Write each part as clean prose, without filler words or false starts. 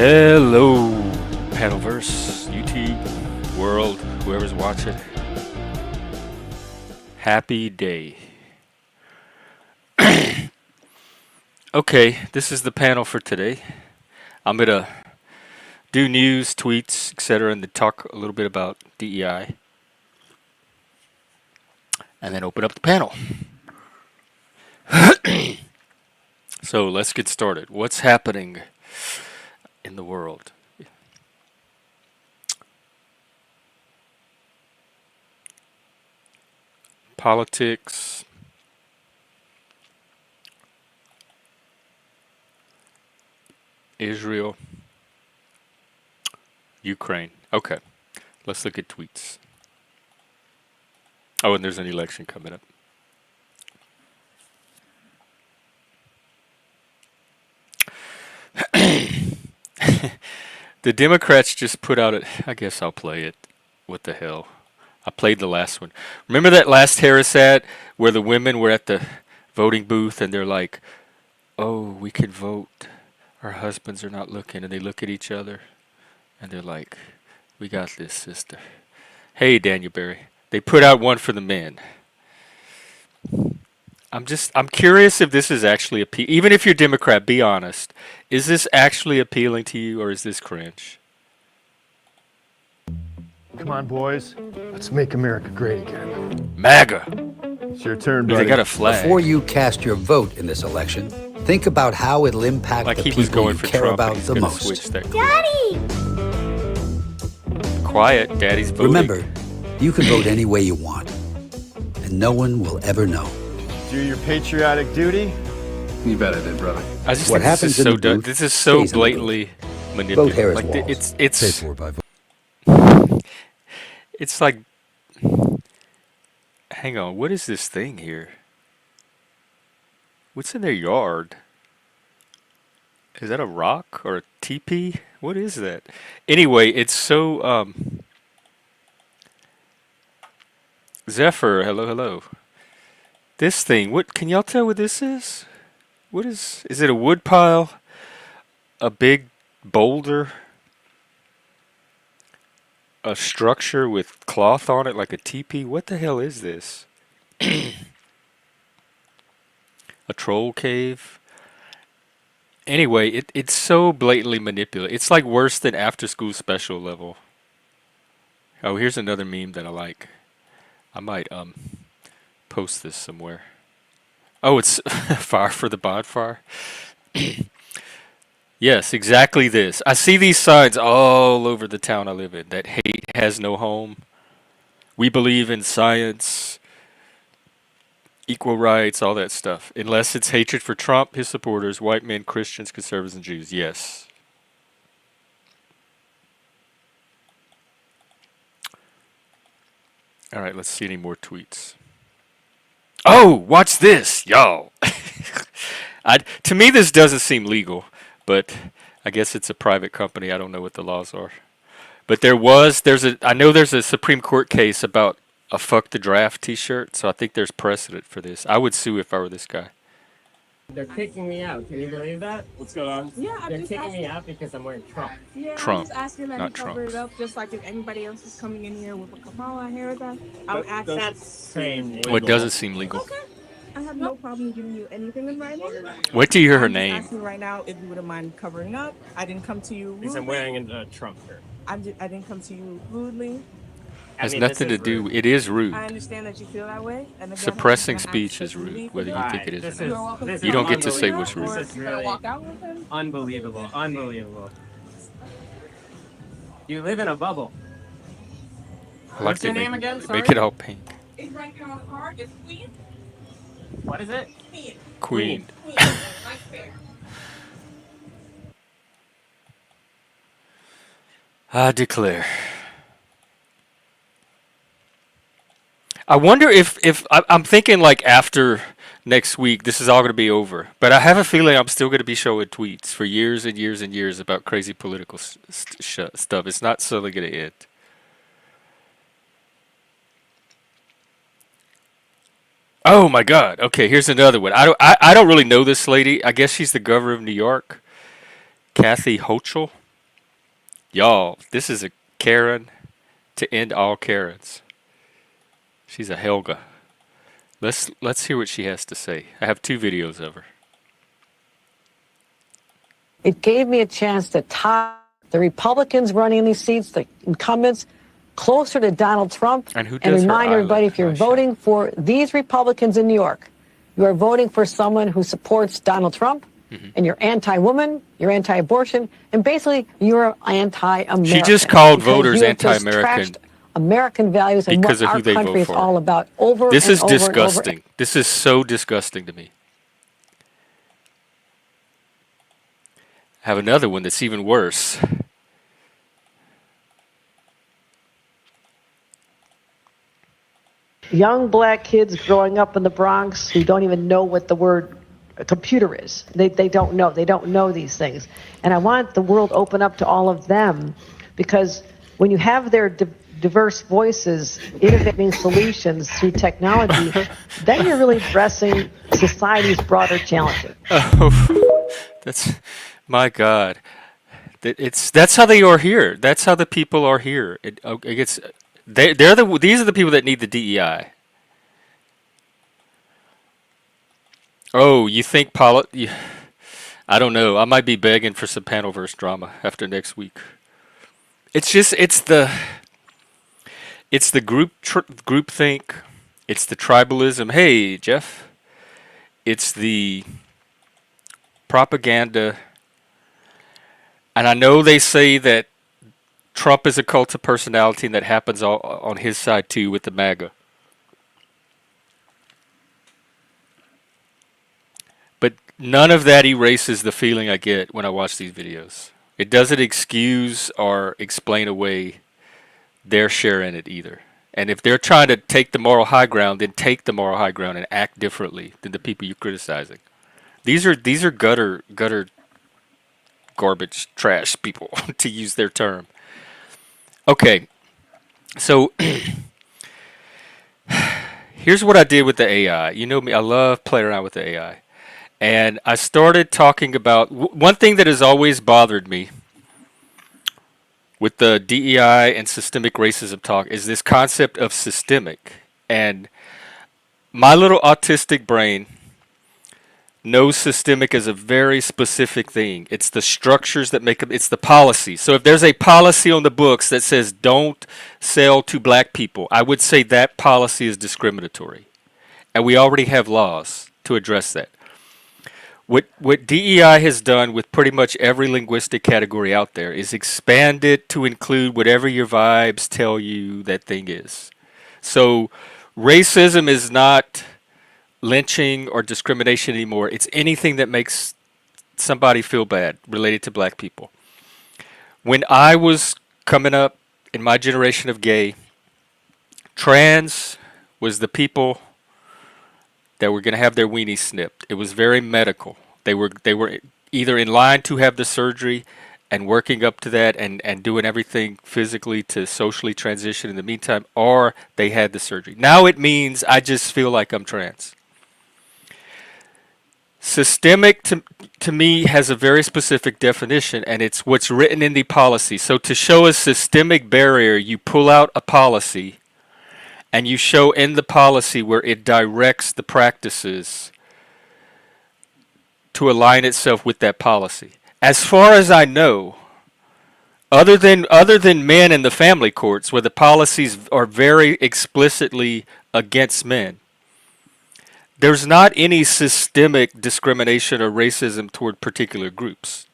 Hello, Panelverse, YouTube, world, whoever's watching. Happy day. Okay, this is the panel for today. I'm going to do news, tweets, etc., and then talk a little bit about DEI. And then open up the panel. So let's get started. What's happening in the world? Politics. Israel. Ukraine. Okay. Let's look at tweets. Oh, and there's an election coming up. The Democrats just put out I guess I'll play it. What the hell? I played the last one. Remember that last Harris ad where the women were at the voting booth and they're like, oh, we could vote. Our husbands are not looking. And they look at each other and they're like, we got this, sister. Hey, Daniel Berry. They put out one for the men. I'm curious if this is actually even if you're Democrat, be honest. Is this actually appealing to you or is this cringe? Come on, boys. Let's make America great again. MAGA. It's your turn, buddy. They got a flag. Before you cast your vote in this election, think about how it'll impact Like the he was people going you for care Trump about and he's the gonna most. switch that. Daddy! Quiet, Daddy's voting. Remember, you can vote any way you want, and no one will ever know. Do your patriotic duty. You bet I did, brother. I just What think this happens is in so the booth this is so stays in the blatantly Vote manipulative. Harris Like Walls. it's Paid for by vote. it's like, hang on, what is this thing here? What's in their yard? Is that a rock or a teepee? What is that? Anyway, it's so Zephyr, hello. This thing, what can y'all tell what this is? What is it a wood pile? A big boulder? A structure with cloth on it like a teepee? What the hell is this? A troll cave? Anyway, it's so blatantly manipulative. It's like worse than after school special level. Oh, here's another meme that I like. I might post this somewhere. Oh, it's fire for the bonfire. Yes, exactly this. I see these signs all over the town I live in that hate has no home. We believe in science, equal rights, all that stuff. Unless it's hatred for Trump, his supporters, white men, Christians, conservatives, and Jews. Yes. All right, let's see any more tweets. Oh, watch this, y'all. To me, this doesn't seem legal, but I guess it's a private company. I don't know what the laws are. But I know there's a Supreme Court case about a fuck the draft t-shirt, so I think there's precedent for this. I would sue if I were this guy. They're kicking me out. Can you believe that? What's going on? Yeah, I'm They're just kicking asking. me out because I'm wearing Trump. Yeah, Trump, I'm just asking that not you cover Trunks. it up, just like if anybody else is coming in here with a Kamala Harris. I'm asking. That's same. Well, it doesn't seem legal. Okay. I have no problem giving you anything in writing. Wait till you hear her I'm just name. asking right now if you wouldn't mind covering up. I didn't come to you Because I'm rudely. wearing a Trump shirt. I didn't come to you rudely. Has this nothing to is do. rude. It is rude. I understand that you feel that way. And again, Suppressing I'm gonna speech ask is that you rude, leave whether with you me. think it is or This not. You're welcome this to You don't get to come say over what's here, rude. or This is you're gonna really walk out with him. unbelievable. Unbelievable. You live in a bubble. I like What's to your make, name again? make Sorry? it all pink. It's right here on the card. It's Queen. What is it? Queen. Queen. Nice fair. I declare. I wonder if I'm thinking like after next week, this is all going to be over. But I have a feeling I'm still going to be showing tweets for years and years and years about crazy political stuff. It's not suddenly going to end. Oh my God. Okay, here's another one. I don't really know this lady. I guess she's the governor of New York, Kathy Hochul. Y'all, this is a Karen to end all Karens. She's a Helga. Let's hear what she has to say. I have 2 videos of her. It gave me a chance to tie the Republicans running these seats, the incumbents, closer to Donald Trump, And who does her remind everybody, if you're eyelash? voting for these Republicans in New York, you are voting for someone who supports Donald Trump, and you're anti-woman, you're anti-abortion, and basically you're anti-American. She just called because voters you have just anti-American trashed American values and because what of who our they vote country is for. all about. Over This and is over and over. disgusting. This is so disgusting to me. I have another one that's even worse. Young black kids growing up in the Bronx who don't even know what the word computer is. They don't know. They don't know these things. And I want the world open up to all of them, because when you have their diverse voices innovating solutions through technology, then you're really addressing society's broader challenges. Oh, that's my God. That's how they are here. That's how the people are here. These are the people that need the DEI. Oh, you think I don't know. I might be begging for some Panelverse drama after next week. It's the groupthink. It's the tribalism. Hey, Jeff. It's the propaganda. And I know they say that Trump is a cult of personality, and that happens all on his side too with the MAGA. But none of that erases the feeling I get when I watch these videos. It doesn't excuse or explain away their share in it either. And if they're trying to take the moral high ground, then take the moral high ground and act differently than the people you're criticizing. These are gutter garbage trash people, to use their term. Okay, so here's what I did with the AI. You know me, I love playing around with the AI. And I started talking about one thing that has always bothered me with the DEI and systemic racism talk is this concept of systemic. And my little autistic brain knows systemic as a very specific thing. It's the structures that make it, it's the policy. So if there's a policy on the books that says don't sell to black people, I would say that policy is discriminatory. And we already have laws to address that. What DEI has done with pretty much every linguistic category out there is expand it to include whatever your vibes tell you that thing is. So racism is not lynching or discrimination anymore. It's anything that makes somebody feel bad related to black people. When I was coming up in my generation of gay, trans was the people that were going to have their weenies snipped. It was very medical. They were either in line to have the surgery and working up to that and doing everything physically to socially transition in the meantime, or they had the surgery. Now it means I just feel like I'm trans. Systemic to me has a very specific definition, and it's what's written in the policy. So to show a systemic barrier, you pull out a policy and you show in the policy where it directs the practices to align itself with that policy. As far as I know, other than men in the family courts where the policies are very explicitly against men, there's not any systemic discrimination or racism toward particular groups.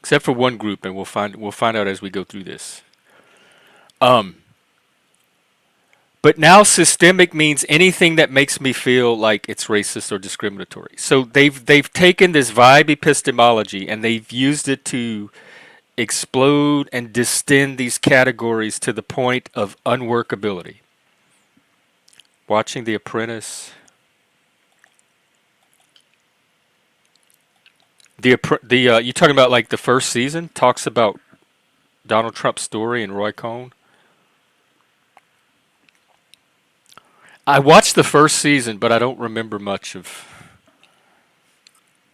Except for one group, and we'll find out as we go through this. But now systemic means anything that makes me feel like it's racist or discriminatory. So they've taken this vibe epistemology and they've used it to explode and distend these categories to the point of unworkability. Watching The Apprentice. You talking about like the first season talks about Donald Trump's story and Roy Cohn. I watched the first season, but I don't remember much of.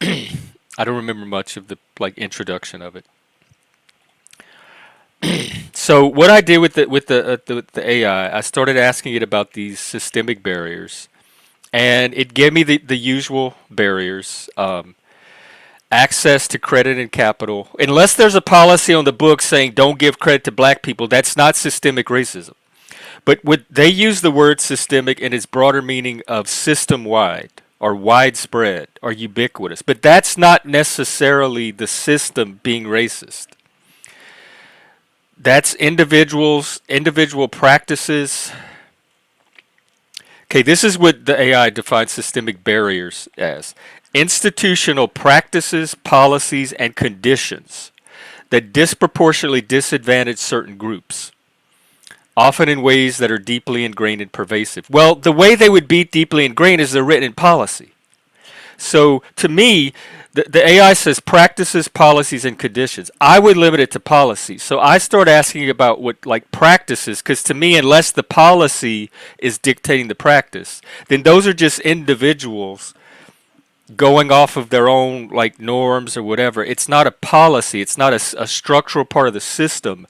I don't remember much of the like introduction of it. So what I did with the AI, I started asking it about these systemic barriers, and it gave me the usual barriers. Access to credit and capital. Unless there's a policy on the book saying don't give credit to black people, that's not systemic racism. But they use the word systemic in its broader meaning of system-wide or widespread or ubiquitous. But that's not necessarily the system being racist. That's individual practices. Okay, this is what the AI defines systemic barriers as. Institutional practices, policies, and conditions that disproportionately disadvantage certain groups, often in ways that are deeply ingrained and pervasive. Well, the way they would be deeply ingrained is they're written in policy. So to me, the AI says practices, policies, and conditions. I would limit it to policies. So I start asking about what like practices, because to me, unless the policy is dictating the practice, then those are just individuals going off of their own like norms or whatever. It's not a policy. It's not a structural part of the system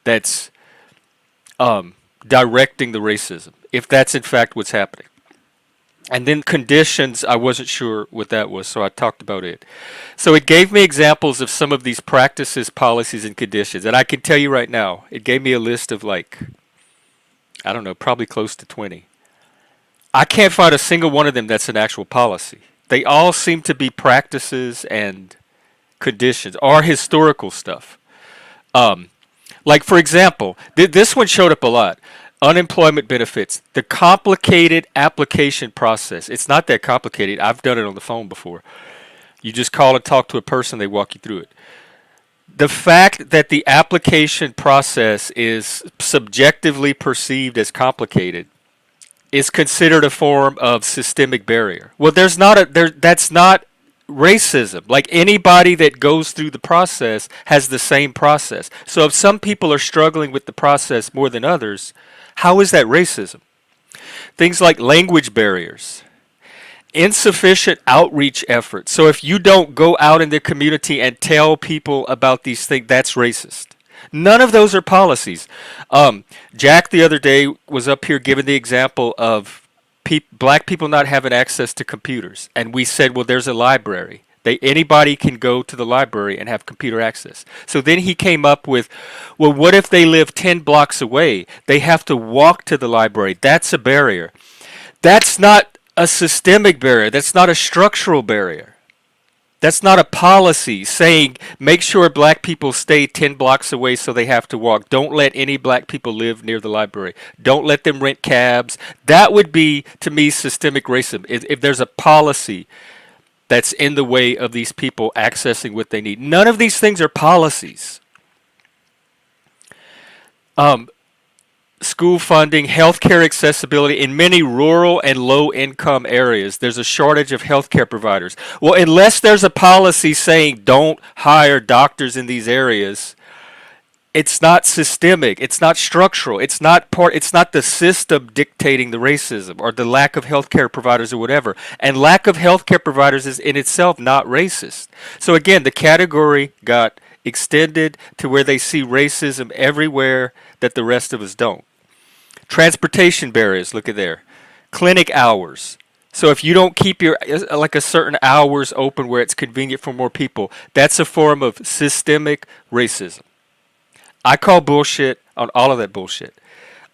that's directing the racism, if that's in fact what's happening. And then conditions, I wasn't sure what that was, so I talked about it. So it gave me examples of some of these practices, policies, and conditions. And I can tell you right now, it gave me a list of like, I don't know, probably close to 20. I can't find a single one of them that's an actual policy. They all seem to be practices and conditions or historical stuff. Like, for example, this one showed up a lot. Unemployment benefits, the complicated application process. It's not that complicated. I've done it on the phone before. You just call and talk to a person, they walk you through it. The fact that the application process is subjectively perceived as complicated is considered a form of systemic barrier. Well, that's not racism. Like anybody that goes through the process has the same process. So if some people are struggling with the process more than others, how is that racism? Things like language barriers, insufficient outreach efforts. So if you don't go out in the community and tell people about these things, that's racist. None of those are policies. Jack the other day was up here giving the example of black people not having access to computers. And we said, well, there's a library. Anybody can go to the library and have computer access. So then he came up with, well, what if they live 10 blocks away? They have to walk to the library. That's a barrier. That's not a systemic barrier. That's not a structural barrier. That's not a policy saying make sure black people stay 10 blocks away so they have to walk. Don't let any black people live near the library. Don't let them rent cabs. That would be, to me, systemic racism. If there's a policy that's in the way of these people accessing what they need. None of these things are policies. School funding, healthcare accessibility in many rural and low-income areas. There's a shortage of healthcare providers. Well, unless there's a policy saying don't hire doctors in these areas, it's not systemic. It's not structural. It's not the system dictating the racism or the lack of healthcare providers or whatever. And lack of healthcare providers is in itself not racist. So again, the category got extended to where they see racism everywhere that the rest of us don't. Transportation barriers, look at there. Clinic hours. So if you don't keep your like a certain hours open where it's convenient for more people, that's a form of systemic racism. I call bullshit on all of that bullshit.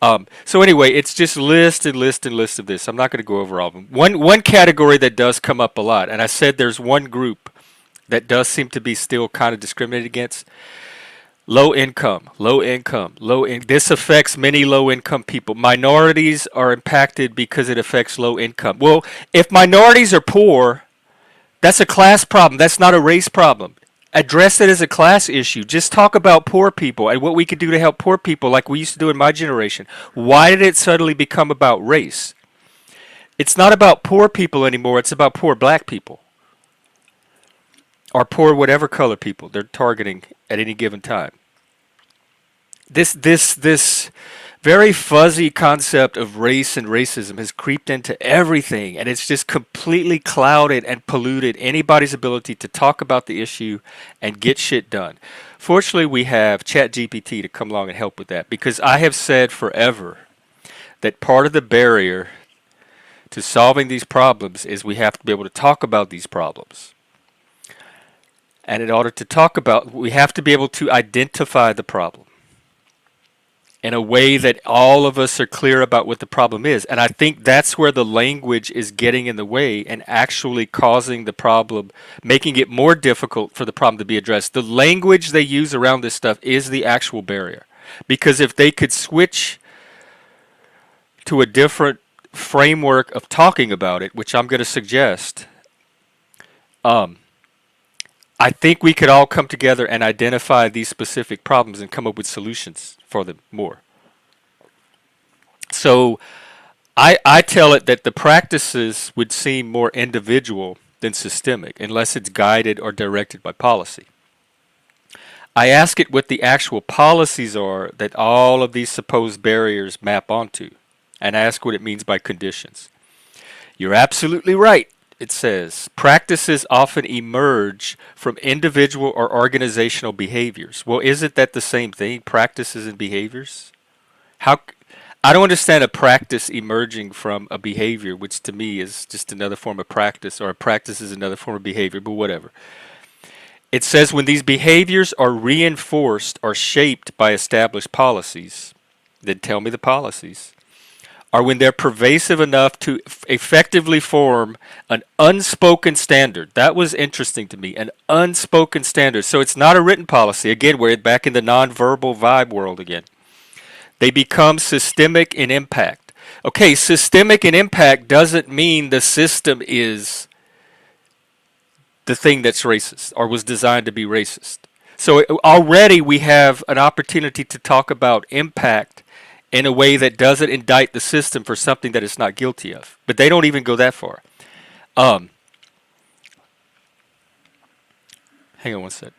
So anyway, it's just list and list and list of this. I'm not going to go over all of them. One category that does come up a lot, and I said there's one group that does seem to be still kind of discriminated against. Low income. This affects many low income people. Minorities are impacted because it affects low income. Well, if minorities are poor, that's a class problem. That's not a race problem. Address it as a class issue. Just talk about poor people and what we could do to help poor people like we used to do in my generation. Why did it suddenly become about race? It's not about poor people anymore. It's about poor black people. Or poor whatever color people they're targeting at any given time. This very fuzzy concept of race and racism has creeped into everything, and it's just completely clouded and polluted anybody's ability to talk about the issue and get shit done. Fortunately, we have ChatGPT to come along and help with that, because I have said forever that part of the barrier to solving these problems is we have to be able to talk about these problems. And in order to talk about, we have to be able to identify the problem in a way that all of us are clear about what the problem is. And I think that's where the language is getting in the way and actually causing the problem, making it more difficult for the problem to be addressed. The language they use around this stuff is the actual barrier. Because if they could switch to a different framework of talking about it, which I'm going to suggest, I think we could all come together and identify these specific problems and come up with solutions for them more. So I tell it that the practices would seem more individual than systemic unless it's guided or directed by policy. I ask it what the actual policies are that all of these supposed barriers map onto, and ask what it means by conditions. You're absolutely right. It says, practices often emerge from individual or organizational behaviors. Well, isn't that the same thing, practices and behaviors? I don't understand a practice emerging from a behavior, which to me is just another form of practice, or a practice is another form of behavior, but whatever. It says when these behaviors are reinforced or shaped by established policies, then tell me the policies, or when they're pervasive enough to effectively form an unspoken standard. That was interesting to me, an unspoken standard. So it's not a written policy. Again, we're back in the nonverbal vibe world again. They become systemic in impact. Okay, systemic in impact doesn't mean the system is the thing that's racist or was designed to be racist. So already we have an opportunity to talk about impact in a way that doesn't indict the system for something that it's not guilty of. But they don't even go that far. Hang on one sec.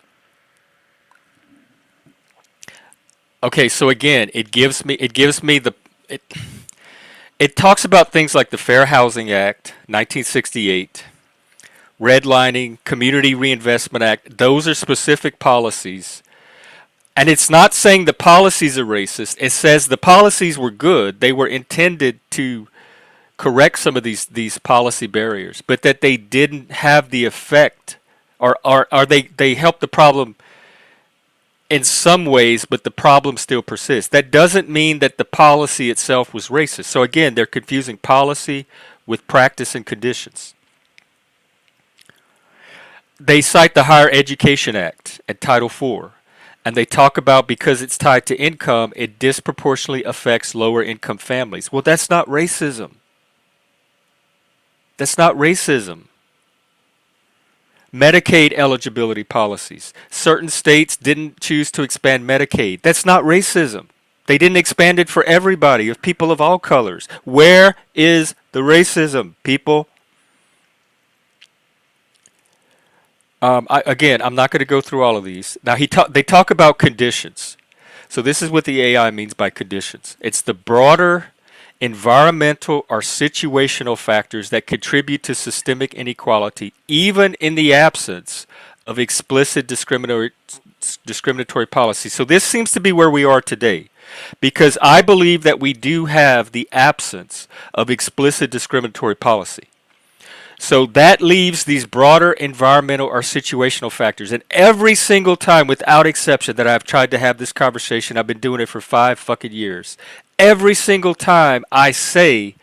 Okay, so again, it talks about things like the Fair Housing Act, 1968, redlining, Community Reinvestment Act. Those are specific policies. And it's not saying the policies are racist. It says the policies were good. They were intended to correct some of these policy barriers, but that they didn't have the effect, or they helped the problem in some ways, but the problem still persists. That doesn't mean that the policy itself was racist. So again, they're confusing policy with practice and conditions. They cite the Higher Education Act at Title IV. And they talk about because it's tied to income, it disproportionately affects lower income families. Well, that's not racism. That's not racism. Medicaid eligibility policies. Certain states didn't choose to expand Medicaid. That's not racism. They didn't expand it for everybody, of people of all colors. Where is the racism, people? Again, I'm not going to go through all of these. Now, they talk about conditions. So this is what the AI means by conditions. It's the broader environmental or situational factors that contribute to systemic inequality, even in the absence of explicit discriminatory policy. So this seems to be where we are today, because I believe that we do have the absence of explicit discriminatory policy. So that leaves these broader environmental or situational factors. And every single time, without exception, that I've tried to have this conversation, I've been doing it for 5 fucking years. Every single time I say,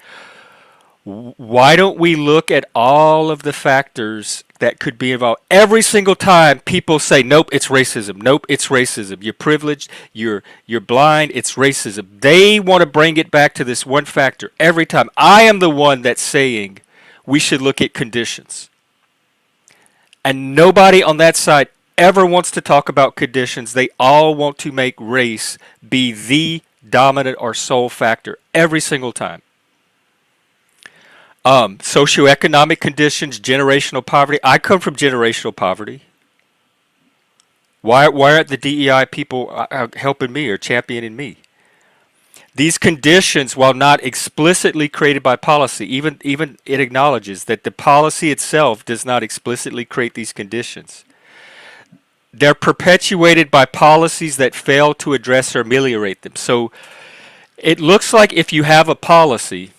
why don't we look at all of the factors that could be involved? Every single time people say, nope, it's racism. Nope, it's racism. You're privileged. You're blind. It's racism. They want to bring it back to this one factor every time. I am the one that's saying we should look at conditions. And nobody on that side ever wants to talk about conditions. They all want to make race be the dominant or sole factor every single time. Socioeconomic conditions, generational poverty. I come from generational poverty. Why aren't the DEI people helping me or championing me? These conditions, while not explicitly created by policy, even it acknowledges that the policy itself does not explicitly create these conditions. They're perpetuated by policies that fail to address or ameliorate them. So it looks like if you have a policy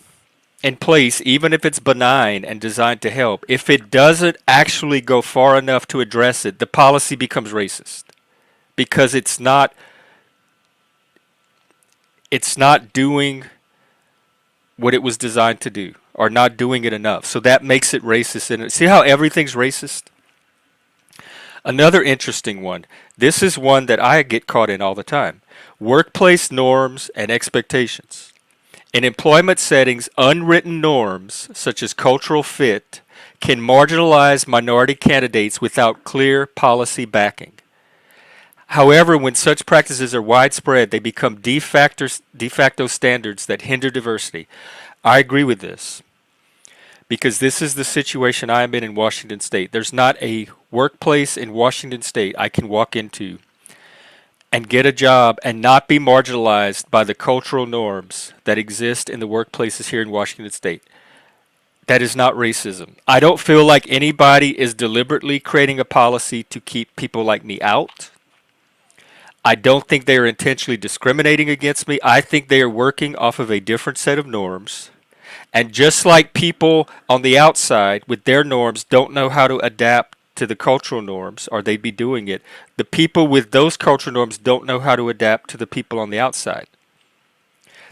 in place, even if it's benign and designed to help, if it doesn't actually go far enough to address it, the policy becomes racist because it's not doing what it was designed to do, or not doing it enough. So that makes it racist. And see how everything's racist? Another interesting one. This is one that I get caught in all the time. Workplace norms and expectations. In employment settings, unwritten norms, such as cultural fit, can marginalize minority candidates without clear policy backing. However, when such practices are widespread, they become de facto standards that hinder diversity. I agree with this, because this is the situation I'm in Washington State. There's not a workplace in Washington State I can walk into and get a job and not be marginalized by the cultural norms that exist in the workplaces here in Washington State. That is not racism. I don't feel like anybody is deliberately creating a policy to keep people like me out. I don't think they are intentionally discriminating against me. I think they are working off of a different set of norms. And just like people on the outside with their norms don't know how to adapt to the cultural norms, or they'd be doing it, the people with those cultural norms don't know how to adapt to the people on the outside.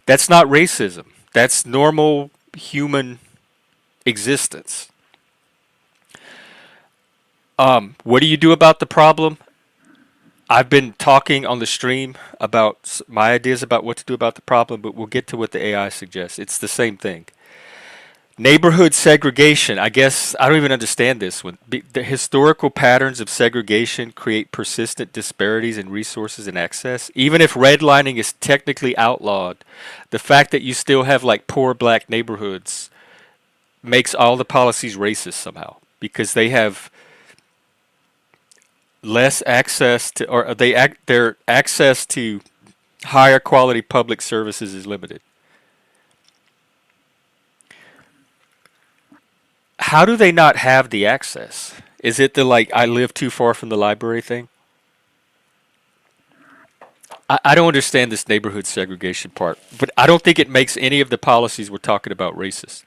That's not racism. That's normal human existence. What do you do about the problem? I've been talking on the stream about my ideas about what to do about the problem, but we'll get to what the AI suggests. It's the same thing. Neighborhood segregation. I guess I don't even understand this one. The historical patterns of segregation create persistent disparities in resources and access. Even if redlining is technically outlawed, the fact that you still have like poor black neighborhoods makes all the policies racist somehow, because they have less access to, or their access to higher quality public services is limited. How do they not have the access? Is it the like I live too far from the library thing? I don't understand this neighborhood segregation part, but I don't think it makes any of the policies we're talking about racist.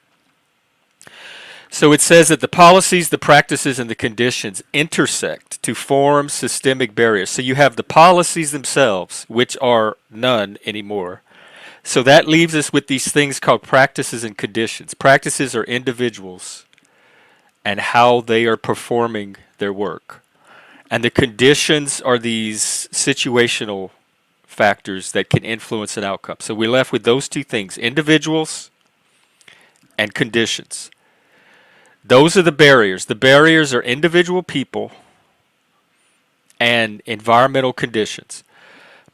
So it says that the policies, the practices, and the conditions intersect to form systemic barriers. So you have the policies themselves, which are none anymore. So that leaves us with these things called practices and conditions. Practices are individuals and how they are performing their work. And the conditions are these situational factors that can influence an outcome. So we're left with those two things, individuals and conditions. Those are the barriers. The barriers are individual people and environmental conditions.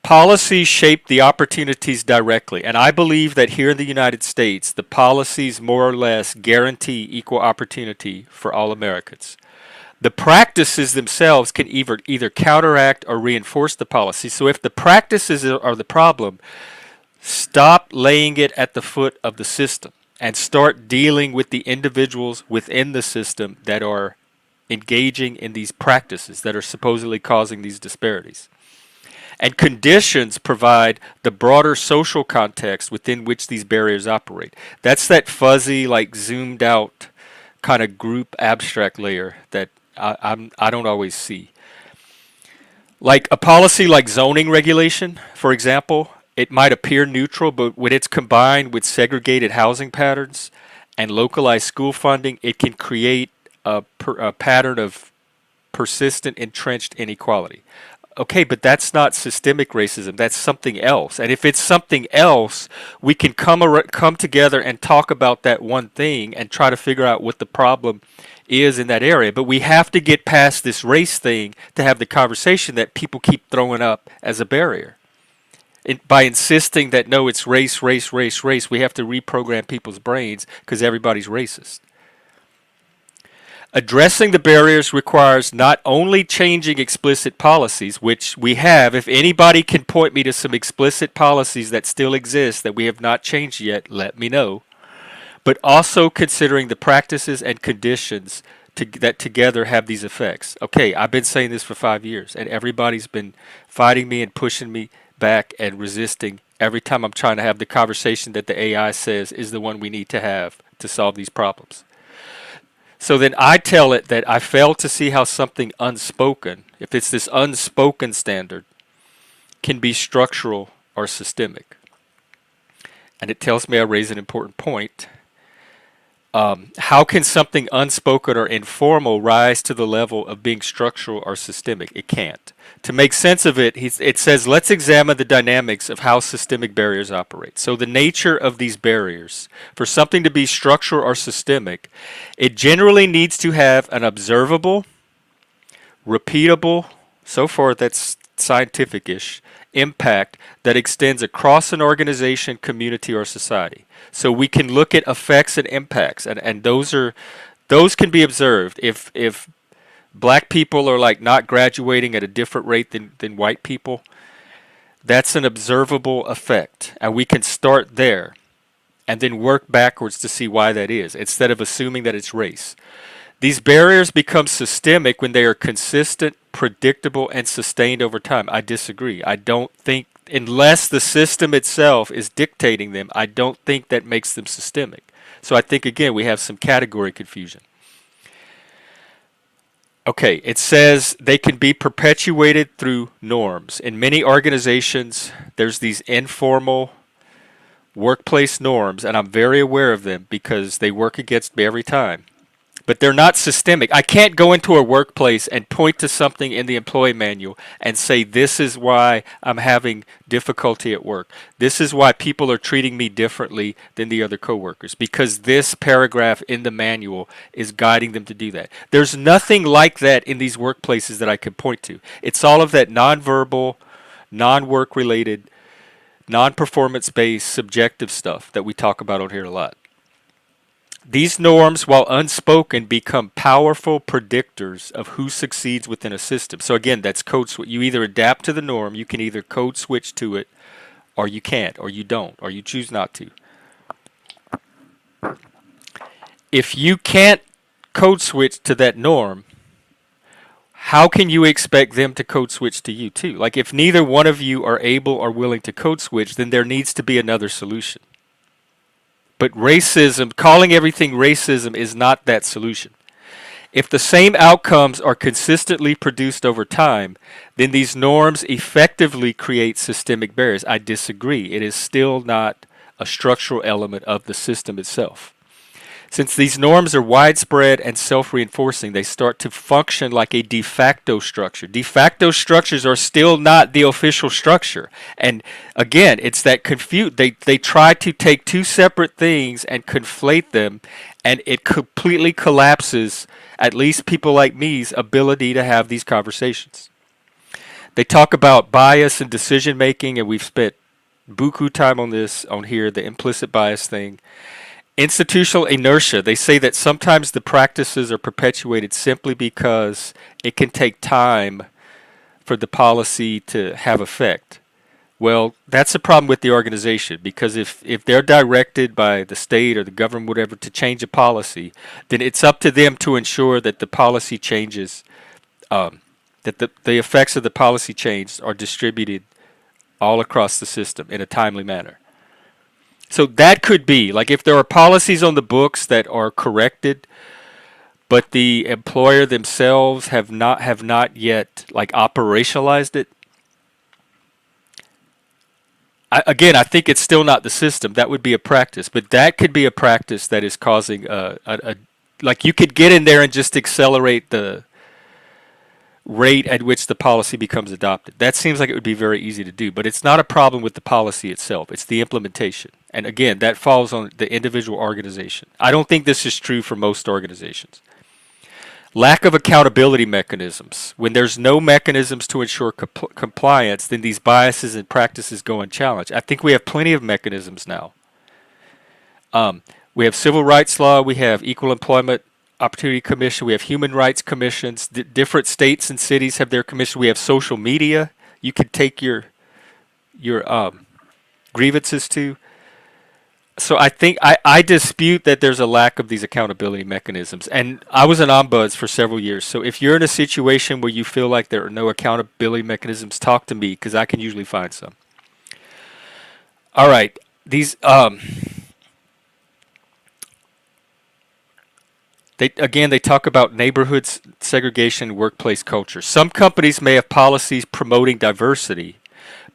Policies shape the opportunities directly, and I believe that here in the United States, the policies more or less guarantee equal opportunity for all Americans. The practices themselves can either counteract or reinforce the policy. So if the practices are the problem, stop laying it at the foot of the system and start dealing with the individuals within the system that are engaging in these practices that are supposedly causing these disparities. And conditions provide the broader social context within which these barriers operate. That's that fuzzy, like zoomed out kind of group abstract layer that I don't always see. Like a policy like zoning regulation, for example, it might appear neutral, but when it's combined with segregated housing patterns and localized school funding, it can create a pattern of persistent entrenched inequality. Okay, but that's not systemic racism. That's something else. And if it's something else, we can come together and talk about that one thing and try to figure out what the problem is in that area. But we have to get past this race thing to have the conversation that people keep throwing up as a barrier. By insisting that, no, it's race, race, race, race, we have to reprogram people's brains because everybody's racist. Addressing the barriers requires not only changing explicit policies, which we have. If anybody can point me to some explicit policies that still exist that we have not changed yet, let me know. But also considering the practices and conditions that together have these effects. Okay, I've been saying this for 5 years, and everybody's been fighting me and pushing me back and resisting every time I'm trying to have the conversation that the AI says is the one we need to have to solve these problems. So then I tell it that I fail to see how something unspoken, if it's this unspoken standard, can be structural or systemic. And it tells me I raise an important point. How can something unspoken or informal rise to the level of being structural or systemic? It can't. To make sense of it, it says, let's examine the dynamics of how systemic barriers operate. So the nature of these barriers, for something to be structural or systemic, it generally needs to have an observable, repeatable, so far that's scientific-ish, impact that extends across an organization, community, or society. So we can look at effects and impacts, and those can be observed. If black people are like not graduating at a different rate than white people, that's an observable effect, and we can start there and then work backwards to see why that is, instead of assuming that it's race. These barriers become systemic when they are consistent, predictable, and sustained over time. I disagree. I don't think, unless the system itself is dictating them, I don't think that makes them systemic. So I think, again, we have some category confusion. Okay, it says they can be perpetuated through norms. In many organizations, there's these informal workplace norms, and I'm very aware of them because they work against me every time. But they're not systemic. I can't go into a workplace and point to something in the employee manual and say, this is why I'm having difficulty at work. This is why people are treating me differently than the other coworkers, because this paragraph in the manual is guiding them to do that. There's nothing like that in these workplaces that I can point to. It's all of that nonverbal, non-work related, non-performance based, subjective stuff that we talk about on here a lot. These norms, while unspoken, become powerful predictors of who succeeds within a system. So again, that's code switch. You either adapt to the norm, you can either code switch to it, or you can't, or you don't, or you choose not to. If you can't code switch to that norm, how can you expect them to code switch to you too? Like, if neither one of you are able or willing to code switch, then there needs to be another solution. But racism, calling everything racism, is not that solution. If the same outcomes are consistently produced over time, then these norms effectively create systemic barriers. I disagree. It is still not a structural element of the system itself. Since these norms are widespread and self-reinforcing, they start to function like a de facto structure. De facto structures are still not the official structure. And again, it's that they try to take two separate things and conflate them, and it completely collapses at least people like me's ability to have these conversations. They talk about bias and decision making, and we've spent buku time on this on here, the implicit bias thing. Institutional inertia. They say that sometimes the practices are perpetuated simply because it can take time for the policy to have effect. Well, that's a problem with the organization, because if they're directed by the state or the government, whatever, to change a policy, then it's up to them to ensure that the policy changes, that the effects of the policy change are distributed all across the system in a timely manner. So that could be, like, if there are policies on the books that are corrected, but the employer themselves have not yet, like, operationalized it. I think it's still not the system. That would be a practice, but that could be a practice that is causing like, you could get in there and just accelerate the rate at which the policy becomes adopted. That seems like it would be very easy to do, but it's not a problem with the policy itself. It's the implementation. And again, that falls on the individual organization. I don't think this is true for most organizations. Lack of accountability mechanisms. When there's no mechanisms to ensure compliance, then these biases and practices go unchallenged. I think we have plenty of mechanisms now. We have civil rights law, we have equal employment Opportunity Commission. We have human rights commissions. Different states and cities have their commission. We have social media. You could take your grievances to. So I think I dispute that there's a lack of these accountability mechanisms. And I was an ombuds for several years. So if you're in a situation where you feel like there are no accountability mechanisms, talk to me because I can usually find some. All right. These they talk about neighborhoods, segregation, workplace culture. Some companies may have policies promoting diversity,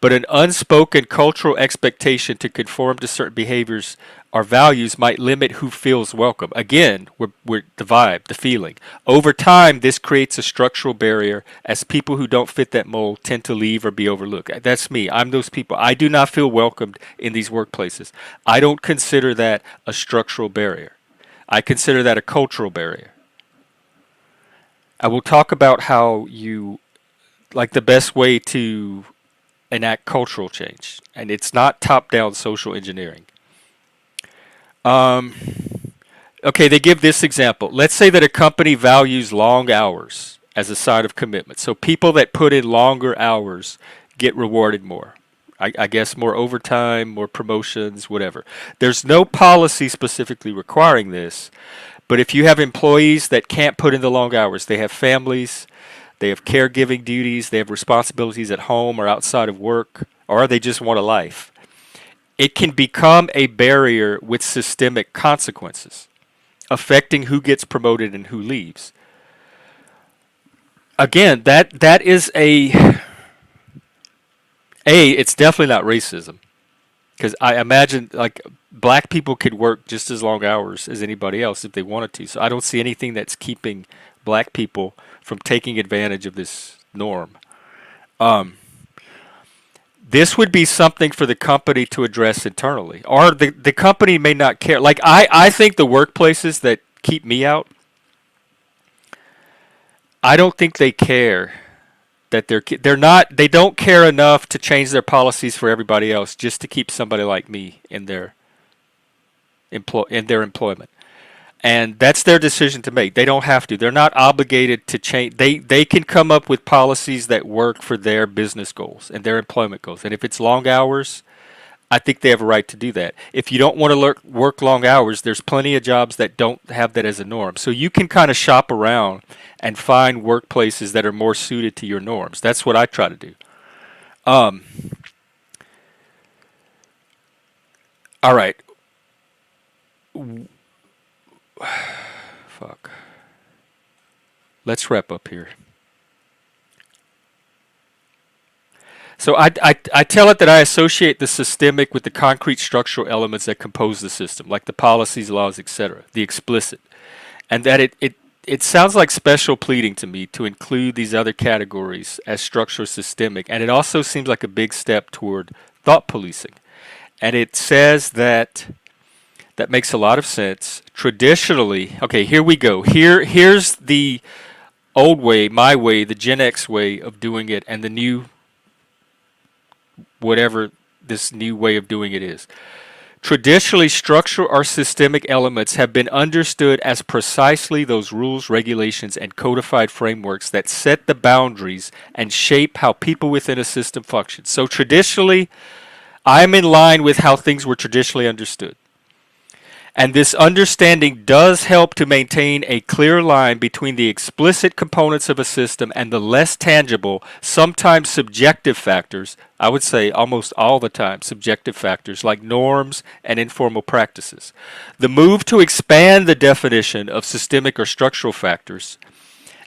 but an unspoken cultural expectation to conform to certain behaviors or values might limit who feels welcome. Again, we're the vibe, the feeling. Over time, this creates a structural barrier as people who don't fit that mold tend to leave or be overlooked. That's me. I'm those people. I do not feel welcomed in these workplaces. I don't consider that a structural barrier. I consider that a cultural barrier. I will talk about how the best way to enact cultural change, and it's not top-down social engineering. Okay, they give this example. Let's say that a company values long hours as a sign of commitment. So people that put in longer hours get rewarded more. I guess more overtime, more promotions, whatever. There's no policy specifically requiring this, but if you have employees that can't put in the long hours, they have families, they have caregiving duties, they have responsibilities at home or outside of work, or they just want a life. It can become a barrier with systemic consequences, affecting who gets promoted and who leaves. Again, that is it's definitely not racism, because I imagine like black people could work just as long hours as anybody else if they wanted to. So I don't see anything that's keeping black people from taking advantage of this norm. This would be something for the company to address internally, or the company may not care. Like I think the workplaces that keep me out, I don't think they care that they don't care enough to change their policies for everybody else just to keep somebody like me in their employment. And that's their decision to make. They don't have to. They're not obligated to change. They can come up with policies that work for their business goals and their employment goals. And if it's long hours, I think they have a right to do that. If you don't want to work long hours, there's plenty of jobs that don't have that as a norm. So you can kind of shop around and find workplaces that are more suited to your norms. That's what I try to do. All right. Fuck. Let's wrap up here. So I tell it that I associate the systemic with the concrete structural elements that compose the system, like the policies, laws, etc., the explicit. And that it sounds like special pleading to me to include these other categories as structural systemic. And it also seems like a big step toward thought policing. And it says that makes a lot of sense. Traditionally, okay, here we go. Here's the old way, my way, the Gen X way of doing it, and the new, whatever this new way of doing it is. Traditionally, structural or systemic elements have been understood as precisely those rules, regulations, and codified frameworks that set the boundaries and shape how people within a system function. So traditionally, I'm in line with how things were traditionally understood. And this understanding does help to maintain a clear line between the explicit components of a system and the less tangible, sometimes subjective factors, I would say almost all the time subjective factors like norms and informal practices. The move to expand the definition of systemic or structural factors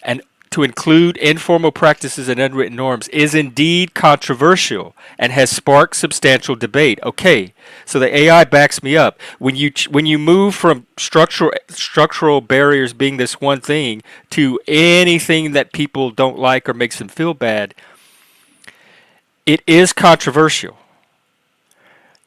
and to include informal practices and unwritten norms is indeed controversial and has sparked substantial debate. Okay, so the AI backs me up. When you move from structural barriers being this one thing to anything that people don't like or makes them feel bad, it is controversial.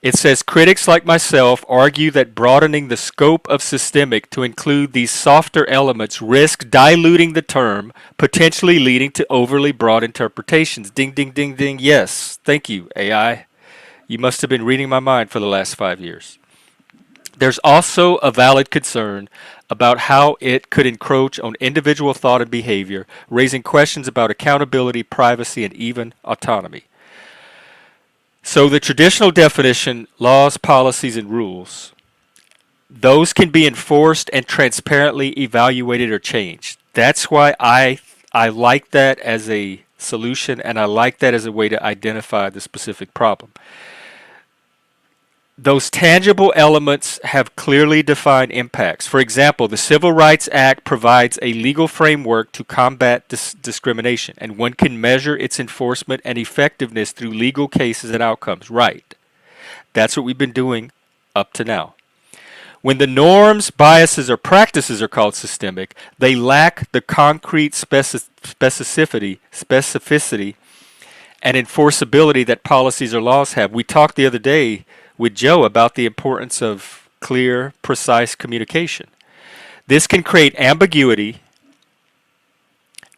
It says critics like myself argue that broadening the scope of systemic to include these softer elements risk diluting the term, potentially leading to overly broad interpretations. Ding, ding, ding, ding. Yes. Thank you, AI. You must have been reading my mind for the last 5 years. There's also a valid concern about how it could encroach on individual thought and behavior, raising questions about accountability, privacy, and even autonomy. So the traditional definition, laws, policies, and rules, those can be enforced and transparently evaluated or changed. That's why I like that as a solution, and I like that as a way to identify the specific problem. Those tangible elements have clearly defined impacts. For example, the Civil Rights Act provides a legal framework to combat discrimination, and one can measure its enforcement and effectiveness through legal cases and outcomes. Right. That's what we've been doing up to now. When the norms, biases, or practices are called systemic, they lack the concrete specificity and enforceability that policies or laws have. We talked the other day with Joe about the importance of clear, precise communication. This can create ambiguity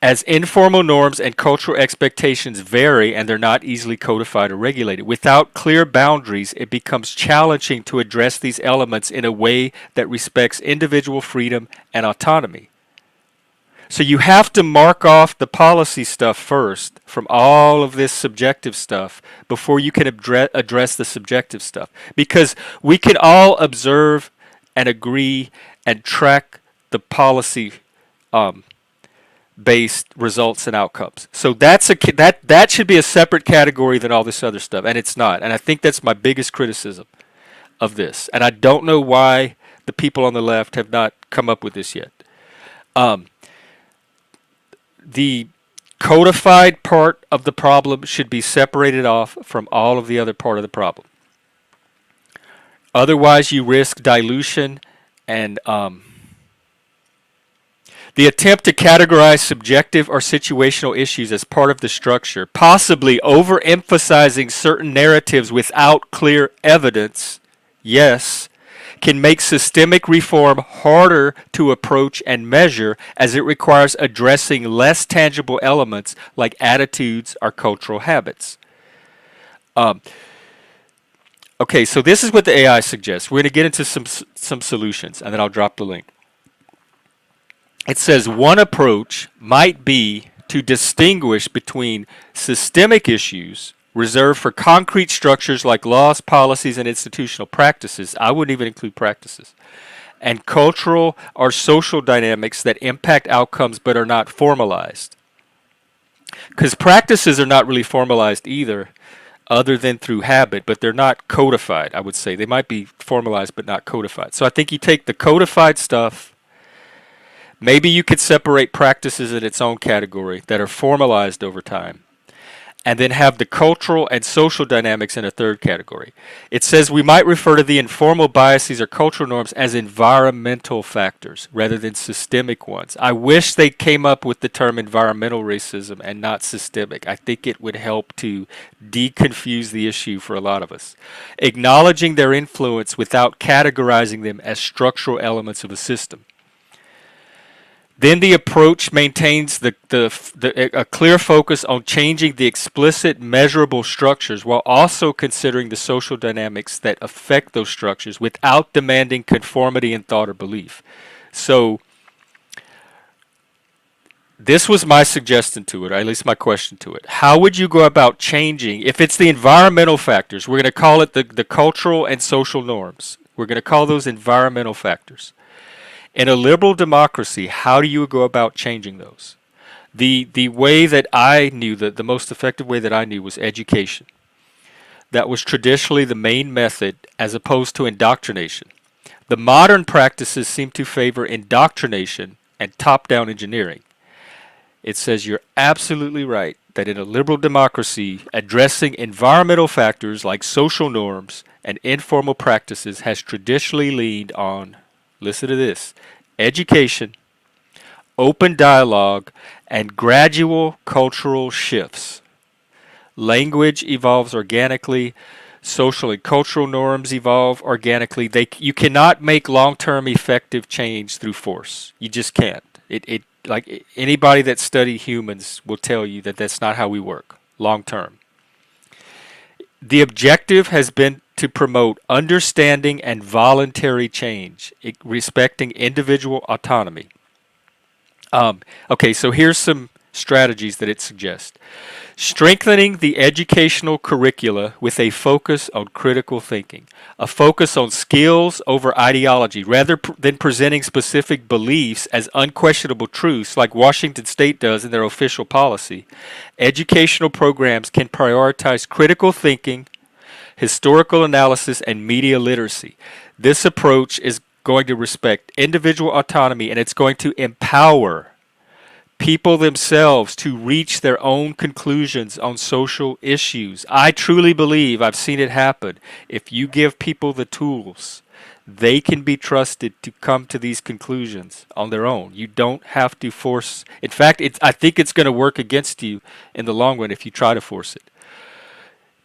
as informal norms and cultural expectations vary and they're not easily codified or regulated. Without clear boundaries, it becomes challenging to address these elements in a way that respects individual freedom and autonomy. So you have to mark off the policy stuff first from all of this subjective stuff before you can address the subjective stuff. Because we can all observe and agree and track the policy based results and outcomes. So that should be a separate category than all this other stuff, and it's not. And I think that's my biggest criticism of this. And I don't know why the people on the left have not come up with this yet. The codified part of the problem should be separated off from all of the other part of the problem. Otherwise, you risk dilution and the attempt to categorize subjective or situational issues as part of the structure, possibly overemphasizing certain narratives without clear evidence, yes, can make systemic reform harder to approach and measure as it requires addressing less tangible elements like attitudes or cultural habits. Okay, so this is what the AI suggests. We're going to get into some solutions, and then I'll drop the link. It says one approach might be to distinguish between systemic issues reserved for concrete structures like laws, policies, and institutional practices. I wouldn't even include practices. And cultural or social dynamics that impact outcomes but are not formalized. Because practices are not really formalized either, other than through habit, but they're not codified, I would say. They might be formalized but not codified. So I think you take the codified stuff. Maybe you could separate practices in its own category that are formalized over time, and then have the cultural and social dynamics in a third category. It says we might refer to the informal biases or cultural norms as environmental factors rather than systemic ones. I wish they came up with the term environmental racism and not systemic. I think it would help to deconfuse the issue for a lot of us. Acknowledging their influence without categorizing them as structural elements of a system. Then the approach maintains a clear focus on changing the explicit measurable structures while also considering the social dynamics that affect those structures without demanding conformity in thought or belief. So this was my suggestion to it, or at least my question to it. How would you go about changing, if it's the environmental factors, we're going to call it the cultural and social norms. We're going to call those environmental factors. In a liberal democracy, how do you go about changing those? The way that I knew, the most effective way that I knew was education. That was traditionally the main method as opposed to indoctrination. The modern practices seem to favor indoctrination and top-down engineering. It says you're absolutely right that in a liberal democracy, addressing environmental factors like social norms and informal practices has traditionally leaned on, listen to this, education, open dialogue, and gradual cultural shifts. Language evolves organically. Social and cultural norms evolve organically. You cannot make long-term effective change through force. You just can't. Like anybody that studies humans will tell you that that's not how we work long-term. The objective has been to promote understanding and voluntary change, respecting individual autonomy. Okay, so here's some strategies that it suggests. Strengthening the educational curricula with a focus on critical thinking, a focus on skills over ideology, rather than presenting specific beliefs as unquestionable truths like Washington State does in their official policy. Educational programs can prioritize critical thinking, historical analysis, and media literacy. This approach is going to respect individual autonomy, and it's going to empower people themselves to reach their own conclusions on social issues. I truly believe, I've seen it happen, if you give people the tools, they can be trusted to come to these conclusions on their own. You don't have to force. In fact, I think it's going to work against you in the long run if you try to force it.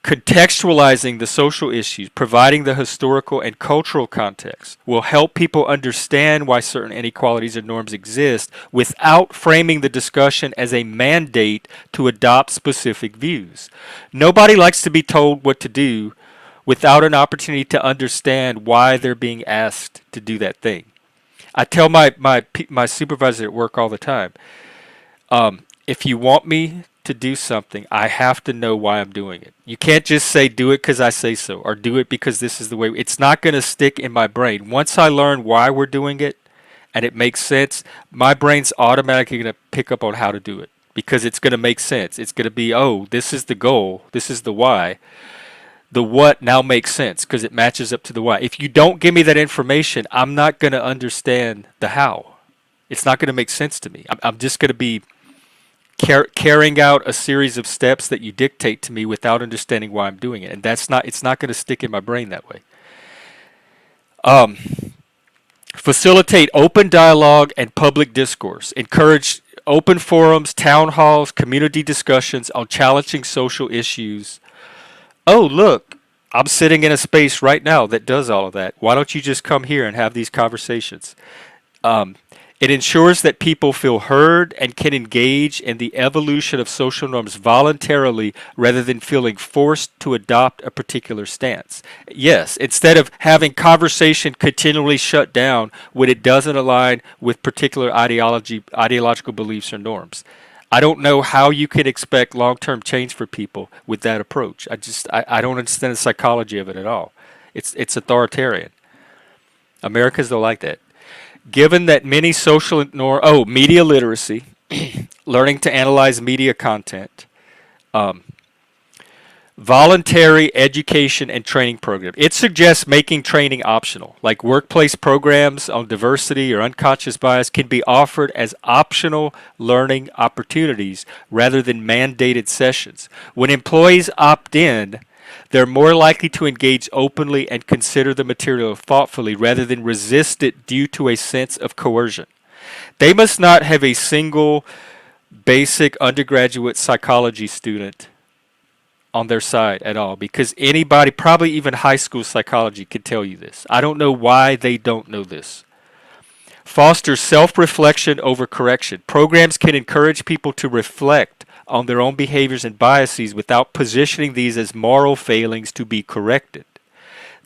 Contextualizing the social issues, providing the historical and cultural context, will help people understand why certain inequalities and norms exist without framing the discussion as a mandate to adopt specific views. Nobody likes to be told what to do without an opportunity to understand why they're being asked to do that thing. I tell my supervisor at work all the time, if you want me to do something, I have to know why I'm doing it. You can't just say do it because I say so, or do it because this is the way. It's not going to stick in my brain. Once I learn why we're doing it and it makes sense, my brain's automatically going to pick up on how to do it because it's going to make sense. It's going to be, oh, this is the goal, this is the why. The what now makes sense because it matches up to the why. If you don't give me that information, I'm not going to understand the how. It's not going to make sense to me. I'm just going to be carrying out a series of steps that you dictate to me without understanding why I'm doing it, and it's not going to stick in my brain that way. Facilitate open dialogue and public discourse. Encourage open forums, town halls, community discussions on challenging social issues. Oh, look, I'm sitting in a space right now that does all of that. Why don't you just come here and have these conversations? It ensures that people feel heard and can engage in the evolution of social norms voluntarily rather than feeling forced to adopt a particular stance. Yes, instead of having conversation continually shut down when it doesn't align with particular ideological beliefs or norms. I don't know how you can expect long-term change for people with that approach. I don't understand the psychology of it at all. It's authoritarian. Americans don't like that. Given that many social media literacy, learning to analyze media content, voluntary education and training program. It suggests making training optional, like workplace programs on diversity or unconscious bias can be offered as optional learning opportunities rather than mandated sessions. When employees opt in, they're more likely to engage openly and consider the material thoughtfully rather than resist it due to a sense of coercion. They must not have a single basic undergraduate psychology student on their side at all, because anybody, probably even high school psychology, could tell you this. I don't know why they don't know this. Foster self-reflection over correction. Programs can encourage people to reflect on their own behaviors and biases without positioning these as moral failings to be corrected.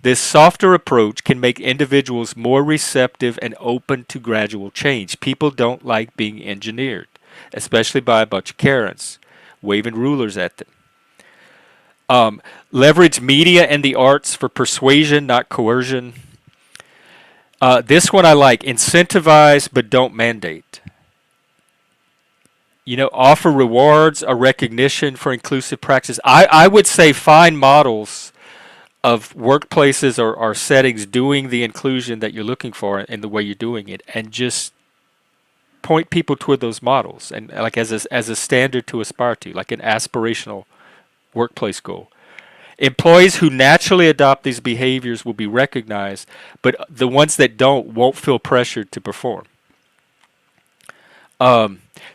This softer approach can make individuals more receptive and open to gradual change. People don't like being engineered, especially by a bunch of Karens waving rulers at them. Leverage media and the arts for persuasion, not coercion. This one I like. Incentivize but don't mandate. Offer rewards or recognition for inclusive practice. I would say find models of workplaces or settings doing the inclusion that you're looking for in the way you're doing it, and just point people toward those models and like as a standard to aspire to, like an aspirational workplace goal. Employees who naturally adopt these behaviors will be recognized, but the ones that don't won't feel pressured to perform.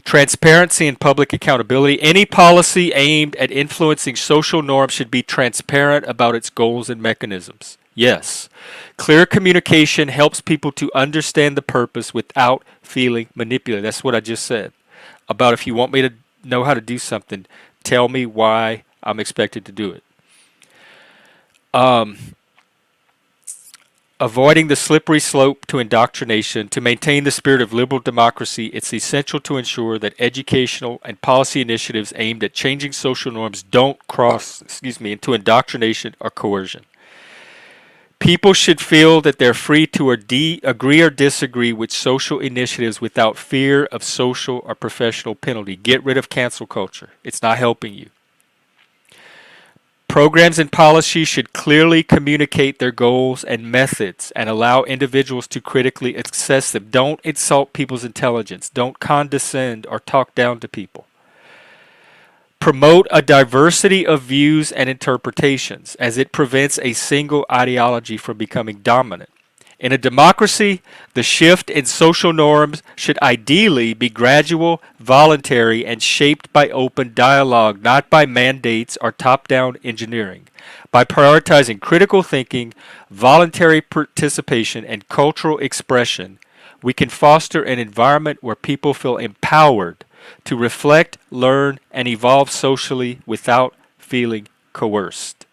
Transparency and public accountability. Any policy aimed at influencing social norms should be transparent about its goals and mechanisms. Yes. Clear communication helps people to understand the purpose without feeling manipulated. That's what I just said. About if you want me to know how to do something, tell me why I'm expected to do it. avoiding the slippery slope to indoctrination, to maintain the spirit of liberal democracy, it's essential to ensure that educational and policy initiatives aimed at changing social norms don't cross, into indoctrination or coercion. People should feel that they're free to agree or disagree with social initiatives without fear of social or professional penalty. Get rid of cancel culture. It's not helping you. Programs and policies should clearly communicate their goals and methods and allow individuals to critically assess them. Don't insult people's intelligence. Don't condescend or talk down to people. Promote a diversity of views and interpretations, as it prevents a single ideology from becoming dominant. In a democracy, the shift in social norms should ideally be gradual, voluntary, and shaped by open dialogue, not by mandates or top-down engineering. By prioritizing critical thinking, voluntary participation, and cultural expression, we can foster an environment where people feel empowered to reflect, learn, and evolve socially without feeling coerced.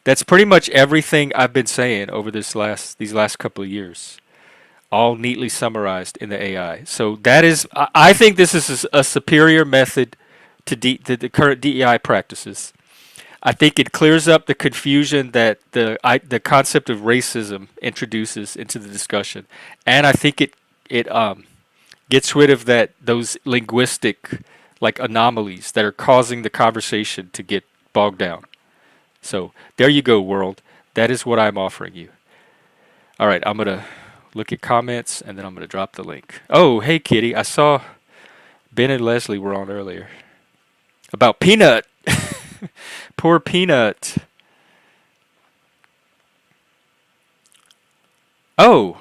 That's pretty much everything I've been saying over these last couple of years, all neatly summarized in the AI. So that is, I think this is a superior method to the current DEI practices. I think it clears up the confusion that the concept of racism introduces into the discussion, and I think it gets rid of those linguistic anomalies that are causing the conversation to get bogged down. So there you go, world. That is what I'm offering you. All right, I'm going to look at comments, and then I'm going to drop the link. Oh, hey, Kitty. I saw Ben and Leslie were on earlier. About Peanut. Poor Peanut. Oh.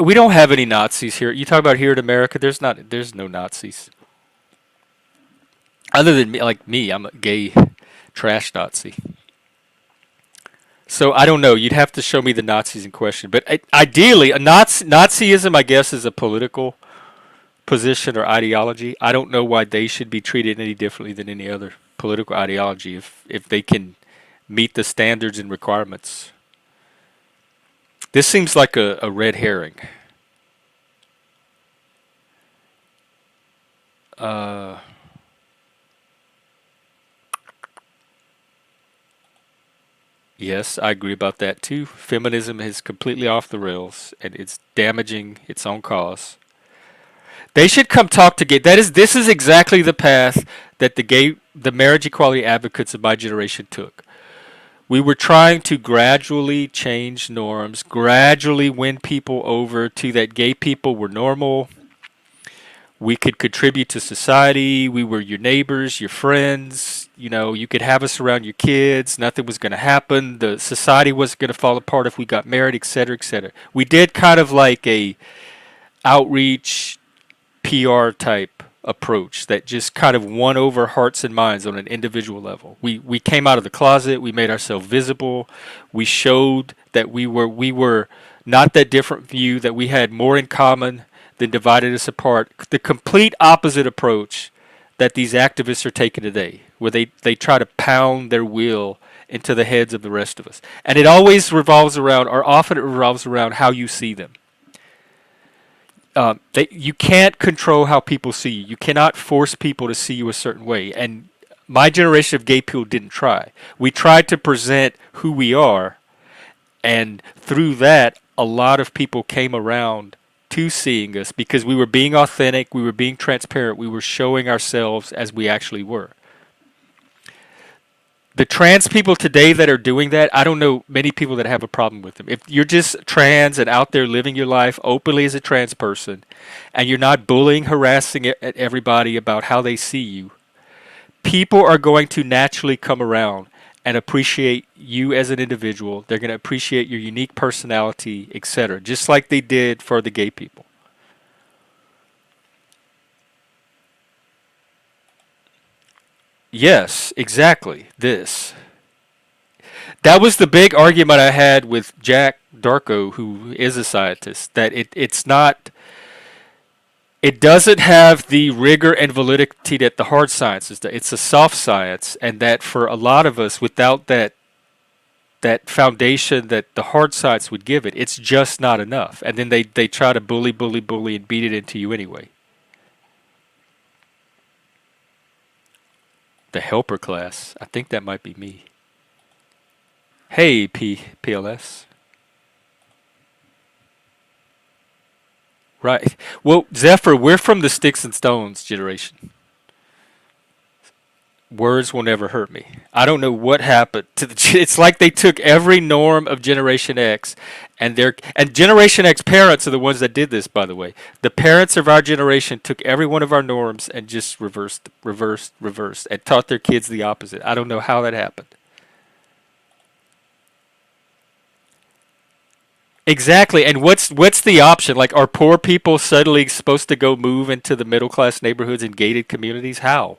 We don't have any Nazis here. You talk about here in America, there's no Nazis. Other than me, I'm a gay trash Nazi. So I don't know. You'd have to show me the Nazis in question. But ideally, Nazism, I guess, is a political position or ideology. I don't know why they should be treated any differently than any other political ideology if they can meet the standards and requirements. This seems like a red herring. Yes, I agree about that too. Feminism is completely off the rails, and it's damaging its own cause. They should come talk to gay. This is exactly the path that the marriage equality advocates of my generation took. We were trying to gradually change norms, gradually win people over to that gay people were normal. We could contribute to society. We were your neighbors, your friends. You could have us around your kids. Nothing was going to happen. The society wasn't going to fall apart if we got married, etc., etc. We did kind of like a outreach PR type approach that just kind of won over hearts and minds on an individual level. We came out of the closet. We made ourselves visible. We showed that we were not that different from you, that we had more in common than divided us apart. The complete opposite approach that these activists are taking today, where they try to pound their will into the heads of the rest of us. And it always revolves around, or often it revolves around, how you see them. You can't control how people see you. You cannot force people to see you a certain way. And my generation of gay people didn't try. We tried to present who we are, and through that, a lot of people came around to seeing us because we were being authentic, we were being transparent, we were showing ourselves as we actually were. The trans people today that are doing that, I don't know many people that have a problem with them. If you're just trans and out there living your life openly as a trans person, and you're not bullying, harassing at everybody about how they see you, people are going to naturally come around and appreciate you as an individual. They're going to appreciate your unique personality, etc., just like they did for the gay people. Yes, exactly. This. That was the big argument I had with Jack Darko, who is a scientist, that it's not it doesn't have the rigor and validity that the hard sciences do. It's a soft science, and that for a lot of us, without that foundation that the hard science would give it, it's just not enough. And then they try to bully, and beat it into you anyway. The helper class. I think that might be me. Hey, PLS. Right. Well, Zephyr, we're from the sticks and stones generation. Words will never hurt me. I don't know what happened to the. It's like they took every norm of Generation X, and Generation X parents are the ones that did this. By the way, the parents of our generation took every one of our norms and just reversed, and taught their kids the opposite. I don't know how that happened. Exactly, and what's the option? Like, are poor people suddenly supposed to go move into the middle class neighborhoods and gated communities? How?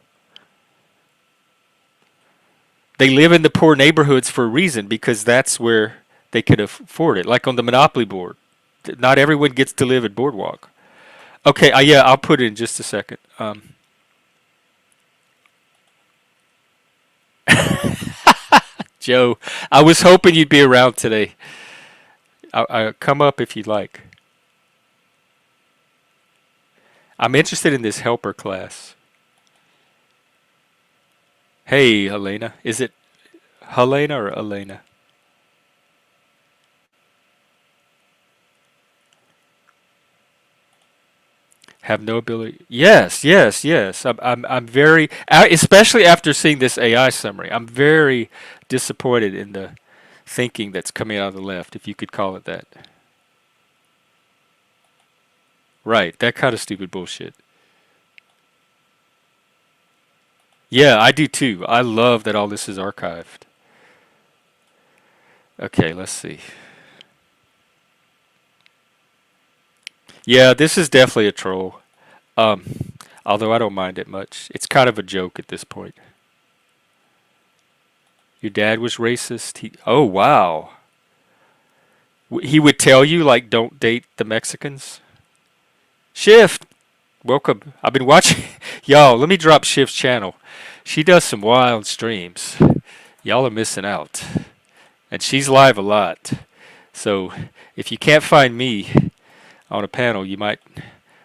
They live in the poor neighborhoods for a reason, because that's where they could afford it. Like on the Monopoly board, not everyone gets to live at Boardwalk. Okay, yeah, I'll put it in just a second. Joe, I was hoping you'd be around today. I'll come up if you'd like. I'm interested in this helper class. Hey, Helena. Is it Helena or Elena? Have no ability. Yes. I'm very, especially after seeing this AI summary, I'm very disappointed in the thinking that's coming out of the left, if you could call it that. Right, that kind of stupid bullshit. Yeah, I do too. I love that all this is archived. Okay, let's see. Yeah, this is definitely a troll. Although I don't mind it much. It's kind of a joke at this point. Your dad was racist? Oh, wow. He would tell you, like, don't date the Mexicans? Shift! Welcome. I've been watching. Y'all, let me drop Shift's channel. She does some wild streams. Y'all are missing out. And she's live a lot. So, if you can't find me on a panel, you might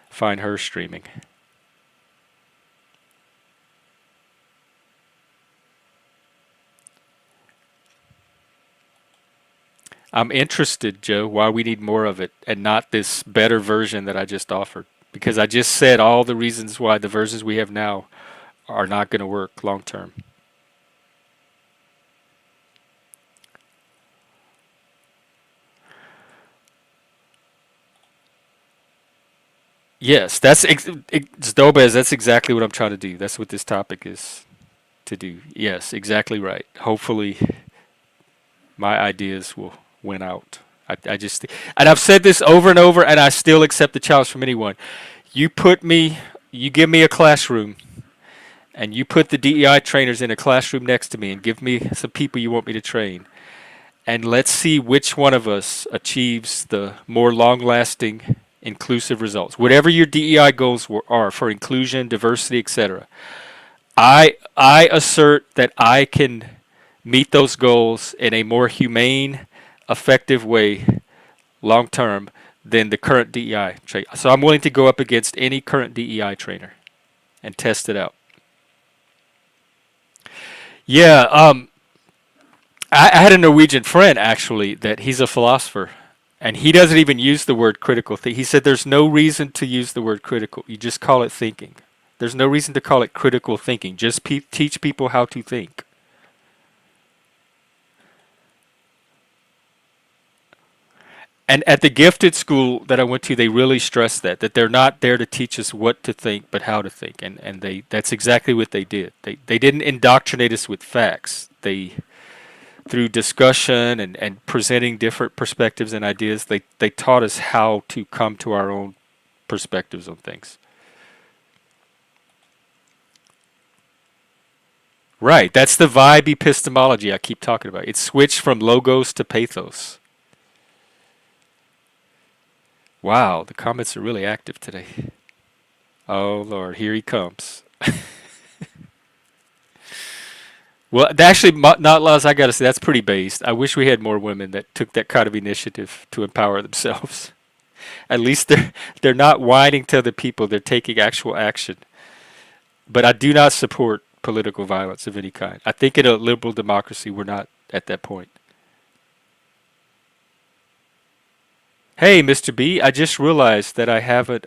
find her streaming. I'm interested, Joe, why we need more of it and not this better version that I just offered. Because I just said all the reasons why the versions we have now are not going to work long term. Yes, that's Zdobez, that's exactly what I'm trying to do. That's what this topic is to do. Yes, exactly right. Hopefully my ideas will win out. I just, and I've said this over and over, and I still accept the challenge from anyone. You give me a classroom, and you put the DEI trainers in a classroom next to me, and give me some people you want me to train, and let's see which one of us achieves the more long-lasting, inclusive results. Whatever your DEI goals are for inclusion, diversity, etc. I assert that I can meet those goals in a more humane, effective way long term than the current DEI trainer. So I'm willing to go up against any current DEI trainer and test it out. Yeah, I had a Norwegian friend actually that he's a philosopher, and he doesn't even use the word critical thinking. He said there's no reason to use the word critical. You just call it thinking. There's no reason to call it critical thinking. Just teach people how to think. And at the gifted school that I went to, they really stressed that they're not there to teach us what to think, but how to think. And that's exactly what they did. They didn't indoctrinate us with facts. They, through discussion and presenting different perspectives and ideas, they taught us how to come to our own perspectives on things. Right, that's the vibe epistemology I keep talking about. It switched from logos to pathos. Wow, the comments are really active today. Oh Lord, here he comes. Well, actually, not laws. I gotta say that's pretty based. I wish we had more women that took that kind of initiative to empower themselves. At least they're not whining to other people. They're taking actual action. But I do not support political violence of any kind. I think in a liberal democracy, we're not at that point. Hey, Mr. B, I just realized that I haven't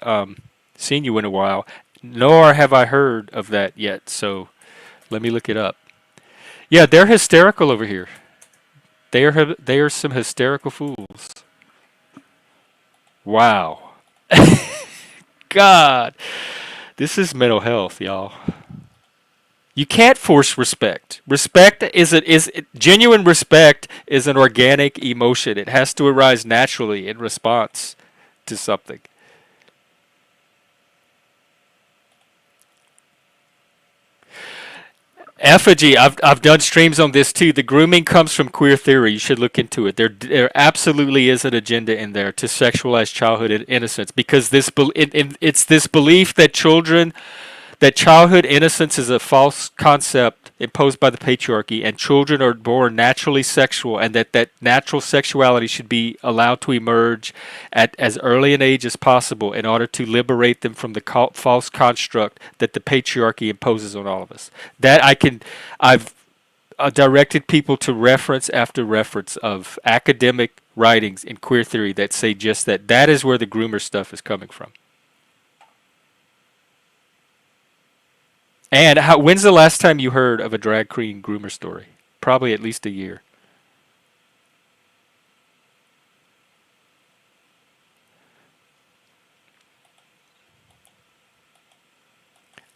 seen you in a while, nor have I heard of that yet. So let me look it up. Yeah, they're hysterical over here. They are some hysterical fools. Wow. God. This is mental health, y'all. You can't force respect. Genuine respect is an organic emotion. It has to arise naturally in response to something. Effigy, I've done streams on this too. The grooming comes from queer theory. You should look into it. There absolutely is an agenda in there to sexualize childhood innocence because it's this belief that childhood innocence is a false concept imposed by the patriarchy, and children are born naturally sexual, and that natural sexuality should be allowed to emerge at as early an age as possible in order to liberate them from the false construct that the patriarchy imposes on all of us. I've directed people to reference after reference of academic writings in queer theory that say just that. That is where the groomer stuff is coming from. And when's the last time you heard of a drag queen groomer story? Probably at least a year.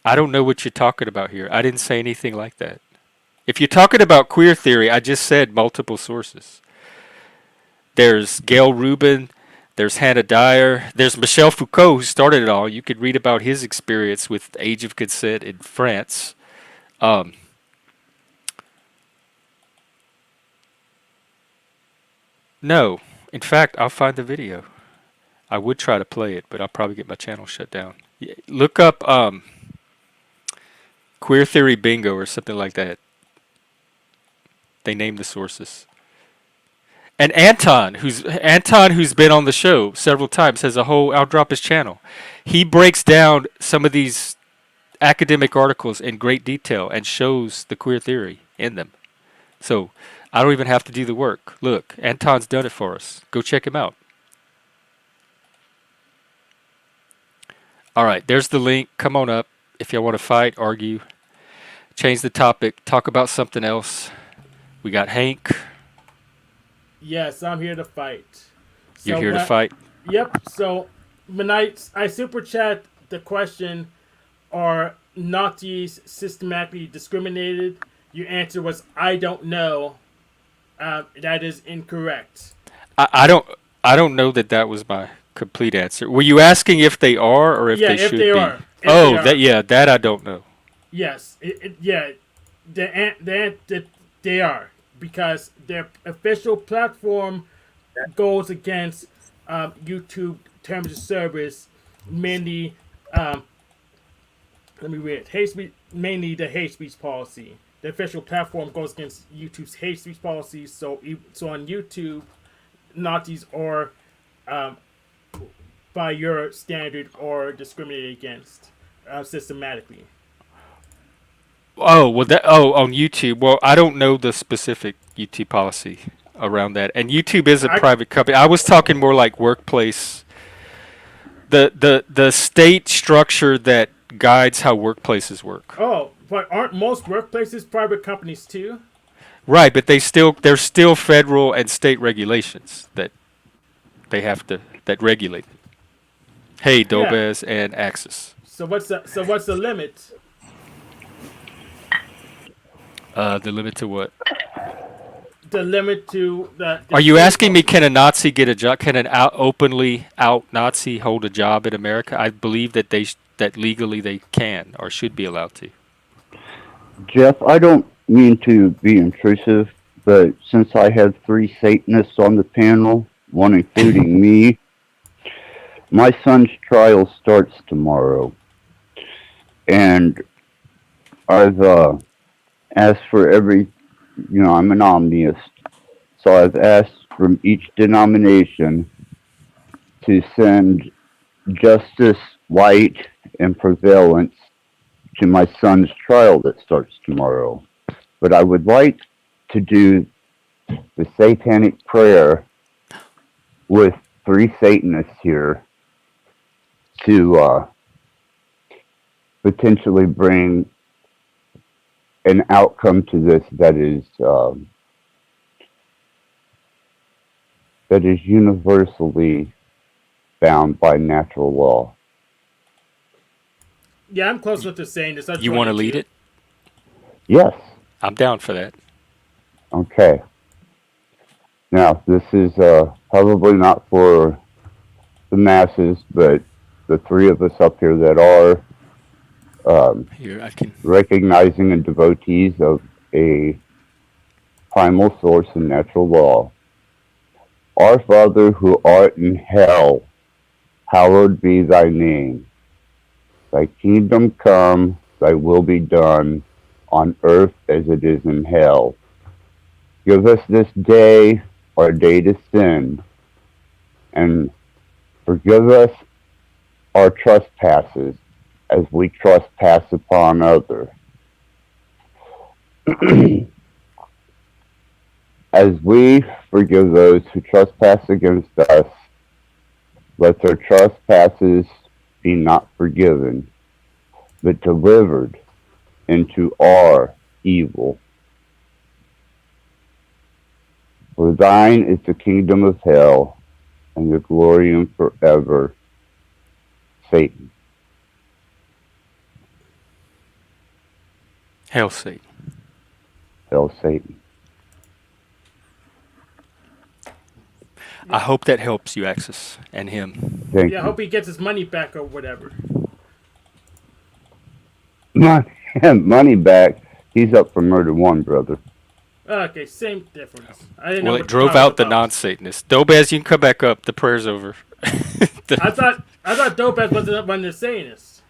I don't know what you're talking about here. I didn't say anything like that. If you're talking about queer theory, I just said multiple sources. There's Gail Rubin. There's Hannah Dyer. There's Michel Foucault, who started it all. You could read about his experience with age of consent in France. No. In fact, I'll find the video. I would try to play it, but I'll probably get my channel shut down. Look up Queer Theory Bingo or something like that. They name the sources. And Anton, who's been on the show several times, has a whole. I'll drop his channel. He breaks down some of these academic articles in great detail and shows the queer theory in them. So I don't even have to do the work. Look, Anton's done it for us. Go check him out. All right, there's the link. Come on up if y'all want to fight, argue, change the topic, talk about something else. We got Hank. Yes, I'm here to fight. You're here to fight? Yep. So, when I super chat the question, are Nazis systematically discriminated? Your answer was, I don't know. That is incorrect. I don't know that was my complete answer. Were you asking if they are or if they should be? Are. That I don't know. Yes. They are. Because their official platform goes against YouTube terms of service, mainly, let me read it, mainly the hate speech policy. The official platform goes against YouTube's hate speech policy, so on YouTube, Nazis are, by your standard, are discriminated against systematically. Oh, on YouTube. Well, I don't know the specific YouTube policy around that. And YouTube is a private company. I was talking more like workplace. The state structure that guides how workplaces work. Oh, but aren't most workplaces private companies too? Right, but there's still federal and state regulations that that regulate. Hey, Dobez and Axis. So what's the limit? The limit to what? The limit to the. Are you asking me, can a Nazi get a job? Can an openly out Nazi hold a job in America? I believe that that legally they can or should be allowed to. Jeff, I don't mean to be intrusive, but since I have 3 Satanists on the panel, one including me, my son's trial starts tomorrow. and I've asked for every, I'm an omniist, so I've asked from each denomination to send justice, light, and prevalence to my son's trial that starts tomorrow. But I would like to do the satanic prayer with 3 Satanists here to potentially bring an outcome to this that is universally bound by natural law. Yeah, I'm close to saying this. You want to lead it? Yes. I'm down for that. Okay. Now, this is probably not for the masses, but the 3 of us up here that are Here, I can. recognizing and devotees of a primal source in natural law. Our Father who art in hell, hallowed be thy name. Thy kingdom come, thy will be done, on earth as it is in hell. Give us this day our day to sin, and forgive us our trespasses as we trespass upon others. As we forgive those who trespass against us, let their trespasses be not forgiven, but delivered into our evil. For thine is the kingdom of hell, and the glory and forever. Satan. Hail Satan. Hail Satan. I hope that helps you, Axis, and him. Thank Yeah, I you. hope he gets his money back or whatever. Money back. He's up for murder 1, brother. Okay, same difference. I didn't know Well, what it drove trial was out the about. non-Satanists. Dobaz, you can come back up. The prayer's over. I thought Dopez was the one that's saying this.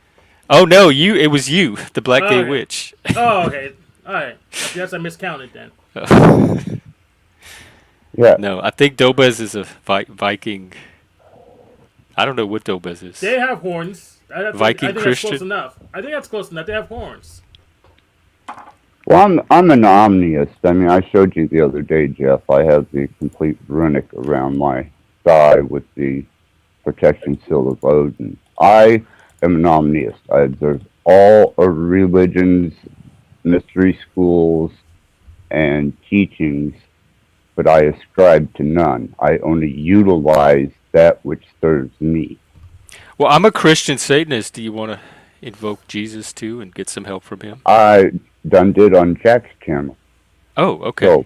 Oh no, it was you, the Black Gay Okay. Witch. Oh, okay. All right. I guess I miscounted then. Yeah. No, I think Dobez is a Viking. I don't know what Dobez is. They have horns. Viking I think Christian? That's close enough. I think that's close enough. They have horns. Well, I'm an omniist. I mean, I showed you the other day, Jeff. I have the complete runic around my thigh with the protection seal of Odin. I am an omniist. I observe all of religions, mystery schools, and teachings, but I ascribe to none. I only utilize that which serves me. Well, I'm a Christian Satanist. Do you want to invoke Jesus too and get some help from him? I done did on Jack's channel. Oh, okay. So,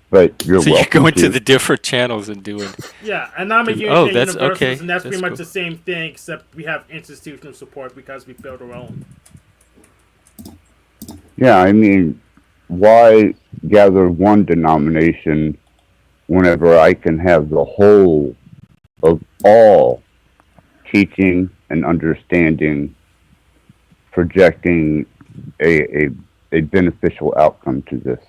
but you're So you're welcome going to to. the different channels and doing. Yeah, and I'm a Oh, Unitarian that's Universalist, okay. and that's pretty That's much cool. the same thing, except we have institutional support because we build our own. Yeah, I mean, why gather one denomination whenever I can have the whole of all teaching and understanding projecting a beneficial outcome to this?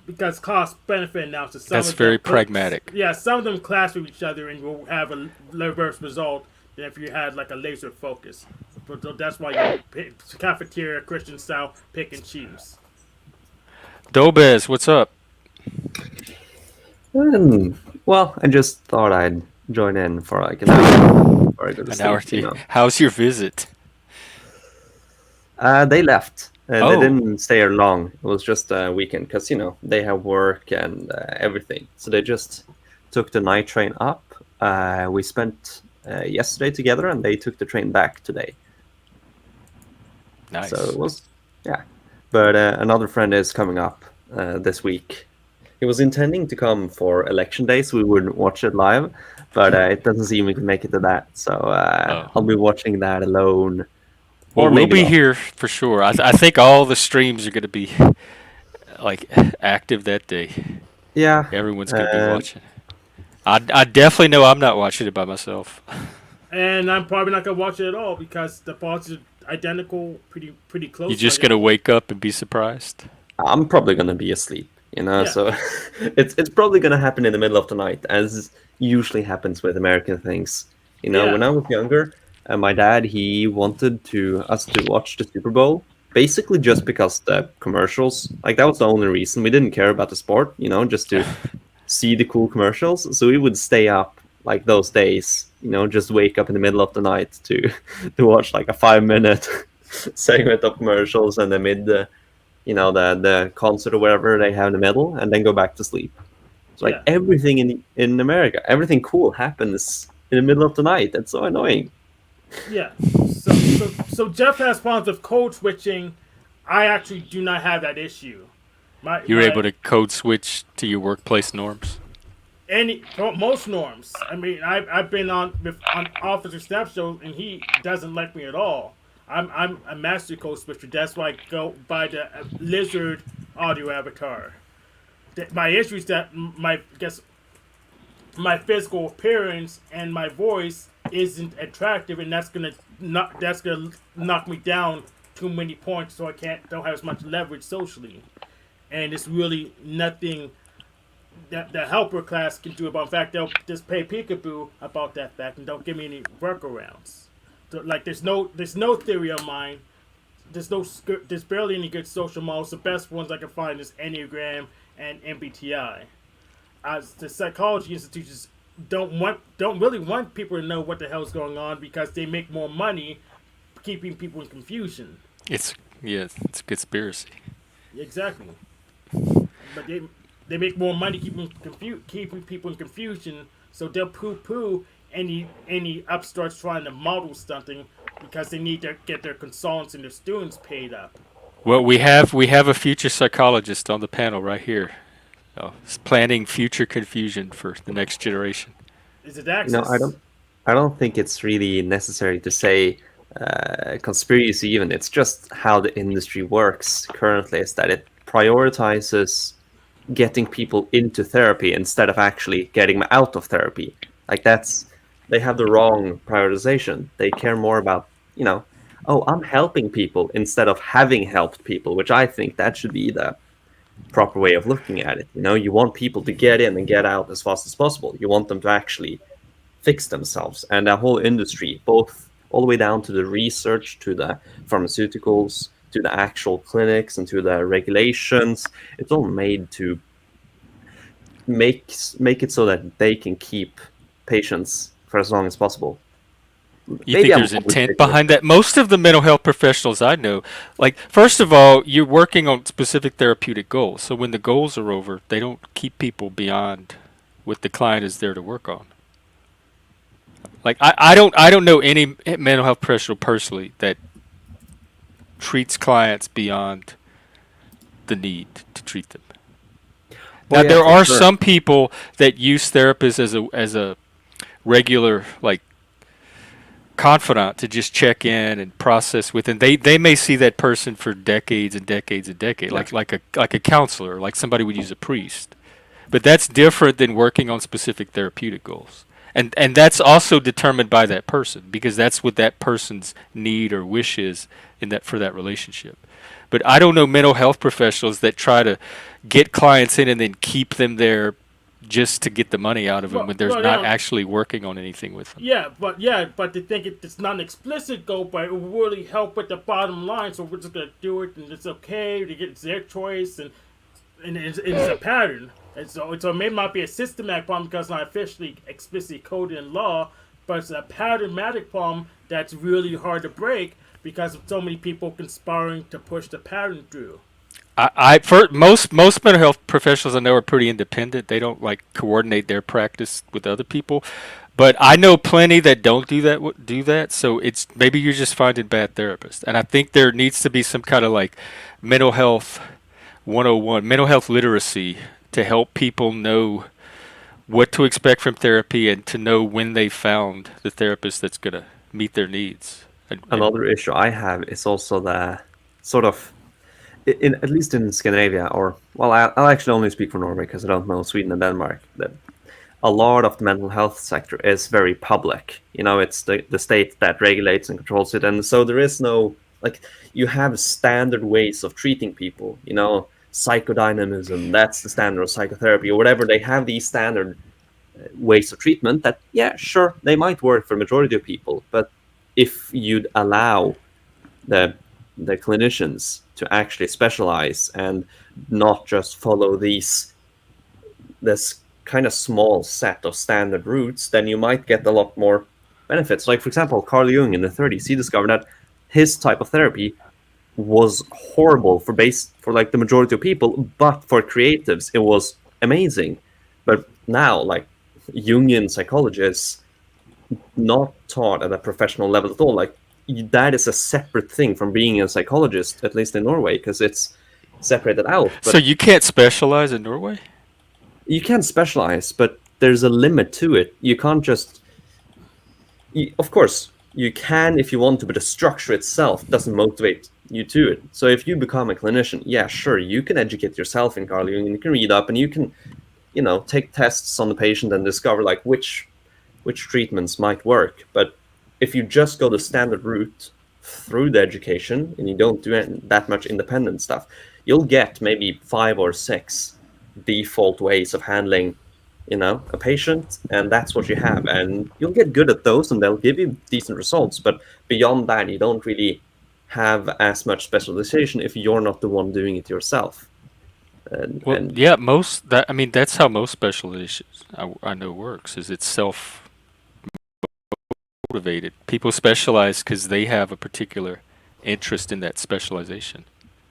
Because cost benefit analysis. That's very pragmatic. Yeah, some of them clash with each other and will have a reverse result than if you had like a laser focus. But that's why you pick cafeteria Christian style pick and choose. Dobez, what's up? Well, I just thought I'd join in for like an hour before I go to An sleep. hour to. How's your visit? They left. Oh. They didn't stay here long. It was just a weekend because, they have work and everything. So they just took the night train up. We spent yesterday together and they took the train back today. Nice. So it was, yeah. But another friend is coming up this week. He was intending to come for election day, so we wouldn't watch it live. But it doesn't seem we can make it to that. So I'll be watching that alone. Well, Or we'll maybe be not. here for sure. I think all the streams are going to be like active that day. Yeah. Everyone's going to be watching. I definitely know I'm not watching it by myself. And I'm probably not gonna watch it at all because the policies identical, pretty close. You're just gonna wake up and be surprised. I'm probably gonna be asleep, Yeah. so it's probably gonna happen in the middle of the night, as usually happens with American things. Yeah. When I was younger, my dad, he wanted us to watch the Super Bowl, basically just because the commercials, like that was the only reason. We didn't care about the sport, just to see the cool commercials. So we would stay up like those days, just wake up in the middle of the night to watch like a 5-minute segment of commercials, and then the concert or whatever they have in the middle, and then go back to sleep. So like everything in America, everything cool happens in the middle of the night. That's so annoying. Yeah. So Jeff has problems with code switching. I actually do not have that issue. You're able to code switch to your workplace norms? Most norms. I mean, I've been on Officer Snap Show, and he doesn't like me at all. I'm a master code switcher. That's why I go by the lizard audio avatar. My issue is that my physical appearance and my voice isn't attractive, and that's gonna knock me down too many points, so I don't have as much leverage socially. And it's really nothing that the helper class can do about. In fact, they'll just pay peekaboo about that fact and don't give me any workarounds. So, like, there's no theory of mine. There's barely any good social models. The best ones I can find is Enneagram and MBTI. The psychology institutions don't really want people to know what the hell's going on, because they make more money keeping people in confusion. It's a conspiracy. Exactly. But they make more money keeping people in confusion, so they'll poo-poo any upstarts trying to model something, because they need to get their consultants and their students paid up. Well, we have a future psychologist on the panel right here. It's planning future confusion for the next generation. Is it access? I don't think it's really necessary to say conspiracy even. It's just how the industry works currently, is that it prioritizes getting people into therapy instead of actually getting them out of therapy. Like they have the wrong prioritization. They care more about, I'm helping people instead of having helped people, which I think that should be the proper way of looking at it. You want people to get in and get out as fast as possible. You want them to actually fix themselves. And the whole industry, both all the way down to the research, to the pharmaceuticals, to the actual clinics, and to the regulations, it's all made to make it so that they can keep patients for as long as possible. You think there's intent behind that? Most of the mental health professionals I know, like, first of all, you're working on specific therapeutic goals. So when the goals are over, they don't keep people beyond what the client is there to work on. Like, I don't know any mental health professional personally that treats clients beyond the need to treat them. Now, there are some people that use therapists as a regular, like, confidant to just check in and process with, and they may see that person for decades and decades and decades, like a counselor, like somebody would use a priest. But that's different than working on specific therapeutic goals. And that's also determined by that person, because that's what that person's need or wish is for that relationship. But I don't know mental health professionals that try to get clients in and then keep them there just to get the money out of them when there's not actually working on anything with them. Yeah, but they think it's not an explicit goal, but it will really help with the bottom line. So we're just gonna do it, and it's okay. It's their choice, and it's a pattern. And so it may not be a systematic problem because it's not officially explicitly coded in law, but it's a patternmatic problem that's really hard to break because of so many people conspiring to push the pattern through. Most mental health professionals I know are pretty independent. They don't like coordinate their practice with other people, but I know plenty that don't do that. So it's maybe you're just finding bad therapists, and I think there needs to be some kind of like mental health 101, mental health literacy, to help people know what to expect from therapy and to know when they found the therapist that's going to meet their needs. Another issue I have is also the sort of, at least in Scandinavia, I'll actually only speak for Norway because I don't know Sweden and Denmark, that a lot of the mental health sector is very public. It's the state that regulates and controls it, and so there is no like you have standard ways of treating people. You know, psychodynamism, that's the standard of psychotherapy or whatever. They have these standard ways of treatment that, yeah, sure, they might work for a majority of people, but if you'd allow the clinicians to actually specialize and not just follow this kind of small set of standard routes, then you might get a lot more benefits. Like, for example, Carl Jung in the 30s, he discovered that his type of therapy was horrible for like the majority of people, but for creatives it was amazing. But now, like, Jungian psychologists not taught at a professional level at all, like, that is a separate thing from being a psychologist, at least in Norway, because it's separated out. But So you can't specialize in Norway? you can specialize, but there's a limit to it. You can't just... of course, you can if you want to, but the structure itself doesn't motivate you to it. So if you become a clinician, yeah, sure, you can educate yourself in Carl Jung, and you can read up, and you can, you know, take tests on the patient and discover, like, which treatments might work. But if you just go the standard route through the education and you don't do that much independent stuff, you'll get maybe 5 or 6 default ways of handling, you know, a patient, and that's what you have, and you'll get good at those and they'll give you decent results. But beyond that, you don't really have as much specialization if you're not the one doing it yourself. Well, And yeah, that's how most specializations I know works. Is it's self motivated. People specialize because they have a particular interest in that specialization.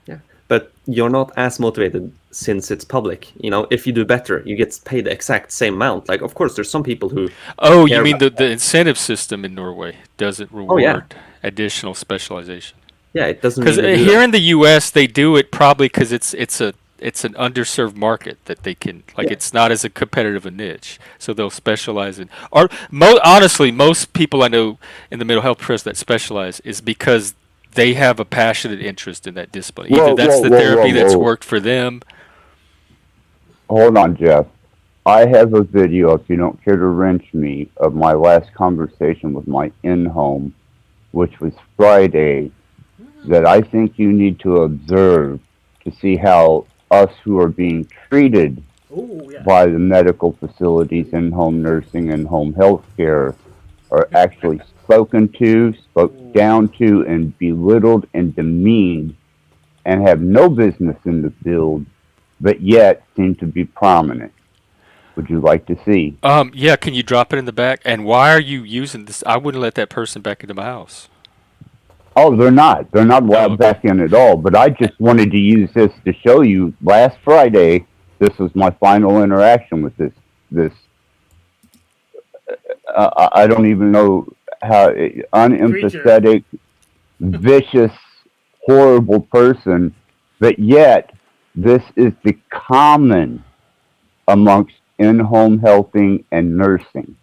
yeah, but you're not as motivated since it's public. You know, if you do better, you get paid the exact same amount. Like, of course, there's some people who... Oh, you mean the incentive system in Norway doesn't reward yeah. additional specialization? Yeah, it doesn't Because really do here that. in the U.S. they do it probably because it's an underserved market that they can, like, Yeah. it's not as a competitive a niche, so they'll specialize in. Or honestly, most people I know in the mental health profession that specialize is because they have a passionate interest in that discipline. Either that's the therapy that's worked for them. Hold on, Jeff. I have a video, if you don't care to wrench me, of my last conversation with my in-home, which was Friday, that I think you need to observe to see how us who are being treated Ooh, yeah. by the medical facilities, in-home nursing, and home health care are actually spoken to, spoke down to, and belittled and demeaned, and have no business in the field, but yet seem to be prominent. Would you like to see? Yeah, can you drop it in the back? And why are you using this? I wouldn't let that person back into my house. Oh, they're not. They're not allowed okay. back in at all. But I just wanted to use this to show you. Last Friday, this was my final interaction with this. I don't even know how unempathetic, vicious, horrible person. But yet, this is the common amongst in-home healthing and nursing.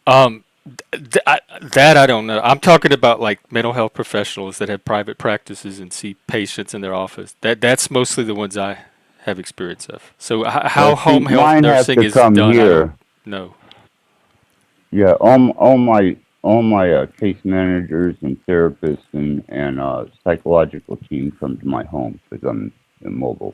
That I don't know. I'm talking about like mental health professionals that have private practices and see patients in their office. That's mostly the ones I have experience of. So how home health nursing is done, I don't know. Yeah, all my case managers and therapists and psychological team come to my home because I'm immobile.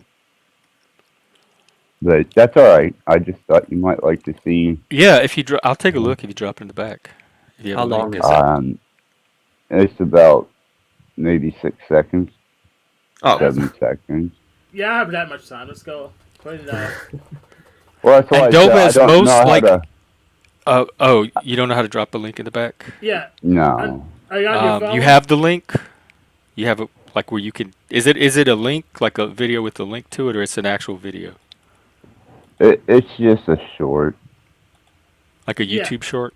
But that's all right. I just thought you might like to see. Yeah, if you I'll take a look if you drop it in the back. If you have How a long link. is it? It's about maybe 6 seconds, Oh, 7 seconds. Yeah, I have that much time. Let's go. Put it out. Well, that's why And I Doba is don't most know how like. to. Oh, you don't know how to drop a link in the back? Yeah. No. I got your phone. You have the link. You have a like where you can. Is it a link, like a video with a link to it, or it's an actual video? It's just a short. Like a Yeah. YouTube short?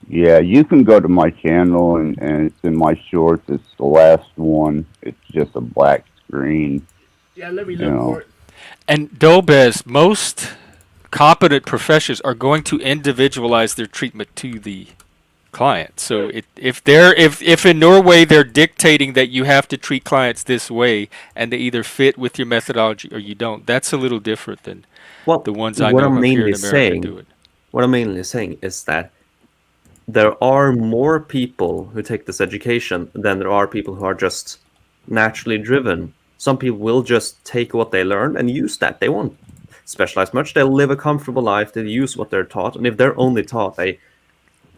Yeah, you can go to my channel and it's in my shorts. It's the last one. It's just a black screen. Yeah, let me You look know. for it. And Dobez, most competent professions are going to individualize their treatment to the client. So if in Norway they're dictating that you have to treat clients this way and they either fit with your methodology or you don't, that's a little different than well, the ones I what know I'm of here in mainly America saying, do it. what I'm mainly saying is that there are more people who take this education than there are people who are just naturally driven. Some people will just take what they learn and use that. They won't specialize much. They'll live a comfortable life. They use what they're taught, and if they're only taught a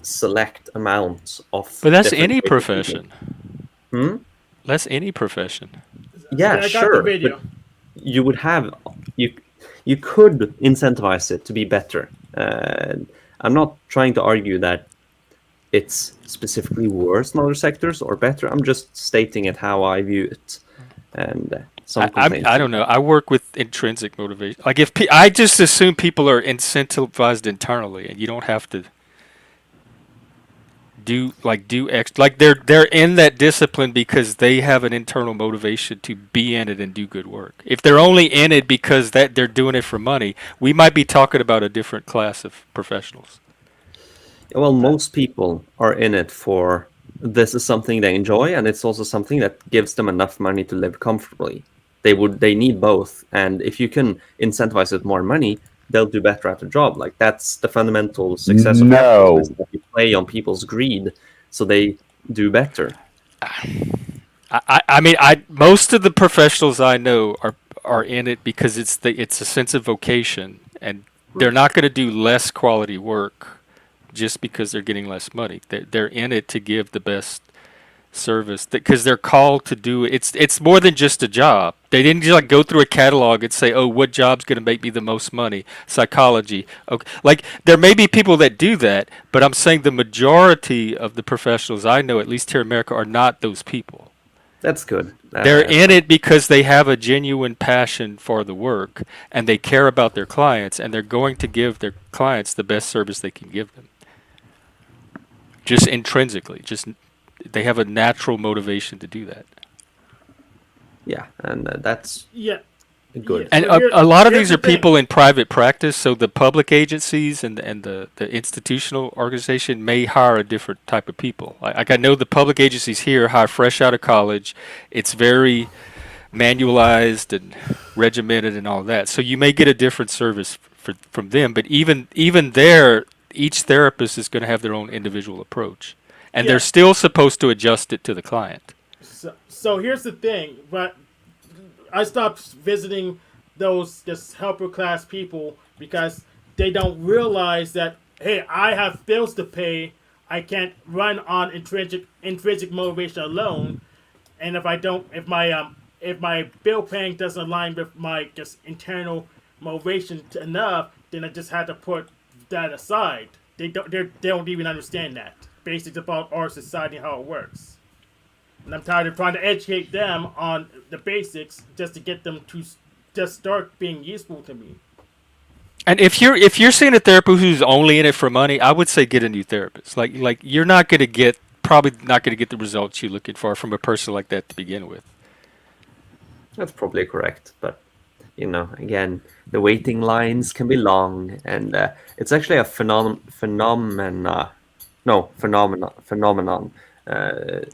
select amount of. But that's different any ways of profession. thinking. That's any profession. Yeah, I got the sure. video. But you would have you could incentivize it to be better. I'm not trying to argue that it's specifically worse in other sectors or better. I'm just stating it how I view it. And I don't know. I work with intrinsic motivation. Like if I just assume people are incentivized internally, and you don't have to do like they're in that discipline because they have an internal motivation to be in it and do good work. If they're only in it because that they're doing it for money, we might be talking about a different class of professionals. Well, most people are in it for this is something they enjoy, and it's also something that gives them enough money to live comfortably. They need both, and if you can incentivize with more money, they'll do better at their job. Like that's the fundamental success of capitalism, is that you play on people's greed, so they do better. I mean, most of the professionals I know are in it because it's a sense of vocation, and they're not going to do less quality work just because they're getting less money. They're in it to give the best service because they're called to do it. It's more than just a job. They didn't just like go through a catalog and say, oh, what job's going to make me the most money? Psychology. Okay. Like there may be people that do that, but I'm saying the majority of the professionals I know, at least here in America, are not those people. That's good. They're in it because they have a genuine passion for the work and they care about their clients, and they're going to give their clients the best service they can give them. Just intrinsically, they have a natural motivation to do that. Yeah, and that's good. And a lot of these are people in private practice, so the public agencies and the institutional organization may hire a different type of people. Like I know the public agencies here hire fresh out of college. It's very manualized and regimented and all that. So you may get a different service from them, but even there, each therapist is going to have their own individual approach, and they're still supposed to adjust it to the client. So here's the thing, but I stopped visiting those just helper class people because they don't realize that, hey, I have bills to pay. I can't run on intrinsic motivation alone, and if my bill paying doesn't align with my just internal motivation enough, then I just had to put that aside. They don't even understand that basics about our society and how it works. And I'm tired of trying to educate them on the basics just to get them to just start being useful to me. And if you're seeing a therapist who's only in it for money, I would say get a new therapist. Like you're probably not going to get the results you're looking for from a person like that to begin with. That's probably correct, but again, the waiting lines can be long, and it's actually a phenomenon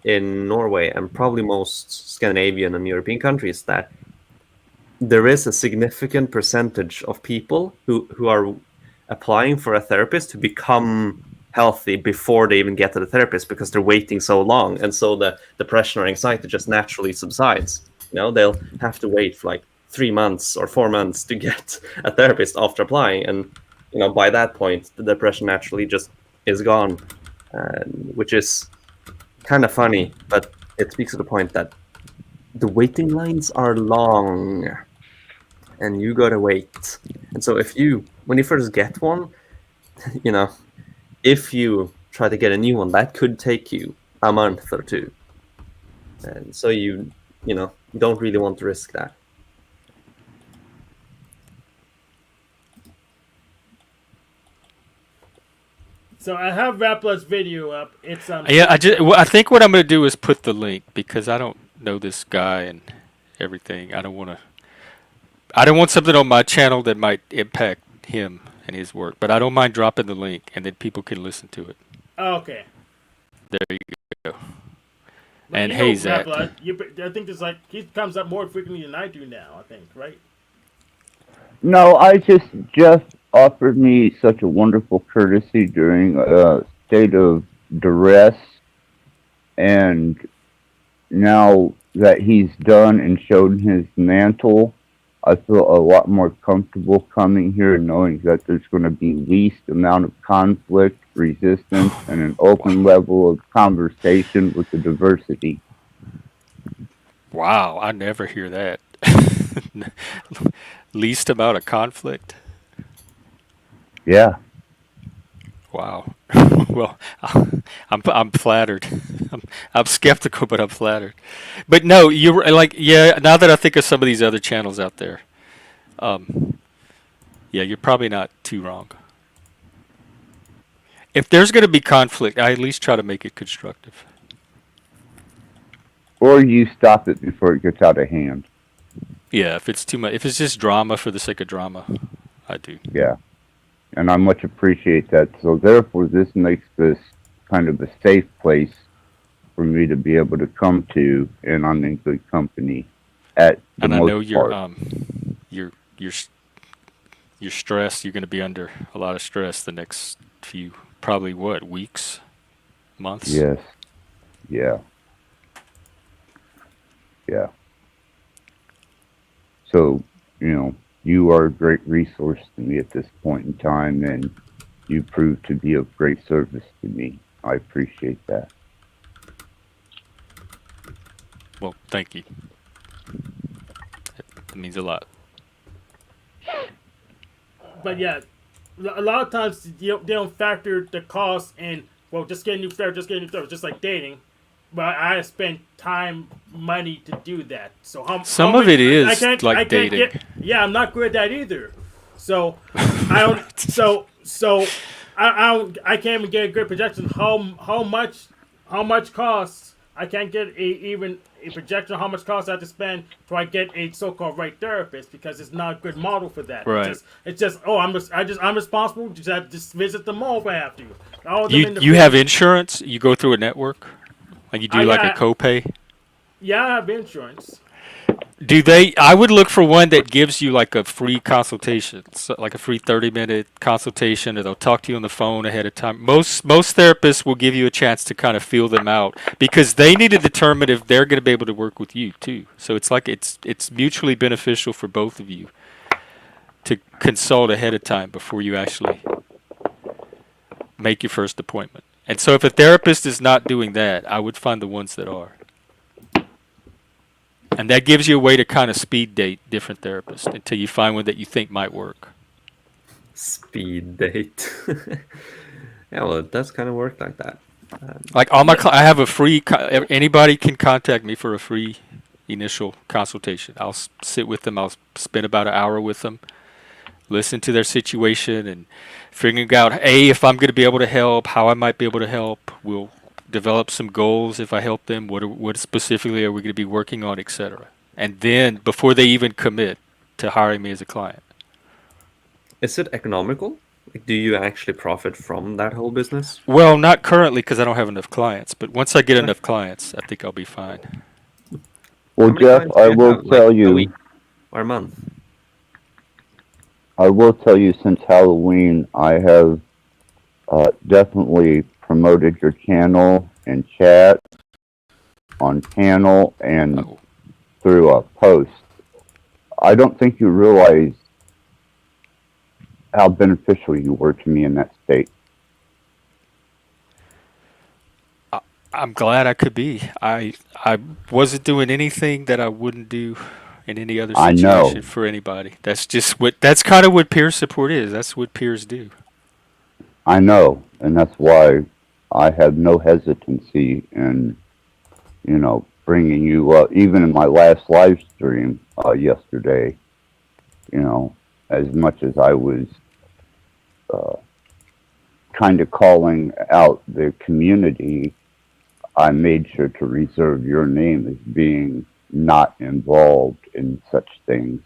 in Norway and probably most Scandinavian and European countries that there is a significant percentage of people who are applying for a therapist to become healthy before they even get to the therapist because they're waiting so long, and so the depression or anxiety just naturally subsides. They'll have to wait for like 3 months or 4 months to get a therapist after applying, and by that point the depression naturally just is gone, which is kind of funny, but it speaks to the point that the waiting lines are long and you gotta wait. And so when you first get one, if you try to get a new one, that could take you a month or two, and so you don't really want to risk that. So I have Rappler's video up. It's I think what I'm going to do is put the link because I don't know this guy and everything. I don't want something on my channel that might impact him and his work, but I don't mind dropping the link and then people can listen to it. Okay. There you go. But and hey, Zach. I think there's he comes up more frequently than I do now. I think, right? No, Jeff offered me such a wonderful courtesy during state of duress, and now that he's done and shown his mantle, I feel a lot more comfortable coming here knowing that there's going to be least amount of conflict, resistance, and an open level of conversation with the diversity. Wow, I never hear that. Least amount of conflict. Yeah. Wow. Well, I'm flattered. I'm skeptical, but I'm flattered. But no, you're like, yeah. Now that I think of some of these other channels out there, yeah, you're probably not too wrong. If there's going to be conflict, I at least try to make it constructive. Or you stop it before it gets out of hand. Yeah, if it's too much, if it's just drama for the sake of drama, I do. Yeah. And I much appreciate that. So therefore, this makes this kind of a safe place for me to be able to come to, and I'm in good company at the And I most know you're part. you're stressed. You're going to be under a lot of stress the next few, probably what, weeks, months. Yes. Yeah. Yeah. So, you are a great resource to me at this point in time, and you proved to be of great service to me. I appreciate that. Well, thank you. That means a lot. But yeah, a lot of times they don't factor the cost in. Well, just getting new service, just like dating. But I spend time, money to do that. So Some of it is like dating. Yeah, I'm not good at that either. So I don't. I can't even get a good projection how much costs. I can't get even a projection of how much costs I have to spend till I get a so-called right therapist, because it's not a good model for that. Right. It's just I'm responsible. Just visit the mall if I have to. You have insurance? You go through a network? Like you do like a copay? Yeah, I have insurance. Do they? I would look for one that gives you like a free consultation, so like a free 30-minute consultation, or they'll talk to you on the phone ahead of time. Most therapists will give you a chance to kind of feel them out, because they need to determine if they're going to be able to work with you too. So it's like it's mutually beneficial for both of you to consult ahead of time before you actually make your first appointment. And so if a therapist is not doing that, I would find the ones that are. And that gives you a way to kind of speed date different therapists until you find one that you think might work. Speed date. Yeah, well, it does kind of work like that. Like all my, I have a free. Anybody can contact me for a free initial consultation. I'll sit with them. I'll spend about an hour with them, listen to their situation, and figuring out if I'm going to be able to help, how I might be able to help. We'll develop some goals if I help them. What specifically are we going to be working on, etc. And then before they even commit to hiring me as a client. Is it economical? Like, do you actually profit from that whole business? Well, not currently because I don't have enough clients. But once I get enough clients, I think I'll be fine. Well, Jeff, I will tell you. A week or a month? I will tell you, since Halloween, I have definitely promoted your channel in chat, on panel, and through a post. I don't think you realize how beneficial you were to me in that state. I'm glad I could be. I wasn't doing anything that I wouldn't do in any other situation for anybody. That's kind of what peer support is. That's what peers do. I know, and that's why I have no hesitancy in, bringing you up. Even in my last live stream yesterday, as much as I was kind of calling out the community, I made sure to reserve your name as being not involved in such things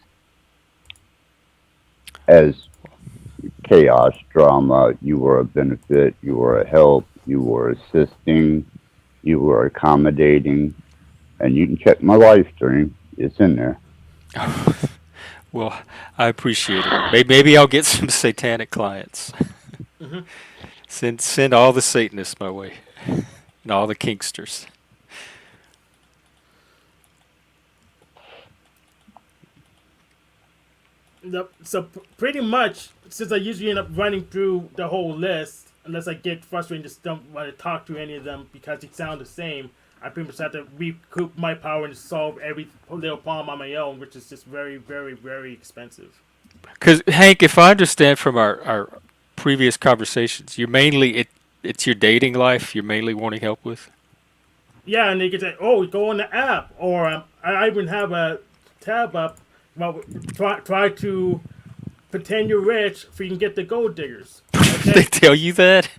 as chaos, drama. You were a benefit, you were a help, you were assisting, you were accommodating, and you can check my live stream. It's in there. Well, I appreciate it. Maybe I'll get some satanic clients. Send all the Satanists my way, and all the kinksters. So pretty much, since I usually end up running through the whole list, unless I get frustrated and just don't want to talk to any of them because they sound the same, I pretty much have to recoup my power and solve every little problem on my own, which is just very, very, very expensive. Because Hank, if I understand from our previous conversations, you're mainly it's your dating life you're mainly wanting help with. Yeah, and they can say, "Oh, go on the app," or I even have a tab up. Well, try to pretend you're rich so you can get the gold diggers. Okay? They tell you that?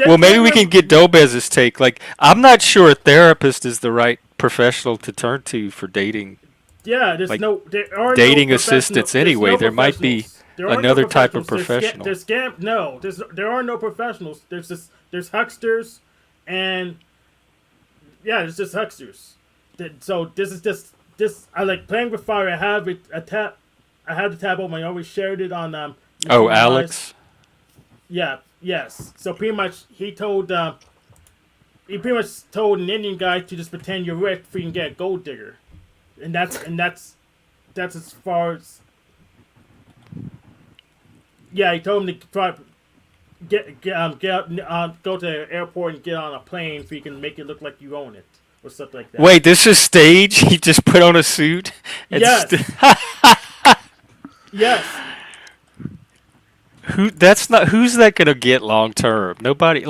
Well, maybe we can get Dobez's take. Like, I'm not sure a therapist is the right professional to turn to for dating. Yeah, there are dating no assistants anyway. There might be another type of professional. There are no professionals. There's hucksters, and yeah, there's just hucksters. So this is just this. I like playing with fire. I have a tab. I have the tab open. I always shared it on Oh, Alex. Yeah. Yes. So pretty much he pretty much told an Indian guy to just pretend you're rich so you can get a gold digger. And that's as far as. Yeah, he told him to try go to the airport and get on a plane so you can make it look like you own it or something like that. Wait, this is stage? He just put on a suit? And Yes. Yes. Who's that gonna get long term? Nobody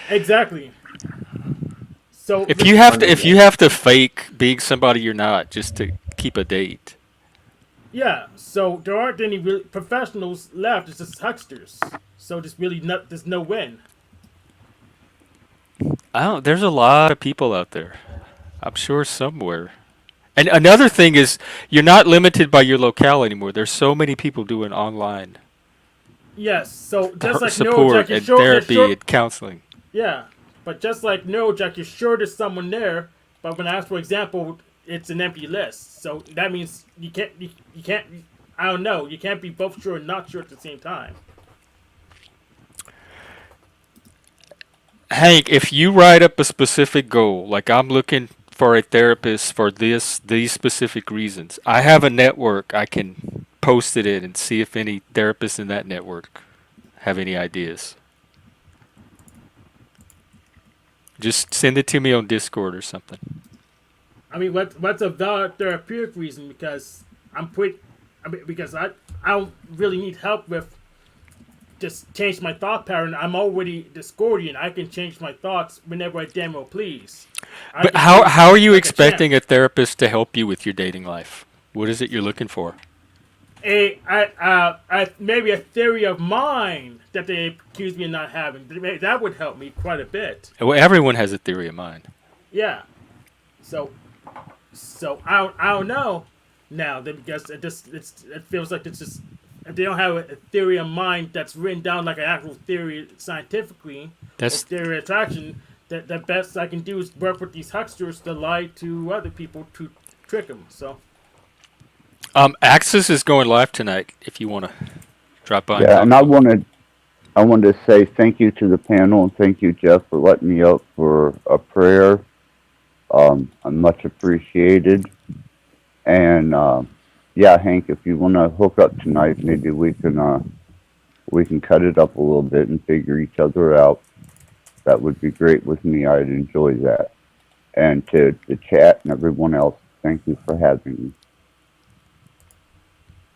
Exactly. So if you have to fake being somebody you're not just to keep a date. Yeah, so there aren't any real professionals left. It's just hucksters. So there's no win. There's a lot of people out there. I'm sure somewhere. And another thing is you're not limited by your locale anymore. There's so many people doing online Yes, so just like support Neurojack, and therapy and counseling. Yeah, but just like Neurojack, you're sure there's someone there. But when I ask for example, it's an empty list. So that means you can't. I don't know. You can't be both sure and not sure at the same time. Hank, if you write up a specific goal, like I'm looking for a therapist for these specific reasons, I have a network I can post it in and see if any therapists in that network have any ideas. Just send it to me on Discord or something. I mean, what's a valid therapeutic reason? Because because I don't really need help with just change my thought pattern. I'm already Discordian. I can change my thoughts whenever I damn well please. But how are you expecting a therapist to help you with your dating life? What is it you're looking for? Maybe a theory of mine that they accuse me of not having. That would help me quite a bit. Well, everyone has a theory of mind. Yeah. So I don't know now because it feels like it's just if they don't have a theory of mind that's written down like an actual theory scientifically. That's theory of attraction. That the best I can do is work with these hucksters to lie to other people to trick them. So. Axis is going live tonight. If you want to drop by. Yeah, and I wanted to say thank you to the panel and thank you, Jeff, for letting me up for a prayer. I'm much appreciated. And yeah, Hank, if you want to hook up tonight, maybe we can cut it up a little bit and figure each other out. That would be great with me. I'd enjoy that. And to the chat and everyone else, thank you for having me.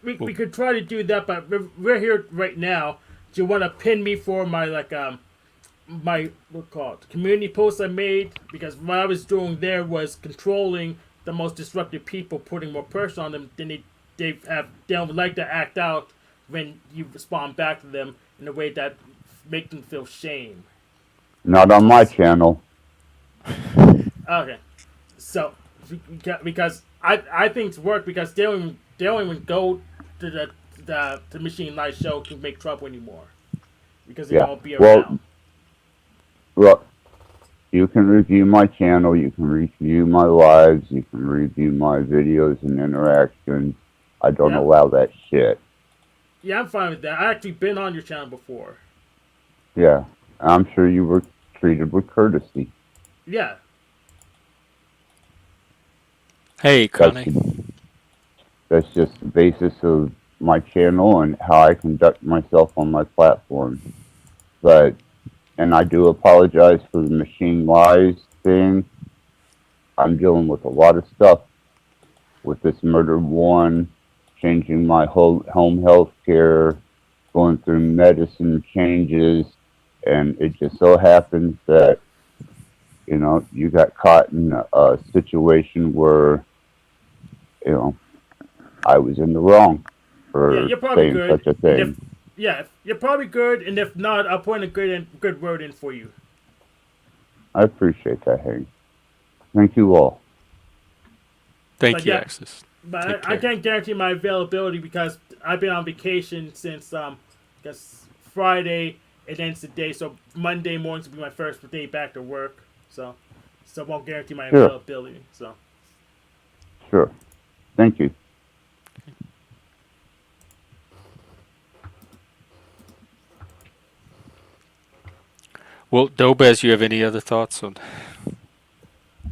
We could try to do that, but we're here right now. Do you want to pin me for my community post I made? Because what I was doing there was controlling the most disruptive people, putting more pressure on them. Then they don't like to act out when you respond back to them in a way that make them feel shame. Not on my channel. Okay, so because I think it's worked because they don't even go to the Machine Light show to make trouble anymore because they won't be around. Well, you can review my channel, you can review my lives, you can review my videos and interactions. I don't allow that shit. Yeah, I'm fine with that. I actually been on your channel before. Yeah, I'm sure you were treated with courtesy. Yeah. Hey, That's Connie. that's just the basis of my channel and how I conduct myself on my platform. But and I do apologize for the machine lies thing. I'm dealing with a lot of stuff with this murder one, changing my whole home health care, going through medicine changes, and it just so happens that you got caught in a situation where you know I was in the wrong Yeah, for you're probably saying good. such a And if thing. yeah, you're probably good. And if not, I'll put in a good word in for you. I appreciate that, Hank. Thank you all. Thank But you, yeah, Axis. but Take I care. can't guarantee my availability because I've been on vacation since guess Friday and then today. So Monday mornings will be my first day back to work. So I won't guarantee my Sure, availability. So sure. Thank you. Well, Dobez, you have any other thoughts on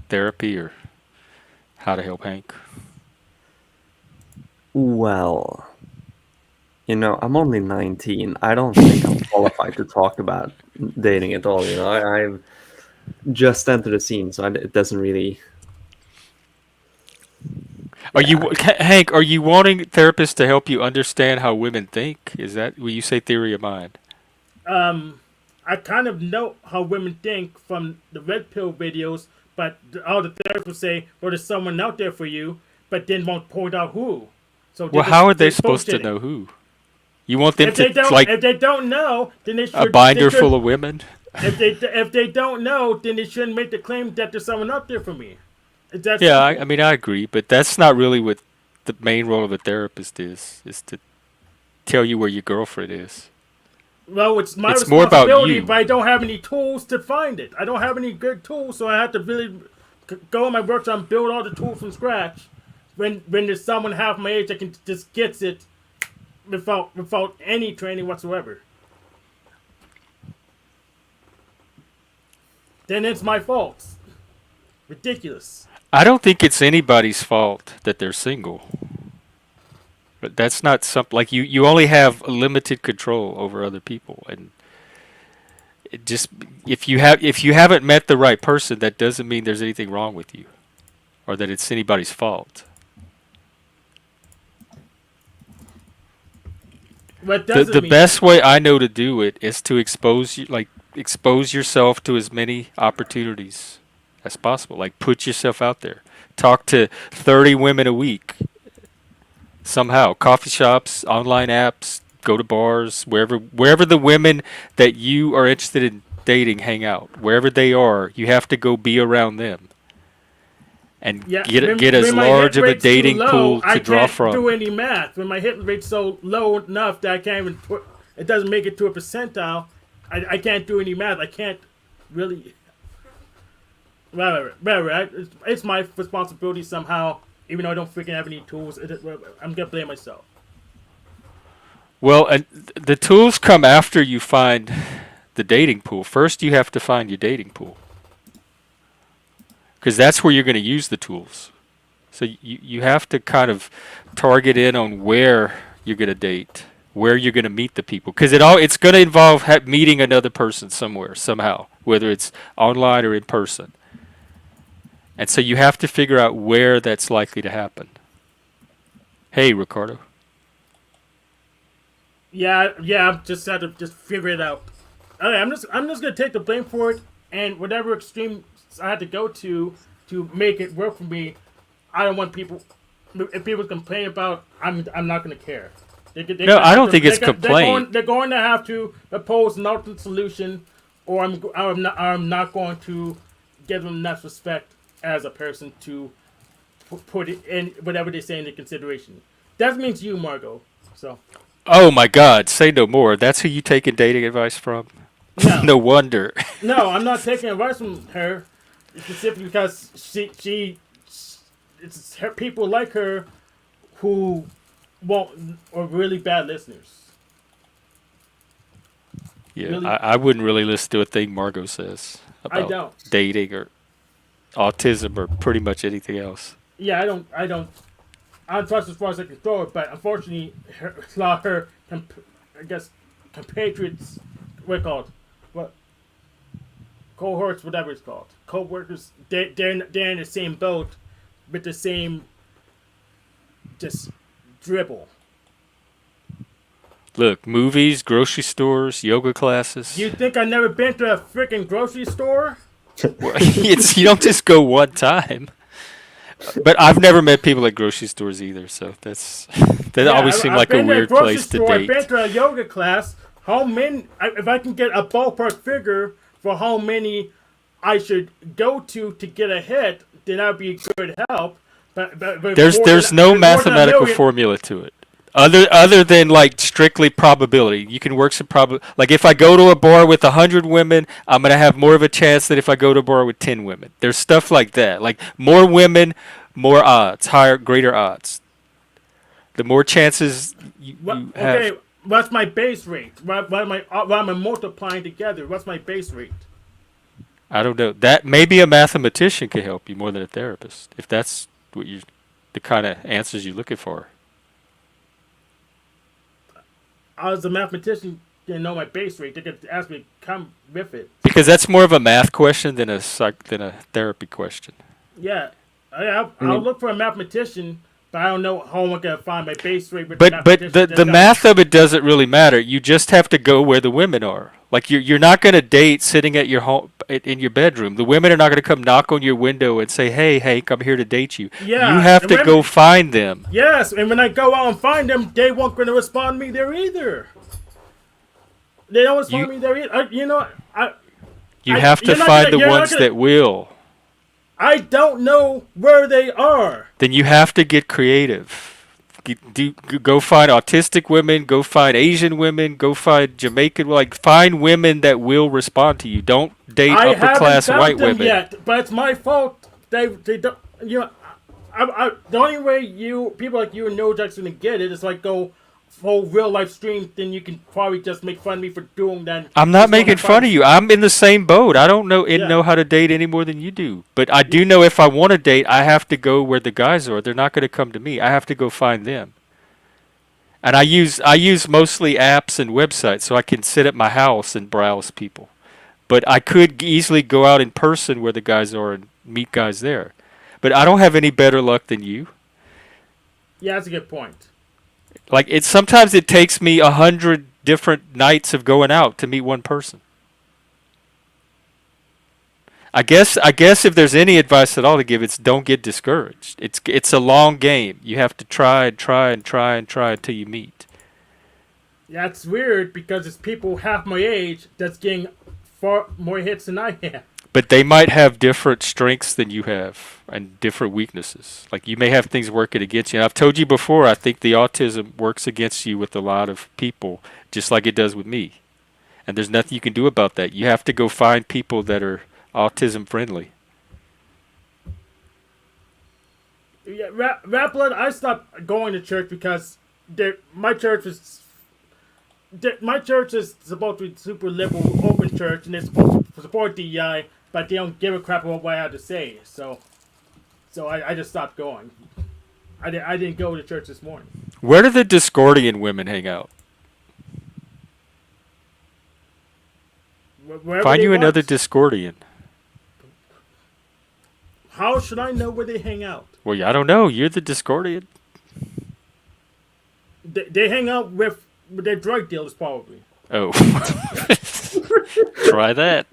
therapy or how to help Hank? Well, I'm only 19. I don't think I'm qualified to talk about dating at all. I've just entered the scene, so it doesn't really. Are Yeah, you Hank? Are you wanting therapists to help you understand how women think? Is that when you say theory of mind? I kind of know how women think from the red pill videos, but all the therapists say, "Well, there's someone out there for you," but then won't point out who. So Well, how are they they're supposed to bullshitting. know who? You want them to like If they don't know, then a they binder full should of women? if they don't know, then they shouldn't make the claim that there's someone out there for me. It's that Yeah, I simple. mean I agree, but that's not really what the main role of a therapist is to tell you where your girlfriend is. Well, it's my It's more about responsibility, you. but I don't have any tools to find it. I don't have any good tools, so I have to really go in my workshop and build all the tools from scratch. When there's someone half my age that can just gets it without any training whatsoever, then it's my fault. Ridiculous. I don't think it's anybody's fault that they're single. But that's not something like you only have limited control over other people, and it just if you haven't met the right person, that doesn't mean there's anything wrong with you or that it's anybody's fault. What the doesn't the mean best way I know to do it is to expose yourself to as many opportunities as possible. Like put yourself out there. Talk to 30 women a week. Somehow, coffee shops, online apps, go to bars, wherever the women that you are interested in dating hang out. Wherever they are, you have to go be around them and Yeah, get as when my hit large of a rate's too dating low, pool I to draw can't do from. any math. When my hit rate's so low enough that I can't even put, it doesn't make it to a percentile. I can't do any math. I can't really. Whatever. It's my responsibility somehow. Even though I don't freaking have any tools, I'm gonna blame myself. Well, and the tools come after you find the dating pool. First, you have to find your dating pool because that's where you're going to use the tools. So you have to kind of target in on where you're going to date, where you're going to meet the people, because it's going to involve meeting another person somewhere somehow, whether it's online or in person. And so you have to figure out where that's likely to happen. Hey, Ricardo. Yeah. I'm just had to just figure it out. Okay, I'm just gonna take the blame for it, and whatever extreme I had to go to make it work for me. I don't want people. If people complain about, I'm not gonna care. No, I don't think it's complaint. They're going to have to oppose an alternate solution, or I'm not going to give them enough respect as a person to put it in whatever they say into consideration. That means you, Margot. So Oh my God, say no more. That's who you taking dating advice from? no, No wonder. no, I'm not taking advice from her specifically because it's her, people like her who won't are really bad listeners. Yeah, Really? I wouldn't really listen to a thing Margot says I about don't. dating or autism or pretty much anything else. Yeah, I don't trust as far as I can throw it, but unfortunately, a lot of her, I guess, compatriots, what it called, what, cohorts, whatever it's called, co-workers, they're in the same boat with the same, just dribble. Look, movies, grocery stores, yoga classes. You think I've never been to a freaking grocery store? You don't just go one time. But I've never met people at grocery stores either, so that always seemed like a weird place to date. I've been to a yoga class. How many? If I can get a ballpark figure for how many I should go to get ahead, then that would be a good help. But there's no mathematical formula to it. Other than like strictly probability, you can work some like if I go to a bar with 100 women, I'm gonna have more of a chance than if I go to a bar with 10 women. There's stuff like that, like more women, more odds, greater odds. The more chances you have. Okay, what's my base rate? What am I multiplying together? What's my base rate? I don't know. That maybe a mathematician could help you more than a therapist, if that's what the kind of answers you're looking for. As a mathematician, you know my base rate. They could ask me to come with it. Because that's more of a math question than a therapy question. Yeah, I'll look for a mathematician, but I don't know how I'm gonna find my base rate. With But the math of it doesn't really matter. You just have to go where the women are. Like you're not gonna date sitting at your home in your bedroom. The women are not gonna come knock on your window and say, "Hey, Hank, I'm here to date you." Yeah, you have to go find them. Yes, and when I go out and find them, they won't gonna respond to me there either. They don't respond to me there either. You have to find the ones that will. I don't know where they are. Then you have to get creative. Go find autistic women. Go find Asian women. Go find Jamaican. Find women that will respond to you. Don't date upper class white women. Yet, but it's my fault. They don't. The only way people like you and NoJack's gonna get it is like go whole real life stream. Then you can probably just make fun of me for doing that. I'm not making fun of you. I'm in the same boat. I don't know how to date any more than you do. But I do know if I want to date, I have to go where the guys are. They're not going to come to me. I have to go find them. And I use mostly apps and websites, so I can sit at my house and browse people. But I could easily go out in person where the guys are and meet guys there. But I don't have any better luck than you. Yeah, that's a good point. Sometimes it takes me 100 different nights of going out to meet one person. I guess if there's any advice at all to give, it's don't get discouraged. It's a long game. You have to try until you meet. That's weird because it's people half my age that's getting far more hits than I am. But they might have different strengths than you have and different weaknesses. Like you may have things working against you. And I've told you before, I think the autism works against you with a lot of people, just like it does with me. And there's nothing you can do about that. You have to go find people that are autism friendly. Yeah, Rappler, I stopped going to church because my church is supposed to be super liberal, open church, and they're supposed to support DEI, but they don't give a crap about what I have to say. So I just stopped going. I didn't go to church this morning. Where do the Discordian women hang out? Find you another Discordian. How should I know where they hang out? Well, I don't know. You're the Discordian. They hang out with their drug dealers, probably. Oh. Try that.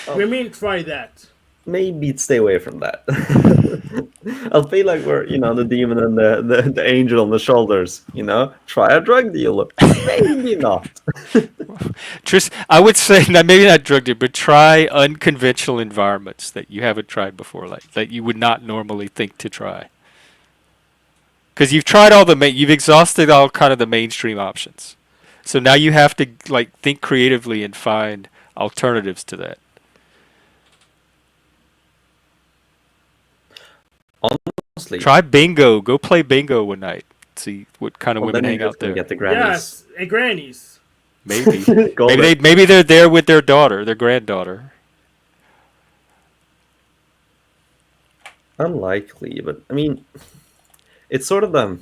What do you mean, try that? Maybe stay away from that. I feel like we're, the demon and the angel on the shoulders. Try a drug dealer. Maybe not. I would say maybe not drug dealer, but try unconventional environments that you haven't tried before, like that you would not normally think to try. Because you've tried you've exhausted all kind of the mainstream options. So now you have to think creatively and find alternatives to that. Honestly, try bingo. Go play bingo one night. See what kind of women hang out there. Get the grannies. Yes, and grannies. Maybe. Called it. Maybe they're there with their daughter, their granddaughter. Unlikely, but I mean, it's sort of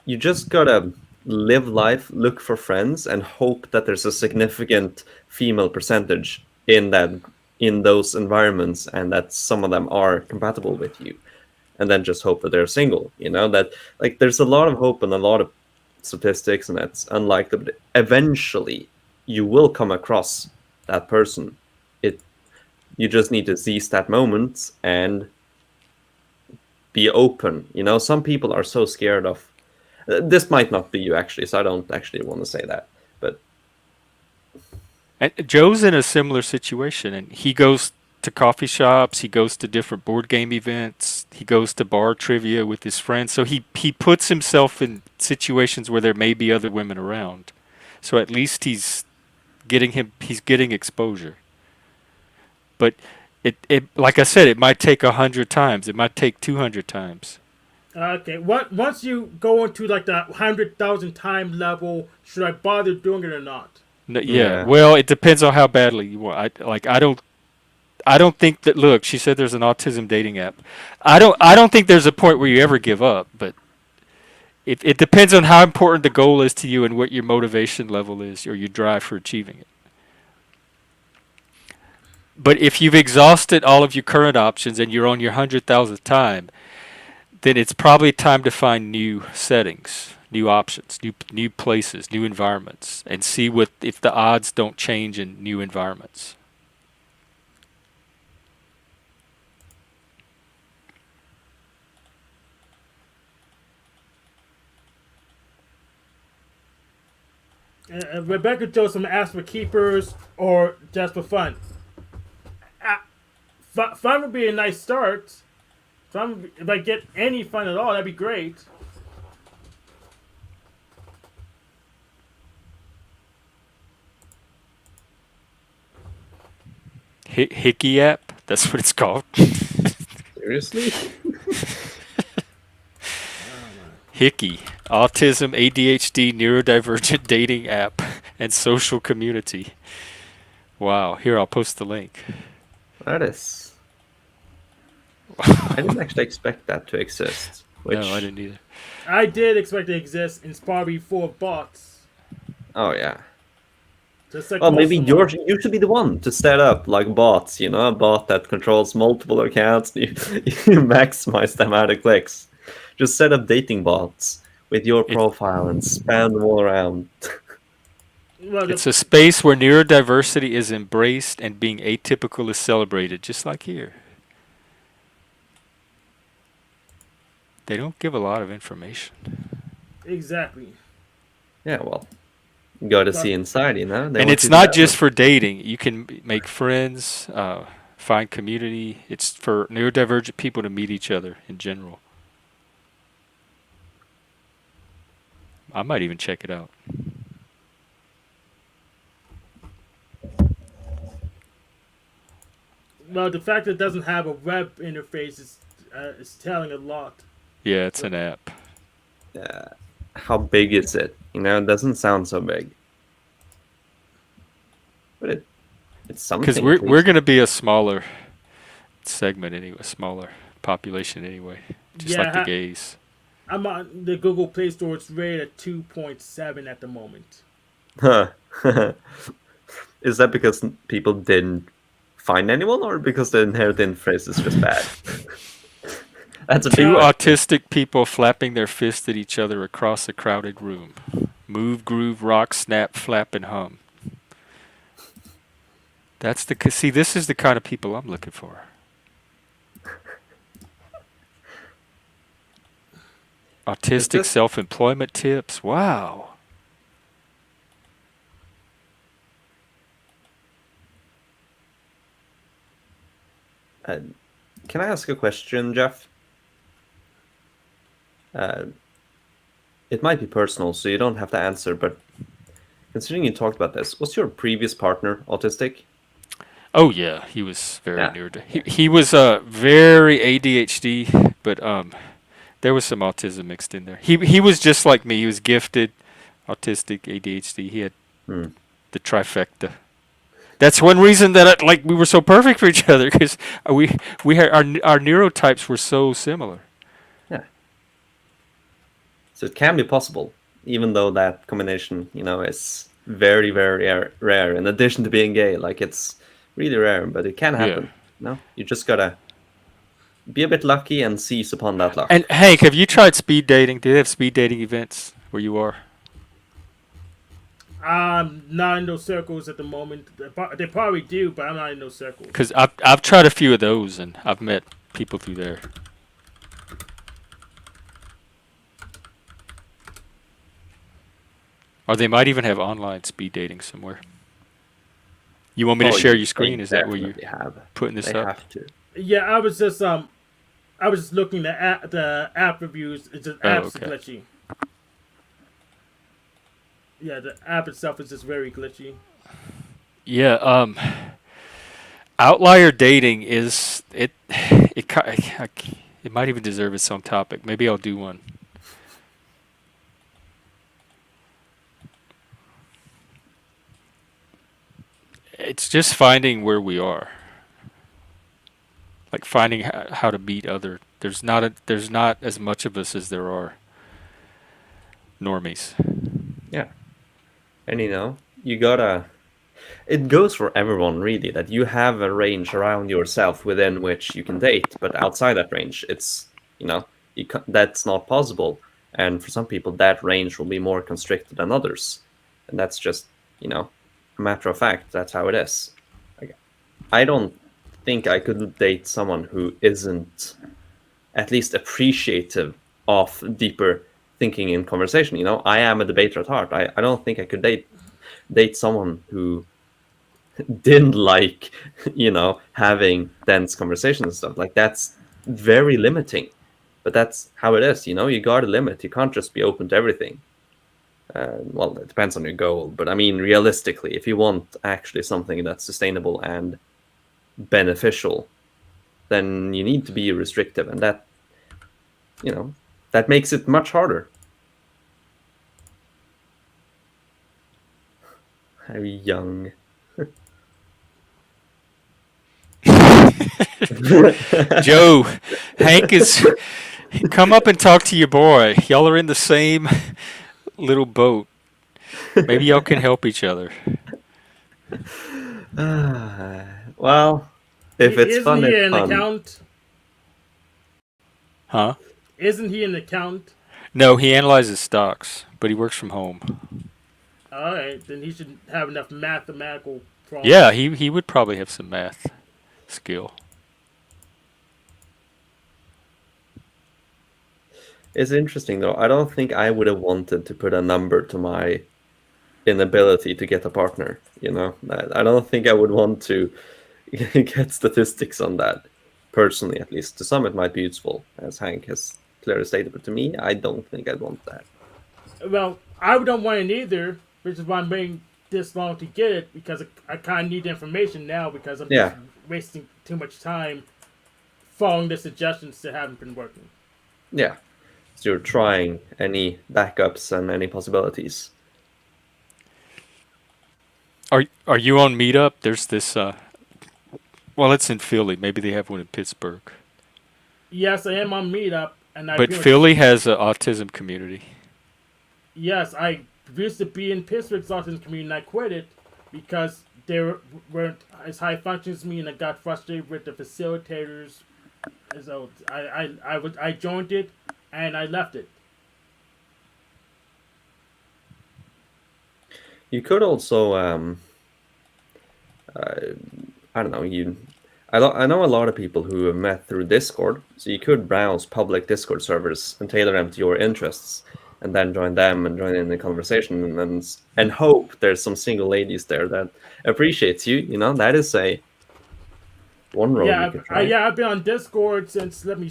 you just gotta live life, look for friends, and hope that there's a significant female percentage in those environments, and that some of them are compatible with you, and then just hope that they're single. That like there's a lot of hope and a lot of statistics, and that's unlikely. But eventually, you will come across that person. You just need to seize that moment and be open. Some people are so scared of. This might not be you actually, so I don't actually want to say that. But And Joe's in a similar situation, and he goes to coffee shops, he goes to different board game events, he goes to bar trivia with his friends. So he puts himself in situations where there may be other women around. So at least he's getting exposure. But it like I said, it might take 100 times. It might take 200 times. Okay. Once you go into like the 100,000 time level, should I bother doing it or not? No, Yeah. well, it depends on how badly you want. I don't think that. Look, she said there's an autism dating app. I don't think there's a point where you ever give up. But it depends on how important the goal is to you and what your motivation level is or your drive for achieving it. But if you've exhausted all of your current options and you're on your 100,000th time, then it's probably time to find new settings, new options, new places, new environments, and see if the odds don't change in new environments. Rebecca Joseph asked for keepers or just for fun. Fun would be a nice start. If I get any fun at all, that'd be great. Hickey app? That's what it's called. seriously, Hickey. Autism, ADHD, neurodivergent dating app and social community. Wow. Here, I'll post the link. that is. I didn't actually expect that to exist. No, I didn't either. I did expect it to exist, and it's probably full of bots. Oh yeah. Just like Well, maybe most of you should be the one to set up like bots. A bot that controls multiple accounts. You maximize the amount of clicks. Just set up dating bots with your profile and spam them all around. Well, It's a space where neurodiversity is embraced and being atypical is celebrated, just like here. They don't give a lot of information. exactly. Yeah, well, you got to see inside, They And want it's you to not have just it. for dating. You can make friends, find community. It's for neurodivergent people to meet each other in general. I might even check it out. Well, the fact that it doesn't have a web interface is telling a lot. Yeah, it's an app. How big is it? It doesn't sound so big, but it's something. Because at we're least. going to be a smaller segment anyway, a smaller population anyway, just like the gays. I'm on the Google Play Store. It's rated at 2.7 at the moment. Huh. Is that because people didn't find anyone, or because the inherent phrase is just bad? That's a Two big autistic people flapping their fists at each other across a crowded room. Move, groove, rock, snap, flap, and hum. See, this is the kind of people I'm looking for. Autistic self-employment tips. Wow. Can I ask a question, Jeff? It might be personal, so you don't have to answer, but considering you talked about this, was your previous partner autistic? Oh yeah, he was very Yeah. neurodivergent. He was very ADHD, but there was some autism mixed in there. He was just like me. He was gifted, autistic, ADHD. He had Hmm. the trifecta. That's one reason that we were so perfect for each other, because we had our neurotypes were so similar. Yeah. So it can be possible, even though that combination, is very, very rare. In addition to being gay, it's really rare, but it can happen. You just gotta be a bit lucky and seize upon that luck. And Hank, have you tried speed dating? Do they have speed dating events where you are? I'm not in those circles at the moment. They probably do, but I'm not in those circles. Because I've tried a few of those, and I've met people through there. Or they might even have online speed dating somewhere. You want me to share your screen? Is that where you putting this up? Have to. Yeah, I was just looking at the app reviews. It's just glitchy. Yeah, the app itself is just very glitchy. Yeah, outlier dating is it might even deserve its own topic. Maybe I'll do one. It's just finding where we are. Like finding how to beat other. There's not as much of us as there are normies. Yeah. And you gotta. It goes for everyone, really, that you have a range around yourself within which you can date, but outside that range, it's, that's not possible. And for some people, that range will be more constricted than others. And that's just, a matter of fact. That's how it is. I don't think I could date someone who isn't at least appreciative of deeper thinking in conversation. I am a debater at heart. I don't think I could date someone who didn't like, having dense conversations and stuff. That's very limiting. But that's how it is, you got a limit. You can't just be open to everything. Well, it depends on your goal. But I mean, realistically, if you want actually something that's sustainable and beneficial, then you need to be restrictive. And that, that makes it much harder. How young. Joe, Hank is come up and talk to your boy. Y'all are in the same little boat. Maybe y'all can help each other. Well, if it's Isn't fun, he it's an fun. accountant? Huh? Isn't he an accountant? No, he analyzes stocks, but he works from home. All right, then he should have enough mathematical problems. Yeah, he would probably have some math skill. It's interesting, though. I don't think I would have wanted to put a number to my inability to get a partner. I don't think I would want to get statistics on that, personally, at least. To some, it might be useful, as Hank has clearly stated, but to me, I don't think I'd want that. Well, I don't want it either, which is why I'm waiting this long to get it, because I kind of need the information now, because I'm just wasting too much time following the suggestions that haven't been working. Yeah. So you're trying any backups and any possibilities. Are you on Meetup? There's this. Well, it's in Philly. Maybe they have one in Pittsburgh. Yes, I am on Meetup, and But Philly has an autism community. Yes, I used to be in Pittsburgh's autism community, and I quit it because they weren't as high functioning as me, and I got frustrated with the facilitators. So I joined it, and I left it. You could also, I don't know, I know a lot of people who have met through Discord, so you could browse public Discord servers and tailor them to your interests, and then join them and join in the conversation, and hope there's some single ladies there that appreciates you. That is one road you could try. I've been on Discord since. Let me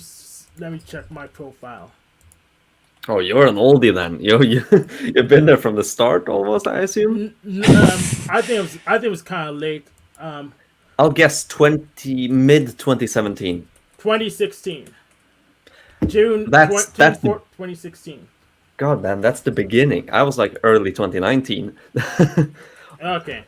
check my profile. Oh, you're an oldie then. You've been there from the start almost, I assume. I think it was kind of late. I'll guess mid 2017. 2016. June 2016. God, man, that's the beginning. I was like early 2019. Okay.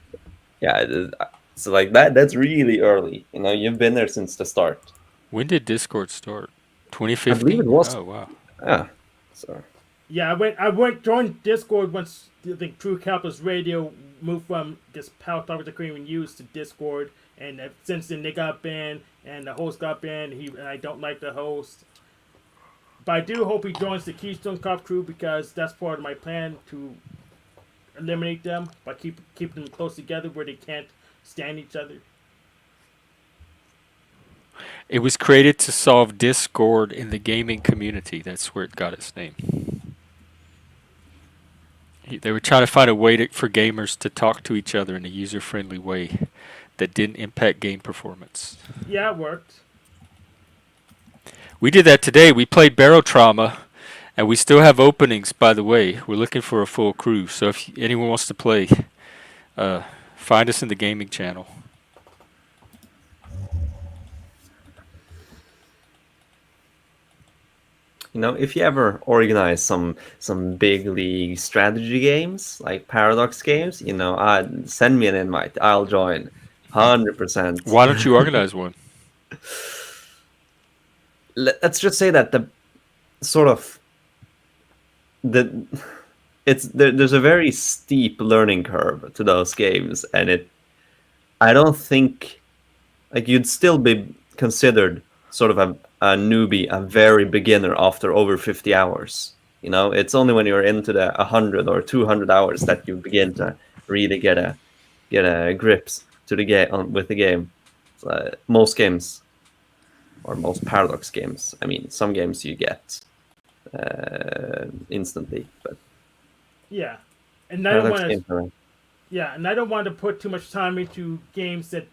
Yeah, so like that's really early. You know, you've been there since the start. When did Discord start? I believe it 2015? was. Oh wow. Yeah. So Yeah, I joined Discord once the True Capitalist Radio moved from this Power Talk that couldn't even use to Discord, and since then they got banned, and the host got banned. And I don't like the host, but I do hope he joins the Keystone Cop crew because that's part of my plan to eliminate them, but keep them close together where they can't stand each other. It was created to solve discord in the gaming community. That's where it got its name. They were trying to find a way for gamers to talk to each other in a user-friendly way that didn't impact game performance. Yeah, it worked. We did that today. We played Barrel Trauma, and we still have openings, by the way. We're looking for a full crew, so if anyone wants to play, find us in the gaming channel. you know, if you ever organize some big league strategy games like Paradox games, you know, send me an invite. I'll join, 100%. Why don't you organize one? Let's just say that the sort of there's a very steep learning curve to those games, and I don't think like you'd still be considered sort of a newbie, a very beginner after over 50 hours. You know, it's only when you're into the 100 or 200 hours that you begin to really get a grips to the game with the game. So, most games, or most Paradox games, I mean, some games you get instantly, but yeah, and I don't Paradox want games to. are- Yeah, and I don't want to put too much time into games that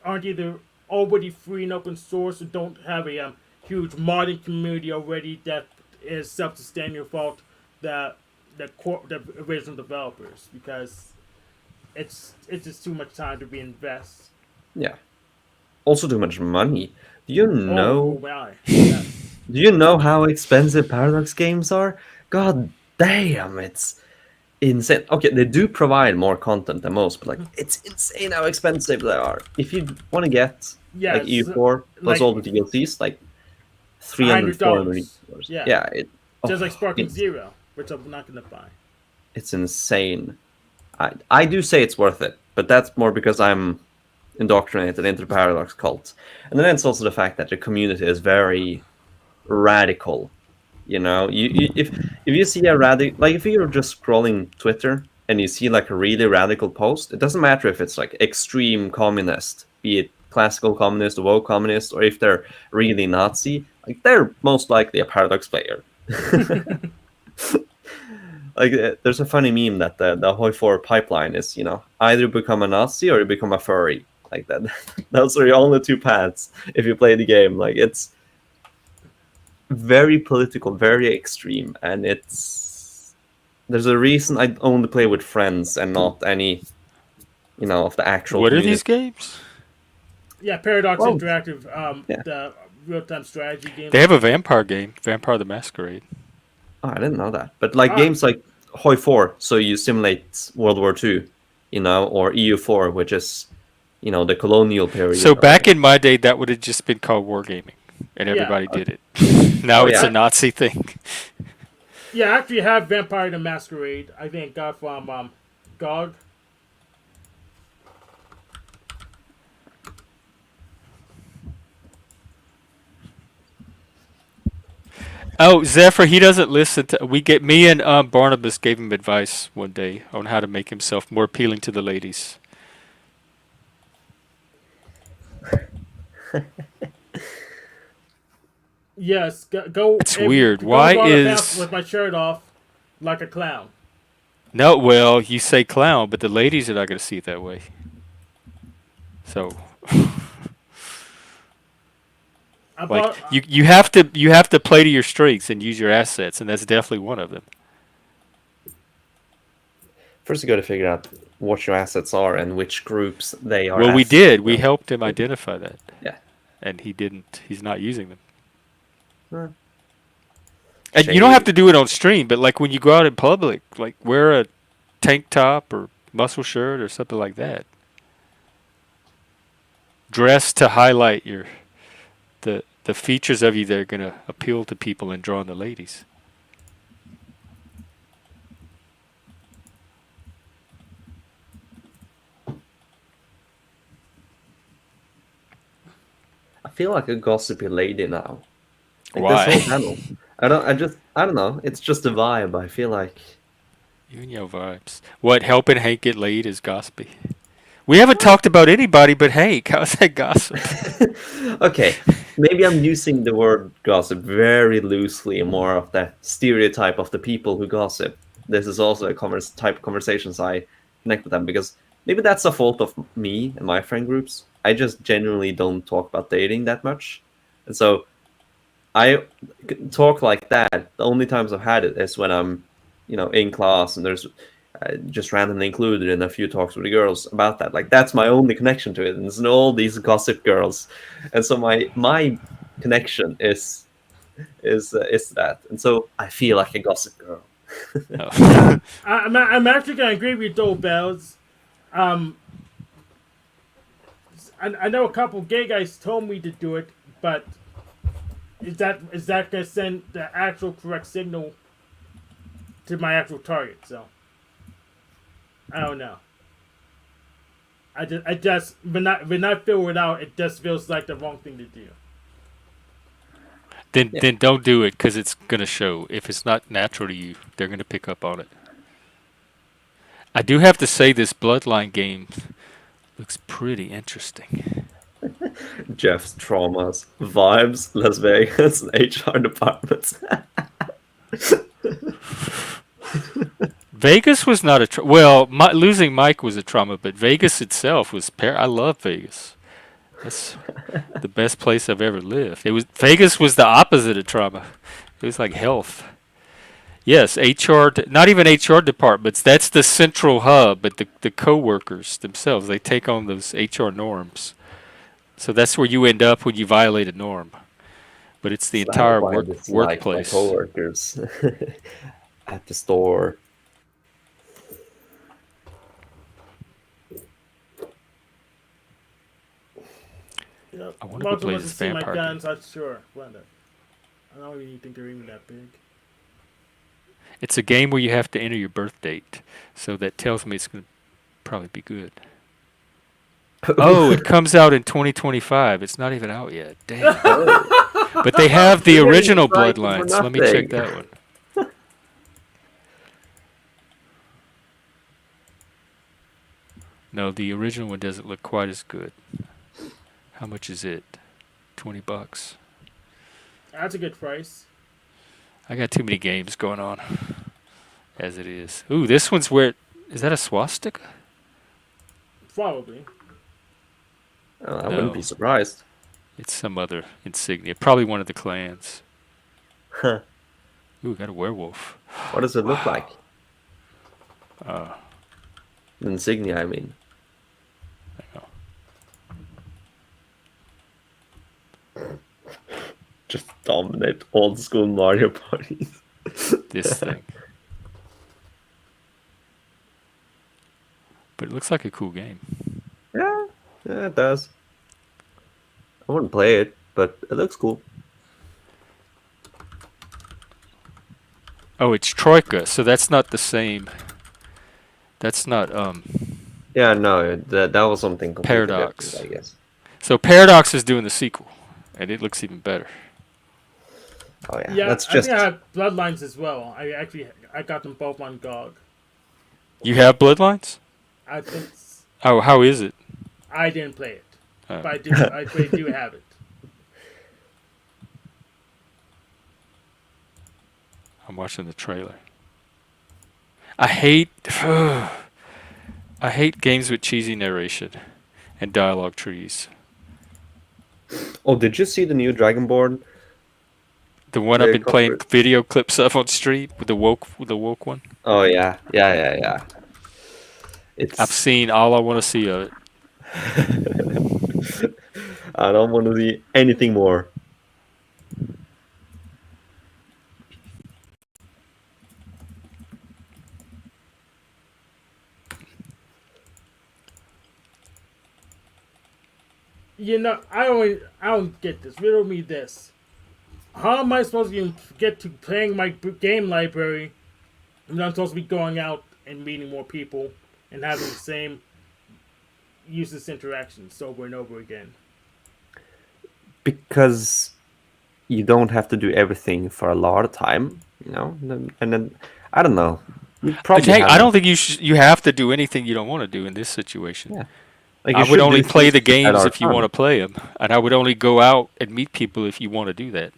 aren't either already free and open source or don't have a huge modding community already that is self-sustaining or fault the original developers, because it's just too much time to reinvest. Yeah. Also too much money. Do you know? Oh, wow. Yeah. Do you know how expensive Paradox games are? God damn, it's insane. Okay, they do provide more content than most, but like it's insane how expensive they are. If you want to get Yeah, like EU4 plus like all the DLCs, like $300, $400. Yeah. Yeah, Just like Sparking it's, Zero, which I'm not going to buy. it's insane. I do say it's worth it, but that's more because I'm indoctrinated into the Paradox cult. And then it's also the fact that the community is very radical. You know, if you see a radical, like if you're just scrolling Twitter and you see like a really radical post, it doesn't matter if it's like extreme communist, be it classical communist or woke communist, or if they're really Nazi, like they're most likely a Paradox player. Like there's a funny meme that the Hoi 4 pipeline is, you know, either become a Nazi or you become a furry. Like that. Those are the only two paths if you play the game. Like it's very political, very extreme, and there's a reason I only play with friends and not any, you know, of the actual. What are community. these games? Yeah, Paradox Well, Interactive, yeah. the real-time strategy game. They have a vampire game, Vampire the Masquerade. Oh, I didn't know that. But like games like Hoi 4, so you simulate World War II, you know, or EU4, which is, you know, the colonial period. So back in my day, that would have just been called wargaming, and everybody did it. Now it's yeah. a Nazi thing. Yeah, I actually have Vampire the Masquerade. I think got from GOG. Oh, Zephyr, he doesn't listen to. Me and Barnabas gave him advice one day on how to make himself more appealing to the ladies. Yes, go. It's weird. Go Why on the is- path with my shirt off, like a clown? No, well, you say clown, but the ladies are not going to see it that way. So, like, you have to play to your strengths and use your assets, and that's definitely one of them. First, you got to figure out what your assets are and which groups they are. Well, we assets did. of. We helped him identify that. Yeah. And he didn't. He's not using them. And you don't have to do it on stream, but like when you go out in public, like wear a tank top or muscle shirt or something like that. Dress to highlight the features of you that are gonna appeal to people and draw in the ladies. I feel like a gossipy lady now. Like Why? this whole panel. I don't know. It's just a vibe. I feel like. You and your vibes. What, helping Hank get laid is gossipy? We haven't talked about anybody but Hank. How's that gossip? Okay, maybe I'm using the word gossip very loosely, more of that stereotype of the people who gossip. This is also a type of conversations I connect with them, because maybe that's a fault of me and my friend groups. I just genuinely don't talk about dating that much, and so I talk like that. The only times I've had it is when I'm, in class and there's just randomly included in a few talks with the girls about that. Like that's my only connection to it, and it's all these gossip girls, and so my connection is that, and so I feel like a gossip girl. Oh. I'm actually gonna agree with you, though, Bells. I know a couple gay guys told me to do it, but is that gonna send the actual correct signal to my actual target? So I don't know. I just when I figure it out, it just feels like the wrong thing to do. Then don't do it, because it's gonna show. If it's not natural to you, they're gonna pick up on it. I do have to say, this Bloodline game looks pretty interesting. Jeff's traumas, vibes, Las Vegas, and HR departments. Vegas was not a well. Losing Mike was a trauma, but Vegas itself was. I love Vegas. That's the best place I've ever lived. Vegas was the opposite of trauma. It was like health. Yes, HR, not even HR departments. That's the central hub, but the co-workers themselves, they take on those HR norms. So that's where you end up when you violate a norm. But it's the entire workplace. Like my coworkers at the store. I want to play this vampire my guns, game. I'm sure. I don't even think they're even that big. It's a game where you have to enter your birth date, so that tells me it's going to probably be good. Oh, it comes out in 2025. It's not even out yet. Damn. But they have the original Bloodlines. Let me check that one. No, the original one doesn't look quite as good. How much is it? $20. That's a good price. I got too many games going on as it is. Ooh, this one's where... Is that a swastika? Probably. Oh, I wouldn't be surprised. It's some other insignia. Probably one of the clans. Huh. Ooh, got a werewolf. What does it look like? Uh, Insignia, I mean. Just dominate old school Mario parties. This thing. But it looks like a cool game. Yeah, it does. I wouldn't play it, but it looks cool. Oh, it's Troika, so that's not the same. That's not Yeah, no, that was something completely Paradox. different, I guess. So Paradox is doing the sequel, and it looks even better. Oh yeah, Yeah, that's just. I think I have Bloodlines as well. I got them both on GOG. You have Bloodlines? I think Oh, how is it? I didn't play it, Oh. but I do have it. I'm watching the trailer. I hate games with cheesy narration and dialogue trees. Oh, did you see the new Dragonborn? The one I've been playing video clips of on stream with the woke one. Oh yeah. I've seen all I want to see of it. I don't want to see anything more. I don't get this. Riddle me this. How am I supposed to even get to playing my game library when I'm supposed to be going out and meeting more people and having the same useless interactions over and over again? Because you don't have to do everything for a lot of time, and then I don't know. You probably Hey, I have- don't think you have to do anything you don't want to do in this situation. Yeah. Like, you I would should only do play the things that games are if you fun. want to play them, and I would only go out and meet people if you want to do that.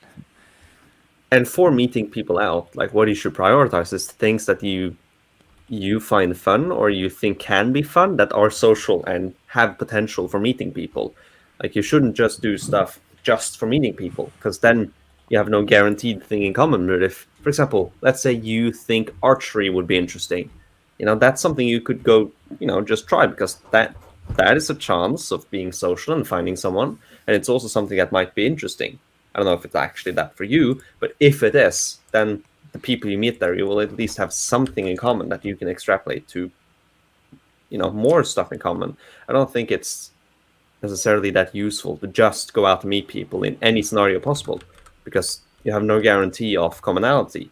And for meeting people out, like, what you should prioritize is things that you find fun or you think can be fun, that are social and have potential for meeting people. Like, you shouldn't just do stuff just for meeting people, because then you have no guaranteed thing in common. But if, for example, let's say you think archery would be interesting, that's something you could go, just try, because that is a chance of being social and finding someone, and it's also something that might be interesting. I don't know if it's actually that for you, but if it is, then the people you meet there, you will at least have something in common that you can extrapolate to, more stuff in common. I don't think it's necessarily that useful to just go out and meet people in any scenario possible, because you have no guarantee of commonality.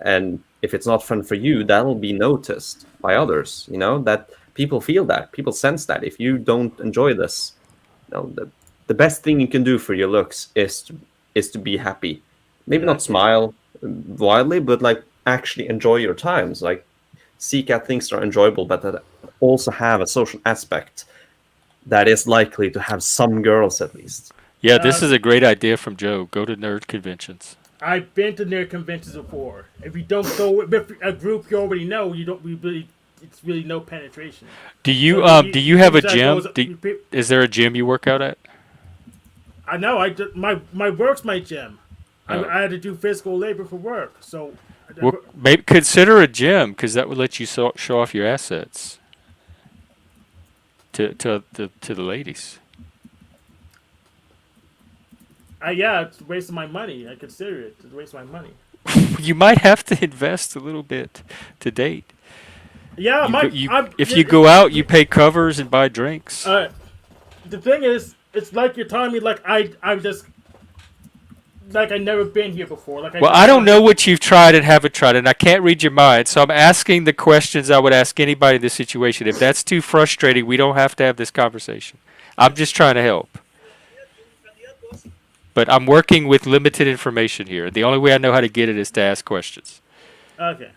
And if it's not fun for you, that will be noticed by others, that people feel that, people sense that. If you don't enjoy this, the best thing you can do for your looks is to be happy. Maybe not smile wildly, but like actually enjoy your times. Like, seek out things that are enjoyable, but that also have a social aspect that is likely to have some girls at least. Yeah, this is a great idea from Joe. Go to nerd conventions. I've been to nerd conventions before. If you don't go with a group you already know, it's really no penetration. Do you So do you have a that gym? goes- Is there a gym you work out at? I know. My work's my gym. Oh. I had to do physical labor for work, so. Well, maybe consider a gym, because that would let you show off your assets to the ladies. Yeah, it's a waste of my money. I consider it a waste of my money. You might have to invest a little bit to date. Yeah, If you go out, you pay covers and buy drinks. The thing is, it's like you're telling me like I'm just like I've never been here before. Well, I don't know what you've tried and haven't tried, and I can't read your mind, so I'm asking the questions I would ask anybody in this situation. If that's too frustrating, we don't have to have this conversation. I'm just trying to help. But I'm working with limited information here. The only way I know how to get it is to ask questions. Okay.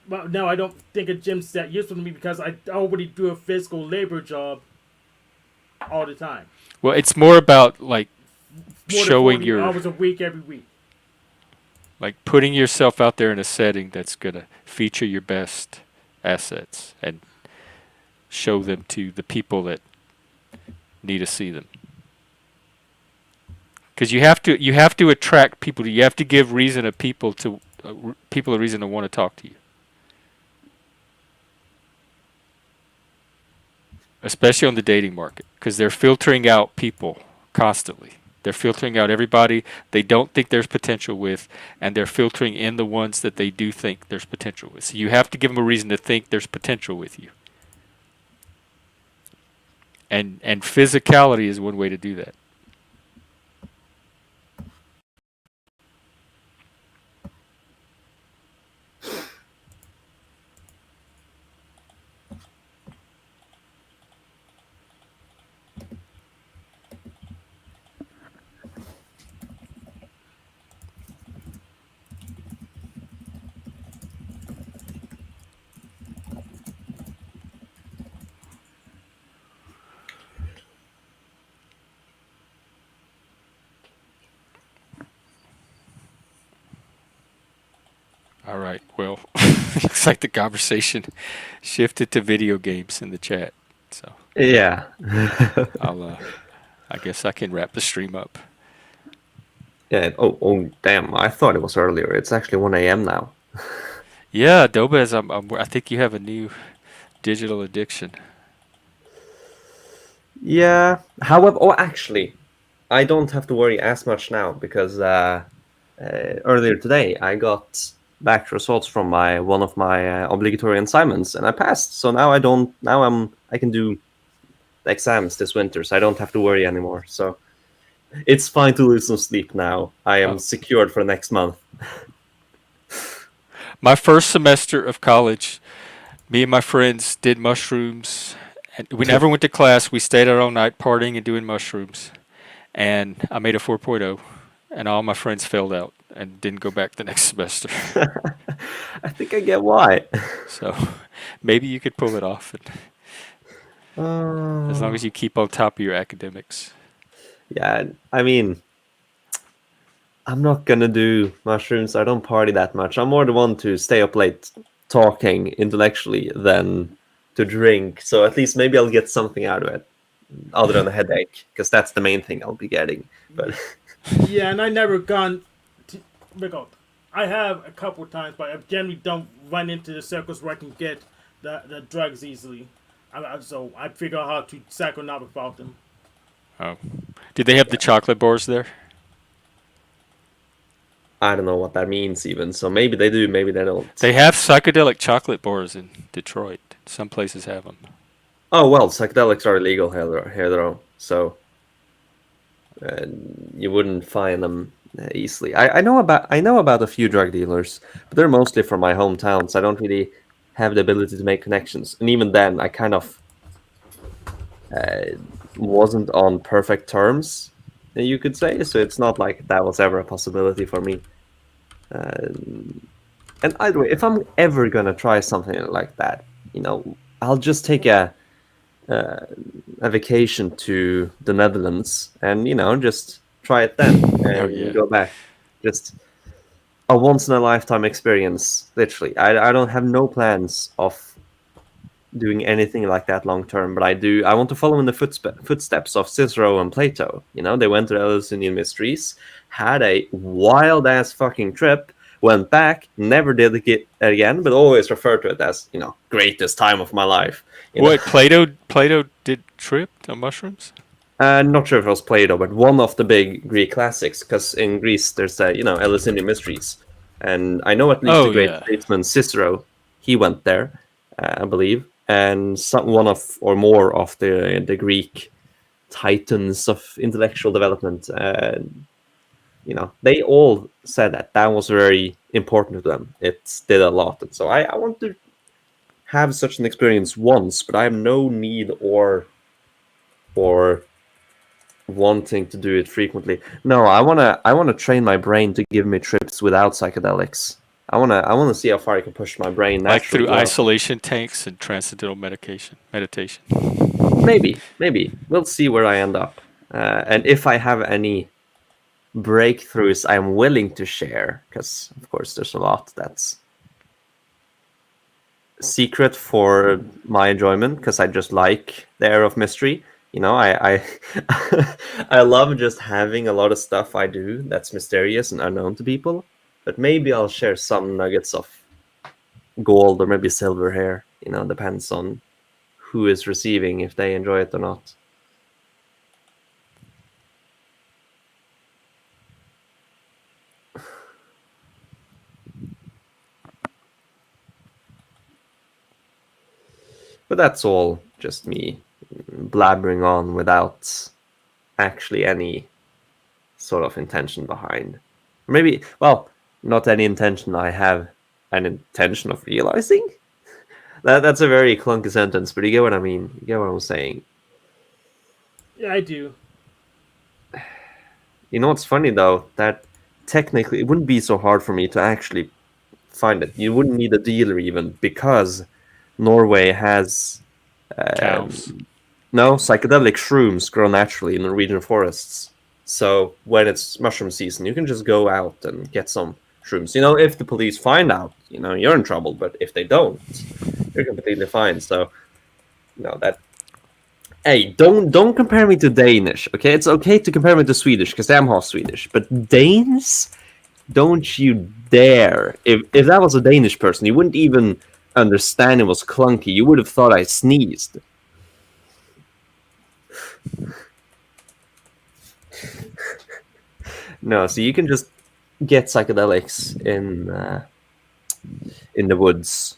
Well, no, I don't think a gym's that useful to me because I already do a physical labor job all the time. Well, it's more about like More showing than 40 your, hours a week every week. like putting yourself out there in a setting that's gonna feature your best assets and show them to the people that need to see them. Because you have to attract people. You have to give reason of people to people a reason to want to talk to you. Especially on the dating market, because they're filtering out people constantly. They're filtering out everybody they don't think there's potential with, and they're filtering in the ones that they do think there's potential with. So you have to give them a reason to think there's potential with you. And physicality is one way to do that. All right. Well, looks like the conversation shifted to video games in the chat. So Yeah. I guess I can wrap the stream up. Yeah. Oh, damn! I thought it was earlier. It's actually 1 a.m. now. Yeah, Dobez, I think you have a new digital addiction. Yeah. However, actually, I don't have to worry as much now because earlier today I got back results from one of my obligatory assignments, and I passed. So now I can do the exams this winter, so I don't have to worry anymore. So it's fine to lose some sleep now. I am secured for next month. My first semester of college, me and my friends did mushrooms. And we never went to class. We stayed out all night partying and doing mushrooms. And I made a 4.0, and all my friends failed out and didn't go back the next semester. I think I get why. So maybe you could pull it off, as long as you keep on top of your academics. Yeah, I mean, I'm not gonna do mushrooms. I don't party that much. I'm more the one to stay up late talking intellectually than to drink. So at least maybe I'll get something out of it, other than a headache, because that's the main thing I'll be getting. But Yeah, and I never gone to because I have a couple times, but I generally don't run into the circles where I can get the drugs easily. So I figure out how to cycle out without them. Oh, did they have the chocolate bars there? I don't know what that means even. So maybe they do, maybe they don't. They have psychedelic chocolate bars in Detroit. Some places have them. Oh well, psychedelics are illegal here though, so you wouldn't find them easily. I know about a few drug dealers, but they're mostly from my hometown, so I don't really have the ability to make connections. And even then, I kind of wasn't on perfect terms, you could say. So it's not like that was ever a possibility for me. And either way, if I'm ever gonna try something like that, I'll just take a vacation to the Netherlands and just try it then and go back. Just a once in a lifetime experience, literally. I don't have no plans of doing anything like that long term, but I want to follow in the footsteps of Cicero and Plato. They went to the Eleusinian Mysteries, had a wild ass fucking trip, went back, never did it again, but always referred to it as, greatest time of my life. What, Plato did trip on mushrooms? Not sure if it was Plato, but one of the big Greek classics, because in Greece there's the, Eleusinian Mysteries. And I know at least the great statesman Cicero, he went there, I believe. And one of, or more of the Greek titans of intellectual development, they all said that was very important to them. It did a lot. And so I want to have such an experience once, but I have no need or wanting to do it frequently. No, I wanna train my brain to give me trips without psychedelics. I wanna see how far I can push my brain naturally. Like through isolation tanks and transcendental meditation. Maybe we'll see where I end up, and if I have any breakthroughs I'm willing to share, because of course there's a lot that's secret for my enjoyment, because I just like the air of mystery. I I love just having a lot of stuff I do that's mysterious and unknown to people. But maybe I'll share some nuggets of gold or maybe silver here. Depends on who is receiving, if they enjoy it or not. But that's all just me blabbering on without actually any sort of intention behind. Maybe, well, not any intention. I have an intention of realizing. That's a very clunky sentence, but you get what I mean. You get what I'm saying. Yeah, I do. You know what's funny though? That technically it wouldn't be so hard for me to actually find it. You wouldn't need a dealer even, because Norway has Cows. No, psychedelic shrooms grow naturally in Norwegian forests. So when it's mushroom season, you can just go out and get some shrooms. If the police find out, you're in trouble. But if they don't, you're completely fine. So, that. Hey, don't compare me to Danish, okay? It's okay to compare me to Swedish, because I'm half Swedish. But Danes, don't you dare. If that was a Danish person, you wouldn't even understand it was clunky. You would have thought I sneezed. No, so you can just get psychedelics in in the woods.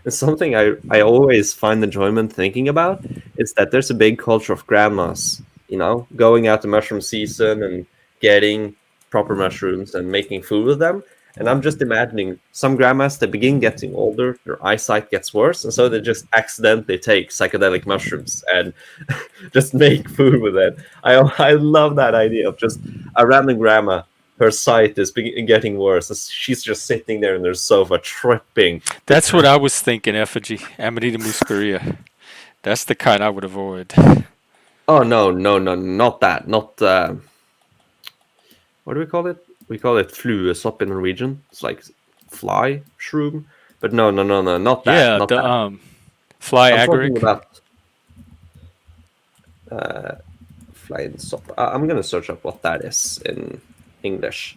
It's something I always find enjoyment thinking about is that there's a big culture of grandmas, going out to mushroom season and getting proper mushrooms and making food with them. And I'm just imagining some grandmas, they begin getting older, their eyesight gets worse, and so they just accidentally take psychedelic mushrooms and just make food with it. I love that idea of just a random grandma. Her sight is getting worse. She's just sitting there in their sofa, tripping. That's what I was thinking, effigy. Amanita muscaria. That's the kind I would avoid. Oh, no, not that. Not, what do we call it? We call it fluesopp in Norwegian. It's like fly shroom. But no, not that. Yeah, not the that. fly I'm talking agaric. about flying sop. I'm going to search up what that is in English.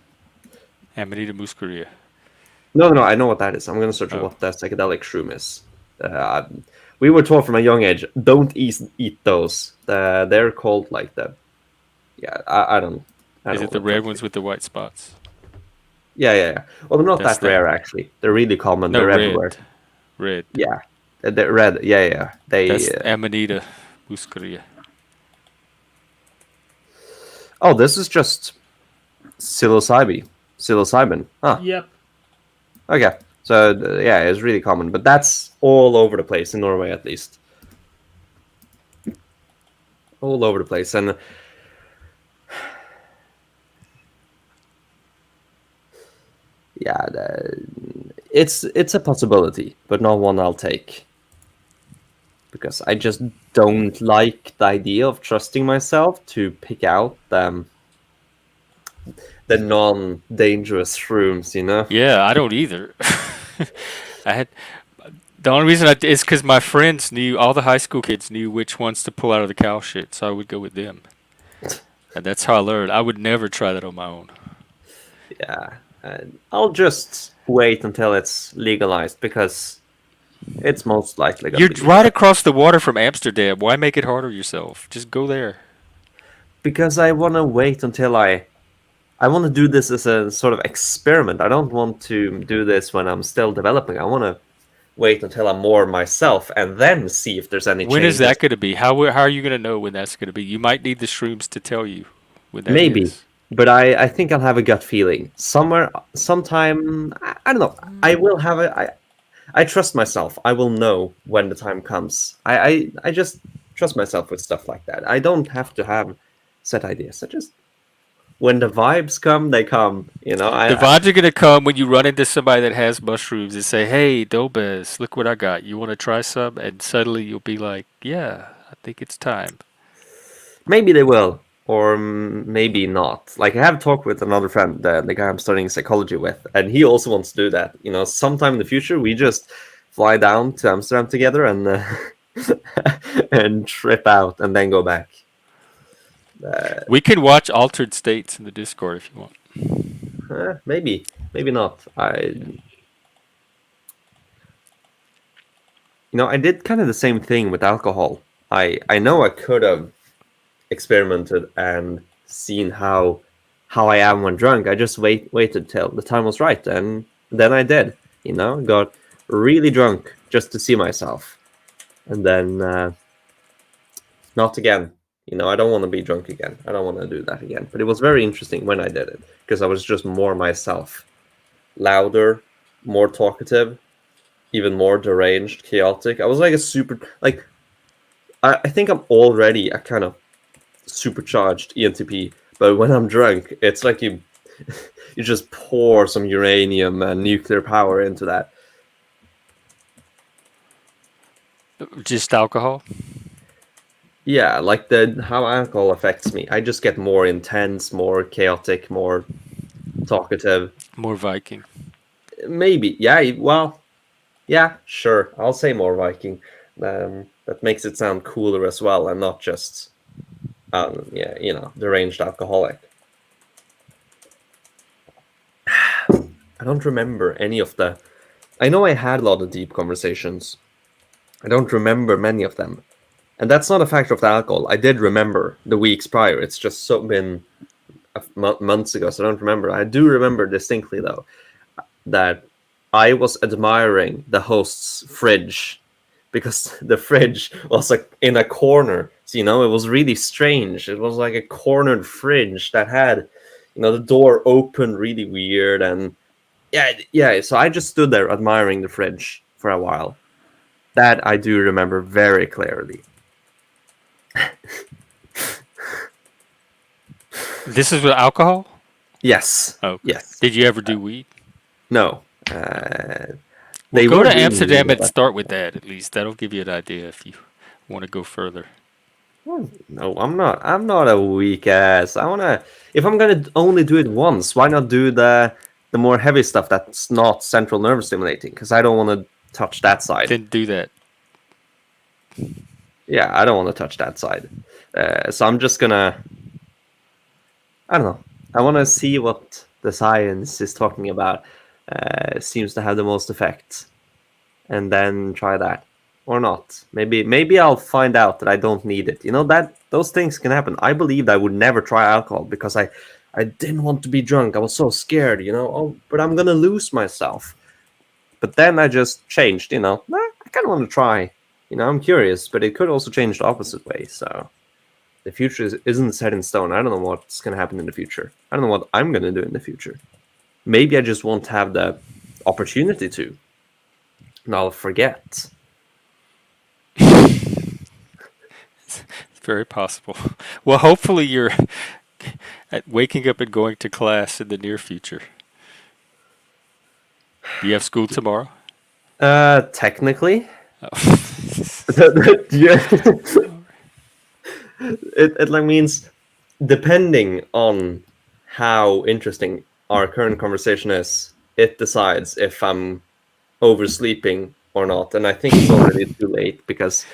Amanita muscaria. No, I know what that is. I'm going to search up what that psychedelic shroom is. We were taught from a young age, don't eat those. They're called like the... Yeah, I don't Is know it the what red they're- ones with the white spots? Yeah. Well, they're not That's that rare, actually. They're really common. No, They're red. everywhere. Red. Yeah. They're red. Yeah. That's Amanita muscaria. Oh, this is just psilocybin. Huh. Yep. Okay. So, yeah, it's really common. But that's all over the place, in Norway at least. All over the place. And yeah, it's a possibility, but not one I'll take. Because I just don't like the idea of trusting myself to pick out the non-dangerous shrooms, Yeah, I don't either. I had the only reason is because my friends knew, all the high school kids knew which ones to pull out of the cow shit, so I would go with them. And that's how I learned. I would never try that on my own. Yeah, and I'll just wait until it's legalized because it's most likely gonna You're be right across the water from Amsterdam. Why make it harder yourself? Just go there. because I want to wait until I want to do this as a sort of experiment. I don't want to do this when I'm still developing. I want to wait until I'm more myself and then see if there's any When is changes. that going to be? How are you going to know when that's going to be? You might need the shrooms to tell you when that Maybe, is. but I think I'll have a gut feeling sometime. I don't know. I will have I trust myself. I will know when the time comes. I just trust myself with stuff like that. I don't have to have set ideas. I just when the vibes come, they come. The vibes are going to come when you run into somebody that has mushrooms and say, "Hey, Dobes, look what I got. You want to try some?" And suddenly you'll be like, "Yeah, I think it's time." Maybe they will, or maybe not. Like I have talked with another friend, the guy I'm studying psychology with, and he also wants to do that. Sometime in the future, we just fly down to Amsterdam together and and trip out, and then go back. We can watch Altered States in the Discord if you want. Maybe not. I did kind of the same thing with alcohol. I know I could have experimented and seen how I am when drunk. I just waited till the time was right, and then I did. Got really drunk just to see myself, and then not again. I don't want to be drunk again. I don't want to do that again. But it was very interesting when I did it because I was just more myself, louder, more talkative, even more deranged, chaotic. I was like a super I think I'm already a kind of supercharged ENTP, but when I'm drunk, it's like you just pour some uranium and nuclear power into that. Just alcohol? Yeah, like how alcohol affects me. I just get more intense, more chaotic, more talkative. More Viking. Maybe. Yeah, well, yeah, sure. I'll say more Viking. That makes it sound cooler as well, and not just deranged alcoholic. I don't remember any of the... I know I had a lot of deep conversations. I don't remember many of them. And that's not a factor of the alcohol. I did remember the weeks prior. It's just been months ago, so I don't remember. I do remember distinctly, though. that I was admiring the host's fridge because the fridge was like in a corner. So, it was really strange. It was like a cornered fridge that had, the door open really weird. And yeah. So I just stood there admiring the fridge for a while. That I do remember very clearly. This is with alcohol? Yes. Oh, yes. Did you ever do weed? No. Well, go were to doing Amsterdam weed, and start with that at least. That'll give you an idea if you want to go further. No, I'm not. I'm not a weak ass. I wanna. If I'm gonna only do it once, why not do the more heavy stuff that's not central nervous stimulating? Because I don't want to touch that side. Then do that. Yeah, I don't want to touch that side. So I'm just gonna. I don't know. I want to see what the science is talking about. Seems to have the most effect, and then try that. Or not. Maybe I'll find out that I don't need it. That those things can happen. I believed I would never try alcohol because I didn't want to be drunk. I was so scared, Oh, but I'm gonna lose myself. But then I just changed, I kind of want to try. I'm curious, but it could also change the opposite way. So the future isn't set in stone. I don't know what's gonna happen in the future. I don't know what I'm gonna do in the future. Maybe I just won't have the opportunity to, and I'll forget. It's very possible. Well, hopefully you're waking up and going to class in the near future. Do you have school tomorrow? Technically. Oh. It like means depending on how interesting our current conversation is, it decides if I'm oversleeping or not. And I think it's already too late because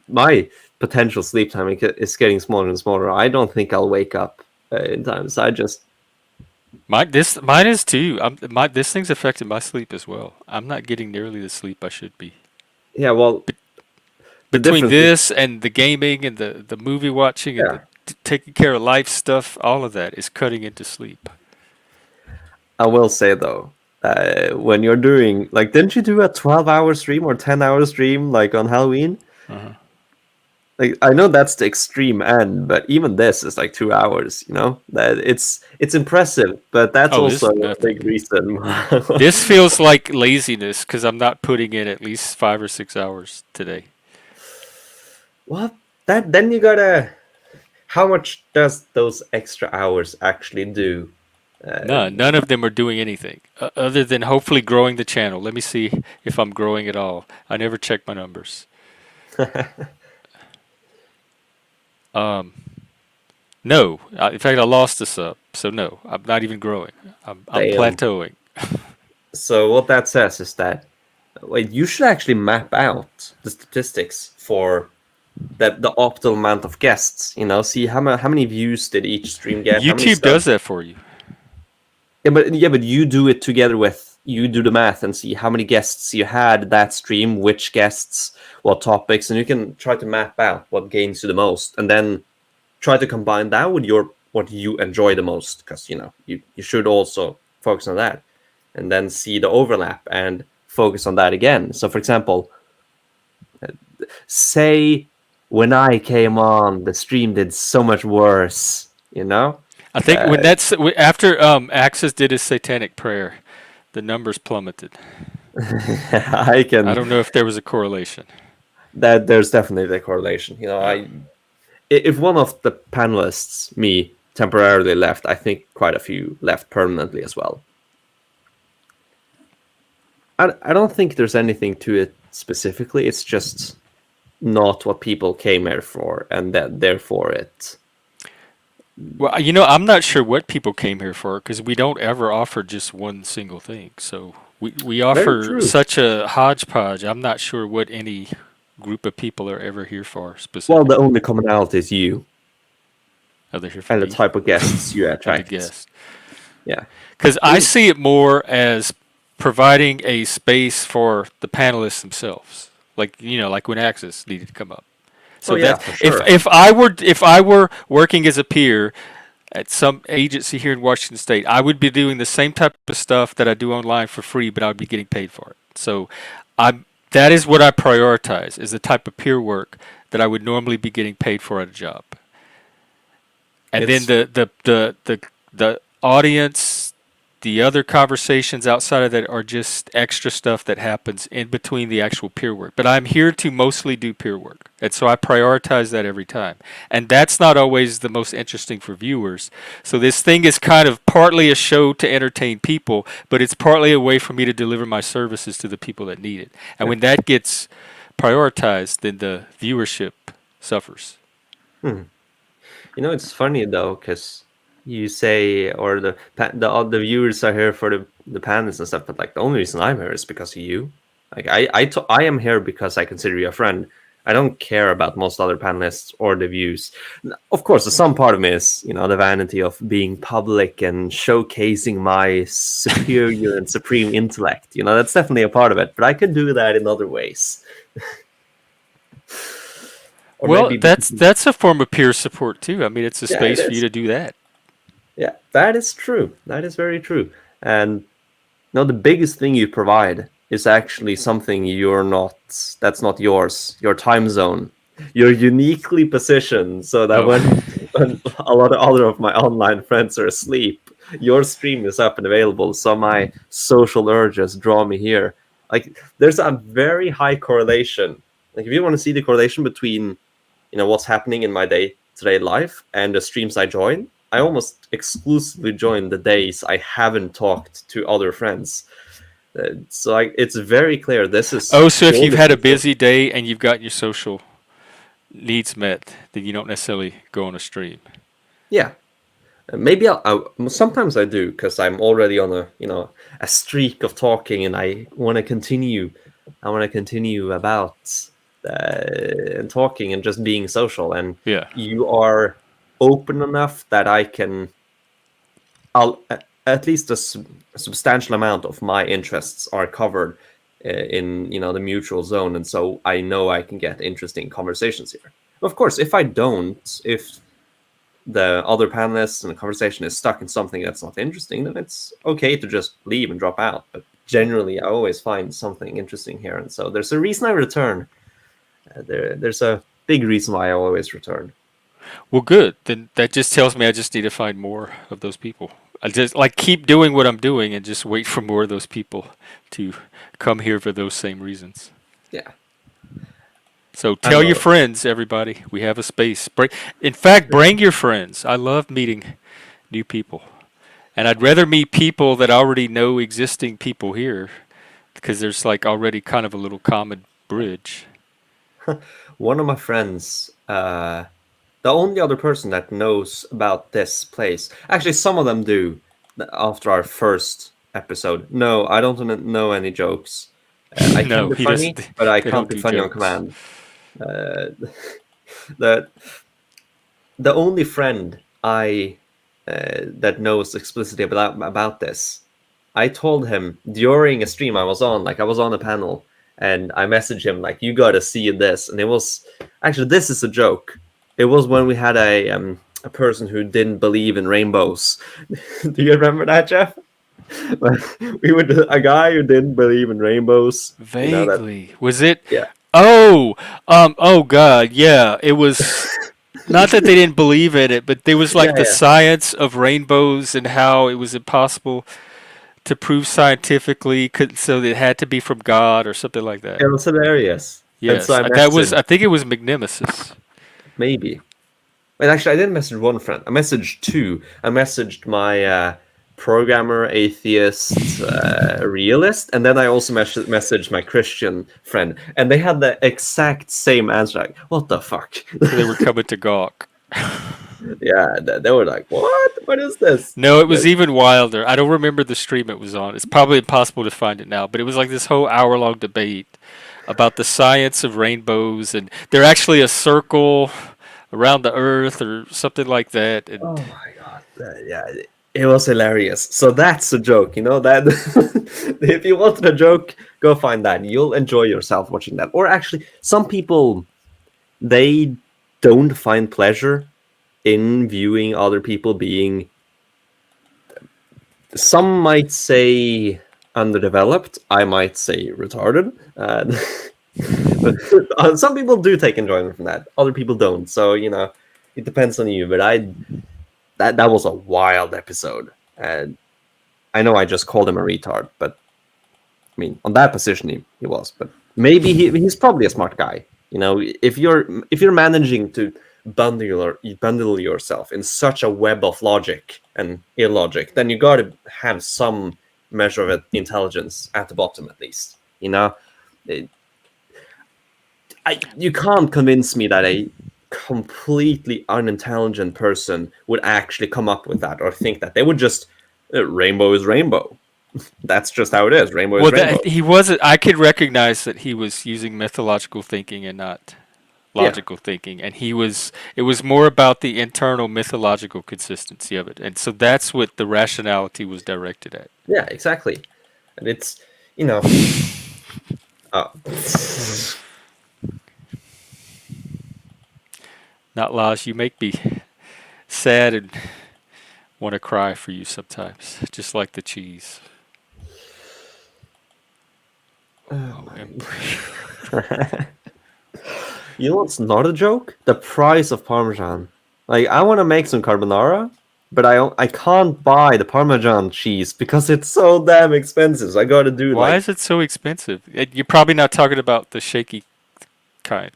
my potential sleep time is getting smaller and smaller. I don't think I'll wake up in time. So I just Mine is too. This thing's affected my sleep as well. I'm not getting nearly the sleep I should be. yeah. Well, the Between difference is- this and the gaming and the movie watching and the taking care of life stuff, all of that is cutting into sleep. I will say though, when you're doing like, didn't you do a 12-hour stream or 10-hour stream like on Halloween? Uh-huh. Like I know that's the extreme end, but even this is like 2 hours. That it's impressive, but that's Oh, this also is a nothing. big reason. This feels like laziness because I'm not putting in at least 5 or 6 hours today. What? Then you gotta. How much does those extra hours actually do? None of them are doing anything other than hopefully growing the channel. Let me see if I'm growing at all. I never check my numbers. No. In fact, I lost a sub, so no, I'm not even growing. I'm Damn. plateauing. So what that says is that you should actually map out the statistics for the optimal amount of guests. See how many views did each stream get. how many YouTube does subs. that for you. Yeah, but you do it together with you do the math and see how many guests you had that stream, which guests, what topics, and you can try to map out what gains you the most, and then try to combine that with what you enjoy the most, because you should also focus on that, and then see the overlap and focus on that again. So, for example, say when I came on, the stream did so much worse. I think when after Axis did his satanic prayer, the numbers plummeted. I don't know if there was a correlation. That there's definitely a correlation. If one of the panelists, me, temporarily left, I think quite a few left permanently as well. I don't think there's anything to it specifically. It's just not what people came here for, and therefore it. Well, I'm not sure what people came here for because we don't ever offer just one single thing. So we offer true. such a hodgepodge. I'm not sure what any group of people are ever here for specifically. Well, the only commonality is you They're here for and the me. type of guests you I attract. guess. Yeah. Because I see it more as providing a space for the panelists themselves. Like when Axis needed to come up. So yeah, that for sure. if I were working as a peer, at some agency here in Washington State, I would be doing the same type of stuff that I do online for free, but I would be getting paid for it. So that is what I prioritize, is the type of peer work that I would normally be getting paid for at a job. And then the audience, the other conversations outside of that are just extra stuff that happens in between the actual peer work. But I'm here to mostly do peer work. And so I prioritize that every time. And that's not always the most interesting for viewers. So this thing is kind of partly a show to entertain people, but it's partly a way for me to deliver my services to the people that need it. And when that gets prioritized, then the viewership suffers. You know, it's funny though, because you say, or the viewers are here for the panels and stuff, but like the only reason I'm here is because of you. Like I am here because I consider you a friend. I don't care about most other panelists or the views. Of course, some part of me is, you know, the vanity of being public and showcasing my superior and supreme intellect. You know, that's definitely a part of it. But I could do that in other ways. Well, that's a form of peer support too. I mean, it's a space for you to do that. Yeah, that is true. That is very true. And no, the biggest thing you provide is actually something that's not yours, your time zone. You're uniquely positioned so that when a lot of other of my online friends are asleep, your stream is up and available. So my social urges draw me here. Like, there's a very high correlation. Like, if you want to see the correlation between, you know, what's happening in my day-to-day life and the streams I join, I almost exclusively join the days I haven't talked to other friends. So it's very clear this is... Oh, so if you've had a busy day and you've got your social needs met, then you don't necessarily go on a stream. Yeah. Maybe sometimes I do, because I'm already on a streak of talking and I want to continue. I want to continue about and talking and just being social. And you are open enough that I'll at least a substantial amount of my interests are covered in the mutual zone, and so I know I can get interesting conversations here. Of course, if the other panelists and the conversation is stuck in something that's not interesting, then it's okay to just leave and drop out. But generally, I always find something interesting here, and so there's a reason I return. There's a big reason why I always return. Well, good. Then that just tells me I just need to find more of those people. I just keep doing what I'm doing and just wait for more of those people to come here for those same reasons. Yeah. So tell your friends, everybody, we have a space. In fact, bring your friends. I love meeting new people. And I'd rather meet people that already know existing people here, because there's already kind of a little common bridge. One of my friends, the only other person that knows about this place, actually some of them do, after our first episode. No, I don't know any jokes. I can be funny, but I can't be funny on command. The only friend that knows explicitly about this, I told him during a stream I was on, I was on a panel, and I messaged him you gotta see this, and it was actually, this is a joke. It was when we had a person who didn't believe in rainbows. Do you remember that, Jeff? We were a guy who didn't believe in rainbows. Vaguely. Was it? Yeah. Oh, oh God, yeah. It was not that they didn't believe in it, but there was the science of rainbows and how it was impossible to prove scientifically, so it had to be from God or something like that. It was hilarious. Yes, I think it was Magnemesis. Maybe. But actually, I didn't message one friend. I messaged two. I messaged my programmer, atheist, realist, and then I also messaged my Christian friend. And they had the exact same answer. What the fuck? They were coming to gawk. Yeah, they were like, what? What is this? No, it was even wilder. I don't remember the stream it was on. It's probably impossible to find it now. But it was this whole hour-long debate about the science of rainbows, and they're actually a circle around the earth or something like that. And oh my God. Yeah, it was hilarious. So that's a joke, that if you wanted a joke, go find that. You'll enjoy yourself watching that. Or actually, some people, they don't find pleasure in viewing other people being, some might say underdeveloped, I might say retarded. But some people do take enjoyment from that. Other people don't. So it depends on you. But that was a wild episode, and I know I just called him a retard, but I mean on that position he was. But maybe he's probably a smart guy. If you're managing to bundle yourself in such a web of logic and illogic, then you got to have some measure of intelligence at the bottom, at least. You can't convince me that a completely unintelligent person would actually come up with that or think that. They would just rainbow is rainbow. That's just how it is. Rainbow is rainbow. He wasn't. I could recognize that he was using methodological thinking and not logical thinking, and it was more about the internal mythological consistency of it, and so that's what the rationality was directed at. Yeah, exactly. And it's Not Laz, you make me sad and want to cry for you sometimes, just like the cheese. You know what's not a joke? The price of Parmesan. Like, I want to make some carbonara, but I can't buy the Parmesan cheese because it's so damn expensive. So I got to do. Why is it so expensive? You're probably not talking about the shaky kind.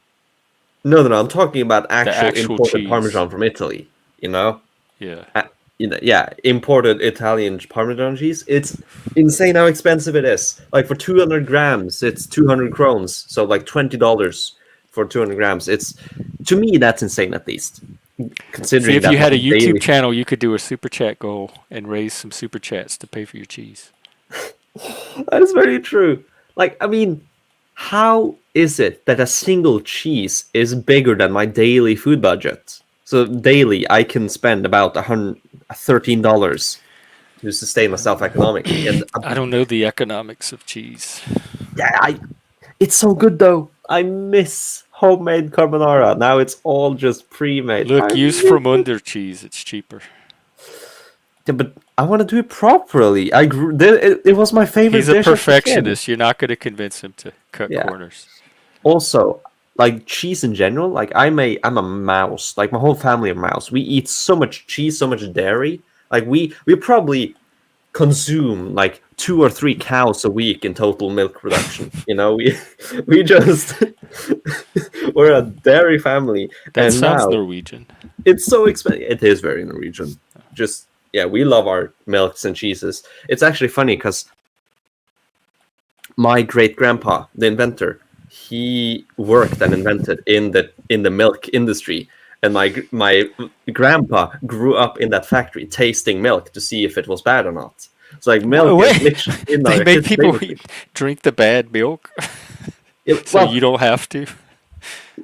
No. I'm talking about actual imported cheese. Parmesan from Italy. Yeah. Imported Italian Parmesan cheese. It's insane how expensive it is. Like for 200 grams, it's 200 krones. So like $20 for 200 grams. To me, that's insane. At least considering. See, if you had a YouTube channel, you could do a super chat goal and raise some super chats to pay for your cheese. That is very true. Like, I mean, how is it that a single cheese is bigger than my daily food budget? So daily, I can spend about $13 to sustain myself economically. And I don't know the economics of cheese. Yeah, it's so good though. I miss homemade carbonara. Now it's all just pre-made. Look, use from under cheese. It's cheaper. Yeah, but I want to do it properly. It was my favorite dish. He's a perfectionist. You're not going to convince him to cut corners. Also, like cheese in general, like I'm a mouse. Like my whole family are mouse. We eat so much cheese, so much dairy. Like we probably consume like 2 or 3 cows a week in total milk production. We just we're a dairy family. That and sounds now, Norwegian. It's so expensive. It is very Norwegian. We love our milks and cheeses. It's actually funny because my great grandpa, the inventor, he worked and invented in the milk industry, and my grandpa grew up in that factory tasting milk to see if it was bad or not. It's like milk. They make people drink the bad milk, so you don't have to.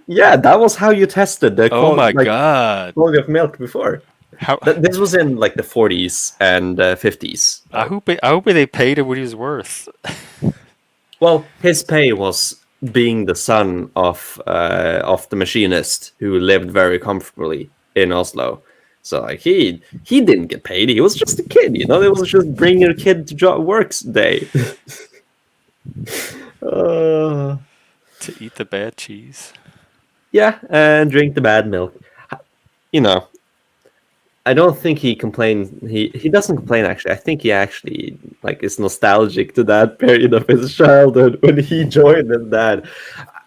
Yeah, that was how you tested the God, quality of milk before. This was in like the 40s and 50s. I hope they paid him what he was worth. Well, his pay was being the son of the machinist who lived very comfortably in Oslo. So like he didn't get paid. He was just a kid, It was just bring your kid to work day. To eat the bad cheese. Yeah, and drink the bad milk. I don't think he complains. He doesn't complain, actually. I think he actually is nostalgic to that period of his childhood when he joined his dad.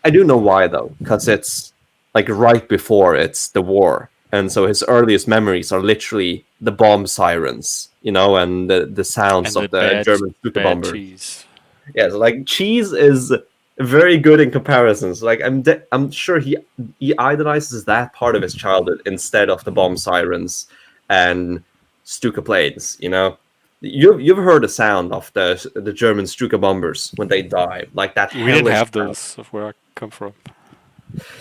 I do know why though, because it's like right before it's the war, and so his earliest memories are literally the bomb sirens, and the sounds of the German super bomber. Cheese. Yeah, so like cheese is very good in comparisons. Like I'm sure he idolizes that part of his childhood instead of the bomb sirens and Stuka planes. You've heard the sound of the German Stuka bombers when they dive, like that. We didn't have those of where I come from.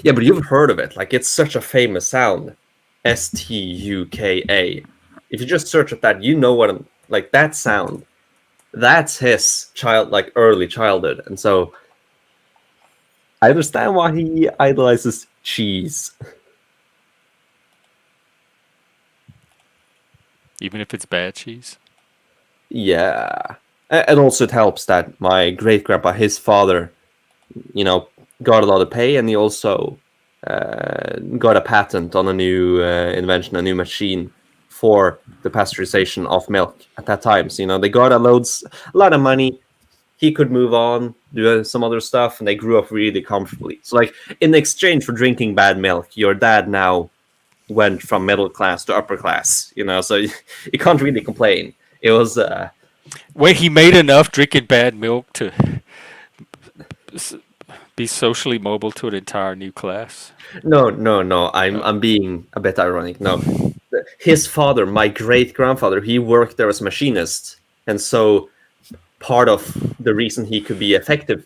Yeah, but you've heard of it. Like it's such a famous sound, Stuka. If you just search up that, what like that sound. That's his early childhood, and so I understand why he idolizes cheese. Even if it's bad cheese. Yeah. And also it helps that my great grandpa, his father, got a lot of pay, and he also got a patent on a new invention, a new machine for the pasteurization of milk at that time. So, they got a lot of money. He could move on, do some other stuff, and they grew up really comfortably. So, like, in exchange for drinking bad milk, your dad now went from middle class to upper class, so you can't really complain. It was... Wait, he made enough drinking bad milk to be socially mobile to an entire new class? No. I'm being a bit ironic. No, his father, my great grandfather, he worked there as a machinist, and so part of the reason he could be effective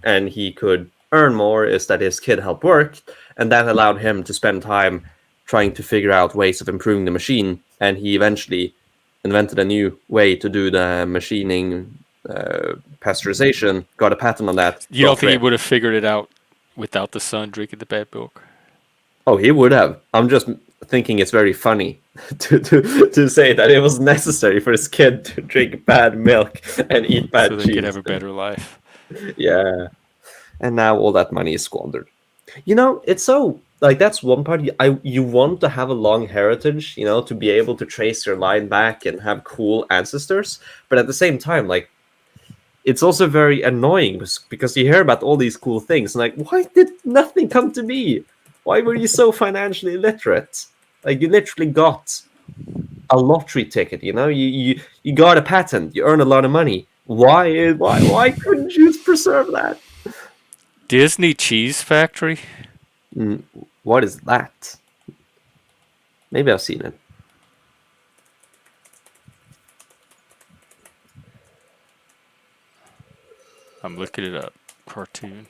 and he could earn more is that his kid helped work, and that allowed him to spend time trying to figure out ways of improving the machine, and he eventually invented a new way to do the machining, pasteurization, got a patent on that. You don't think he would have figured it out without the son drinking the bad milk? Oh, he would have. I'm just thinking it's very funny to say that it was necessary for his kid to drink bad milk and eat bad cheese. So they could have a better life. Yeah. And now all that money is squandered. It's so... Like, that's one part. You want to have a long heritage, to be able to trace your line back and have cool ancestors. But at the same time, like, it's also very annoying because you hear about all these cool things. And like, why did nothing come to me? Why were you so financially illiterate? Like, you literally got a lottery ticket, You got a patent. You earn a lot of money. Why couldn't you preserve that? Disney Cheese Factory? What is that? Maybe I've seen it. I'm looking it up. Cartoon.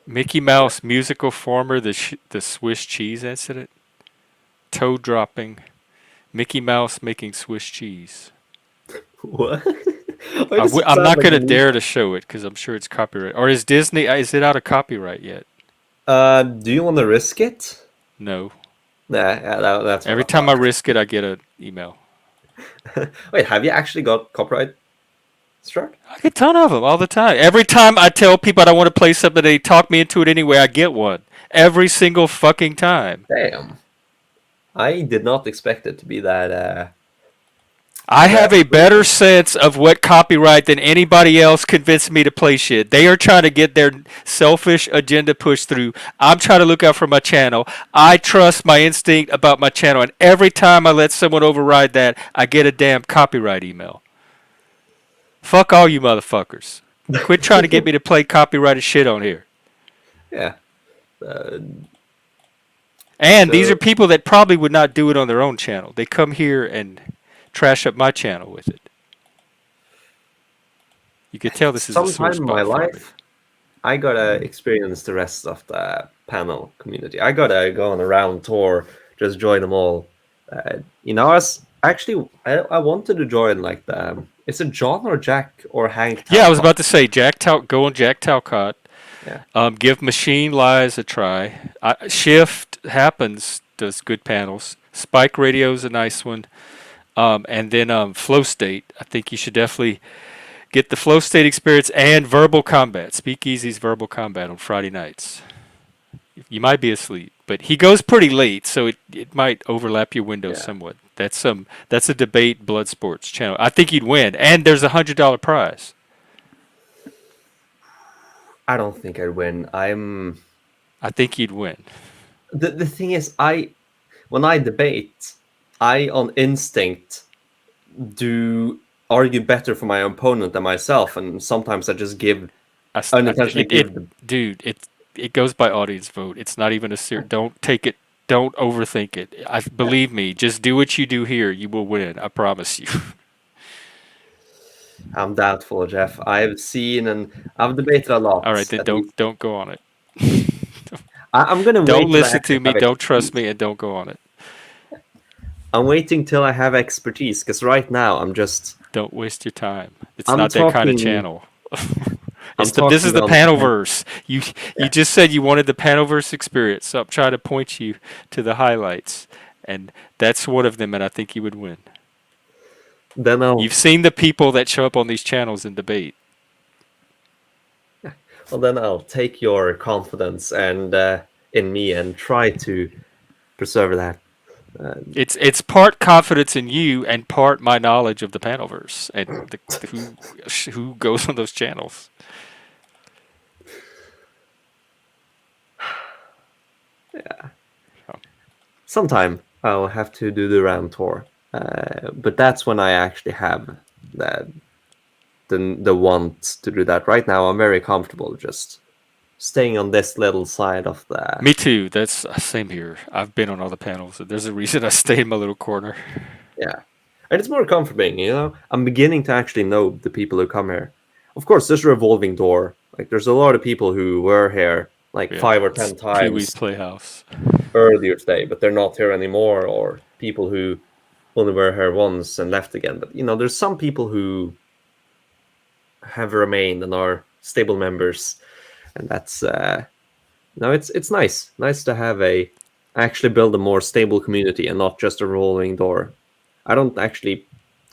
Mickey Mouse musical former, the Swiss cheese incident. Toe dropping. Mickey Mouse making Swiss cheese. What? I'm not going to dare to show it because I'm sure it's copyright. Or is Disney? Is it out of copyright yet? Do you want to risk it? No. Nah, that's every time I risk it, I get an email. Wait, have you actually got copyright struck? I get a ton of them all the time. Every time I tell people I don't want to play something, they talk me into it anyway. I get one every single fucking time. Damn. I did not expect it to be that. I have a better sense of what copyright than anybody else convinced me to play shit. They are trying to get their selfish agenda pushed through. I'm trying to look out for my channel. I trust my instinct about my channel. And every time I let someone override that, I get a damn copyright email. Fuck all you motherfuckers. Quit trying to get me to play copyrighted shit on here. Yeah. And these are people that probably would not do it on their own channel. They come here and trash up my channel with it. You could tell this is a sore spot in my for life. me. I gotta experience the rest of the panel community. I gotta go on a round tour, just join them all. I wanted to join like the. Is it John or Jack or Hank? Talcott? Yeah, I was about to say go on Jack Talcott. Yeah. Give Machine Lies a try. Shift Happens does good panels. Spike Radio's a nice one. And then Flow State. I think you should definitely get the Flow State experience and Verbal Combat. Speakeasy's Verbal Combat on Friday nights. You might be asleep, but he goes pretty late, so it might overlap your window somewhat. That's a debate blood sports channel. I think you'd win, and there's $100 prize. I don't think I'd win. I think you'd win. The thing is, when I debate, I on instinct do argue better for my opponent than myself, and sometimes I just unintentionally give. Dude, it goes by audience vote. It's not even a serious. Don't take it. Don't overthink it. Believe me. Just do what you do here. You will win. I promise you. I'm doubtful, Jeff. I've seen and I've debated a lot. All right, then don't go on it. I'm gonna don't listen to me. Don't trust me, and don't go on it. I'm waiting till I have expertise, because right now I'm just... Don't waste your time. It's not that kind of channel. This is the Panelverse. You just said you wanted the Panelverse experience, so I'm trying to point you to the highlights. and that's one of them, and I think you would win. Then You've seen the people that show up on these channels and debate. I'll take your confidence and in me and try to preserve that. It's part confidence in you and part my knowledge of the Panelverse and who goes on those channels. Yeah. Sometime I'll have to do the RAM tour, but that's when I actually have the want to do that. Right now, I'm very comfortable just staying on this little side of the. Me too. That's same here. I've been on all the panels. There's a reason I stay in my little corner. Yeah, and it's more comforting. I'm beginning to actually know the people who come here. Of course, there's a revolving door. Like, there's a lot of people who were here 5 or 10 times. Pee-wee's Playhouse. Earlier today, but they're not here anymore, or people who only were here once and left again. But there's some people who have remained and are stable members, and that's it's nice to have actually build a more stable community and not just a rolling door. I don't actually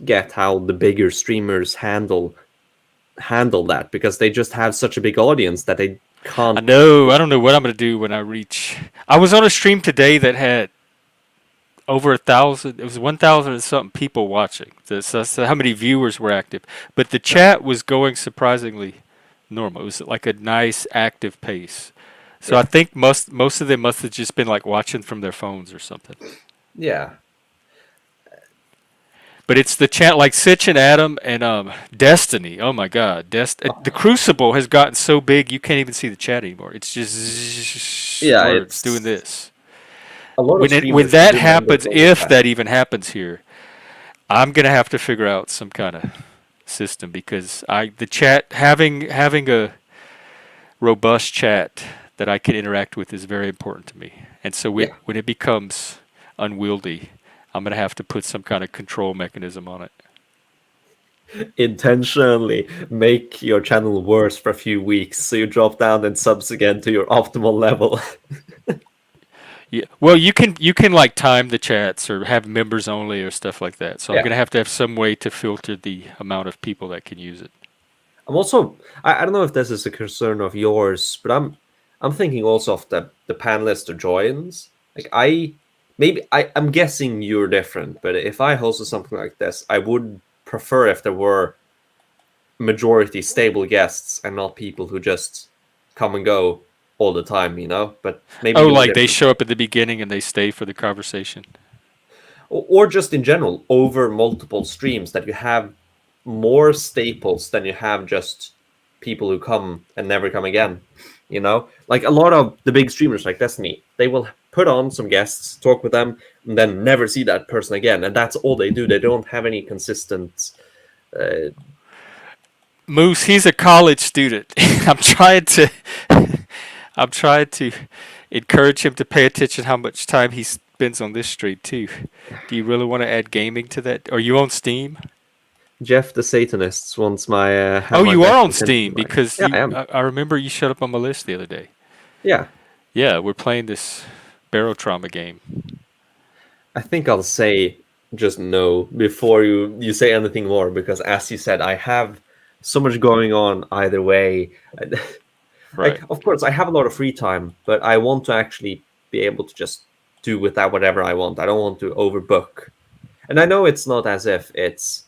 get how the bigger streamers handle that, because they just have such a big audience that they can't. I know. I don't know what I'm going to do when I reach. I was on a stream today that had over 1,000. It was 1,000 and something people watching. That's how many viewers were active. But the chat was going surprisingly normal. It was like a nice active pace. So I think most of them must have just been watching from their phones or something. Yeah. But it's the chat like Sitch and Adam and Destiny. Oh my God, the Crucible has gotten so big you can't even see the chat anymore. It's just it's doing this. When that happens, if that even happens here, I'm gonna have to figure out some kind of system, because the chat having a robust chat that I can interact with is very important to me. And so when it becomes unwieldy, I'm going to have to put some kind of control mechanism on it. Intentionally make your channel worse for a few weeks, so you drop down and subs again to your optimal level. Yeah. Well, you can time the chats or have members only or stuff like that. So I'm going to have some way to filter the amount of people that can use it. I'm also, I don't know if this is a concern of yours, but I'm thinking also of the panelists or joins. I'm guessing you're different, but if I hosted something like this, I would prefer if there were majority stable guests and not people who just come and go all the time, But maybe they show up at the beginning and they stay for the conversation, or just in general over multiple streams, that you have more staples than you have just people who come and never come again. Like a lot of the big streamers like Destiny, they will put on some guests, talk with them, and then never see that person again. And that's all they do. They don't have any consistent. Moose, he's a college student. I'm trying to encourage him to pay attention how much time he spends on this stream too. Do you really want to add gaming to that? Are you on Steam? Jeff the Satanist wants my. You are on Steam, because I am. I remember you showed up on my list the other day. Yeah. Yeah, we're playing this Barrow Trauma game. I think I'll say just no before you say anything more, because as you said, I have so much going on either way. Right. Of course, I have a lot of free time, but I want to actually be able to just do with that whatever I want. I don't want to overbook. And I know it's not as if it's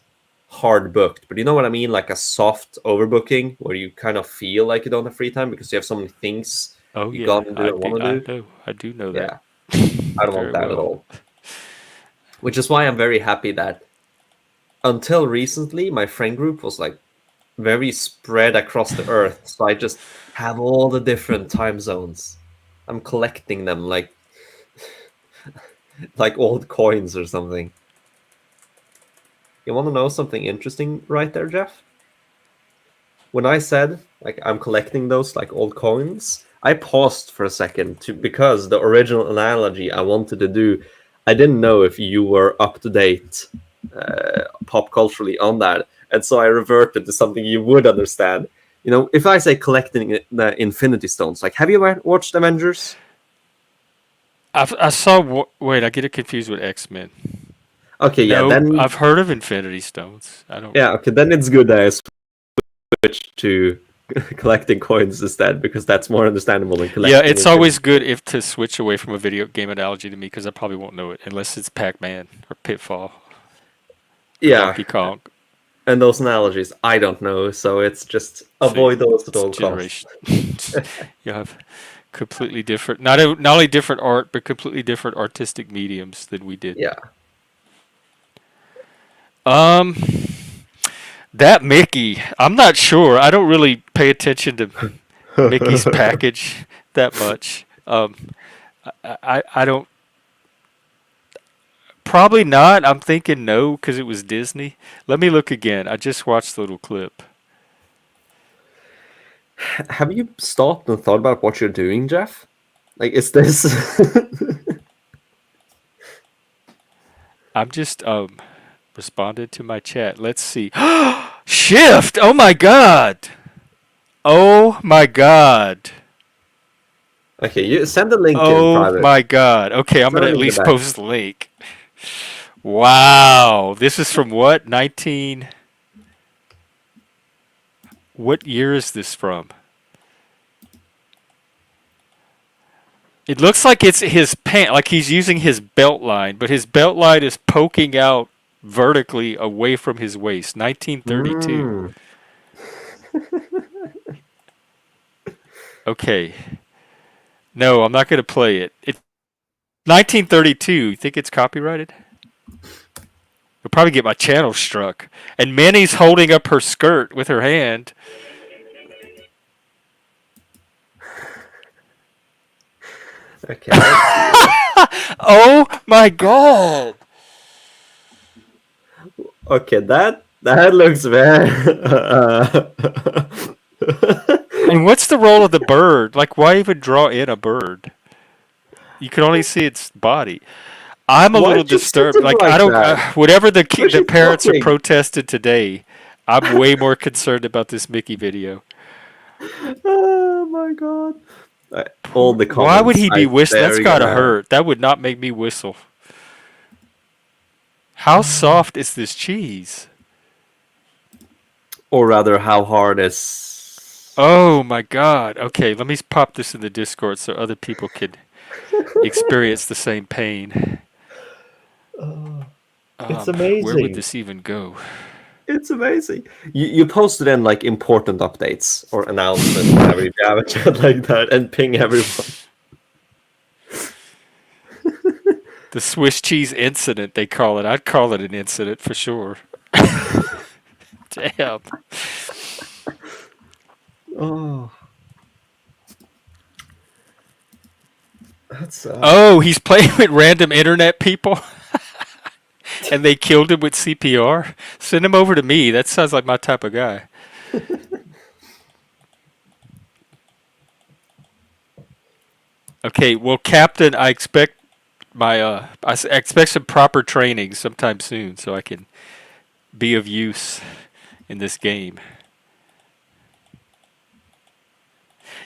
hard booked, but you know what I mean? Like a soft overbooking where you kind of feel like you don't have free time because you have so many things you got to do and want to do. I do know that. I don't want that at all. Which is why I'm very happy that until recently, my friend group was very spread across the earth. So I just have all the different time zones. I'm collecting them like old coins or something. You want to know something interesting right there, Jeff? When I said I'm collecting those old coins, I paused for a second because the original analogy I wanted to do, I didn't know if you were up to date pop culturally on that, and so I reverted to something you would understand. If I say collecting the Infinity Stones, have you ever watched Avengers? I saw. Wait, I get it confused with X-Men. Okay, yeah, No, then I've heard of Infinity Stones. I don't. yeah, okay, then it's good that I switched to collecting coins instead because that's more understandable than collecting. Yeah, it's Infinity. always good if to switch away from a video game analogy to me because I probably won't know it unless it's Pac-Man or Pitfall, Yeah, Donkey Kong. and those analogies I don't know, so it's just avoid those at all costs. Generation. You have completely different, not only different art, but completely different artistic mediums than we did. Yeah. That Mickey, I'm not sure. I don't really pay attention to Mickey's package that much. I don't. Probably not. I'm thinking no because it was Disney. Let me look again. I just watched the little clip. Have you stopped and thought about what you're doing, Jeff? Like, is this? I'm just responded to my chat. Let's see. Shift. Oh my god. Oh my god. Okay, you send the link in Oh private. my god. Okay, I'm Send gonna it at in the least back. post the link. Wow. This is from what? 19. What year is this from? It looks like it's his pant, like he's using his belt line, but his belt line is poking out vertically away from his waist. 1932. Okay. No, I'm not going to play it. It's 1932. You think it's copyrighted? You'll probably get my channel struck. And Minnie's holding up her skirt with her hand. Okay. Oh my god! Okay, that looks very. And what's the role of the bird? Like, why even draw in a bird? You can only see its body. I'm a Why little did you disturbed. sit it Like, like I don't. that? Whatever the Where's the she parents are talking? protested today, I'm way more concerned about this Mickey video. Oh my god! All the comments. Why would he be whistling? That's staring gotta at hurt. That would not make me whistle. How soft is this cheese? Or rather, how hard is? Oh my god. Okay, let me pop this in the Discord so other people can experience the same pain. It's amazing. Where would this even go? It's amazing. You posted in like important updates or announcements, whatever you have a chat like that, and ping everyone. The Swiss cheese incident, they call it. I'd call it an incident for sure. Damn. Oh, that's. Oh, he's playing with random internet people. And they killed him with CPR. Send him over to me. That sounds like my type of guy. Okay, well, Captain, I expect I expect some proper training sometime soon, so I can be of use in this game.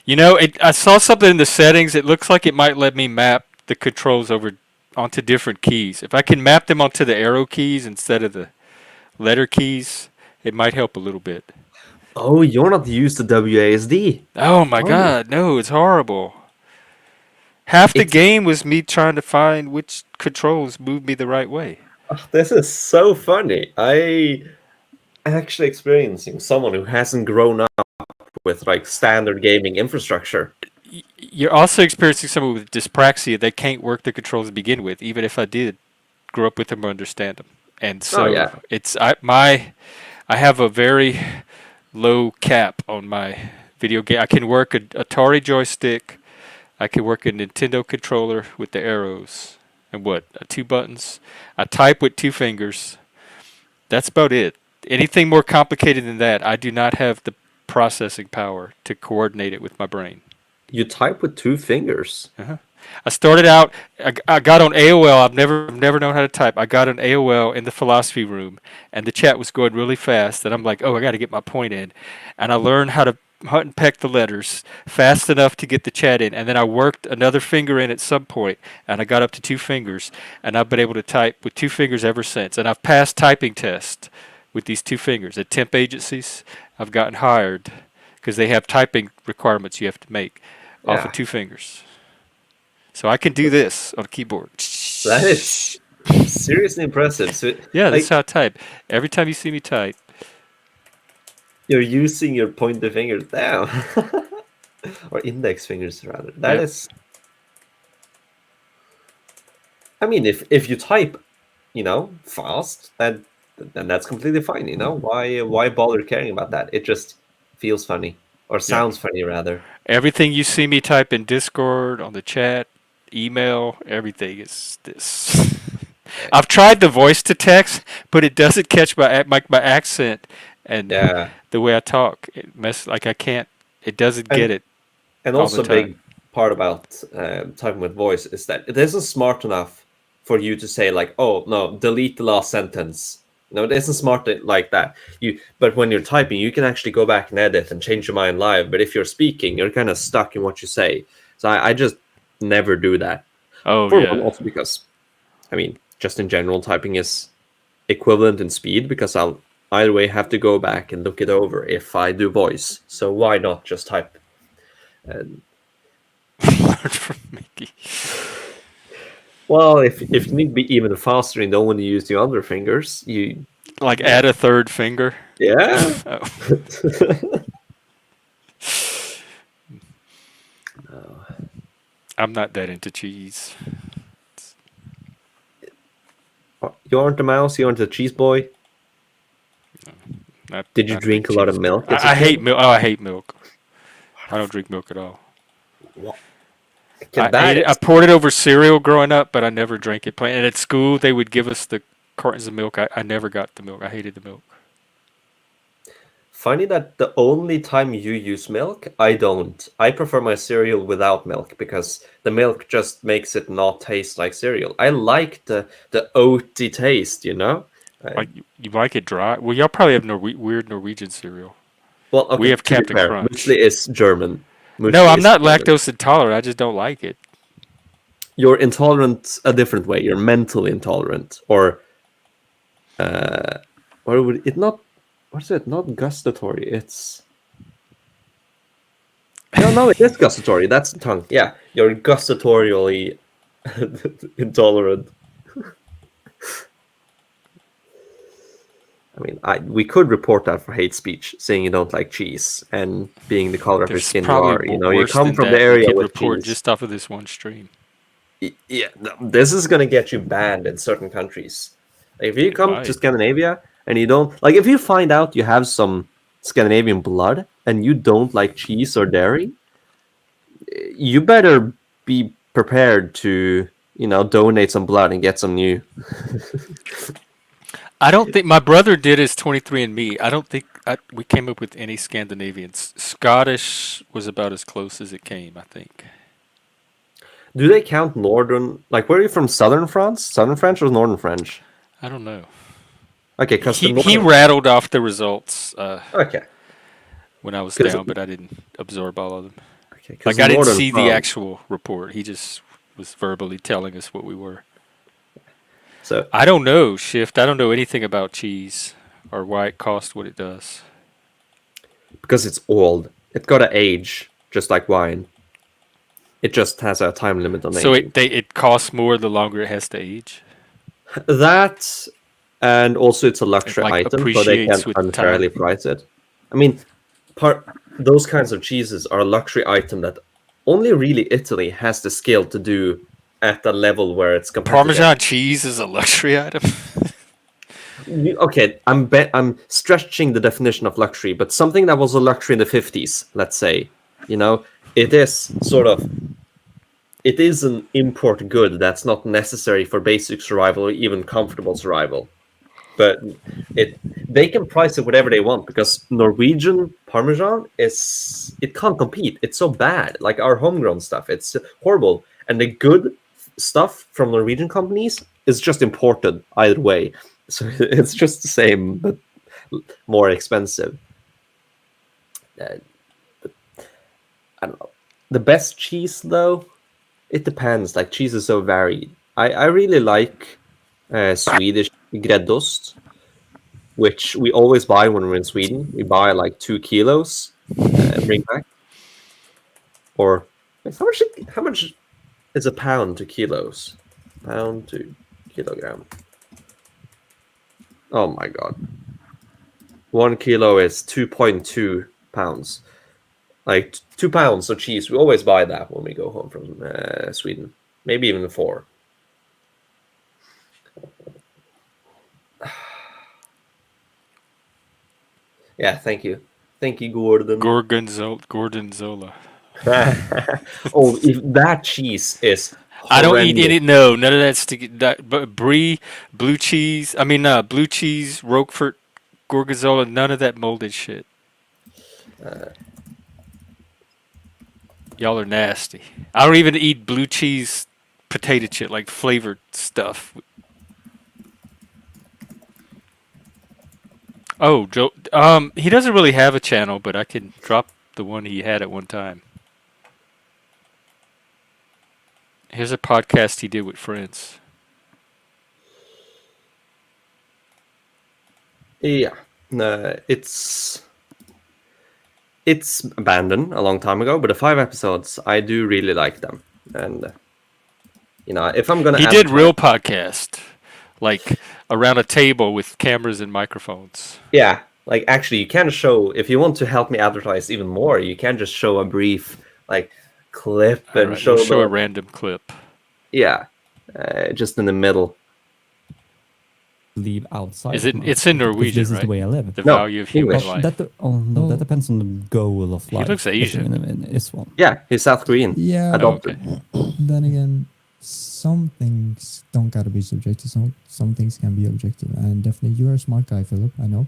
You know, I saw something in the settings. It looks like it might let me map the controls over onto different keys. If I can map them onto the arrow keys instead of the letter keys, it might help a little bit. Oh, you're not used to WASD. Oh my god, no, it's horrible. Half the game was me trying to find which controls moved me the right way. This is so funny. I actually experiencing someone who hasn't grown up with like standard gaming infrastructure. You're also experiencing someone with dyspraxia that can't work the controls to begin with, even if I did grow up with them or understand them. And so it's I have a very low cap on my video game. I can work an Atari joystick. I can work a Nintendo controller with the arrows and two buttons. I type with 2 fingers. That's about it. Anything more complicated than that, I do not have the processing power to coordinate it with my brain. You type with 2 fingers. I started out. I got on AOL. I've never known how to type. I got on AOL in the philosophy room, and the chat was going really fast. And I'm like, oh, I got to get my point in. And I learned how to hunt and peck the letters fast enough to get the chat in, and then I worked another finger in at some point, and I got up to 2 fingers, and I've been able to type with 2 fingers ever since. And I've passed typing tests with these 2 fingers at temp agencies. I've gotten hired because they have typing requirements you have to make off of 2 fingers. So I can do this on a keyboard. That is seriously impressive. So, Yeah, that's how I type. Every time you see me type. You're using your pointer fingers down. Or index fingers, rather. That is... I mean, if you type, fast, then that's completely fine, Why bother caring about that? It just feels funny. Or sounds funny, rather. Everything you see me type in Discord, on the chat, email, everything is this. I've tried the voice to text, but it doesn't catch my accent and the way I talk. I can't. It doesn't get it. And also, a big part about typing with voice is that it isn't smart enough for you to say like, "Oh no, delete the last sentence." No, it isn't smart like that. But when you're typing, you can actually go back and edit and change your mind live. But if you're speaking, you're kind of stuck in what you say. So I just never do that. Oh, Also because, just in general, typing is equivalent in speed because I'll either way have to go back and look it over if I do voice. So why not just type? Learn from Mickey. Well, if you need to be even faster and don't want to use the other fingers, you... Like add a third finger? Yeah. No. I'm not that into cheese. You aren't a mouse? You aren't a cheese boy? Did you drink a lot of milk? I hate milk. Oh, I hate milk. I don't drink milk at all. What? I poured it over cereal growing up, but I never drank it. And at school, they would give us the cartons of milk. I never got the milk. I hated the milk. Funny that the only time you use milk, I don't. I prefer my cereal without milk because the milk just makes it not taste like cereal. I like the oaty taste, Like you like it dry? Well, y'all probably have weird Norwegian cereal. Well, okay, we have Captain Crunch. Muesli is German. No, I'm not lactose intolerant. I just don't like it. You're intolerant a different way. You're mentally intolerant, or would it not? What is it? Not gustatory. It's no, it is gustatory. That's the tongue. Yeah, you're gustatorially intolerant. We could report that for hate speech, saying you don't like cheese and being the color of your skin you are. You come from the area with report cheese. Just off of this one stream. Yeah, this is gonna get you banned in certain countries. If you come to Scandinavia and you don't like, if you find out you have some Scandinavian blood and you don't like cheese or dairy, you better be prepared to, donate some blood and get some new. I don't think my brother did his 23andMe. I don't think we came up with any Scandinavians. Scottish was about as close as it came, I think. Do they count northern? Like, where are you from? Southern France? Southern French or Northern French? I don't know. Okay, because he rattled off the results. Okay. When I was down, but I didn't absorb all of them. Okay, like I didn't see the actual report. He just was verbally telling us what we were. So I don't know, Shift. I don't know anything about cheese or why it costs what it does. Because it's old. It's got to age, just like wine. It just has a time limit on aging. So it costs more the longer it has to age? That, and also it's a luxury item, so they can't unfairly price it. Those kinds of cheeses are a luxury item that only really Italy has the skill to do at a level where it's competitive. Parmesan cheese is a luxury item. Okay, I'm stretching the definition of luxury, but something that was a luxury in the 50s, let's say, it is an import good that's not necessary for basic survival or even comfortable survival. But they can price it whatever they want because Norwegian Parmesan it can't compete. It's so bad. Like our homegrown stuff, it's horrible. And the good stuff from Norwegian companies is just imported either way. So it's just the same, but more expensive. I don't know. The best cheese, though, it depends. Like, cheese is so varied. I really like Swedish gräddost, which we always buy when we're in Sweden. We buy like 2 kilos and bring back. Or how much is a pound to kilos? Pound to kilogram. Oh my god. 1 kilo is 2.2 pounds. Like 2 pounds of cheese. We always buy that when we go home from Sweden. Maybe even 4. Yeah, thank you. Thank you, Gordon. Gorgonzola. Oh, if that cheese is I don't eat horrendous. any. No, none of that sticky. But brie, blue cheese. I mean, blue cheese, Roquefort, Gorgonzola. None of that molded shit. Y'all are nasty. I don't even eat blue cheese potato chip, like flavored stuff. Oh, Joe. He doesn't really have a channel, but I can drop the one he had at one time. Here's a podcast he did with friends. Yeah, it's abandoned a long time ago, but the 5 episodes I do really like them, and if I'm gonna, He did real podcast, like around a table with cameras and microphones. Yeah, like actually, you can show if you want to help me advertise even more, you can just show a brief like clip and Right, show we'll show a the- random clip. Yeah, just in the middle. Leave outside. Is it? from It's us, in because Norwegian, this is right? the way I live. The No, value of human English. life. That depends on the goal of life. looks Asian. In this one. Yeah, he's South Korean. Yeah. Adopted. Then again, some things don't gotta be subjective. Some things can be objective, and definitely you're a smart guy, Philip. I know,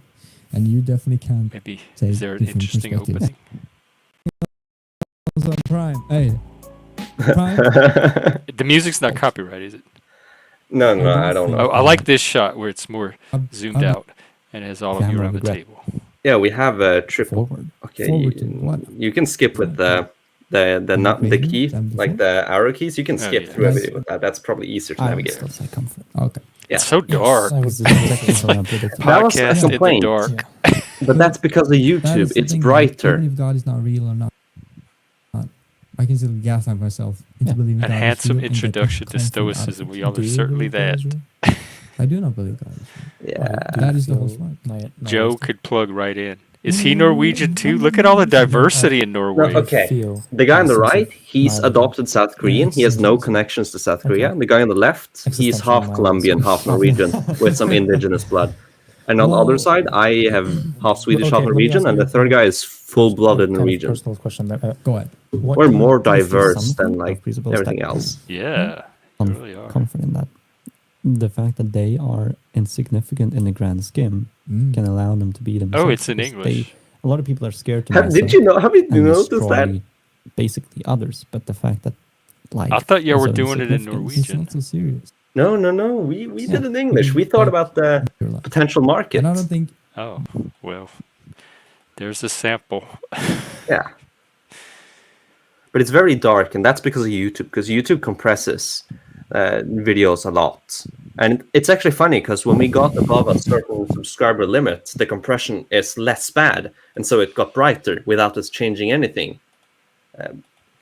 and you definitely can. Maybe take is there an different interesting perspectives. opening? Also, Prime, hey, Prime. The music's not copyright, is it? No, I don't know. Oh, I like this shot where it's more zoomed I'm- out and has all of you Camera around the regret. table. Yeah, we have a triple. Forward. Okay, Forward to what? you can skip with the key, like the arrow keys. You can skip yeah. through a Yes. video with that. That's probably easier to I navigate. still say comfort. Okay. Yeah. It's so dark. I was technical and unpredictable. That was a Podcast in the complaint. dark. But that's because of That YouTube. is the It's thing, brighter. Even if God is not real or not, I can still gaslight myself into believing A God is handsome real and get introduction to comfort out of stoicism. it. We all Do are you certainly believe God is that. real? I do not believe God is real. Yeah. That is the whole point. Joe could plug right in. Is he Norwegian too? Look at all the diversity in Norway. No, okay. Feel The guy on the sense of right, he's neither. adopted South Korean. He has no connections to South Korea. The guy on the left, he's Existential half Colombian, nihilism. half Norwegian, with some indigenous blood. And on the other side, I have half Swedish, Okay, half let me Norwegian, ask and you the third guy is full-blooded kind of Norwegian. personal question. Go ahead. We're more do you feel diverse something than of like presupposed everything that- else. Yeah, com- they really are. comfort in that. The fact that they are insignificant in the grand scheme can allow them to be themselves. Oh, it's in because English. A lot of people are scared to. Did mess you up know? Have you and noticed that? destroy basically others, but the fact that like I thought y'all were is of doing it in significance- It's Norwegian. not so serious. No. We Yeah. did it in English. We thought about the Your life. potential market. And I don't think Oh, well, there's a sample. Yeah. But it's very dark, and that's because of YouTube, because YouTube compresses videos a lot. And it's actually funny, because when we got above a certain subscriber limit, the compression is less bad, and so it got brighter without us changing anything.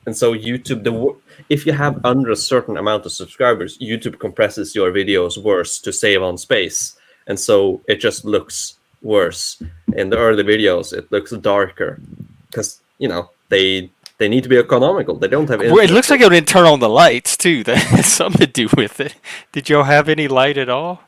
And so YouTube, if you have under a certain amount of subscribers, YouTube compresses your videos worse to save on space. And so it just looks worse. In the early videos, it looks darker, because, they need to be economical. They don't have. Well, it looks like it would turn on the lights too. That has something to do with it. Did y'all have any light at all?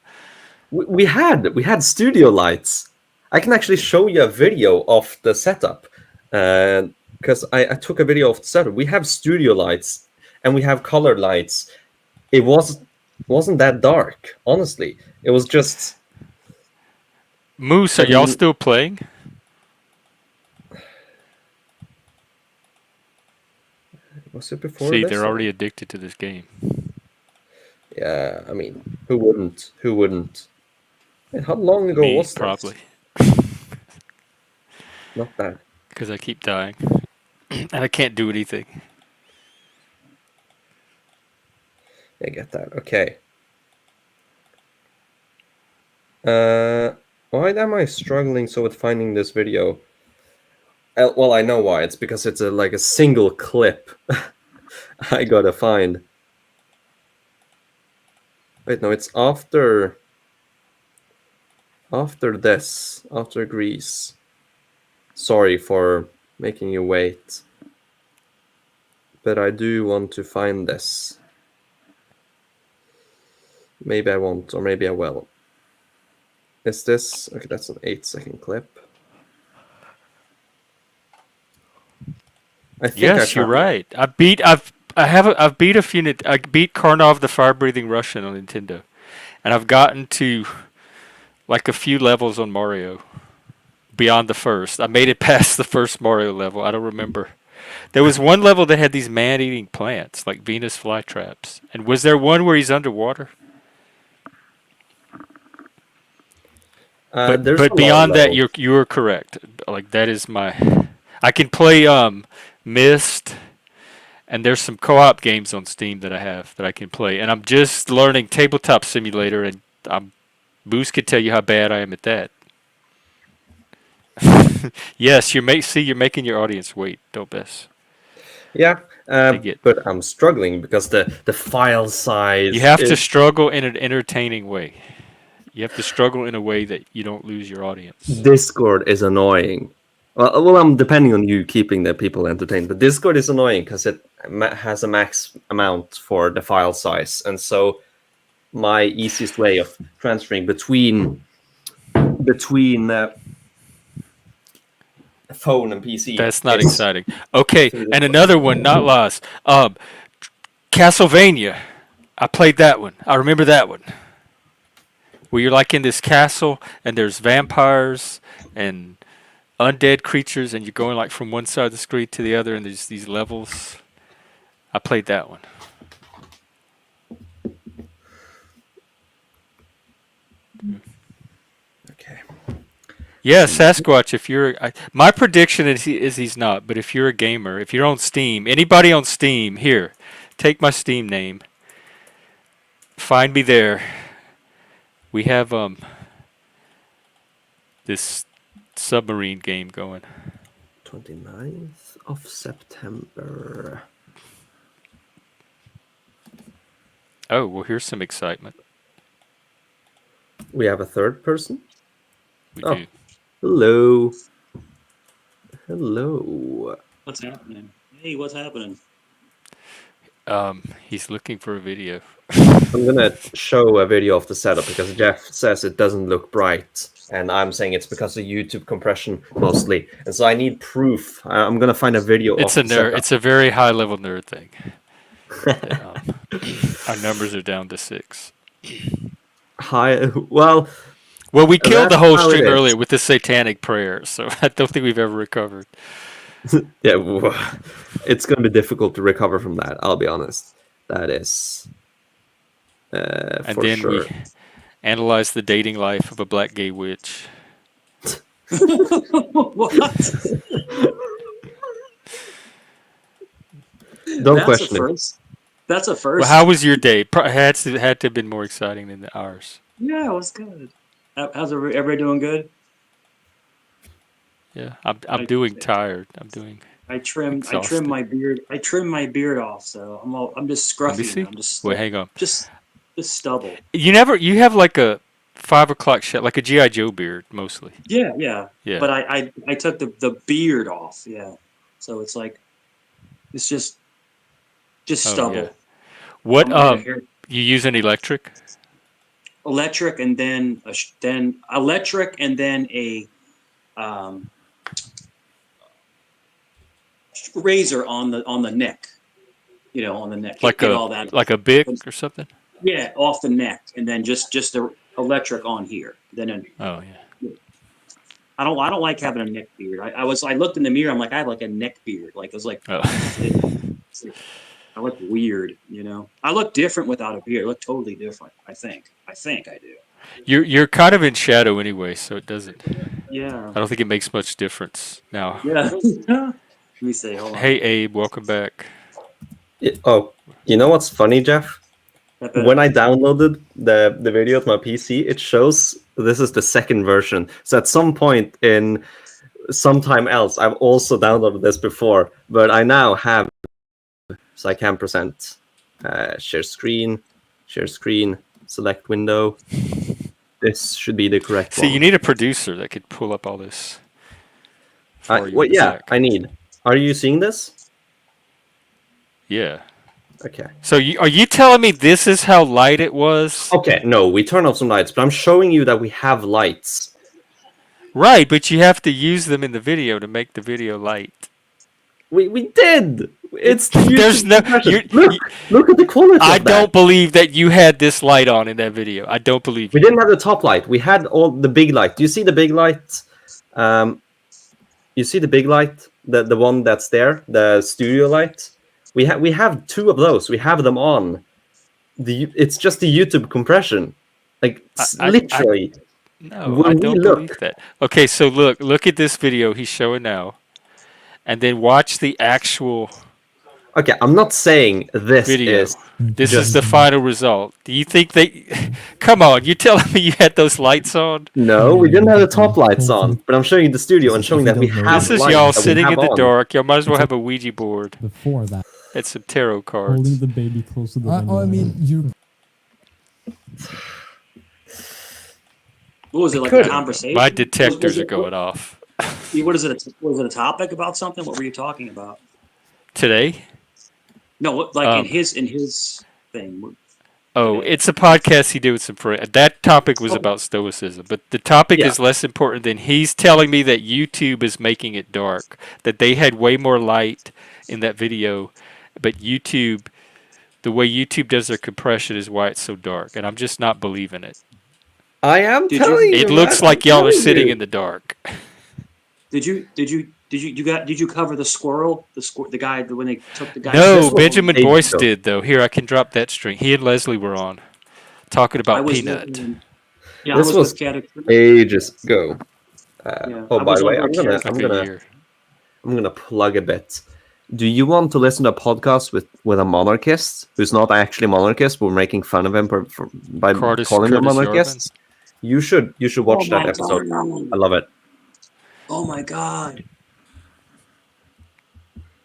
We had studio lights. I can actually show you a video of the setup, because I took a video of the setup. We have studio lights and we have colored lights. It wasn't that dark, honestly. It was just. Moose, are y'all still playing? Was it before See, this? they're already addicted to this game. Yeah, I mean, who wouldn't? Who wouldn't? Wait, how long ago Me, was probably. this? Not that. Because I keep dying. and I can't do anything. I get that. Okay. Why am I struggling so with finding this video? Well, I know why. It's because it's like a single clip. I gotta find. Wait, no, it's after this, after Greece. Sorry for making you wait. But I do want to find this. Maybe I won't, or maybe I will. Is this okay? That's an 8-second clip. I think Yes, you're right. I've beat a few. I beat Karnov the fire-breathing Russian on Nintendo, and I've gotten to like a few levels on Mario. Beyond the first, I made it past the first Mario level. I don't remember. There was one level that had these man-eating plants, like Venus flytraps. And was there one where he's underwater? But beyond that, you are correct. Like that is my. I can play Myst, and there's some co-op games on Steam that I have that I can play. And I'm just learning Tabletop Simulator, and Moose could tell you how bad I am at that. Yes, you're making your audience wait. Don't mess. Yeah, but I'm struggling because the file size. You have to struggle in an entertaining way. You have to struggle in a way that you don't lose your audience. Discord is annoying. Well, I'm depending on you keeping the people entertained. But Discord is annoying because it has a max amount for the file size, and so my easiest way of transferring between phone and PC. That's not exciting. Okay, and another one, not lost. Castlevania. I played that one. I remember that one. Where you're like in this castle, and there's vampires and undead creatures, and you're going like from one side of the screen to the other, and there's these levels. I played that one. Okay. Yeah, Sasquatch. If you're, my prediction is he's not. But if you're a gamer, if you're on Steam, anybody on Steam, here, take my Steam name. Find me there. We have this submarine game going. 29th of September. Oh, well, here's some excitement. We have a third person. We do. Hello. Hello. What's happening? Hey, what's happening? He's looking for a video. I'm gonna show a video of the setup because Jeff says it doesn't look bright, and I'm saying it's because of YouTube compression mostly, and so I need proof. I'm gonna find a video. It's a nerd. It's a very high level nerd thing. Our numbers are down to 6. Well, we killed the whole stream earlier with the satanic prayer, so I don't think we've ever recovered. Yeah, it's going to be difficult to recover from that. I'll be honest. That is, and for then sure. we analyze the dating life of a black gay witch. What? Don't question it. That's a first. Well, how was your day? Had to have been more exciting than ours. Yeah, it was good. How's everybody doing? Good. Yeah, I'm doing tired. I trimmed my beard. I trimmed my beard off, so I'm just scruffy. Let me see. I'm just Wait, hang on. Just stubble. You have like a 5 o'clock shot, like a G.I. Joe beard mostly. Yeah. But I took the beard off. Yeah, so it's like it's just stubble. Yeah. What you use an electric? Electric and then electric and then a razor on the neck, on the neck, like all that, like a Bic or something. Yeah, off the neck, and then just the electric on here. Then yeah. I don't like having a neck beard. I looked in the mirror. I'm like, I have like a neck beard. Like it was like, I look weird. I look different without a beard. I look totally different. I think I do. You're kind of in shadow anyway, so it doesn't. Yeah. I don't think it makes much difference now. Yeah. Let me see. Hold on. Hey, Abe, welcome back. Oh, you know what's funny, Jeff? When I downloaded the video to my PC, it shows this is the second version. So at some point in sometime else, I've also downloaded this before, but I now have, so I can present, share screen, select window. This should be the correct one. See, you need a producer that could pull up all this. For you Well, in a yeah, sec. I need. Are you seeing this? Yeah. Okay. So are you telling me this is how light it was? Okay, no, we turn off some lights, but I'm showing you that we have lights. Right, but you have to use them in the video to make the video light. We did. It's the there's no. Look at the quality. I don't believe that you had this light on in that video. I don't believe we didn't have the top light. We had all the big light. Do you see the big light? You see the big light, the one that's there, the studio light. We have two of those. We have them on. It's just the YouTube compression, like literally. No, I don't believe that. Okay, so look at this video he's showing now, and then watch the actual. Okay, I'm not saying this video. is. This is the final result. Do you think they? Come on, you're telling me you had those lights on? No, we didn't have the top lights on, but I'm showing you the studio and showing that we have. This is y'all sitting in the dark. Y'all might as well have a Ouija board. Before that, and some tarot cards. Holding the baby close to the window. I mean, you. What was it, like a conversation? My detectors are going off. What is it? Was it a topic about something? What were you talking about today? No, like in his thing. Oh, it's a podcast he did with some friends. That topic was about stoicism, but the topic is less important than he's telling me that YouTube is making it dark. That they had way more light in that video, but YouTube, the way YouTube does their compression is why it's so dark, and I'm just not believing it. I am telling you. It looks like y'all are sitting in the dark. Did you cover the squirrel? The guy when they took the guy. No, Benjamin Boyce did though. Here, I can drop that string. He and Leslie were on talking about Peanut. This was ages ago. Oh, by the way, I'm gonna plug a bit. Do you want to listen to a podcast with a monarchist who's not actually a monarchist? We're making fun of him by calling him a monarchist. You should watch that episode. I love it. Oh my God.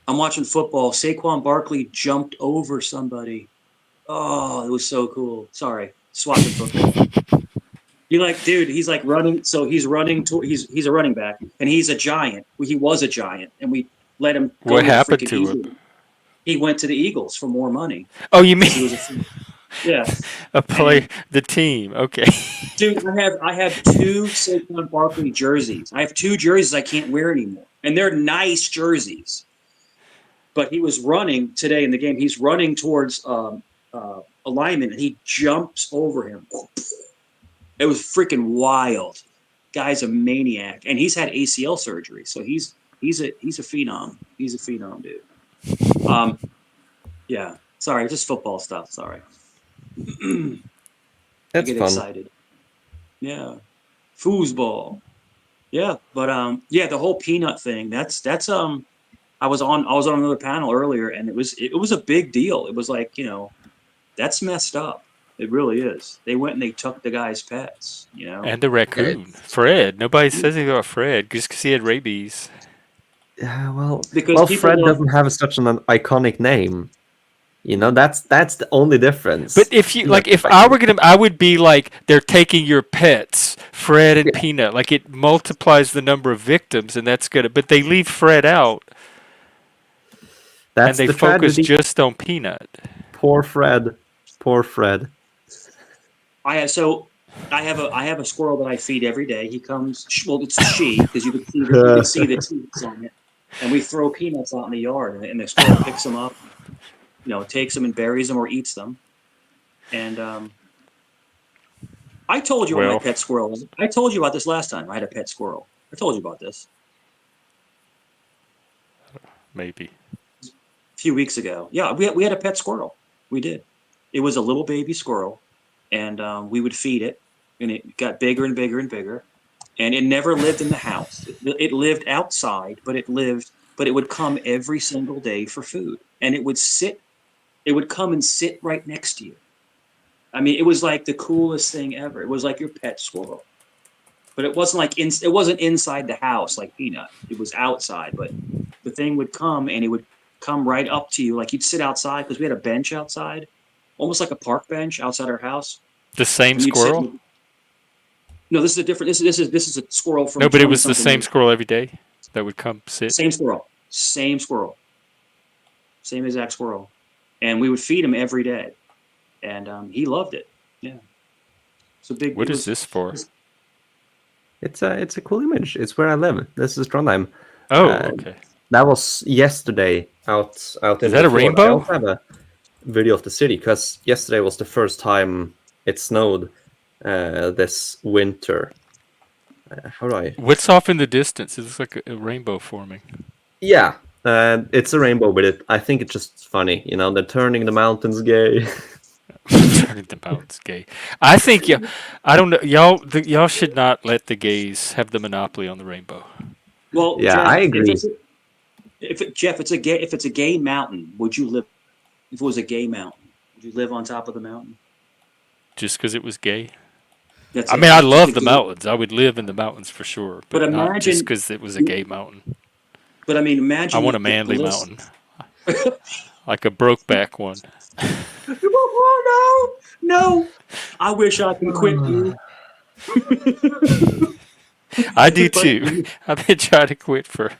I'm watching football. Saquon Barkley jumped over somebody. Oh, it was so cool. Sorry. Swapping football. He's like running. So he's running he's a running back and he's a giant. He was a giant and we let him go. What happened to him? He went to the Eagles for more money. Oh, you mean yeah. The team. Okay. Dude, I have two Saquon Barkley jerseys. I have two jerseys I can't wear anymore. And they're nice jerseys. But he was running today in the game. He's running towards a lineman and he jumps over him. It was freaking wild. Guy's a maniac. And he's had ACL surgery. So he's a phenom. He's a phenom, dude. Yeah. Sorry, just football stuff. Sorry. I get excited. Yeah. Foosball. Yeah, but the whole peanut thing, that's I was on another panel earlier and it was a big deal. It was like, that's messed up. It really is. They went and they took the guy's pets, And the raccoon. Fred. Nobody says anything about Fred just because he had rabies. Yeah, well, Fred doesn't have such an iconic name. That's the only difference. But if you if I were I would be like, they're taking your pets, Fred and Peanut. Like it multiplies the number of victims, and that's good. But they leave Fred out, and they focus just on Peanut. Poor Fred. I have a squirrel that I feed every day. He comes. Well, it's a she because you can see the teeth on it, and we throw peanuts out in the yard, and the squirrel picks them up. Takes them and buries them or eats them. And I told you about my pet squirrel. I told you about this last time. I had a pet squirrel. I told you about this. Maybe. A few weeks ago. Yeah, we had a pet squirrel. We did. It was a little baby squirrel, and we would feed it, and it got bigger and bigger and bigger. And it never lived in the house. It lived outside, but it lived but it would come every single day for food, and it would come and sit right next to you. I mean, it was like the coolest thing ever. It was like your pet squirrel, but it wasn't like it wasn't inside the house like Peanut. It was outside, but the thing would come and it would come right up to you. Like you'd sit outside because we had a bench outside, almost like a park bench outside our house. The same squirrel? No, this is a different. This is a squirrel from. No, but it was the same squirrel every day that would come sit. Same squirrel, same exact squirrel, and we would feed him every day, and he loved it. Yeah, it's a big. What is this for? It's a cool image. It's where I live. This is Trondheim. Oh, okay. That was yesterday out in. Is that a rainbow? I also have a video of the city because yesterday was the first time it snowed this winter. How do I? What's off in the distance? It looks like a rainbow forming. Yeah, it's a rainbow, but I think it's just funny. You know, they're turning the mountains gay. Turning the mountains gay. I think I don't know. Y'all should not let the gays have the monopoly on the rainbow. Well, yeah, Jeff, I agree. If it's a gay mountain, would you live? If it was a gay mountain, would you live on top of the mountain? Just because it was gay? That's I mean, I love the mountains. I would live in the mountains for sure. But not imagine just because it was a gay mountain. But I mean, imagine. I want a manly mountain, like a Brokeback one. Oh no! I wish I could quit you. I do too. I've been trying to quit for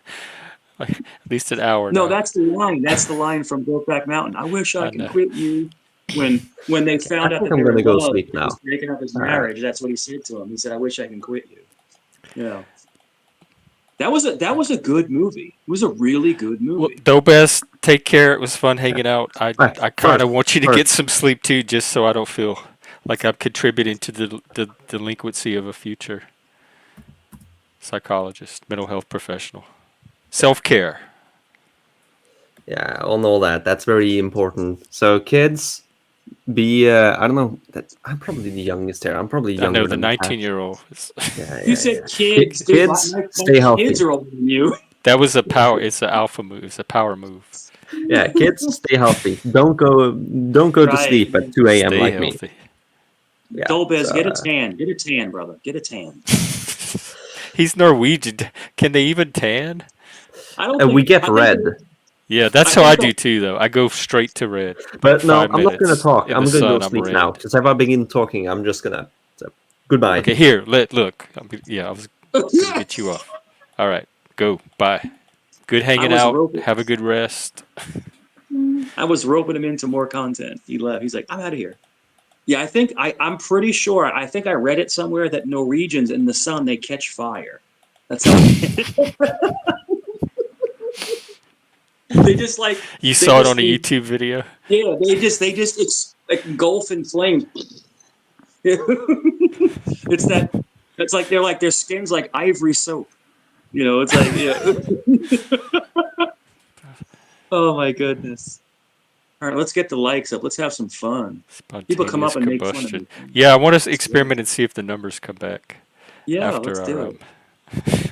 like at least an hour. No, now. that's the line. That's the line from Brokeback Mountain. I wish I could quit you. When they found out that I'm they were gonna go in love, sleep he now. was breaking up his marriage. That's what he said to him. He said, "I wish I can quit you." Yeah. That was a good movie. It was a really good movie. Well, Dobes, take care. It was fun hanging out. I kind of want you to get some sleep too, just so I don't feel like I'm contributing to the delinquency of a future psychologist, mental health professional. Self-care. Yeah, on all that. That's very important. So kids, be I don't know. I'm probably the youngest here. I'm probably younger. I know the than 19-year-old. You said kids. Kids, stay healthy. Kids are older than you. That was a power. It's an alpha move. It's a power move. Yeah, kids, stay healthy. Don't go to sleep at 2 a.m. Stay like healthy. me. Yeah, Dolbez, get a tan. Get a tan, brother. Get a tan. He's Norwegian. Can they even tan? I don't. We get red. Yeah, that's how I do too, though. I go straight to red. But no, 5 I'm not going to minutes talk. in I'm the going to sun, go I'm sleep red. now. Because if I begin talking, I'm just going to... So, goodbye. Okay, here. Look. I was going to get you off. All right, go. Bye. Good hanging out. Have a good rest. I was roping him into more content. He left. He's like, I'm out of here. Yeah, I'm pretty sure. I think I read it somewhere that Norwegians in the sun, they catch fire. That's how. They just like. You saw it on a YouTube video? Yeah, they just it's like engulf in flames. It's like their skin's like ivory soap. You know, it's like yeah. Oh my goodness. All right, let's get the likes up. Let's have some fun. People come up and make fun of me. Yeah, I want to experiment and see if the numbers come back. Yeah, after let's do it.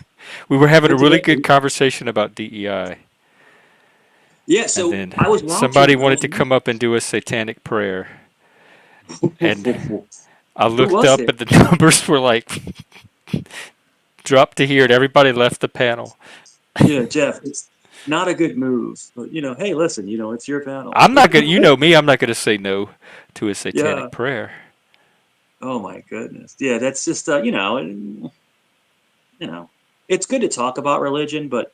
We were having a really good conversation about DEI. Yeah, so and then I was watching. somebody wanted to come up and do a satanic prayer. And I looked up and the numbers were like dropped to here and everybody left the panel. Yeah, Jeff, it's not a good move. But hey, listen, it's your panel. I'm not gonna me, I'm not gonna say no to a satanic prayer. Oh my goodness. Yeah, that's just it's good to talk about religion, but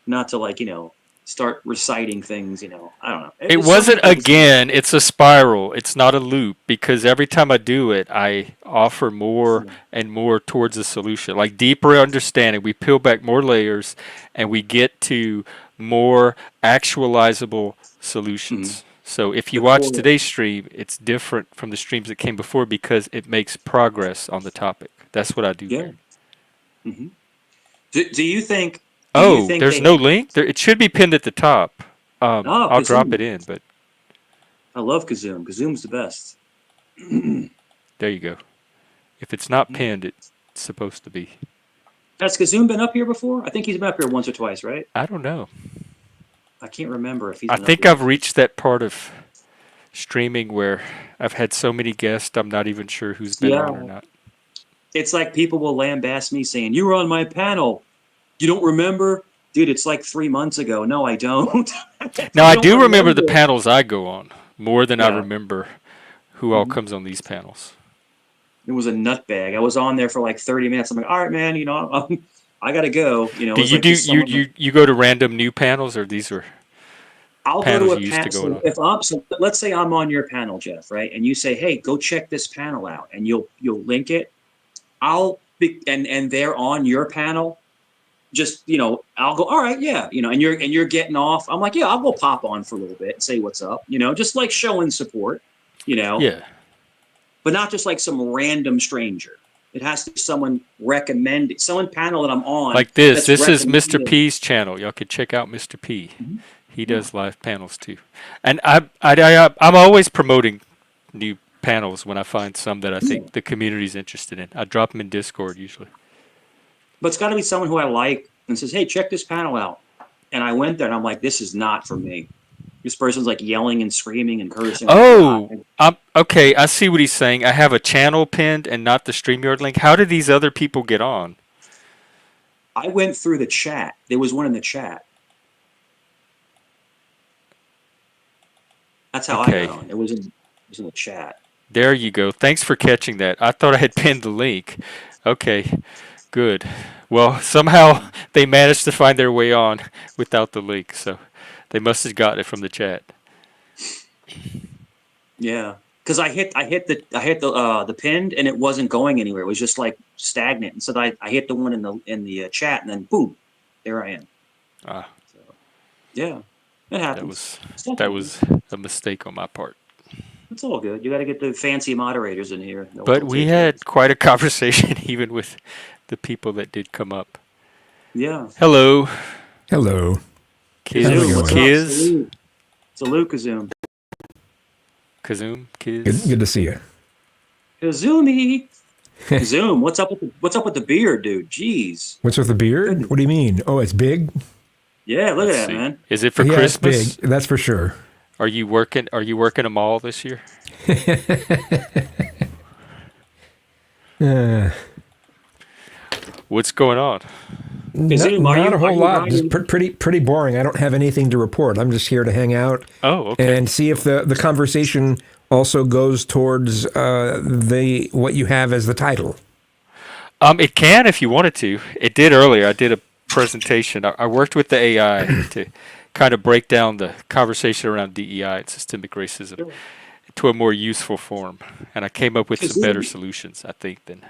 not to start reciting things, I don't know. It wasn't again, it's a spiral. It's not a loop because every time I do it, I offer more and more towards a solution. Like deeper understanding, we peel back more layers and we get to more actualizable solutions. Mm-hmm. So if you watch today's stream, it's different from the streams that came before because it makes progress on the topic. That's what I do. Yeah. Mm-hmm. Do you think... there's no link? It should be pinned at the top. I'll drop it in, but... I love Kazoom. Kazoom's the best. There you go. If it's not pinned, it's supposed to be. Has Kazoom been up here before? I think he's been up here once or twice, right? I don't know. I can't remember if he's I been think up I've reached that part of streaming where I've had so many guests, I'm not even sure who's been on or not. It's like people will lambaste me saying, "You were on my panel. You don't remember?" Dude, it's like 3 months ago. No, I don't. Now, I do remember the panels I go on more than I Yeah. remember who all comes on these panels. It was a nutbag. I was on there for like 30 minutes. I'm like, all right, man, I got to go. You know, Do it's you like do just someone- you go to random new panels, or these are I'll go panels to a you used to go panel. on? If I'm, so let's say I'm on your panel, Jeff, right? And you say, hey, go check this panel out, and you'll link it. I'll be, and they're on your panel. Just, I'll go, all right, yeah, and you're getting off. I'm like, yeah, I'll go pop on for a little bit and say what's up, just like showing support, Yeah. but not just like some random stranger. It has to be someone recommended, someone panel that I'm on. Like this. that's This is Mr. recommended. P's channel. Y'all could check out Mr. P. Mm-hmm. He does live panels too. And I'm always promoting new panels when I find some that I think the community's interested in. I drop them in Discord usually. But it's got to be someone who I like and says, hey, check this panel out. And I went there and I'm like, this is not for me. This person's like yelling and screaming and cursing. Oh, okay. I see what he's saying. I have a channel pinned and not the StreamYard link. How did these other people get on? I went through the chat. There was one in the chat. That's how Okay. I got on. It was in the chat. There you go. Thanks for catching that. I thought I had pinned the link. Okay, good. Well, somehow they managed to find their way on without the link, so they must have gotten it from the chat. Yeah, because I hit the pinned and it wasn't going anywhere. It was just like stagnant. And so I hit the one in the chat and then boom, there I am. Ah, Yeah, it happens. that was a mistake on my part. It's all good. You got to get the fancy moderators in here. But we had quite a conversation even with the people that did come up. Yeah. Hello. Hello. Kiz. How's it going? Kiz. Salute, Kazoom. Kazoom. Kiz. Good to see you. Kazoomy. Kazoom, what's up with the beard, dude? Jeez. What's with the beard? What do you mean? Oh, it's big? Yeah, look Let's at that, see. man. Is it for Yeah, it's Christmas? big. That's for sure. Are you working a mall this year? What's going on? Not a whole lot. Just pretty boring. I don't have anything to report. I'm just here to hang out. Oh, okay. And see if the conversation also goes towards what you have as the title. It can if you wanted to. It did earlier. I did a presentation. I worked with the AI to kind of break down the conversation around DEI and systemic racism to a more useful form. And I came up with some better solutions, I think, than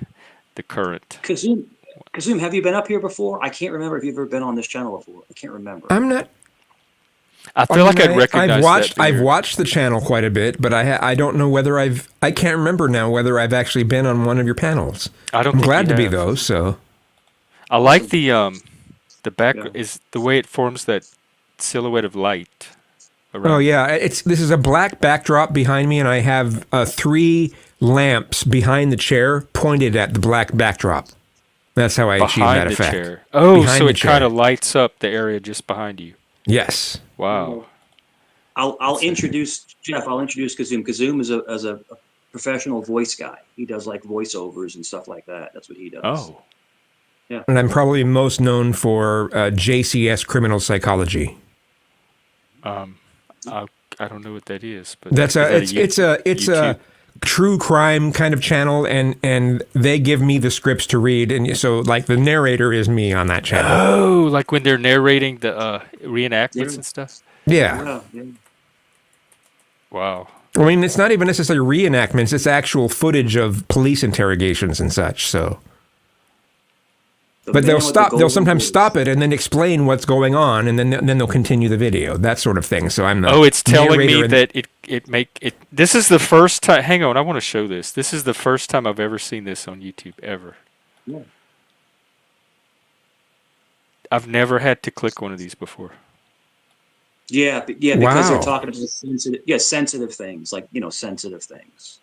the current. Kazoom, have you been up here before? I can't remember if you've ever been on this channel before. I can't remember. I'm not. I feel like I'd recognize I've watched the channel quite a bit, but I don't know whether I can't remember now whether I've actually been on one of your panels. I'm glad to be though. So I like the back is the way it forms that silhouette of light. Oh yeah, this is a black backdrop behind me, and I have 3 lamps behind the chair pointed at the black backdrop. That's how I achieve that Behind the effect. chair. Oh, Behind so the it chair. kind of lights up the area just behind you. Yes. Wow. I'll introduce Jeff. I'll introduce Kazoom. Kazoom is a professional voice guy. He does like voiceovers and stuff like that. That's what he does. Oh. Yeah. And I'm probably most known for JCS criminal psychology. I don't know what that is, but That's is that it's a true crime kind of channel, and they give me the scripts to read, and so like the narrator is me on that channel. Oh, like when they're narrating the reenactments and stuff. Yeah. Wow. I mean, it's not even necessarily reenactments; it's actual footage of police interrogations and such. So, but they'll stop. They'll sometimes stop it and then explain what's going on, and then they'll continue the video, that sort of thing. So I'm the it's telling me narrator that it. This is the first time. Hang on, I want to show this. This is the first time I've ever seen this on YouTube ever. Yeah. I've never had to click one of these before. Yeah, because Wow. they're talking about sensitive things, like sensitive things.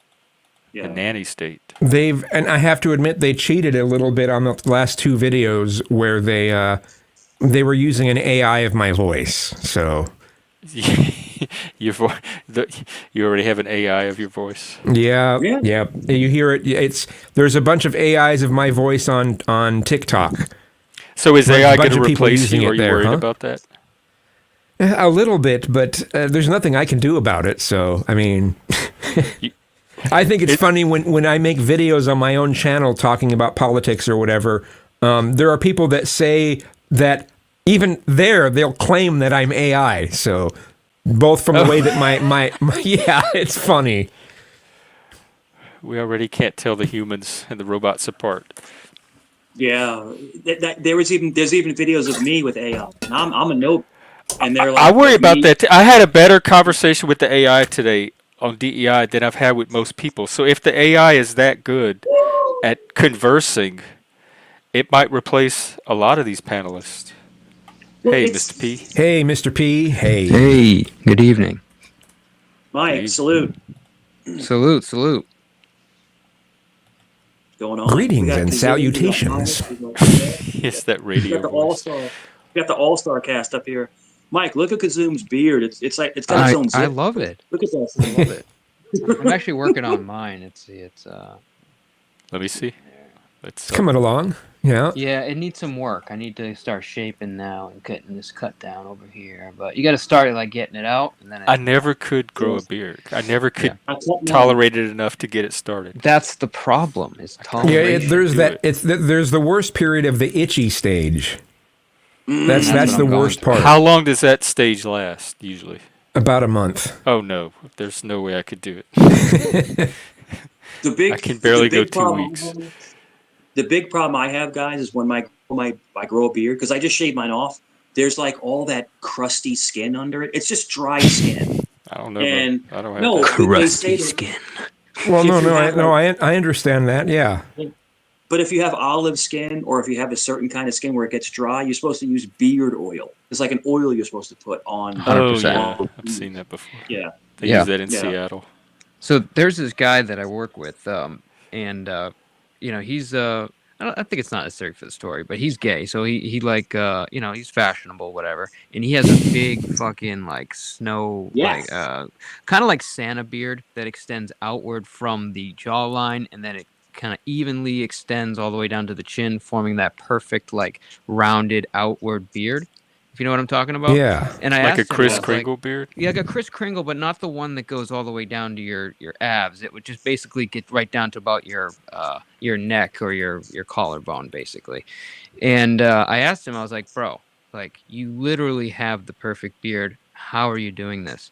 the nanny state. And I have to admit, they cheated a little bit on the last 2 videos where they were using an AI of my voice. So You already have an AI of your voice. yeah. You hear it. There's a bunch of AIs of my voice on TikTok. So is There's AI a bunch going to of people replace using you? it Are you there, worried huh? about that? A little bit, but there's nothing I can do about it. So I mean, I think it's funny when I make videos on my own channel talking about politics or whatever. There are people that say that even there they'll claim that I'm AI. So both from the way that my yeah, it's funny. We already can't tell the humans and the robots apart. Yeah, there's even videos of me with AI. And I'm a no, and they're like, I worry about that. I had a better conversation with the AI today on DEI than I've had with most people. So if the AI is that good at conversing, it might replace a lot of these panelists. Hey, Mr. P. Hey, Mr. P. Hey. Hey, good evening. Mike, salute. Salute. Going on. Greetings and salutations. Yes, that radio. We got the all-star cast up here. Mike, look at Kazum's beard. It's got its own zip. I love it. Look at that. I love it. I'm actually working on mine. Let me see. It's coming along. Yeah. Yeah, it needs some work. I need to start shaping now and getting this cut down over here. But you got to start like getting it out, and then I never could grow a beard. I never could tolerate it enough to get it started. That's the problem. Is toleration. Yeah, there's the worst period of the itchy stage. That's the worst part. How long does that stage last usually? About a month. Oh no, there's no way I could do it. I can barely go 2 weeks. The big problem I have, guys, is when I grow a beard, because I just shave mine off. There's like all that crusty skin under it. It's just dry skin. I don't know. And I don't have crusty skin. Well, I understand that. Yeah. But if you have olive skin, or if you have a certain kind of skin where it gets dry, you're supposed to use beard oil. It's like an oil you're supposed to put on. 100%. Yeah, I've seen that before. Yeah. They use that in Seattle. So there's this guy that I work with, he's I think it's not necessary for the story, but he's gay, so he like he's fashionable, whatever, and he has a big fucking like snow like kind of like Santa beard that extends outward from the jawline, and then it kind of evenly extends all the way down to the chin, forming that perfect like rounded outward beard. If you know what I'm talking about. Yeah. And I like asked a Kris Kringle beard? Yeah, like a Kris Kringle, but not the one that goes all the way down to your abs. It would just basically get right down to about your neck or your collarbone, basically. And I asked him, I was like, bro, like you literally have the perfect beard. How are you doing this?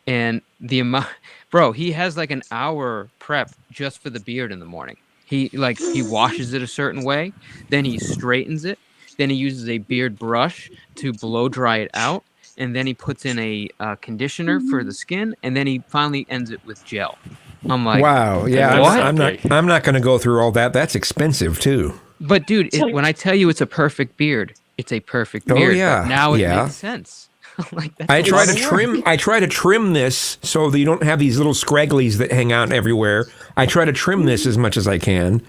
And the amount, bro, he has like an hour prep just for the beard in the morning. He washes it a certain way, then he straightens it. Then he uses a beard brush to blow dry it out, and then he puts in a conditioner for the skin, and then he finally ends it with gel. I'm like, wow, yeah, what? I'm not going to go through all that. That's expensive too. But dude, when I tell you it's a perfect beard, it's a perfect beard. Oh yeah, but now it makes sense. Like, I try to trim this so that you don't have these little scragglies that hang out everywhere. I try to trim this as much as I can.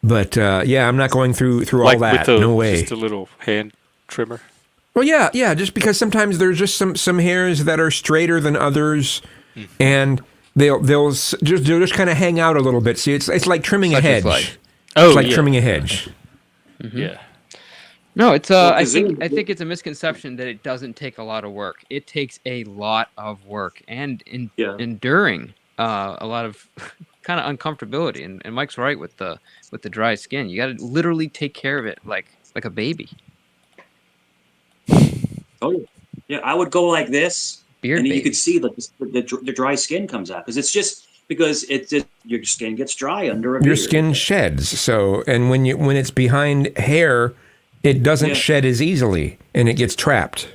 But I'm not going through all that. No way. Just a little hand trimmer. Well, yeah. Just because sometimes there's just some hairs that are straighter than others, and they'll just kind of hang out a little bit. See, it's like trimming a hedge. It's like trimming a hedge. Mm-hmm. Yeah. No, it's I think it's a misconception that it doesn't take a lot of work. It takes a lot of work and enduring a lot of kind of uncomfortability, and Mike's right with the dry skin. You got to literally take care of it like a baby. Oh yeah, I would go like this, beard and baby. You could see the dry skin comes out because your skin gets dry under a beard. Your skin sheds, so and when it's behind hair, it doesn't shed as easily, and it gets trapped.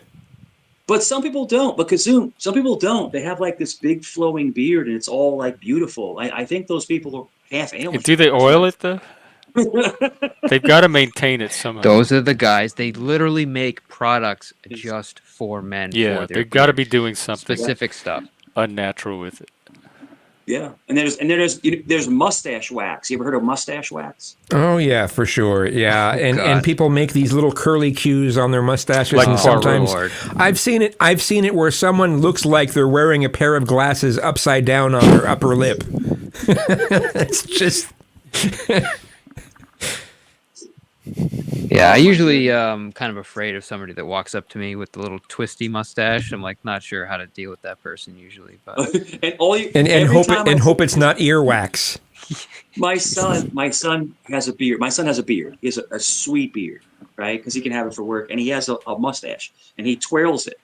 But some people don't. But some people don't. They have like this big flowing beard, and it's all like beautiful. I think those people are half alien. Do they oil it though? They've got to maintain it somehow. Those are the guys. They literally make products just for men. Yeah, they've got to be doing something specific stuff, unnatural with it. Yeah, and there's mustache wax. You ever heard of mustache wax? Oh yeah, for sure. Yeah, and God. people make these little curly cues on their mustaches, Like and sometimes Lord. I've seen it where someone looks like they're wearing a pair of glasses upside down on their upper lip. It's just. Yeah, I usually kind of afraid of somebody that walks up to me with the little twisty mustache. I'm like not sure how to deal with that person usually, but and hope it's not earwax. My son has a beard. My son has a beard. He has a sweet beard, right? Because he can have it for work, and he has a mustache, and he twirls it.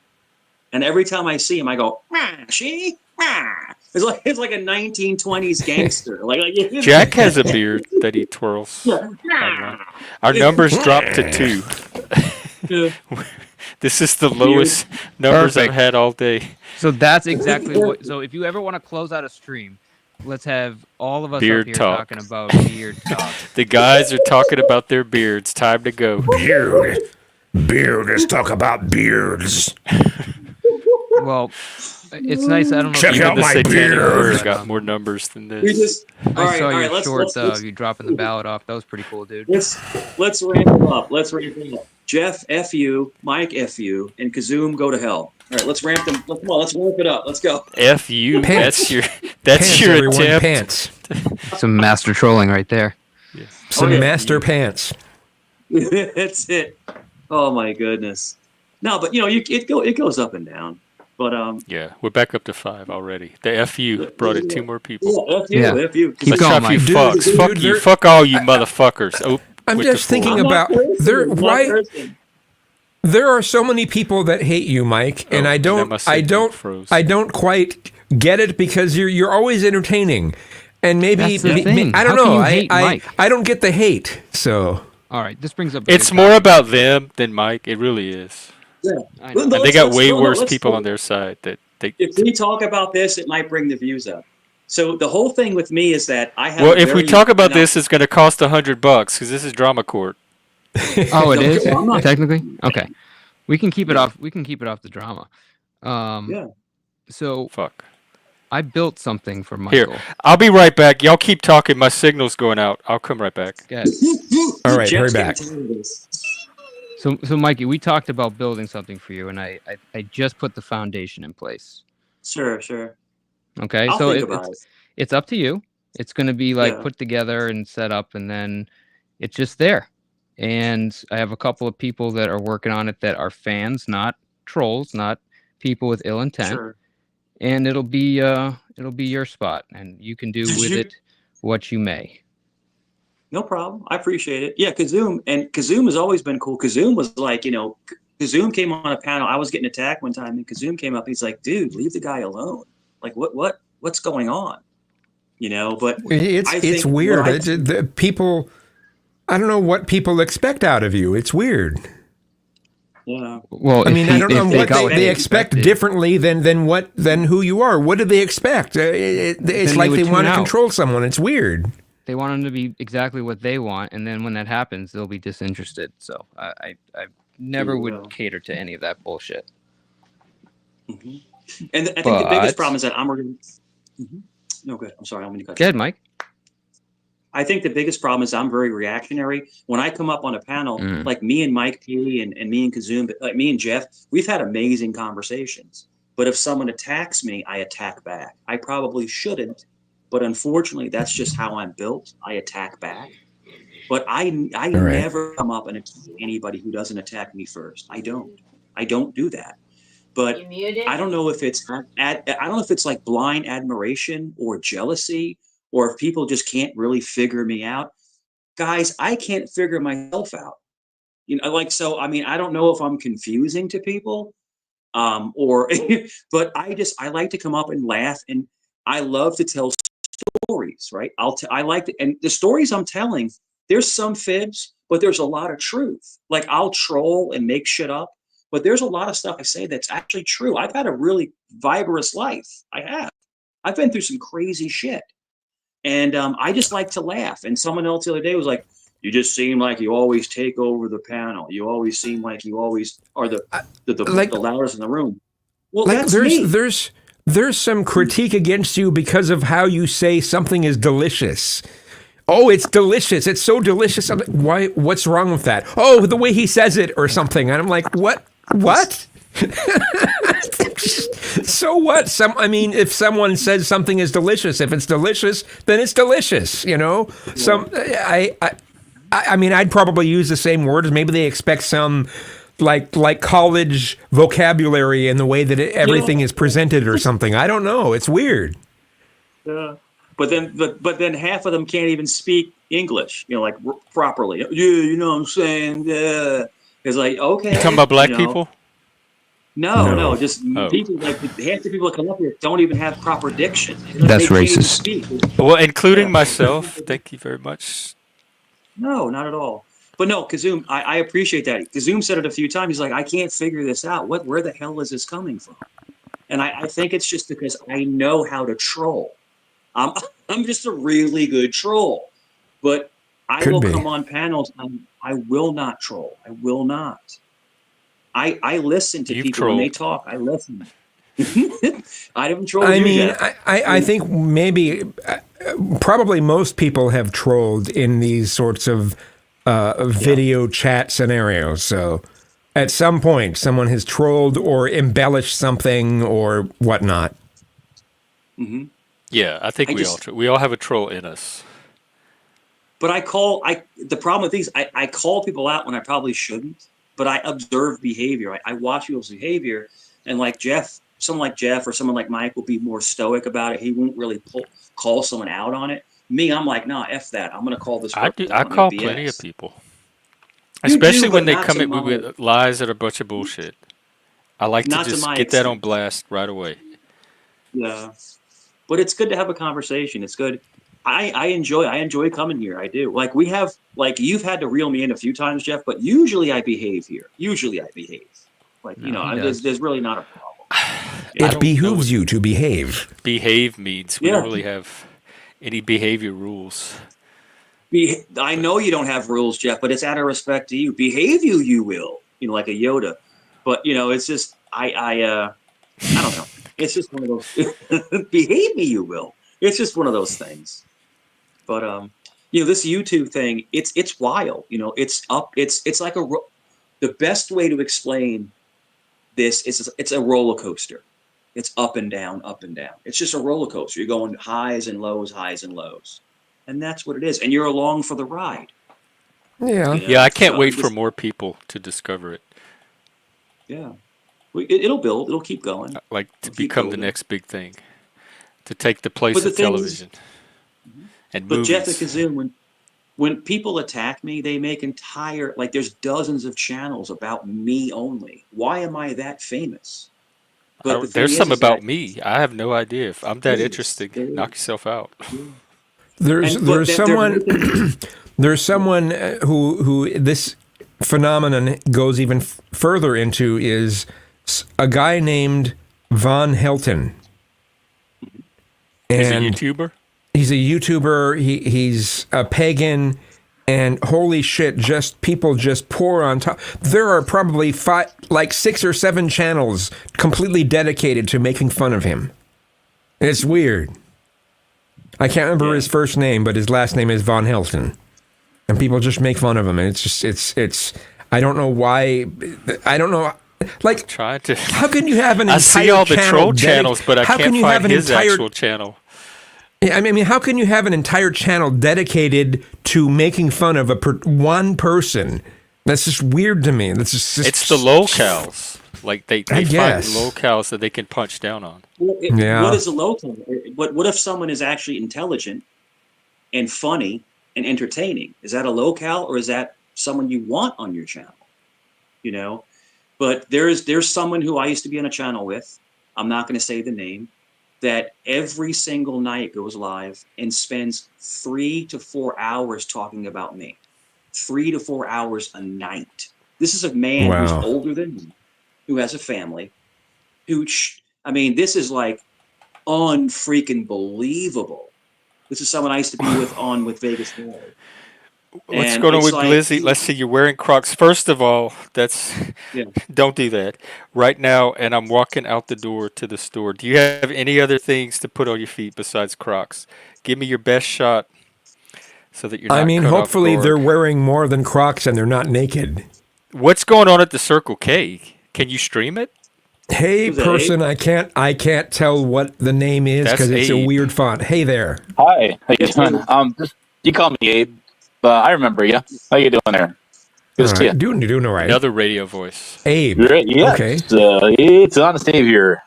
And every time I see him, I go, she. It's like a 1920s gangster. Jack has a beard that he twirls. Our numbers dropped to 2. This is the lowest numbers I've had all day. So that's exactly what. So if you ever want to close out a stream, let's have all of us Beard up here talk. talking about beard talk. The guys are talking about their beards. Time to go. Beard. Let's talk about beards. Well, it's nice. I don't know. Check if out my beard. Got more numbers than this. We just I saw your let's- short let's- you dropping the ballot off. That was pretty cool, dude. Let's ramp it up. Jeff, F you. Mike, F you. And Kazoom, go to hell. All right, let's ramp them. Come on, let's ramp it up. Let's go. F you. Pants. That's Pants, your everyone, attempt. Pants. Some master trolling right there. Some master pants. That's it. Oh my goodness. No, but it goes up and down. But Yeah, we're back up to 5 already. The FU brought it 2 more people. Yeah, F you. Keep Let's going, shop you Mike. fucks. Dude, Fuck you. Fuck all you motherfuckers. Oh, I'm with just the thinking four. about there are so many people that hate you, Mike, and I don't quite get it because you're always entertaining, and maybe That's the thing. I don't How can know. you hate Mike? I don't get the hate. So All right, this brings up. a It's good more topic. about them than Mike. It really is. Yeah. I know. And they got way worse people on their side. If we talk about this, it might bring the views up. So the whole thing with me is that I have. Well, if we talk about this, it's going to cost $100 because this is drama court. Oh, it is I'm not- technically okay. We can keep it off. We can keep it off the drama. Yeah. So Fuck. I built something for Michael. Here, I'll be right back. Y'all keep talking. My signal's going out. I'll come right back. Go ahead. all right, hurry Jeff's back. getting tired of this. So Mikey, we talked about building something for you, and I just put the foundation in place. Sure. Okay, I'll so think about it. it's up to you. It's going to be like Yeah. put together and set up, and then it's just there. And I have a couple of people that are working on it that are fans, not trolls, not people with ill intent. Sure. And it'll be your spot, and you can do with it what you may. No problem. I appreciate it. Yeah, Kazoom has always been cool. Kazoom was like, Kazoom came on a panel. I was getting attacked one time, and Kazoom came up. He's like, "Dude, leave the guy alone. Like, what's going on?" But It's weird. The people, I don't know what people expect out of you. It's weird. Yeah. Well, I mean, I don't know what they expect expected. differently than who you are. What do they expect? It's Then like they they would want tune to out. control someone. It's weird. They want them to be exactly what they want, and then when that happens, they'll be disinterested. So I never would Yeah. cater to any of that bullshit. Mm-hmm. And I think the biggest But- problem is that I'm already. No, good. I'm sorry. I'm going to cut. Go ahead, Mike. I think the biggest problem is I'm very reactionary. When I come up on a panel, like me and Mike P and me and Kazoom, but like me and Jeff, we've had amazing conversations. But if someone attacks me, I attack back. I probably shouldn't, but unfortunately, that's just how I'm built. I attack back. But I never come up and attack anybody who doesn't attack me first. I don't do that. But I don't know if it's I don't know if it's like blind admiration or jealousy, or if people just can't really figure me out. Guys, I can't figure myself out. So I mean, I don't know if I'm confusing to people, or but I like to come up and laugh, and I love to tell stories, right? I like to, and the stories I'm telling, there's some fibs, but there's a lot of truth. Like I'll troll and make shit up, but there's a lot of stuff I say that's actually true. I've had a really vigorous life. I have. I've been through some crazy shit. And I just like to laugh. And someone else the other day was like, "You just seem like you always take over the panel. You always seem like you always are the loudest in the room." Well, Like that's me. there's some critique against you because of how you say something is delicious. Oh, it's delicious. It's so delicious. I'm like, why? What's wrong with that? Oh, the way he says it or something. And I'm like, what? What? So what? I mean, if someone says something is delicious, if it's delicious, then it's delicious. You know. I mean, I'd probably use the same words. Maybe they expect some like college vocabulary in the way that everything is presented or something. I don't know. It's weird. Yeah. But then half of them can't even speak English, like properly. Yeah, you know what I'm saying? Yeah. It's like, okay. You talking about black people? No, just people like half the people that come up here don't even have proper diction. That's racist. Well, including myself. Thank you very much. No, not at all. But no, Kazoom, I appreciate that. Kazoom said it a few times. He's like, I can't figure this out. Where the hell is this coming from? And I think it's just because I know how to troll. I'm just a really good troll. But I will come on panels and I will not troll. I will not. I listen to people when they talk. I listen. I haven't trolled you yet. I think maybe, probably most people have trolled in these sorts of video chat scenarios. So at some point, someone has trolled or embellished something or whatnot. Mm-hmm. Yeah, I think we all have a troll in us. But the problem with these, I call people out when I probably shouldn't. But I observe behavior. I watch people's behavior, and like someone like Jeff or someone like Mike will be more stoic about it. He won't really call someone out on it. Me, I'm like, nah, F that. I'm going to call this. I call plenty of people, especially when they come at me with lies that are a bunch of bullshit. I like to just get that on blast right away. Yeah, but it's good to have a conversation. It's good. I enjoy coming here. I do. Like you've had to reel me in a few times, Jeff, but usually I behave here. Like, there's really not a problem. It behooves you to behave. Behave means we don't really have any behavior rules. I know you don't have rules, Jeff, but it's out of respect to you. Behave you will. Like a Yoda. But it's just I don't know. It's just one of those behave me you will. It's just one of those things. But this YouTube thing, it's wild. It's up. It's like the best way to explain this is it's a roller coaster. It's up and down, up and down. It's just a roller coaster. You're going highs and lows, and that's what it is. And you're along for the ride. Yeah. Yeah, I can't wait for more people to discover it. Yeah, it'll build. It'll keep going. Like to become the next big thing, to take the place of television. And but movies. Jeff and Kazoom, when people attack me, they make there's dozens of channels about me only. Why am I that famous? But there's some about me. I have no idea if I'm that interesting. Knock yourself out. There's someone there's someone who this phenomenon goes even further into is a guy named Von Helton. He's a YouTuber? He's a YouTuber. He's a pagan, and holy shit, people just pour on top. There are probably 6 or 7 channels completely dedicated to making fun of him. It's weird. I can't remember his first name, but his last name is Von Helton. And people just make fun of him, and it's I don't know why. I don't know. Like, how can you have an entire channel? I see all the troll channels, but I can't find his actual channel. I mean, how can you have an entire channel dedicated to making fun of one person? That's just weird to me. It's the locales. Like they find locales that they can punch down on. Well, what is a local? What if someone is actually intelligent and funny and entertaining? Is that a locale, or is that someone you want on your channel? But there's someone who I used to be on a channel with. I'm not going to say the name. That every single night goes live and spends 3 to 4 hours talking about me. 3 to 4 hours a night. This is a man who's older than me, who has a family, this is like unfreaking believable. This is someone I used to be with Vegas Live. What's And going on it's with like, Blizzy? Let's see. You're wearing Crocs. First of all, that's yeah. don't do that right now. And I'm walking out the door to the store. Do you have any other things to put on your feet besides Crocs? Give me your best shot so that you're I not mean, cut off hopefully they're guard. wearing more than Crocs and they're not naked. What's going on at the Circle K? Can you stream it? Hey, Who's that, Abe? person, I can't tell what the name is That's because it's a Abe. weird font. Hey there. Hi, how you Yes, doing? Abe. You call me Abe. I remember you. How you doing there? Good All to see right, you. doing all right. Another radio voice. Abe. Great. Yes, Okay. it's on the stage here.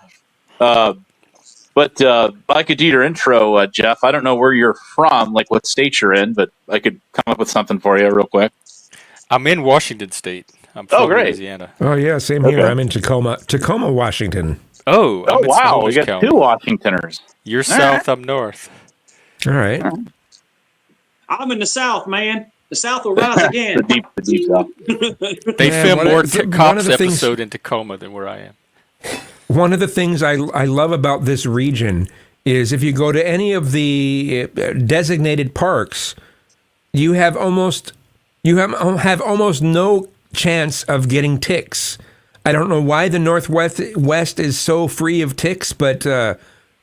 But I could do your intro, Jeff. I don't know where you're from, like what state you're in, but I could come up with something for you real quick. I'm in Washington State. I'm Oh, from great. Louisiana. Oh yeah, same here. Okay. I'm in Tacoma, Washington. Oh, Oh, I'm in wow. We Snohomish got County. two Washingtoners. You're All south, right. I'm north. All right. I'm in the South, man. The South will rise again. The deep South. They Man, film one more of the- one of Cops the things- episode in Tacoma than where I am. One of the things I love about this region is if you go to any of the designated parks, you have almost no chance of getting ticks. I don't know why the Northwest is so free of ticks, but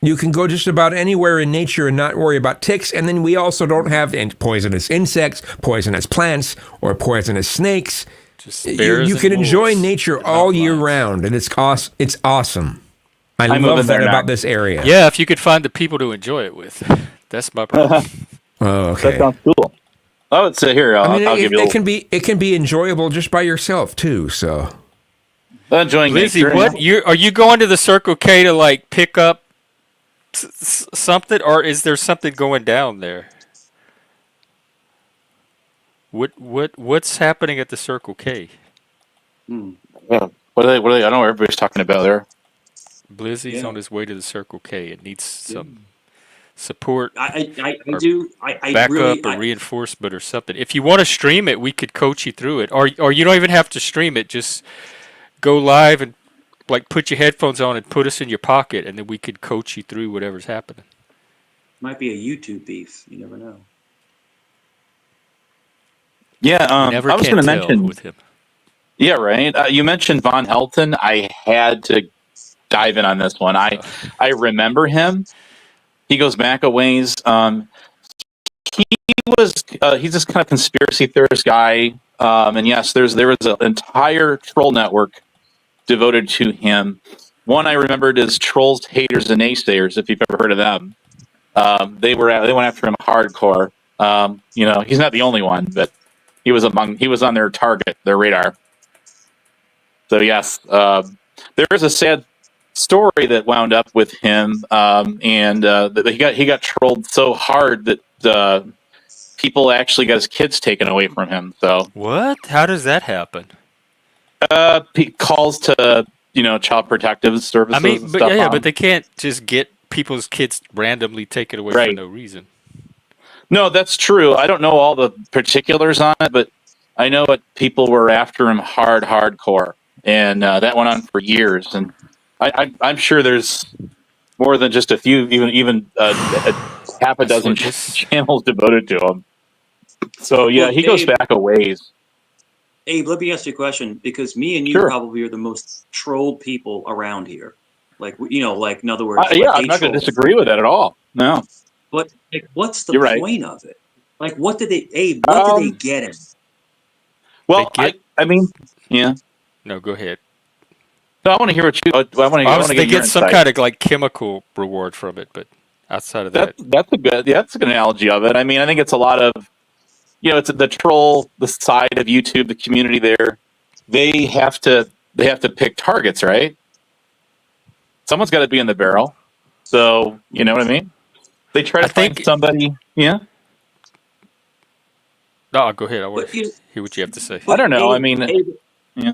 you can go just about anywhere in nature and not worry about ticks. And then we also don't have poisonous insects, poisonous plants, or poisonous snakes. Just You bears can and enjoy wolves nature and all mountain year lions. round, and it's awesome. I I'm love moving that there about now. this area. Yeah, if you could find the people to enjoy it with. That's my problem. Oh, That okay. sounds cool. Oh, it's here. I mean, I'll give you a it can be enjoyable just by yourself too. So enjoying Lizzie, nature. what are you going to the Circle K to like pick up something, or is there something going down there? What's happening at the Circle K? Yeah. What are they? I don't know what everybody's talking about there. Blizzy's Yeah. on his way to the Circle K. It needs some support, I or do. I backup, really. or reinforcement, or something. If you want to stream it, we could coach you through it, or you don't even have to stream it. Just go live and like put your headphones on and put us in your pocket, and then we could coach you through whatever's happening. Might be a YouTube beef. You never know. Yeah. Never I was can going to tell mention. with him. Yeah, right. You mentioned Von Helton. I had to dive in on this one. I remember him. He goes back a ways. He's this kind of conspiracy theorist guy. And yes, there was an entire troll network devoted to him. One I remembered is Trolls, Haters, and Naysayers. If you've ever heard of them, they went after him hardcore. He's not the only one, but he was on their target, their radar. So yes, there is a sad story that wound up with him, and that he got trolled so hard that people actually got his kids taken away from him. So What? How does that happen? calls to child protective services. I mean, and but stuff yeah, on. but they can't just get people's kids randomly taken away for Right. no reason. No, that's true. I don't know all the particulars on it, but I know that people were after him hardcore, and that went on for years. And I'm sure there's more than just a few, even half a dozen channels devoted to him. So yeah, Well, he goes Abe- back a ways. Abe, let me ask you a question because me and you Sure. probably are the most trolled people around here. Like like in other words, Yeah, like, I'm they not going to troll. disagree with that at all. No, But like, what's the You're right. point of it? Like, what did they, Abe? What did they get him? well, They I mean, yeah. No, go ahead. No, I want to hear what you. I want to. Obviously, they get your get some insight. kind of like chemical reward from it, but outside of that, That's a good analogy of it. I mean, I think it's a lot of, it's the troll, the side of YouTube, the community there. They have to pick targets, right? Someone's got to be in the barrel. So you know what I mean? They try to find somebody. Yeah. no, go ahead. I want But to hear what you have to say. I don't know. I Abe- mean, Abe- yeah.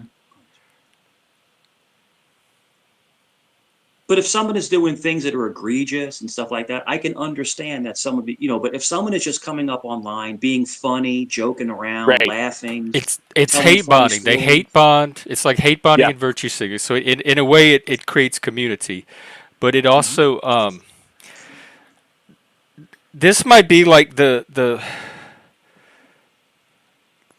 But if someone is doing things that are egregious and stuff like that, I can understand that someone be, but if someone is just coming up online, being funny, joking around, Right. laughing, It's telling hate funny bonding. They stories- hate bond. It's like hate bonding Yeah. and virtue signaling. So in a way, it creates community, but it also this might be like the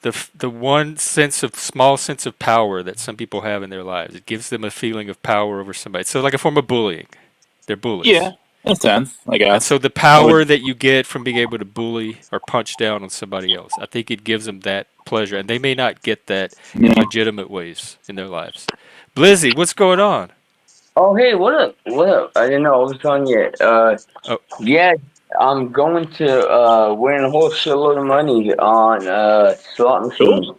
the one small sense of power that some people have in their lives. It gives them a feeling of power over somebody. So like a form of bullying. They're bullies. Yeah, in a sense, I guess. And so the power that you get from being able to bully or punch down on somebody else, I think it gives them that pleasure. And they may not get that in legitimate ways in their lives. Blizzy, what's going on? Oh, hey, what up? What up? I didn't know I was on yet. Yeah, I'm going to win a whole shitload of money on slot machines.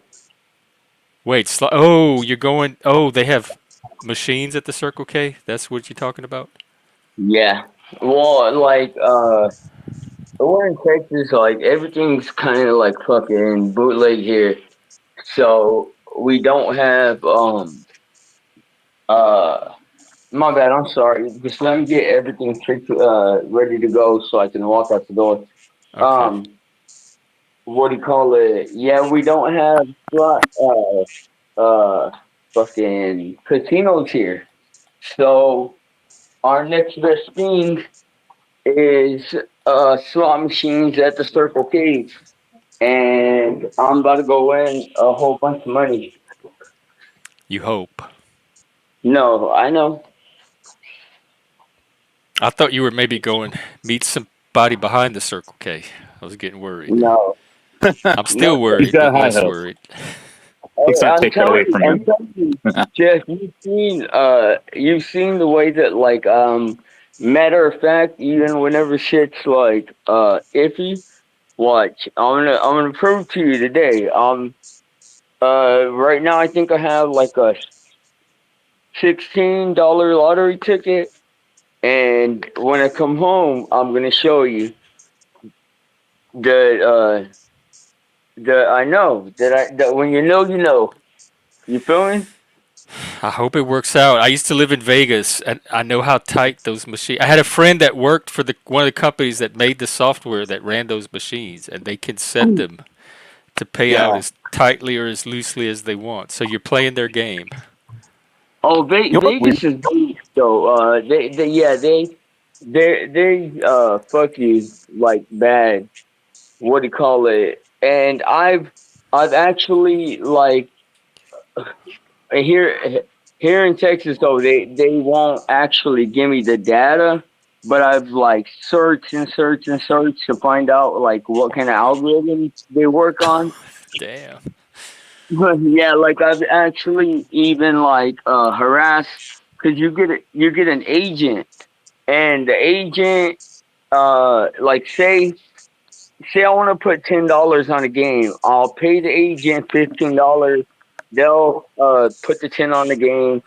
Wait, you're going. Oh, they have machines at the Circle K? That's what you're talking about? Yeah. Well, like, we're in Texas, like, everything's kind of like fucking bootleg here. So we don't have, my bad, I'm sorry. Just let me get everything ready to go so I can walk out the door. Okay. What do you call it? Yeah, we don't have fucking casinos here. So our next best thing is slot machines at the Circle K. And I'm about to go win a whole bunch of money. You hope. No, I know. I thought you were maybe going meet somebody behind the Circle K. I was getting worried. No. I'm still worried, but less worried. Let's not take that away from I'm telling you, Jeff, you've seen the way that, like, matter of fact, even whenever shit's like iffy, watch. I'm gonna prove to you today. Right now I think I have like a $16 lottery ticket, and when I come home, I'm gonna show you that I know that when you know, you know. You feel me? I hope it works out. I used to live in Vegas, and I know how tight those machines. I had a friend that worked for one of the companies that made the software that ran those machines, and they can set them to pay out as tightly or as loosely as they want. So you're playing their game. Oh, Vegas is Vegas, though. They fuck you like bad. What do you call it? And I've actually, like, here in Texas, though, they won't actually give me the data, but I've like searched and searched and searched to find out like what kind of algorithms they work on. Damn. Yeah, like I've actually even like harassed, because you get an agent, and the agent like say I want to put $10 on a game, I'll pay the agent $15. They'll put the 10 on the game,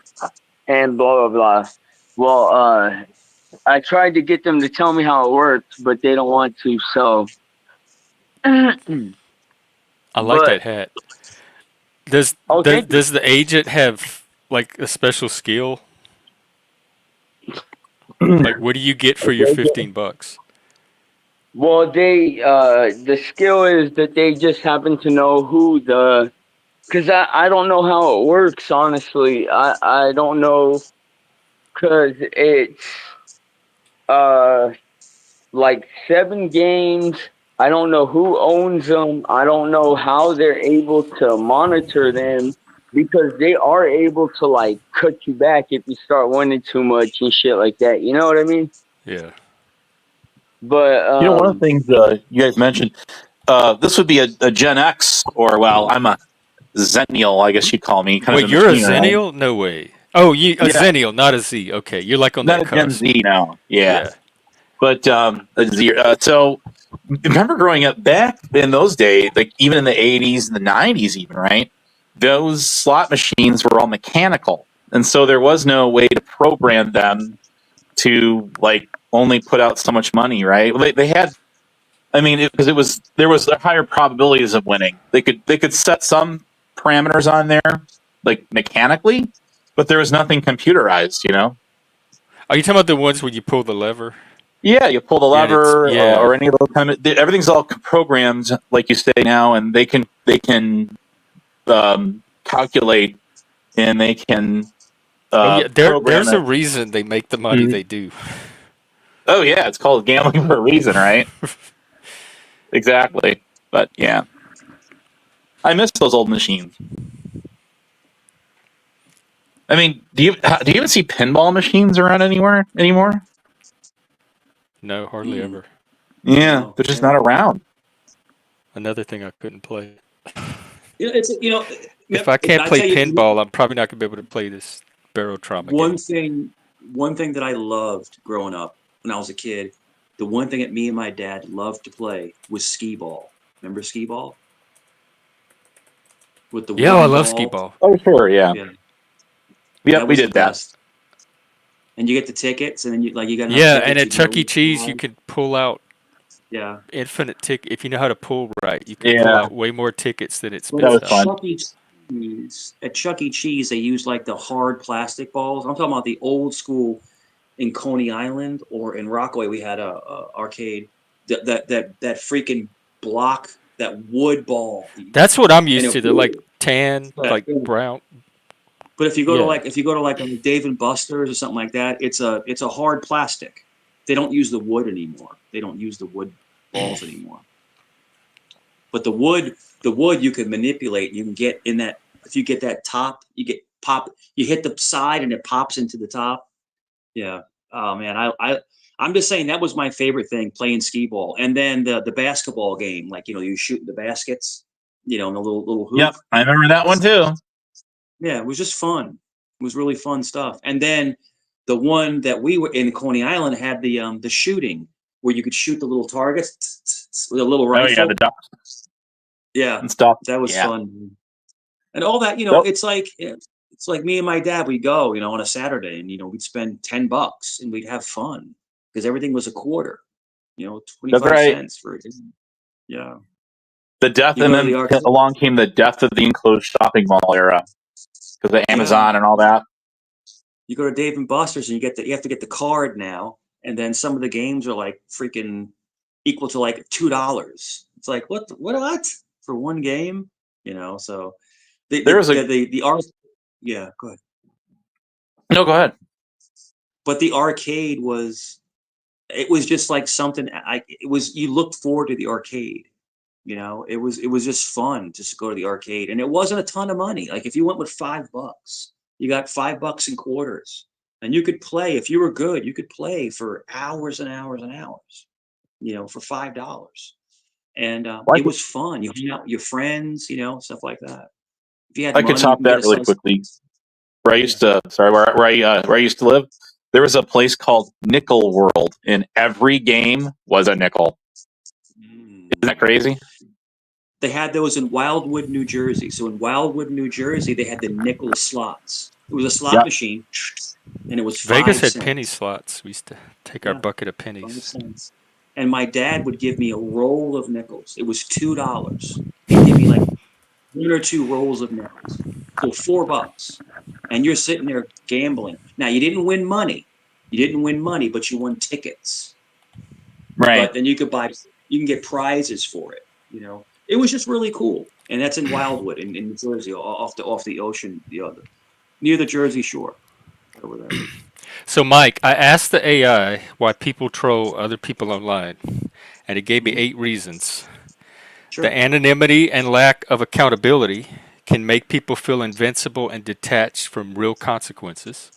and blah blah blah. Well, I tried to get them to tell me how it works, but they don't want to. So I like that hat. Does the agent have like a special skill? Like, what do you get for your $15? Well, the skill is that they just happen to know who because I don't know how it works, honestly. I don't know, because it's like 7 games. I don't know who owns them. I don't know how they're able to monitor them, because they are able to like cut you back if you start winning too much and shit like that. You know what I mean? Yeah. But one of the things you guys mentioned, this would be a Gen X, or well, I'm a Zennial, I guess you'd call me. Wait, you're a Zennial? No way. Oh, a Zennial, not a Z. Okay, you're like on not that a Gen cusp. Z now. Yeah. But a Z. So remember growing up back in those days, like even in the 80s and the 90s, even, right? Those slot machines were all mechanical, and so there was no way to program them to like only put out so much money, right? Well, they had, I mean, because there was higher probabilities of winning. They could set some parameters on there, like mechanically, but there was nothing computerized, you know. Are you talking about the ones where you pull the lever? Yeah, you pull the lever, Yeah. or any of those kind of. Everything's all programmed, like you say now, and they can calculate, and they can. There's a reason they make the money they do. Oh yeah, it's called gambling for a reason, right? Exactly. But yeah, I miss those old machines. I mean, do you even see pinball machines around anywhere anymore? No, hardly ever. Yeah, they're just not around. Another thing I couldn't play. If I can't play pinball, I'm probably not gonna be able to play this Barotrauma game. One thing that I loved growing up when I was a kid, the one thing that me and my dad loved to play was skee ball. Remember skee ball? With the I love skee ball. Oh sure, yeah. Yep, we did that. And you get the tickets, and then you got enough Yeah, tickets, and at you Chuck go E. Cheese, buy. you can pull out infinite ticket. If you know how to pull right, you can pull out way more tickets than it But spits out. at Chuck E. Cheese, they use like the hard plastic balls. I'm talking about the old school in Coney Island or in Rockaway. We had a arcade that freaking block, that wood ball. That's what I'm used to. They're like tan, like brown. But if you go to like a Dave and Buster's or something like that, it's a hard plastic. They don't use the wood anymore. They don't use the wood balls anymore. But the wood you can manipulate. You can get in that. If you get that top, you hit the side and it pops into the top. Yeah. Oh man, I'm just saying that was my favorite thing, playing skee ball. And then the basketball game, like you shoot the baskets, in the little hoop. Yep, I remember that one too. Yeah, it was just fun. It was really fun stuff. And then the one that we were in Coney Island had the shooting where you could shoot the little targets with a little rifle. Oh yeah, the ducks. Yeah, and stuff. That was fun. And all that, it's like me and my dad. We go, on a Saturday, and we'd spend $10 and we'd have fun because everything was a quarter. 25 cents for it. Yeah. The death, and then along came the death of the enclosed shopping mall era because of Amazon and all that. You go to Dave and Buster's and you have to get the card now, and then some of the games are like freaking equal to like $2. It's like what for one game, So the art. Yeah, go ahead. No, go ahead. But the arcade was just like something. You looked forward to the arcade. It was just fun just to go to the arcade, and it wasn't a ton of money. Like if you went with $5, you got $5 in quarters, and you could play. If you were good, you could play for hours and hours and hours, for $5. And it was fun. You hang out with your friends, stuff like that. If you had money, could top that really quickly. Where I used to, where I used to live, there was a place called Nickel World, and every game was a nickel. Isn't that crazy? They had those in Wildwood, New Jersey. So in Wildwood, New Jersey, they had the nickel slots. It was a slot machine, and it was 5 Vegas had cents. penny slots. We used to take our bucket of pennies. And my dad would give me a roll of nickels. It was $2. He'd give me like 1 or 2 rolls of nickels. So $4. And you're sitting there gambling. Now you didn't win money. But you won tickets. Right. But then you can get prizes for it. It was just really cool. And that's in Wildwood in New Jersey, off the ocean, near the Jersey Shore. Over there. So, Mike, I asked the AI why people troll other people online, and it gave me 8 reasons. Sure. The anonymity and lack of accountability can make people feel invincible and detached from real consequences.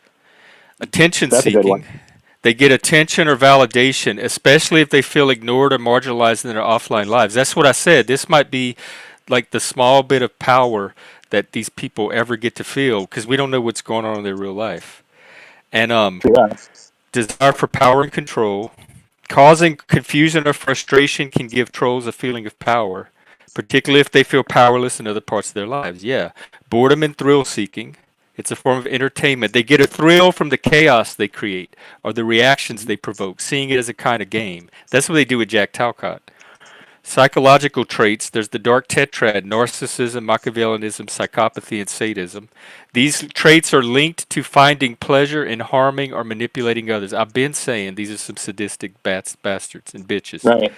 Attention seeking. They get attention or validation, especially if they feel ignored or marginalized in their offline lives. That's what I said. This might be like the small bit of power that these people ever get to feel because we don't know what's going on in their real life. And desire for power and control. Causing confusion or frustration can give trolls a feeling of power, particularly if they feel powerless in other parts of their lives. Yeah. Boredom and thrill seeking. It's a form of entertainment. They get a thrill from the chaos they create or the reactions they provoke, seeing it as a kind of game. That's what they do with Jack Talcott. Psychological traits, there's the dark tetrad, narcissism, Machiavellianism, psychopathy, and sadism. These traits are linked to finding pleasure in harming or manipulating others. I've been saying these are some sadistic bastards and bitches. Right.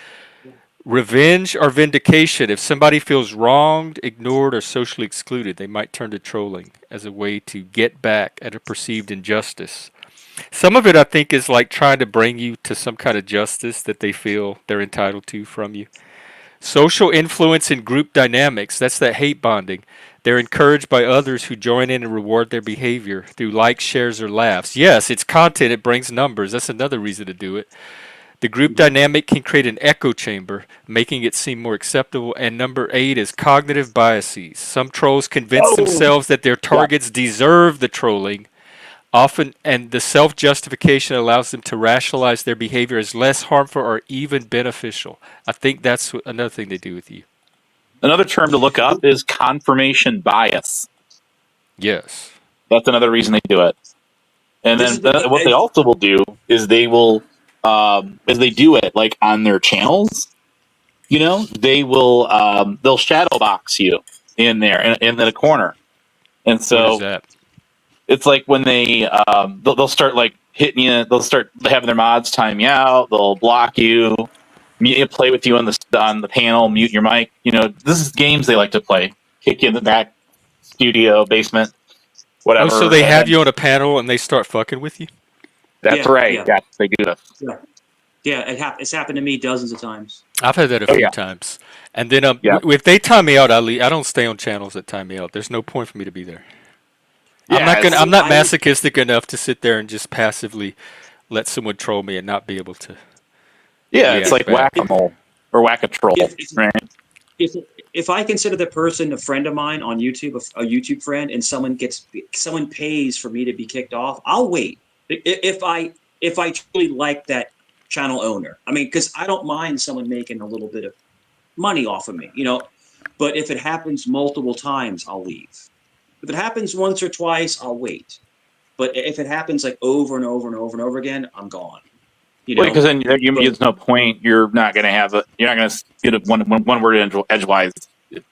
Revenge or vindication. If somebody feels wronged, ignored, or socially excluded, they might turn to trolling as a way to get back at a perceived injustice. Some of it, I think, is like trying to bring you to some kind of justice that they feel they're entitled to from you. Social influence and group dynamics. That's that hate bonding. They're encouraged by others who join in and reward their behavior through likes, shares, or laughs. Yes, it's content. It brings numbers. That's another reason to do it. The group dynamic can create an echo chamber, making it seem more acceptable. And number 8 is cognitive biases. Some trolls convince themselves that their targets deserve the trolling. Often, and the self-justification allows them to rationalize their behavior as less harmful or even beneficial. I think that's another thing they do with you. Another term to look up is confirmation bias. Yes. That's another reason they do it. And then what they also will do is they will, as they do it, like on their channels, they will, they'll shadow box you in there, in the corner. And so what is that? It's like when they'll start like hitting you, they'll start having their mods time you out, they'll block you, play with you on the panel, mute your mic. This is games they like to play. Kick you in the back, studio, basement, whatever. Oh, so they have you on a panel and they start fucking with you? That's right. Yeah. Yes, they do this. Yeah, it's happened to me dozens of times. I've had that a few times. And then if they time me out, I leave. I don't stay on channels that time me out. There's no point for me to be there. I'm not masochistic enough to sit there and just passively let someone troll me and not be able to. Yeah, it's like whack-a-mole or whack-a-troll, right? If I consider the person a friend of mine on YouTube, a YouTube friend, and someone pays for me to be kicked off, I'll wait. If I truly like that channel owner, I mean, because I don't mind someone making a little bit of money off of me, But if it happens multiple times, I'll leave. If it happens once or twice, I'll wait. But if it happens like over and over and over and over again, I'm gone. Because then there's no point. You're not going to get a one word edgewise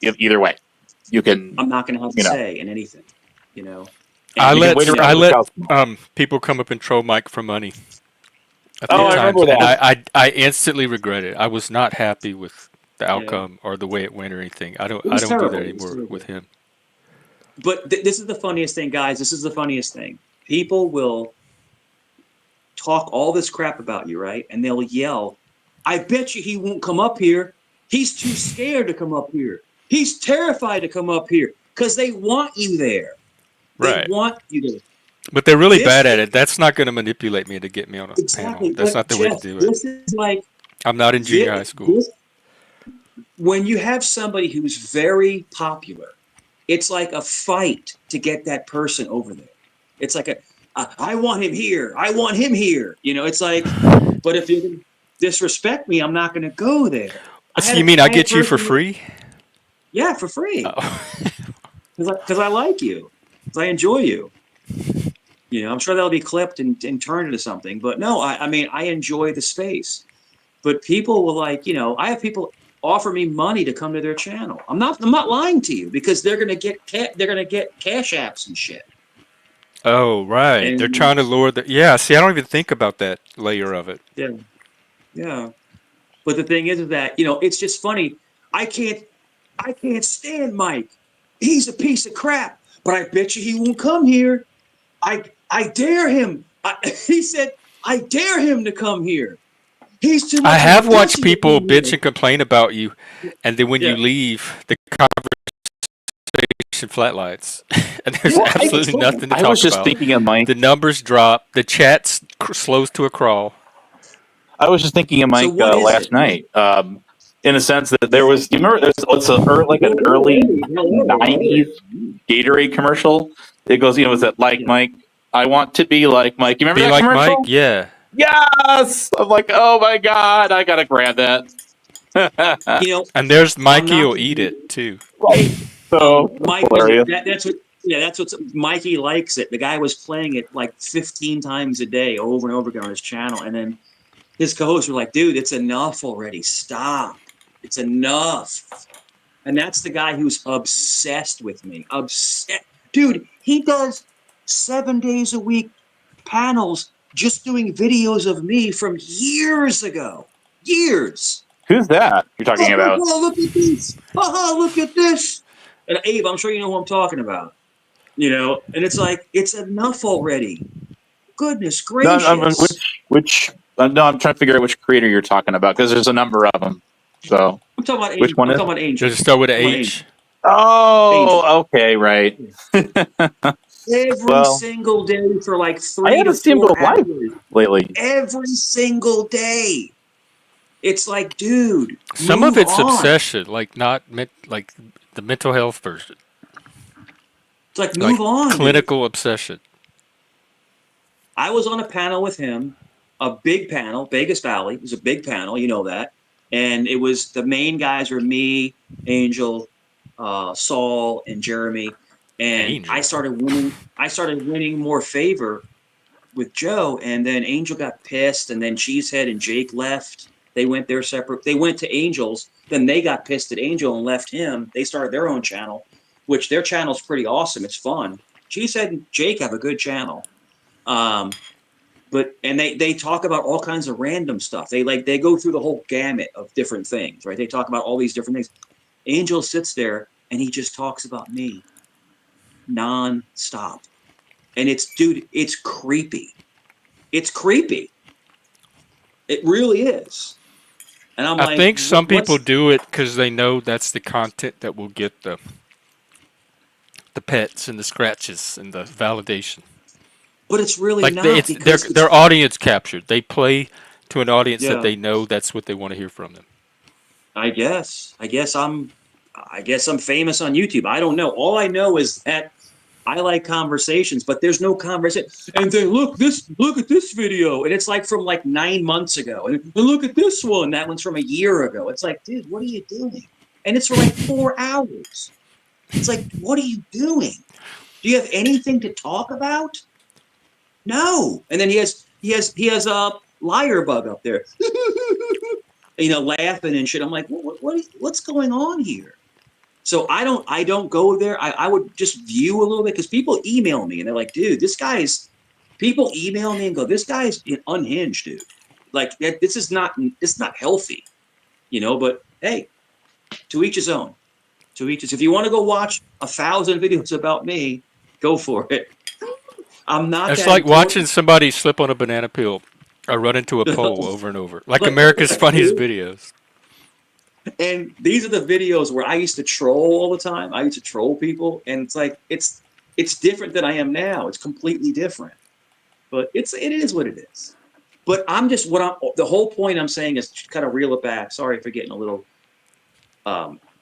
either way. I'm not going to have a say in anything. I let people come up and troll Mike for money. I remember that. I instantly regret it. I was not happy with the outcome or the way it went or anything. I don't do that anymore with him. But this is the funniest thing, guys. This is the funniest thing. People will talk all this crap about you, right? And they'll yell, I bet you he won't come up here. He's too scared to come up here. He's terrified to come up here because they want you there. They want you there. But they're really bad at it. That's not going to manipulate me to get me on a panel. That's not the way to do it. This is like, I'm not in junior high school. When you have somebody who's very popular, it's like a fight to get that person over there. It's like I want him here. I want him here. It's like, but if you disrespect me, I'm not going to go there. So you mean I get you for free? Yeah, for free. Because I like you. Because I enjoy you. I'm sure that'll be clipped and turned into something. But no, I mean, I enjoy the space. But people will I have people offer me money to come to their channel. I'm not lying to you because they're gonna get cash apps and shit. Oh right, and they're trying to lure the. Yeah, see, I don't even think about that layer of it. Yeah. But the thing is that it's just funny. I can't stand Mike. He's a piece of crap. But I bet you he won't come here. I dare him. He said, I dare him to come here. He's too much. I have watched people bitch and complain about you, and then when you leave, the conversation flatlights, and there's absolutely nothing to talk about. I was just thinking of Mike. The numbers drop. The chat slows to a crawl. I was just thinking of Mike last night. In a sense that there was, you remember, it's an early 90s Gatorade commercial. It goes, was that like Mike? I want to be like Mike. You remember that commercial? Mike? Yeah. Yes! I'm like, oh my God, I gotta grab that. And there's Mikey will eat it too. Right. So Mike, that's what Mikey likes it. The guy was playing it like 15 times a day over and over again on his channel. And then his co-hosts were like, dude, it's enough already. Stop. It's enough. And that's the guy who's obsessed with me. Dude, he does 7 days a week panels just doing videos of me from years ago. Years. Who's that you're talking about? Oh, look at this. Look at this. And Abe, I'm sure you know who I'm talking about. And it's like, it's enough already. Goodness gracious. No, I'm trying to figure out which creator you're talking about because there's a number of them. So I'm talking about which Angel. one I'm is? talking about Angel. Does it start with I'm an talking about H? Oh, okay, right. every Well, single day for like I 3 to haven't seen him go 4 live hours. lately. Every single day. It's like, dude, Some of move it's on. obsession, like like the mental health version, It's like, like move on, dude. clinical obsession. I was on a panel with him, a big panel, Vegas Valley. It was a big panel, you know that. And it was the main guys were me, Angel, Saul, and Jeremy. And Angel. I started winning more favor with Joe. And then Angel got pissed, and then Cheesehead and Jake left. They went their separate. They went to Angel's. Then they got pissed at Angel and left him. They started their own channel, which their channel's pretty awesome. It's fun. Cheesehead and Jake have a good channel. But they talk about all kinds of random stuff. They go through the whole gamut of different things, right? They talk about all these different things. Angel sits there and he just talks about me non-stop. And it's creepy. It's creepy. It really is. And I'm like, I think some people do it because they know that's the content that will get the pets and the scratches and the validation. But it's really like not. They're audience captured. They play to an audience Yeah. that they know that's what they want to hear from them. I guess I'm famous on YouTube. I don't know. All I know is that I like conversations, but there's no conversation. And then look at this video, and it's like from like 9 months ago. And look at this one. That one's from a year ago. It's like, dude, what are you doing? And it's for like 4 hours. It's like, what are you doing? Do you have anything to talk about? No. And then he has a liar bug up there, laughing and shit. I'm like, what's going on here? So I don't go there. I would just view a little bit because people email me and they're like, dude, people email me and go, this guy's unhinged, dude. Like this is not healthy, but hey, to each his own. To each his. If you want to go watch 1,000 videos about me, go for it. I'm not. It's like watching somebody slip on a banana peel or run into a pole over and over. Like America's Funniest Videos. And these are the videos where I used to troll all the time. I used to troll people, and it's like it's different than I am now. It's completely different. But it is what it is. But the whole point I'm saying is to kind of reel it back. Sorry for getting a little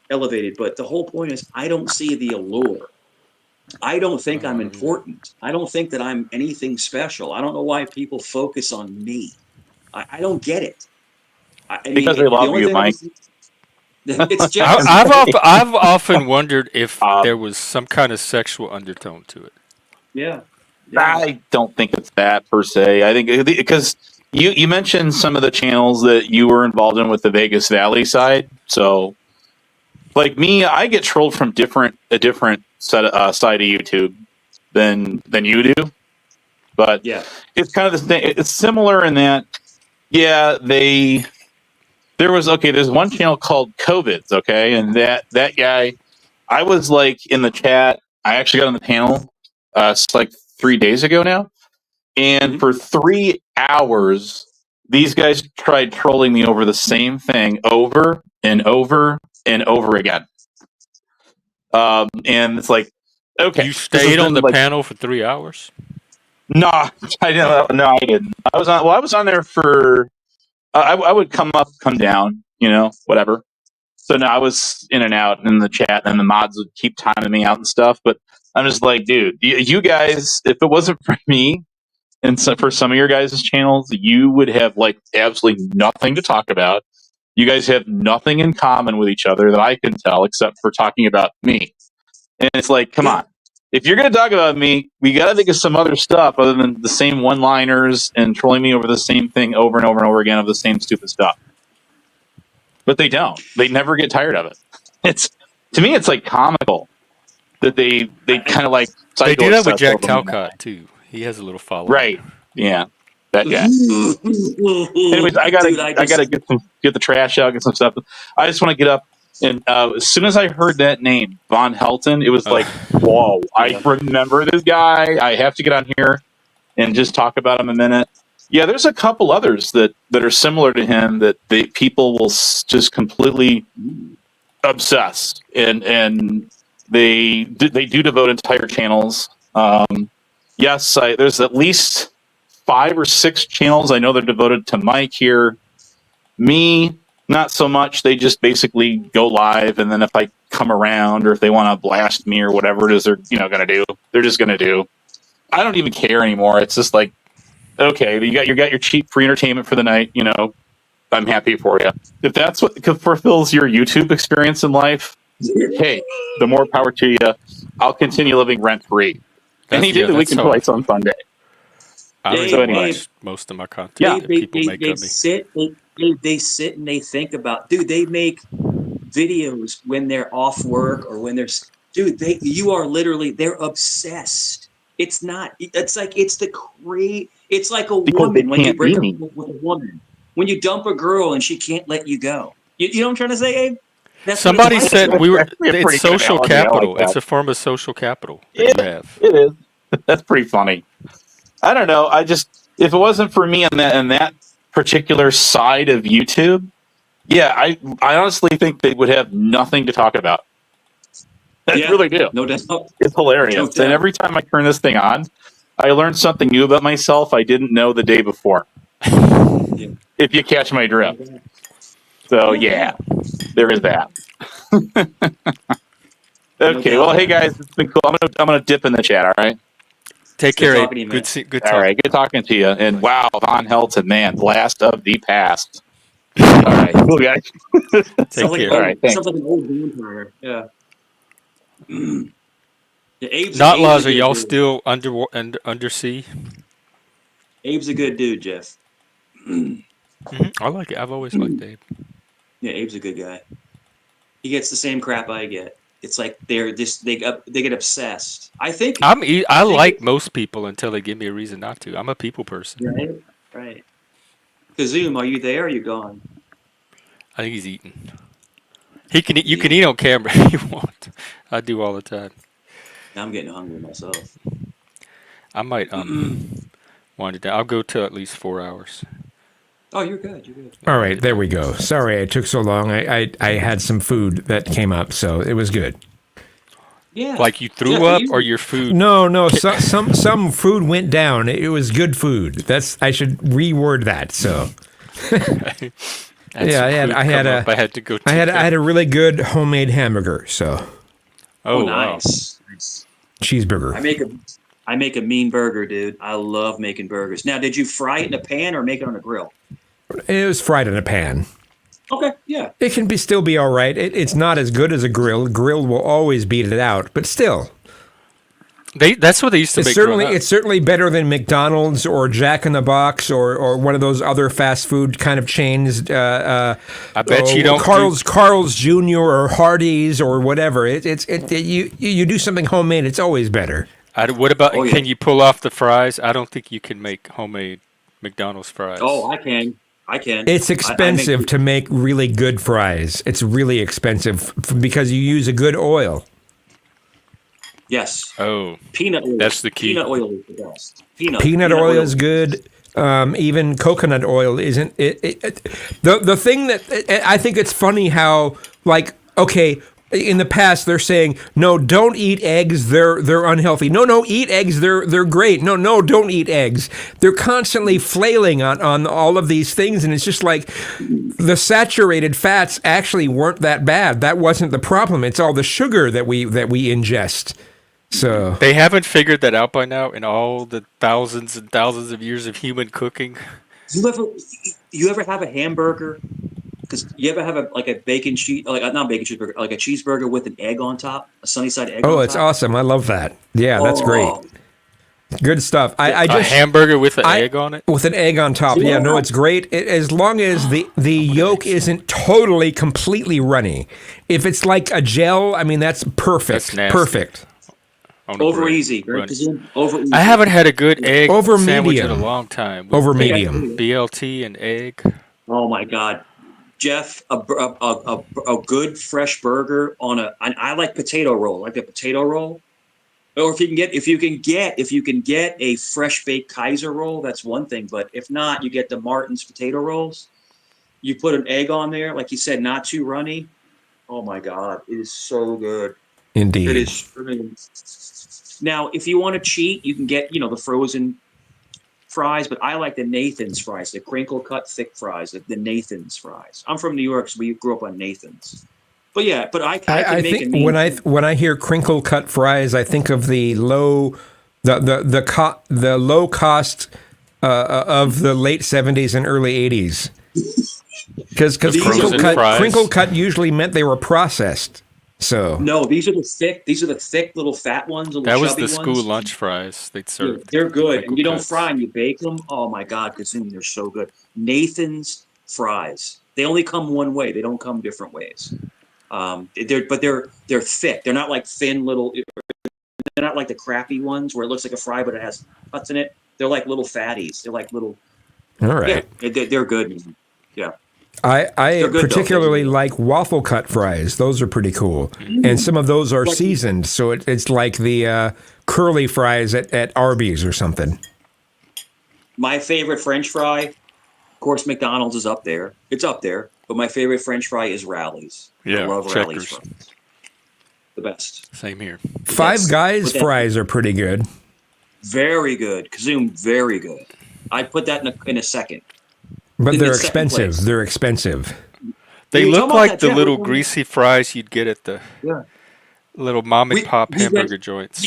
elevated, but the whole point is I don't see the allure. I don't think I'm important. I don't think that I'm anything special. I don't know why people focus on me. I don't get it. Because they love you, Mike. It's just I've often wondered if there was some kind of sexual undertone to it. Yeah. I don't think it's that per se. I think because you mentioned some of the channels that you were involved in with the Vegas Valley side. So, like me, I get trolled from a different side of YouTube than you do. But yeah, it's kind of the same. It's similar in that, yeah, there's one channel called COVIDs, okay, and that guy, I was like in the chat. I actually got on the panel. It's like 3 days ago now, and for 3 hours, these guys tried trolling me over the same thing over and over and over again. And it's like, okay, you stayed on the panel for 3 hours? No, I didn't. No, I didn't. I was on there for. I would come up, come down, whatever. So no, I was in and out in the chat, and the mods would keep timing me out and stuff. But I'm just like, dude, you guys, if it wasn't for me and for some of your guys' channels, you would have like absolutely nothing to talk about. You guys have nothing in common with each other that I can tell, except for talking about me. And it's like, come on. If you're going to talk about me, we got to think of some other stuff other than the same one-liners and trolling me over the same thing over and over and over again of the same stupid stuff. But they don't. They never get tired of it. To me, it's like comical that they kind of like. They do that with Jack Talcott too. He has a little following. Right. Yeah. That guy. Anyways, I gotta get the trash out, get some stuff. I just want to get up. And as soon as I heard that name, Von Helton, it was like, whoa, I remember this guy. I have to get on here and just talk about him a minute. Yeah, there's a couple others that are similar to him that people will just completely obsess, and they do devote entire channels. Yes, there's at least 5 or 6 channels I know they're devoted to Mike here. Me, not so much. They just basically go live, and then if I come around or if they want to blast me or whatever it is they're gonna do, they're just gonna do. I don't even care anymore. It's just like, okay, you got your cheap free entertainment for the night. I'm happy for you. If that's what fulfills your YouTube experience in life, hey, the more power to you. I'll continue living rent free. Any day that we can twice on Sunday. I already watch most of my content. People make of me. They sit and they think about, dude, they make videos when they're off work or when they're, dude, you are literally, they're obsessed. It's not, it's like, it's like a woman when you break up with a woman. When you dump a girl and she can't let you go. You know what I'm trying to say, Abe? Somebody said it's social capital. Like, it's a form of social capital that you have. It is. That's pretty funny. I don't know. If it wasn't for me on that particular side of YouTube, yeah, I honestly think they would have nothing to talk about. I really do. No doubt. It's hilarious. No doubt. And every time I turn this thing on, I learn something new about myself I didn't know the day before. If you catch my drift. So yeah, there is that. Okay, well, hey guys, it's been cool. I'm gonna dip in the chat. All right. Take care. Talking to you, good talking. All right, good talking to you. And wow, Von Helton, man, blast of the past. All right, cool guys. Take care. All right, thanks. Sounds like an old vampire. Yeah. Not laws. Are y'all still undersea? Abe's a good dude, Jeff. I like it. I've always liked Abe. Yeah, Abe's a good guy. He gets the same crap I get. It's like they get obsessed. I like most people until they give me a reason not to. I'm a people person. Right. Kazoom, are you there? Or are you gone? I think he's eating. He can eat. You can eat on camera if you want. I do all the time. Now I'm getting hungry myself. I might wind it down. I'll go till at least 4 hours. Oh, you're good. You're good. All right, there we go. Sorry it took so long. I had some food that came up, so it was good. Yeah. Like you threw up or your food? No. Some food went down. It was good food. I should reword that. So. Yeah, I had a really good homemade hamburger. So. Oh, nice. Wow. Cheeseburger. I make a mean burger, dude. I love making burgers. Now, did you fry it in a pan or make it on a grill? It was fried in a pan. Okay, yeah. It can still be all right. It's not as good as a grill. Grill will always beat it out, but still. That's what they used to make. It's certainly better than McDonald's or Jack in the Box or one of those other fast food kind of chains. I bet you don't. Carl's Jr. or Hardee's or whatever. You do something homemade. It's always better. What about? Can you pull off the fries? I don't think you can make homemade McDonald's fries. Oh, I can. It's expensive to make really good fries. It's really expensive because you use a good oil. Yes. Oh. Peanut oil. That's the key. Peanut oil is the best. Peanut oil is good. Even coconut oil isn't. The thing that I think it's funny how, like, okay, in the past they're saying, no, don't eat eggs, they're unhealthy. No, eat eggs, they're great. No, don't eat eggs. They're constantly flailing on all of these things, and it's just like the saturated fats actually weren't that bad. That wasn't the problem. It's all the sugar that we ingest. So they haven't figured that out by now in all the thousands and thousands of years of human cooking. You ever have a hamburger? Because you ever have a bacon cheese, not bacon cheeseburger, like a cheeseburger with an egg on top, a sunny side egg. Oh, it's awesome! I love that. Yeah, that's great. Good stuff. I just hamburger with an egg on it. With an egg on top. Yeah, no, it's great. As long as the yolk isn't totally completely runny. If it's like a gel, I mean that's perfect. That's perfect. Over easy, right? Over easy. I haven't had a good egg over sandwich medium. in a long time. Over medium. BLT and egg. Oh my God, Jeff, a good fresh burger on I like potato roll, like a potato roll. Or if you can get a fresh baked Kaiser roll, that's one thing. But if not, you get the Martin's potato rolls. You put an egg on there, like you said, not too runny. Oh my God, it is so good. Indeed. It is. Now, if you want to cheat, you can get the frozen fries, but I like the Nathan's fries, the crinkle cut thick fries, the Nathan's fries. I'm from New York, so we grew up on Nathan's. But yeah, but I can make think when I hear crinkle cut fries, I think of the low cost of the late 70s and early 80s. Because crinkle cut usually meant they were processed. So no, these are the thick little fat ones. That was the school lunch fries they'd serve. They're good, and you don't fry them; you bake them. Oh my God, Kazumi, they're so good. Nathan's fries. They only come one way. They don't come different ways. They're thick. They're not like thin little. They're not like the crappy ones where it looks like a fry but it has cuts in it. They're like little fatties. They're like little. All right. Yeah, they're good. Yeah. I particularly like waffle cut fries. Those are pretty cool. And some of those are seasoned, so it's like the curly fries at Arby's or something. My favorite French fry, of course, McDonald's is up there. It's up there. But my favorite French fry is Rally's. Yeah, I love Rally's Checkers. fries. The best. Same here. Five Guys fries are pretty good. Very good. Kazoom, very good. I'd put that in a second. But they're expensive. They're expensive. They look like the little greasy fries you'd get at the little mom and pop hamburger joints.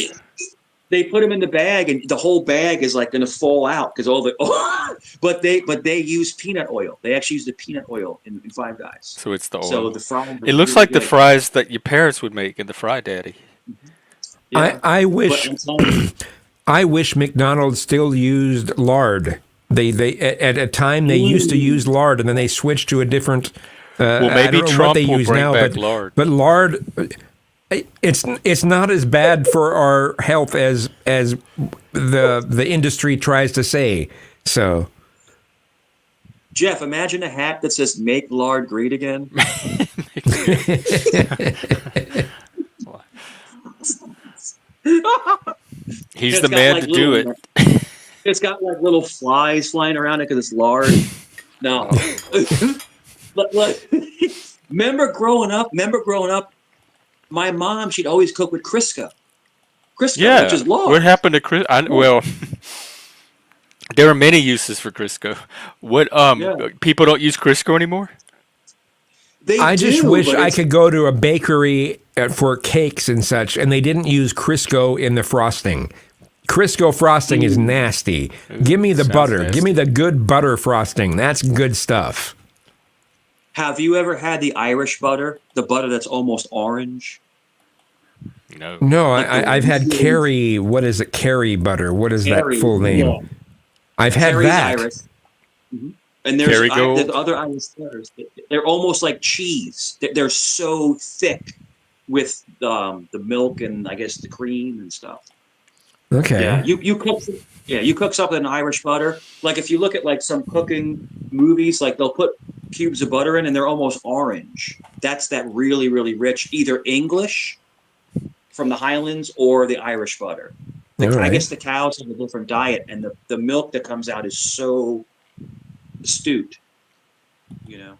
They put them in the bag, and the whole bag is like going to fall out because all the. But they use peanut oil. They actually use the peanut oil in Five Guys. So it's the oil. So the fries. It looks like the fries that your parents would make in the Fry Daddy. Yeah. I wish McDonald's still used lard. They at a time they used to use lard, and then they switched to a different. Well, maybe I don't know Trump what they will use bring now, back but lard. But lard, it's not as bad for our health as the industry tries to say. So, Jeff, imagine a hat that says "Make lard great again." He's the man to do it. It's got like little flies flying around it because it's lard. No. Look, remember growing up, my mom, she'd always cook with Crisco. Crisco, which is lard. What happened to Crisco? Well, there are many uses for Crisco. What people don't use Crisco anymore? I just wish I could go to a bakery for cakes and such, and they didn't use Crisco in the frosting. Crisco frosting is nasty. Give me the butter. Nasty. Give me the good butter frosting. That's good stuff. Have you ever had the Irish butter? The butter that's almost orange? No. No, I've had Kerry. What is it? Kerry butter. What is that full name? Yeah. I've had Kerry's that. Irish. Mm-hmm. And there's other Irish butters. They're almost like cheese. They're so thick with the milk and I guess the cream and stuff. Okay. Yeah, you cook something in Irish butter. Like if you look at like some cooking movies, like they'll put cubes of butter in and they're almost orange. That's that really, really rich, either English from the Highlands or the Irish butter. I guess the cows have a different diet, and the milk that comes out is so astute, But,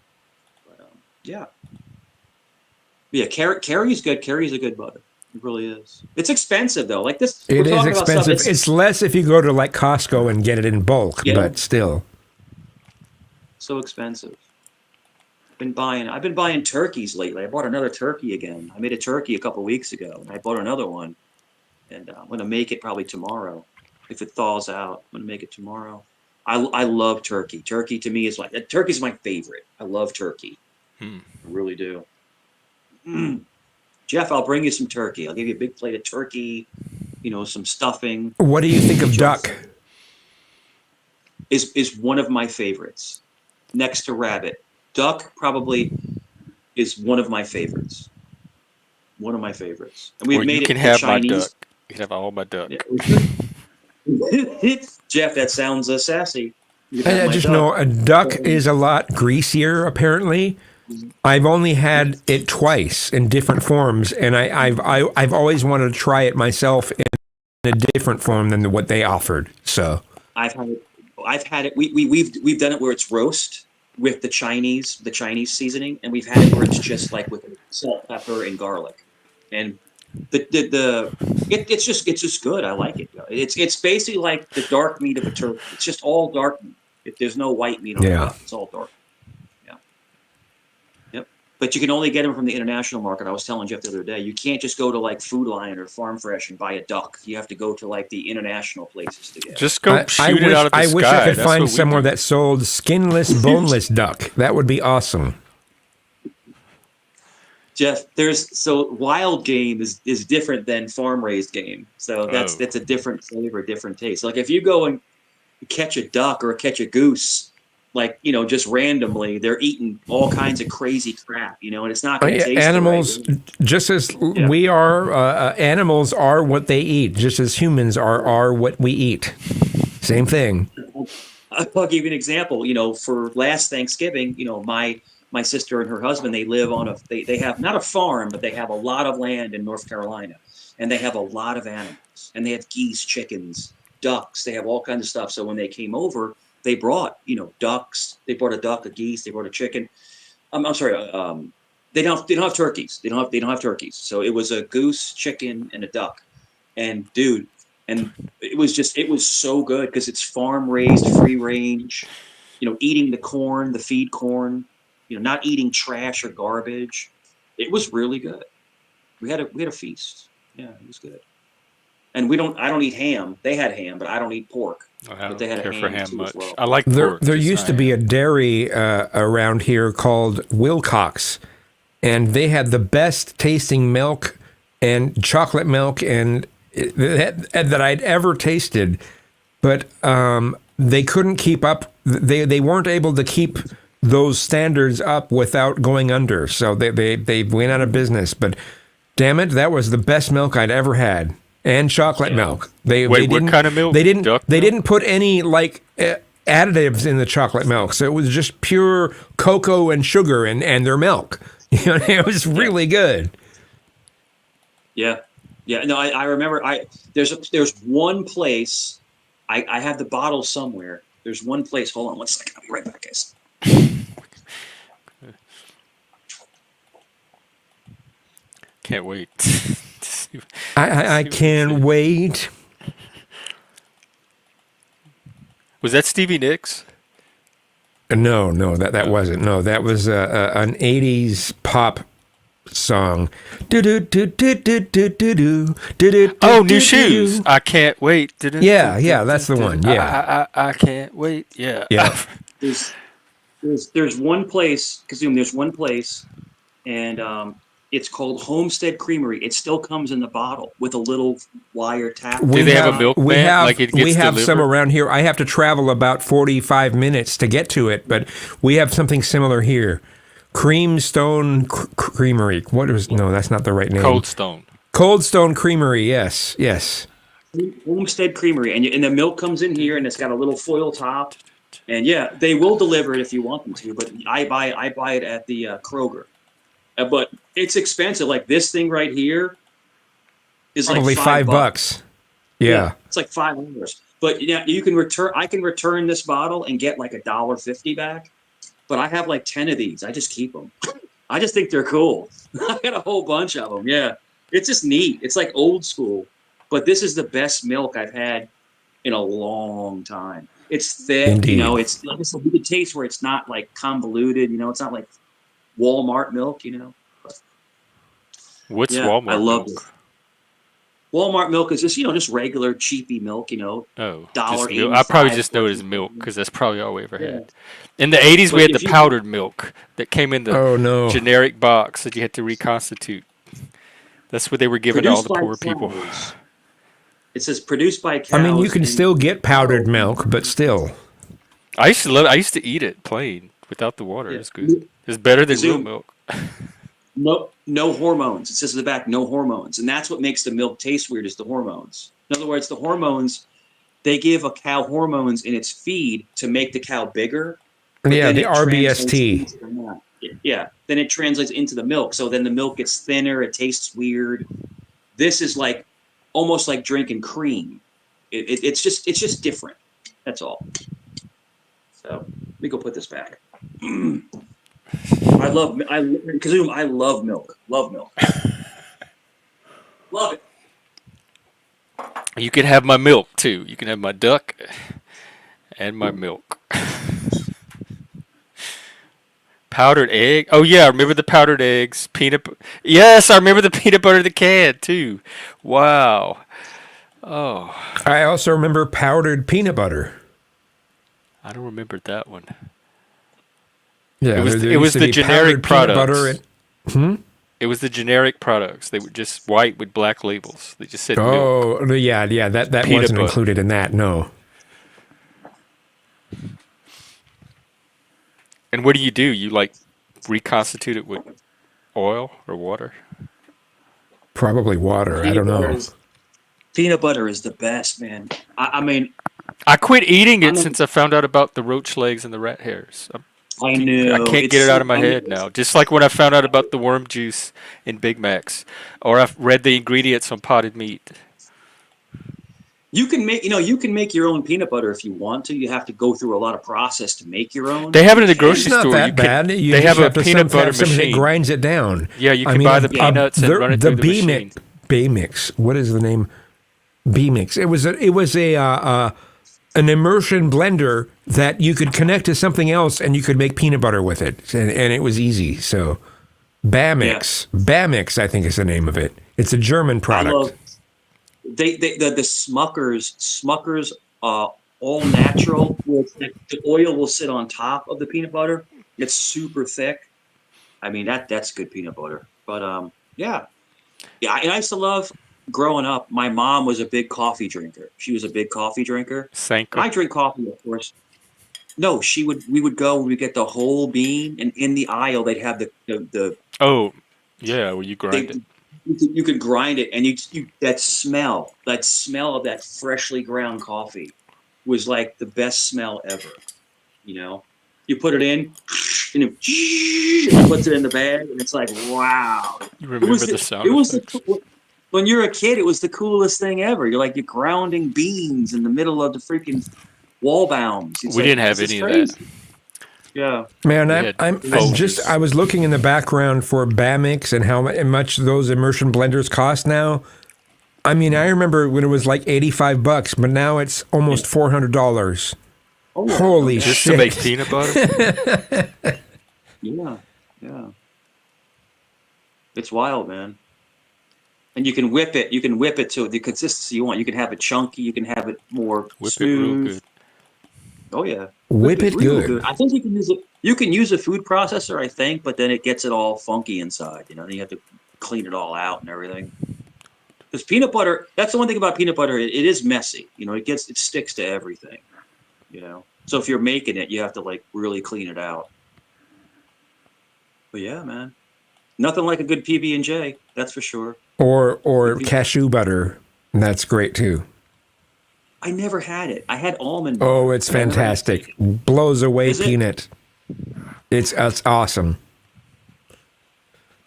yeah. Kerry's good. Kerry's a good butter. It really is. It's expensive though. Like this, It is expensive. It's less if you go to like Costco and get it in bulk, but still. So expensive. I've been buying turkeys lately. I bought another turkey again. I made a turkey a couple weeks ago, and I bought another one. And I'm gonna make it probably tomorrow. If it thaws out, I'm gonna make it tomorrow. I love turkey. Turkey to me is turkey's my favorite. I love turkey. I really do. Jeff, I'll bring you some turkey. I'll give you a big plate of turkey, some stuffing. What do you think of duck? Is one of my favorites. Next to rabbit. Duck probably is one of my favorites. One of my favorites. And we've made you can it have Chinese. my duck. You can have all my duck. Jeff, that sounds sassy. I just know a duck is a lot greasier, apparently. I've only had it twice in different forms, and I've always wanted to try it myself a different form than what they offered. So I've had it. We've done it where it's roast with the Chinese seasoning, and we've had it where it's just like with salt, pepper, and garlic, and it's just good. I like it. It's basically like the dark meat of a turkey. It's just all dark meat. There's no white meat on top. It's all dark. Yeah. Yep. But you can only get them from the international market. I was telling Jeff the other day, you can't just go to like Food Lion or Farm Fresh and buy a duck. You have to go to like the international places to get it. Just go shoot it out of the sky. I wish I could That's find what we somewhere do. that sold skinless, boneless duck. That would be awesome. Jeff, wild game is different than farm raised game. So that's a different flavor, different taste. Like if you go and catch a duck or catch a goose, like, just randomly, they're eating all kinds of crazy crap, and it's not going to taste animals, right. just as we are, animals are what they eat, just as humans are what we eat. Same thing. I'll give you an example. For last Thanksgiving, my sister and her husband, they live on they have not a farm, but they have a lot of land in North Carolina, and they have a lot of animals, and they have geese, chickens, ducks. They have all kinds of stuff. So when they came over, they brought, ducks. They brought a duck, a geese. They brought a chicken. I'm sorry. They don't have turkeys. They don't have turkeys. So it was a goose, chicken, and a duck. And dude, it was so good because it's farm raised, free range. Eating the corn, the feed corn. Not eating trash or garbage. It was really good. We had a feast. Yeah, it was good. And I don't eat ham. They had ham, but I don't eat pork. I don't they had care a for ham ham too much. as well. I like There pork. used to be a dairy around here called Wilcox, and they had the best tasting milk and chocolate milk and that I'd ever tasted. But they couldn't keep up. They weren't able to keep those standards up without going under. So they went out of business. But damn it, that was the best milk I'd ever had. And chocolate milk. Wait, what kind of milk? They didn't. Duck they milk? didn't put any additives in the chocolate milk, so it was just pure cocoa and sugar and their milk. It was really good. Yeah. No, I remember. There's one place. I have the bottle somewhere. There's one place. Hold on 1 second. I'll be right back, guys. Can't wait. I can't wait. Was that Stevie Nicks? No, that wasn't. No, that was an '80s pop song. Oh, New Shoes. I can't wait. Yeah, that's the one. Yeah, I can't wait. Yeah. There's one place, Kazoom, there's one place, and it's called Homestead Creamery. It still comes in the bottle with a little wire tap. Do they have a milkman? We have, Like it gets we have delivered? some around here. I have to travel about 45 minutes to get to it, but we have something similar here. Creamstone Creamery. No, that's not the right name. Cold Stone Creamery. Yes. Homestead Creamery, and the milk comes in here, and it's got a little foil top. And yeah, they will deliver it if you want them to, but I buy it at the Kroger. But it's expensive. Like this thing right here is Probably like $5. Yeah. It's like $5. But yeah, I can return this bottle and get like $1.50 back. But I have like 10 of these. I just keep them. I just think they're cool. I got a whole bunch of them. Yeah. It's just neat. It's like old school. But this is the best milk I've had in a long time. It's thick, Indeed. It's like you can taste where it's not like convoluted, it's not like Walmart milk, What's Walmart I love milk? it. Walmart milk is just regular cheapy milk, Oh, $1.85. I probably just know it as milk because that's probably all we ever had. In the 80s, we had the powdered milk that came in the generic box that you had to reconstitute. That's what they were giving to all the poor people. It says produced by cows. I mean, you can still get powdered milk, but still. I used to love it. I used to eat it plain without the water. It's good. It's better than real milk. No hormones. It says in the back, no hormones. And that's what makes the milk taste weird is the hormones. In other words, the hormones, they give a cow hormones in its feed to make the cow bigger. Yeah, the RBST. Then it translates into the milk. So then the milk gets thinner. It tastes weird. This is like almost like drinking cream. It's just different. That's all. So let me go put this back. I love milk. Love milk. Love it. You can have my milk too. You can have my duck and my milk. Powdered egg. Oh yeah, I remember the powdered eggs. Yes, I remember the peanut butter in the can too. Wow. Oh. I also remember powdered peanut butter. I don't remember that one. Yeah, it was the generic products. Hmm? It was the generic products. They were just white with black labels. They just said milk. Oh, yeah, that Peanut wasn't butter. included in that, no. And what do? You like reconstitute it with oil or water? Probably water. I don't know. Peanut butter is the best, man. I mean, I quit eating it since I found out about the roach legs and the rat hairs. I know. I can't get it out of my head now. Just like when I found out about the worm juice in Big Macs, or I've read the ingredients on potted meat. You can make your own peanut butter if you want to. You have to go through a lot of process to make your own. They have it in the grocery It's store. not that bad. They have a peanut butter something machine. that grinds it down. Yeah, you can buy the peanuts and run it through the machine. B-mix. What is the name? B-mix. It was an immersion blender that you could connect to something else and you could make peanut butter with it, and it was easy. So, Bamix. Yeah. Bamix, I think is the name of it. It's a German product. The Smuckers all natural. The oil will sit on top of the peanut butter. It's super thick. I mean that's good peanut butter. But yeah. And I used to love growing up. My mom was a big coffee drinker. She was a big coffee drinker. Sanka. I drink coffee, of course. No, we would go. We get the whole bean, and in the aisle they'd have the. Oh, yeah. Well, you grind it. You could grind it, and you that smell of that freshly ground coffee was like the best smell ever. You know, you put it in, and it puts it in the bag, and it's like, wow. You remember the sound effects. When you're a kid, it was the coolest thing ever. You're grounding beans in the middle of the freaking wall bounds. We didn't have any of that. Yeah. Man, I was looking in the background for Bamix and how much those immersion blenders cost now. I mean, I remember when it was like $85, but now it's almost $400. Oh, yeah. Holy Just shit. to make peanut butter? Yeah. It's wild, man. And you can whip it. You can whip it to the consistency you want. You can have it chunky. You can have it more smooth. It real good. Oh yeah. Whip it real good. I think you can use it. You can use a food processor, I think, but then it gets it all funky inside. You know, then you have to clean it all out and everything. Because peanut butter, that's the one thing about peanut butter. It is messy. You know, it sticks to everything. You know, so if you're making it, you have to really clean it out. But yeah, man, nothing like a good PB&J. That's for sure. Or cashew butter. That's great too. I never had it. I had almond butter. Oh, it's fantastic. Blows away peanut. It's awesome.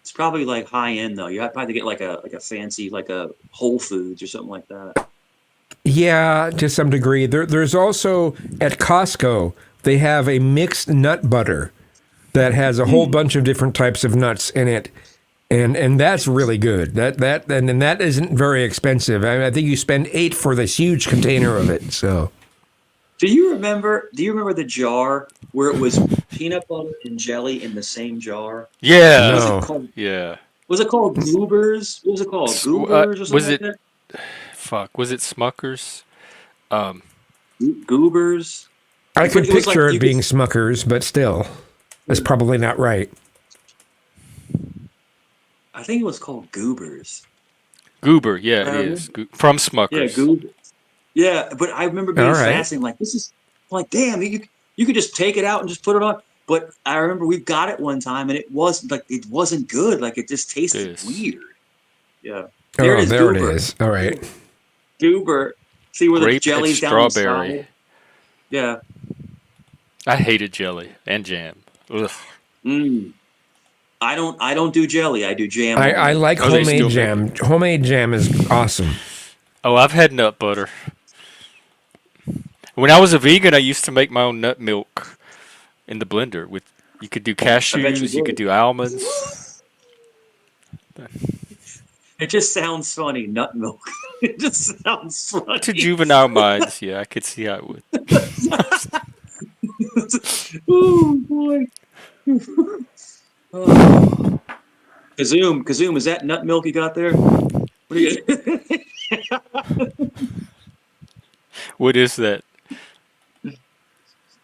It's probably high end though. You have to get like a fancy a Whole Foods or something like that. Yeah, to some degree. There's also at Costco they have a mixed nut butter that has a whole bunch of different types of nuts in it. And that's really good. And that isn't very expensive. I think you spend $8 for this huge container of it. So, do you remember the jar where it was peanut butter and jelly in the same jar? Yeah. Yeah. Was it called Goobers? What was it called? Goobers or something like that? Fuck. Was it Smuckers? Goobers. I could picture it being Smuckers, but still, that's probably not right. I think it was called Goobers. Goober, yeah, it is. From Smuckers. Yeah, Goobers. Yeah, but I remember being fascinated. This is damn, you could just take it out and just put it on. But I remember we got it one time and it wasn't good. It just tasted weird. Yeah. There it is. All right. Goober. See where Grape the jelly's and down strawberry. inside? Yeah. I hated jelly and jam. Ugh. I don't do jelly. I do jam. I like homemade jam. Homemade jam is awesome. Oh, I've had nut butter. When I was a vegan, I used to make my own nut milk in the blender. With you could do I bet you cashews, you could did. do almonds. It just sounds funny, nut milk. It just sounds funny. To juvenile minds, yeah, I could see how it would. Oh boy. Oh. Kazoom, is that nut milk you got there? What are you? What is that?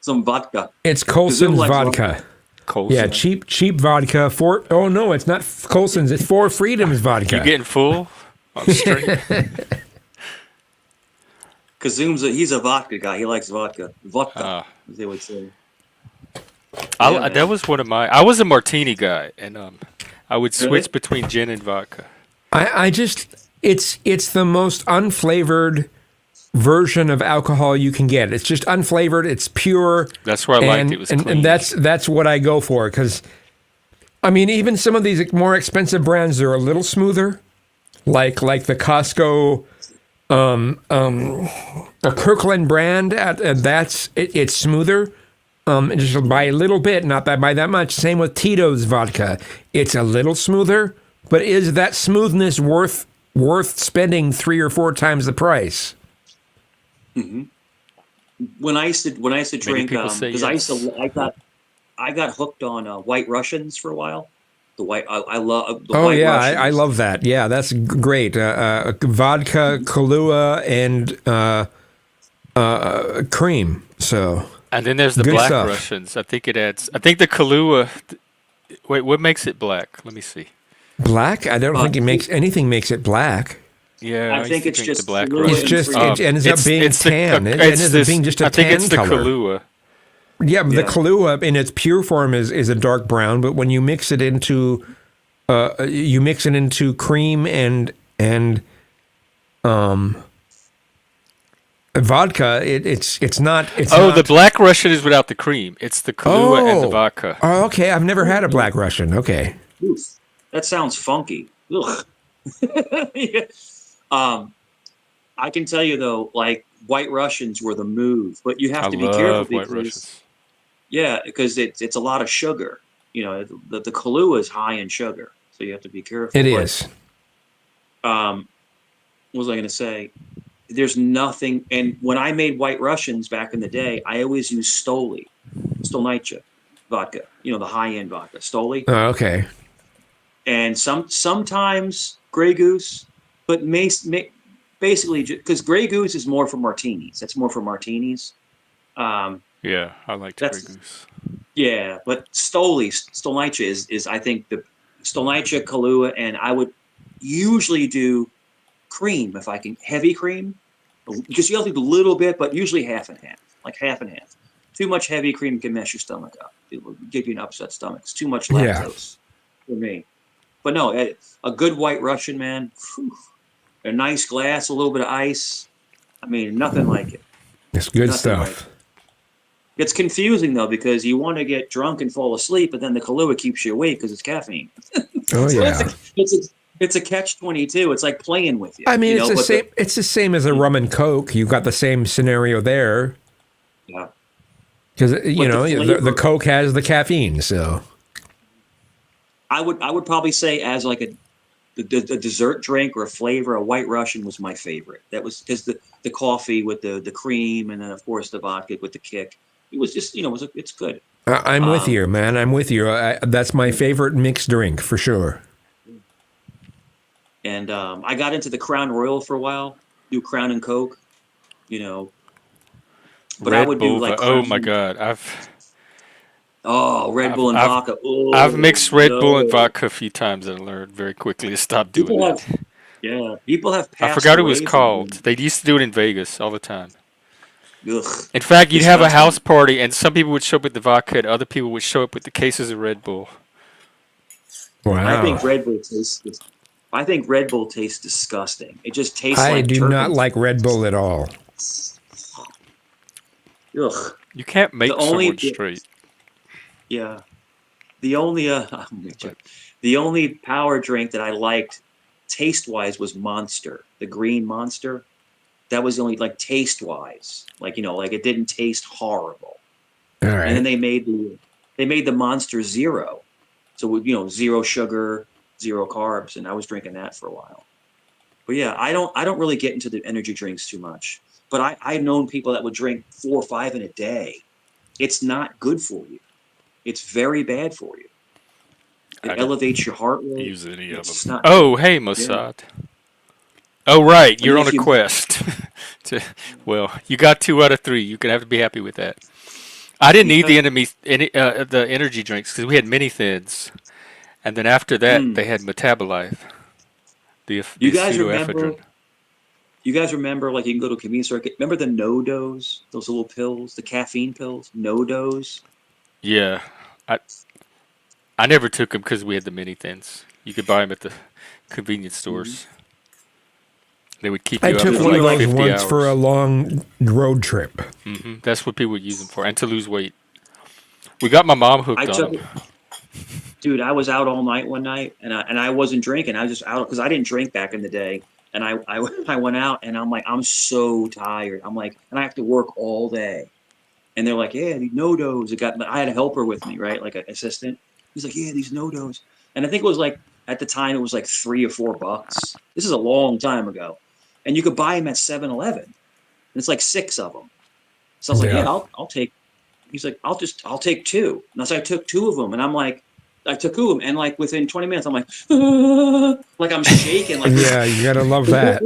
Some vodka. It's Colson's likes vodka. Colson. Yeah, cheap vodka. Oh no, it's not Colson's. It's For Freedom's vodka. You getting full? I'm straight. Kazoom's he's a vodka guy. He likes vodka. Vodka, as they would say. That was one of my. I was a martini guy, and I would switch between gin and vodka. I just it's the most unflavored version of alcohol you can get. It's just unflavored. It's pure. That's why I liked it. It was clean. And that's what I go for, because I mean, even some of these more expensive brands are a little smoother, like the Costco, a Kirkland brand. It's smoother. Just by a little bit, not by that much. Same with Tito's vodka. It's a little smoother, but is that smoothness worth spending 3 or 4 times the price? Mm-hmm. When I used to drink, because I got hooked on White Russians for a while. I love the White Russians. I love that. Yeah, that's great. Vodka, Kahlua, and cream. So. And then there's the Good Black stuff. Russians. I think it adds. I think the Kahlua. Wait, what makes it black? Let me see. Black? I don't think it makes anything makes it black. Yeah, I think used to it's drink just the Black Kahlua Russians. It's just it ends up being tan. It ends up being just a I think tan it's the color. Kahlua. Yeah, but the Kahlua in its pure form is a dark brown, but when you mix it into cream and vodka, it's not. The Black Russian is without the cream. It's the Kahlua and the vodka. Oh, okay. I've never had a Black Russian. Okay. Oof, that sounds funky. Ugh. I can tell you though, like White Russians were the move, but you have to be careful because it's a lot of sugar. You know, the Kahlua is high in sugar, so you have to be careful. It is. What was I going to say? There's nothing, and when I made White Russians back in the day, I always used Stolnicha vodka. You know, the high-end vodka, Stoli. Oh, okay. And sometimes Grey Goose, but basically because Grey Goose is more for martinis. That's more for martinis. Yeah, I like Grey Goose. Yeah, but Stolnicha is I think the Stolnicha, Kahlua, and I would usually do cream if I can, heavy cream, because you have to do a little bit, but usually half and half, like half and half. Too much heavy cream can mess your stomach up. It will give you an upset stomach. It's too much lactose for me. But no, a good White Russian, man, a nice glass, a little bit of ice. I mean, nothing like it. It's good Nothing stuff. like it. It's confusing though because you want to get drunk and fall asleep, but then the Kahlua keeps you awake because it's caffeine. Oh yeah. It's a catch-22. It's like playing with you. I mean, it's the same as a rum and Coke. You've got the same scenario there. Yeah. Because the Coke has the caffeine, so. I would probably say as like a dessert drink or a flavor, a White Russian was my favorite. That was because the coffee with the cream and then of course the vodka with the kick. It was just it's good. I'm with you, man. I'm with you. That's my favorite mixed drink for sure. And I got into the Crown Royal for a while, do Crown and Coke, but Red I would Bull, do like. Oh my God, Red Bull and vodka. Oh, I've mixed Red Bull and vodka a few times and learned very quickly to stop doing it. People have. I forgot it was called. They used to do it in Vegas all the time. Ugh. In fact, you'd have a house party, and some people would show up with the vodka, and other people would show up with the cases of Red Bull. Wow. I think Red Bull tastes disgusting. It just tastes like I do turpentine. not like Red Bull at all. Ugh. You can't make someone straight. Yeah. The only power drink that I liked taste-wise was Monster, the green Monster. That was the only, like, taste-wise. Like, like it didn't taste horrible. All right. And then they made the Monster Zero. So, zero sugar, zero carbs, and I was drinking that for a while. But yeah, I don't really get into the energy drinks too much. But I've known people that would drink 4 or 5 in a day. It's not good for you. It's very bad for you. It elevates your heart rate. Use any of It's them. not- Oh, hey, Mossad. Oh, right. You're And on if a you- quest. Well, you got 2 out of 3. You can have to be happy with that. I didn't need the energy drinks because we had mini thins, and then after that they had Metabolife. The You guys pseudoephedrine. remember, like, you can go to a convenience store. Remember the no-dose, those little pills, the caffeine pills, no-dose? Yeah, I never took them because we had the mini thins. You could buy them at the convenience stores. They would keep you I up took for one of like those 50 once hours. for a long road trip. That's what people would use them for, and to lose weight. We got my mom hooked on them. Dude, I was out all night one night, and I wasn't drinking. I was just out because I didn't drink back in the day. And I went out, and I'm like, I'm so tired. I'm like, and I have to work all day. And they're like, yeah, these no-dos. I had a helper with me, right, like an assistant. He's like, yeah, these no-dos. And I think it was like, at the time, it was like $3 or $4. This is a long time ago. And you could buy them at 7-Eleven. And it's like 6 of them. So I was like, yeah, I'll take. He's like, I'll take 2. And so I took 2 of them, and I'm like, I took 2 of them, and like within 20 minutes, I'm like, like I'm shaking. Like, Yeah, you gotta love that.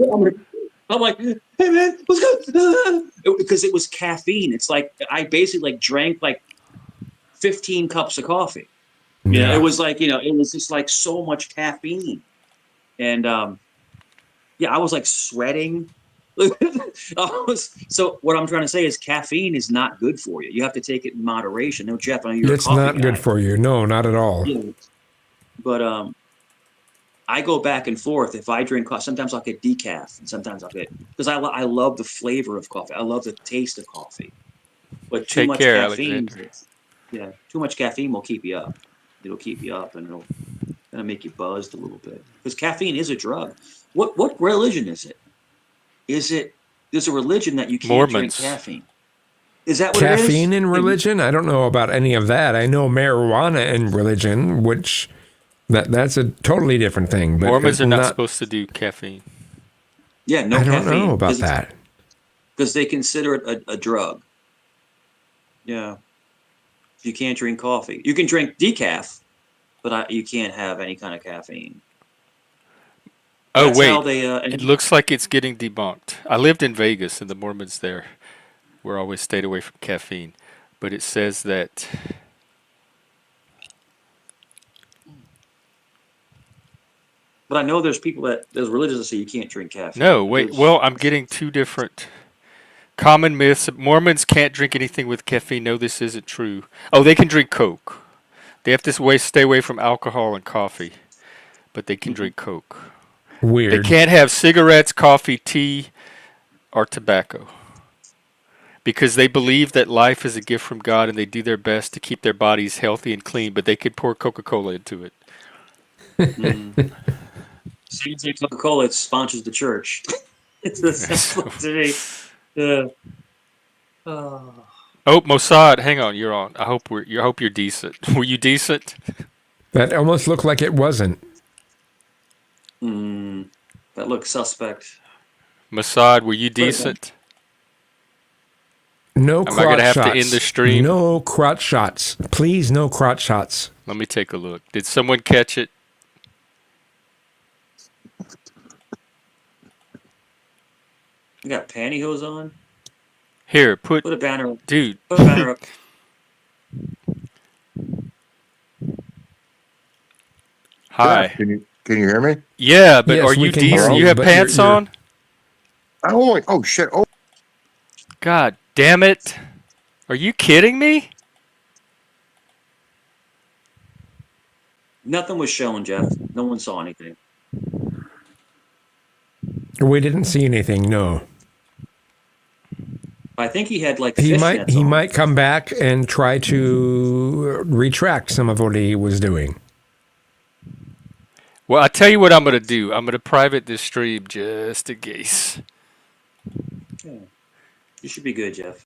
I'm like, hey man, let's go. Because it was caffeine. It's like I basically like drank like 15 cups of coffee. Yeah. It was like, it was just like so much caffeine. And I was like sweating. So what I'm trying to say is caffeine is not good for you. You have to take it in moderation. No, Jeff, I know you're a It's coffee not guy. good for you. No, not at all. Yeah. But I go back and forth. If I drink coffee, sometimes I'll get decaf, and sometimes I'll get, because I love the flavor of coffee. I love the taste of coffee. But too Take much care, caffeine, Alexander. too much caffeine will keep you up. It'll keep you up, and it'll make you buzzed a little bit. Because caffeine is a drug. What religion is it? There's a religion that you can't Mormons. drink caffeine. Is that what it is? Caffeine in religion? I don't know about any of that. I know marijuana in religion, which that's a totally different thing. But Mormons are not supposed to do caffeine. Yeah, no I caffeine. don't know about that. Because they consider it a drug. Yeah. You can't drink coffee. You can drink decaf, but you can't have any kind of caffeine. Oh, That's wait. how they, it looks like it's getting debunked. I lived in Vegas, and the Mormons there were always stayed away from caffeine. But it says that... But I know there's religions that say you can't drink caffeine. No, wait. Well, I'm getting 2 different common myths. Mormons can't drink anything with caffeine. No, this isn't true. Oh, they can drink Coke. They have to stay away from alcohol and coffee. But they can drink Coke. Weird. They can't have cigarettes, coffee, tea, or tobacco. Because they believe that life is a gift from God, and they do their best to keep their bodies healthy and clean, but they could pour Coca-Cola into it. Say Coca-Cola, it sponsors the church. It's the simple today. Oh, Mossad, hang on, you're on. I hope you're decent. Were you decent? That almost looked like it wasn't. That looks suspect. Mossad, were you decent? No Am crotch I gonna have shots. to end the stream? No crotch shots. Please, no crotch shots. Let me take a look. Did someone catch it? You got pantyhose on? Here, Put a banner up. Dude. Put a banner up. Hi. Can you hear me? Yeah, but Yes, are we you can hear decent? you, You have but pants you're- on? Oh shit. Oh. God damn it. Are you kidding me? Nothing was shown, Jeff. No one saw anything. We didn't see anything. No. I think he had like He fishnets on. might come back and try to retract some of what he was doing. Well, I tell you what I'm gonna do. I'm gonna private this stream just in case. Yeah. You should be good, Jeff.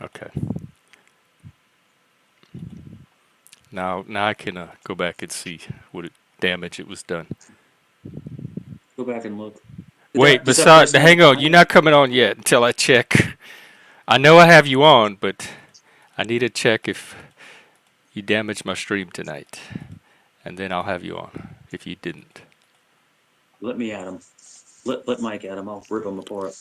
Okay. Now I can go back and see what damage it was done. Go back and look. Wait, besides, hang on. You're not coming on yet until I check. I know I have you on, but I need to check if you damaged my stream tonight, and then I'll have you on if you didn't. Let me at him. Let Mike at him. I'll rip him apart.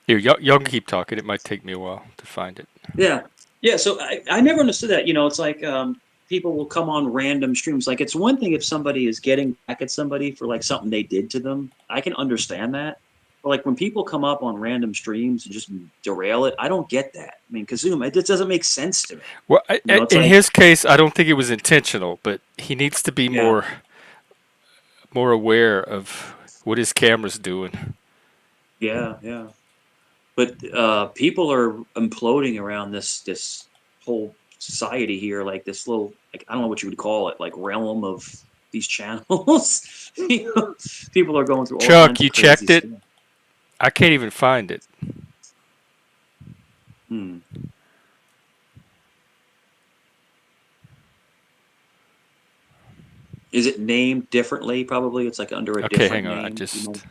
Here, y'all can keep talking. It might take me a while to find it. Yeah. Yeah. So I never understood that. It's like people will come on random streams. Like, it's one thing if somebody is getting back at somebody for like something they did to them. I can understand that. But like when people come up on random streams and just derail it, I don't get that. I mean, Kazuma, it just doesn't make sense to me. Well, in his case, I don't think it was intentional, but he needs to be more aware of what his camera's doing. Yeah. Yeah. But people are imploding around this whole society here, like this little, like, I don't know what you would call it, like realm of these channels. People are going through all Chuck, kinds you of crazy checked it? stuff. I can't even find it. Is it named differently? Probably it's like under a Okay, different hang name. on. I just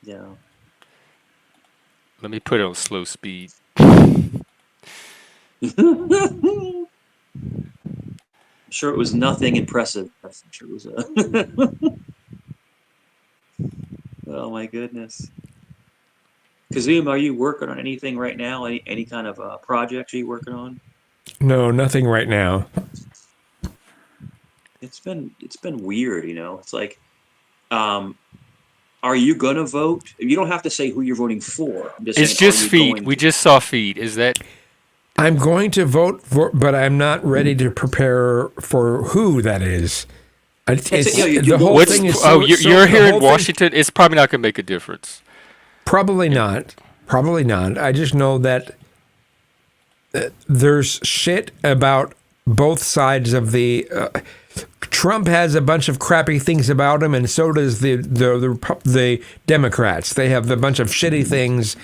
Yeah. let me put it on slow speed. I'm sure it was nothing impressive. I'm sure it was oh my goodness. Kazim, are you working on anything right now? Any kind of projects are you working on? No, nothing right now. It's been weird, It's like, are you gonna vote? You don't have to say who you're voting for. I'm just It's saying, just feed. We just saw feed. Is that? I'm going to vote for, but I'm not ready to prepare for who that is. The whole thing is you're here in Washington. It's probably not going to make a difference. Probably not. Probably not. I just know that there's shit about both sides of the. Trump has a bunch of crappy things about him, and so does the Democrats. They have a bunch of shitty things,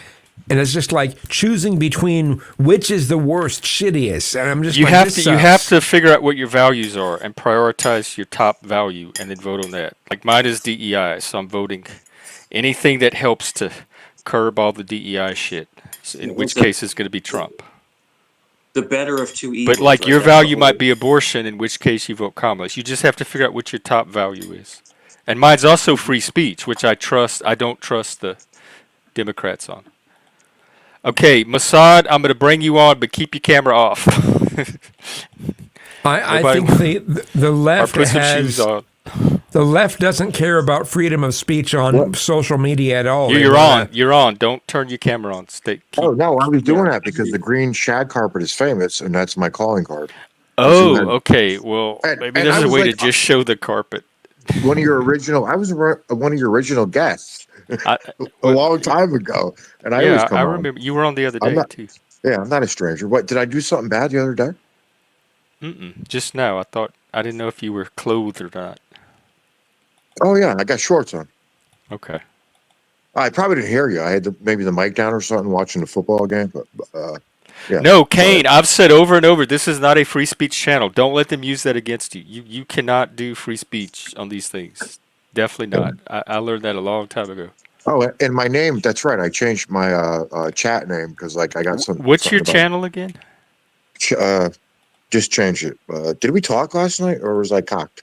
and it's just like choosing between which is the worst, shittiest. And I'm just you have to figure out what your values are and prioritize your top value, and then vote on that. Like mine is DEI, so I'm voting anything that helps to curb all the DEI shit. In which case, it's going to be Trump. The better of two evils. But like your value might be abortion, in which case you vote communist. You just have to figure out what your top value is. And mine's also free speech, which I trust. I don't trust the Democrats on. Okay, Mossad, I'm going to bring you on, but keep your camera off. I think the left put some has. shoes on. The left doesn't care about freedom of speech on social media at all. You're on. You're on. Don't turn your camera on. Oh, no, I was doing that because the green shag carpet is famous, and that's my calling card. Oh, okay. Well, maybe there's a way to just show the carpet. I was one of your original guests a long time ago, and I always come I on. remember you were on the other day too. Yeah, I'm not a stranger. What, did I do something bad the other day? Just now. I didn't know if you were clothed or not. Oh yeah, I got shorts on. Okay. I probably didn't hear you. I had maybe the mic down or something watching the football game, but yeah. No, Kane, I've said over and over, this is not a free speech channel. Don't let them use that against you. You cannot do free speech on these things. Definitely not. I learned that a long time ago. Oh, and my name, that's right. I changed my chat name because like I got some. What's your channel again? Just changed it. Did we talk last night or was I cocked?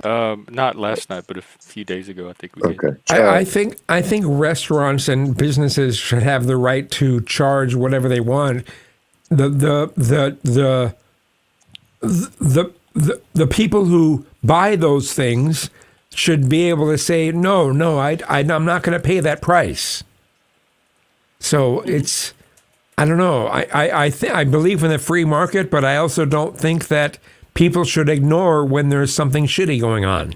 Not last night, but a few days ago, I think we did. I think restaurants and businesses should have the right to charge whatever they want. The people who buy those things should be able to say no, I'm not going to pay that price. So it's, I don't know. I believe in the free market, but I also don't think that people should ignore when there's something shitty going on.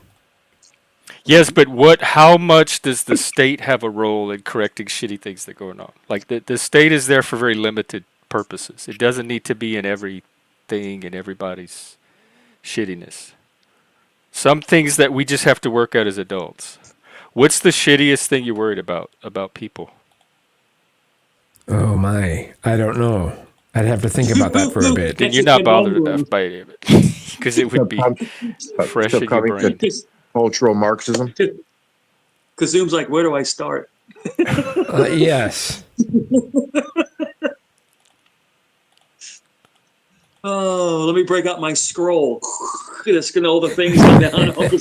Yes, but how much does the state have a role in correcting shitty things that are going on? Like the state is there for very limited purposes. It doesn't need to be in everything and everybody's shittiness. Some things that we just have to work out as adults. What's the shittiest thing you're worried about people? Oh my, I don't know. I'd have to think about that for a bit. Then you're not bothered enough by any of it, because it would be fresh in your brain. Cultural Marxism. Kazoom's like, where do I start? Yes. Oh, let me break out my scroll. It's gonna all the things go down on the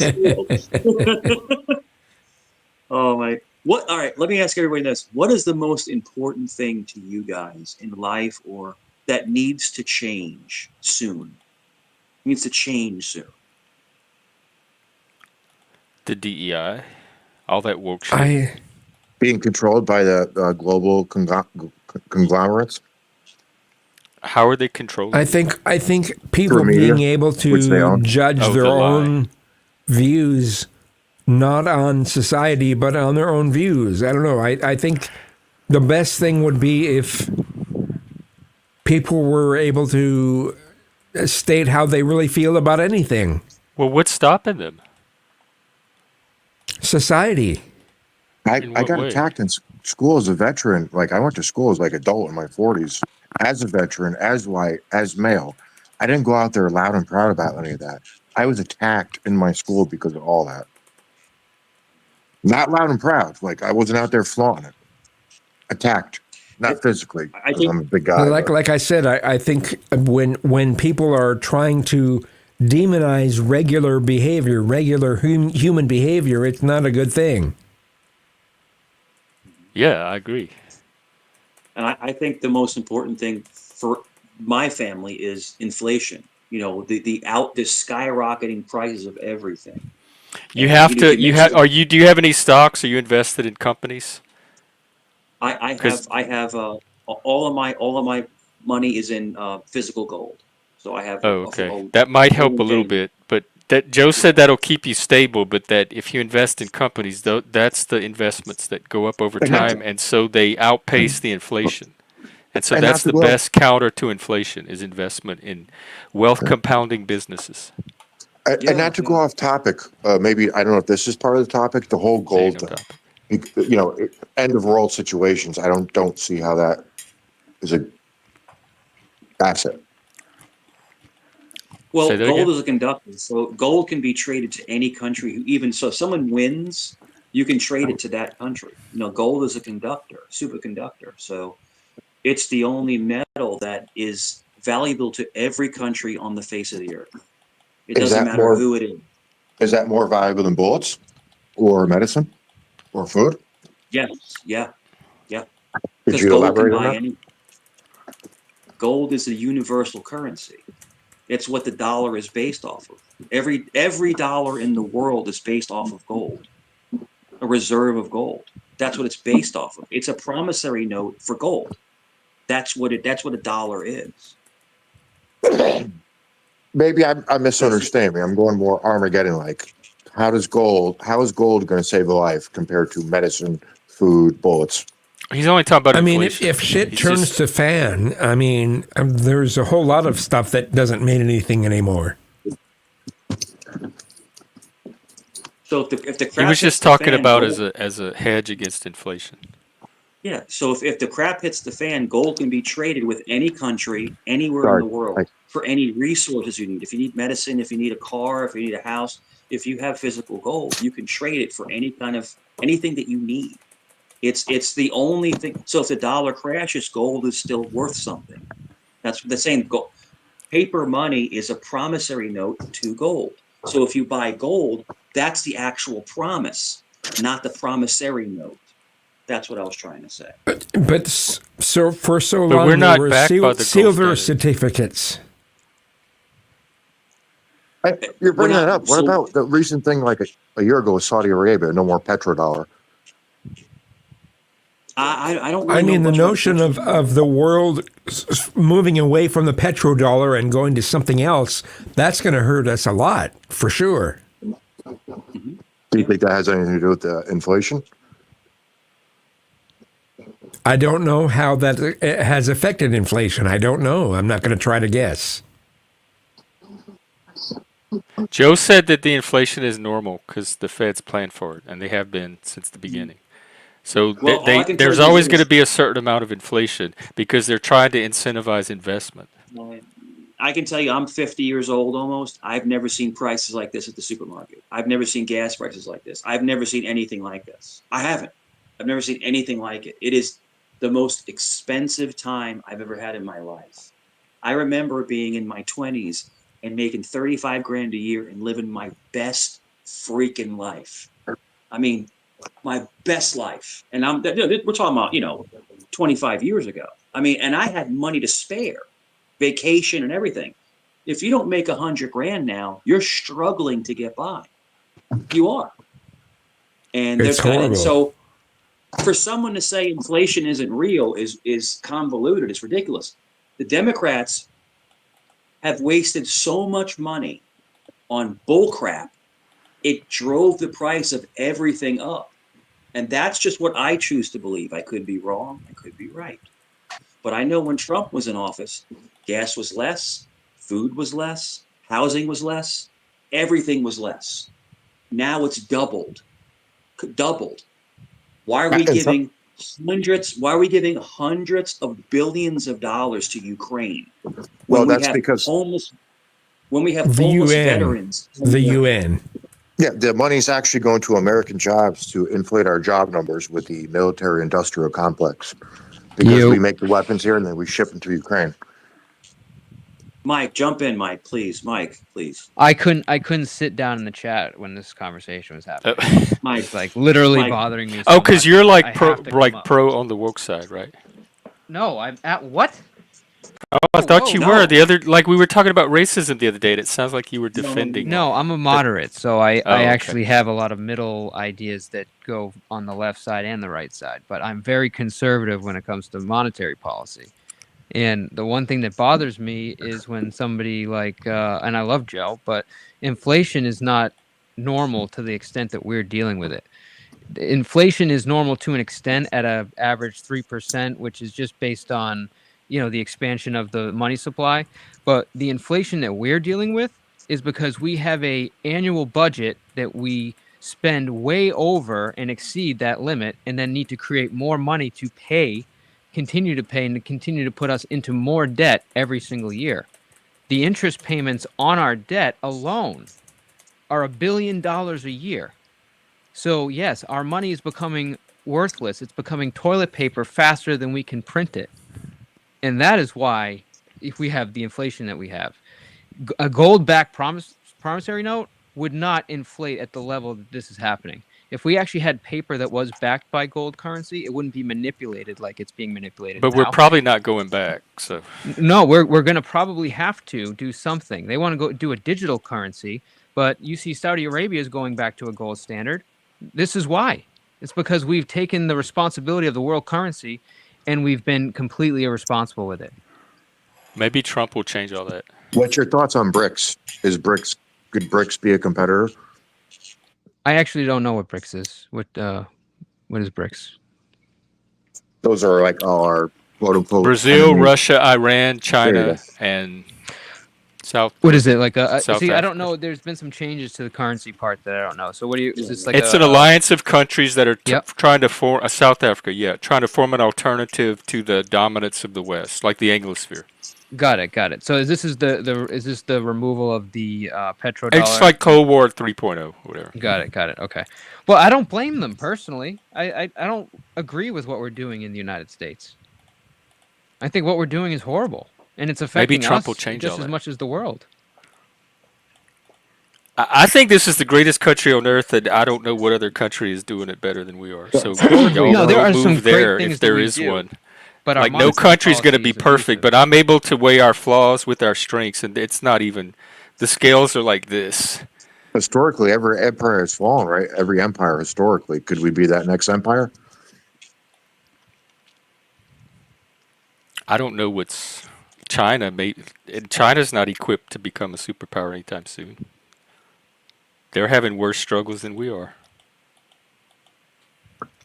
scroll. Oh my! What? All right. Let me ask everybody this: what is the most important thing to you guys in life, or that needs to change soon? Needs to change soon. The DEI, all that woke shit. Being controlled by the global conglomerates. How are they controlled? I think people being able to judge their own views, not on society, but on their own views. I don't know. I think the best thing would be if people were able to state how they really feel about anything. Well, what's stopping them? Society. I got attacked in school as a veteran. Like, I went to school as like adult in my 40s, as a veteran, as white, as male. I didn't go out there loud and proud about any of that. I was attacked in my school because of all that. Not loud and proud. Like, I wasn't out there flaunting it. Attacked. Not physically. I'm a big guy. Like I said, I think when people are trying to demonize regular behavior, regular human behavior, it's not a good thing. Yeah, I agree. And I think the most important thing for my family is inflation. You know, the skyrocketing prices of everything. You have to. Do you have any stocks? Are you invested in companies? I have all of my money is in physical gold. So I have. Oh, okay. That might help a little bit, but that Joe said that'll keep you stable. But that if you invest in companies, that's the investments that go up over time, and so they outpace the inflation. And so that's the best counter to inflation is investment in wealth compounding businesses. And not to go off topic, maybe, I don't know if this is part of the topic, the whole gold thing. You know, end of world situations. I don't see how that is a asset. Well, gold is a conductor, so gold can be traded to any country. So if someone wins, you can trade it to that country. You know, gold is a conductor, superconductor. So it's the only metal that is valuable to every country on the face of the earth. It doesn't matter who it is. Is that more valuable than bullets or medicine or food? Yes. Yeah. Could you elaborate on that? Gold is a universal currency. It's what the dollar is based off of. Every dollar in the world is based off of gold, a reserve of gold. That's what it's based off of. It's a promissory note for gold. That's what a dollar is. Maybe I'm misunderstanding. I'm going more Armageddon-like. How is gold going to save a life compared to medicine, food, bullets? He's only talking about inflation. inflation. If shit turns to fan, there's a whole lot of stuff that doesn't mean anything anymore. So if the crap he was just talking about as a hedge against inflation. Yeah. So if the crap hits the fan, gold can be traded with any country, anywhere in the world, for any resources you need. If you need medicine, if you need a car, if you need a house, if you have physical gold, you can trade it for anything that you need. It's the only thing. So if the dollar crashes, gold is still worth something. That's the same. Paper money is a promissory note to gold. So if you buy gold, that's the actual promise, not the promissory note. That's what I was trying to say. But for so long, we're not there were backed by the silver certificates. You're bringing that up. What about the recent thing like a year ago with Saudi Arabia? No more petrodollar. I don't really I mean, know the much about notion of the world moving away from the petrodollar and going to something else, that's going to hurt us a lot, for sure. Do you think that has anything to do with the inflation? I don't know how that has affected inflation. I don't know. I'm not going to try to guess. Joe said that the inflation is normal because the Fed's planned for it, and they have been since the beginning. So Well, all I can tell there's you is always going to this. be a certain amount of inflation because they're trying to incentivize investment. I can tell you, I'm 50 years old almost. I've never seen prices like this at the supermarket. I've never seen gas prices like this. I've never seen anything like this. I haven't. I've never seen anything like it. It is the most expensive time I've ever had in my life. I remember being in my 20s and making 35 grand a year and living my best freaking life. I mean, my best life. And we're talking about, 25 years ago. I mean, and I had money to spare, vacation and everything. If you don't make 100 grand now, you're struggling to get by. You are. And It's horrible. and so for someone to say inflation isn't real is convoluted. It's ridiculous. The Democrats have wasted so much money on bullcrap. It drove the price of everything up. And that's just what I choose to believe. I could be wrong. I could be right. But I know when Trump was in office, gas was less, food was less, housing was less, everything was less. Now it's doubled. Doubled. Why are we giving hundreds of billions of dollars to Ukraine? Well, that's because when we have The homeless UN. veterans. The UN. Yeah, the money's actually going to American jobs to inflate our job numbers with the military-industrial complex. Because we make the weapons here and then we ship them to Ukraine. Mike, jump in, Mike, please. Mike, please. I couldn't sit down in the chat when this conversation was happening. Mike, it's like literally Mike. bothering me. Oh, So because much. you're I like have to come up. pro on the woke side, right? No, I'm at what? Oh, I thought you no. were the other. Like we were talking about racism the other day. And it sounds like you were defending. No, I'm a moderate, so I okay. actually have a lot of middle ideas that go on the left side and the right side. But I'm very conservative when it comes to monetary policy. And the one thing that bothers me is when somebody like, and I love Joe, but inflation is not normal to the extent that we're dealing with it. Inflation is normal to an extent at an average 3%, which is just based on, the expansion of the money supply. But the inflation that we're dealing with is because we have a annual budget that we spend way over and exceed that limit and then need to create more money to continue to pay and to continue to put us into more debt every single year. The interest payments on our debt alone are $1 billion a year. So yes, our money is becoming worthless. It's becoming toilet paper faster than we can print it. And that is why, if we have the inflation that we have, a gold-backed promissory note would not inflate at the level that this is happening. If we actually had paper that was backed by gold currency, it wouldn't be manipulated like it's being manipulated But now. we're probably not going back. So No, we're going to probably have to do something. They want to go do a digital currency, but you see Saudi Arabia is going back to a gold standard. This is why. It's because we've taken the responsibility of the world currency and we've been completely irresponsible with it. maybe Trump will change all that. What's your thoughts on BRICS? Could BRICS be a competitor? I actually don't know what BRICS is. What is BRICS? Those are like all our quote unquote Brazil, Russia, Iran, China, and South. What is it like? South See, I Africa. don't know. There's been some changes to the currency part that I don't know. So what do you? Is this like? It's an alliance of countries that are Yep. trying to form South Africa. Yeah, trying to form an alternative to the dominance of the West, like the Anglosphere. Got it. So is this the removal of the petrodollar? It's like Cold War 3.0, whatever. Got it. Okay. Well, I don't blame them personally. I don't agree with what we're doing in the United States. I think what we're doing is horrible, and it's affecting Maybe Trump us will change just all as that. much as the world. I think this is the greatest country on earth, and I don't know what other country is doing it better than we are. So y'all No, there go are some move great there things if that there we is do, one. but our Like no monetary country's going to policy be is perfect, abusive. but I'm able to weigh our flaws with our strengths, and it's not even. The scales are like this. Historically, every empire has fallen, right? Every empire historically. Could we be that next empire? I don't know what's China made. And China's not equipped to become a superpower anytime soon. They're having worse struggles than we are.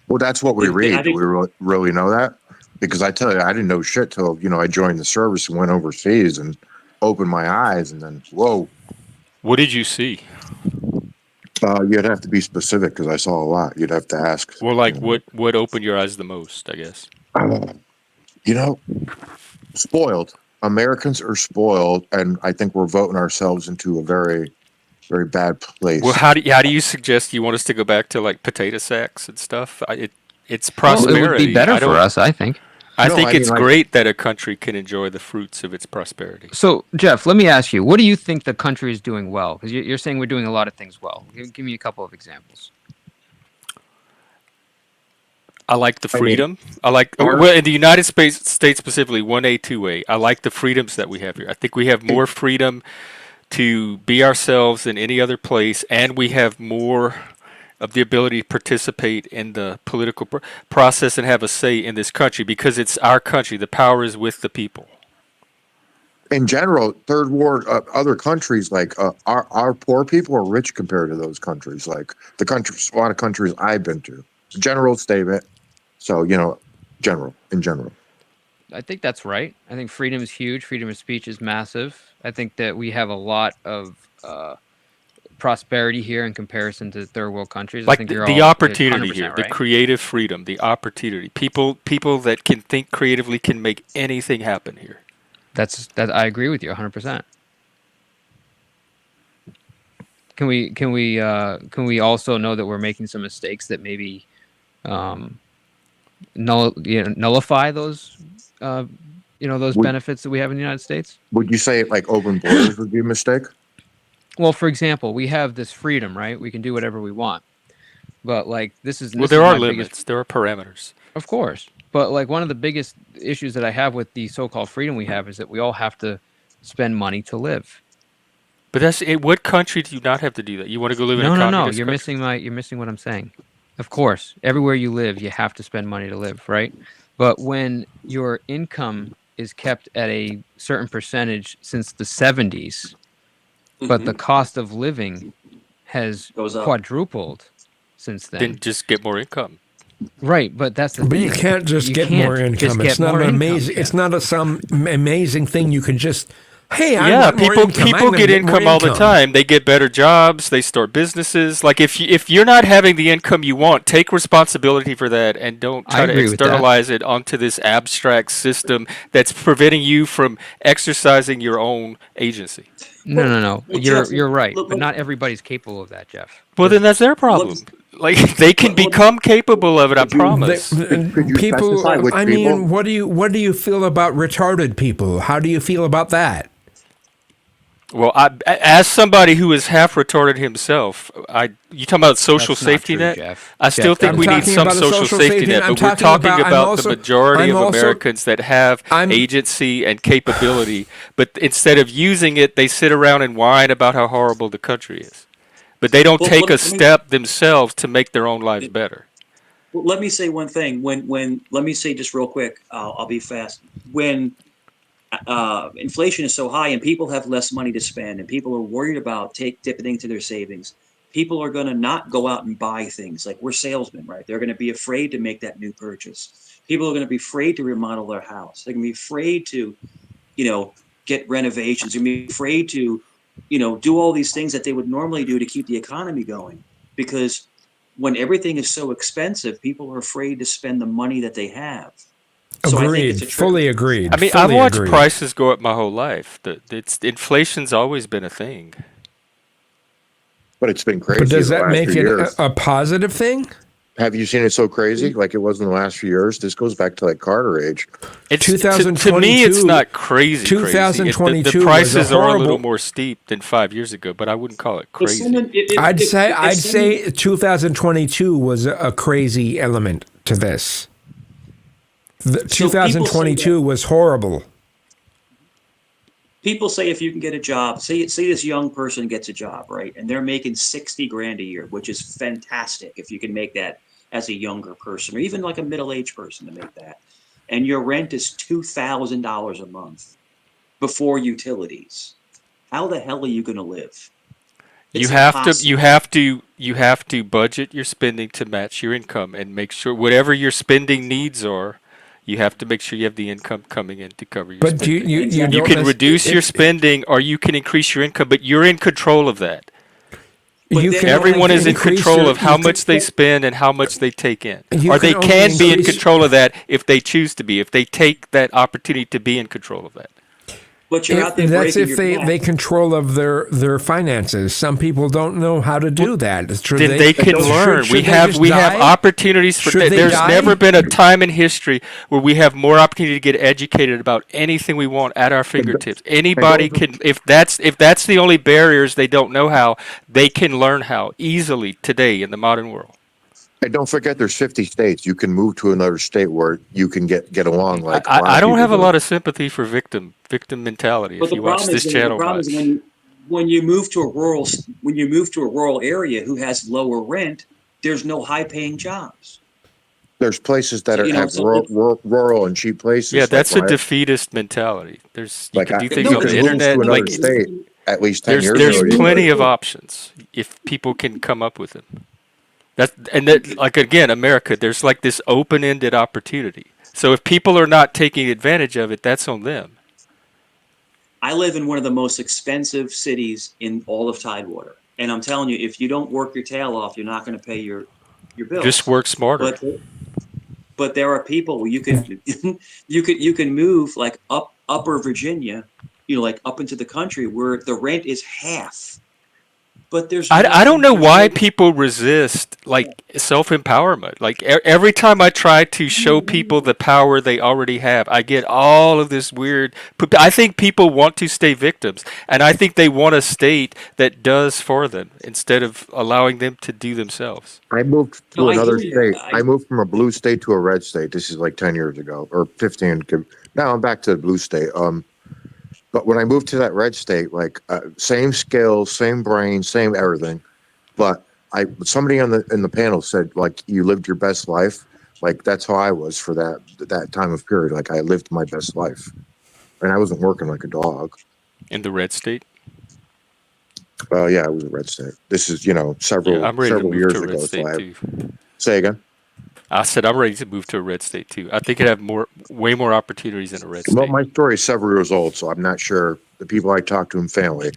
Well, that's what we read. Do we really know that? Because I tell you, I didn't know shit till, I joined the service and went overseas and opened my eyes, and then, whoa. What did you see? You'd have to be specific because I saw a lot. You'd have to ask. Well, like what opened your eyes the most, I guess? Spoiled. Americans are spoiled, and I think we're voting ourselves into a very, very bad place. Well, how do you suggest you want us to go back to like potato sacks and stuff? It's prosperity. Well, it would be better for us, I think. I think it's great that a country can enjoy the fruits of its prosperity. So, Jeff, let me ask you, what do you think the country is doing well? Because you're saying we're doing a lot of things well. Give me a couple of examples. I like the freedom. In the United States specifically, 1A, 2A. I like the freedoms that we have here. I think we have more freedom to be ourselves than any other place, and we have more of the ability to participate in the political process and have a say in this country because it's our country. The power is with the people. In general, third world, other countries, like our poor people are rich compared to those countries. Like a lot of countries I've been to. General statement. So, in general. I think that's right. I think freedom is huge. Freedom of speech is massive. I think that we have a lot of prosperity here in comparison to third world countries. Like I think the opportunity here, right? the creative freedom, the opportunity. People that can think creatively can make anything happen here. That I agree with you 100%. Can we also know that we're making some mistakes that maybe nullify those benefits that we have in the United States? Would you say like open borders would be a mistake? Well, for example, we have this freedom, right? We can do whatever we want. But like there are limits. There are parameters. Of course. But like one of the biggest issues that I have with the so-called freedom we have is that we all have to spend money to live. But what country do you not have to do that? You want to go live in a communist country? You're missing what I'm saying. Of course, everywhere you live, you have to spend money to live, right? But when your income is kept at a certain percentage since the 70s, but the cost of living has quadrupled since then just get more income. Right, but that's the thing. But you can't just get more income. It's not an amazing. It's not some amazing thing you can just. Hey, people get income all the time. They get better jobs. They start businesses. Like if you're not having the income you want, take responsibility for that and don't try to externalize it onto this abstract system that's preventing you from exercising your own agency. No. You're right, but not everybody's capable of that, Jeff. Well, then that's their problem. Like they can become capable of it. I promise. People. I mean, what do you feel about retarded people? How do you feel about that? Well, as somebody who is half retarded himself, you talking about social safety net? Jeff. I still think we need some social safety net, but we're talking about the majority of Americans that have agency and capability. But instead of using it, they sit around and whine about how horrible the country is. But they don't take a step themselves to make their own lives better. Well, let me say one thing. Let me say just real quick. I'll be fast. When inflation is so high and people have less money to spend and people are worried about dipping into their savings, people are going to not go out and buy things. Like we're salesmen, right? They're going to be afraid to make that new purchase. People are going to be afraid to remodel their house. They're going to be afraid to, get renovations. They're going to be afraid to, do all these things that they would normally do to keep the economy going. Because when everything is so expensive, people are afraid to spend the money that they have. So agreed. Fully agreed. I mean, I've watched prices go up my whole life. Inflation's always been a thing. But it's been crazy. But does that make it a positive thing? Have you seen it so crazy like it was in the last few years? This goes back to like Carter age. It's 2022. To me, it's not crazy. 2022. The prices are a little more steep than 5 years ago, but I wouldn't call it crazy. I'd say 2022 was a crazy element to this. 2022 was horrible. People say if you can get a job, say this young person gets a job, right, and they're making $60,000 a year, which is fantastic if you can make that as a younger person or even like a middle-aged person to make that. and your rent is $2,000 a month before utilities, how the hell are you going to live? You have to budget your spending to match your income and make sure whatever your spending needs are, you have to make sure you have the income coming in to cover your But spending. you You can reduce your spending or you can increase your income, but you're in control of that. Everyone is in control of how much they spend and how much they take in. Or they can be in control of that if they choose to be, if they take that opportunity to be in control of that. But you're out there that's breaking if your back. they control of their finances. Some people don't know how to do that. Then they can learn. We have opportunities for that. There's never been a time in history where we have more opportunity to get educated about anything we want at our fingertips. Anybody can, if that's the only barriers they don't know how, they can learn how easily today in the modern world. And don't forget, there's 50 states. You can move to another state where you can get along. Like I don't have a lot of sympathy for victim mentality. If you watch this channel, the problem is when you move to a rural area who has lower rent, there's no high paying jobs. There's places that have rural and cheap places. Yeah, that's a defeatist mentality. You can do things on the internet. Like state, at least 10 years there's ago, plenty of options if people can come up with them. Like again, America, there's like this open-ended opportunity. So if people are not taking advantage of it, that's on them. I live in one of the most expensive cities in all of Tidewater, and I'm telling you, if you don't work your tail off, you're not going to pay your bills. Just work smarter. But there are people where you can you can move like upper Virginia, like up into the country where the rent is half. But there's I don't know why people resist like self-empowerment. Like every time I try to show people the power they already have, I get all of this weird. I think people want to stay victims, and I think they want a state that does for them instead of allowing them to do themselves. I moved to another state. I moved from a blue state to a red state. This is like 10 years ago or 15. Now I'm back to the blue state. But when I moved to that red state, like same skills, same brain, same everything. But somebody in the panel said, like, you lived your best life. Like that's how I was for that time of period. Like I lived my best life, and I wasn't working like a dog. In the red state. Yeah, I was a red state. This is several years ago. Say again. I said I'm ready to move to a red state too. I think it'd have way more opportunities in a red state. Well, my story is several years old, so I'm not sure. The people I talk to in family,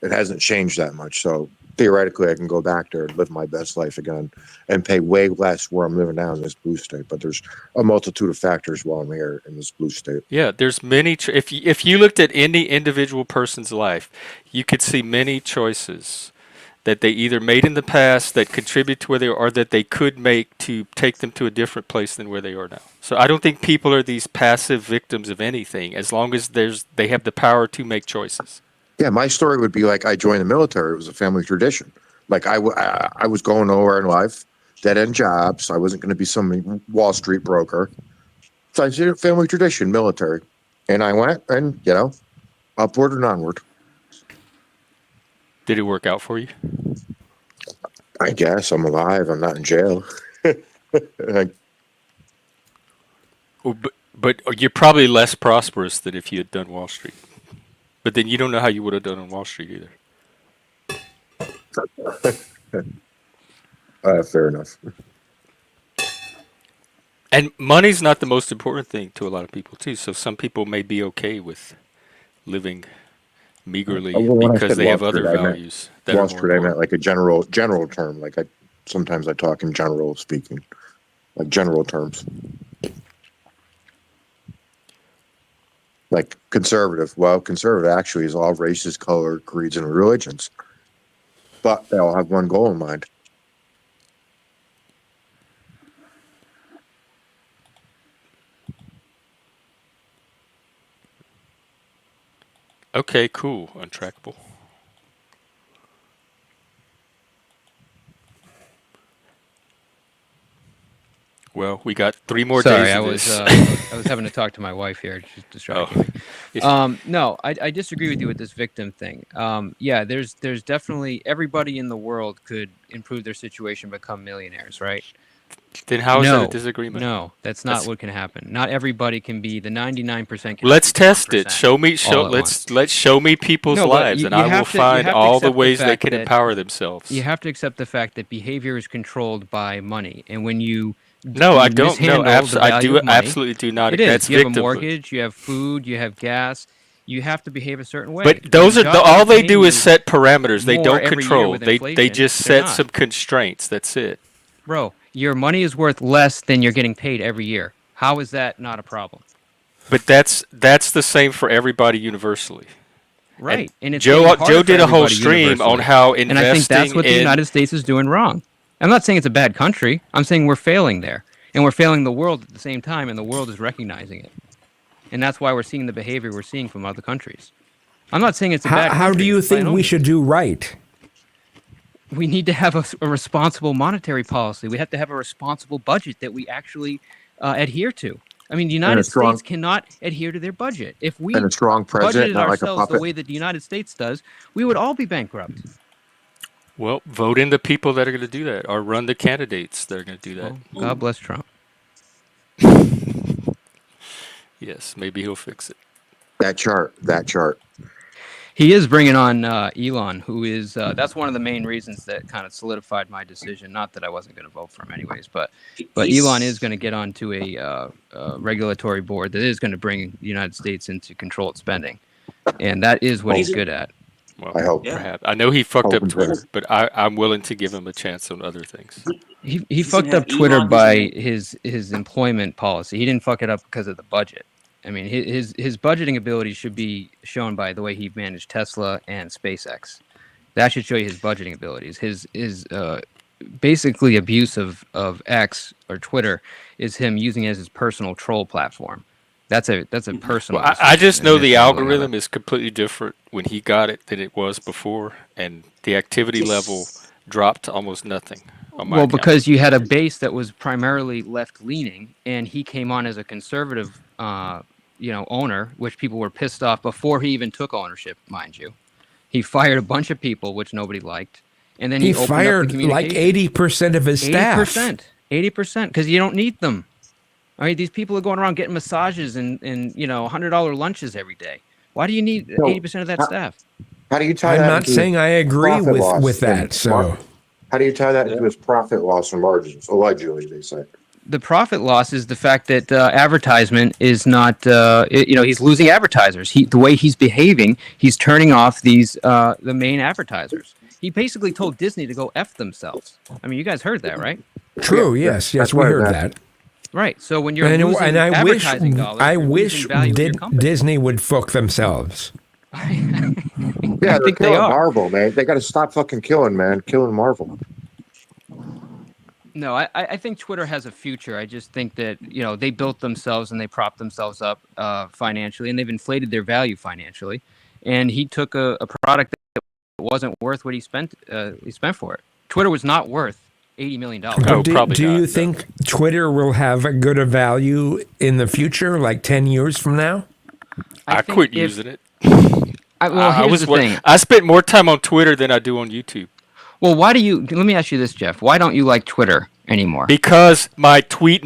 it hasn't changed that much. So theoretically, I can go back there and live my best life again and pay way less where I'm living now in this blue state. But there's a multitude of factors while I'm here in this blue state. Yeah, there's many. If you looked at any individual person's life, you could see many choices that they either made in the past that contribute to where they are, or that they could make to take them to a different place than where they are now. So I don't think people are these passive victims of anything, as long as they have the power to make choices. Yeah, my story would be like I joined the military. It was a family tradition. Like I was going nowhere in life, dead-end jobs. I wasn't going to be some Wall Street broker. So I did a family tradition, military. And I went and, upward and onward. Did it work out for you? I guess I'm alive. I'm not in jail. But you're probably less prosperous than if you had done Wall Street. But then you don't know how you would have done on Wall Street either. Fair enough. And money's not the most important thing to a lot of people too. So some people may be okay with living meagerly because they have other values. Wall Street, I meant like a general term. Like sometimes I talk in general speaking, like general terms. Like conservative. Well, conservative actually is all races, color, creeds, and religions. But they all have one goal in mind. Okay, cool. Untrackable. Well, we got 3 more days. Sorry, of I this. was having to talk to my wife here. She's distracting me. No, I disagree with you with this victim thing. Yeah, there's definitely everybody in the world could improve their situation, become millionaires, right? Then how is that a disagreement? No, that's not what can happen. Not everybody can be the 99%. Let's test it. Show me. Let's show me people's lives, and I will find all the ways they can empower themselves. You have to accept the fact that behavior is controlled by money, and when you I don't. No, I do money, absolutely do not. It is. That's You have a victimhood. mortgage. You have food. You have gas. You have to behave a certain way. But those are all they do is set parameters. They don't control. They inflation, just set some constraints. That's it. Bro, your money is worth less than you're getting paid every year. How is that not a problem? But that's the same for everybody universally. Right. And it's Joe getting harder did for a whole everybody stream universally. on how investing And I think that's what the in United States is doing wrong. I'm not saying it's a bad country. I'm saying we're failing there. And we're failing the world at the same time, and the world is recognizing it. And that's why we're seeing the behavior we're seeing from other countries. I'm not saying it's a bad country. How do you think we should do right? We need to have a responsible monetary policy. We have to have a responsible budget that we actually adhere to. I mean, the United States cannot adhere to their budget. If we a strong president, budgeted not like a ourselves the puppet. way that the United States does, we would all be bankrupt. Well, vote in the people that are going to do that, or run the candidates that are going to do that. Well, God bless Trump. Yes, maybe he'll fix it. That chart. He is bringing on Elon, who is that's one of the main reasons that kind of solidified my decision. Not that I wasn't going to vote for him anyways, but Elon is going to get onto a regulatory board that is going to bring the United States into controlled spending, and that is what he's good at. Well, I hope. Perhaps. I know he fucked up Twitter, but I'm willing to give him a chance on other things. He fucked up Twitter by his employment policy. He didn't fuck it up because of the budget. I mean, his budgeting ability should be shown by the way he managed Tesla and SpaceX. That should show you his budgeting abilities. His basically abuse of X or Twitter is him using it as his personal troll platform. That's a personal. Well, I just know the algorithm is completely different when he got it than it was before, and the activity level dropped to almost nothing. Well, because you had a base that was primarily left-leaning, and he came on as a conservative, owner, which people were pissed off before he even took ownership, mind you. He fired a bunch of people, which nobody liked, and then he opened fired up the like 80% of his staff. 80%, because you don't need them. All right, these people are going around getting massages and $100 lunches every day. Why do you need 80% of that staff? How do you tie I'm that not into saying I agree profit loss with that. and So how do you tie that into his profit loss and margins? Allegedly, they say. The profit loss is the fact that advertisement is not, he's losing advertisers. The way he's behaving, he's turning off the main advertisers. He basically told Disney to go F themselves. I mean, you guys heard that, right? true. Yes, we heard that. Right. So when you're losing advertising dollars, I you're wish losing value in your company. Disney would fuck themselves. Yeah, they're killing Marvel, man. They got to stop fucking killing Marvel. No, I think Twitter has a future. I just think that, they built themselves and they propped themselves up financially, and they've inflated their value financially. And he took a product that wasn't worth what he spent for it. Twitter was not worth $80 million. Do you think Twitter will have a good value in the future, like 10 years from now? I quit using it. Here's the thing. I spent more time on Twitter than I do on YouTube. Well, let me ask you this, Jeff. Why don't you like Twitter anymore? Because my tweet,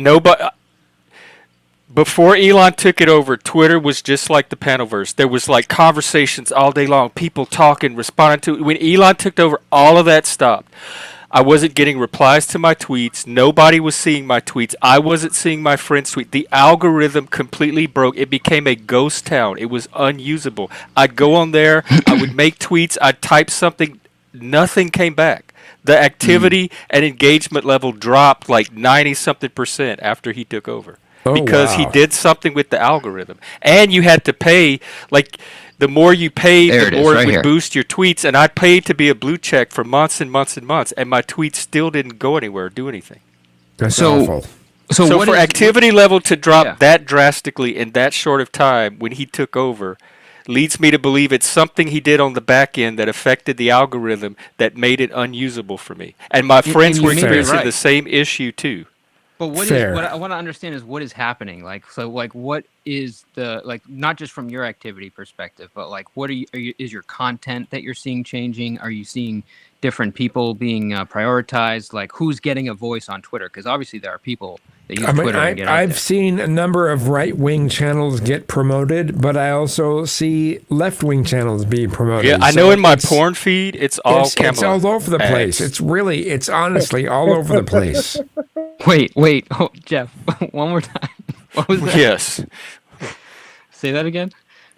before Elon took it over, Twitter was just like the Panelverse. There was like conversations all day long, people talking, responding to it. When Elon took over, all of that stopped. I wasn't getting replies to my tweets. Nobody was seeing my tweets. I wasn't seeing my friends' tweet. The algorithm completely broke. It became a ghost town. It was unusable. I'd go on there. I would make tweets. I'd type something. Nothing came back. The activity and engagement level dropped like 90-something% after he took over. Because he did something with the algorithm. And you had to pay, like, the more you paid, the more it would boost your tweets. And I paid to be a blue check for months and months and months, and my tweets still didn't go anywhere or do anything. That's awful. So for activity level to drop that drastically in that short of time when he took over leads me to believe it's something he did on the back end that affected the algorithm that made it unusable for me. And my friends were experiencing the same issue too. But what I want to understand is what is happening. What is not just from your activity perspective, but what is your content that you're seeing changing? Are you seeing different people being prioritized, like who's getting a voice on Twitter, because obviously there are people that use Twitter and get out I've there. seen a number of right-wing channels get promoted, but I also see left-wing channels being promoted. Yeah, I know in my porn feed, it's all Kamala it's all over the place. ads. It's honestly all over the place. Wait, oh, Jeff, one more time. What was that? Yes. Say that again.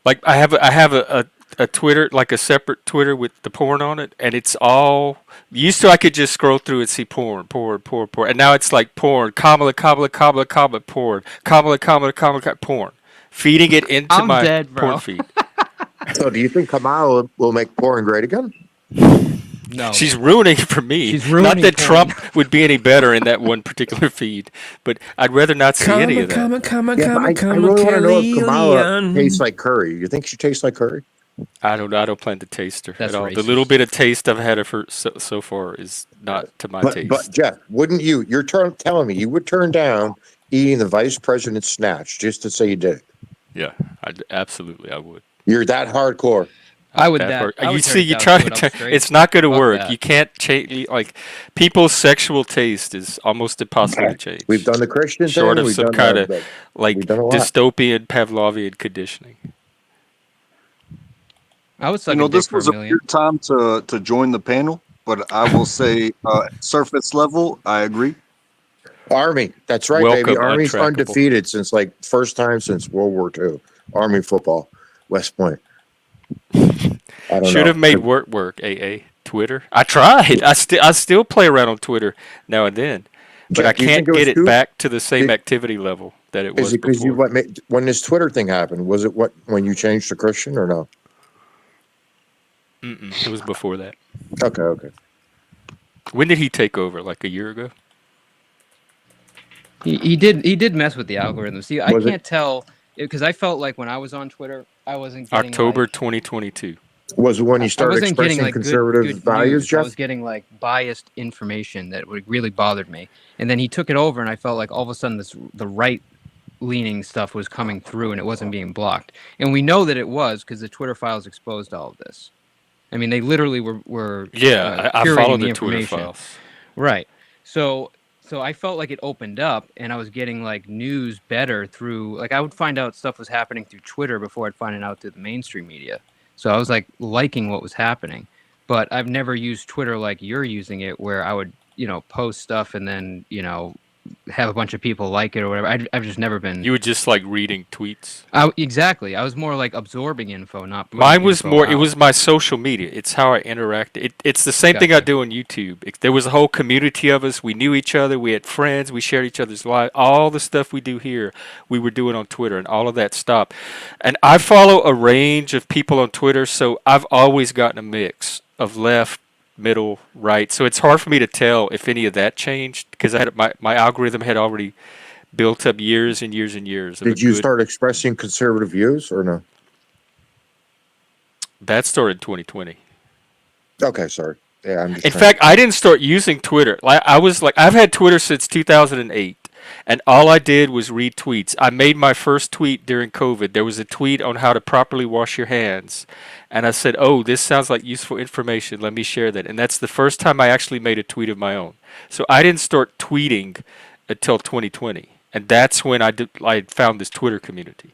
Like I have a Twitter, like a separate Twitter with the porn on it, and it's all used to I could just scroll through and see porn, and now it's like porn, Kamala, porn, Kamala, porn, feeding it into I'm my dead, bro. porn feed. So, do you think Kamala will make porn great again? No, she's ruining it for me. She's ruining not that porn. Trump would be any better in that one particular feed, but I'd rather not see any of that. I really want to know if Kamala tastes like curry. You think she tastes like curry? I don't know. I don't plan to taste her That's at all. The racist. little bit of taste I've had of her so far is not to my taste. But Jeff, wouldn't you? You're telling me you would turn down eating the vice president's snatch just to say you did it? Yeah, absolutely, I would. You're that hardcore. I would. You see, you try to. It's not going to work. That. You can't change. Like people's sexual taste is almost impossible to change. We've done the Christian short thing. of some kind of like dystopian Pavlovian conditioning. I would suck this was a weird time to join the panel, but I will say surface level, I agree. Army, that's right, Welcome, baby. Army's untrackable. undefeated since first time since World War II. Army football, West Point. Should have made work. AA Twitter. I tried. I still play around on Twitter now and then, but Jack, I can't get it too? back to the same activity level that it was. Is it because before. when this Twitter thing happened? Was it when you changed to Christian or no? It was before that. Okay. When did he take over? Like a year ago? He did mess with the algorithm. See, I can't tell because I felt like when I was on Twitter, I wasn't getting October 2022. Was it when you started expressing getting, conservative good values, news. Jeff? I was getting biased information that really bothered me, and then he took it over, and I felt like all of a sudden the right-leaning stuff was coming through, and it wasn't being blocked. And we know that it was because the Twitter files exposed all of this. I mean, they literally were I curating followed the the Twitter information. files. Right. So I felt like it opened up, and I was getting news better through I would find out stuff was happening through Twitter before I'd find it out through the mainstream media. So I was liking what was happening, but I've never used Twitter like you're using it, where I would post stuff and then have a bunch of people like it or whatever. I've just never been. You were just reading tweets. Exactly. I was more absorbing info, not. Mine was info more. out. It was my social media. It's how I interacted. It's the same thing I do on YouTube. There was a whole community of us. We knew each other. We had friends. We shared each other's lives. All the stuff we do here, we were doing on Twitter, and all of that stopped. And I follow a range of people on Twitter, so I've always gotten a mix of left, middle, right. So it's hard for me to tell if any of that changed because I had my algorithm had already built up years and years and years. Did you start expressing conservative views or no? That started in 2020. Okay, sorry. Yeah, I'm just. In fact, I didn't start using Twitter. I've had Twitter since 2008. And all I did was read tweets. I made my first tweet during COVID. There was a tweet on how to properly wash your hands. And I said, oh, this sounds like useful information. Let me share that. And that's the first time I actually made a tweet of my own. So I didn't start tweeting until 2020. And that's when I found this Twitter community.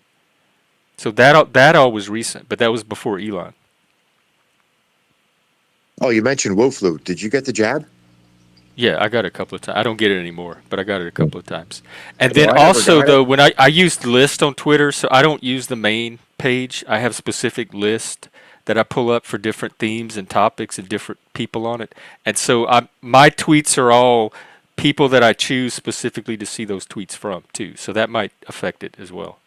So that all was recent, but that was before Elon. Oh, you mentioned Wu flu. Did you get the jab? Yeah, I got it a couple of times. I don't get it anymore, but I got it a couple of times. And then also, though, when I used list on Twitter, so I don't use the main page. I have specific list that I pull up for different themes and topics and different people on it. And so my tweets are all people that I choose specifically to see those tweets from, too. So that might affect it as well.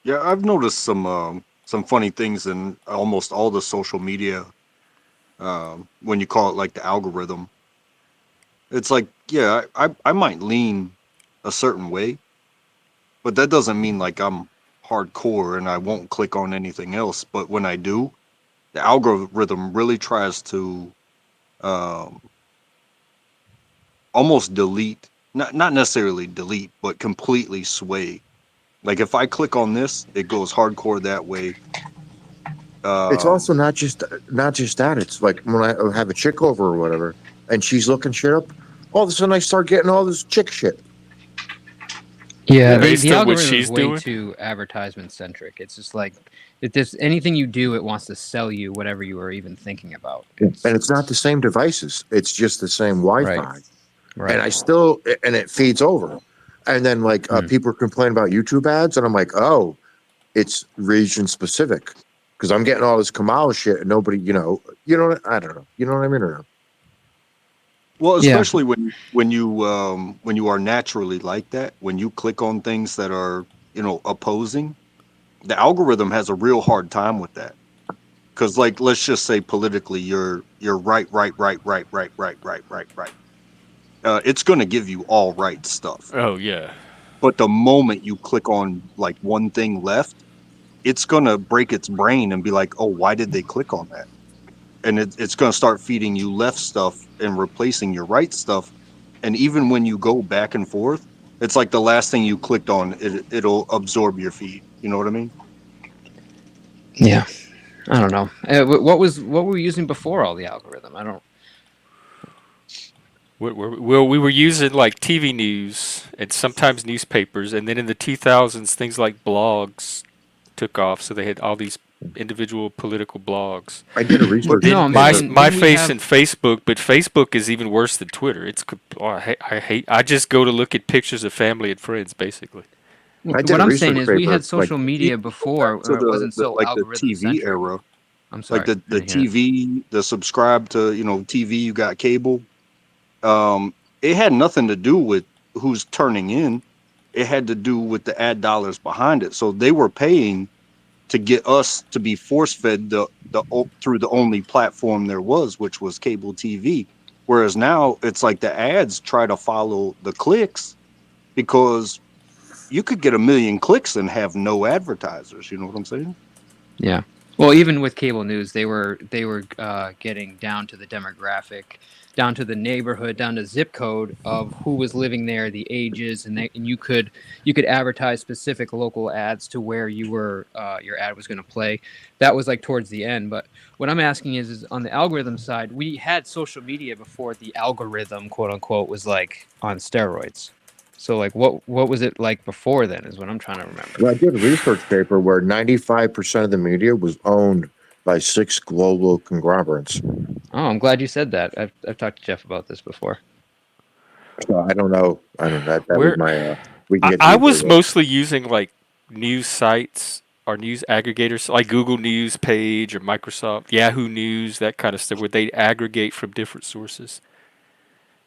Yeah, I've noticed some funny things in almost all the social media. When you call it the algorithm, it's I might lean a certain way, but that doesn't mean I'm hardcore and I won't click on anything else. But when I do, the algorithm really tries to almost delete not necessarily delete, but completely sway. Like if I click on this, it goes hardcore that way. It's also not just that. It's like when I have a chick over or whatever, and she's looking shit up. All of a sudden, I start getting all this chick shit. Yeah, Based the on what algorithm is she's way doing? too advertisement centric. It's just like if there's anything you do, it wants to sell you whatever you were even thinking about. And it's not the same devices. It's just the same Wi-Fi. Right. And and it feeds over. And then like people complain about YouTube ads, and I'm like, oh, it's region specific because I'm getting all this Kamala shit, and nobody, I don't know, you know what I mean or no? Well, especially when you are naturally like that, when you click on things that are opposing, the algorithm has a real hard time with that. Because like let's just say politically, you're right. It's going to give you all right stuff. Oh yeah. But the moment you click on like one thing left, it's going to break its brain and be like, oh, why did they click on that? And it's going to start feeding you left stuff and replacing your right stuff. And even when you go back and forth, it's like the last thing you clicked on, it'll absorb your feed. You know what I mean? Yeah. I don't know. What were we using before all the algorithm? I don't. Well, we were using like TV news and sometimes newspapers, and then in the 2000s, things like blogs took off. So they had all these individual political blogs. I did a research. MySpace and Facebook, but Facebook is even worse than Twitter. I just go to look at pictures of family and friends, basically. What I'm saying is we had social media before where it wasn't so like the algorithm TV centric. era. I'm sorry. Like the TV, the subscribe to TV, you got cable. It had nothing to do with who's turning in. It had to do with the ad dollars behind it. So they were paying to get us to be force fed through the only platform there was, which was cable TV. Whereas now it's like the ads try to follow the clicks, because you could get 1 million clicks and have no advertisers. You know what I'm saying? Yeah. Well, even with cable news, they were getting down to the demographic, down to the neighborhood, down to zip code of who was living there, the ages, and you could advertise specific local ads to where you were your ad was going to play. That was like towards the end. But what I'm asking is on the algorithm side, we had social media before the algorithm, quote unquote, was like on steroids. So like what was it like before then is what I'm trying to remember. Well, I did a research paper where 95% of the media was owned by 6 global conglomerates. Oh, I'm glad you said that. I've talked to Jeff about this before. So I don't know. That was my. I was mostly using like news sites or news aggregators like Google News Page or Microsoft, Yahoo News, that kind of stuff, where they aggregate from different sources.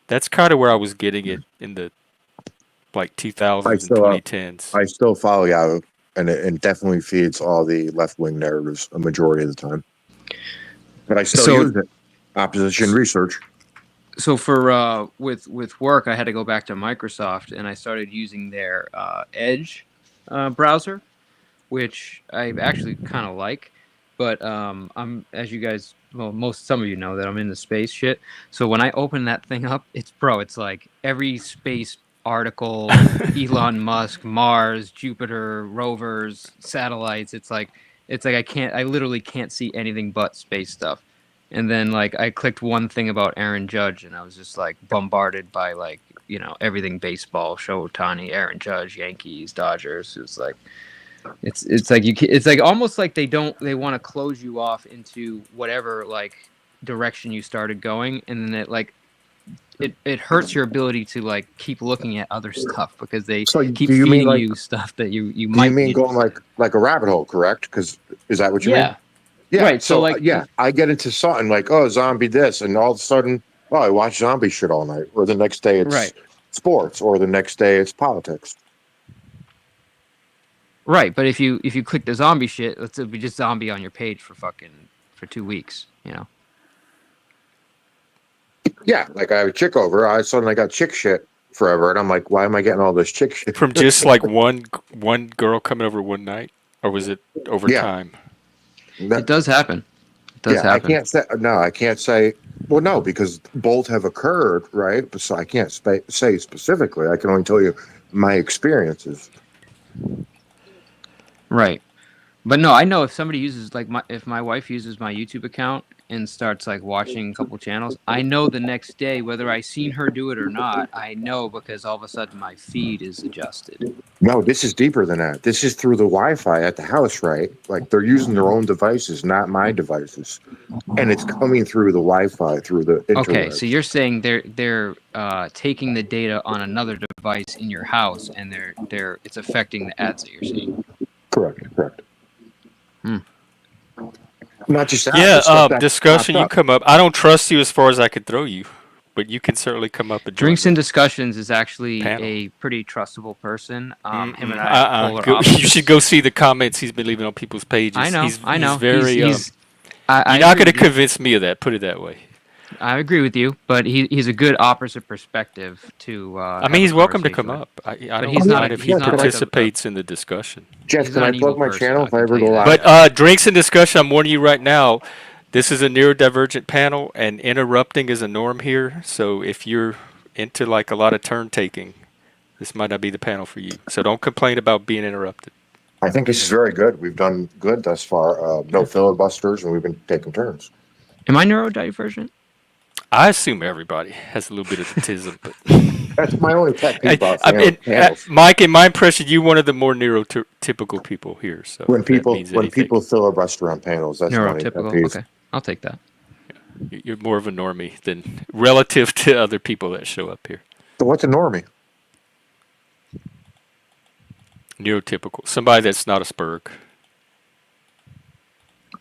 That's kind of where I was getting it in the like 2000s and 2010s. I still follow Yahoo, and it definitely feeds all the left-wing narratives a majority of the time. But I still use it. Opposition research. So for with work, I had to go back to Microsoft, and I started using their Edge browser, which I actually kind of like. But I'm, as you guys, some of you know that I'm in the space shit. So when I open that thing up, it's like every space article, Elon Musk, Mars, Jupiter, rovers, satellites. It's like I literally can't see anything but space stuff. And then like I clicked one thing about Aaron Judge, and I was just like bombarded by like everything baseball, Shohei Ohtani, Aaron Judge, Yankees, Dodgers. It's like it's like almost like they want to close you off into whatever like direction you started going, and then it hurts your ability to like keep looking at other stuff because they keep feeding you stuff that you might. You mean going like a rabbit hole, correct? Because is that what you mean? Yeah. Right. So like, I get into something like, oh, zombie this, and all of a sudden, I watch zombie shit all night, or the next day it's sports, or the next day it's politics. Right, but if you click the zombie shit, it'll be just zombie on your page for 2 weeks, Yeah, like I have a chick over, I suddenly got chick shit forever, and I'm like, why am I getting all this chick shit from just like one girl coming over one night, or was it over time? It does happen. It does happen. I can't say Well, no, because both have occurred, right? So I can't say specifically. I can only tell you my experiences. Right. But no, I know if somebody uses if my wife uses my YouTube account and starts like watching a couple channels, I know the next day whether I seen her do it or not. I know because all of a sudden my feed is adjusted. No, this is deeper than that. This is through the Wi-Fi at the house, right? Like they're using their own devices, not my devices, and it's coming through the Wi-Fi through the internet. Okay, so you're saying they're taking the data on another device in your house and it's affecting the ads that you're seeing. Correct. Not just that. Yeah, discussion, you come up. I don't trust you as far as I could throw you, but you can certainly come up and join Drinks me. and Discussions is actually Panel. a pretty trustable person. Him and I are polar You opposites. should go see the comments he's been leaving on people's pages. I know. He's very. You're I not going agree to with you. convince me of that. Put it that way. I agree with you, but he's a good opposite perspective to. I mean, he's welcome to come up. I don't mind if he participates in the discussion. Jeff, can I plug my channel if I ever go live? But Drinks and Discussion, I'm warning you right now, this is a neurodivergent panel, and interrupting is a norm here. So if you're into like a lot of turn taking, this might not be the panel for you. So don't complain about being interrupted. I think this is very good. We've done good thus far. No filibusters, and we've been taking turns. Am I neurodivergent? I assume everybody has a little bit of autism, but that's my only pet peeve about panels. Mike, in my impression, you're one of the more neurotypical people here. So when people filibuster on panels, that's my only pet peeve. Okay, I'll take that. Yeah. You're more of a normie than relative to other people that show up here. So what's a normie? Neurotypical, somebody that's not a spurg.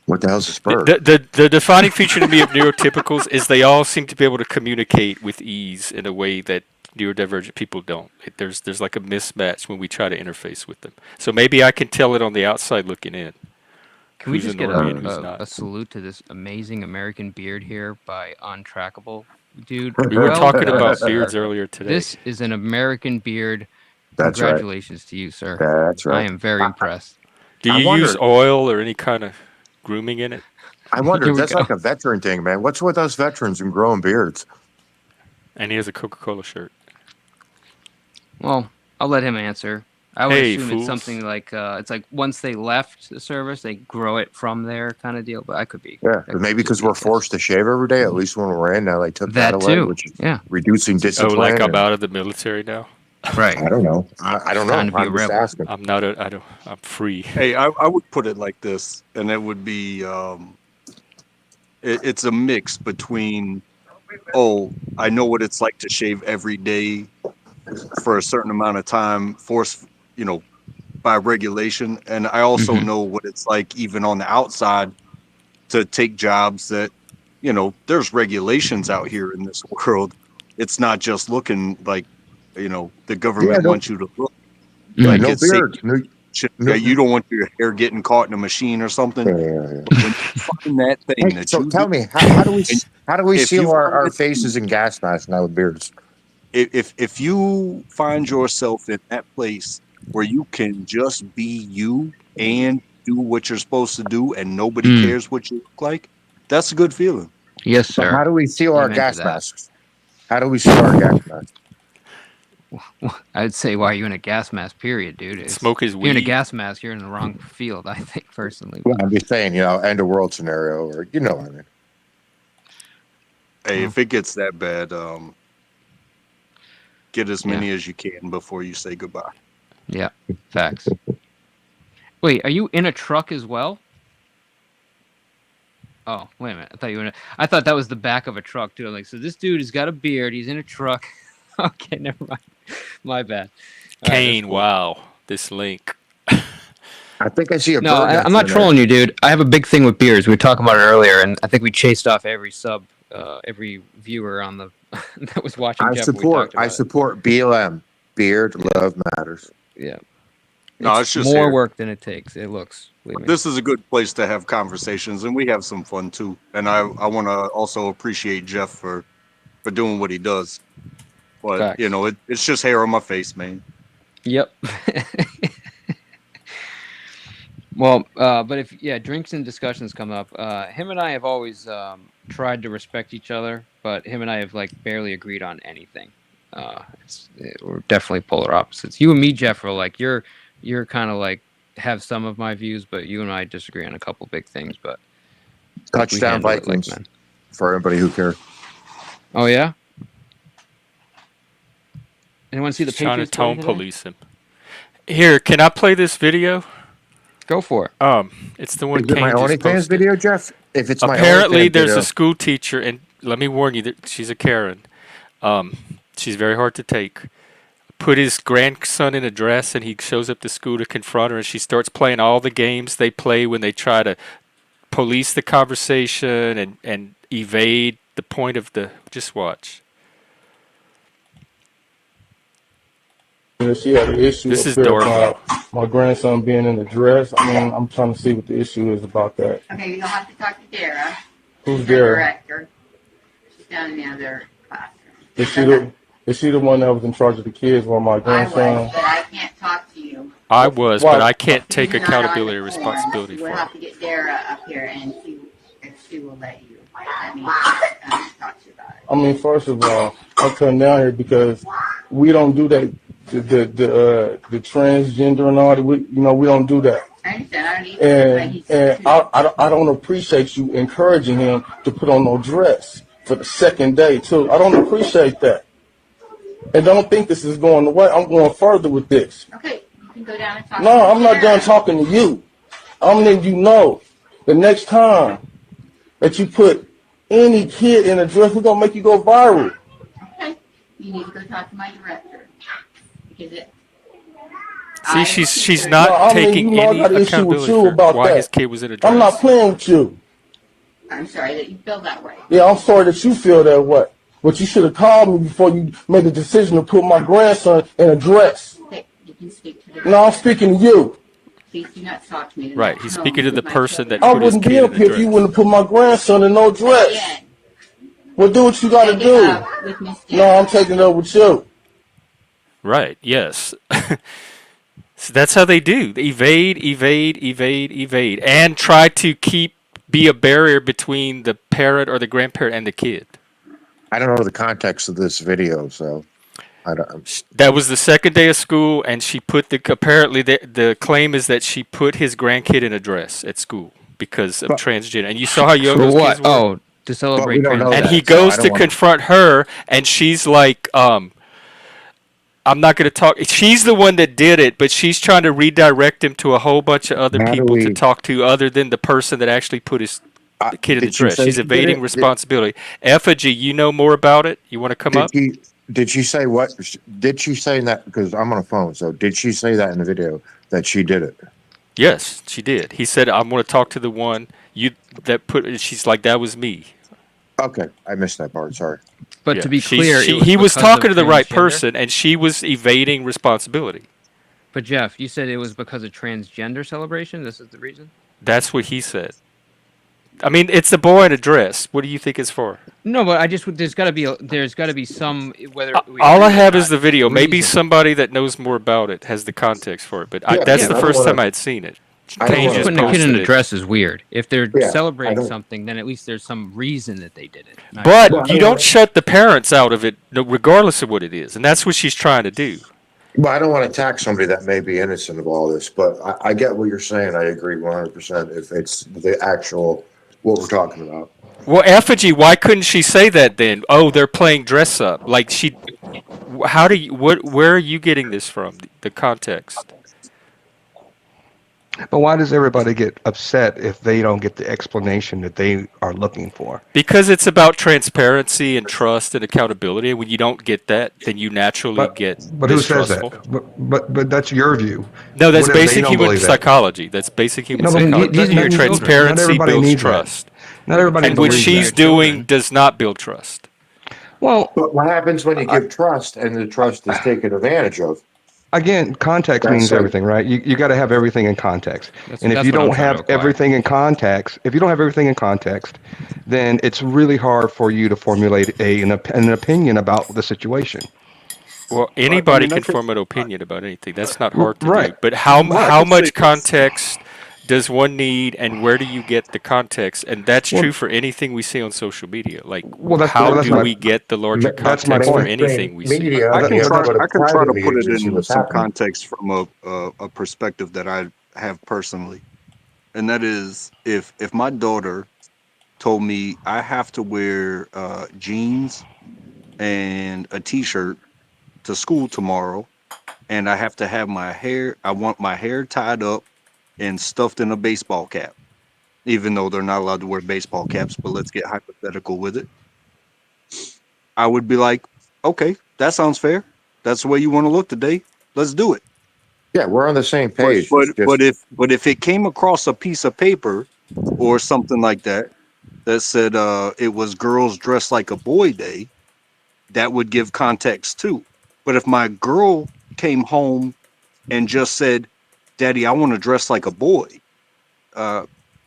What the hell's a spurg? The defining feature to me of neurotypicals is they all seem to be able to communicate with ease in a way that neurodivergent people don't. There's like a mismatch when we try to interface with them. So maybe I can tell it on the outside looking in. Can we just get a salute to this amazing American beard here by Untrackable? Dude, we were talking about beards earlier today. This is an American beard. That's Congratulations to you, sir. That's right. I am very impressed. Do you use oil or any kind of grooming in it? I wonder if that's like a veteran thing, man. What's with us veterans and growing beards? And he has a Coca-Cola shirt. Well, I'll let him answer. I would assume fools. it's something like it's like once they left the service, they grow it from there, kind of deal. But I could be. Yeah, maybe because we're forced to shave every day. At least when we're in, now they took that away, too. which is Yeah, reducing discipline. Oh, like I'm out of the military now. Right. I don't know. I don't know. Time to be a I'm just rebel. asking. I'm not. I'm free. Hey, I would put it like this, and it would be it's a mix between, oh, I know what it's like to shave every day for a certain amount of time, forced, by regulation, and I also know what it's like even on the outside to take jobs that, there's regulations out here in this world. It's not just looking like, the government wants you to look like no it's beards. Yeah, you don't want your hair getting caught in a machine or something. Yeah. But when you find that thing that So you tell me, how do we if seal you our find- faces in gas masks now with beards? if you find yourself in that place where you can just be you and do what you're supposed to do and nobody cares what you look like, that's a good feeling. Yes, So sir. how do we seal our Amen to gas that. masks? How do we seal our gas masks? I'd say, why are you in a gas mask? Period, dude. Smoke his If you're in a weed. gas mask, you're in the wrong field. I think personally. Well, I'm just saying, end of world scenario, or what I mean. Hey, if it gets that bad, get as many as you can before you say goodbye. Yeah, facts. Wait, are you in a truck as well? Oh, wait a minute. I thought that was the back of a truck too. I'm like, so this dude has got a beard. He's in a truck. Okay, never mind. My bad. All right, Kane, that's cool. wow, this link. I think I see a No, bird. I'm not trolling you, dude. I have a big thing with beards. We were talking about it earlier, and I think we chased off every every viewer on the that was watching. I Jeff when we talked about it. support BLM. Beard love matters. Yeah. No, it's just more hair. work than it takes. It looks. believe me. This is a good place to have conversations, and we have some fun too. And I want to also appreciate Jeff for doing what he does. But Facts. it's just hair on my face, man. Yep. But if drinks and discussions come up. Him and I have always tried to respect each other, but him and I have like barely agreed on anything. We're definitely polar opposites. You and me, Jeff, are like you're kind of like have some of my views, but you and I disagree on a couple big things. But Touchdown Vikings for everybody who cares. Oh yeah. Anyone see the He's trying to Patriots play tone today? police him. Here, can I play this video? Go for it. It's the one Is it my Kane just OnlyFans posted. video, Jeff? If it's my Apparently, OnlyFans there's video, a school teacher, and let me warn you that she's a Karen. She's very hard to take. Put his grandson in a dress, and he shows up to school to confront her, and she starts playing all the games they play when they try to police the conversation and evade the point of the. Just watch. She had an issue This is up here Dorothy. about my grandson being in the dress. I mean, I'm trying to see what the issue is about that. Okay, you'll have to talk to Dara. Who's She's the Dara? director. She's down in the other classroom. Is she the one that was in charge of the kids while my I grandson? was, but I can't talk to you. I was, Why? but I can't take You're not on accountability or the form. responsibility You for will it. have to get Dara up here, and if she will let you. Let me talk to you about it. I mean, first of all, I come down here because we don't do that. The transgender and all that. We don't do that. I understand. I don't need And I don't appreciate you encouraging him to put on no dress for the second day too. I don't appreciate that. And don't think this is going away. I'm going further with this. Okay, you can go down and talk. No, I'm not done talking to you. I'm letting you know the next time that you put any kid in a dress, we're gonna make you go viral. Okay, you need to go talk to my director because it. See, she's not taking I any got an issue with accountability you for about why that. his kid was in a dress. I'm not playing with you. I'm sorry that you feel that way. Yeah, I'm sorry that you feel that way. But you should have called me before you made the decision to put my grandson in a dress. Okay, you can speak to the. No, I'm speaking to you. Please do not talk to me. Right, he's speaking to the person that I put his wouldn't be kid up in here the if you dress. wouldn't have put my grandson in no dress. Well, do what you got to do. No, I'm taking it up with you. Right, yes. So that's how they do. They evade, and try to be a barrier between the parent or the grandparent and the kid. I don't know the context of this video, so I don't. That was the second day of school, and she put apparently the claim is that she put his grandkid in a dress at school because of transgender. And you saw how young For those what? kids were. Oh, to celebrate. we don't know And that, he so goes I don't to wanna- confront her, and she's like, I'm not going to talk. She's the one that did it, but she's trying to redirect him to a whole bunch of other How do people to we- talk to other than the person that actually put his kid in the did she dress. say She's she did evading it? responsibility. Effigy, you know more about it? You want to come up? Did she say what? Did she say that? Because I'm on a phone. So did she say that in the video that she did it? Yes, she did. He said, I'm going to talk to the one that put it. She's like, that was me. Okay, I missed that part. Sorry. But Yeah, to be she's- clear, he was because talking of to the right transgender? person, and she was evading responsibility. But Jeff, you said it was because of transgender celebration. This is the reason. That's what he said. I mean, it's a boy in a dress. What do you think it's for? No, but I just there's got to be some whether. we All I agree or have is not, the video. Maybe reason. somebody that knows more about it has the context for it. But Yeah, that's yeah, the I don't first wanna- time I had seen it. I don't Kane wanna- just Putting a kid posted in a it. dress is weird. If they're Yeah, I celebrating don't- something, then at least there's some reason that they did it. Not But just- you don't shut the parents out of it, regardless of what it is, and that's what she's trying to do. Well, I don't want to attack somebody that may be innocent of all this, but I get what you're saying. I agree 100% if it's the actual what we're talking about. Well, Effigy, why couldn't she say that then? Oh, they're playing dress up. Like where are you getting this from? The context. But why does everybody get upset if they don't get the explanation that they are looking for? Because it's about transparency and trust and accountability. And when you don't get that, then you naturally get But who says distrustful. that? But that's your view. No, that's What if they basic don't human believe that? psychology. That's basic human No, but psychology. these are Your not children. transparency Not everybody builds needs that. trust. Not everybody And what believes she's that. doing does not build trust. Well, but what happens when you give trust and the trust is taken advantage of? Again, context That's means it. everything, right? You got to have everything in context. And if that's you what I'm don't trying to have acquire. everything in context, then it's really hard for you to formulate an opinion about the situation. Well, anybody I can think- form an opinion about anything. That's not hard to Right. do. But how Right. how much context does one need, and where do you get the context? And that's Well- true for anything we see on social media. Like, Well, how that's do my- we get the larger that's my context for point. anything we see? Media, I can you have try. to go to I can try private to media put it to see in what's some happening. context from a perspective that I have personally, and that is if my daughter told me I have to wear jeans and a t-shirt to school tomorrow, and I have to have my hair. I want my hair tied up and stuffed in a baseball cap, even though they're not allowed to wear baseball caps. But let's get hypothetical with it. I would be like, okay, that sounds fair. That's the way you want to look today. Let's do it. Yeah, we're on the same But page. but It's just, but if it came across a piece of paper or something like that that said it was girls dressed like a boy day, that would give context too. But if my girl came home and just said, "Daddy, I want to dress like a boy,"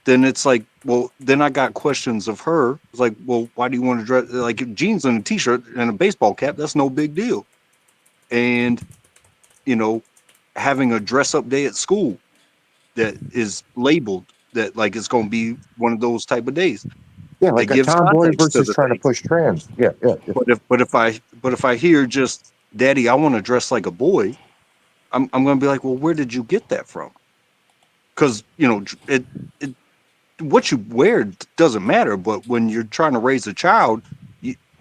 then it's like, well, then I got questions of her. It's like, well, why do you want to dress like jeans and a t-shirt and a baseball cap? That's no big deal. And you know, having a dress up day at school that is labeled that like it's going to be one of those type of days. yeah, That like a gives tomboy context to versus the trying to thing. push trans. Yeah. But if I hear just Daddy, I want to dress like a boy, I'm going to be like, well, where did you get that from? Because you know it what you wear doesn't matter, but when you're trying to raise a child,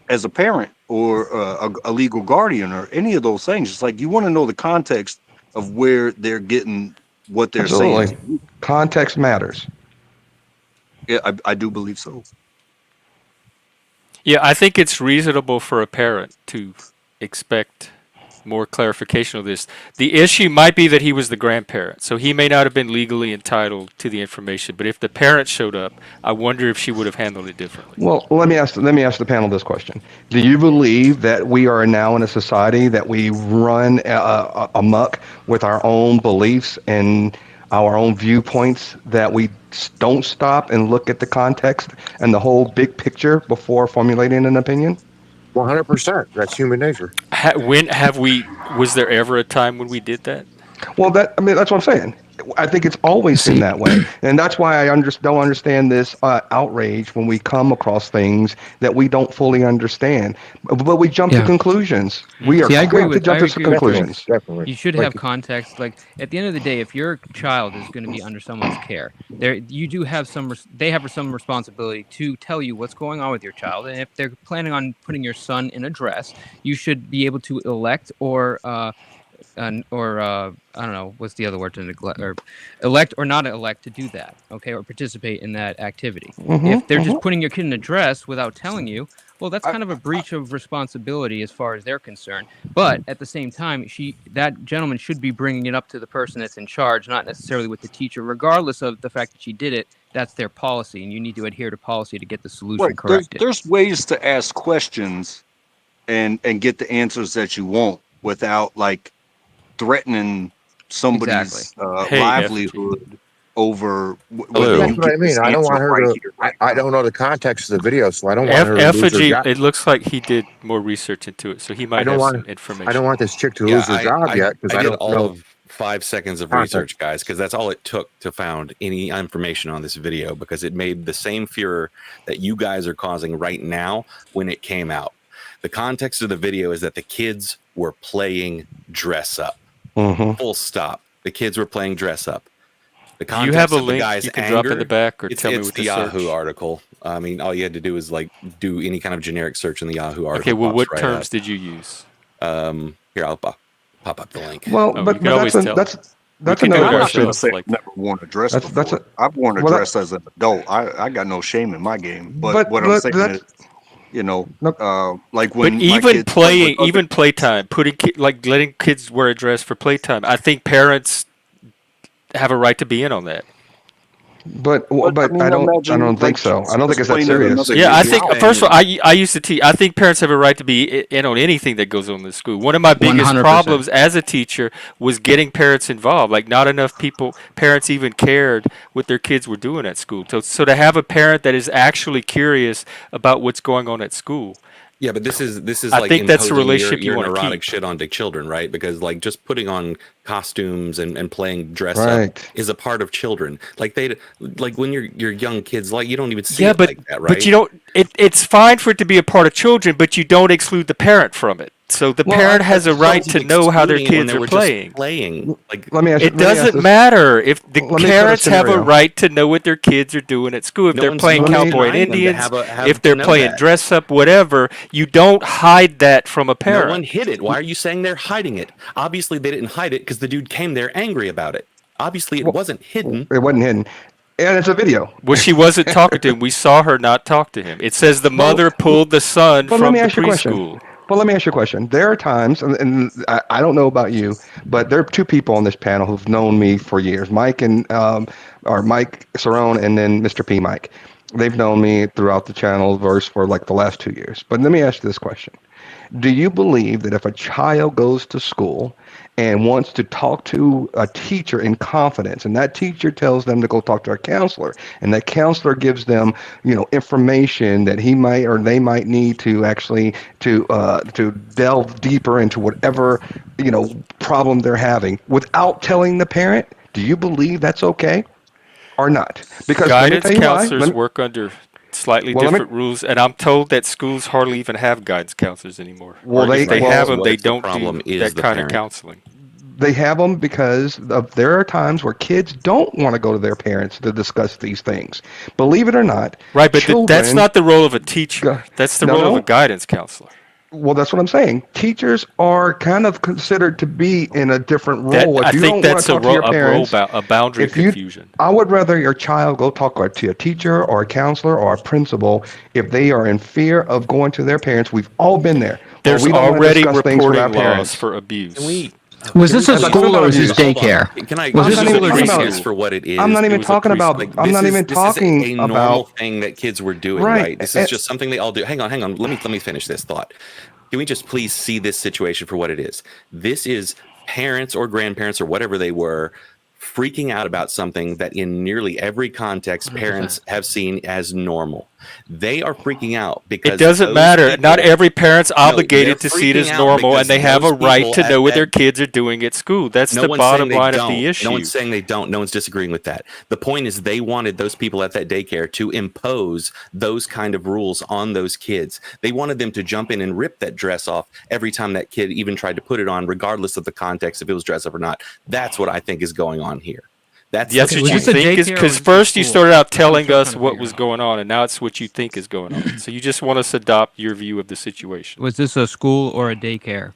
as a parent or a legal guardian or any of those things, it's like you want to know the context of where they're getting what they're saying. Absolutely. Context matters. Yeah, I do believe so. Yeah, I think it's reasonable for a parent to expect more clarification of this. The issue might be that he was the grandparent, so he may not have been legally entitled to the information. But if the parent showed up, I wonder if she would have handled it differently. Well, let me ask the panel this question: do you believe that we are now in a society that we run amok with our own beliefs and our own viewpoints, that we don't stop and look at the context and the whole big picture before formulating an opinion? 100%. That's human nature. When have we? Was there ever a time when we did that? Well, that's what I'm saying. I think it's always been that way, and that's why I don't understand this outrage when we come across things that we don't fully understand. But we jump to conclusions. We are quick to jump to conclusions. Definitely. You should have context. Like at the end of the day, if your child is going to be under someone's care, you do have they have some responsibility to tell you what's going on with your child. And if they're planning on putting your son in a dress, you should be able to elect or I don't know what's the other word to neglect, or elect or not elect to do that, okay, or participate in that activity. If they're just putting your kid in a dress without telling you, well, that's kind of a breach of responsibility as far as they're concerned. But at the same time, that gentleman should be bringing it up to the person that's in charge, not necessarily with the teacher, regardless of the fact that she did it. That's their policy, and you need to adhere to policy to get the solution corrected. There's ways to ask questions and get the answers that you want without like threatening somebody's livelihood over whether That's you what I get mean. this I don't answer want her right to. here, right I now. don't know the context of the video, so I don't want her to lose her Effigy, job. it looks like he did more research into it, so he might have some information. I don't want this chick to lose her job yet because I did don't all know. of 5 seconds of Context. research, guys, because that's all it took to found any information on this video, because it made the same furor that you guys are causing right now when it came out. The context of the video is that the kids were playing dress up. Full stop. The kids were playing dress up. The Do you have context a of the link guy's you can anger, drop in the back or it's tell me it's with the the Yahoo search? article. I mean, all you had to do is like do any kind of generic search in the Yahoo article. Okay, well, pops what right terms up. did you use? Here, I'll pop up the link. Well, Oh, but you can always tell. that's We can another go to I'm not question. gonna say I've never worn a dress before. I've worn a well, dress as an adult. I got no shame in my game. But But- what I'm but saying that's- is, you know, like But when my even kids playing, with other even playtime, like letting kids wear a dress for playtime, I think parents have a right to be in on that. But I mean, I don't imagine, think like, so. I don't think it's that playing in serious. another Yeah, I kid's think house. first of all, I used to teach. I think parents have a right to be in on anything that goes on in the school. One of my biggest 100%. problems as a teacher was getting parents involved. Like not enough parents even cared what their kids were doing at school. So to have a parent that is actually curious about what's going on at school, Yeah, but this is I like think that's the imposing relationship you your want to neurotic keep. shit onto children, right? Because like just putting on costumes and playing dress Right. up is a part of children. Like like when you're young kids, like you don't even see Yeah, it but like that, right? but you don't. It's fine for it to be a part of children, but you don't exclude the parent from it. So the Well, parent has a just right don't to know how their excluding it when kids they are were just playing. playing. Like Let me ask. It let me ask doesn't this- matter if the let me put a parents have a scenario. right to know what their kids are doing at school. If No they're one's playing denying cowboy and them to Indians, have if to they're know playing that. dress up, whatever, you don't hide that from a No parent. one hid it. Why are you saying they're hiding it? Obviously, they didn't hide it because the dude came there angry about it. Obviously, it wasn't hidden. It wasn't hidden, and it's a video. Well, she wasn't talking to him. We saw her not talk to him. It says the mother pulled the son But let from me the ask you a question. preschool. Well, let me ask you a question. There are times, and I don't know about you, but there are two people on this panel who've known me for years, Mike and or Mike Cerrone, and then Mr. P. Mike. They've known me throughout the channel verse for like the last 2 years. But let me ask you this question. Do you believe that if a child goes to school and wants to talk to a teacher in confidence, and that teacher tells them to go talk to a counselor, and that counselor gives them, information that he might or they might need to actually to delve deeper into whatever problem they're having without telling the parent, do you believe that's okay or not? Because Guidance let me tell you why. counselors work under slightly Well, let me- different rules, and I'm told that schools hardly even have guidance counselors anymore. Well, Or if they have them, what they if the don't problem do is that the kind parent? of counseling. They have them because there are times where kids don't want to go to their parents to discuss these things. Believe it or not. Right, but that's children- not the role of a teacher. That's the No, role of no. a guidance counselor. Well, that's what I'm saying. Teachers are kind of considered to be in a different role. That- if I you think don't want that's to a talk to your role parents, a boundary if you- confusion. I would rather your child go talk to a teacher or a counselor or a principal if they are in fear of going to their parents. We've all been there. There's we don't want to already discuss things with reporting our laws parents. for abuse. Was this a I'm not school talking or about was this abuse. daycare? Can I? Was this I'm a not school or even daycare? this for what it is. I'm not even It was a talking about. preschool. I'm not even This talking is a about. normal thing that kids were doing, Right. right? This is just something they all do. Hang on. Let me finish this thought. Can we just please see this situation for what it is? This is parents or grandparents or whatever they were freaking out about something that in nearly every context parents have seen as normal. They are freaking out because It doesn't those matter. people- Not every parent's No, obligated they're to see it as freaking out normal, because and they have a those right people to know at what their that- kids are doing at school. That's No the one's bottom saying they line don't. of the issue. No one's saying they don't. No one's disagreeing with that. The point is they wanted those people at that daycare to impose those kind of rules on those kids. They wanted them to jump in and rip that dress off every time that kid even tried to put it on, regardless of the context, if it was dress up or not. That's what I think is going on here. That's That's what you think is because first you started out telling us what was going on, and now it's what you think is going on. So you just want us to adopt your view of the situation. Was this a school or a daycare?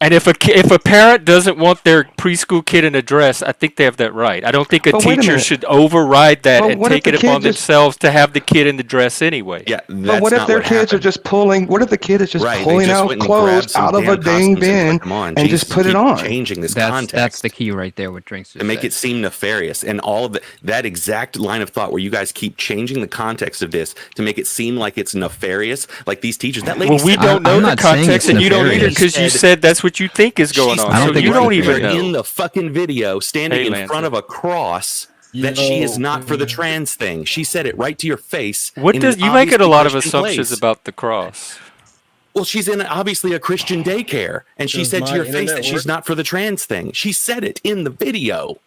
And if a parent doesn't want their preschool kid in a dress, I think they have that right. I don't think a But wait a teacher minute. should override that But and what if take the it kid upon just- themselves to have the kid in the dress anyway. Yeah, But what if their kids are just pulling? What if the kid is just Right, they pulling just out went and grabbed clothes some out of a damn dang costumes and bin put them on. and Jesus, just put it keep on? Changing this That's context the key right there. What Drinks to make it seem nefarious, and all of that exact line of thought where you guys keep changing the context of this to make it seem like it's nefarious, like these teachers. That lady. Well, we said- don't know the context, and you don't either because you said that's what you think is going on. So you don't even know. In the fucking video, standing Hey, in Lance. front of a cross. That she is not for the trans thing. She said it right to your face. What in does an you make it a obviously lot of Christian assumptions place. about the cross? Well, she's in obviously a Christian daycare, and she Does said to my your face internet that she's work? not for the trans thing. She said it in the video.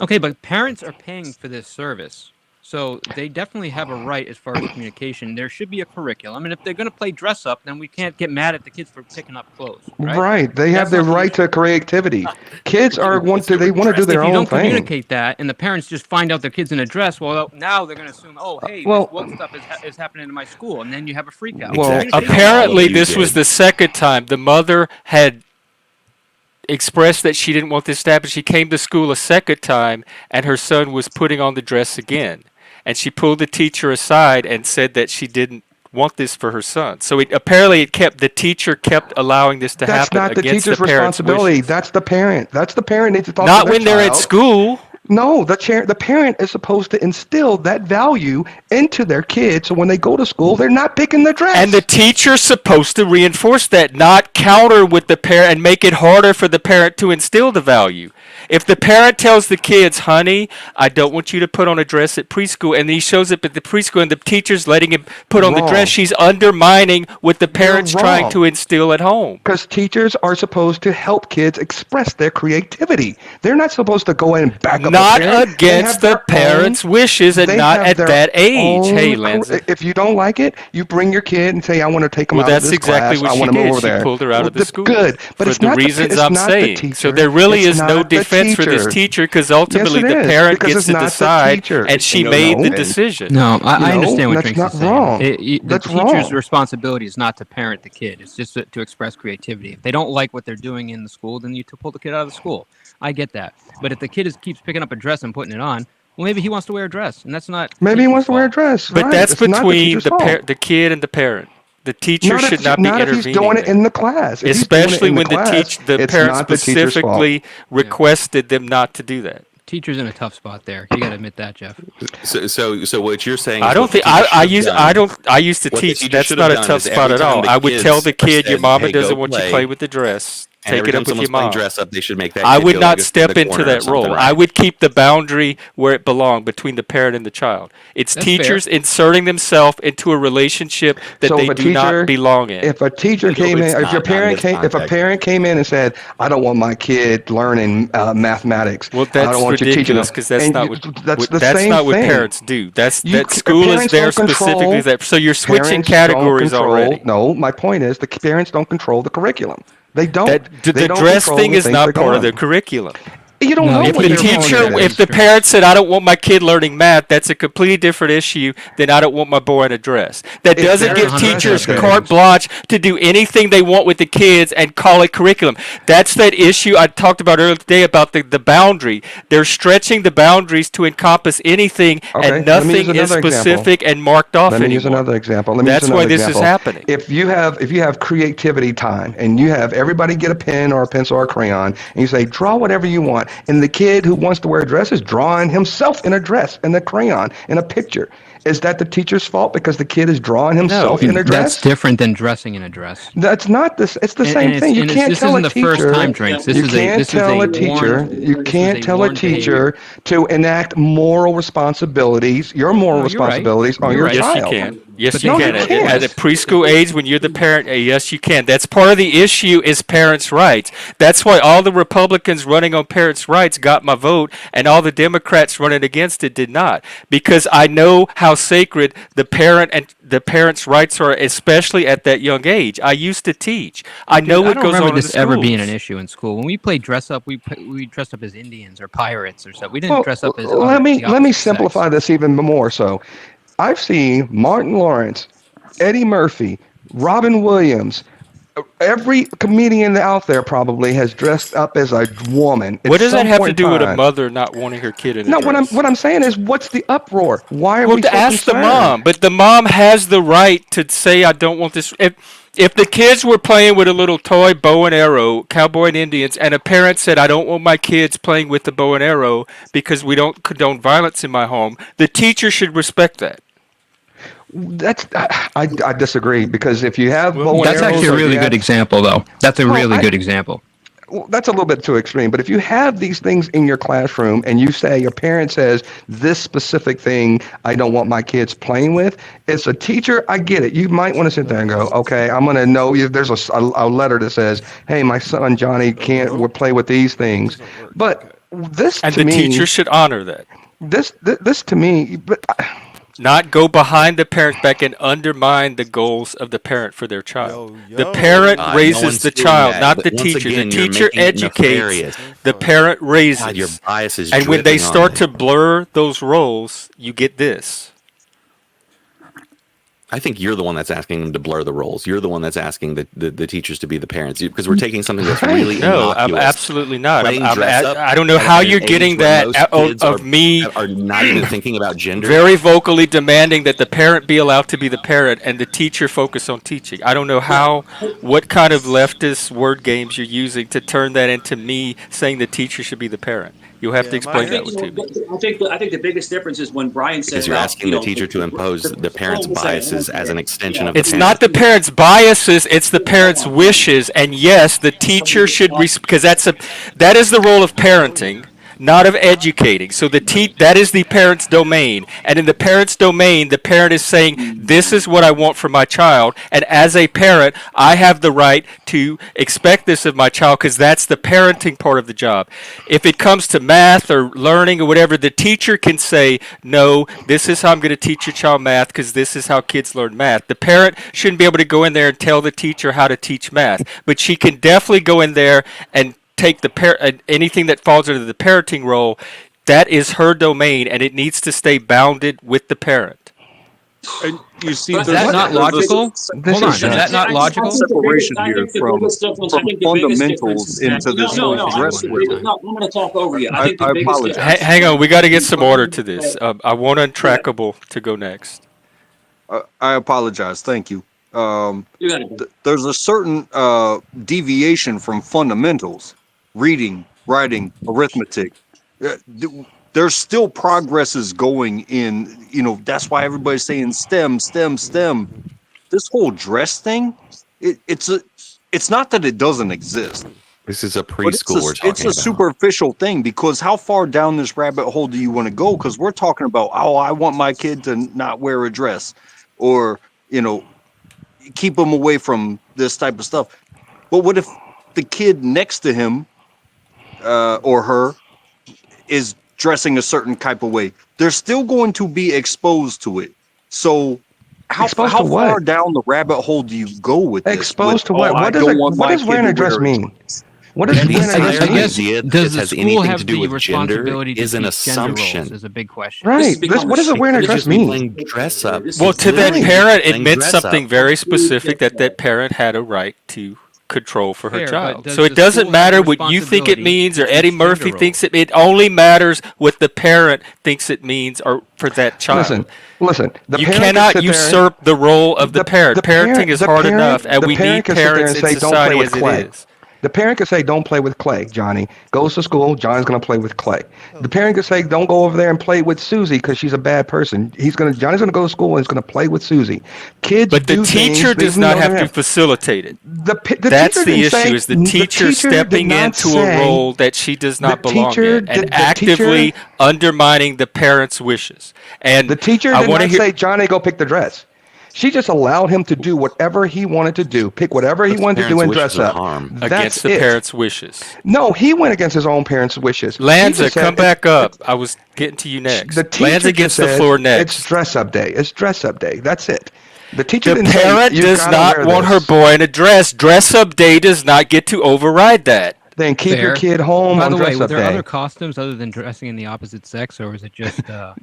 Okay, but parents are paying for this service. So they definitely have a right as far as communication. There should be a curriculum. And if they're going to play dress up, then we can't get mad at the kids for picking up clothes. Right? They have the right to creativity. Kids are they want to do their If you own don't thing. communicate that and the parents just find out their kid's in a dress, well, now they're going to assume, oh, hey, Well- this woke stuff is happening in my school. And then you have a freak out. Well, Communicate. apparently this was the second time the mother had expressed that she didn't want this to happen. She came to school a second time, and her son was putting on the dress again. And she pulled the teacher aside and said that she didn't want this for her son. So the teacher kept allowing this to That's happen not the against teacher's the parents' responsibility. wishes. That's the parent. That's the parent needs to talk Not to their when they're at child. school. No, the parent is supposed to instill that value into their kids, so when they go to school, they're not picking the dress. And the teacher's supposed to reinforce that, not counter with the parent and make it harder for the parent to instill the value. If the parent tells the kids, honey, I don't want you to put on a dress at preschool, and then he shows up at the preschool and the teacher's letting him put on the Wrong. dress, she's undermining what the parent's trying wrong. to instill at home. Because teachers are supposed to help kids express their creativity. They're not supposed to go in and back up Not a parent. They against have the their parents' own- wishes and they not have at their that age. own Hey, cor- Lance. If you don't like it, you bring your kid and say, I want to take them Well, out of that's this exactly class. what I she want to move did. over She there. pulled her out of the Well, school. Good, but for it's the not reasons it's I'm not the saying. teacher. So there really It's is no not the defense for this teacher. teacher because ultimately Yes, it the is, parent because gets it's to not the decide, teacher. and she No, made the no. decision. No, I understand what that's Drinks not is saying. wrong. The That's teacher's wrong. responsibility is not to parent the kid. It's just to express creativity. If they don't like what they're doing in the school, then you pull the kid out of the school. I get that. But if the kid keeps picking up a dress and putting it on, well, maybe he wants to wear a dress, and that's not. Maybe he wants to wear a dress. But right. that's It's not between teacher's fault. the kid and the parent. The teacher Not if- should not be not if he's intervening doing it there. in the class. If he's doing it Especially in the when class, the it's parent not the teacher's fault. specifically requested them not to do that. Teacher's in a tough spot there. You got to admit that, Jeff. So what you're saying? I is don't what the think I teacher used should I have done- don't I used to what the teach. teacher That's should not have a done tough is spot every at time all. the I would kids tell the kid, your said, mama "Hey, doesn't go want you to play," play with the dress. and Take every it time up with your someone's playing mom. dress up, they should make that. I kid would go not to step the into corner or that role. something, I right? would keep the boundary where it belonged between the parent and the child. It's That's teachers fair. inserting themselves into a relationship that So they if a do teacher, not belong in. if a teacher came it's in, if your not, not in parent this came, if a context. parent came in and said, "I don't want my kid learning mathematics. Well, I that's don't want you teaching ridiculous them," because that's and not you- what that's the that's same not what thing. parents do. That Parents school is there don't control- specifically that. So you're switching parents don't categories control- already. No, my point is the parents don't control the curriculum. They don't. The They don't dress control thing the is things not that go part of on. their curriculum. You don't No, know If what the they're going teacher, to if the parent said, "I don't want my kid learning math," that's a completely different issue than "I don't want my boy in a dress." That If doesn't they're give 100% teachers there. carte blanche to do anything they want with the kids and call it curriculum. That's that issue I talked about earlier today about the boundary. They're stretching the boundaries to encompass anything, Okay, and let me use nothing is another example. specific and marked off Let me use anymore. another example. That's why this is happening. If you have creativity time and you have everybody get a pen or a pencil or a crayon and you say draw whatever you want, and the kid who wants to wear a dress is drawing himself in a dress and the crayon in a picture, is that the teacher's fault because the kid is drawing himself in a dress? That's different than dressing in a dress. That's not this. It's the same And thing. You and can't this tell isn't a the first teacher. time, Drinks. This You is can't this tell is a teacher. warned- You this can't is a tell a warned behavior. teacher to enact moral responsibilities. Your moral No, you're right. responsibilities on You're your right. Yes, child. you can. Yes, But you no, can. you At can't. a preschool age, when you're the parent, yes, you can. That's part of the issue is parents' rights. That's why all the Republicans running on parents' rights got my vote, and all the Democrats running against it did not. Because I know how sacred the parent and the parents' rights are, especially at that young age. I used to teach. I know I what don't goes remember on in this the ever being an schools. issue in school. When we played dress up, we dressed up as Indians or pirates or something. We didn't Well, dress up as. let me the let me opposite sex. simplify this even more. So, I've seen Martin Lawrence, Eddie Murphy, Robin Williams. Every comedian out there probably has dressed up as a woman. at What does that some have to point do in with a time. mother not wanting her kid in a No, dress? what I'm saying is, what's the uproar? Why are Well, we to so ask the concerned? mom, but the mom has the right to say, "I don't want this." If the kids were playing with a little toy bow and arrow, cowboy and Indians, and a parent said, "I don't want my kids playing with the bow and arrow because we don't condone violence in my home," the teacher should respect that. That's I disagree, because if you have bow and That's arrows, actually a or you really have- good example, though. That's a Well, really I- good example. Well, that's a little bit too extreme, but if you have these things in your classroom and you say your parent says this specific thing I don't want my kids playing with, as a teacher, I get it. You might want to sit there and go, okay, I'm going to know if there's a letter that says, hey, my son Johnny can't play with these things. But this And to the me, teacher should honor that. this to me, but Not go behind the parent's back and undermine the goals of the parent for their child. The parent No raises one's the doing child, that, not but the once teacher. again, The you're teacher making it educates, nefarious. the parent raises. God, your bias is And when they dripping on start it. to blur those roles, you get this. I think you're the one that's asking them to blur the roles. You're the one that's asking the teachers to be the parents, because we're taking something that's really No, I'm innocuous. absolutely not. Playing I'm dress up I don't know at how an you're age getting where that most of kids me are not even thinking about gender. very vocally demanding that the parent be allowed to be the parent and the teacher focus on teaching. I don't know what kind of leftist word games you're using to turn that into me saying the teacher should be the parent. You'll have to Yeah, explain I that think, one to me. I think the biggest difference is when Brian said Because you're about, asking the teacher to impose the parent's hold on a second, biases as an extension of the It's parent. not the parents' biases; it's the parents' wishes. And yes, the teacher should because that is the role of parenting, not of educating. So that is the parent's domain, and in the parent's domain, the parent is saying, "This is what I want for my child," and as a parent, I have the right to expect this of my child because that's the parenting part of the job. If it comes to math or learning or whatever, the teacher can say, "No, this is how I'm going to teach your child math because this is how kids learn math." The parent shouldn't be able to go in there and tell the teacher how to teach math, but she can definitely go in there and take anything that falls under the parenting role. That is her domain, and it needs to stay bounded with the parent. And you see, Is that not logical? Hold on, is that not logical? Separation here from fundamentals into this whole dress I'm going to talk over you. I think the I biggest apologize. difference. Hang on, we got to get some order to this. I want Untrackable to go next. I apologize. Thank you. You got it. There's a certain deviation from fundamentals, reading, writing, arithmetic. There's still progresses going in, that's why everybody's saying STEM, STEM, STEM. This whole dress thing, it's not that it doesn't exist. This is a But it's preschool we're talking it's a about. superficial thing, because how far down this rabbit hole do you want to go? Because we're talking about, I want my kid to not wear a dress, or, keep them away from this type of stuff. But what if the kid next to him or her is dressing a certain type of way? They're still going to be exposed to it. So how Exposed to what? far down the rabbit hole do you go with this? Exposed to With, what? I don't want What my does kid wearing to a dress wear mean? What does And wearing the a dress entire mean? idea that does this the has school anything have to do the with gender responsibility to is an teach gender roles? assumption. Is a big question. Right. What does wearing a It dress just means mean? playing dress up. Well, to that Literally parent, it playing meant dress something up. very specific that parent had a right to control for her Fair, but child. does So the it doesn't school have matter the what you think it responsibility means, or to Eddie teach Murphy gender thinks it only matters what the parent thinks it means or for that child. Listen. The You parent can cannot sit there usurp the role of the parent. Parenting is hard enough, and the we parent need can sit there parents and in say, "Don't play society with as it clay." is. The parent could say, "Don't play with clay." Johnny goes to school. Johnny's going to play with clay. The parent could say, "Don't go over there and play with Susie because she's a bad person." Johnny's going to go to school and he's going to play with Susie. Kids, But the do teacher things does even not though have they're to not. facilitate it. The That's teacher the didn't issue, say- is the teacher teacher did stepping not into say- a role that she does not the belong teacher in, and did- the actively teacher- undermining the parent's wishes. And The teacher I did want not to hear. say, "Johnny, go pick the dress." She just allowed him to do whatever he wanted to do, pick whatever he But the wanted to do, and parents' dress wishes are up. harm. That's Against the it. parents' wishes. No, he went against his own parents' wishes. He Lanza, just said come it- back up. I was getting to you next. The teacher Lanza just gets the said, floor next. It's dress up day. It's dress up day. That's it. The teacher The didn't say, parent "You does gotta not wear want this." her boy in a dress. Dress up day does not get to override that. Then keep your Fair. kid home By on the way, dress were up there day. other costumes other than dressing in the opposite sex, or was it just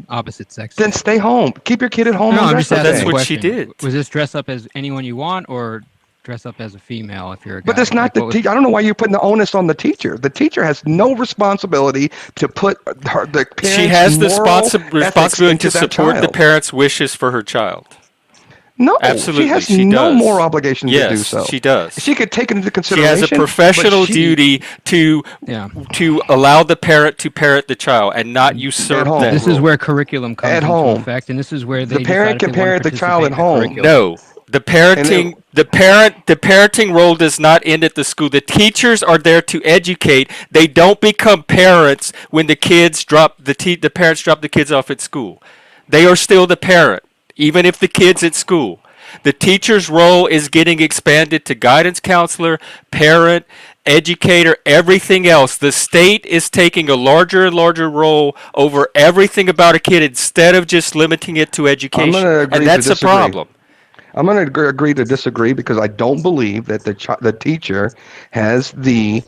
opposite sex? Then stay home. Keep your kid at home No, on I'm dress just up asking day. a That's what she question. did. Was this dress up as anyone you want, or dress up as a female if you're a guy? But that's not Like, the what was- teacher. I don't know why you're putting the onus on the teacher. The teacher has no responsibility to put the parents' She has the moral ethics responsibility into to that support the child. parents' wishes for her child. No, Absolutely, she has she no does. moral obligation to do Yes, so. she does. She could take it into She consideration. has a professional but she- duty to allow the parent to parent the child and not usurp home. that This role. is where curriculum comes At into home. effect, and this is where they The parent decide if can they wanna parent the child at participate in the home. curriculum. No, the parenting role does not end at the school. The teachers are there to educate. They don't become parents when the kids the parents drop the kids off at school. They are still the parent, even if the kid's at school. The teacher's role is getting expanded to guidance counselor, parent, educator, everything else. The state is taking a larger and larger role over everything about a kid instead of just limiting it to education. I'm going to agree And that's to a disagree. problem. I'm going to agree to disagree because I don't believe that the teacher has the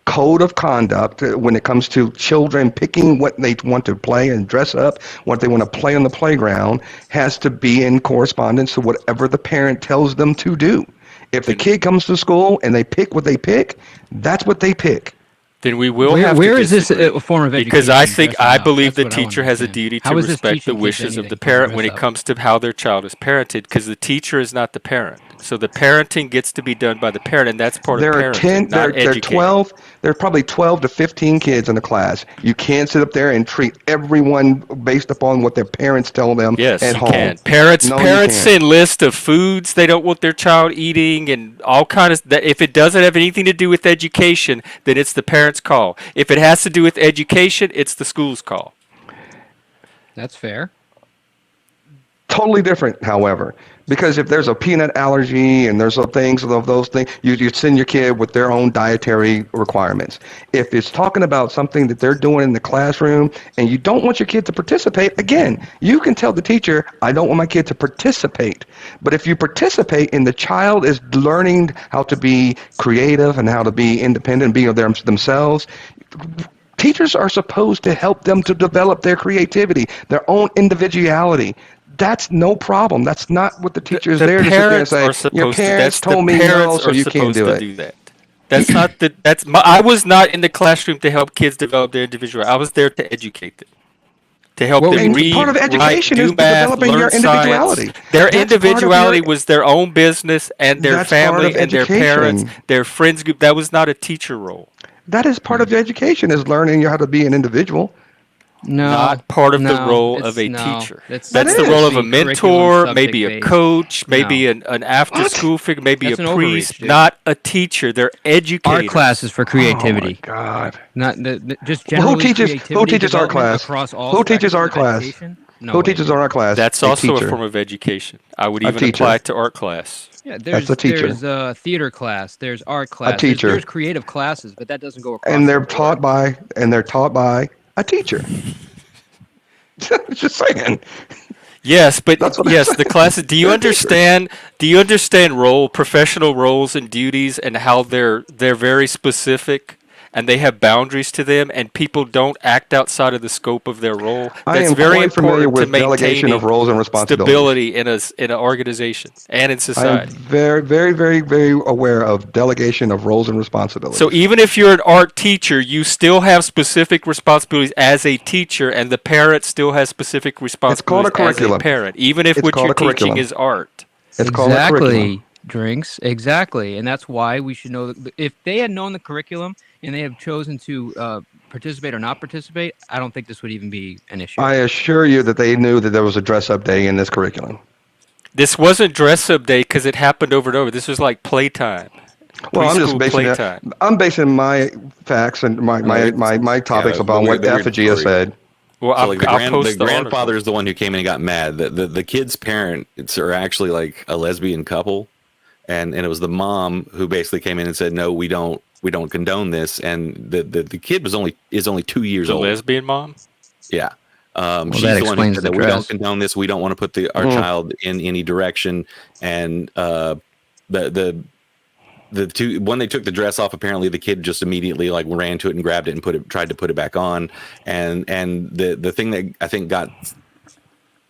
code of conduct when it comes to children picking what they want to play and dress up, what they want to play on the playground, has to be in correspondence to whatever the parent tells them to do. If the kid comes to school and they pick what they pick, that's what they pick. Then we will Where- have where to is this disagree. a form of Because education I dressing believe up? the That's what I teacher wanna has a understand. duty How to is this respect the teaching kids wishes of anything the from parent dress when it up? comes to how their child is parented, because the teacher is not the parent. So the parenting gets to be done by the parent, and that's part There of are parenting, not there are educating. 12, there are probably 12 to 15 kids in the class. You can't sit up there and treat everyone based upon what their parents tell them Yes, at you home. can. Parents No, you parents can't. send lists of foods they don't want their child eating and all kind of that. If it doesn't have anything to do with education, then it's the parents' call. If it has to do with education, it's the school's call. That's fair. Totally different, however, because if there's a peanut allergy and there's some things of those things, you send your kid with their own dietary requirements. If it's talking about something that they're doing in the classroom and you don't want your kid to participate, again, you can tell the teacher, I don't want my kid to participate. But if you participate and the child is learning how to be creative and how to be independent and be themselves, teachers are supposed to help them to develop their creativity, their own individuality. That's no problem. That's not what the teacher is there to sit there and say, your parents told me no, so you can't do it. That. That's not the. That's my. I was not in the classroom to help kids develop their individual. I was there to educate them, to help them And read, part of education write, is do math, developing learn your individuality. science. Their That's part of individuality your- was their own business and their That's part family of and their parents, education. their friends group. That was not a teacher role. That is part of your education, is learning how to be an individual. No, Not part of the no, role it's- of a no, teacher. it's- That's That the role of a is. Curriculum mentor, maybe a subject-based. coach, maybe No. an after-school figure, maybe That's a an overreach, priest. dude. Not a teacher. They're educators. Art classes for creativity. Oh my God. Not just Well, generally who teaches creativity art development class? across all Who teaches spectrums art of class? education? No Who way, teaches dude. art class? That's A also teacher. a form of education. I would A even teacher. apply it to art class. Yeah, That's a teacher. There's a theater class. There's art class. teacher. There's creative classes, but that doesn't go across. And they're the board. taught by a teacher. Just saying. Yes, but That's what I'm yes, the saying. classes. Do you They're teachers. understand? Do you understand professional roles and duties, and how they're very specific, and they have boundaries to them, and people don't act outside of the scope of their role? I That's am very quite familiar important to with delegation of maintaining roles and responsibilities. stability in an organization and in I am society. very, very, very, very aware of delegation of roles and responsibilities. So even if you're an art teacher, you still have specific responsibilities as a teacher, and the parent still has specific responsibilities as a curriculum. parent, even if It's what called you're a curriculum. teaching is art. It's called a curriculum. Exactly, Drinks. Exactly, and that's why we should know that if they had known the curriculum and they have chosen to participate or not participate, I don't think this would even be an issue. I assure you that they knew that there was a dress-up day in this curriculum. This wasn't dress-up day because it happened over and over. This was like playtime. Well, I'm just Preschool basing playtime. I'm basing my facts and my topics upon what Apogea said. Well, So like I'll the post the grandfather is the one who came in and got mad. The kid's parents are actually like a lesbian couple, and it was the mom who basically came in and said, no, we don't condone this. And the kid is only 2 years The old. lesbian mom? Yeah. She's that the one who explains said the that we don't dress. condone this. We don't want to put our child in any direction. And when they took the dress off, apparently the kid just immediately like ran to it and grabbed it and tried to put it back on. And the thing that I think got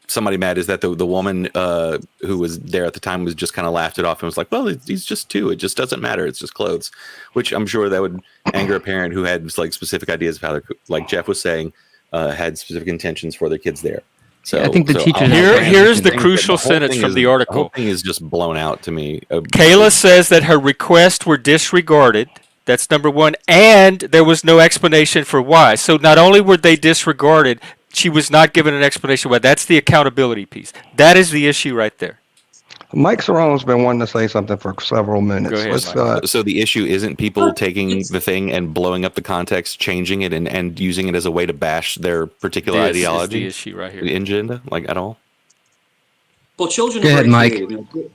somebody mad is that the woman who was there at the time was just kind of laughed it off and was like, well, he's just 2. It just doesn't matter. It's just clothes, which I'm sure that would anger a parent who had like specific ideas of how, like Jeff was saying, had specific intentions for their kids there. So I think the teachers. Here's the crucial sentence from the article. The whole thing is just blown out to me. Kayla says that her requests were disregarded. That's number one. And there was no explanation for why. So not only were they disregarded, she was not given an explanation why. That's the accountability piece. That is the issue right there. Mike Sarone's been wanting to say something for several minutes. Go ahead, Let's, Mike. So the issue isn't people taking the thing and blowing up the context, changing it, and using it as a way to bash their particular This ideology. is the issue right here. The agenda, like at all. Well, children Go are ahead, very Mike. creative. You know,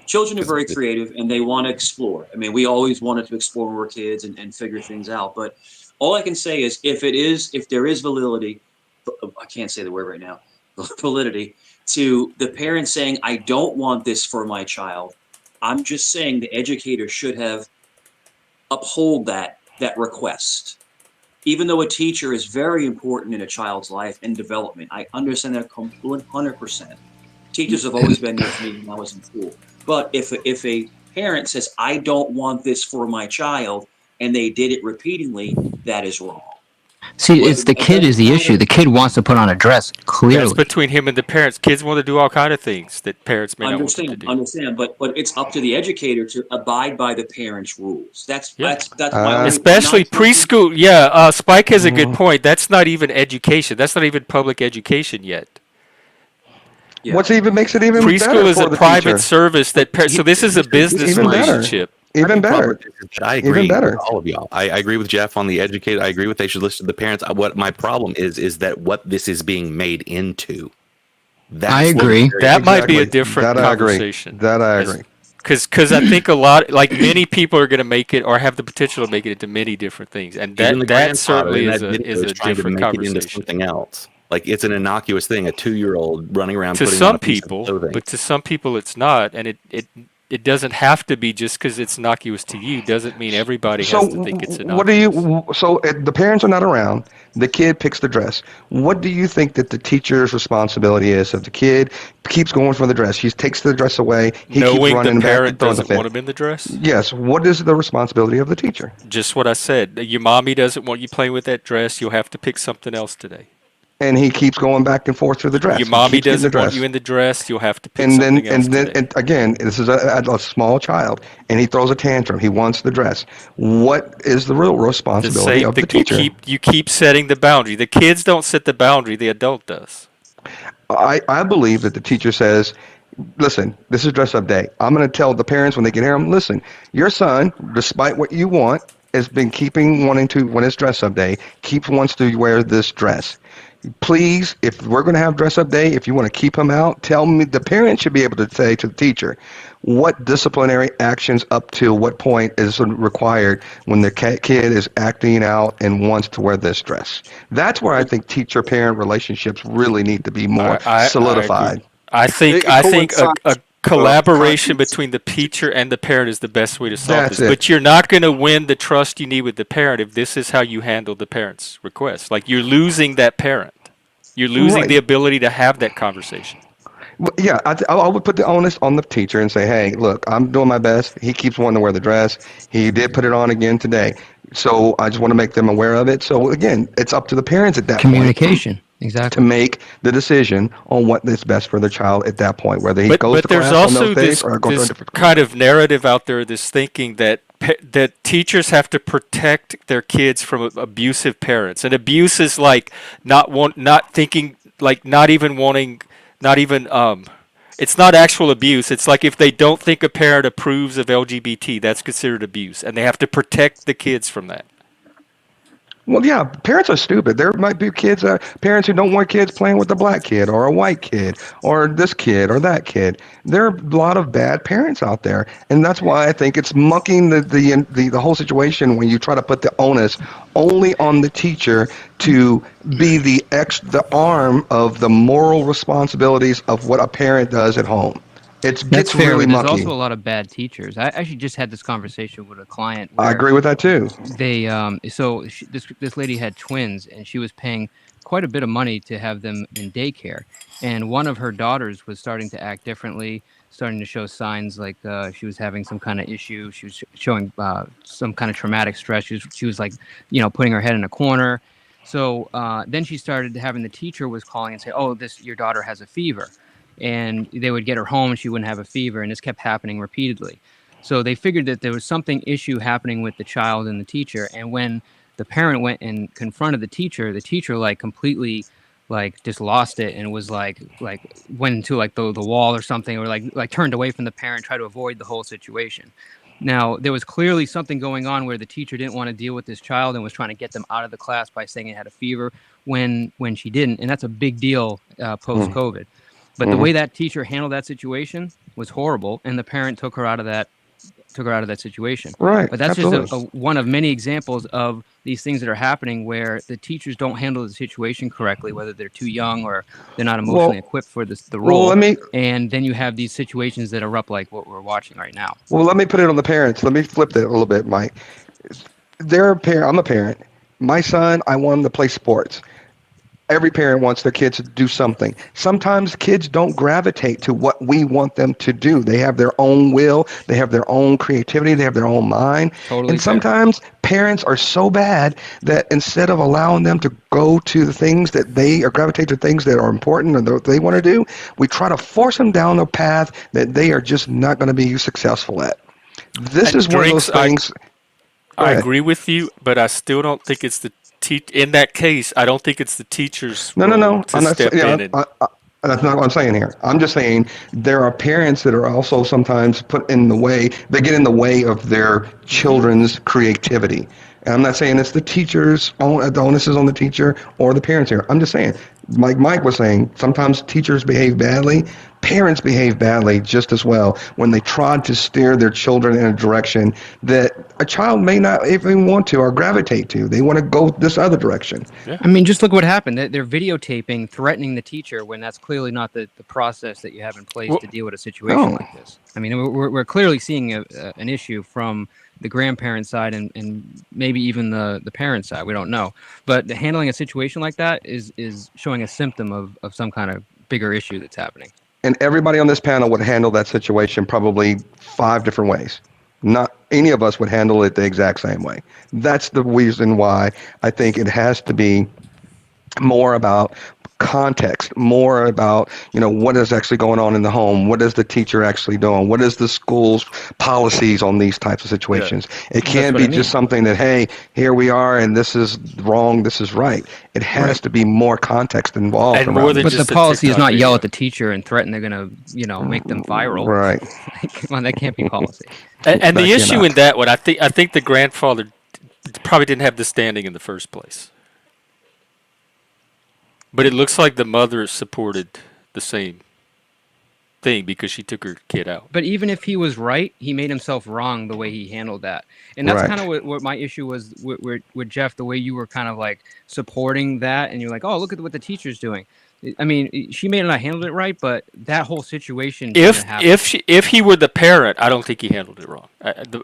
children are very creative and they want to explore. I mean, we always wanted to explore when we were kids and figure things out. But all I can say is if there is validity, I can't say the word right now, validity to the parents saying, I don't want this for my child. I'm just saying the educator should have uphold that request. Even though a teacher is very important in a child's life and development, I understand that 100%. Teachers have always been there for me when I was in school. But if a parent says, I don't want this for my child, and they did it repeatedly, that is wrong. See, it's the kid is the issue. The kid wants to put on a dress, clearly. That's between him and the parents. Kids want to do all kind of things that parents may not want them to do. Understand, but it's up to the educator to abide by the parents' rules. That's my only, especially preschool. Yeah, Spike has a good point. That's not even education. That's not even public education yet. Yeah. What even makes it even preschool better is for a the private teacher? service that so this is a business even relationship. Even better. I agree Even better. with all of y'all. I agree with Jeff on the educated. I agree with they should listen to the parents. What my problem is that what this is being made into. I agree. That might be a different conversation. That I agree. Because I think a lot, like many people are going to make it or have the potential to make it into many different things, and that certainly is a different conversation. Into something else. Like it's an innocuous thing, a 2-year-old running around. To some people, but to some people it's not, and it doesn't have to be just because it's innocuous to you. Doesn't mean everybody has to think it's innocuous. So the parents are not around. The kid picks the dress. What do you think that the teacher's responsibility is? If the kid keeps going for the dress, he takes the dress away. He keeps running the back parent and throwing doesn't the fit. want him in the dress. Yes. What is the responsibility of the teacher? Just what I said. Your mommy doesn't want you playing with that dress. You'll have to pick something else today. And he keeps going back and forth through the dress. Your mommy doesn't want you in the dress. You'll have to pick and something else. And again, this is a small child, and he throws a tantrum. He wants the dress. What is the real responsibility of the teacher? You keep setting the boundary. The kids don't set the boundary. The adult does. I believe that the teacher says, listen, this is dress up day. I'm going to tell the parents when they get here, listen, your son, despite what you want, has been wanting to, when it's dress up day, wants to wear this dress. Please, if we're going to have dress up day, if you want to keep him out, tell me. The parent should be able to say to the teacher what disciplinary actions up to what point is required when the kid is acting out and wants to wear this dress. That's where I think teacher-parent relationships really need to be more solidified. I think a collaboration between the teacher and the parent is the best way to solve this. But you're not going to win the trust you need with the parent if this is how you handle the parent's request. Like you're losing that parent. You're losing the ability to have that conversation. Yeah, I would put the onus on the teacher and say, hey, look, I'm doing my best. He keeps wanting to wear the dress. He did put it on again today. So I just want to make them aware of it. So again, it's up to the parents at that Communication. Exactly. To make the decision on what is best for the child at that point, whether he goes to class on those days or goes to a different kind of narrative out there, this thinking that teachers have to protect their kids from abusive parents, and abuse is like not thinking, like not even wanting, not even it's not actual abuse. It's like if they don't think a parent approves of LGBT, that's considered abuse, and they have to protect the kids from that. Well, yeah, parents are stupid. There might be parents who don't want kids playing with a black kid or a white kid or this kid or that kid. There are a lot of bad parents out there, and that's why I think it's mucking the whole situation when you try to put the onus only on the teacher to be the arm of the moral responsibilities of what a parent does at home. It gets fair, really but mucky. There's also a lot of bad teachers. I actually just had this conversation with a client. I agree with that too. They this lady had twins, and she was paying quite a bit of money to have them in daycare. And one of her daughters was starting to act differently, starting to show signs like she was having some kind of issue. She was showing some kind of traumatic stress. She was like, putting her head in a corner. So then she started having the teacher was calling and say, "Oh, your daughter has a fever." And they would get her home and she wouldn't have a fever, and this kept happening repeatedly. So they figured that there was something issue happening with the child and the teacher. And when the parent went and confronted the teacher like completely like just lost it and was like went into like the wall or something, or like turned away from the parent, tried to avoid the whole situation. Now, there was clearly something going on where the teacher didn't want to deal with this child and was trying to get them out of the class by saying it had a fever when she didn't. And that's a big deal post-COVID. But the way that teacher handled that situation was horrible, and the parent took her out of that situation. Right. But that's just one of many examples of these things that are happening where the teachers don't handle the situation correctly, whether they're too young or they're not emotionally equipped for the role. And then you have these situations that erupt like what we're watching right now. Well, let me put it on the parents. Let me flip that a little bit, Mike. I'm a parent. My son, I want him to play sports. Every parent wants their kids to do something. Sometimes kids don't gravitate to what we want them to do. They have their own will, they have their own creativity, they have their own mind. Totally And fair. sometimes parents are so bad that instead of allowing them to go to the things that they or gravitate to things that are important and that they want to do, we try to force them down a path that they are just not going to be successful at. This And is one of those Drinks, things. I ahead. agree with you, but I still don't think it's the in that case. I don't think it's the teacher's No. role to I'm not step saying. in. That's not what I'm saying here. I'm just saying there are parents that are also sometimes put in the way. They get in the way of their children's creativity. And I'm not saying it's the teacher's own. The onus is on the teacher or the parents here. I'm just saying, like Mike was saying, sometimes teachers behave badly. Parents behave badly just as well when they try to steer their children in a direction that a child may not even want to or gravitate to. They want to go this other direction. I mean, just look what happened. They're videotaping, threatening the teacher when that's clearly not the process that you have in place to deal with a situation like this. I mean, we're clearly seeing an issue from the grandparent side and maybe even the parent side. We don't know. But handling a situation like that is showing a symptom of some kind of bigger issue that's happening. And everybody on this panel would handle that situation probably 5 different ways. Not any of us would handle it the exact same way. That's the reason why I think it has to be more about context, more about, what is actually going on in the home, what is the teacher actually doing, what is the school's policies on these types of situations. It can't be just something that, hey, here we are and this is wrong, this is right. It has to be more context involved. And more than but just the a policy is TikTok not yell video. at the teacher and threaten they're going to, make them viral. Right. Come on, that can't be policy. And the That issue cannot. in that one, I think the grandfather probably didn't have the standing in the first place. But it looks like the mother supported the same thing because she took her kid out. But even if he was right, he made himself wrong the way he handled that. And that's Right. kind of what my issue was with Jeff, the way you were kind of like supporting that. And you're like, oh, look at what the teacher's doing. I mean, she may not have handled it right, but that whole situation shouldn't happen. If he were the parent, I don't think he handled it wrong.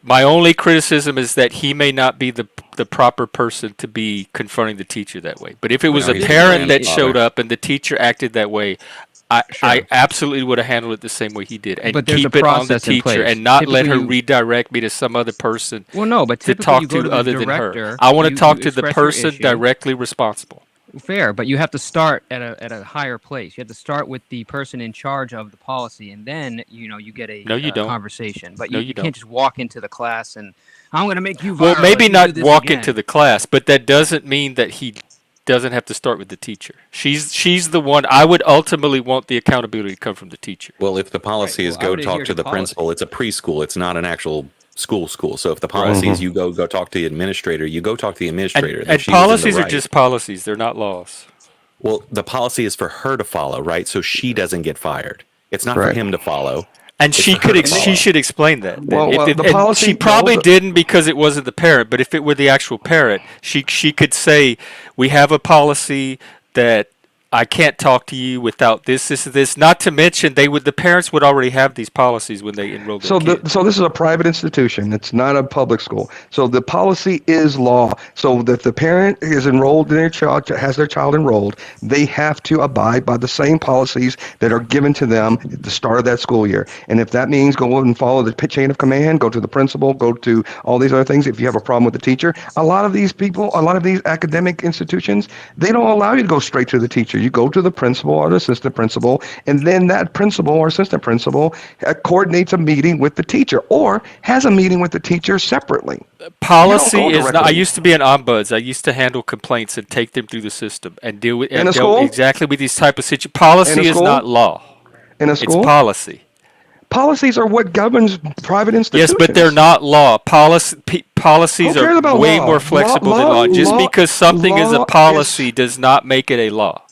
My only criticism is that he may not be the proper person to be confronting the teacher that way. But if it was No, a he's a parent that grandfather. showed up and the teacher acted that way, I absolutely would have handled it the same way he did, and But there's keep a it on the process in teacher place. and not let her Typically you- redirect me to some other person. Well, no, but to typically talk you go to the other than director, her. I want to you talk to the express your person issue. directly responsible. Fair, but you have to start at a higher place. You have to start with the person in charge of the policy, and then you get a No, you don't. conversation. But No, you you can't don't. just walk into the class and I'm going to make you viral. Well, maybe if you not do this walk again." into the class, but that doesn't mean that he doesn't have to start with the teacher. She's the one. I would ultimately want the accountability to come from the teacher. Well, if the policy is Well, I go would talk adhere to to the policy. principal, it's a preschool. It's not an actual school. So if the policy is Mhm. you go talk to the administrator, you go talk to the administrator. And, then and she was in the policies are right. just policies. They're not laws. Well, the policy is for her to follow, right? So she doesn't get fired. It's not for Right. him to follow. And It's she for her could to follow. she should explain that. Well, If the and policy she probably goes- didn't because it wasn't the parent. But if it were the actual parent, she could say, "We have a policy that I can't talk to you without this." Not to mention, the parents would already have these policies when they enrolled their So kid. so this is a private institution. It's not a public school. So the policy is law. So that the parent is enrolled in their child, has their child enrolled, they have to abide by the same policies that are given to them at the start of that school year. And if that means go and follow the chain of command, go to the principal, go to all these other things. If you have a problem with the teacher, a lot of these academic institutions, they don't allow you to go straight to the teacher. You go to the principal or the assistant principal, and then that principal or assistant principal coordinates a meeting with the teacher or has a meeting with the teacher separately. Policy You don't go is not. I directly. used to be an ombuds. I used to handle complaints and take them through the system and deal with In a dealt school? exactly with these type of situations. Policy In a is school? not law. In a It's school? policy. Policies are what governs private institutions. Yes, but they're not law. Policies Who cares are about way law? more flexible than Law- law. Just law- because something is a law policy does not make it a law.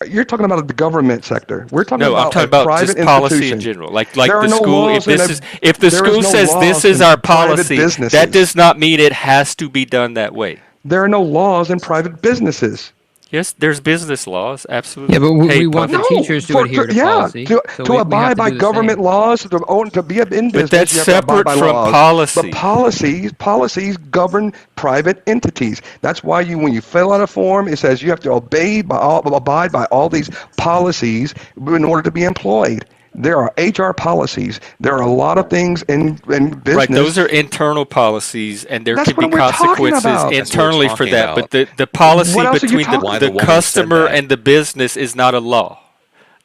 You're talking about the government sector. We're talking No, about I'm talking a about private just policy in institution. general. Like There are the no school. laws If the there is school no says this laws is in our private policy, businesses. that does not mean it has to be done that way. There are no laws in private businesses. Yes, there's business laws, absolutely. Yeah, but we, Hey, we want the Puffy. teachers to adhere to policy. So to we abide have to by do the government same. laws, to be in business, that's you have to abide separate by from laws. policy. But policies govern private entities. That's why when you fill out a form, it says you have to abide by all these policies in order to be employed. There are HR policies. There are a lot of things in business. Right, those are internal policies, and there That's can be what we're talking consequences about. That's what we're internally for talking that. about. But the policy What else are you between talking Why the the woman said customer that. and the business is not a law.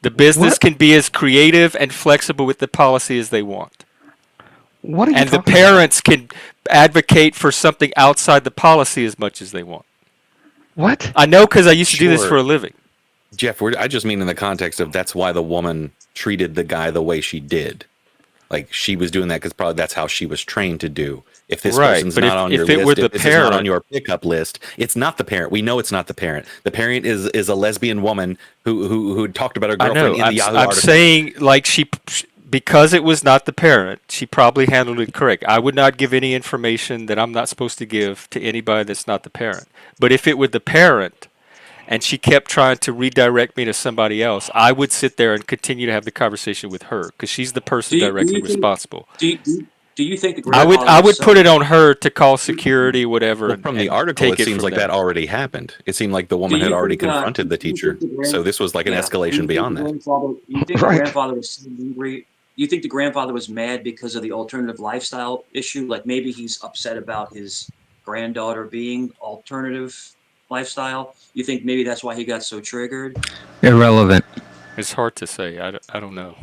The business What? can be as creative and flexible with the policy as they want. What are you And the talking about? parents can advocate for something outside the policy as much as they want. What? I know because I used to do this Sure. for a living. Jeff, I just mean in the context of that's why the woman treated the guy the way she did. Like she was doing that because probably that's how she was trained to do. If this Right, person's but not on if your it were list, the if this is not on parent- your pickup list, it's not the parent. We know it's not the parent. The parent is a lesbian woman who talked about her I girlfriend know. in the Yahoo I'm article. saying like because it was not the parent, she probably handled it correct. I would not give any information that I'm not supposed to give to anybody that's not the parent. But if it were the parent and she kept trying to redirect me to somebody else, I would sit there and continue to have the conversation with her because she's the person directly responsible. Do you think the I grandfather would put it on her to call security, whatever. Well, and- from the and article, take it seems from like there. that already happened. It seemed like the woman Do had you already think, confronted the teacher. So this was like an escalation beyond that. You think Right. the grandfather was so angry? You think the grandfather was mad because of the alternative lifestyle issue? Like maybe he's upset about his granddaughter being alternative lifestyle? You think maybe that's why he got so triggered? Irrelevant. It's hard to say. I don't know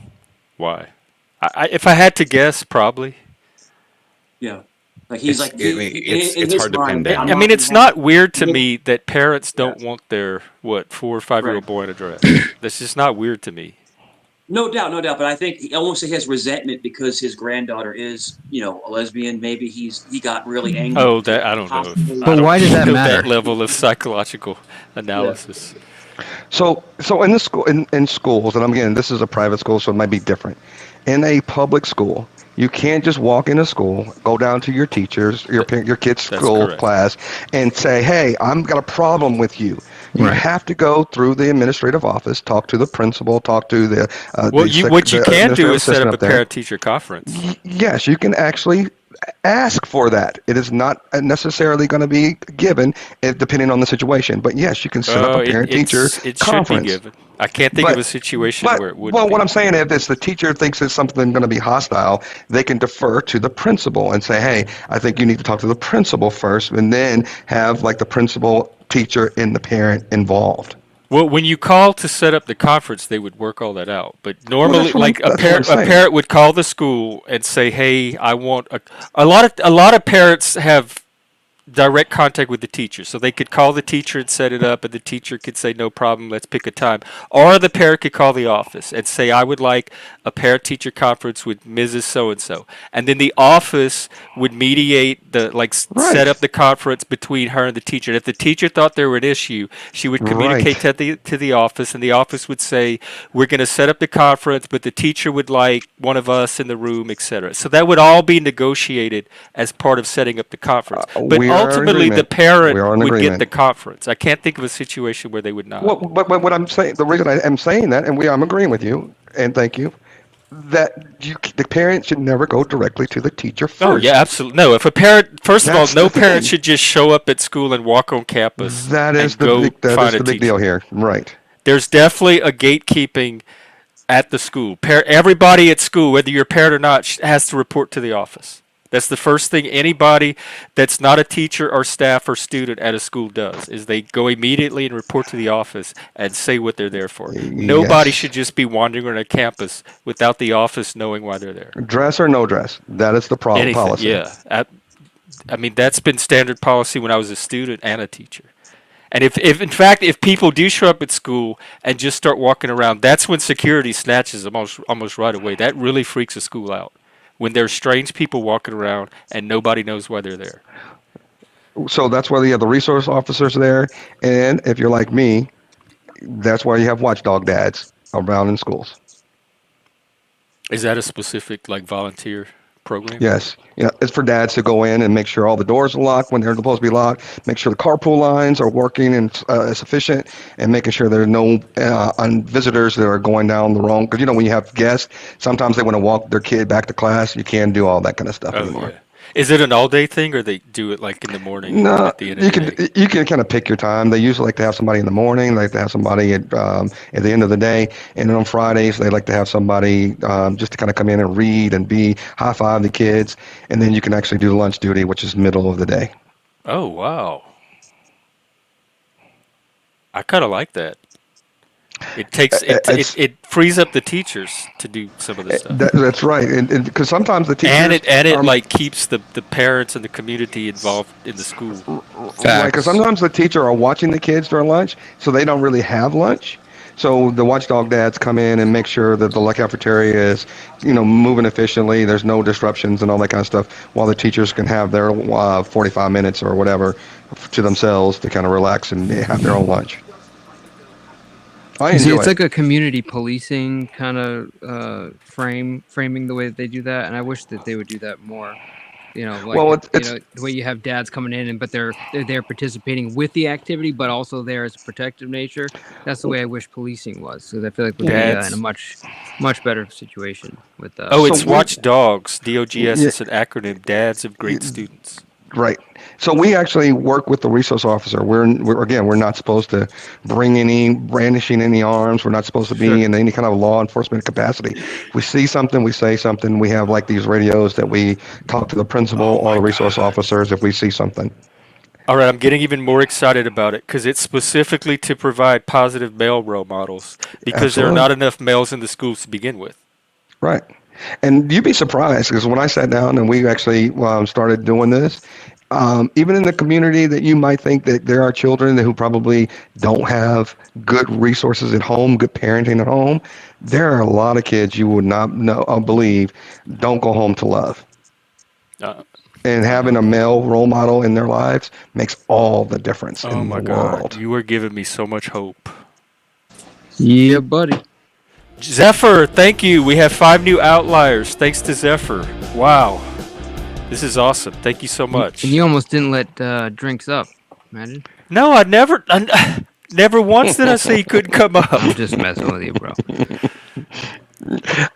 why. If I had to guess, probably. Yeah. Like he's It's- like I mean, it's in his hard to pin mind, down. I mean, it's gonna not have- weird to me that parents don't want their 4 or 5-year-old boy in a dress. That's just not weird to me. No doubt. But I think he almost has resentment because his granddaughter is, a lesbian. Maybe he got really angry. Oh, that I don't know. But why does that know matter? That level of psychological analysis. So in the school in schools, and again, this is a private school, so it might be different. In a public school, you can't just walk into school, go down to your teachers, your kid's That's school correct. class, and say, "Hey, I've got a problem with you." You Right. have to go through the administrative office, talk to the principal, talk to the. What you can do administrative is set assistant up a there. parent-teacher conference. Yes, you can actually ask for that. It is not necessarily going to be given, depending on the situation. But yes, you can set up a parent-teacher It conference. should be given. I can't think of a situation where it wouldn't. Well, be. what I'm saying is, if the teacher thinks it's something going to be hostile, they can defer to the principal and say, "Hey, I think you need to talk to the principal first," and then have like the principal, teacher, and the parent involved. Well, when you call to set up the conference, they would work all that out. But normally, that's what like I'm- a that's what I'm saying. parent would call the school and say, "Hey, I want a lot of parents have direct contact with the teacher, so they could call the teacher and set it up, and the teacher could say, no problem, let's pick a time." Or the parent could call the office and say, "I would like a parent-teacher conference with Mrs. So-and-so." And then the office would mediate set up the conference between her and the teacher. And if the teacher thought there were an issue, she would communicate to the office, and the office would say, "We're going to set up the conference, but the teacher would like one of us in the room," etc. So that would all be negotiated as part of setting up the conference. But we are in ultimately, the agreement. parent We are in would get agreement. the conference. I can't think of a situation where they would not. Well, but what I'm saying, the reason I am saying that, and I'm agreeing with you, and thank you, that the parent should never go directly to the teacher first. Oh yeah, absolutely. No, if a parent, first of all, That's no the parent thing. should just show up at school and walk on campus. That is and go find a the big teacher. deal here, right? There's definitely a gatekeeping at the school. Everybody at school, whether you're a parent or not, has to report to the office. That's the first thing anybody that's not a teacher or staff or student at a school does, is they go immediately and report to the office and say what they're there for. Nobody should just be wandering around a campus without the office knowing why they're there. Dress or no dress, that is the Anything, policy. yeah. I mean, that's been standard policy when I was a student and a teacher. And if in fact, if people do show up at school and just start walking around, that's when security snatches them almost right away. That really freaks a school out. When there's strange people walking around and nobody knows why they're there. So that's why you have the resource officers there, and if you're like me, that's why you have watchdog dads around in schools. Is that a specific volunteer program? Yes. It's for dads to go in and make sure all the doors are locked when they're supposed to be locked, make sure the carpool lines are working and sufficient, and making sure there are no visitors that are going down the wrong. Because, when you have guests, sometimes they want to walk their kid back to class. You can't do all that kind of stuff anymore. Yeah. Is it an all-day thing, or they do it like in the morning No, at the end of the day? you can kind of pick your time. They usually like to have somebody in the morning. They like to have somebody at the end of the day. And then on Fridays, they like to have somebody just to kind of come in and read and be high five the kids. And then you can actually do lunch duty, which is middle of the day. Oh, wow. I kind of like that. It takes it frees up the teachers to do some of this stuff. That's right, and because sometimes the teachers and it like keeps the parents and the community involved in the school. Right, because sometimes the teacher are watching the kids during lunch, so they don't really have lunch. So the watchdog dads come in and make sure that the cafeteria is, moving efficiently. There's no disruptions and all that kind of stuff, while the teachers can have their 45 minutes or whatever to themselves to kind of relax and have their own lunch. It's like a community policing kind of framing the way that they do that, and I wish that they would do that more. The way you have dads coming in, but they're participating with the activity, but also there as a protective nature. That's the way I wish policing was. So I feel like we'd be in a much better situation with that. It's Watchdogs. DOGS is an acronym. Dads of Great Students. Right. So we actually work with the resource officer. We're not supposed to brandishing any arms. We're not supposed to be in any kind of law enforcement capacity. If we see something, we say something. We have like these radios that we talk to the principal or the resource officers if we see something. All right, I'm getting even more excited about it because it's specifically to provide positive male role models because there are not enough males in the schools to begin with. Right. And you'd be surprised because when I sat down and we actually started doing this, even in the community that you might think that there are children who probably don't have good resources at home, good parenting at home, there are a lot of kids you would not believe don't go home to love. And having a male role model in their lives makes all the difference in the world. God, you are giving me so much hope. Yeah, buddy. Zephyr, thank you. We have 5 new outliers. Thanks to Zephyr. Wow. This is awesome. Thank you so much. And you almost didn't let drinks up. Imagine. No, I never once did I say you couldn't come up. I'm just messing with you, bro.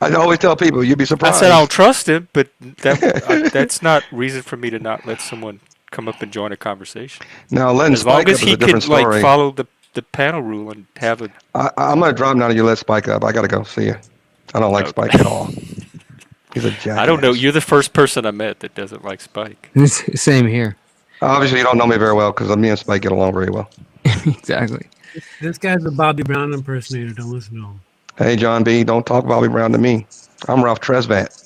I always tell people, you'd be surprised. I said I don't trust him, but that's not reason for me to not let someone come up and join a conversation. Now, letting as long Spike as up he is a different can story. follow the panel rule and have a. I'm going to drop now. You let Spike up. I got to go. See you. I don't like Spike at all. He's a jackass. I don't know. You're the first person I met that doesn't like Spike. Same here. Obviously, you don't know me very well because me and Spike get along very well. Exactly. This guy's a Bobby Brown impersonator. Don't listen to him. Hey, John B., don't talk Bobby Brown to me. I'm Ralph Tresvant.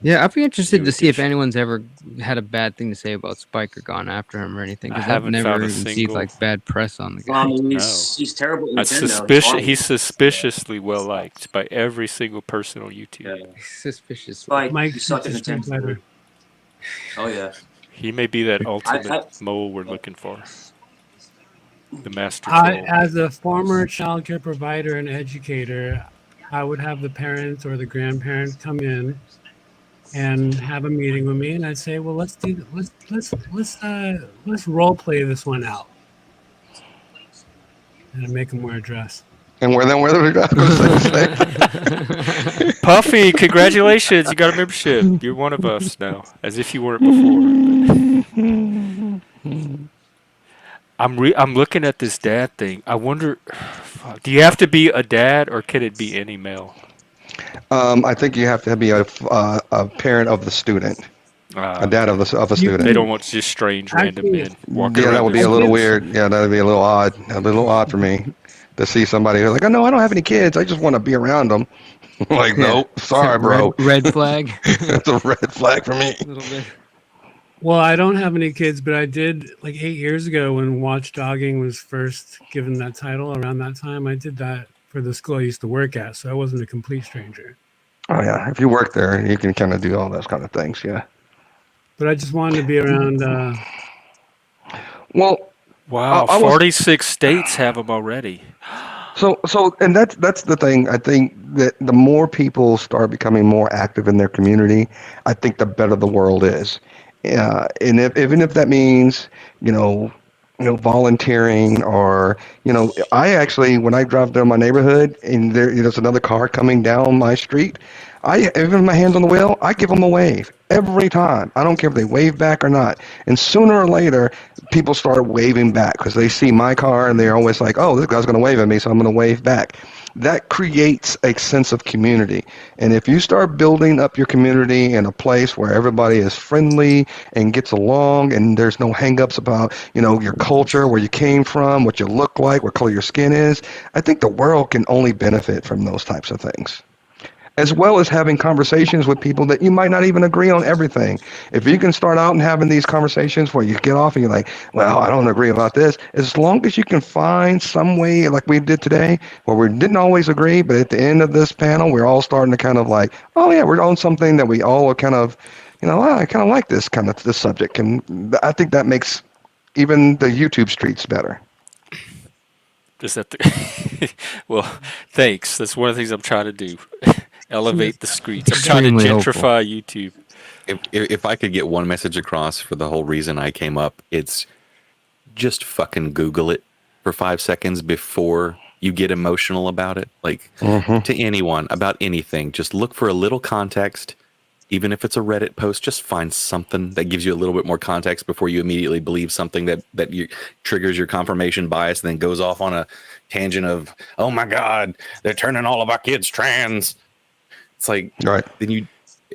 Yeah, I'd be interested to see if anyone's ever had a bad thing to say about Spike or gone after him or anything. Because I've never even seen like bad press on the guy. He's terrible at Nintendo. He's suspiciously well liked by every single person on YouTube. Yeah. Suspicious. Mike, you suck at Nintendo. Oh yeah. He may be that ultimate mole we're looking for. The master troll. As a former child care provider and educator, I would have the parents or the grandparents come in and have a meeting with me, and I'd say, "Well, let's role play this one out," and I'd make them wear a dress. And wear the dress. Puffy, congratulations! You got a membership. You're one of us now, as if you weren't before. I'm looking at this dad thing. I wonder, do you have to be a dad or can it be any male? I think you have to be a parent of the student, a dad of a student. They don't want just strange random men walking around. Yeah, that would be a little weird. Yeah, that would be a little odd for me to see somebody who's like, "Oh no, I don't have any kids. I just want to be around them." Like, nope, sorry, bro. Red flag. That's a red flag for me. A little bit. Well, I don't have any kids, but I did like 8 years ago when watchdogging was first given that title. Around that time, I did that for the school I used to work at, so I wasn't a complete stranger. Oh yeah, if you work there, you can kind of do all those kind of things. Yeah. But I just wanted to be around. Well, wow, 46 states have them already. And that's the thing. I think that the more people start becoming more active in their community, I think the better the world is. And even if that means, volunteering, or, I actually, when I drive down my neighborhood and there's another car coming down my street, even my hands on the wheel, I give them a wave every time. I don't care if they wave back or not. And sooner or later, people start waving back because they see my car and they're always like, oh, this guy's going to wave at me, so I'm going to wave back. That creates a sense of community. And if you start building up your community in a place where everybody is friendly and gets along and there's no hang-ups about, your culture, where you came from, what you look like, what color your skin is, I think the world can only benefit from those types of things, as well as having conversations with people that you might not even agree on everything. If you can start out and having these conversations where you get off and you're like, well, I don't agree about this, as long as you can find some way, like we did today, where we didn't always agree, but at the end of this panel, we're all starting to kind of like, oh yeah, we're on something that we all are kind of, I kind of like this subject. And I think that makes even the YouTube streets better. Is that well, thanks. That's one of the things I'm trying to do. Elevate the streets. I'm trying to gentrify YouTube. If I could get one message across for the whole reason I came up, it's just fucking Google it for 5 seconds before you get emotional about it. Like, to anyone about anything, just look for a little context. Even if it's a Reddit post, just find something that gives you a little bit more context before you immediately believe something that you triggers your confirmation bias, and then goes off on a tangent of, oh my God, they're turning all of our kids trans. It's like, right. Then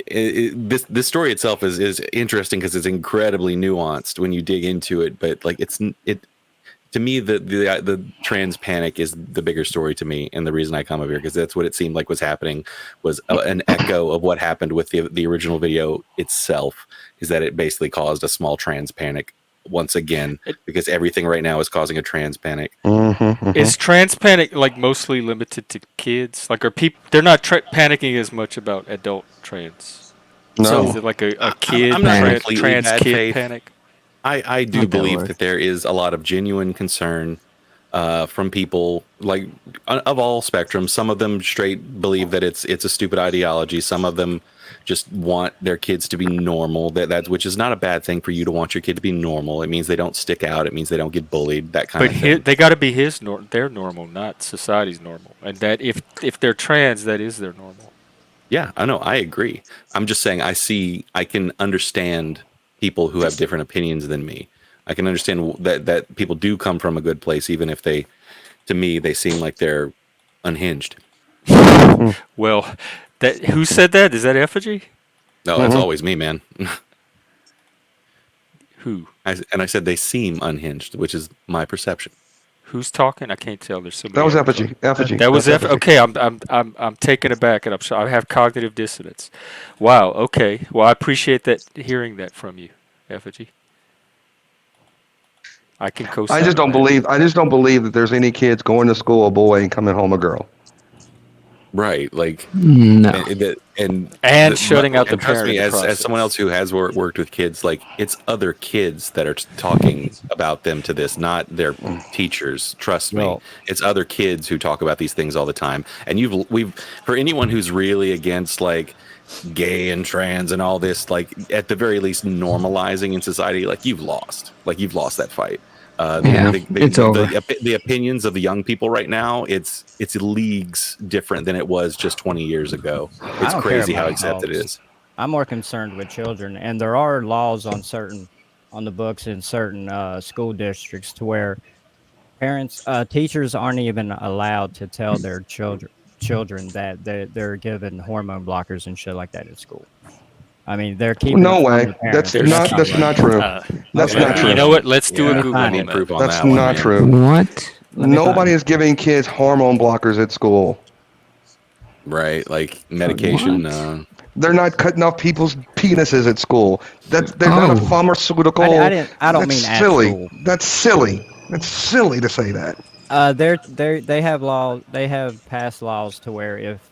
this story itself is interesting because it's incredibly nuanced when you dig into it. But like, to me, the trans panic is the bigger story to me, and the reason I come up here, because that's what it seemed like was happening, was an echo of what happened with the original video itself, is that it basically caused a small trans panic once again, because everything right now is causing a trans panic. Is trans panic like mostly limited to kids? Like, are people, they're not panicking as much about adult trans? No. So is it like a kid trans kid panic? I do believe that there is a lot of genuine concern from people, like, of all spectrums. Some of them straight believe that it's a stupid ideology. Some of them just want their kids to be normal. That which is not a bad thing for you to want your kid to be normal. It means they don't stick out. It means they don't get bullied. That kind of thing. But they got to be their normal, not society's normal. And that if they're trans, that is their normal. Yeah, I know. I agree. I'm just saying I can understand people who have different opinions than me. I can understand that people do come from a good place, even if to me, they seem like they're unhinged. Well, who said that? Is that Effigy? No, that's always me, man. Who? I said they seem unhinged, which is my perception. Who's talking? I can't tell. There's so many. That was Effigy. Effigy. That was Effigy. Okay, I'm taken aback, and I have cognitive dissonance. Wow. Okay. Well, I appreciate hearing that from you, Effigy. I can co-sign. I just don't believe that there's any kids going to school a boy and coming home a girl. Right, like no, and shutting out the trust parent. Me, as someone else who has worked with kids, like, it's other kids that are talking about them to this, not their teachers. Trust me, it's other kids who talk about these things all the time. And we've for anyone who's really against like gay and trans and all this, like, at the very least normalizing in society, like, you've lost that fight. It's over. The opinions of the young people right now, it's leagues different than it was just 20 years ago. It's crazy how accepted it is. I'm more concerned with children, and there are laws on the books in certain school districts to where teachers aren't even allowed to tell their children that they're given hormone blockers and shit like that at school. I mean, they're keeping. No way. That's not true. That's not true. You know what? Let's do a Google proof on That's that one, not man. true. What? Nobody is giving kids hormone blockers at school. Right, like medication. They're not cutting off people's penises at school. They're not a pharmaceutical. I don't mean at silly. school. That's silly. That's silly to say that. They have passed laws to where if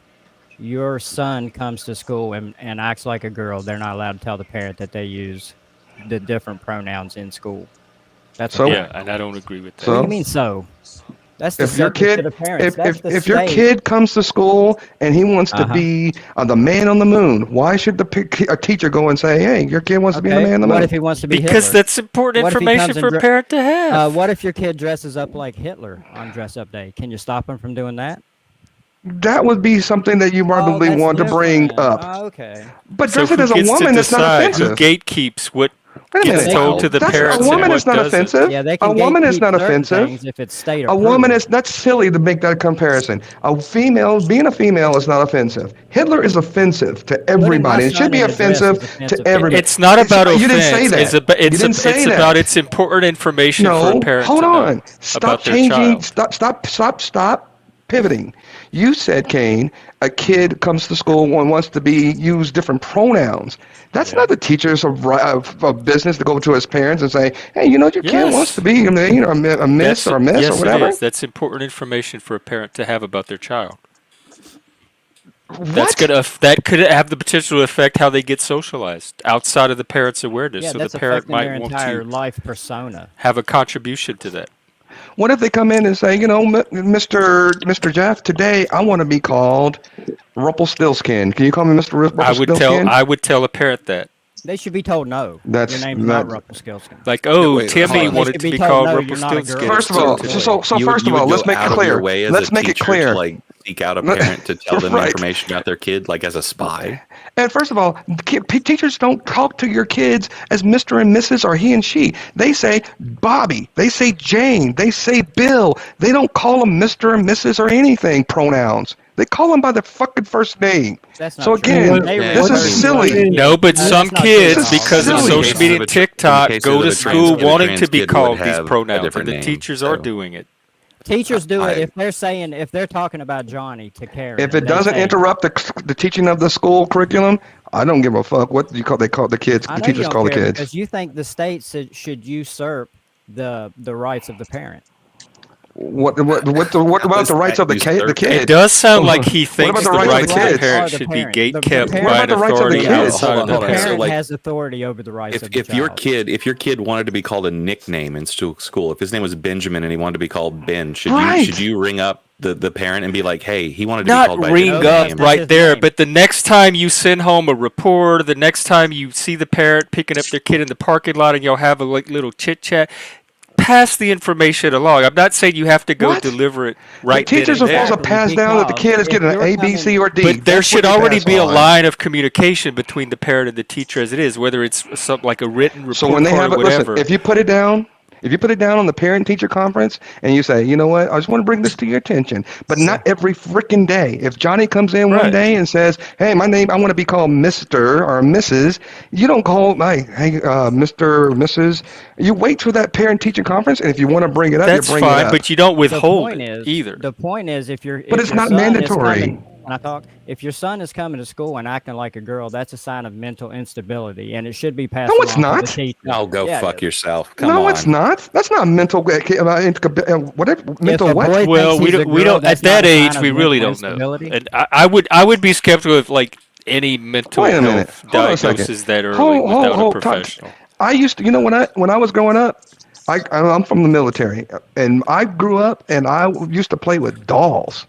your son comes to school and acts like a girl, they're not allowed to tell the parent that they use the different pronouns in school. And I don't agree with that. What do you mean so? That's the If your subject to kid, the parents. if your kid comes to school and he wants to be the man on the moon, why should a teacher go and say, "Hey, your kid wants to be the man on the moon"? What if he wants to be Because Hitler? that's important What if he information comes for and a parent to have. What if your kid dresses up like Hitler on dress up day? Can you stop him from doing that? That would be something that you probably that's want to bring different. up. Oh, okay. But So dress it who as a gets to woman, that's not decide? Who offensive. gatekeeps what Wait a gets minute. told to the parents? A woman and is what not doesn't? offensive. Yeah, they A can woman is gatekeep not certain offensive. things if it's state A woman is that's silly to make that comparison. A female being a female is not offensive. Hitler is offensive to everybody. It should be offensive to everybody. It's not about offense. You didn't say that. You didn't say it's that. about it's important information for a parent hold to know on. Stop about their changing. child. Stop pivoting. You said, Kane, a kid comes to school and wants to use different pronouns. That's not the teacher's of business to go to his parents and say, hey, you know, your kid wants to be a miss or whatever. It is. That's important information for a parent to have about their child. What? That could have the potential to affect how they get socialized outside of the parent's awareness. Yeah, so that's the parent affecting might their want entire to life persona. have a contribution to that. What if they come in and say, you know, Mr. Jeff, today I want to be called Rumpelstiltskin. Can you call me Mr. Rumpelstiltskin? I would tell a parent that. They should be told no. That's your name's not Rumpelstiltskin. Like, Timmy wanted to be called Rumpelstiltskin. First of all, first of all, let's make it clear. Let's make it clear. Like seek out a parent to tell them information about their kid, like as a spy. And first of all, teachers don't talk to your kids as Mr. and Mrs. or he and she. They say Bobby. They say Jane. They say Bill. They don't call them Mr. and Mrs. or anything pronouns. They call them by their fucking first name. So again, this is silly. No, but some kids, because of social media and TikTok, go to school wanting to be called these pronouns, and the teachers are doing it. Teachers do it if they're talking about Johnny to Karen. If it doesn't interrupt the teaching of the school curriculum, I don't give a fuck what they call the kids. The teachers call the kids. Because you think the state should usurp the rights of the parent. What about the rights of the kid? It does sound like he thinks the rights of the parent should be gatekept by an authority outside of the parent. The parent. parent has authority over the rights of the child. If your kid wanted to be called a nickname in school, if his name was Benjamin and he wanted to be called Ben, should you ring up the parent and be like, hey, he wanted to be called by not ring up right there, but the next time you send home a report, the next time you see the parent picking up their kid in the parking lot and y'all have a little chit chat, pass the information along. I'm not saying you have to go deliver it right then. Teachers are supposed to pass down that the kid is getting an A, B, C, or D. But there should already be a line of communication between the parent and the teacher as it is, whether it's something like a written report so when they have or whatever. Listen, if you put it down on the parent-teacher conference and you say, you know what, I just want to bring this to your attention, but not every freaking day. If Johnny comes in one day and says, hey, my name, I want to be called Mr. or Mrs., you don't call Mr. or Mrs. You wait for that parent-teacher conference, and if you want to bring it up, you bring it up. That's fine, but you don't withhold it either. The point is, if it's not mandatory. When I talk, if your son is coming to school and acting like a girl, that's a sign of mental instability, and it should be passed. No, it's along not. To the teacher. Oh, go fuck yourself. Come no, on. It's not. That's not mental. Whatever. Mental what? Well, we don't. At that age, we really don't know. And I would be skeptical of like any mental health diagnosis that early without a professional. I used to, when I was growing up, I'm from the military, and I grew up and I used to play with dolls.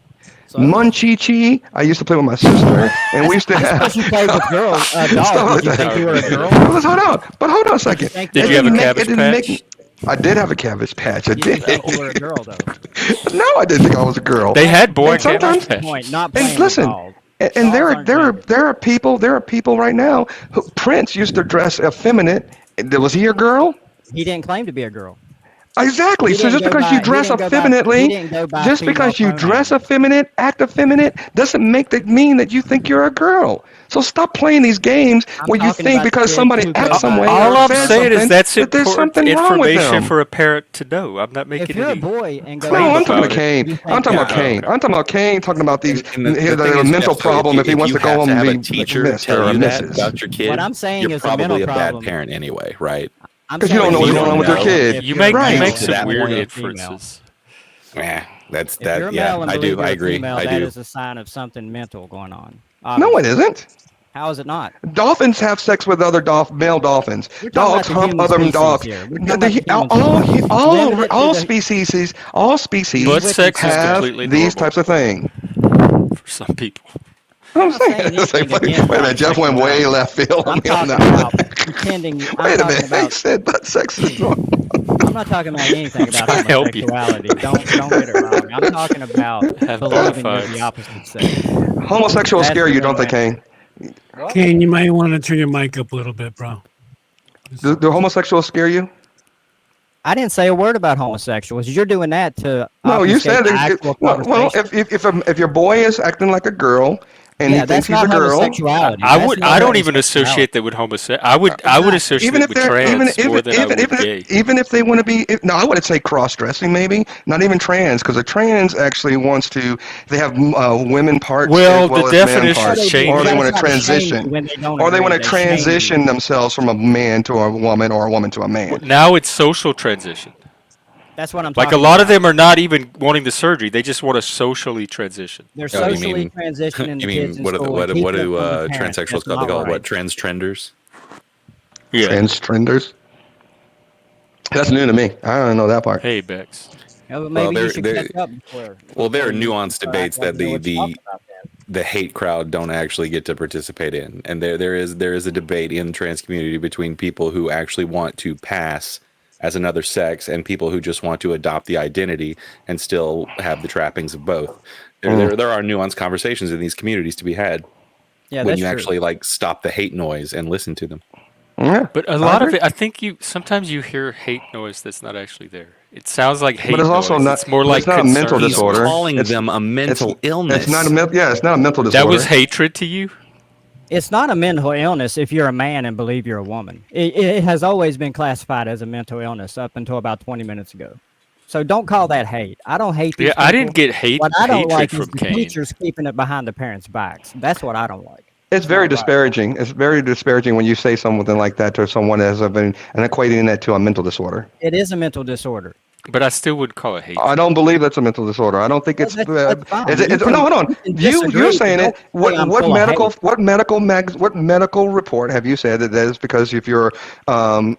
Munchie-Chi. I used to play with my sister, and we used to have. You played with girls, dolls. Did you think you were a girl? Hold on a second. Did you have a Cabbage Patch? I did have a Cabbage Patch. I did. You were a girl, though. No, I didn't think I was a girl. They had boy Cabbage Patch. And listen, and there are people right now who Prince used to dress effeminate. Was he a girl? He didn't claim to be a girl. Exactly. So just because you dress effeminately, just because you dress effeminate, act effeminate, doesn't mean that you think you're a girl. So stop playing these games where you think because somebody acts some way. All I'm saying is that's important information for a parent to know. I'm not making if you're a boy and go no, I'm talking about Kane. I'm talking about Kane. I'm talking about Kane talking about these the mental problem if he wants to go home and be a teacher tell you that about your kid. What I'm saying is probably a bad parent anyway, right? Because you don't know what's going on with your kid. You make some weird inferences. Yeah, that's that. Yeah, I do. I agree. That is a sign of something mental going on. No, it isn't. How is it not? Dolphins have sex with other male dolphins. We're talking Dogs about the hump human other species dogs. here. We're talking about the human species. All species Butt sex is have completely these normal types of things. for some people. I'm saying, it's like, wait a minute, Jeff went way left field on I'm me on talking that. about pretending. Wait I'm a talking minute, about. he said butt sex is normal. I'm not talking about anything about trying to help you. homosexuality. Don't get it wrong. I'm talking about Have believing you're bona the fides. opposite sex. Homosexuals That's scare the you, way don't they, I- Kane? Kane, you might want to turn your mic up a little bit, bro. Do homosexuals scare you? I didn't say a word about homosexuals. You're doing that to No, you obfuscate said the actual well, conversation. if your boy is acting like a girl and Yeah, he thinks that's he's a not girl, homosexuality. I That's would. not I don't even homosexuality. associate that with homosexual. I would associate even it if with they're trans more than I would gay. even if they want to be, no, I wouldn't say cross-dressing. Maybe not even trans, because a trans actually wants to. They have women parts Well, as well the as man definition parts, changes. or they That's want to not a shame transition, when they don't or they agree. want to They shame you. transition themselves from a man to a woman or a woman to a man. Now it's social transition. That's what I'm Like a talking lot about. of them are not even wanting the surgery; they just want to socially transition. They're Oh, you socially mean transitioning the you kids mean in what school what and what keeping do them from the parents. transsexuals That's call? They not call it right. what? Trans trenders? Yeah. Trans trenders. That's new to me. I don't know that part. Hey, Bex. Yeah, but maybe Well, you should catch up before. Well, there are before you nuanced start debates acting like that you know what you're talking about then. the hate crowd don't actually get to participate in, and there is a debate in the trans community between people who actually want to pass as another sex and people who just want to adopt the identity and still have the trappings of both. There are nuanced conversations in these communities to be had Yeah, when that's you true. actually like stop the hate noise and listen to them. Yeah, But a lot of it, I think sometimes you hear hate noise that's not actually there. It sounds like hate But it's also noise. not. It's more But like it's not a mental concern disorder. noise. Calling them a mental illness. It's not a yeah. It's not a mental disorder. That was hatred to you? It's not a mental illness if you're a man and believe you're a woman. It has always been classified as a mental illness up until about 20 minutes ago. So don't call that hate. I don't hate these Yeah, people. I didn't get hate. What I don't hatred like is from the Kane. teachers keeping it behind the parents' backs. That's what I don't like. It's very not right. disparaging. It's very disparaging when you say something like that to someone as and equating that to a mental disorder. It is a mental disorder. But I still wouldn't call it hate. I don't believe that's a mental disorder. I don't think it's. That's fine. No, hold on. You're saying it. What What medical report have you said that is because if you're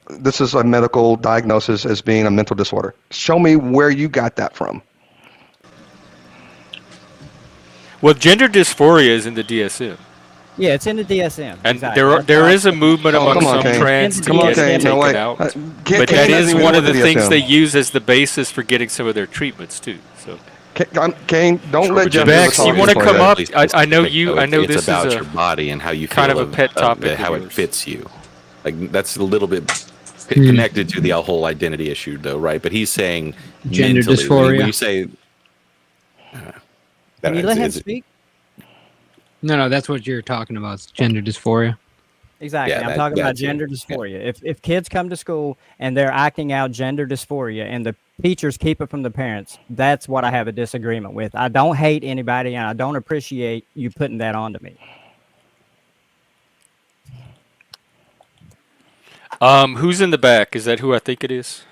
this is a medical diagnosis as being a mental disorder? Show me where you got that from. Well, gender dysphoria is in the DSM. Yeah, it's in the DSM. And exactly. there is a movement among come on, some Kane. trans to Come on, get it Kane. taken No, wait. out. But But Kane that doesn't is even one know of the what the things DSM. they use as the basis for getting some of their treatments too. So, Kane, don't let Jeff. Bex, you want to come up? I know you. I know it's this about is your body and how you kind feel of a pet topic. how of it yours. fits you. Like that's a little bit connected to the whole identity issue, though, right? But he's saying Gender mentally, dysphoria. When you say, Can you let him speak? No, that's what you're talking about. It's gender dysphoria. Exactly. Yeah, I'm talking about that's it. gender dysphoria. If kids come to school and they're acting out gender dysphoria and the teachers keep it from the parents, that's what I have a disagreement with. I don't hate anybody and I don't appreciate you putting that onto me. Who's in the back? Is that who I think it is?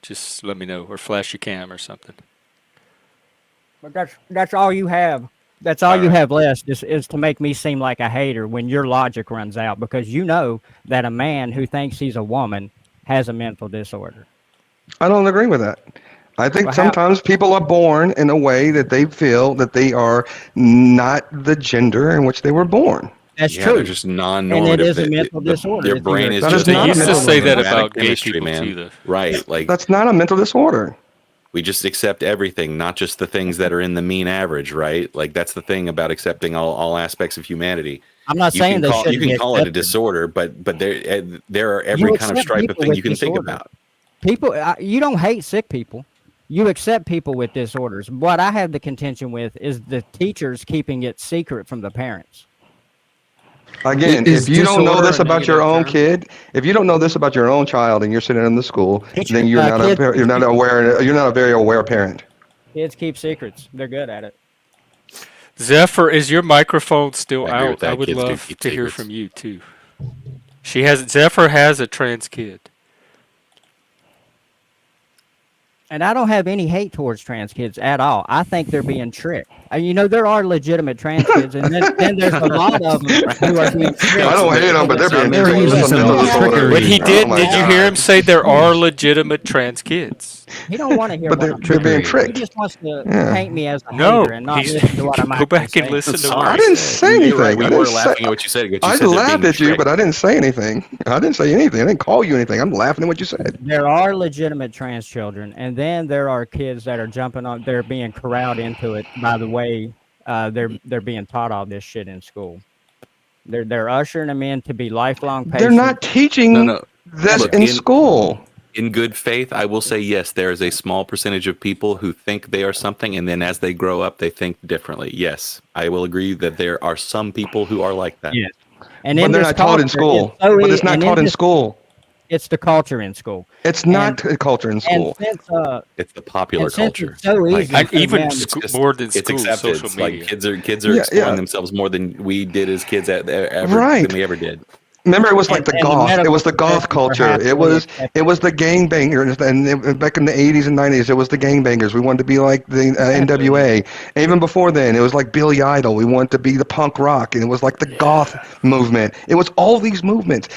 Just let me know, or flash your cam or something. But that's all you have. That's all you have left is to make me seem like a hater when your logic runs out, because you know that a man who thinks he's a woman has a mental disorder. I don't agree with that. I think Well, how- sometimes people are born in a way that they feel that they are not the gender in which they were born. That's yeah, true. they're just non-normative. And it is a mental disorder. Their If brain you're- is That just is not They a used to mental say that disorder. about gay chemistry, people man. too, though. Right? Like That's not a mental disorder. we just accept everything, not just the things that are in the mean average, right? Like that's the thing about accepting all aspects of humanity. I'm not You saying can they call, shouldn't you can be call it a accepted. disorder, but there are every kind of accept stripe of people thing with you can think disorder. about. People, you don't hate sick people. You accept people with disorders. What I have the contention with is the teachers keeping it secret from the parents. Again, Is if you don't know disorder this a about your negative own term? kid, if you don't know this about your own child and you're sitting in the school, then you're kids- you're not aware. You're not a very aware parent. Kids keep secrets. They're good at it. Zephyr, is your microphone still I agree with out? that. I would Kids do love keep to hear secrets. from you too. Zephyr has a trans kid. And I don't have any hate towards trans kids at all. I think they're being tricked. You know, there are legitimate trans kids, and then there's a lot of them who are being tricked. I don't hate them, but they're being tricked with some mental disorder. But he did. Oh my Did you God. hear him say there are legitimate trans kids? He don't want to hear But what I'm they're being saying. tricked. He just wants to Yeah. paint me as a No, hater and not he's- listen to what I'm go actually back and saying. listen to what I he didn't said. say anything. You're right. We I were didn't say- laughing at what you said. What you I said they're laughed being at you, tricked. but I didn't say anything. I didn't say anything. I didn't call you anything. I'm laughing at what you said. There are legitimate trans children, and then there are kids that are jumping on. They're being corralled into it by the way they're being taught all this shit in school. They're ushering them in to be lifelong patients. They're not teaching this Look, in school. In good faith, I will say yes, there is a small percentage of people who think they are something, and then as they grow up, they think differently. Yes, I will agree that there are some people who are like that. Yes. And But in they're this not taught in culture, school. it's so But it's not and taught in this- school. It's the culture in school. It's not a culture in And school. since It's the popular and since culture. it's so easy And for even them- school, It's more than it's school, accepted. social It's like media. kids are Yeah, exploring yeah. themselves more than we did as kids ever Right. than we ever did. Remember, it was like the And the goth. It medical was the goth professionals are culture. It happily was the gangbangers. And back in the 80s and 90s, it was the gangbangers. We wanted to be like the NWA. And even before then, it was like Billy Idol. We wanted to be the punk rock, and it was like the goth movement. It was all these movements.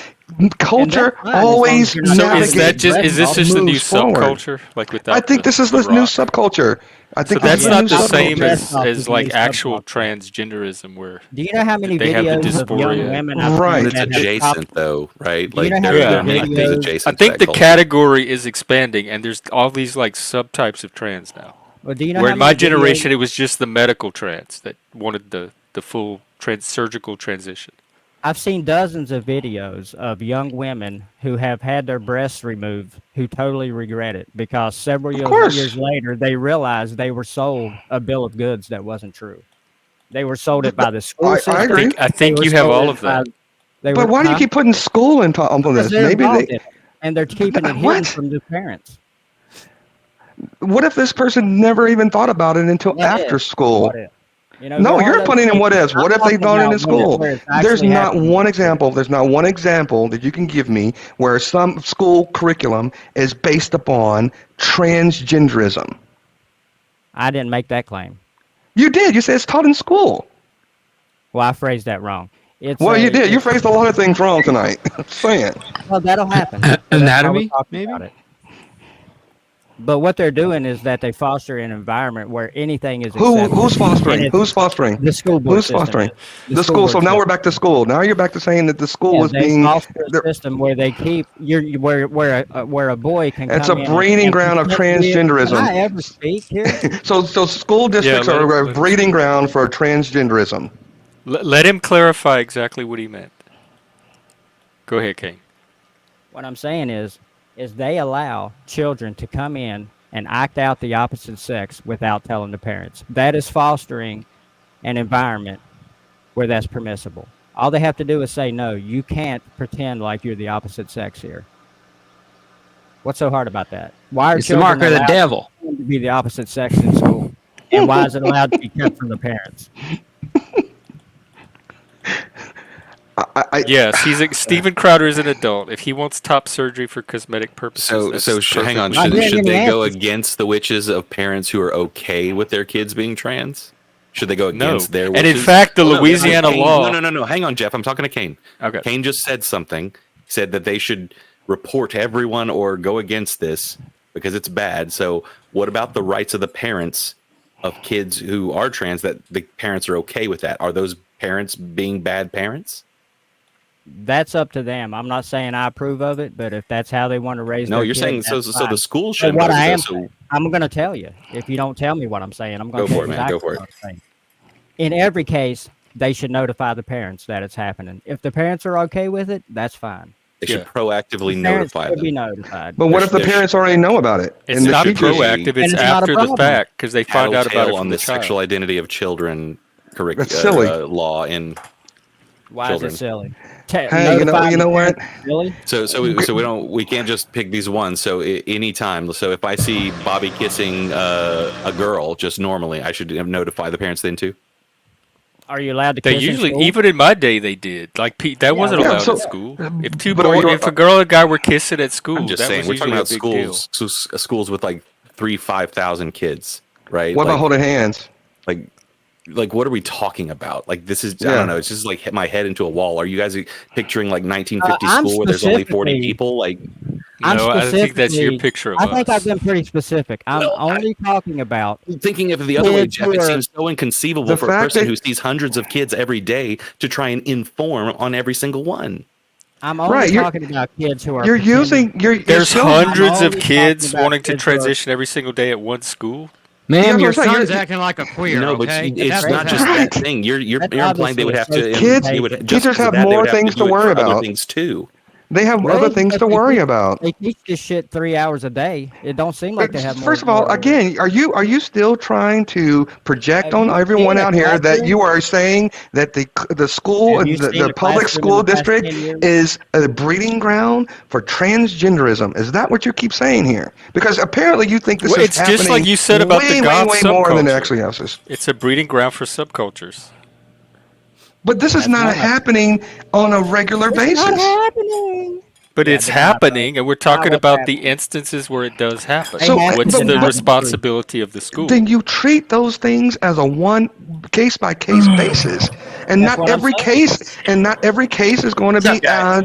Culture fine, as long always as you're not So navigates. is this just a new moves forward. subculture? Like without I think this is the this new rock? subculture. I So think that's this is a not new the same subculture. as like actual transgenderism, where Do you know how many they have the videos of young dysphoria. women I've Right. seen But it's that have adjacent, popped- though, right? Do you Like know how there many are many videos- things I adjacent. think to the that culture. category is expanding, and there's all these like subtypes of trans now. Well, do you know Where how in my many generation, videos- it was just the medical trans that wanted the full surgical transition. I've seen dozens of videos of young women who have had their breasts removed who totally regret it because several course. years later they realized they were sold a bill of goods that wasn't true. They were sold it by the school I system. agree. I think They you were have sold all it of that. by- they But were- why do you huh? keep putting school on Because this? they're Maybe involved they. in it, and they're keeping it What? hidden from the parents. What if this person never even thought about it until What after if? school? What if? You know, No, there are you're those putting in things- what ifs. I'm What if they talking done it about in school? where it's There's actually not happening. one example. There's not one example that you can give me where some school curriculum is based upon transgenderism. I didn't make that claim. You did. You said it's taught in school. Well, I phrased that wrong. It's Well, you a- did. You phrased a lot of things wrong tonight. Saying. Well, that'll happen. That's why we're Anatomy, talking maybe? about it. But what they're doing is that they foster an environment where anything is accepted. Who's fostering? And it's- Who's fostering? The school board Who's system fostering? is. The school. So board now we're system. back to school. Now you're back to saying that the school Yeah, is they being. foster a system where they keep where a boy can. It's come a in breeding and ground of potentially- transgenderism. Can I ever speak here? So school districts let are him- a breeding ground for transgenderism. Let him clarify exactly what he meant. Go ahead, Kane. What I'm saying is they allow children to come in and act out the opposite sex without telling the parents. That is fostering an environment where that's permissible. All they have to do is say, no, you can't pretend like you're the opposite sex here. What's so hard about that? Why are It's the children mark of the allowed devil. to be the opposite sex in school? And why is it allowed to be kept from the parents? Yes, Stephen Crowder is an adult. If he wants top surgery for cosmetic purposes, Hang on. perfectly Should they go legal. against the wishes of parents who are okay with their kids being trans? Should they go No. against their And wishes? in fact, the Well, no, Louisiana Kane- law- No. Hang on, Jeff. I'm talking to Kane. Okay. Kane just said something. He said that they should report everyone or go against this because it's bad. So, what about the rights of the parents of kids who are trans? That the parents are okay with that? Are those parents being bad parents? That's up to them. I'm not saying I approve of it, but if that's how they want to raise No, their you're kid, saying so. that's So the fine. school But should. what I am saying, I'm going to tell you. If you don't tell me what I'm saying, I'm going Go to for tell it, you man. Go exactly for it. what I'm saying. In every case, they should notify the parents that it's happening. If the parents are okay with it, that's fine. They should proactively The parents notify should them. be notified. But what if the parents already know about it? It's And not should be- proactive. It's And it's not a after the problem. fact because they find out about it Tattletale from on the the sexual child. identity of children That's silly. law in Why children. is it silly? Hey, you know what? Really? So we can't just pick these ones. So anytime. So if I see Bobby kissing a girl just normally, I should notify the parents then too. Are you allowed to They kiss in usually, school? even in my day, they did. Like that wasn't Yeah, allowed so- in school. If but if a girl and a guy were kissing at school, I'm just that saying was we're talking usually about a big deal. schools with like 5,000 kids, right? What about Like, holding hands? like what are we talking about? Like this is I Yeah. don't know. It's just like hit my head into a wall. Are you guys picturing like 1950 I'm school where there's only 40 specifically- people? Like No, I think that's your specifically- picture of I think us. I've been pretty specific. I'm only talking about thinking of it the other way, kids Jeff, who it are- seems so inconceivable The for a fact person that- who sees hundreds of kids every day to try and inform on every single one. I'm only Right, you're- talking about kids who are. You're pretending- using you're There's still- hundreds I'm of only kids talking about wanting to kids who are- transition every single day at one school. Ma'am, Yeah, your I'm saying, son's you're- acting like a queer. No, but okay? it's That's not what's just happening. that thing. You're That's implying they would have to. obviously Kids- they would, just teachers because of have that, they more would have things do to it worry for other about. things too. They have Well, other things to but they worry teach- about. They teach this shit 3 hours a day. It don't seem like they have more. First of all, more- again, are you still trying to project Have on you everyone seen a out here that classroom? you are saying that the school Have you and seen the a public classroom school in the past district 10 years? is a breeding ground for transgenderism? Is that what you keep saying here? Because apparently you think this Well, is it's happening just like you said about way, the God way more than it subculture. actually is. It's a breeding ground for subcultures. But this is not happening on a regular basis. Not happening. But Yeah, it's but not happening, and we're talking what's about the instances where it does happen. So- What's but- the but- responsibility of the school? Then you treat those things as a one case by case basis, and That's not what I'm every saying. case, and not every case is going to be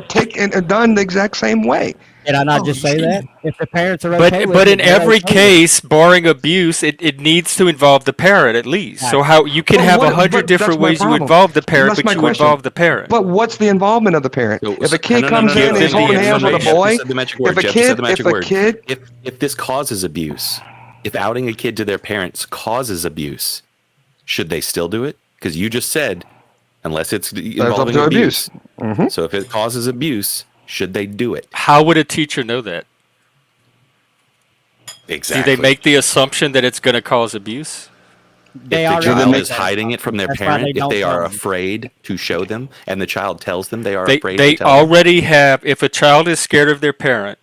taken and done the exact same way. Did I not just say that? If the parents are But okay with but it, in they're every okay with it. case, barring abuse, it needs to involve the parent at least. So how you can But have what- 100 but different that's my ways you problem. involve the parent, That's but my you question. involve the parent. But what's the involvement of the parent? If a kid No, comes in and Give is them holding the hands with a information. boy, Jeff said the magic word. if a Jeff said kid, the magic if a word. kid, If this causes abuse, if outing a kid to their parents causes abuse, should they still do it? Because you just said, unless it's up involving to abuse. abuse. So if it causes abuse, should they do it? How would a teacher know that? Exactly. Do they make the assumption that it's going to cause abuse? They If the already child make is that hiding it from their That's why parent, they if don't they tell are them. afraid to show them, and the child tells them they are They afraid they to tell them. already have. If a child is scared of their parent,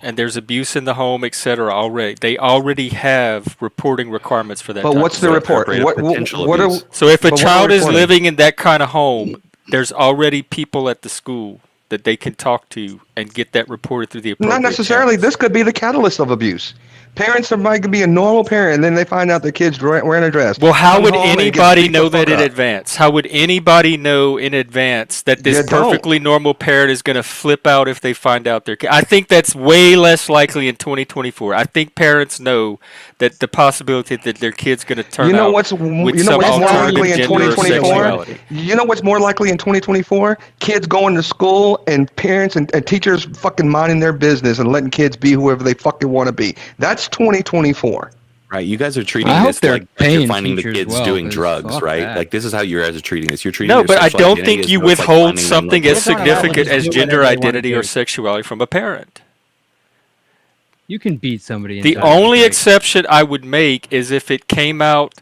and there's abuse in the home, etc. Already, they already have reporting requirements for that. But type what's of the stuff. report? What are, So if a but what are child we is reporting? living in that kind of home, there's already people at the school that they can talk to and get that reported through the appropriate Not necessarily. This could be the catalyst of abuse. Parents might be a normal parent, and then they find out their kid's wearing a dress. Well, how Come would home and it gets anybody beat the know that fuck in up. advance? How would anybody know in advance that this You don't. perfectly normal parent is going to flip out if they find out their kid? I think that's way less likely in 2024. I think parents know that the possibility that their kid's going to turn You know out what's with more some likely alternative in gender or 2024? sexuality. You know what's more likely in 2024? Kids going to school and parents and teachers fucking minding their business and letting kids be whoever they fucking want to be. That's 2024. Right, you guys are treating I hope this they're like you're paying finding the teachers kids well, doing 'cause drugs, fuck right? that. Like this is how you guys are treating this. You're treating No, their but I sexual don't identity think as you though it's like withhold finding them, something like, as significant as do gender whatever they wanna identity or do. sexuality from a parent. You can beat somebody. The inside only the exception I would make is if it came out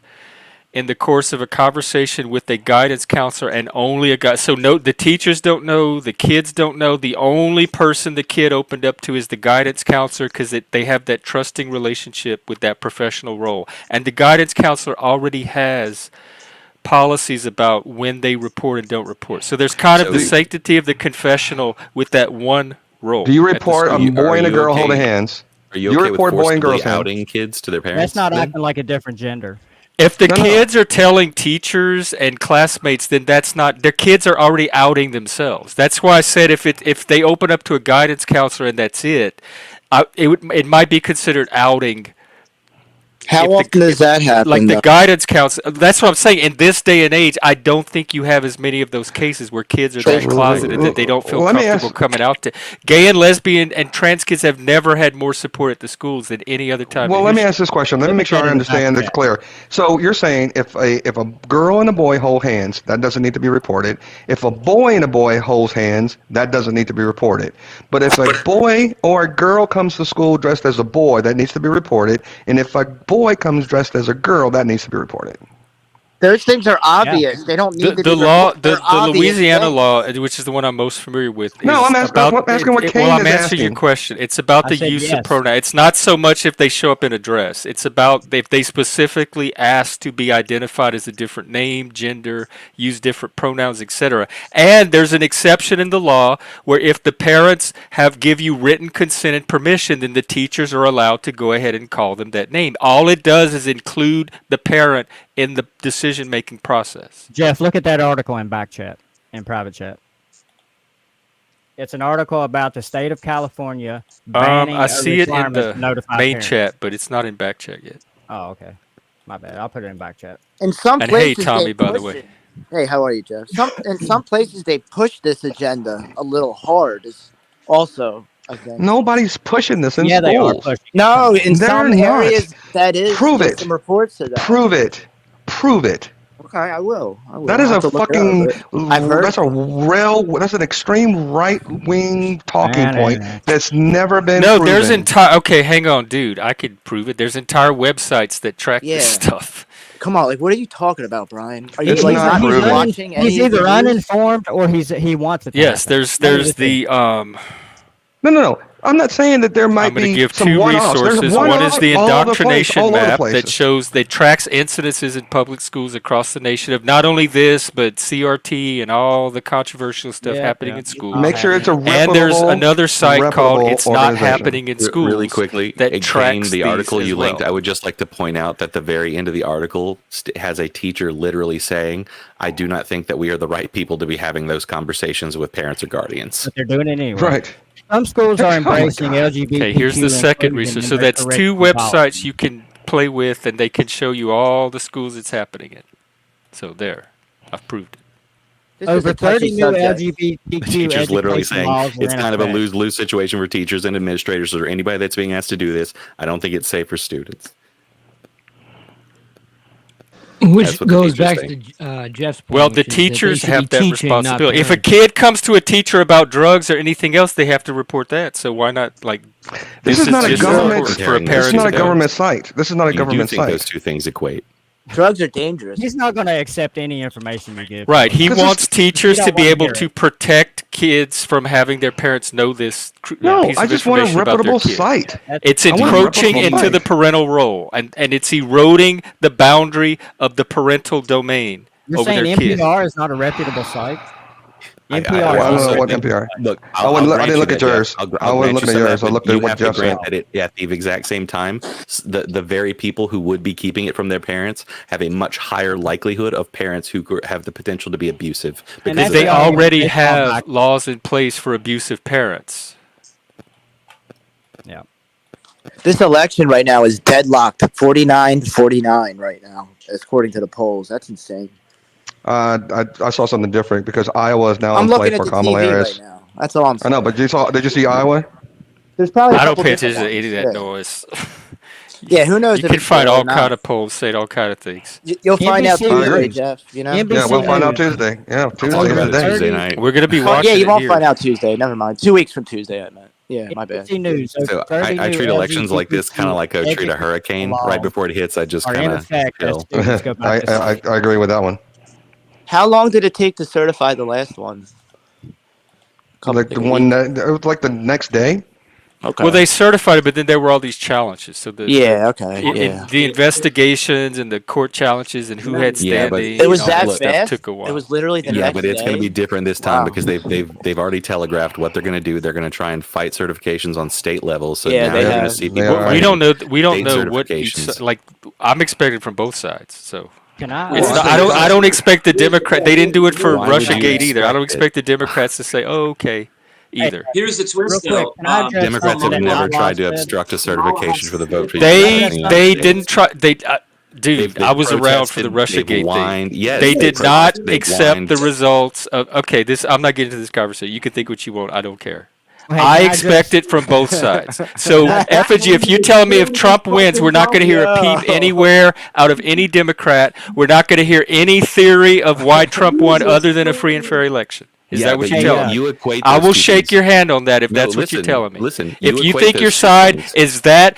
in the course of a conversation with a guidance counselor and only a guy. So no, the teachers don't know, the kids don't know. The only person the kid opened up to is the guidance counselor because they have that trusting relationship with that professional role. And the guidance counselor already has policies about when they report and don't report. So there's kind of the sanctity of the confessional with that one role. Do you at the report a school. boy and a you girl okay? holding hands? Are you You okay report with boy and girl forcibly hands. outing kids to their parents? That's not then? acting like a different gender. If the No, no. kids are telling teachers and classmates, then that's not their kids are already outing themselves. That's why I said if they open up to a guidance counselor and that's it, it might be considered outing. How often does that happen? Like the though? guidance counselor. That's what I'm saying. In this day and age, I don't think you have as many of those cases where kids are that closeted that they don't feel Let me comfortable ask- coming out to. Gay and lesbian and trans kids have never had more support at the schools than any other time. Well, in let me history. ask this question. Let me make sure I get into that understand this yet. clear. So you're saying if a girl and a boy hold hands, that doesn't need to be reported. If a boy and a boy holds hands, that doesn't need to be reported. But if a boy or a girl comes to school dressed as a boy, that needs to be reported. And if a boy comes dressed as a girl, that needs to be reported. Those things are obvious. They don't need to The be law, reported. They're the obvious Louisiana things. law, which is the one I'm most familiar with. No, is I'm asking, about, asking what Kane well, I'm is answering your asking. question. It's about I the said use yes. of pronoun. It's not so much if they show up in a dress. It's about if they specifically ask to be identified as a different name, gender, use different pronouns, etc. And there's an exception in the law where if the parents give you written consent and permission, then the teachers are allowed to go ahead and call them that name. All it does is include the parent in the decision-making process. Jeff, look at that article in back chat, in private chat. It's an article about the state of California banning I see it in requirement the to notify main parents. chat, but it's not in back chat yet. Oh, okay. My bad. I'll put it in back chat. In some And hey, places, Tommy, they by the push way. it. Hey, how are you, Jeff? In some places, they push this agenda a little hard. It's also, I think. Nobody's pushing this in Yeah, they are schools. pushing. No, in They're some not. areas that is. Prove There's it. some reports to that. Prove it. Prove it. Okay, I will. That is I'll a have to look it fucking. up, but I've heard. That's an extreme right wing talking Man, point that's never been. No, proven. there's entire. Okay, hang on, dude. I could prove it. There's entire websites that track Yeah. this stuff. Come on, like, what are you talking about, Brian? Are you It's like not not proven. watching any? He's of the either news? uninformed or he wants it. To Yes, happen. there's the No. I'm not saying that there might I'm going to be give some two one-offs. There's resources. One is one-offs the all over the place, indoctrination all over the map that places. shows that tracks incidences in public schools across the nation of not only this but CRT and all the controversial stuff happening in schools. Make sure it's a reputable, and there's another site called reputable "It's Not organization. Happening in Schools." Really quickly, that Kane, tracks the these article as you linked, well. I would just like to point out that the very end of the article has a teacher literally saying, "I do not think that we are the right people to be having those conversations with parents or guardians." But they're doing it anyway. Right. Some schools are Oh my embracing God. LGBTQ. Okay, here's the second inclusion resource. in So their that's two curriculum policy. websites you can play with, and they can show you all the schools it's happening in. So there, I've proved it. This is Over a touchy 30 new subject. The LGBTQ teacher's literally education saying laws are it's in kind of a effect. lose-lose situation for teachers and administrators or anybody that's being asked to do this. I don't think it's safe for students. Which That's what the goes teachers back think. to Jeff's point. Well, the which is that they teachers should be have that teaching, not responsibility. If a parents. kid comes to a teacher about drugs or anything else, they have to report that. So why not, like, This is not a just government. important for a This is This is parent not to a know. government site. This is not a You do government think those site. two things equate. Drugs are dangerous. He's not going to accept any information you give. Right. He Because this- wants teachers don't to be wanna able hear to it. protect kids from having their parents know this No, piece I of just want a information about their reputable kid. site. It's I want a encroaching reputable into site. the parental role, and it's eroding the boundary of the parental domain You're over saying their kid. NPR is not a reputable site? I NPR I is don't also know what think- NPR. Look, I wouldn't look- I didn't look at yours. I I'll wasn't grant looking you at some of yours. that, I but looked at you what have to Jeff grant said. that at the exact same time, the very people who would be keeping it from their parents have a much higher likelihood of parents who have the potential to be abusive. And Because that's they the argument already they fall have back- laws in place for abusive parents. Yeah. This election right now is deadlocked 49-49 right now, according to the polls. That's insane. I saw something different because Iowa is now I'm in play looking for at the Kamala TV Harris. right now. That's all I'm I saying. know, but did you see Iowa? There's probably a I don't couple pay different attention to any of that ones. noise. Yeah, who knows You if can it's find real or all not. kind of polls saying all kind of things. You'll find out NBC Tuesday, News. Jeff. You know. NBC Yeah, we'll find out News. Tuesday. Yeah, Talk Tuesday about it today. Tuesday night. We're going to be Oh, watching yeah, you it won't here. find out Tuesday. Never mind. 2 weeks from Tuesday, I meant. Yeah, my bad. NBC News. So over 30 I new treat elections like this kind of like I treat a education hurricane. laws Right before it hits, I just are in kind of effect as chill. students go back to I school. agree with that one. How long did it take to certify the last one? Like the one, it was like the next day. Okay. Well, they certified it, but then there were all these challenges. So Yeah, okay, yeah. the investigations and the court challenges and who had Yeah, but standing. It was and all that that stuff fast? took a while. It was literally the Yeah, next but it's going day? to be different this time Wow. because they've already telegraphed what they're going to do. They're going to try and fight certifications on state level. So Yeah, now they you're going to have. see They people. are. We don't know. We don't state know what each, certifications. like. I'm expecting from both sides. So Can I? it's Well, not, I I don't. think- I don't expect the Democrat. They didn't do it for Why would you RussiaGate either. I don't expect expect the Democrats to say, "Oh, okay," either. Here's the twist, Real quick, though. can I address Democrats something have that never Outlaw tried to said? obstruct a certification for the vote. They didn't try. Dude, They've I was around for the protested, they've RussiaGate whined. thing. Yes, they they've did not protested, they've accept whined. the results of. Okay, this. I'm not getting into this conversation. You can think what you want. I don't care. Hey, I can I expect just- it from both sides. So, effigy, if you tell me if Trump wins, we're not going to hear a peep anywhere out of any Democrat. We're not going to hear any theory of why Trump won other than a free and fair election. Is Yeah, that what but you're telling me? you equate I those will two shake things. your hand on that if No, that's what you're listen, telling me. listen, If you you equate think those your two side things. is that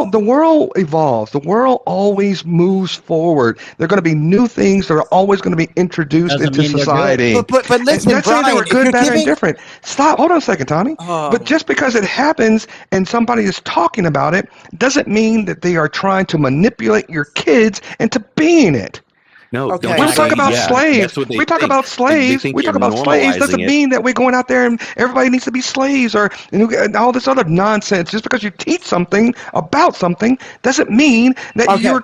world evolves. The world always moves forward. There are going to be new things that are always going to be introduced Doesn't into mean they're society. good. But listen, Not saying they were Brian, if good, you're bad, or giving, indifferent. Stop. Hold on a second, Tommy. But just because it happens and somebody is talking about it doesn't mean that they are trying to manipulate your kids into being it. No, Okay. don't When you we talk say, about yeah, slaves, that's what they we talk think. about They slaves. think We you're talk about slaves doesn't normalizing it. mean that we're going out there and everybody needs to be slaves or and all this other nonsense. Just because you teach something about something doesn't mean that Okay. you're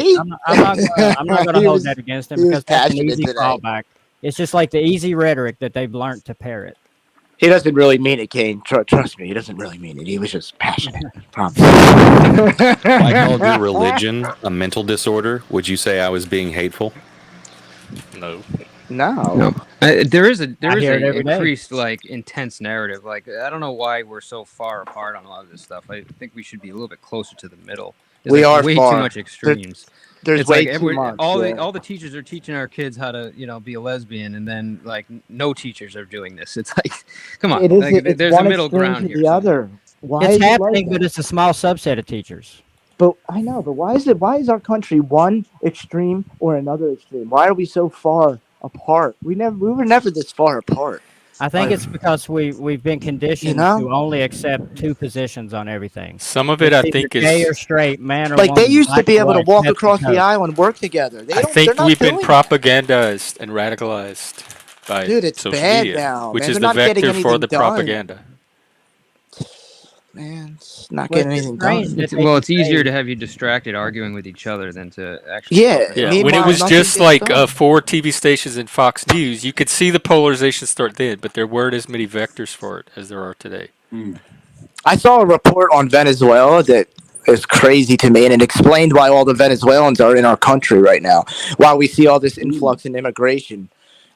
See? I'm not gonna He hold was- that against him he was because that's an passionate easy today. callback. It's just like the easy rhetoric that they've learned to parrot. He doesn't really mean it, Kane. Trust me, he doesn't really mean it. He was just passionate. Promise. If I called your religion a mental disorder, would you say I was being hateful? No. No. There is I a hear it every day. increased like intense narrative. Like I don't know why we're so far apart on a lot of this stuff. I think we should be a little bit closer to the middle. There's We like are way far. too much extremes. There's It's way like too much. all yeah. the teachers are teaching our kids how to be a lesbian, and then like no teachers are doing this. It's like, come on, It is. like, It's there's a one middle extreme ground to here. the other. Why It's is it like happening, but that? it's a small subset of teachers. But I know. But why is it? Why is our country one extreme or another extreme? Why are we so far apart? We were never this far apart. I think Like, it's because we've been conditioned to only accept two positions on everything. Some of it, I think, gay or is straight, man or like woman, they used to black be or able to white, walk head to across the toe. aisle and work together. I think we've been propagandized and radicalized by Dude, it's social bad media, now, which man. is They're the not getting vector for anything the done. propaganda. Man, it's not Well, getting it's anything strange done. that Well, it's they easier say- to have you distracted arguing with each other than to actually. Yeah, focus. Yeah, when it was just like 4 TV stations and Fox News, you could see the polarization start then, but there weren't as many vectors for it as there are today. I saw a report on Venezuela that is crazy to me, and it explained why all the Venezuelans are in our country right now. Why we see all this influx in immigration.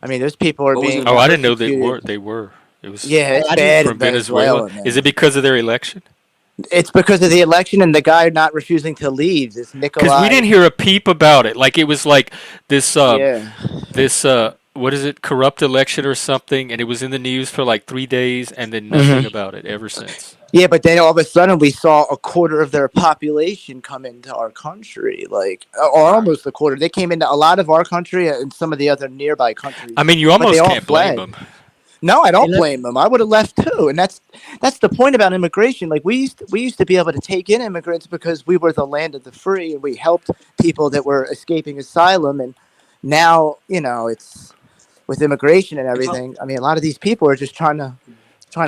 I mean, those people are being. Oh, I didn't know persecuted. they were. It was Yeah, it's bad from in Venezuela. Man. Is it because of their election? It's because of the election and the guy not refusing to leave. This Nikolai. Because we didn't hear a peep about it. Like it was like this. Yeah. This what is it? Corrupt election or something, and it was in the news for like 3 days, and then nothing about it ever since. Yeah, but then all of a sudden we saw a quarter of their population come into our country, like, or almost a quarter. They came into a lot of our country and some of the other nearby countries. I mean, you but they almost all can't blame fled. them. No, I don't blame them. I would have left too, and that's the point about immigration. Like we used to be able to take in immigrants because we were the land of the free, and we helped people that were escaping asylum. And now, it's with immigration and everything. I mean, a lot of these people are just trying to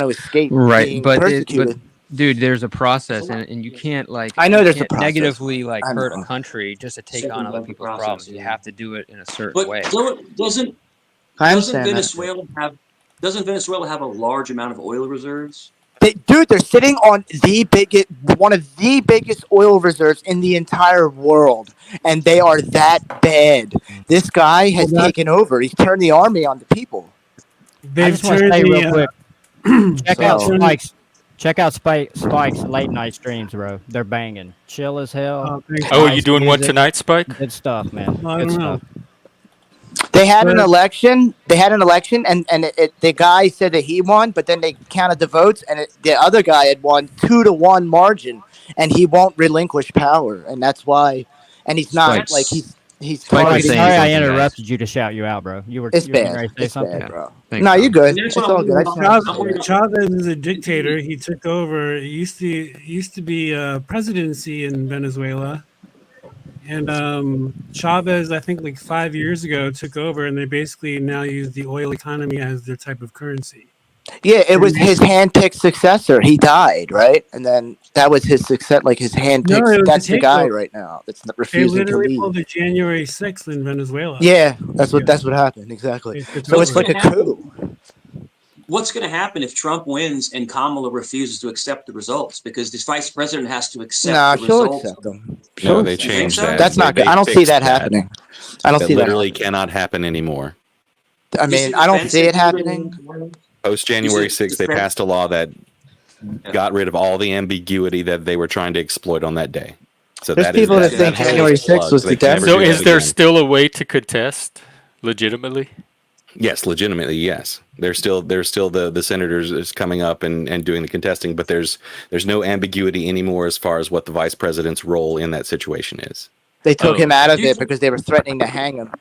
escape Right, being but persecuted. dude, there's a process, and you can't like. I know you there's a can't process. negatively like I hurt know. a country just to take Second on other level people's process, problems. You yeah. have to do it in a certain But way. doesn't I understand that. Doesn't Venezuela have a large amount of oil reserves? Dude, they're sitting on one of the biggest oil reserves in the entire world, and they are that bad. This guy has taken over. He's turned the army on the people. I just want to say real quick. Check out So- Spike's. Check out Spike's late night streams, bro. They're banging. Chill as hell. Oh, are you Nice doing one music. tonight, Spike? Good stuff, man. Well, I Good don't know. stuff. They had an election. And the guy said that he won, but then they counted the votes, and the other guy had won 2-1 margin, and he won't relinquish power, and that's why. And he's not Spike's- he's Spike was targeting- saying Sorry, I something, guys. interrupted you to shout you out, bro. You were. It's you were bad. ready to say It's something? bad, bro. Thanks, No, Tom. you're good. And that's It's what all I'm good. I worried just wanted to about. say that. Chavez is a dictator. He took over. It used to be a presidency in Venezuela, and Chavez, I think, like 5 years ago, took over, and they basically now use the oil economy as their type of currency. Yeah, it was his hand-picked successor. He died, right? And then that was his success, like his hand-picked. No, it was That's a the guy takeover. right now that's not They refusing to literally leave. pulled a January 6th in Venezuela. Yeah, that's what happened exactly. So it's like a coup. What's going to happen if Trump wins and Kamala refuses to accept the results? Because this vice president has to accept Nah, the she'll results. accept them. No, they You think changed so? that. That's not good. They I don't see fixed that happening. I don't That see that. literally cannot happen anymore. I mean, I don't see it happening. Post January 6th, they defense- passed a law that got rid of all the ambiguity that they were trying to exploit on that day. So There's that is people that think hole January is 6th plugged. was They the can never So do is that there again. still a way to contest legitimately? Yes, legitimately, yes. There's still the senators is coming up and doing the contesting, but there's no ambiguity anymore as far as what the vice president's role in that situation is. They took him out of Do you it because they were threatening to hang him.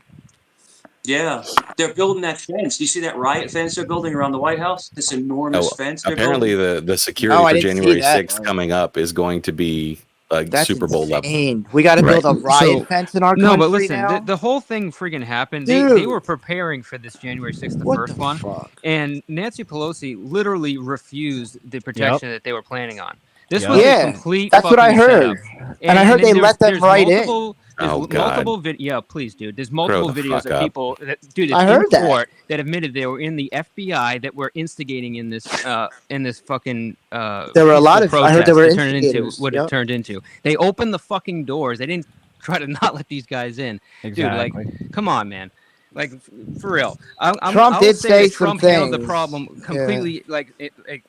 Yeah, they're building that fence. Do you see that riot fence they're building around the White House? This enormous fence. They're Apparently building? the security Oh, I for didn't see January that. 6th coming up is going to be like That's Super Bowl level. insane. We got to build a riot So- fence in our No, country but listen, now. the whole thing friggin' happened. They Dude. were preparing for this January 6th, the What first the one, fuck? and Nancy Pelosi literally refused the protection that they were planning on. This Yep. was Yeah, a complete that's what I fucking heard. setup. And I heard then they let them there's right in. multiple, there's Oh, God. multiple yeah, please, dude. There's multiple the videos fuck of up. people that, dude, it's I in heard that. court that admitted they were in the FBI that were instigating in this fucking There were a lot peaceful of- I heard there were protest that turned into instigators. what Yep. it turned into. They opened the fucking doors. They didn't try to not let these guys in. Dude, Exactly. like, come on, man. Like for real, Trump did say some Trump handled the things. problem completely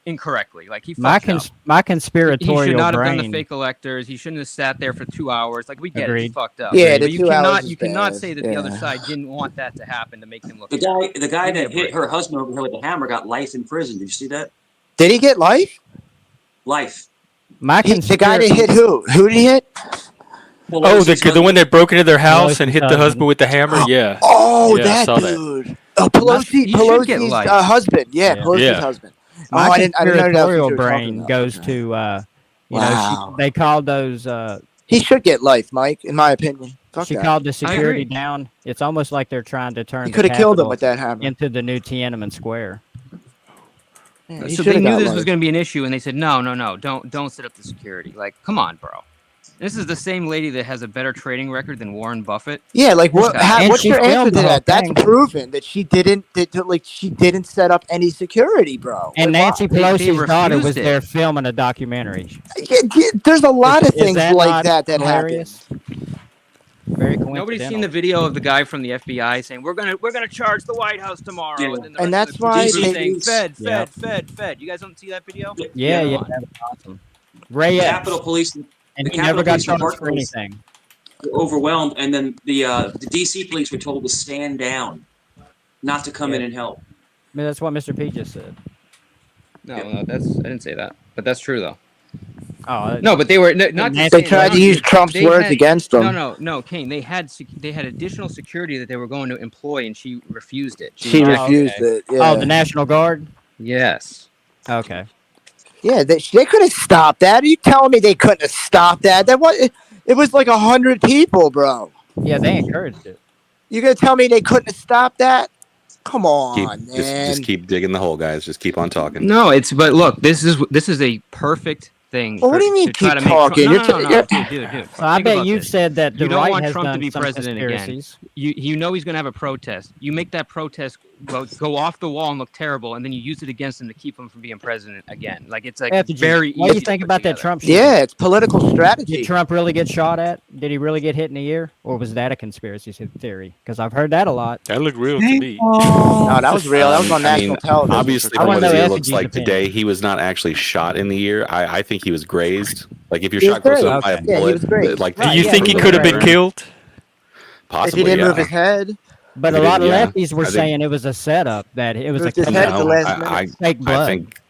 incorrectly. Like he My fucked up. my He conspiratorial should not have brain. done the fake electors. He shouldn't have sat there for 2 hours. Like we get it, he Agreed. fucked up. Yeah, but the you 2 hours cannot is you cannot bad. say that the other Yeah. side didn't want that to happen to make him look. The guy that hit her husband over here with the hammer got life in prison. Did you see that? Did he get life? Life. The guy that hit who? Who did he hit? Oh, the one that broke into their house and hit the husband with the hammer. Yeah. Oh, yeah, I that saw dude. Oh, Pelosi's husband. Yeah, Pelosi's Yeah. husband. My I didn't know that was what conspiratorial you were talking brain about. goes to, you Wow. know, they called those. He should get life, Mike, in my opinion. Fuck She that. called the security down. It's almost like they're trying to turn. He could have killed him with that hammer. into the new Tiananmen Square. Yeah, he So shoulda they knew got this life. was going to be an issue, and they said, no, don't set up the security. Like, come on, bro. This is the same lady that has a better trading record than Warren Buffett. Yeah, like what? And What's she your answer filmed to the whole that? That's thing. proven that she didn't. She didn't set up any security, bro. And Like, Nancy why? Pelosi's daughter was refused it. there filming a documentary. There's a lot of Is things that like not that hilarious? Very Nobody's seen the video of the guy from the FBI saying we're gonna charge the White House tomorrow, Yeah. and then the And rest that's of the why producers they- saying Yeah. Fed. You guys don't see that video? Yeah, Come yeah, on. that was awesome. Ray X. Capitol Police. And the he Capitol never got Police charged Department for was anything. overwhelmed, and then the DC police were told to stand down, not to come in and help. I mean, that's what Mr. P just said. No, I didn't say that, but that's true though. Oh No, but they were not. just They saying tried to that. use Trump's They words had- against them. No, Kane. They had additional security that they were going to employ, and she refused it. She refused it. Yeah. Oh, the National Guard? Yes. Okay. Yeah, they could have stopped that. Are you telling me they couldn't have stopped that? It was like 100 people, bro. Yeah, they encouraged it. You gonna tell me they couldn't have stopped that? Come on, man. Just keep digging the hole, guys. Just keep on talking. No, but look, this is a perfect thing. Well, what do you mean to try keep to make talking? Trump, no, You're dude. So I Think bet about you've this. said that the You don't right want has Trump to done be some president again. conspiracies. You know he's going to have a protest. You make that protest go off the wall and look terrible, and then you use it against him to keep him from being president again. Like it's like very easy. What do you to think put about that together. Trump? Yeah, it's political strategy. Did Trump really get shot at? Did he really get hit in the ear, or was that a conspiracy theory? Because I've heard that a lot. That looked real to me. No, that was real. That was on I national mean, television. obviously, I from wanna what his know ear Effie's looks like opinion. today, he was not actually shot in the ear. I think he was grazed. Like if you're He was shot close grazed. enough by a Yeah, he bullet, was grazed. like Do you think he could have been killed? Possibly, if he didn't yeah. move his head. But If a he lot of didn't, yeah. lefties were I think- saying it was a setup, that it was a Moved his head at the No, last I minute. fake blood. I think.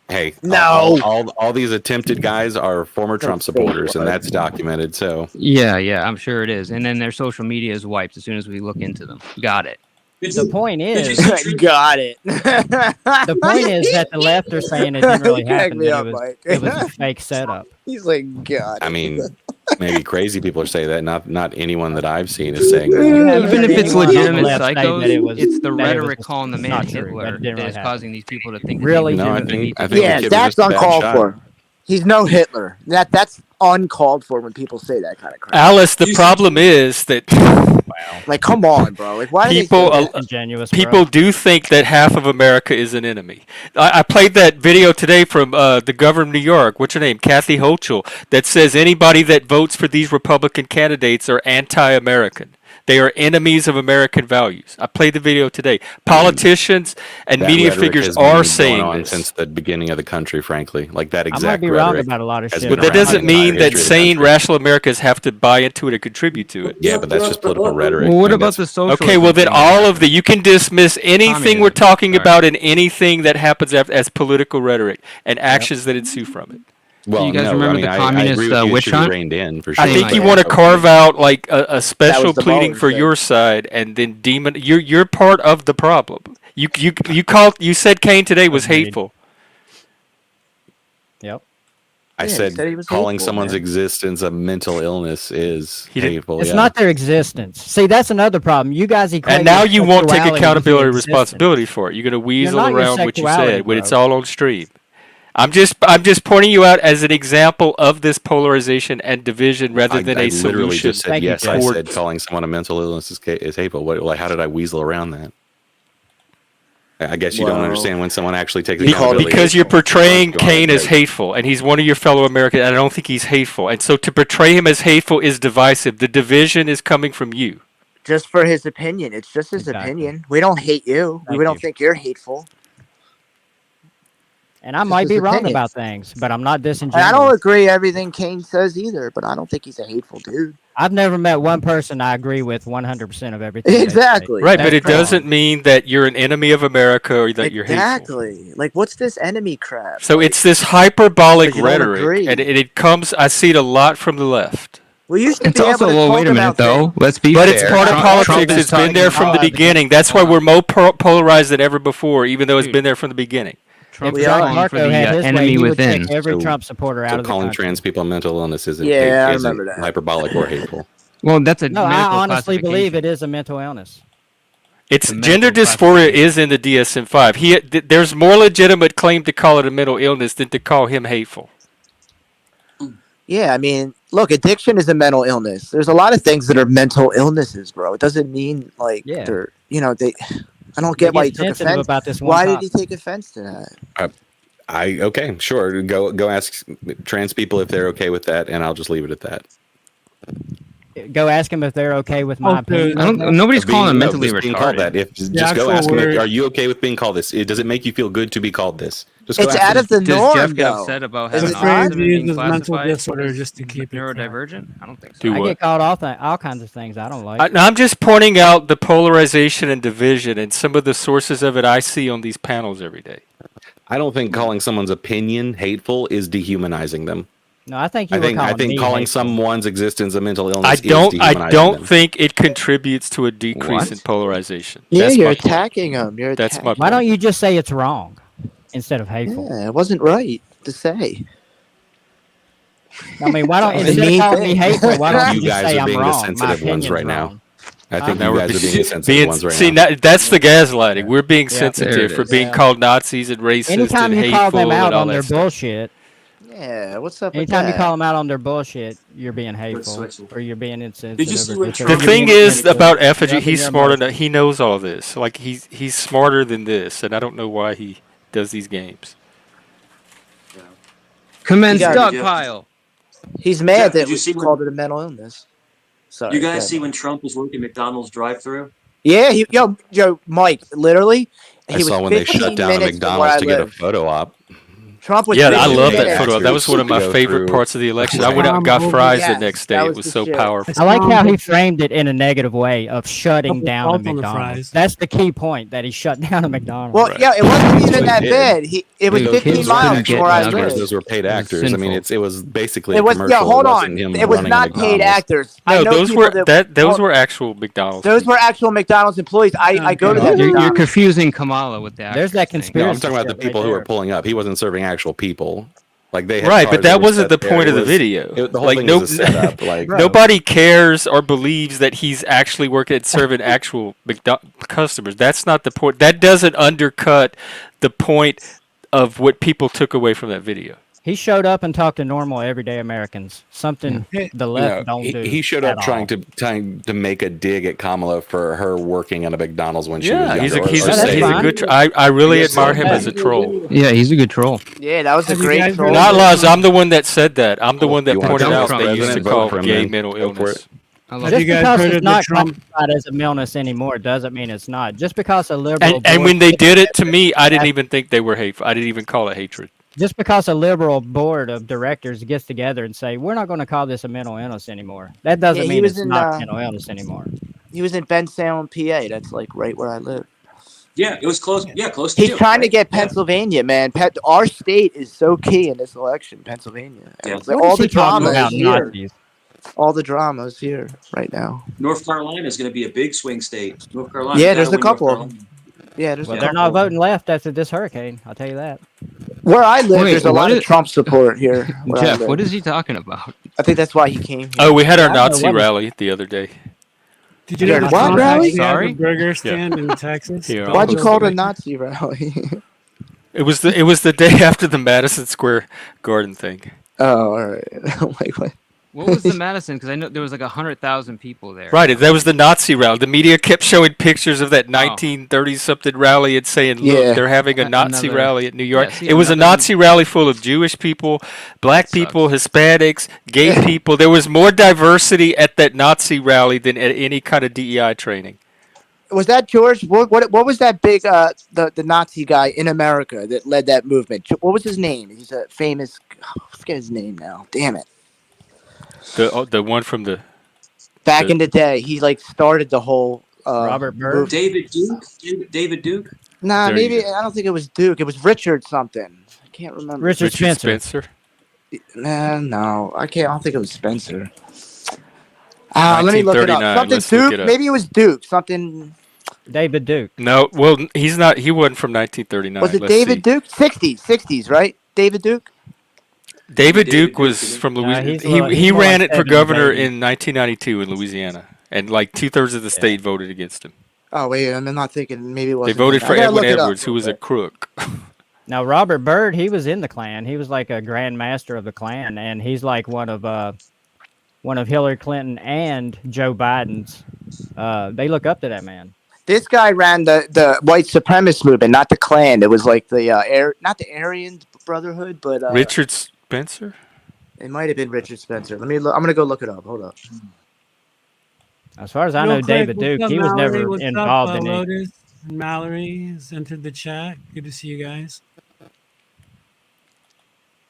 Hey, No. all these attempted guys are former Trump supporters, and that's documented. So Yeah, I'm sure it is. And then their social media is wiped as soon as we look into them. Got it. The point is, Got it. the point is that the left are saying it didn't really You cracked happen. me That up, it was, Mike. it was a fake setup. He's like, God. I mean, maybe crazy people are saying that. Not anyone that I've seen is saying that. Even if it's anyone on the legitimate left saying that psychos, it was- it's the that it was rhetoric just calling the man not true, Hitler that it didn't that really is happen. causing these people to think. Really? No, I legitimately think the Yeah, kid was that's just a bad uncalled shot. for. He's no Hitler. That's uncalled for when people say that kind of crap. Alice, the problem is that Like, come on, bro. Like, why people do they say that? Ingenuous, people do think that half of America is an enemy. I played that video today from the governor of New York. What's her name? Kathy Hochul. That says anybody that votes for these Republican candidates are anti-American. They are enemies of American values. I played the video today. Politicians and That media rhetoric figures has been are going saying on this. since the beginning of the country. Frankly, like that I might exact be wrong rhetoric about a lot of has shit. been But that around doesn't the entire mean that history of the sane, country. rational Americans have to buy into it and contribute to it. Yeah, but that's just political rhetoric. Well, what I about guess. the social? Okay, well then all of you can dismiss anything we're Communism. talking Sorry. about and anything that happens as political rhetoric and actions that ensue from it. Well, you guys no, remember I mean, the I communist, agree with you. It witch should be hunt? reined in for I sure. think but- you want to carve out like a special the pleading Mueller for thing. your side and then demon. You're part of the problem. You said Kane today was Agreed. hateful. Yep. I Yeah, he said said he was calling hateful, someone's man. existence a mental illness is He didn't- hateful. It's yeah. not their existence. See, that's another problem. You guys equate And now your you won't take sexuality with accountability your or responsibility for it. You're going to weasel not your Oh, around what you sexuality, said when bro. it's all on stream. I'm just pointing you out as an example of this polarization and division rather than I a literally solution. just said Thank you, yes. I Ford. said calling someone a mental illness is hateful. Like, how did I weasel around that? I guess you don't Well, understand when someone actually takes Be- accountability. Because you're portraying Go on, Kane as Jake. hateful, and he's one of your fellow Americans, and I don't think he's hateful. And so to portray him as hateful is divisive. The division is coming from you. just for his opinion. It's just his opinion. We don't hate you. We don't think you're hateful. And I Just might his be wrong opinion. about things, but I'm not And disingenuous. I don't agree everything Kane says either, but I don't think he's a hateful dude. I've never met one person I agree with 100% of everything. they say. Exactly. Right, That's but it crazy. doesn't mean that you're an enemy of America or that you're hateful. Exactly. Like, what's this enemy crap? So it's this hyperbolic 'Cause you don't rhetoric, agree. and it comes. I see it a lot from the left. We used to It's be also, able to well, talk wait a minute about though. Let's be But fair. it's part of Trump politics. is It's been talking there from the about- beginning. That's why we're more polarized than ever before, even though it's been there from the beginning. Trump If is Jack calling Marco for the had his way, enemy he would within. kick every So- Trump supporter out So of the calling country. trans people mental illness isn't, Yeah, I isn't remember that. hyperbolic or hateful. Well, that's a No, I medical honestly believe classification. it is a mental illness. It's The gender medical dysphoria is in the DSM-5. There's more legitimate claim to call it a mental illness than to call him hateful. Yeah, I mean, look, addiction is a mental illness. There's a lot of things that are mental illnesses, bro. It doesn't mean like Yeah. they're, they. I don't get why he get took sensitive offense. about this one Why did topic. he take offense to that? Okay, sure. Go ask trans people if they're okay with that, and I'll just leave it at that. Go ask them if they're okay with my opinion. I don't. Nobody's Being- calling him no, mentally just being called retarded. that. Just The go actual ask them. word- Are you okay with being called this? Does it make you feel good to be called this? Just go It's ask out them. of the Does norm, Jeff get though. upset about Is having it The not? phrase autism and being uses mental classified disorder as just to keep it. neurodivergent? I don't think so. Do I what? get called all kinds of things I don't like. I'm just pointing out the polarization and division and some of the sources of it I see on these panels every day. I don't think calling someone's opinion hateful is dehumanizing them. No, I think you I were think calling me calling hateful. someone's existence a mental illness I is don't dehumanizing them. think it contributes to a decrease What? in polarization. Yeah, That's you're my point. attacking him. You're That's my attacking. Why don't you just say it's wrong instead of hateful? Yeah, it wasn't right to say. I mean, why don't It's a instead of mean calling me thing. hateful, why don't You you just guys say are I'm being the wrong? My sensitive ones opinion's right now. wrong. I think Now you we're guys are being the sensitive being- ones right see, now. that's the gaslighting. We're being Yeah, there sensitive it for is. being Yeah. called Nazis and racist Anytime and you call hateful them and out all on that their stuff. bullshit, Yeah, what's up with anytime you that? call them out on their bullshit, you're being hateful switch. or you're being insensitive. Did you see or when just- The Trump- you're thing being is cynical. about You're effigy, up in he's your smart emotions. enough. He knows all this. Like he's smarter than this, and I don't know why he does these games. Commence You got it, dogpile. He's mad Jeff, that did you we see when- called it a mental illness. Sorry. You go guys ahead, see Mike. when Trump was working McDonald's drive-through? Yeah, yo, Mike. Literally, I he was saw when they 15 shut down a minutes from where McDonald's I to get a live. photo op. Trump was Yeah, I 15 love that minutes. photo. That was one of my To go favorite through- parts of the election. I went out and got fries the next day. that It was was the so shit. powerful. I like how he framed it in a negative way of shutting Couple down a salt on the McDonald's. fries. That's the key point, that he shut down a McDonald's. Well, Right. yeah, it wasn't That's even what that he did. bad. It was Dude, 15 kids miles couldn't from get where I nuggets. live. Those were paid It was actors. I mean, sinful. it was basically It a was commercial. hold It on. wasn't him It was running a not paid McDonald's. actors. I No, know those people were those were actual McDonald's. Those were actual McDonald's employees. I go to that. You're McDonald's. confusing Kamala with that. There's that No, conspiracy. I'm talking about the shit people right who were there. pulling up. He wasn't serving actual people. Like they had Right, cars but that were wasn't set the there. point It of the was- video. The whole Like, thing no- was a setup. Like Nobody cares or believes that he's actually working at serving actual customers. That's not the point. That doesn't undercut the point of what people took away from that video. He showed up and talked to normal, everyday Americans. Something the left don't do. he showed up at trying all. to make a dig at Kamala for her working at a McDonald's when she was Yeah, younger. he's a or he's a good. I really admire him as a troll. Yeah, he's a good troll. Yeah, that was a Have you great guys troll. read Not Laz. I'm the one that said that. I'm the one that You want pointed Trump out for they used to president? Vote call for him, gay then. mental Go for illness. it. I love Have Just you guys because heard it's of the not Trump? classified as a illness anymore doesn't mean it's not. Just because a liberal And when board- they did it to me, I didn't even think they were hateful. I didn't even call it hatred. just because a liberal board of directors gets together and say we're not going to call this a mental illness anymore, that doesn't Yeah, he mean was it's in, not mental illness anymore. He was in Bensalem, PA. That's like right where I live. Yeah, it was close. Yeah, close to He's you. trying to right? get Yeah. Pennsylvania, man. Our state is so key in this election, Pennsylvania. Yeah. It's like What all is the he talking drama about is here. Nazis? All the drama is here right now. North Carolina is going to be a big swing state. North Carolina. Yeah, you there's gotta a win North couple of Carolina. Yeah, there's Well, a they're couple not of them. voting left after this hurricane. I'll tell you that. Where I live, Wait, there's a what lot of is- Trump support here. Where I Jeff, live. what is he talking about? I think that's why he came here. Oh, we had our I don't know Nazi what- rally the other day. Did you You're know a that what Trump rally? actually had Sorry? a burger stand in Texas? Yeah. Why'd you Belgium? call it a Nazi rally? It was the day after the Madison Square Garden thing. Oh, all right. I'm like, what? What was the Madison? Because I know there was like 100,000 people there. Right, that was the Nazi rally. The media kept showing pictures of that 1930-something rally and saying, look, they're having a Nazi rally at New York. see, it was a Nazi rally full of Jewish people, black people, Hispanics, gay people. There was more diversity at that Nazi rally than at any kind of DEI training. Was that George? What was that big the Nazi guy in America that led that movement? What was his name? He's a famous. I forget his name now. Damn it. The one from the back in the day, he like started the whole Robert Byrd, David Duke. Nah, maybe I don't think it was Duke. It was Richard something. I can't remember. Richard Spencer. No, I can't. I don't think it was Spencer. Let me look it up. Something Duke. Maybe it was Duke. Something. David Duke. No, well, he's not. He wasn't from 1939. Was it David Duke? 60s, right? David Duke. David Duke was from Louisiana. He ran it for governor in 1992 in Louisiana, and like 2/3 of the state voted against him. Oh wait, I'm not thinking. Maybe it They wasn't. voted for Edwin Edwards, who was a crook. Now Robert Byrd, he was in the Klan. He was like a Grand Master of the Klan, and he's like one of Hillary Clinton and Joe Biden's. They look up to that man. This guy ran the white supremacist movement, not the Klan. It was like the not the Aryan Brotherhood, but Richard Spencer. It might have been Richard Spencer. Let me. I'm gonna go look it up. Hold up. As far as I know, David Duke, he was never involved in it. Lotus and Mallory has entered the chat. Good to see you guys.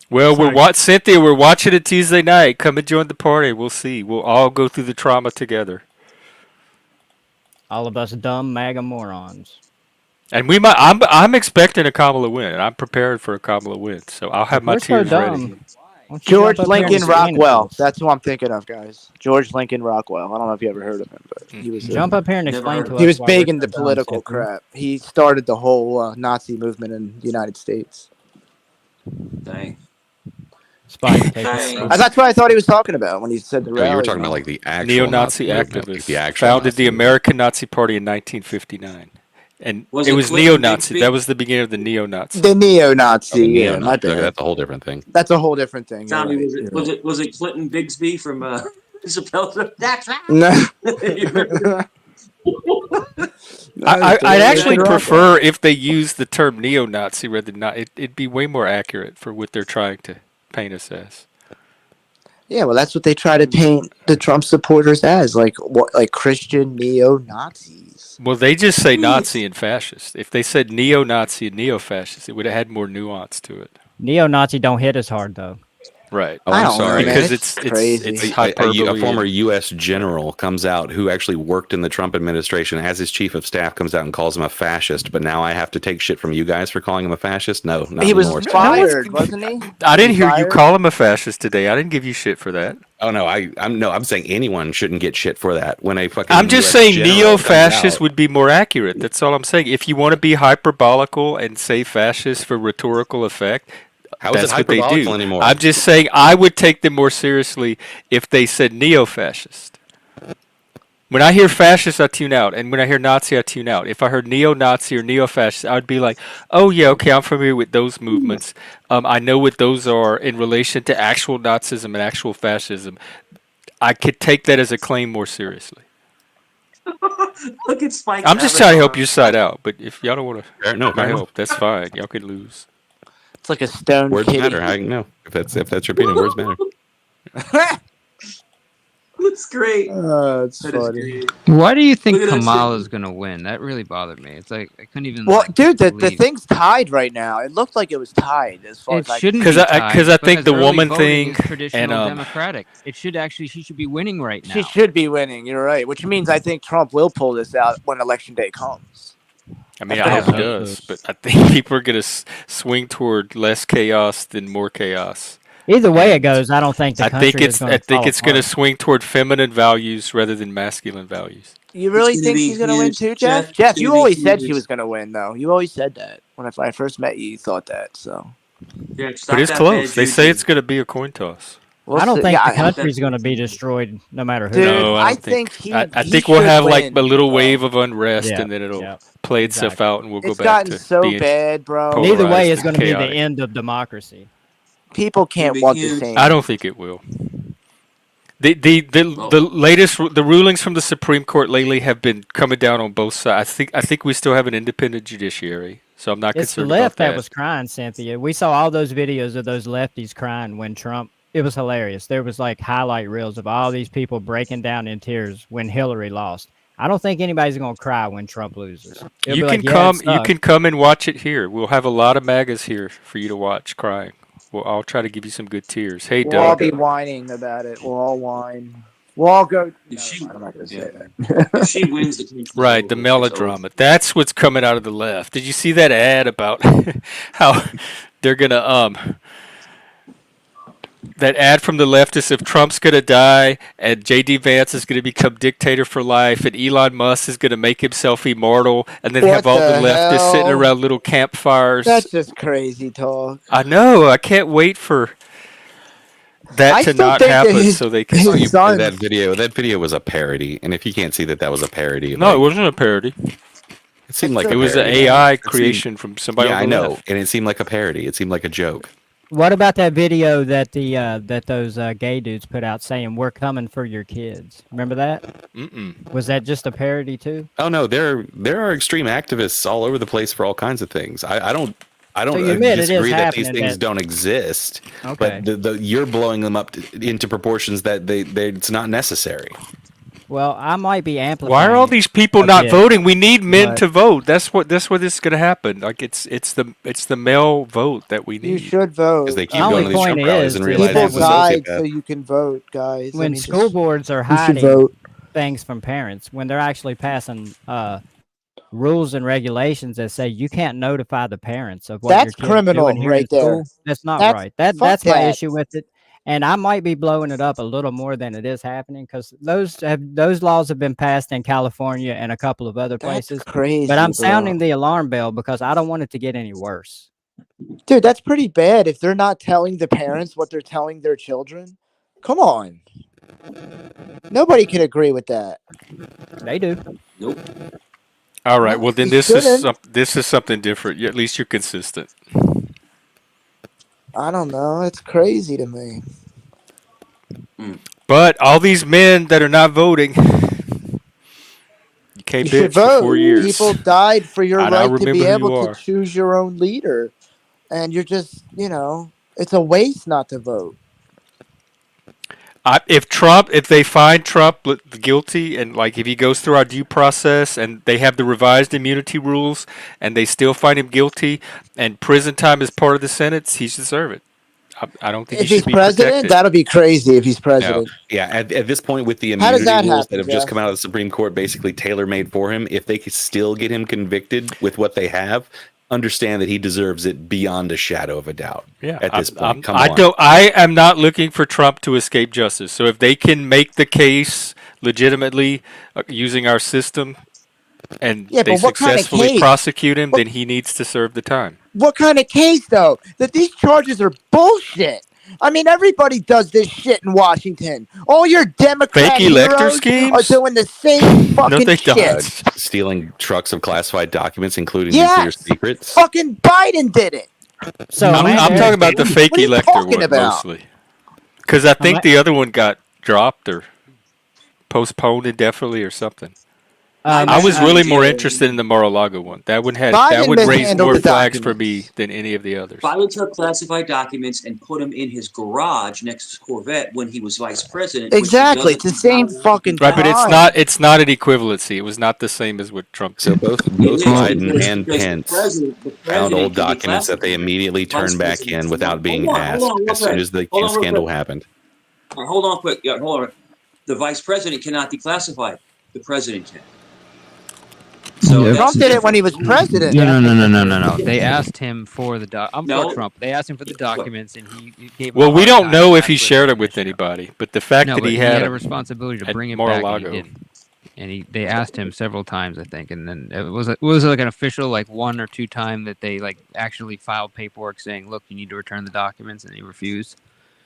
Well, Cynthia, we're watching it Tuesday night. Come and join the party. We'll see. We'll all go through the trauma together. All of us dumb MAGA morons. And we might. I'm expecting a Kamala win. I'm prepared for a Kamala win. So I'll have my tears ready. George Lincoln Rockwell. That's who I'm thinking of, guys. George Lincoln Rockwell. I don't know if you ever heard of him, but he was. Jump up here and explain to us. He was big in the political crap. He started the whole Nazi movement in the United States. Dang. That's what I thought he was talking about when he said the rally. You were talking about like the actual neo-Nazi movement, activist. like the actual Founded Nazi the American Nazi Party in 1959. And Was it it was Clinton neo-Nazi. Bixby? That was the beginning of the neo-Nazi. The neo-Nazi. Yeah, Neo-Nazi. my bad. That's a whole different thing. That's a whole different thing. Tommy, You're right. was it Clinton Bigsby from Chappelle? That's right. No. I'd actually prefer if they used the term neo-Nazi rather than not. It'd be way more accurate for what they're trying to paint us as. Yeah, well, that's what they try to paint the Trump supporters as, like Christian neo-Nazis. Well, they just say Nazi and fascist. If they said neo-Nazi and neo-fascist, it would have had more nuance to it. Neo-Nazi don't hit as hard though. Right. Oh, I'm sorry. Because it's crazy. It's hyperbole. A former U.S. general comes out who actually worked in the Trump administration as his chief of staff comes out and calls him a fascist. But now I have to take shit from you guys for calling him a fascist? No, not He was anymore. fired, wasn't he? I didn't hear you call him a fascist today. I didn't give you shit for that. Oh no, I'm saying anyone shouldn't get shit for that. When a fucking I'm just US saying general neo-fascist comes out. would be more accurate. That's all I'm saying. If you want to be hyperbolical and say fascist for rhetorical effect, How is it that's what they hyperbolical do. anymore? I'm just saying I would take them more seriously if they said neo-fascist. When I hear fascist, I tune out. And when I hear Nazi, I tune out. If I heard neo-Nazi or neo-fascist, I would be like, oh, yeah, okay, I'm familiar with those movements. I know what those are in relation to actual Nazism and actual fascism. I could take that as a claim more seriously. Look at Spike. I'm just trying to help your side out. But if y'all don't want to No, fair enough. help, that's fine. Y'all could lose. It's like a stone Words kitty. matter. I know if that's your opinion. Words matter. That's great. It's That is funny. great. Why do you think Look at that Kamala's gonna win? That really bothered me. It's like I couldn't even. Well, like, dude, the believe- thing's tied right now. It looked like it was tied as far It as I shouldn't Because be I tied think the early woman voting thing is traditional and Democratic. It should actually she should be winning right now. She should be winning. You're right. Which means I think Trump will pull this out when election day comes. I mean, That's I what hope I it hope. does, but I think people are going to swing toward less chaos than more chaos. Either way it goes, I don't think the country is going to I think it's going to swing toward feminine values rather than masculine values. You really It's gonna think be she's going to win huge, too, Jeff. Jeff? Jeff, It's you gonna be always said she huge. was going to win, though. You always said that. When I first met you, you thought that. So. Yeah, But it's close. They say it's going to be a coin toss. We'll I don't see. think Yeah, the country's going to be destroyed no matter who. Dude, No, I I don't think. think I he think we'll should have like win. a little wave of unrest, Yeah, and then it'll yeah, play itself exactly. out, and we'll go It's back gotten to so being bad, bro. polarized Neither way, and it's going to be the chaotic. end of democracy. People can't Big want the huge. same. I don't think it will. The latest the rulings from the Supreme Court lately have been coming down on both sides. I think we still have an independent judiciary, so I'm not It's the concerned left about that that. was crying, Cynthia. We saw all those videos of those lefties crying when Trump. It was hilarious. There was like highlight reels of all these people breaking down in tears when Hillary lost. I don't think anybody's gonna cry when Trump loses. It'll You be can like, yeah, it come. You sucked. can come and watch it here. We'll have a lot of MAGAs here for you to watch crying. Well, I'll try to give you some good tears. Hey, We'll all Doug. be whining about it. We'll all whine. We'll all go. No, I'm not going to say that. If she wins the case, Right, the melodrama. That's what's coming out of the left. Did you see that ad about how they're gonna that ad from the leftists if Trump's gonna die and JD Vance is gonna become dictator for life and Elon Musk is gonna make himself immortal and then What have all the the leftists sitting hell? around little campfires. That's just crazy talk. I know. I can't wait for that I to still not think that happen his- so they can. his Oh, you son- played that video. That video was a parody, and if you can't see that that was a parody, No, it wasn't a parody. It seemed like It a was an parody. AI It seemed- creation from somebody Yeah, on I the know, left. and it seemed like a parody. It seemed like a joke. What about that video that that those gay dudes put out saying "We're coming for your kids"? Remember that? Mm-mm. Was that just a parody too? Oh no, there are extreme activists all over the place for all kinds of things. I don't So you admit it is disagree that these happening, things that- don't exist. Okay. But you're blowing them up into proportions that they it's not necessary. Well, I might be amplifying. Why are all these people a not bit, voting? We need men but- to vote. That's what is going to happen. Like it's the male vote that we You need. should vote. Because they keep My going only to these point Trump rallies is and that realize People he's a died sociopath. so you can vote, guys. when I mean, school just- boards are you should hiding vote. things from parents, when they're actually passing rules and regulations that say you can't notify the parents of what your That's kids criminal doing here right in school, there. that's not That's- right. That's fuck my that. issue with it. And I might be blowing it up a little more than it is happening because those laws have been passed in California and a couple of other That's places. crazy, But I'm bro. sounding the alarm bell because I don't want it to get any worse. Dude, that's pretty bad if they're not telling the parents what they're telling their children. Come on. Nobody can agree with that. They do. Nope. All right. Well, then you this is shouldn't. this is something different. At least you're consistent. I don't know. It's crazy to me. But all these men that are not voting, you can't You should bitch for vote. 4 years. People died for your And I right to remember be who able you to are. choose your own leader. And you're just, it's a waste not to vote. If they find Trump guilty and like if he goes through our due process and they have the revised immunity rules and they still find him guilty and prison time is part of the sentence, he should serve it. I don't think If he he's should be president, protected. that'll be crazy if he's No. president. Yeah, at this point with the How does immunity that rules happen, that have just Jeff? come out of the Supreme Court basically tailor-made for him, if they could still get him convicted with what they have, understand that he deserves it beyond a shadow of a doubt. Yeah, At this point, come I on. don't. I am not looking for Trump to escape justice. So if they can make the case legitimately using our system, and Yeah, they but what kind of successfully case? prosecute him, then he needs to serve the time. What kind of case, though? That these charges are bullshit. I mean, everybody does this shit in Washington. All your Democrat Fake elector heroes schemes? are doing the same fucking they shit. don't. Stealing trucks of classified documents, including Yes! nuclear secrets. Fucking Biden did it. So I'm talking about the fake What are you elector talking one about? mostly, because I think I- the other one got dropped or postponed indefinitely or something. I was really more interested in the Mar-a-Lago one. That one that Biden would raise mishandled more the flags for documents. me than any of the others. Biden took classified documents and put them in his garage next to his Corvette when he was vice president. which he Exactly. It's doesn't- the same fucking Right, but time. it's not an equivalency. It was not the same as what Trump So did. both It is, Biden because- and because the Pence president found old can be documents that they classified. immediately Vice turned back president in without cannot. being Hold on, asked hold on, real as soon quick. as the Hold on, real scandal quick. happened. All right, hold on quick. Yeah, hold on. The vice president cannot declassify. The president can. So Yeah. that's Trump the did it when he difference. was president. No. They asked him for the I'm No. for Trump. They asked him for the documents, and he gave. them Well, a we hard don't time know back if he with shared it with permission. anybody, but the fact No, that but he he had had a it responsibility to at bring it back, Mar-a-Lago. and he didn't. And they asked him several times, I think, and then it was like an official like 1 or 2 time that they like actually filed paperwork saying, "Look, you need to return the documents," and he refused.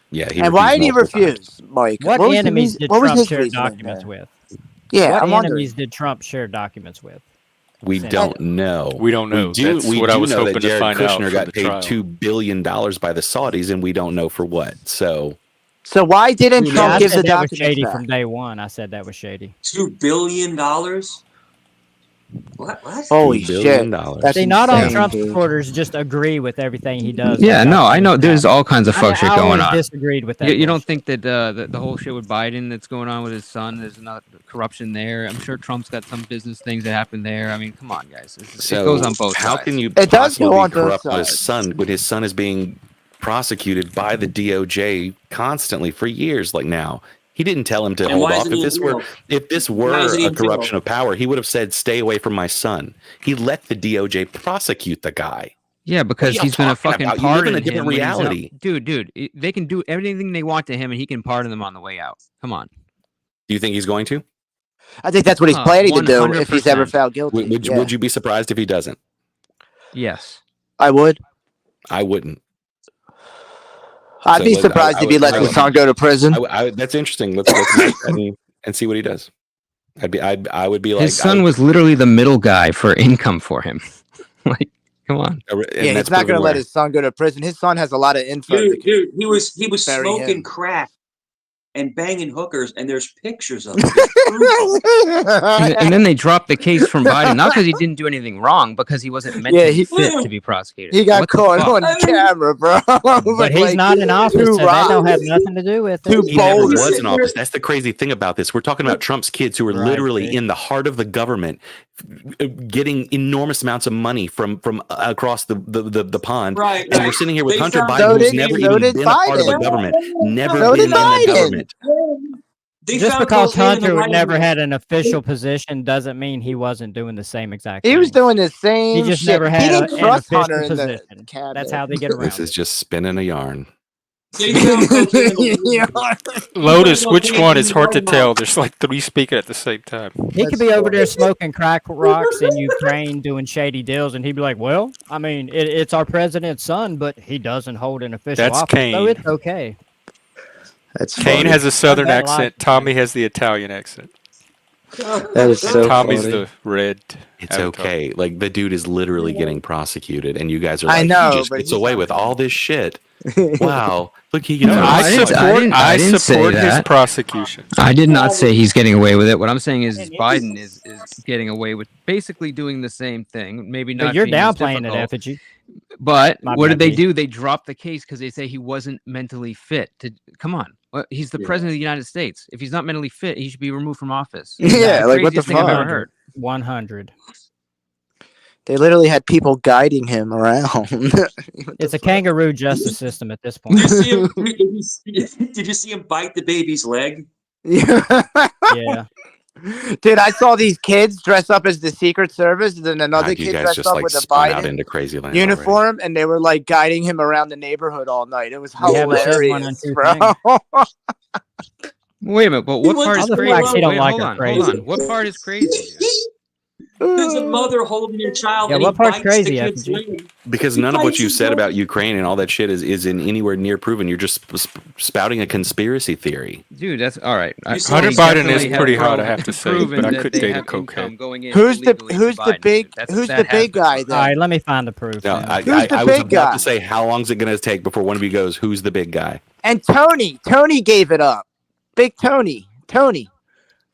Yeah, And why did he multiple times. refuse, Mike? What was the enemies reason- did what was Trump his share reasoning documents there? with? Yeah, What I'm enemies wondering. did Trump share documents with? We Since- don't know. We don't know. That's what I was know hoping that to Jared find out Kushner from got the paid trial. $2 billion by the Saudis, and we don't know for what. So So why didn't Yeah, Trump I give said the that was documents shady back? from day one. I said that was shady. $2 billion. What? Holy $2 billion. shit! That's See, not all insane, Trump dude. supporters just agree with everything he does. Yeah, like no, I think know. that. There's all kinds of fuck shit I going always on. disagreed with that. You don't bullshit. think that the whole shit with Biden that's going on with his son, there's not corruption there? I'm sure Trump's got some business things that happen there. I mean, come on, guys. It goes on both how sides. can you It does possibly go be on both corrupt with his sides. son when his son is being prosecuted by the DOJ constantly for years? Like now, he didn't tell him to And hold why off. isn't he in jail? If this Why were isn't he a in jail? corruption of power, he would have said, "Stay away from my son." He let the DOJ prosecute the guy. Yeah, because What are he's y'all gonna talking fucking about? You live in pardon a different him when he's out. reality. Dude, they can do everything they want to him, and he can pardon them on the way out. Come on. Do you think he's going to? I think that's what he's planning to do if he's ever 100%. found guilty. Would you be surprised if he doesn't? Yes. I would. I wouldn't. I'd be surprised if he lets his son go to prison. That's interesting. Let's look and see what he does. I would be like, His son was literally the middle guy for income for him. Like, come on. Yeah, he's not going to let his son go to prison. His son has a lot of info. Dude, he was bury smoking him. crack and banging hookers, and there's pictures of it. And then they dropped the case from Biden, not because he didn't do anything wrong, because he wasn't mentally fit to be prosecuted. He got What the caught fuck? on camera, bro. But he's not in office, so that don't have nothing to do with it. He never was in office. That's the crazy thing about this. We're talking about Trump's kids who are Right, literally see? in the heart of the government, getting enormous amounts of money from across the pond. Right, And we're right. sitting here with They Hunter found- Biden, So who's did- never so even did been a part of the Biden. government. Never So been did in the Biden. government. They Just found because cocaine in the Hunter lighter never room. had an official position doesn't mean he wasn't doing the same exact He thing. was doing the same He just shit. never had he didn't an trust official Hunter in the position. cabinet. That's how they get around This is just spinning a yarn. They found cocaine in the lighter room. Lotus, which one? It's hard to tell. There's like three speaking at the same time. He could be over there smoking crack rocks in Ukraine doing shady deals, and he'd be like, well, I mean, it's our president's son, but he doesn't hold an official That's office, so Kane. it's okay. That's Kane funny. has a southern That accent. logic. Tommy has the Italian accent. That is so Tommy's funny. the red. It's avatar. okay. Like the dude is literally getting prosecuted, and you guys are I like, know, he just but gets he's away not with all this shit. Wow, look, he No, I didn't say support his that. prosecution. I did not say he's getting away with it. What I'm saying is Biden is getting away with basically doing the same thing. Maybe not. But you're being as downplaying it, difficult. Effigy. But My what did bad, they B. do? They dropped the case because they say he wasn't mentally fit. Come on. He's the president of the United States. If he's not mentally fit, he should be removed from office. Yeah, like what the Craziest thing I've ever fuck? heard. 100. They literally had people guiding him around. It's a kangaroo justice system at this point. Did you see him bite the baby's leg? Yeah. Dude, I saw these kids dress up as the Secret Service, and then another God, you kid guys dressed just up like with a spun out Biden into crazy land uniform, and they were like guiding him around the neighborhood all night. It was We haven't said one hilarious, or two bro. Wait a minute, but what He part went is to crazy? Florida. He don't Wait, like hold her on, crazy. hold on. What part is crazy? There's a mother holding your child, Yeah, and what he part's bites crazy, the kid's Effigy? leg. Because He none of what bites you his said leg. about Ukraine and all that shit is in anywhere near proven. You're just spouting a conspiracy theory. Dude, that's all right. Hunter They Biden definitely is have pretty hot, I proven- have to say, proven but I that could they date a have income cocaine. going in Who's the illegally to Biden, big dude. who's That the has big been guy proven. then? All right, let me find the proof. No, then. I Who's the was big about guy? to say, how long is it going to take before one of you goes, "Who's the big guy?" And Tony gave it up. Big Tony,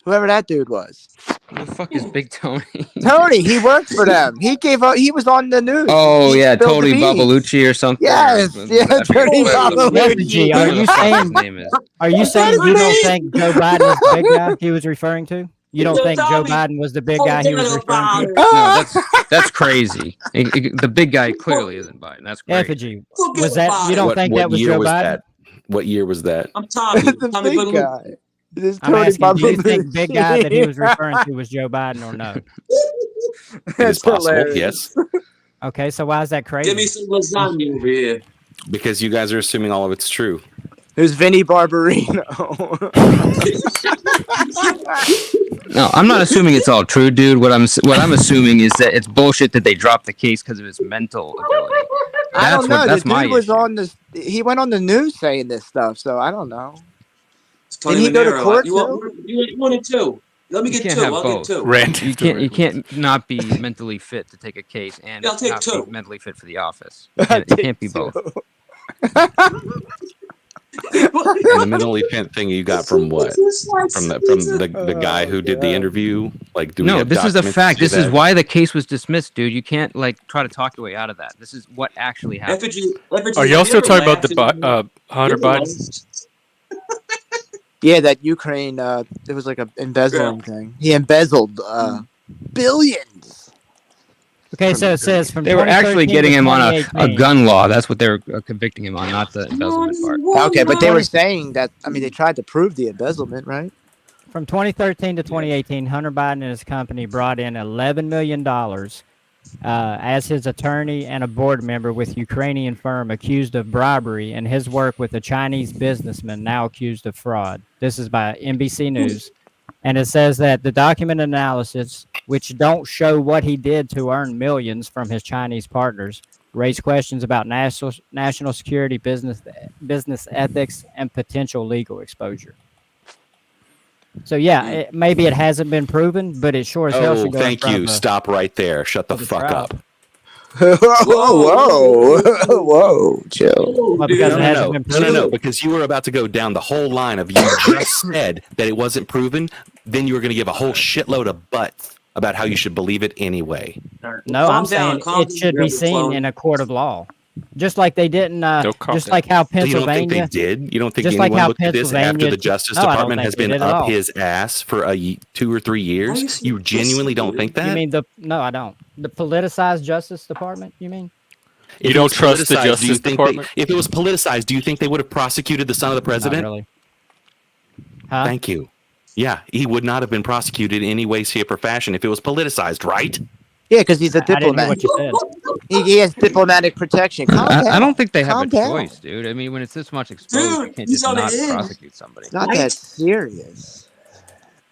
whoever that dude was. Who the fuck is Big Tony? Tony, he worked for them. He gave up. He was on the news. Oh He yeah, spilled the Tony beans. Babalucci or something. Yes, yeah, I forget Tony what the- Babalucci. Effigy, are you what the fuck his saying name is. Are you saying you don't think Joe Biden is the big guy he was referring to? You don't think Joe Biden was the big guy he was referring to? No, that's crazy. The big guy clearly isn't Biden. That's crazy. Effigy, was that you don't think that was year Joe was Biden? that? What year was that? I'm Tommy. the Tommy big Babalucci. guy. This I'm Tony asking, do you think Babalucci. big guy that he was referring to was Joe Biden or no? It is That's possible, hilarious. yes, Okay, so why is that crazy? Give me some lasagna over here. because you guys are assuming all of it's true. Who's Vinny Barbarino? No, I'm not assuming it's all true, dude. What I'm assuming is that it's bullshit that they dropped the case because of his mental ability. I don't know. That's The my dude was issue. on this. He went on the news saying this stuff, so I don't know. Tony Did he go to Manero. court You wanted two. Let me You get can't two. have I'll both. get two. Randy, You can't not be mentally fit to take a case and Yeah, I'll take not two. be mentally fit for the office. It can't be both. And the mentally fit thing you got from what? From the guy who did the interview? Like, do we No, have this is a documents to fact. say This is that? why the case was dismissed, dude. You can't like try to talk your way out of that. This is what actually happened. Are y'all still talking about the Hunter Biden? Yeah, that Ukraine. It was like a embezzling thing. He embezzled billions. Okay, so it says from They were actually 2013 getting to him on a 2018. gun law. That's what they were convicting him on, not the embezzlement part. Okay, but they were saying that. I mean, they tried to prove the embezzlement, right? From 2013 to 2018, Hunter Biden and his company brought in $11 million as his attorney and a board member with Ukrainian firm accused of bribery and his work with a Chinese businessman now accused of fraud. This is by NBC News. And it says that the document analysis, which don't show what he did to earn millions from his Chinese partners, raise questions about national security, business ethics, and potential legal exposure. So yeah, maybe it hasn't been proven, but it sure as hell should go in thank front you. of Stop right there. Shut the fuck up. Whoa, chill. Well, because it hasn't been proven. No, because you were about to go down the whole line of you just said that it wasn't proven, then you were going to give a whole shitload of butts about how you should believe it anyway. No, I'm saying it should be seen in a court of law. Just like they didn't, just like how So you don't think Pennsylvania. they did? You don't think just anyone like how looked at this after Pennsylvania- the Justice No, I don't Department think has they been did at up all. his ass for 2 or 3 years? You genuinely don't think that? You mean no, I don't. The politicized Justice Department, you mean? If You it don't was trust the politicized, do you Justice think Department? if it was politicized, do you think they would have prosecuted the son of the president? Not really. Huh? Thank you. Yeah, he would not have been prosecuted in any way, shape, or fashion if it was politicized, right? Yeah, because he's a I didn't hear diplomat. what you said. He has diplomatic protection. Calm down. I don't think they have Calm a down. choice, dude. I mean, when it's this much exposed, you can't he's just on the not edge. prosecute somebody. It's not that serious.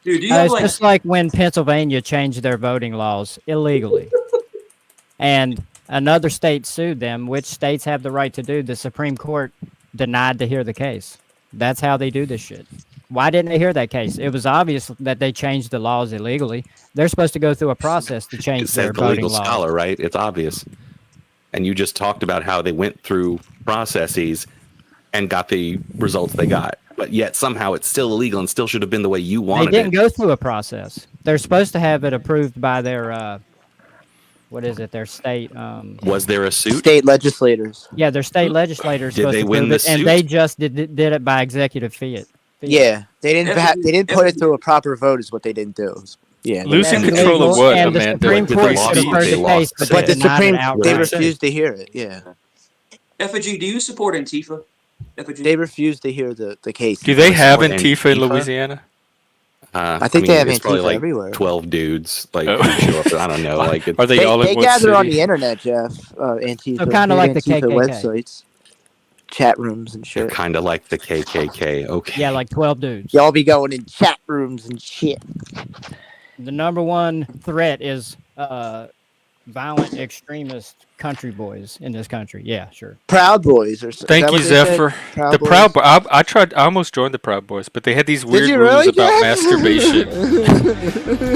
Dude, do you have It's like just like when Pennsylvania changed their voting laws illegally, and another state sued them, which states have the right to do. The Supreme Court denied to hear the case. That's how they do this shit. Why didn't they hear that case? It was obvious that they changed the laws illegally. They're supposed to go through a process to It change says their the voting legal laws. scholar, right? It's obvious. And you just talked about how they went through processes and got the results they got. But yet somehow it's still illegal and still should have been the way you They wanted didn't it. go through a process. They're supposed to have it approved by their their state Was there a suit? State legislators. yeah, their state legislators Did supposed they to win approve the it, and suit? they just did it by executive fiat. Yeah, they didn't put it through a proper vote. Is what they didn't do. Yeah, Losing And control of legal- what, and the Amanda? Supreme Like, with Court the should have lawsuit, heard they the lost case, the but the case. Supreme outright. they refused to hear it. Yeah, Effigy? Do you support Antifa? Effigy? they refused to hear the case. Do they have Support Antifa in Antifa? Louisiana? I think they have it's probably Antifa like everywhere. 12 dudes. Like, Oh. who show up. I don't know. Like, Are they all in They one gather on city? the internet, Jeff. Antifa. So kinda They like have the Antifa KKK. websites, chat rooms, and shit. kind of like the KKK. Okay. Yeah, like 12 dudes. Y'all be going in chat rooms and shit. The number one threat is violent extremist country boys in this country. Yeah, sure. Proud Boys or something. Thank you, Zephyr. The Proud Boys. I almost joined the Proud Boys, but they had these weird you rules really, about Jeff? masturbation.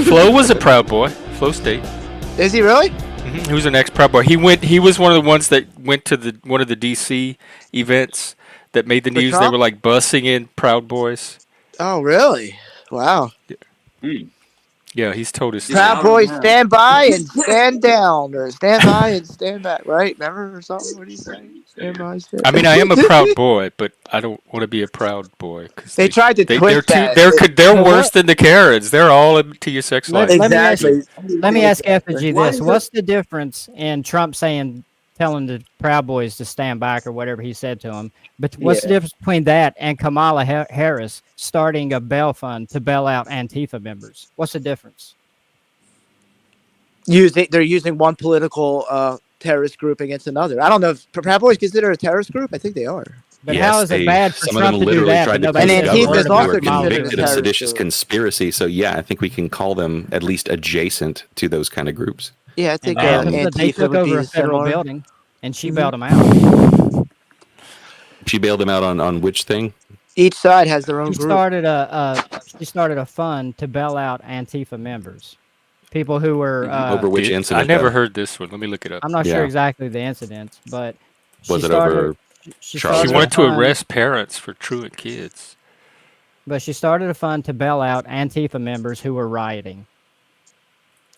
Flo was a Proud Boy. Flo State. Is he really? He was an ex-Proud Boy. He was one of the ones that went to one of the DC events that made the For news. They Trump? were like bussing in Proud Boys. Oh, really? Wow. Yeah, he's told us. Proud Boys, stand by and stand down, or stand by and stand back. Right? Remember or something? What do you say? Stand by, stand. I mean, I am a proud boy, but I don't want to be a proud boy. Cause They tried to they're twist that. They're know worse what? than the Karens. They're all into your sex life. Let me ask Exactly. Effigy Why this. is What's the difference in Trump telling the Proud Boys to stand back or whatever he said to them? But what's the Yeah. difference between that and Kamala Harris starting a bail fund to bail out Antifa members? What's the difference? They're using one political terrorist group against another. I don't know if Proud Boys consider a terrorist group. I think they are. But how is it bad for some of Trump them to do literally that? tried but to nobody put And says the a Antifa word is government about also who were Kamala considered convicted a of Harris? terrorist seditious group. conspiracy. So yeah, I think we can call them at least adjacent to those kind of groups. Yeah, I think And they Antifa took would be over a federal similar. building, and she Mhm. bailed them out. She bailed them out on which thing? Each side has their own She group. started a fund to bail out Antifa members, people who were. Over which I incident? never though? heard this one. Let me look it up. I'm not Yeah. sure exactly the incident, but she Was it started. over She She started a wanted to fund, arrest parents for truant kids. but she started a fund to bail out Antifa members who were rioting.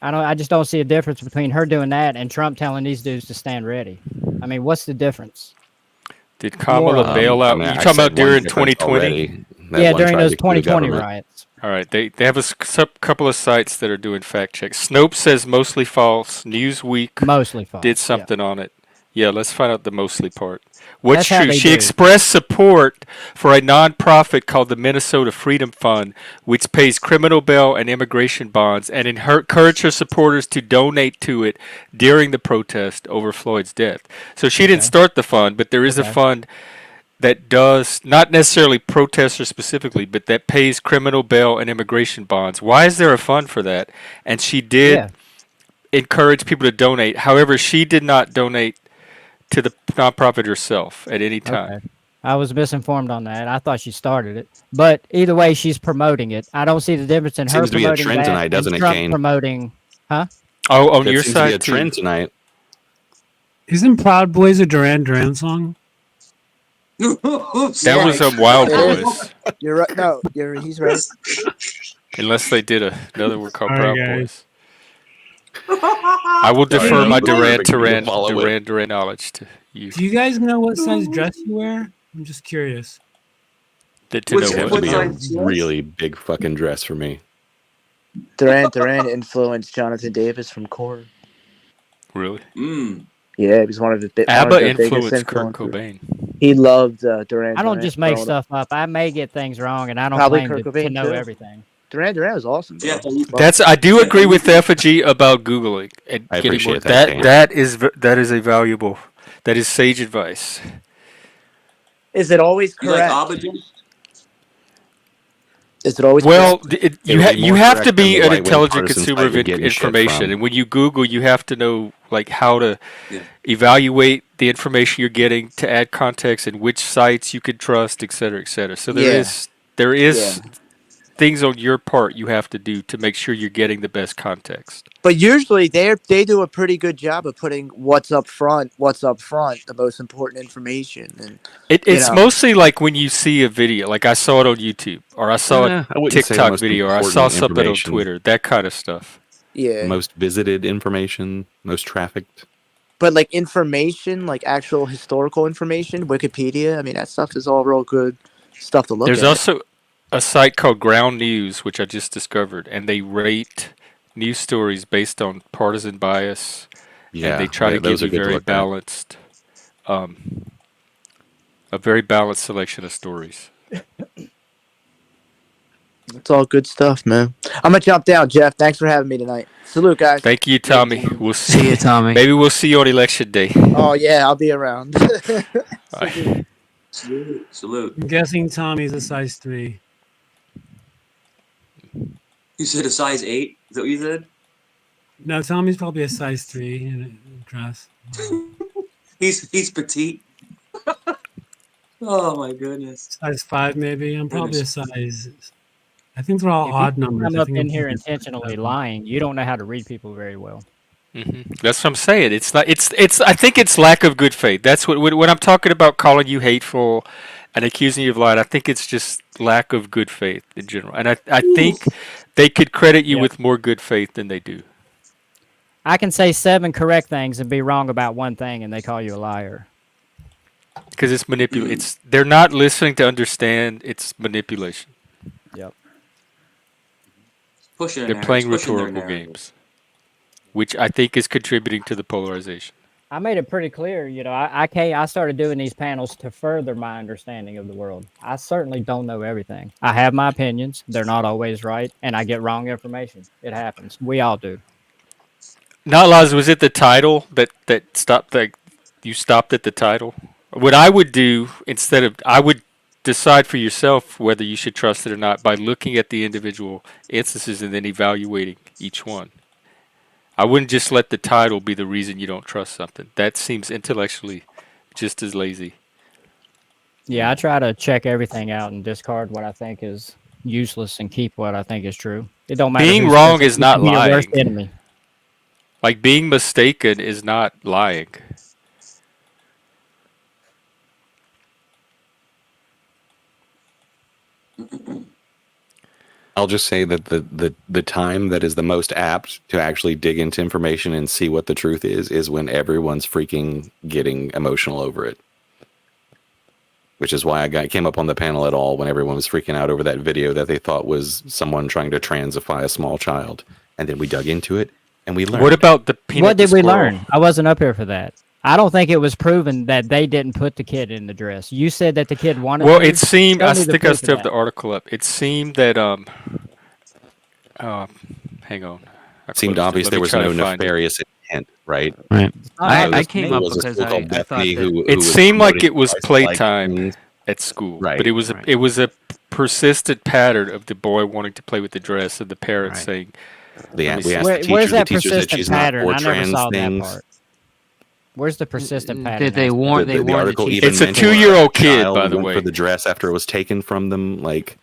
I just don't see a difference between her doing that and Trump telling these dudes to stand ready. I mean, what's the difference? Did Kamala bail out? You talking about during 2020? Yeah, during those 2020 riots. All right, they have a couple of sites that are doing fact checks. Snopes says mostly false. Newsweek Mostly false. did something on it. Yeah, let's find out the mostly part. What's That's how true? they She do. expressed support for a nonprofit called the Minnesota Freedom Fund, which pays criminal bail and immigration bonds, and encouraged her supporters to donate to it during the protest over Floyd's death. So she didn't start the fund, but there is a fund that does not necessarily protesters specifically, but that pays criminal bail and immigration bonds. Why is there a fund for that? And she did encourage people to donate. However, she did not donate to the nonprofit herself at any time. Okay. I was misinformed on that. I thought she started it. But either way, she's promoting it. I don't see the difference in her Seems to be a promoting trend that tonight, and doesn't it, Trump Kane? promoting, huh? Oh, on That your seems to be side a trend tonight. Isn't Proud Boys a Duran Duran song? That was Wild It Boys. is. You're right. No, he's right. Unless they did another one called Sorry, Proud guys. Boys. I will defer my Duran follow it. Duran knowledge to you. Do you guys know what size dress you wear? I'm just curious. To know That what would be a really big fucking dress for me. Duran influenced Jonathan Davis from Core. Really? Yeah, he was one of the ABBA biggest influenced Kurt influences. Cobain. He loved Duran. I don't Duran just make growing stuff up. I may get things wrong, and I don't Probably claim Kurt to Cobain, know too. everything. Duran was awesome. Bro. I do agree with Effigy about Googling and I getting more. appreciate that, Kane. That is a valuable, that is sage advice. Is it always You like correct? Abidjan? Is it always Well, correct? you would be you more have to correct than be the an right-wing intelligent partisan consumer site of you're getting shit information, from. and when you Google, you have to know like how to evaluate the information you're getting to add context and which sites you can trust, et cetera, et cetera. So there is things on your part you have to do to make sure you're getting the best context. But usually they do a pretty good job of putting what's up front, the most important information. And It's mostly like when you see a video, like I saw it on YouTube, or I saw I a wouldn't say the TikTok most video, or I saw important something on information. Twitter, that kind of stuff. Yeah. Most visited information, most trafficked. But like information, like actual historical information, Wikipedia, I mean, that stuff is all real good stuff to look There's at. also a site called Ground News, which I just discovered, and they rate news stories based on partisan bias, Yeah, and they try to those give are you good to very look at. balanced, a very balanced selection of stories. It's all good stuff, man. I'm gonna jump down, Jeff. Thanks for having me tonight. Salute, guys. Thank you, Tommy. We'll See you, Tommy. Maybe we'll see you on election day. Oh yeah, I'll be around. Bye. Salute. I'm guessing Tommy's a size 3. You said a size 8? Is that what you said? No, Tommy's probably a size 3 in a dress. He's petite. Oh my goodness. Size 5 maybe. I'm probably a size. I think they're all If odd you numbers. come I up think in I'm here thinking- intentionally lying, you don't know how to read people very well. That's what I'm saying. It's not. It's. I think it's lack of good faith. That's what when I'm talking about calling you hateful and accusing you of lying. I think it's just lack of good faith in general. And I think they could credit you with more good faith than they do. I can say 7 correct things and be wrong about one thing, and they call you a liar. Because it's It's they're not listening to understand. It's manipulation. Yep. Pushing They're their- playing pushing their rhetorical narrative. games, which I think is contributing to the polarization. I made it pretty clear, I started doing these panels to further my understanding of the world. I certainly don't know everything. I have my opinions. They're not always right, and I get wrong information. It happens. We all do. Not Laz, was it the title that stopped? That you stopped at the title. What I would do I would decide for yourself whether you should trust it or not by looking at the individual instances and then evaluating each one. I wouldn't just let the title be the reason you don't trust something. That seems intellectually just as lazy. Yeah, I try to check everything out and discard what I think is useless and keep what I think is true. It don't matter. Being who wrong says it, is you not can be your worst lying. enemy. Like being mistaken is not lying. I'll just say that the time that is the most apt to actually dig into information and see what the truth is when everyone's freaking getting emotional over it. Which is why I came up on the panel at all when everyone was freaking out over that video that they thought was someone trying to transify a small child. And then we dug into it and we learned. What about the peanut? What did the we squirrel? learn? I wasn't up here for that. I don't think it was proven that they didn't put the kid in the dress. You said that the kid wanted Well, to. it seemed, Show I me the think I proof of still have that. the article up. It seemed that, hang on. It seemed obvious there was no nefarious intent, right? Right. I came came up because I thought that It seemed like it was promoting playtime Christ-like at school, Right. but it was a persistent pattern of the boy wanting to play with the dress and the parents saying, We "Let me asked see." the teacher, Where's that the teacher said persistent she's not pattern? for I never trans saw that things. part. Where's the persistent pattern? Did they warn? They The warned the article teacher. even It's a mentioned 2-year-old kid, child by the went way. for the dress after it was taken from them. Like,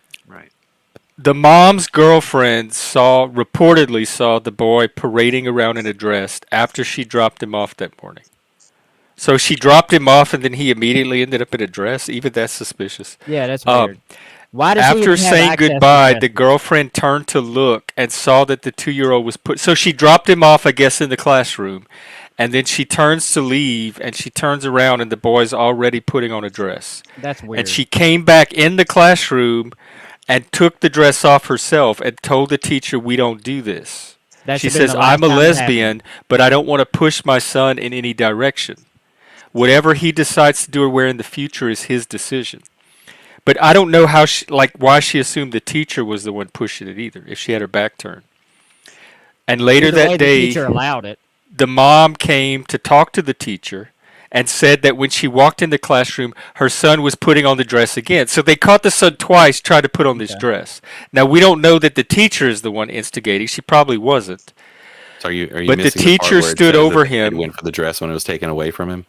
The mom's girlfriend reportedly saw the boy parading around in a dress after she dropped him off that morning. So she dropped him off, and then he immediately ended up in a dress. Even that's suspicious. Yeah, that's weird. Why does he After even have saying access to goodbye, dresses? the girlfriend turned to look and saw that the 2-year-old was put. So she dropped him off, I guess, in the classroom, and then she turns to leave, and she turns around, and the boy's already putting on a dress. That's weird. And she came back in the classroom and took the dress off herself and told the teacher, "We don't do this." That She should've been says, the last "I'm a time it lesbian, but I don't want to push my son in any direction. Whatever he decides to do or wear in the future is his decision." But I don't know how why she assumed the teacher was the one pushing it either, if she had her back turned. And later Either way, that the day, teacher allowed it. the mom came to talk to the teacher and said that when she walked in the classroom, her son was putting on the dress again. So they caught the son twice trying to put on this dress. Now, we don't know that the teacher is the one instigating. She probably wasn't. so are you But the missing teacher part where it stood says that over the kid him. went for the dress when it was taken away from him?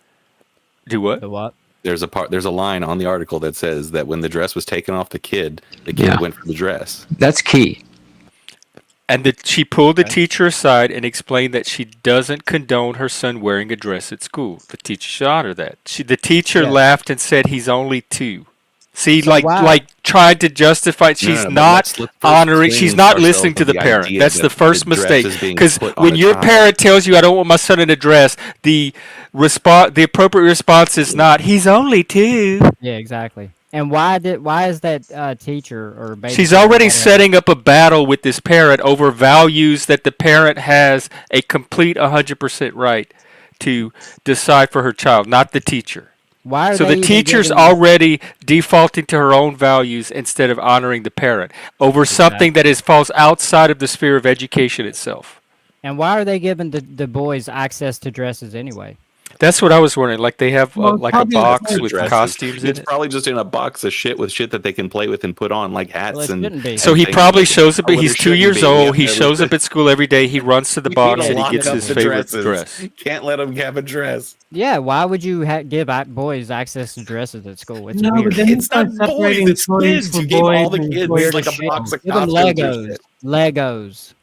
Do what? The what? There's a line on the article that says that when the dress was taken off the kid Yeah. went for the dress. That's key. And she pulled the teacher aside and explained that she doesn't condone her son wearing a dress at school. The teacher should honor that. The teacher Yeah. laughed and said he's only 2. See, So why- like tried to justify. She's but not let's first honoring. She's cleanse not ourselves listening to of the the parent. idea That's that the first the dress mistake. is being Because put on when a your child. parent tells you, "I don't want my son in a dress," the appropriate response is not, "He's only 2." Yeah, exactly. And why is that teacher or She's babysitter, already whatever, setting up a battle with this parent over values that the parent has a complete 100% right to decide for her child, not the teacher. Why are So they the even teacher's giving- already defaulting to her own values instead of honoring the parent over something that falls outside of the sphere of education itself. And why are they giving the boys access to dresses anyway? That's what I was wondering. Like they have Well, like a probably box the with Dresses. costumes in It's it. probably just in a box of shit that they can play with and put on, like hats Well, it and. shouldn't be. So and he things. probably shows up. Oh, well, He's there 2 shouldn't years be. old. He Yeah, shows up at school every day. He runs to the We box need to and he lock gets up his the favorite dresses. dress. Can't let him have a dress. Yeah, why would you give boys access to dresses at school? It's No, weird. but then you It's start not boys, separating it's toys kids. for You gave all boys the and kids toys like for a shit. box of Give them costumes or Legos. shit. Legos.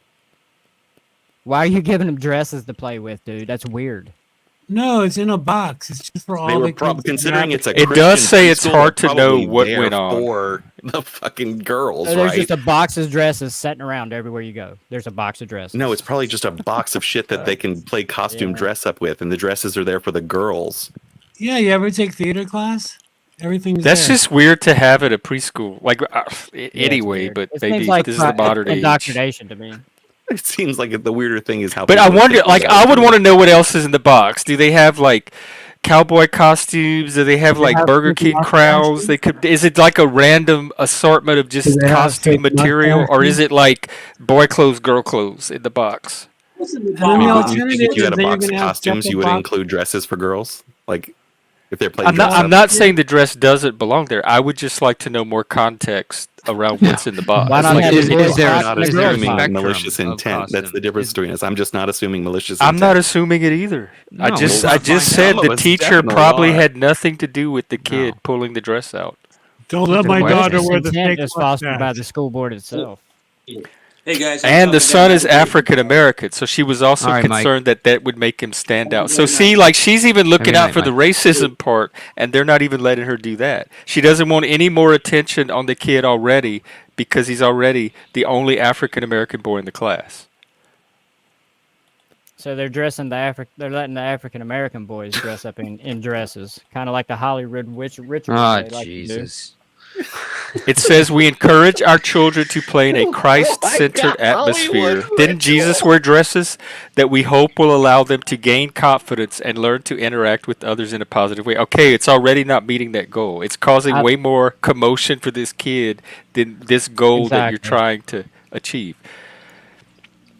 Why are you giving them dresses to play with, dude? That's weird. No, it's in a box. It's just for They all were the kids. considering it's a It Christian does say it's preschool, hard they're to know probably what there went on. for the fucking girls, So there's right? just a box of dresses sitting around everywhere you go. There's a box of dresses. No, it's probably just a box of shit that they can play costume Yeah. dress up with, and the dresses are there for the girls. Yeah, you ever take theater class? Everything's That's there. just weird to have at a preschool. Like it's anyway, weird. but It maybe seems like this is the modern age. indoctrination to me. It seems like the weirder thing is how. But I people are wonder, thinking like, about I would it. want to know what else is in the box. Do they have like cowboy costumes? Do they have Do they like have Burger Mickey King Mouse crowns? costumes? They could. Is it like a random assortment of Do just they have costume fake material, or is mustaches? it like boy clothes, girl clothes in the box? Listen, I and then the mean, wouldn't you alternative think if you is had a that you're box of gonna have costumes, you separate would boxes. include dresses for girls? Like, if they're playing I'm dress not. I'm up? not saying the dress doesn't belong there. I would just like to know more context around what's in the box. Why not Like, have is the it- boys' Is there box not and the girls' assuming box? malicious intent? That's the difference between us. I'm just not assuming malicious I'm intent. not assuming it either. I No, just well, I just some said of the us teacher definitely probably are. had nothing to do with the kid pulling the dress out. Don't let my Malicious daughter wear the intent fake is fostered by mustache. the school board itself. Hey, Hey guys, And the son is African American, so she was also All right, Mike. concerned that that would make him stand out. So see, like she's even looking out for the racism part, and they're not even letting her do that. She doesn't want any more attention on the kid already because he's already the only African American boy in the class. So they're dressing they're letting the African American boys dress up in dresses, kind of like the Hollywood ritual. Oh, they like Jesus. It says we encourage our children to play in a Christ-centered atmosphere. Didn't Jesus wear dresses that we hope will allow them to gain confidence and learn to interact with others in a positive way? Okay, it's already not meeting that goal. It's causing way more commotion for this kid than this goal that you're trying to achieve.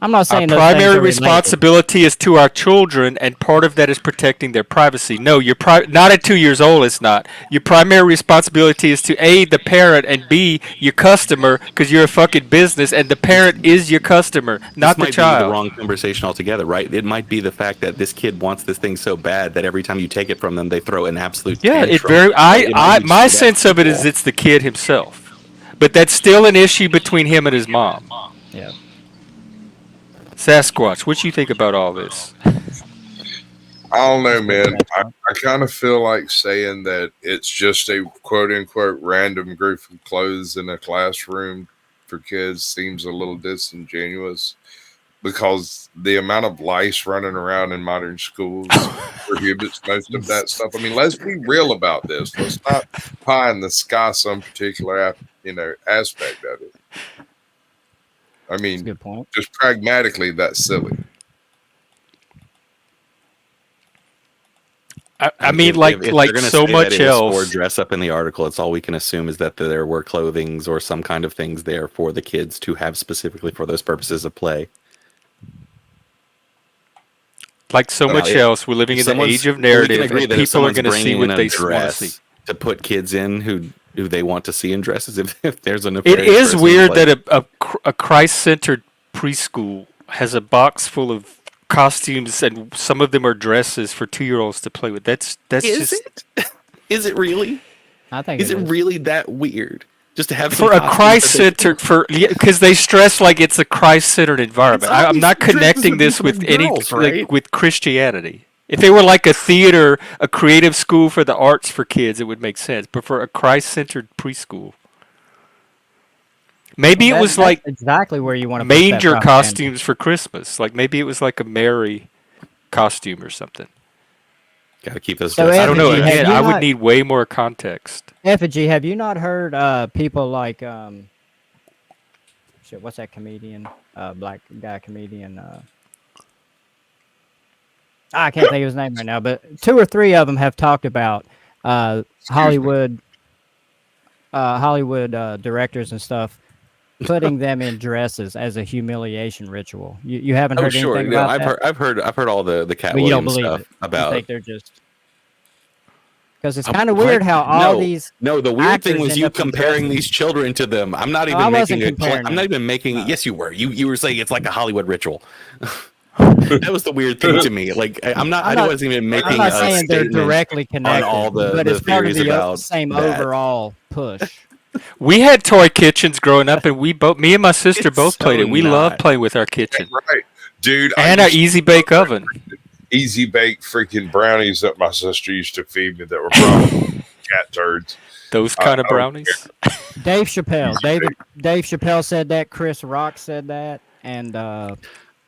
I'm not saying our primary responsibility is to our children, and part of that is protecting their privacy. No, not at 2 years old. It's not. Your primary responsibility is to A, the parent, and B, your customer, because you're a fucking business, and the parent is your customer, not the This might child. be the wrong conversation altogether, right? It might be the fact that this kid wants this thing so bad that every time you take it from them, they throw an absolute tantrum. My sense of it is it's the kid himself, but that's still an issue between him and his mom. Yeah. Sasquatch, what do you think about all this? I don't know, man. I kind of feel like saying that it's just a quote unquote random group of clothes in a classroom for kids seems a little disingenuous because the amount of lice running around in modern schools prohibits most of that stuff. I mean, let's be real about this. Let's not pie in the sky some particular aspect of it. I mean, good point. Just pragmatically, that's silly. I mean, like so much else. Or dress up in the article. It's all we can assume is that there were clothings or some kind of things there for the kids to have specifically for those purposes of play. Like so much else, we're living in the age of narrative, and people are going to see what they want to see. To put kids in who they want to see in dresses, if there's an It is weird that a Christ-centered preschool has a box full of costumes, and some of them are dresses for 2-year-olds to play with. That's is just. Is it really? I think is it really that weird? Just to have for a Christ-centered because they stress like it's a Christ-centered environment. I'm not connecting this with with Christianity. If it were like a theater, a creative school for the arts for kids, it would make sense. But for a Christ-centered preschool, maybe it was like exactly where you want to manger costumes for Christmas. Like maybe it was like a Mary costume or something. Got to keep those. So I don't know. Again, I would need way more context. Effigy, have you not heard people like shit? What's that comedian? Black guy comedian. I can't think of his name right now, but 2 or 3 of them have talked about Hollywood directors and stuff putting them in dresses as a humiliation ritual. You haven't heard anything about that? I've heard all the Cat But you don't Williams believe stuff it. about. You think they're just because it's kind of weird how all these. No, the weird thing actors was end you up in comparing dresses. these children to them. I'm not even I making wasn't a. comparing I'm not them. even making. Yes, you were. You were saying it's like a Hollywood ritual. That was the weird thing to me. Like I wasn't even making. I'm not a saying they're statement directly connected, on all the but it's part of theories the about same that. overall push. We had toy kitchens growing up, and me and my sister both played it. We love playing with our kitchen. Right, dude. And our easy bake oven. Easy bake freaking brownies that my sister used to feed me that were probably cat turds. Those kind of brownies. Dave Chappelle. Dave Chappelle said that. Chris Rock said that, and I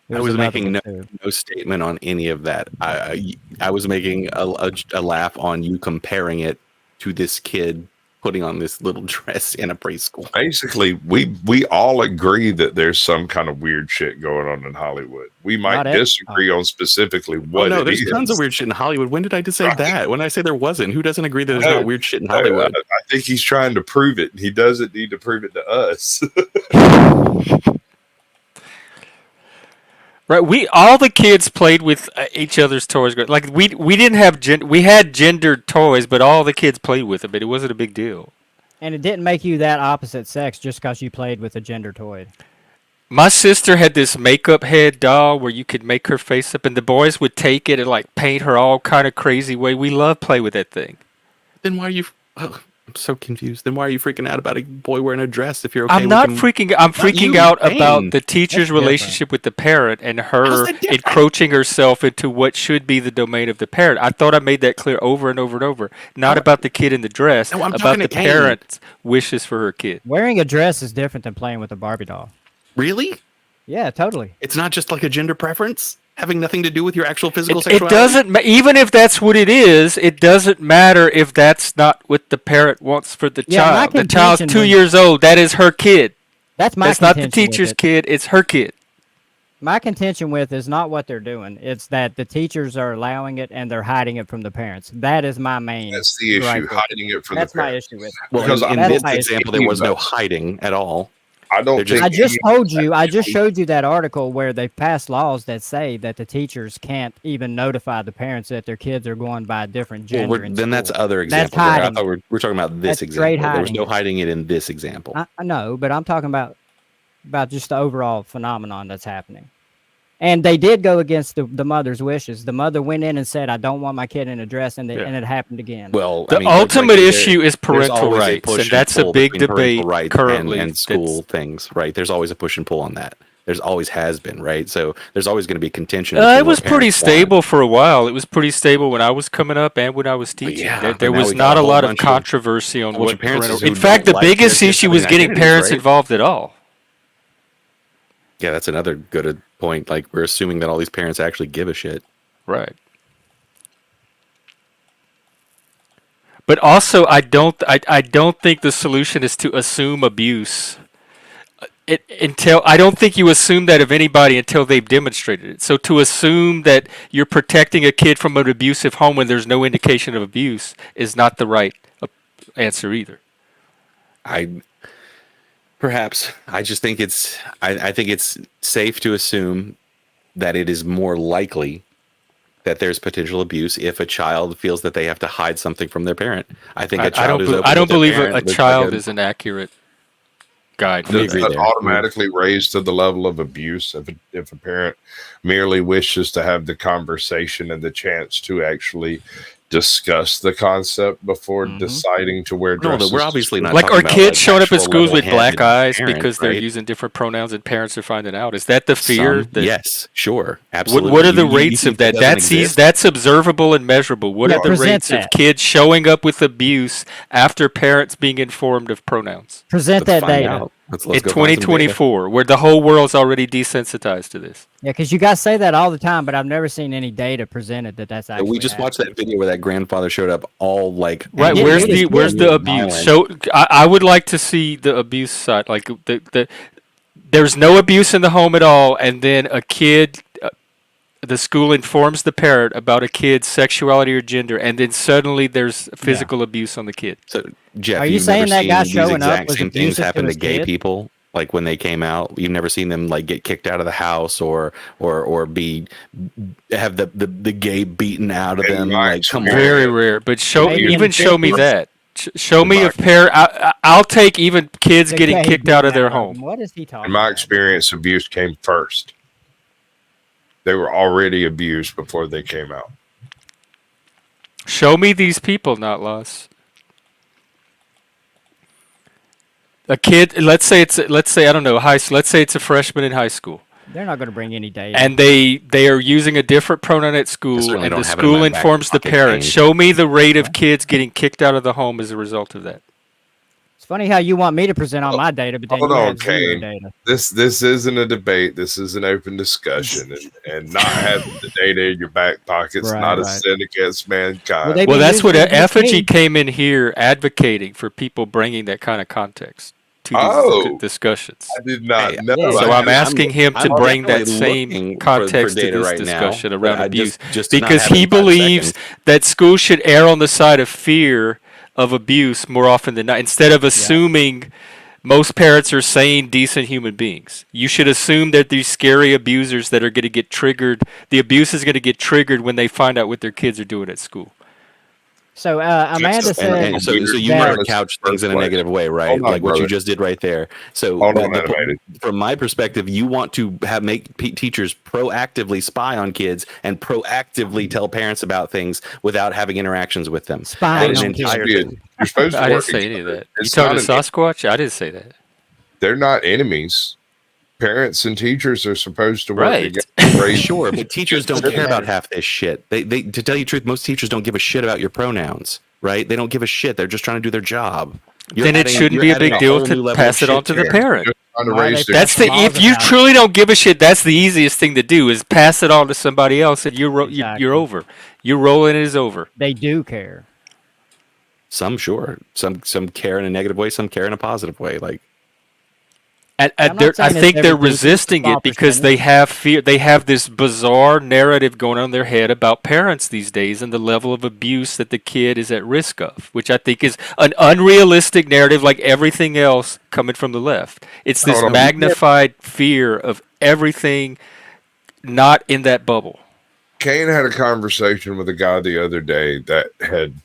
was making no statement on any of that. I was making a laugh on you comparing it to this kid putting on this little dress in a preschool. Basically, we all agree that there's some kind of weird shit going on in Hollywood. We might disagree on specifically what it there's is. tons of weird shit in Hollywood. When did I just say that? When I say there wasn't, who doesn't agree that there's not weird shit in Hollywood? I think he's trying to prove it. He doesn't need to prove it to us. Right, all the kids played with each other's toys. Like we didn't have we had gendered toys, but all the kids played with them. But it wasn't a big deal. And it didn't make you that opposite sex just because you played with a gender toy. My sister had this makeup head doll where you could make her face up, and the boys would take it and like paint her all kind of crazy way. We love play with that thing. Then why are you? I'm so confused. Then why are you freaking out about a boy wearing a dress if you're okay I'm with not him? freaking. I'm freaking you, out Payne. about the teacher's different. relationship with the parent and her that different? encroaching herself into what should be the domain of the parent. I thought I made that clear over and over and over. Not about the kid in the dress, No, I'm about talking the to Payne. parent's wishes for her kid. Wearing a dress is different than playing with a Barbie doll. Really? Yeah, totally. It's not just like a gender preference having nothing to do with your actual physical It sexuality. doesn't. Even if that's what it is, it doesn't matter if that's not what the parent wants for the Yeah, my child. The child's contention 2 was- years old. That is her kid. That's my That's not the contention with teacher's it. kid. It's her kid. My contention with is not what they're doing. It's that the teachers are allowing it and they're hiding it from the parents. That is my main. That's the issue, gripe with it. hiding it from That's the my parents. issue with it. Well, Because in That's this my issue. example, there was no hiding at all. I don't They're just- think I just told you. I just showed you that article where they passed laws that say that the teachers can't even notify the parents that their kids are going by a different Well, gender. in then that's school. other That's example. I hiding. thought we're talking about this That's straight example. There was hiding no it. hiding it in this example. I know, but I'm talking about just the overall phenomenon that's happening. And they did go against the mother's wishes. The mother went in and said, "I don't want my kid in a dress," and it happened again. Well, The I mean, ultimate there- issue is there's parental always rights, push and that's a pull big between parental debate rights currently. and school things, right? There's always a push and pull on that. There's always has been, right? So there's always going to be contention. between It what was pretty parents want. stable for a while. It was pretty stable when I was coming up and when I was teaching. yeah, there but now was we got not a a whole lot of bunch of- controversy on a bunch what of parents parental. who In fact, don't the like their biggest kids issue having was getting identities, parents right? involved at all. Yeah, that's another good point. Like we're assuming that all these parents actually give a shit. Right. But also, I don't think the solution is to assume abuse. I don't think you assume that of anybody until they've demonstrated it. So to assume that you're protecting a kid from an abusive home when there's no indication of abuse is not the right answer either. Perhaps. I just think I think it's safe to assume that it is more likely that there's potential abuse if a child feels that they have to hide something from their parent. I think a child I don't believe a child is an accurate guide. Does that automatically raise to the level of abuse if a parent merely wishes to have the conversation and the chance to actually discuss the concept before deciding to wear dresses? we're obviously not like talking are about, kids showing up at actual schools with black level-headed eyes parents, because they're right? using different pronouns and parents are finding out? Is that the fear? Some, yes, sure, absolutely. What are the You rates think of that? doesn't exist? That's observable and measurable. What Yeah, are the present rates of that. kids showing up with abuse after parents being informed of pronouns? Present Let's that find data. out. Let's In go find some data. 2024, where the whole world's already desensitized to this. Yeah, because you guys say that all the time, but I've never seen any data presented that's actually. We just watched that video where that grandfather showed up all like Right, angry where's the and abuse? violent. I would like to see the abuse side. Like there's no abuse in the home at all, and then a kid, the school informs the parent about a kid's sexuality or gender, and then suddenly there's physical abuse on the kid. So Jeff, Are you you've saying never that guy seen these showing up exact was same things abusive to happen to his gay kid? people? Like when they came out, you've never seen them like get kicked out of the house or be have the gay beaten out of them. Like come on, Very rare, but show Maybe in me 50s. that. Show me if parent. I'll take even kids The getting gay kicked out of beating their out of home. them. What is he talking In my about? experience, abuse came first. They were already abused before they came out. Show me these people, not lost. A kid, let's say I don't know, let's say it's a freshman in high school, They're not going to bring any data. and they are using a different pronoun at school, certainly and don't the have it in school my back informs the pocket, parent. Kane. Show me the rate of kids getting kicked out of the home as a result of that. It's funny how you want me to present all my data, but then Hold you on, have zero Kane. data. This isn't a debate. This is an open discussion, and not having the data in your back pocket's Right, not a right. sin against mankind. Well, they- Well, been that's what using it against Effigy me. came in here advocating for people bringing that kind of context to these Oh. discussions. I did not know. yeah. So I I'm asking him to I'm bring that definitely same looking context for to data this right now, discussion but around I abuse, just to not because have it he in 5 believes seconds. that schools should err on the side of fear of abuse more often than not, instead of assuming most parents are sane, decent human beings. You should assume that these scary abusers that are going to get triggered, the abuse is going to get triggered when they find out what their kids are doing at school. So Amanda said, and so you that- never couch things in a negative way, right? Hold on, Like what you brother. just did right there. So Hold on, animated. from my perspective, you want to make teachers proactively spy on kids and proactively tell parents about things without having interactions with them. Spying That on an entire kids. thing. You're supposed to I work didn't say each any of other. that. You It's talking not to an- Sasquatch? I didn't say that. They're not enemies. Parents and teachers are supposed to work Right. together. Raise Sure, but teachers don't children. care about half this shit. They to tell you the truth, most teachers don't give a shit about your pronouns, right? They don't give a shit. They're just trying to do their job. Then it shouldn't be a big deal to pass it on to the parent. That's if you truly don't give a shit, that's the easiest thing to do is pass it on to somebody else, and you're over. Your role in it is over. They do care. Some sure, some care in a negative way, some care in a positive way. Like, I think they're resisting it because they have fear. They have this bizarre narrative going on in their head about parents these days and the level of abuse that the kid is at risk of, which I think is an unrealistic narrative, like everything else coming from the left. It's this magnified fear of everything not in that bubble. Kane had a conversation with a guy the other day that had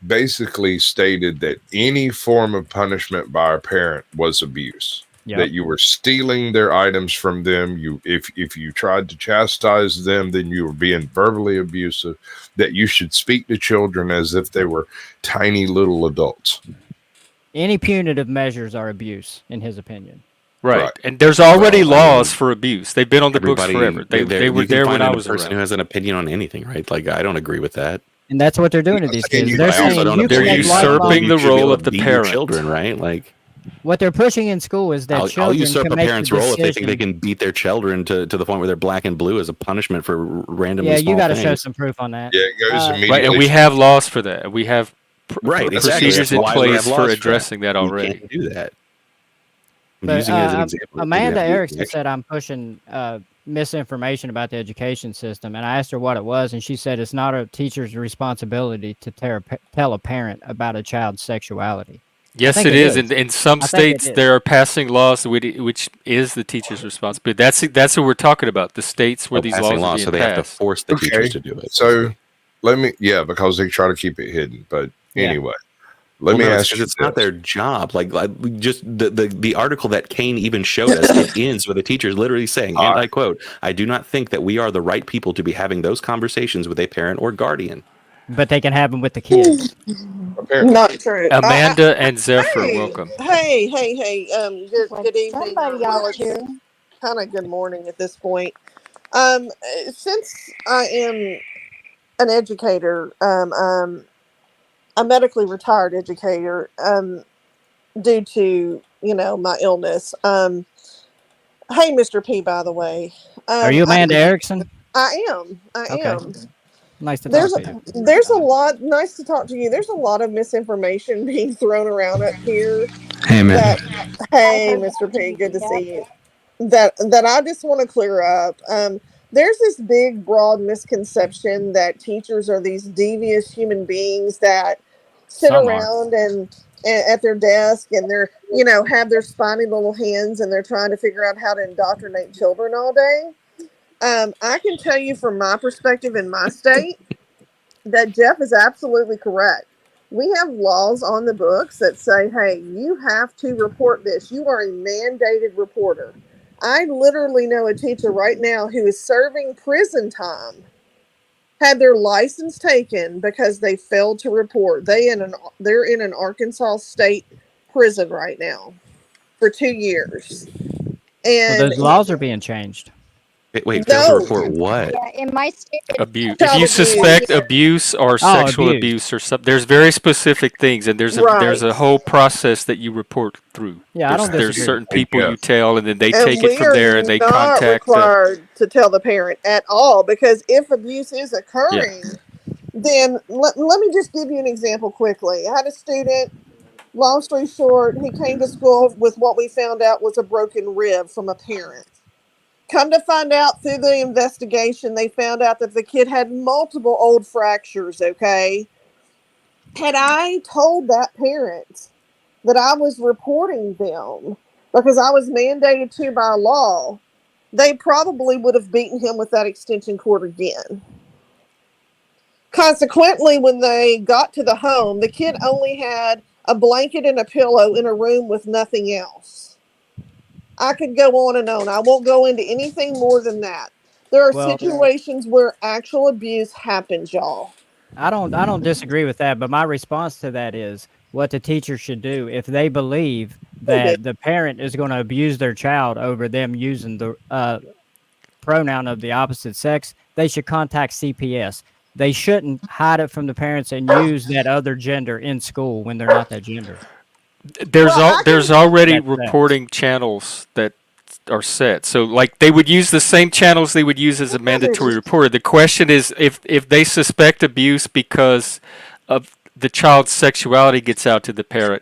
basically stated that any form of punishment by a parent was abuse. Yep. That you were stealing their items from them. If you tried to chastise them, then you were being verbally abusive. That you should speak to children as if they were tiny little adults. Any punitive measures are abuse, in his opinion. Right. And there's already laws for abuse. They've been on the books forever. They were there when I was person who has an opinion on anything, right? Like, I don't agree with that. And that's what they're doing to these kids. I also don't agree. They're usurping the role of the Beat your parent. children, right? Like, What they're pushing in school is that I'll children usurp can a make parent's the role if they think they decision. can beat their children to the point where they're black and blue as a punishment for randomly Yeah, small you got to things. show some proof on that. Yeah, it goes immediately. Right, and we have laws for that. We have Right, exactly. procedures That's in why we place have for laws for that. addressing that You already. can't do that. I'm But, using it as an example. Amanda Yeah. Erickson said I'm pushing misinformation about the education system, and I asked her what it was, and she said it's not a teacher's responsibility to tell a parent about a child's sexuality. Yes, it is. In some states, they are passing laws which is the teacher's responsibility. That's what we're talking about. The states where these laws Passing are laws, being so they have to passed. force the teachers to do it. So because they try to keep it hidden. But anyway, let me no, ask you. It's not their job. Like just the article that Kane even showed us, it ends with a teacher literally saying, and I quote, "I do not think that we are the right people to be having those conversations with a parent or guardian." But they can have them with the kids. Not true. Amanda and Zephyr, hey, welcome. Hey. Good evening. Well, it's kind of good morning at this point. Since I am an educator, a medically retired educator, due to my illness. Hey, Mr. P. By the way, Are you Amanda Erickson? I am. Okay. Nice to talk to you. There's a lot. Nice to talk to you. There's a lot of misinformation being thrown around up here. Hey, man. Hey, Mr. P. Good to see you. That I just want to clear up. There's this big, broad misconception that teachers are these devious human beings that sit around and at their desk and they're have their spiny little hands and they're trying to figure out how to indoctrinate children all day. I can tell you from my perspective in my state that Jeff is absolutely correct. We have laws on the books that say, hey, you have to report this. You are a mandated reporter. I literally know a teacher right now who is serving prison time, had their license taken because they failed to report. They're in an Arkansas state prison right now for 2 years. And Well, those laws are being changed. Wait, fail to report what? Yeah, in my state, Abuse. If you suspect abuse or sexual abuse or something, there's very specific things, and there's a whole process that you report through. Yeah, I don't There's disagree. certain people you tell, and then they And take we it from are there and they not contact. required to tell the parent at all, because if abuse is occurring, then let me just give you an example quickly. I had a student. Long story short, he came to school with what we found out was a broken rib from a parent. Come to find out through the investigation, they found out that the kid had multiple old fractures, okay? Had I told that parent that I was reporting them because I was mandated to by law, they probably would have beaten him with that extension cord again. Consequently, when they got to the home, the kid only had a blanket and a pillow in a room with nothing else. I could go on and on. I won't go into anything more than that. There are situations where actual abuse happens, y'all. I don't disagree with that, but my response to that is what the teacher should do if they believe that the parent is going to abuse their child over them using the pronoun of the opposite sex, they should contact CPS. They shouldn't hide it from the parents and use that other gender in school when they're not that gender. There's already reporting channels that are set. So like they would use the same channels they would use as a mandatory reporter. The question is if they suspect abuse because of the child's sexuality gets out to the parent,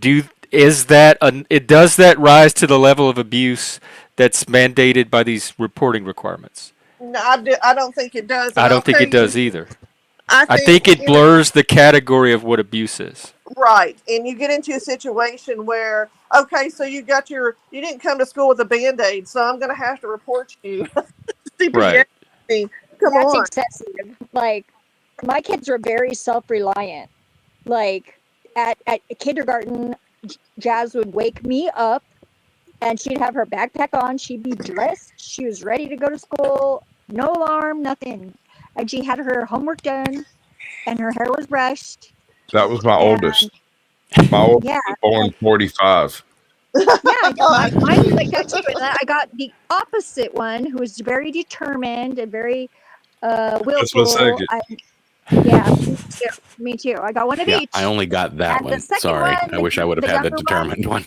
does that rise to the level of abuse that's mandated by these reporting requirements? No, I don't think it does. I don't think it does either. I think it blurs the category of what abuse is. Right. And you get into a situation where, okay, so you didn't come to school with a Band-Aid, so I'm going to have to report you. Right. Come That's on. excessive. Like, my kids are very self-reliant. Like, at kindergarten, Jazz would wake me up, and she'd have her backpack on. She'd be dressed. She was ready to go to school. No alarm, nothing. And she had her homework done, and her hair was brushed. That was my oldest. My oldest was born 45. Yeah, mine was like that too. And then I got the opposite one, who was very determined and very willful. Yeah, me too. I got one of each. I only got that And the one. second Sorry, one, I wish I would have the had the younger determined one.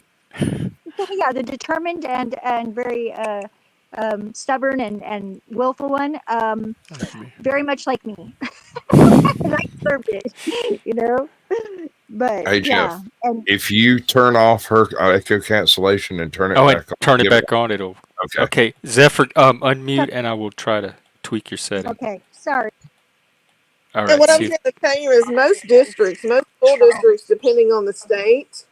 Yeah, the determined and very stubborn and willful one. Very much like me. And I deserved it, you know. But Hey yeah, Jeff, and if you turn off her echo cancellation and turn it back on, turn it back on, it'll. Okay, Zephyr, unmute, and I will try to tweak your setting. okay, sorry. All right. And what I'm trying to tell you is most school districts, depending on the state,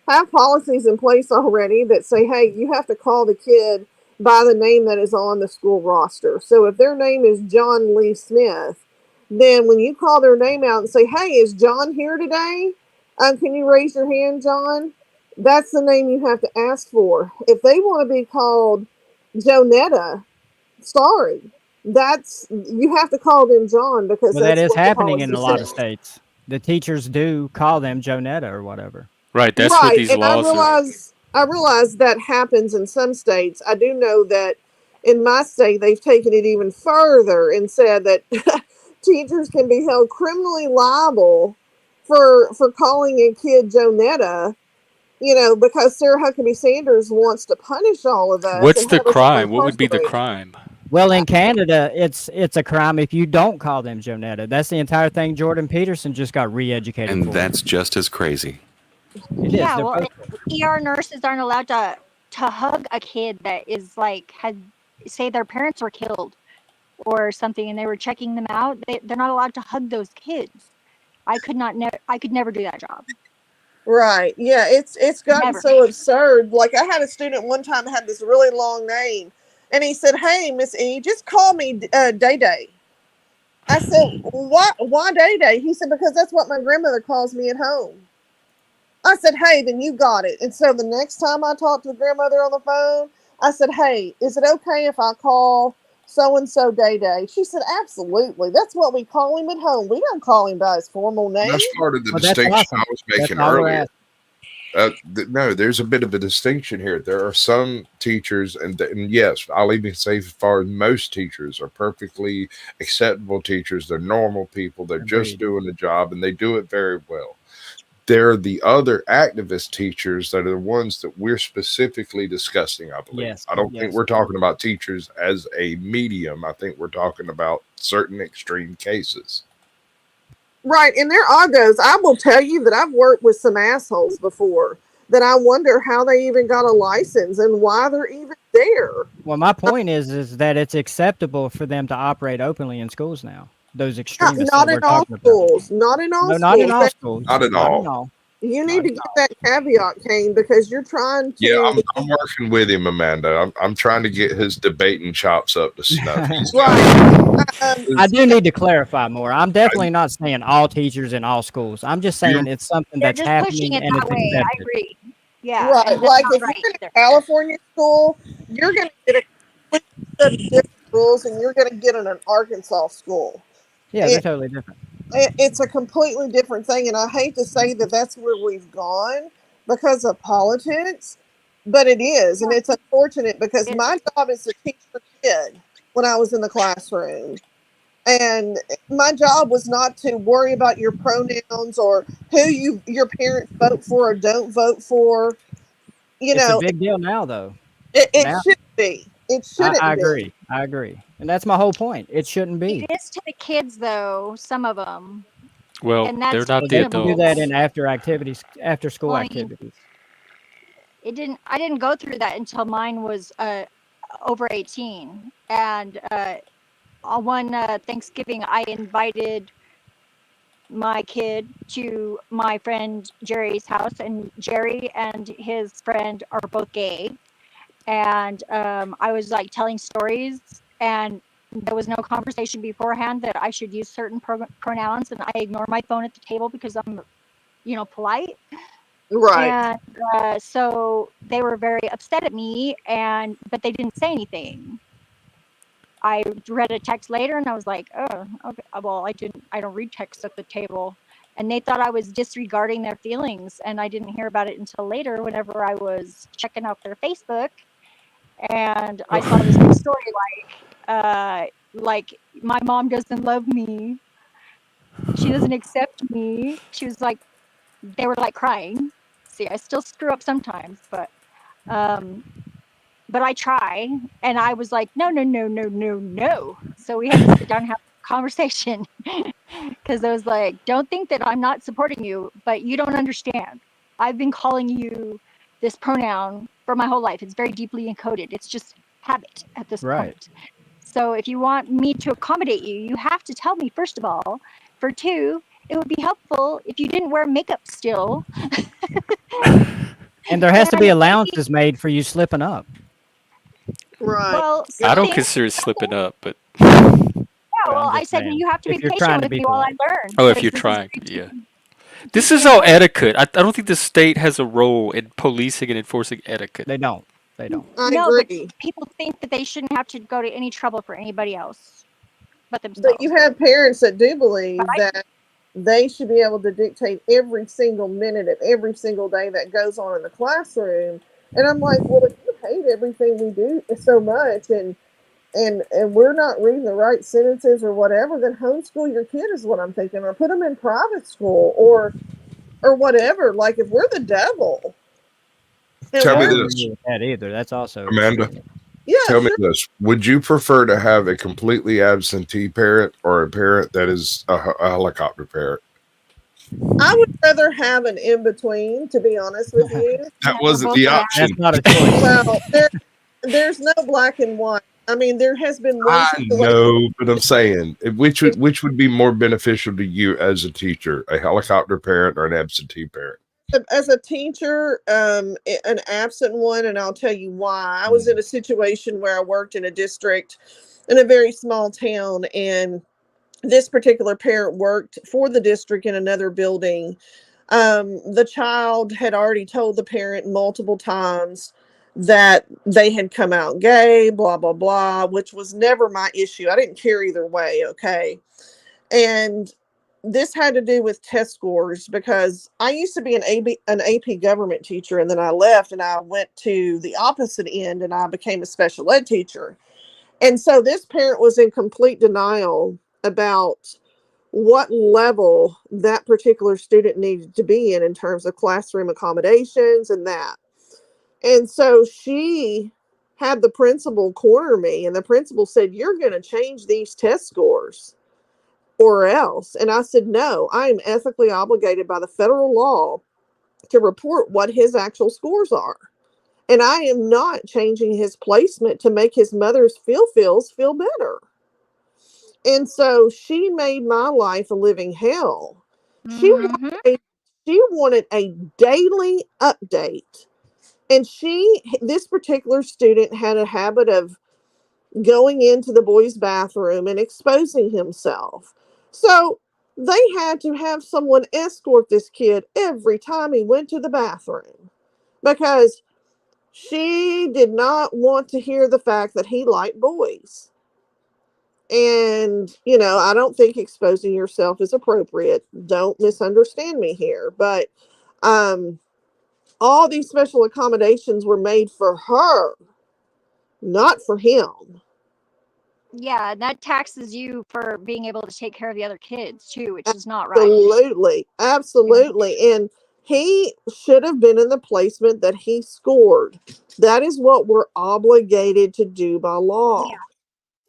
have policies in place already that say, hey, you have to call the kid by the name that is on the school roster. So if their name is John Lee Smith, then when you call their name out and say, hey, is John here today? Can you raise your hand, John? That's the name you have to ask for. If they want to be called Jonetta, sorry. You have to call them John because Well, that that's is what the happening in a policy lot of says. states. The teachers do call them Jonetta or whatever. Right, that's what these and laws are. I realize that happens in some states. I do know that in my state they've taken it even further and said that teachers can be held criminally liable for calling a kid Jonetta, you know, because Sarah Huckabee Sanders wants to punish all of us. What's and the have us crime? What would be the incarcerated. crime? Well, in Canada, it's a crime if you don't call them Jonetta. That's the entire thing Jordan Peterson just got re-educated And for. that's just as crazy. It Yeah, is. They're well, both- ER nurses aren't allowed to hug a kid that is like say their parents were killed or something, and they were checking them out. They're not allowed to hug those kids. I could never do that job. Right. Yeah, it's gotten Never. so absurd. Like I had a student one time that had this really long name, and he said, "Hey, Miss E, just call me Day Day." I said, "Why Day Day?" He said, "Because that's what my grandmother calls me at home." I said, "Hey, then you got it." And so the next time I talked to the grandmother on the phone, I said, "Hey, is it okay if I call so-and-so Day Day?" She said, "Absolutely. That's what we call him at home. We don't call him by his formal name." That's part of the Well, that's distinction awesome. I was making That's all we're earlier. asking. No, there's a bit of a distinction here. There are some teachers, and yes, I'll even say as far as most teachers are perfectly acceptable teachers. They're normal people. They're just Agreed. doing the job, and they do it very well. There are the other activist teachers that are the ones that we're specifically discussing, I believe. Yes, I don't think yes. we're talking about teachers as a medium. I think we're talking about certain extreme cases. Right, and there are those. I will tell you that I've worked with some assholes before that I wonder how they even got a license and why they're even there. Well, my point is that it's acceptable for them to operate openly in schools now. Those extremists. Not that in we're all talking about. schools. Not in all No, schools. not in all They- schools. Not at all. You need to get that caveat, Kane, because you're trying to. Yeah, I'm working with him, Amanda. I'm trying to get his debating chops up to snuff. I do need to clarify more. I'm definitely not saying all teachers in all schools. I'm just saying it's something They're that's just happening pushing it and that it's way. I accepted. agree. Yeah. Right. And that's Like not if right you're in either. a California school, you're going to get a complete set of different rules, and you're going to get in an Arkansas school. Yeah, they're totally different. It's a completely different thing, and I hate to say that that's where we've gone because of politics, but it is, and it's unfortunate because my job is to teach a kid when I was in the classroom. And my job was not to worry about your pronouns or who your parents vote for or don't vote for. You It's a know, big deal now, though. it Now, shouldn't be. It shouldn't I be. agree. I agree. And that's my whole point. It shouldn't be. It is to the kids, though. Some of them. Well, And they're that's not the They can do that adults. in after school Well, I mean, activities. I didn't go through that until mine was over 18. And on one Thanksgiving, I invited my kid to my friend Jerry's house, and Jerry and his friend are both gay. And I was like telling stories, and there was no conversation beforehand that I should use certain pronouns, and I ignore my phone at the table because I'm, polite. Right. And so they were very upset at me, but they didn't say anything. I read a text later, and I was like, oh, okay. Well, I don't read texts at the table. And they thought I was disregarding their feelings, and I didn't hear about it until later whenever I was checking out their Facebook. And I saw this big story like my mom doesn't love me. She doesn't accept me. She was like, they were like crying. See, I still screw up sometimes, but I try. And I was like, no, no, no, no, no, no. So we had to sit down and have a conversation because I was like, don't think that I'm not supporting you, but you don't understand. I've been calling you this pronoun for my whole life. It's very deeply encoded. It's just habit at this point. So if you want me to accommodate you, you have to tell me, first of all. For two, it would be helpful if you didn't wear makeup still. And there has to be allowances made for you slipping up. Right. Well, I don't consider it slipping up, but yeah, well, I said you have to be patient with me while I learn. oh, if you're trying, yeah. This is all etiquette. I don't think the state has a role in policing and enforcing etiquette. They don't. They don't. No, but people think that they shouldn't have to go to any trouble for anybody else but themselves. But you have parents that do believe that they should be able to dictate every single minute of every single day that goes on in the classroom. And I'm like, well, if you hate everything we do so much and we're not reading the right sentences or whatever, then homeschool your kid is what I'm thinking, or put them in private school or whatever. Like if we're the devil. Tell me I don't this, agree with that either. That's also Amanda. Yeah, Tell me this: would you prefer to have a completely absentee parent or a parent that is a helicopter parent? I would rather have an in between, to be honest with you. That wasn't the option. That's not a choice. Well, there's no black and white. I mean, there has been one. I know, but I'm saying which would be more beneficial to you as a teacher, a helicopter parent or an absentee parent? As a teacher, an absent one, and I'll tell you why. I was in a situation where I worked in a district in a very small town, and this particular parent worked for the district in another building. The child had already told the parent multiple times that they had come out gay, blah, blah, blah, which was never my issue. I didn't care either way, okay? And this had to do with test scores because I used to be an AP government teacher, and then I left and I went to the opposite end and I became a special ed teacher. And so this parent was in complete denial about what level that particular student needed to be in terms of classroom accommodations and that. And so she had the principal corner me, and the principal said, "You're going to change these test scores or else." And I said, "No, I am ethically obligated by the federal law to report what his actual scores are. And I am not changing his placement to make his mother's feels feel better." And so she made my life a living hell. She she wanted a daily update. And this particular student had a habit of going into the boys' bathroom and exposing himself. So they had to have someone escort this kid every time he went to the bathroom because she did not want to hear the fact that he liked boys. And, I don't think exposing yourself is appropriate. Don't misunderstand me here. But all these special accommodations were made for her, not for him. Yeah, and that taxes you for being able to take care of the other kids too, which is not right. Absolutely. And he should have been in the placement that he scored. That is what we're obligated to do by law. Yeah.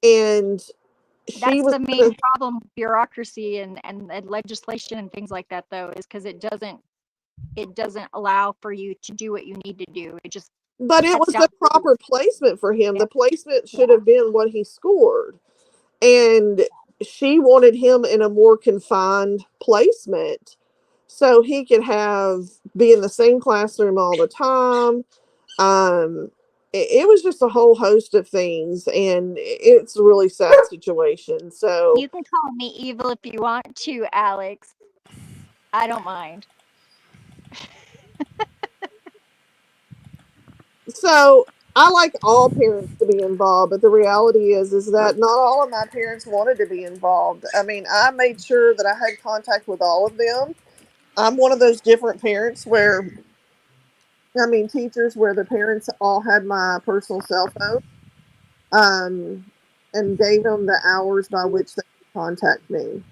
And that's the main problem with bureaucracy and legislation and things like that, though, is because it doesn't allow for you to do what you need to do. But it was the proper placement for him. Yeah. The placement should have been what he scored. And she wanted him in a more confined placement so he could be in the same classroom all the time. It was just a whole host of things, and it's a really sad situation. So you can call me evil if you want to, Alex. I don't mind. So I like all parents to be involved, but the reality is that not all of my parents wanted to be involved. I mean, I made sure that I had contact with all of them. I'm one of those different parents teachers where the parents all had my personal cell phone, and gave them the hours by which they could contact me.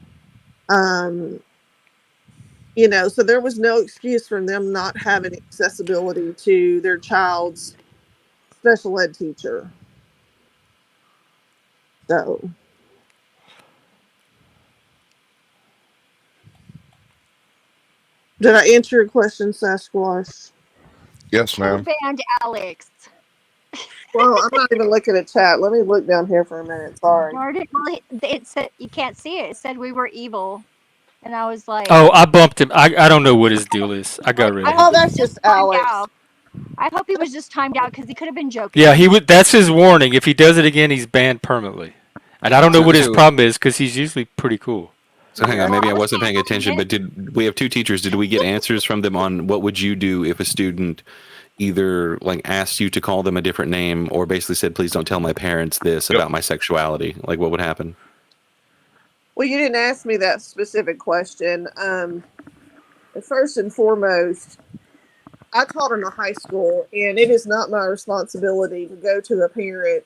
So there was no excuse for them not having accessibility to their child's special ed teacher. So did I answer your question, Sasquatch? Yes, ma'am. Banned Alex. Well, I'm not even looking at chat. Let me look down here for a minute. Sorry. It said you can't see it. It said we were evil. And I was like, oh, I bumped him. I don't know what his deal is. I got rid of him. Oh, that's just Alex. I hope he was just timed out because he could have been joking. Yeah, he would. That's his warning. If he does it again, he's banned permanently. And I don't know what his problem is because he's usually pretty cool. So hang on, maybe I wasn't paying attention, but we have two teachers? Did we get answers from them on what would you do if a student either asked you to call them a different name or basically said, please don't tell my parents this about my sexuality? Like, what would happen? Well, you didn't ask me that specific question. First and foremost, I taught in a high school, and it is not my responsibility to go to a parent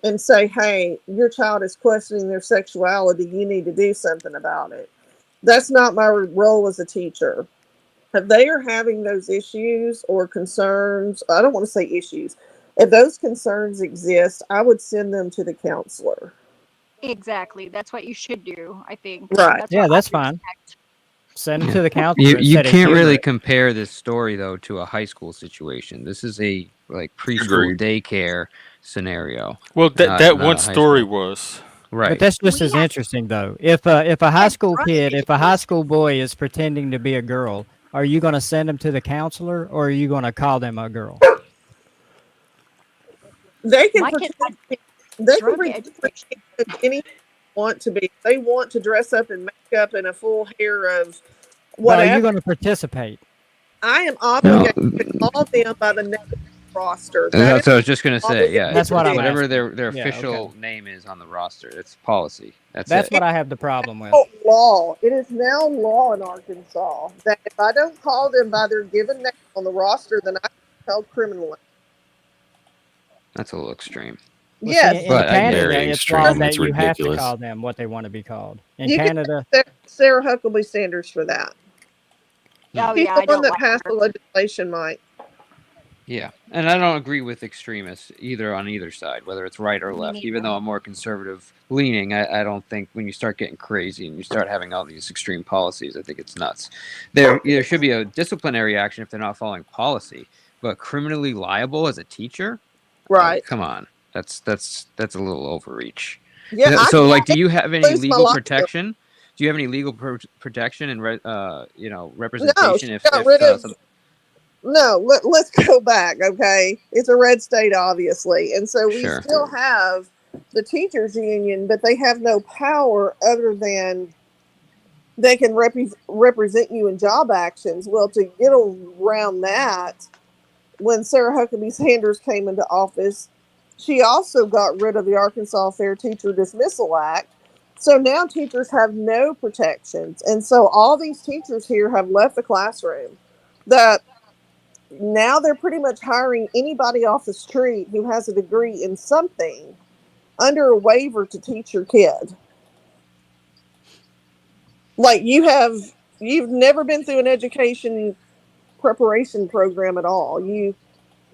and say, hey, your child is questioning their sexuality. You need to do something about it. That's not my role as a teacher. If they are having those issues or concerns, I don't want to say issues. If those concerns exist, I would send them to the counselor. Exactly. That's what you should do, I think. Right. That's fine. Send them to the counselor. You can't really compare this story, though, to a high school situation. This is a preschool daycare scenario. Well, that one story was. Right. But that's just as interesting, though. If a high school kid, if a high school boy is pretending to be a girl, are you going to send them to the counselor, or are you going to call them a girl? They can pretend any want to be. They want to dress up in makeup and a full hair of whatever. But are you going to participate? I am obligated to call them by the name roster. That's what I was just going to say. Yeah, that's what whatever their official name is on the roster. It's policy. That's what I have the problem with. Law. It is now law in Arkansas that if I don't call them by their given name on the roster, then I can be held criminally. That's a little extreme. Well, yes, see, in Canada, it's law that you have to call them what they want to be called. In Canada, Sarah Huckabee Sanders for that. Oh, He's yeah, the one that passed the legislation, Mike. Yeah, and I don't agree with extremists on either side, whether it's right or left. Even though I'm more conservative leaning, I don't think when you start getting crazy and you start having all these extreme policies, I think it's nuts. There should be a disciplinary action if they're not following policy, but criminally liable as a teacher, right? Come on, that's a little overreach. Yeah. So, do you have any legal protection Do you have any legal protection and No, representation she if got rid of. some, No, let's go back. Okay, it's a red state, obviously, and so we Sure. still have the teachers union, but they have no power other than they can represent you in job actions. Well, to get around that, when Sarah Huckabee Sanders came into office, she also got rid of the Arkansas Fair Teacher Dismissal Act. So now teachers have no protections. And so all these teachers here have left the classroom. That now they're pretty much hiring anybody off the street who has a degree in something under a waiver to teach your kid. Like you've never been through an education preparation program at all. You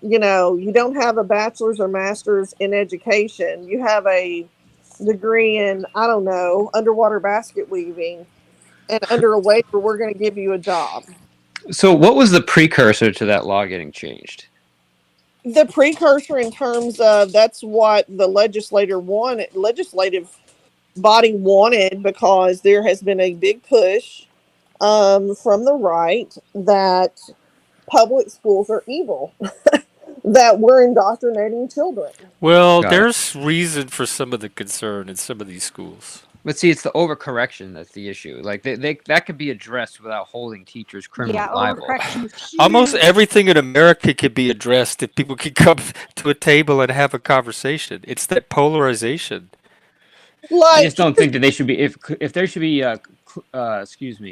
don't have a bachelor's or master's in education. You have a degree in, I don't know, underwater basket weaving, and under a waiver, we're going to give you a job. So what was the precursor to that law getting changed? The precursor in terms of that's what the legislative body wanted, because there has been a big push from the right that public schools are evil, that we're indoctrinating children. Well, Got it. there's reason for some of the concern in some of these schools. But see, it's the overcorrection that's the issue. Like that could be addressed without holding teachers criminally liable. overcorrection is Almost huge. everything in America could be addressed if people could come to a table and have a conversation. It's that polarization. I just don't think that they should be. If there should be,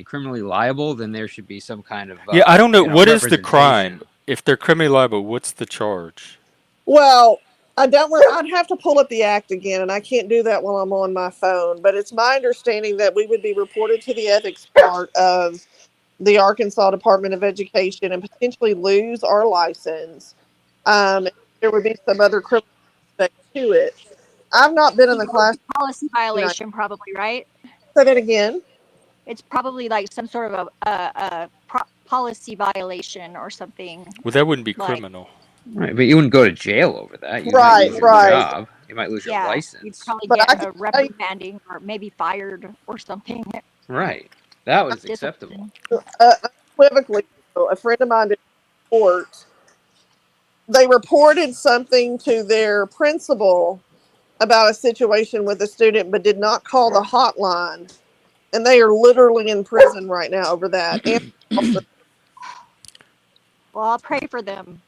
criminally liable, then there should be some kind of. Yeah, I don't know. What is the representation. crime? If they're criminally liable, what's the charge? Well, I'd have to pull up the act again, and I can't do that while I'm on my phone. But it's my understanding that we would be reported to the ethics part of the Arkansas Department of Education and potentially lose our license. There would be some other criminal aspect to it. I've not been in the class. Policy violation, probably, right? Say that again. It's probably like some sort of a policy violation or something. Well, that wouldn't be Like- criminal. Right, but you wouldn't go to jail over that. You Right, might lose your right. job. You might lose your Yeah, license. you'd probably But I get can a tell you- reprimanding or maybe fired or something. Right. That was Not acceptable. Unequivocally, a friend of mine did a report. They reported something to their principal about a situation with a student, but did not call the hotline. And they are literally in prison right now over that. And also, Well, I'll pray for them.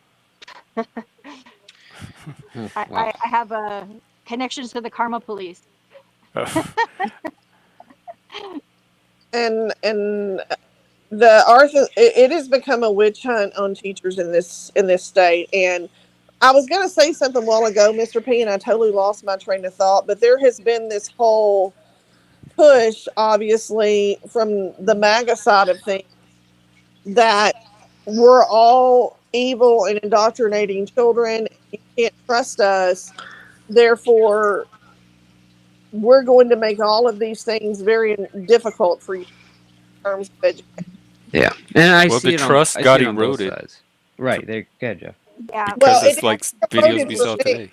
I have connections to the karma police. and it has become a witch hunt on teachers in this state. And I was going to say something a while ago, Mr. P, and I totally lost my train of thought. But there has been this whole push, obviously, from the MAGA side of things, that we're all evil and indoctrinating children. You can't trust us. Therefore, we're going to make all of these things very difficult for you in terms of education. Yeah, and I Well, see the it trust on, I got see it on both eroded. sides. Right, there. Go ahead, Jeff. Yeah. Because Well, it's like videos we saw today.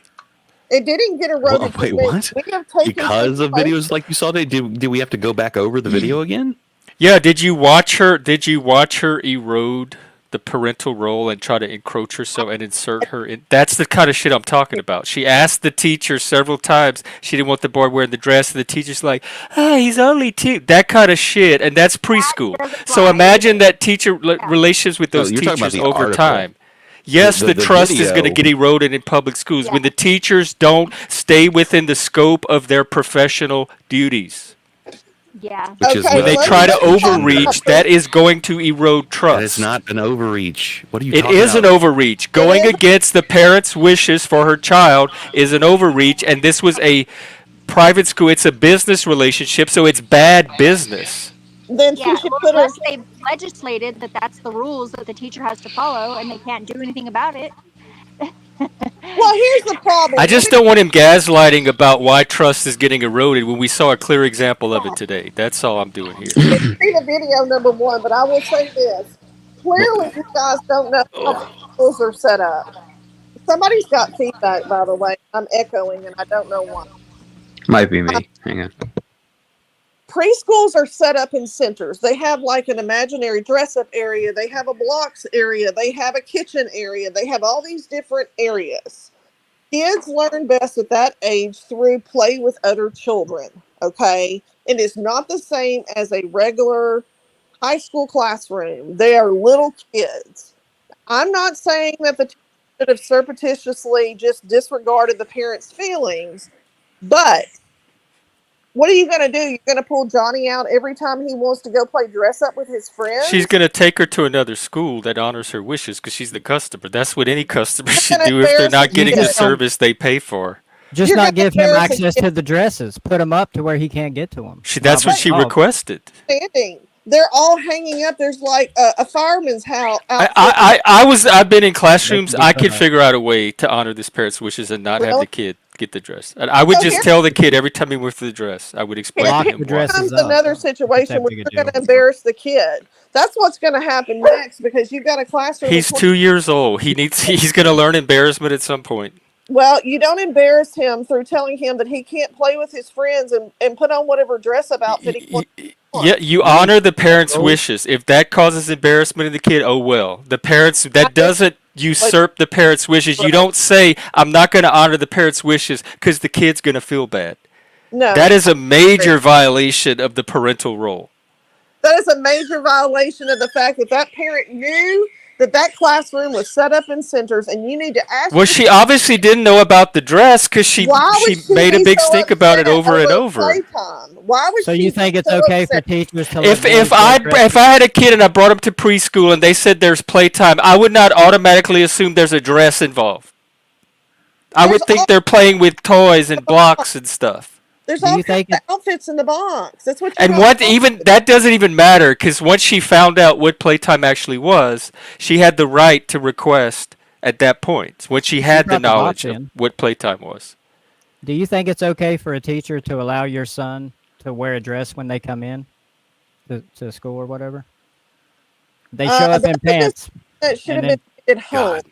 It didn't get eroded. Wait, for me. what? We have taken Because of place- videos like you saw today, did we have to go back over the video again? Yeah, did you watch her erode the parental role and try to encroach herself and insert her in? That's the kind of shit I'm talking about. She asked the teacher several times. She didn't want the boy wearing the dress, and the teacher's like, he's only 2. That kind of shit, and that's preschool. So imagine that teacher relationships with those you're talking about teachers the over article. time. Yes, the trust is going to video- get eroded in public schools when the teachers don't stay within the scope of their professional duties. Yeah. Which is When they what- try to overreach, that is going to erode trust. That is not an overreach. What are you It talking is about? an overreach. Going against the parents' wishes for her child is an overreach, and this was a private school. It's a business relationship, so it's bad business. Then Yeah, she should well, put her. unless they've legislated that that's the rules that the teacher has to follow, and they can't do anything about it. Well, here's the problem. I just don't want him gaslighting about why trust is getting eroded when we saw a clear example of it today. That's all I'm doing here. See the video number 1, but I will say this. Clearly, you guys don't know how the schools are set up. Somebody's got feedback, by the way. I'm echoing, and I don't know why. Might be me. Hang on. preschools are set up in centers. They have like an imaginary dress up area. They have a blocks area. They have a kitchen area. They have all these different areas. Kids learn best at that age through play with other children. Okay. It is not the same as a regular high school classroom. They are little kids. I'm not saying that the teacher should have surreptitiously just disregarded the parents' feelings, but what are you going to do? You're going to pull Johnny out every time he wants to go play dress up with his friends? She's going to take her to another school that honors her wishes because she's the customer. That's what any customer should do if they're not getting the service they pay for. Just not give him access to the dresses. Put him up to where he can't get to them. That's what she requested. They're all hanging up. There's like a fireman's house. I've been in classrooms. I could figure out a way to honor this parent's wishes and not have the kid get the dress. And I would just tell the kid every time he went for the dress. I would explain to him. Here comes another situation where you're going to embarrass the kid. That's what's going to happen next because you've got a classroom. He's 2 years old. He's going to learn embarrassment at some point. Well, you don't embarrass him through telling him that he can't play with his friends and put on whatever dress-up outfit he wants. Yeah, you honor the parents' wishes. If that causes embarrassment in the kid, oh well. The parents, that doesn't usurp the parents' wishes. You don't say, I'm not going to honor the parents' wishes because the kid's going to feel bad. No. That is a major violation of the parental role. That is a major violation of the fact that that parent knew that classroom was set up in centers, and you need to ask. Well, she obviously didn't know about the dress because she made a big stink about it over and over. Why would so you think it's okay for teachers to? If I had a kid and I brought him to preschool and they said there's playtime, I would not automatically assume there's a dress involved. I would think they're playing with toys and blocks and stuff. There's all kinds of outfits in the box. That's what. And that doesn't even matter because once she found out what playtime actually was, she had the right to request at that point when she had the knowledge of what playtime was. Do you think it's okay for a teacher to allow your son to wear a dress when they come in to school or whatever? They show up in pants. That should have been at home.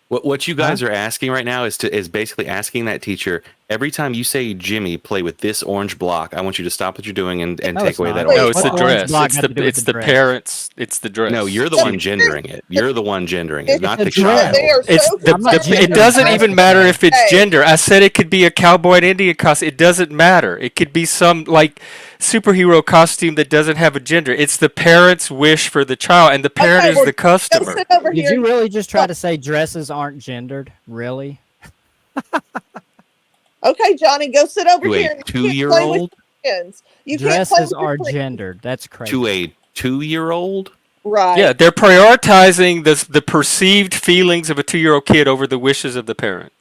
What you guys are asking right now is basically asking that teacher every time you say Jimmy play with this orange block, I want you to stop what you're doing and take away that. No, it's the dress. It's the parents. It's the dress. No, you're the one gendering it. You're the one gendering it, not the child. It doesn't even matter if it's gender. I said it could be a cowboy and Indian costume. It doesn't matter. It could be some like superhero costume that doesn't have a gender. It's the parent's wish for the child, and the parent is the customer. Did you really just try to say dresses aren't gendered? Really? Okay, Johnny, go sit over here. To a 2-year-old? Dresses are gendered. That's crazy. To a 2-year-old? Right. Yeah, they're prioritizing the perceived feelings of a 2-year-old kid over the wishes of the parent.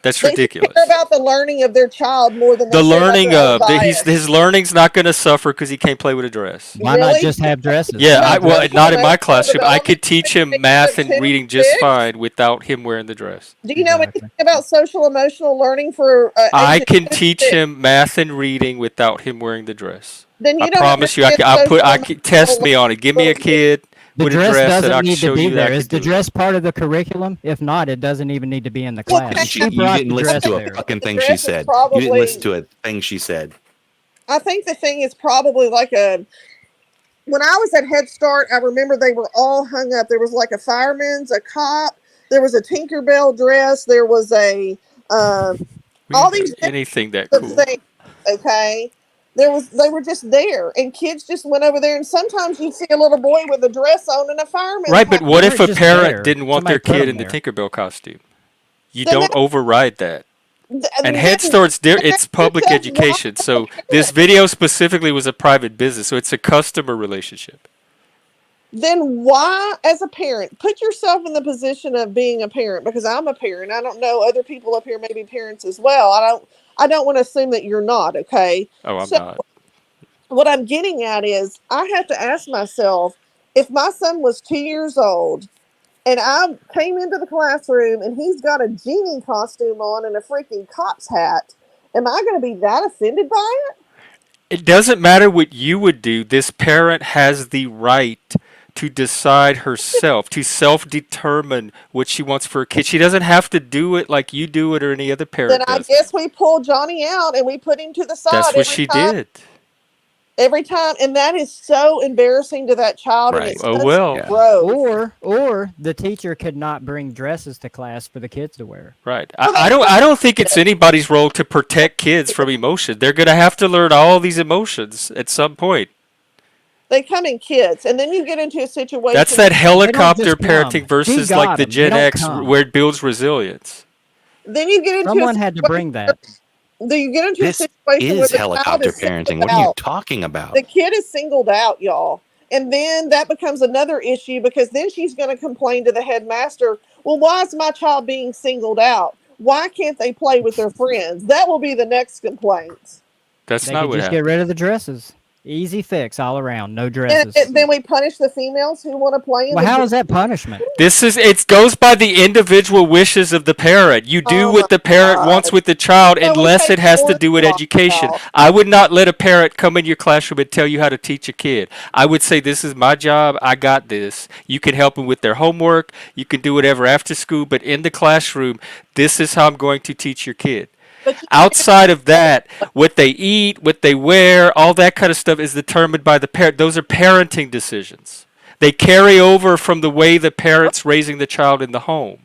That's ridiculous. They care about the learning of their child more than the learning of his learning's not going to suffer because he can't play with a dress. Why not just have dresses? Yeah, not in my classroom. I could teach him math and reading just fine without him wearing the dress. Do you know anything about social emotional learning for? I can teach him math and reading without him wearing the dress. Then I promise you, I can test me on it. Give me a kid. The dress doesn't need to be there. Is the dress part of the curriculum? If not, it doesn't even need to be in the class. You didn't listen to a fucking thing she said. You didn't listen to a thing she said. I think the thing is probably like when I was at Head Start, I remember they were all hung up. There was like a fireman's, a cop. There was a Tinkerbell dress. There was all these anything that cool. Things, okay. They were just there, and kids just went over there. And sometimes you see a little boy with a dress on and a fireman. Right, but what if a parent didn't want their kid in the Tinkerbell costume? You don't override that. And Head Start's it's public education, so this video specifically was a private business, so it's a customer relationship. Then why, as a parent, put yourself in the position of being a parent? Because I'm a parent. I don't know other people up here may be parents as well. I don't want to assume that you're not, okay? Oh, I'm not. What I'm getting at is I have to ask myself, if my son was 2 years old and I came into the classroom and he's got a genie costume on and a freaking cop's hat, am I going to be that offended by it? It doesn't matter what you would do. This parent has the right to decide herself, to self-determine what she wants for a kid. She doesn't have to do it like you do it or any other parent does. Then I guess we pull Johnny out and we put him to the side. That's what she did. every time, and that is so embarrassing to that child, and Right. it's Oh such well. growth. Or the teacher could not bring dresses to class for the kids to wear. Right. I don't think it's anybody's role to protect kids from emotion. They're gonna have to learn all these emotions at some point. They come in kits, and then you get into a situation. That's that They don't helicopter just come. parenting She versus got like the 'em. They Gen don't X come. where it builds resilience. Then you get into Someone a had to situation bring that. Then you get into This a situation where is the child helicopter is singled parenting. What are you out. talking about? The kid is singled out, y'all. And then that becomes another issue because then she's going to complain to the headmaster, well, why is my child being singled out? Why can't they play with their friends? That will be the next complaint. That's They not could what just get happened. rid of the dresses. Easy fix all around. No And dresses. then we punish the females who want to play in Well, the how is that punishment? It goes by the individual wishes of the parent. You do what the parent wants with the child unless it has to do with education. I would not let a parent come in your classroom and tell you how to teach a kid. I would say, this is my job. I got this. You can help them with their homework. You can do whatever after school. But in the classroom, this is how I'm going to teach your kid. Outside of that, what they eat, what they wear, all that kind of stuff is determined by the parent. Those are parenting decisions. They carry over from the way the parent's raising the child in the home.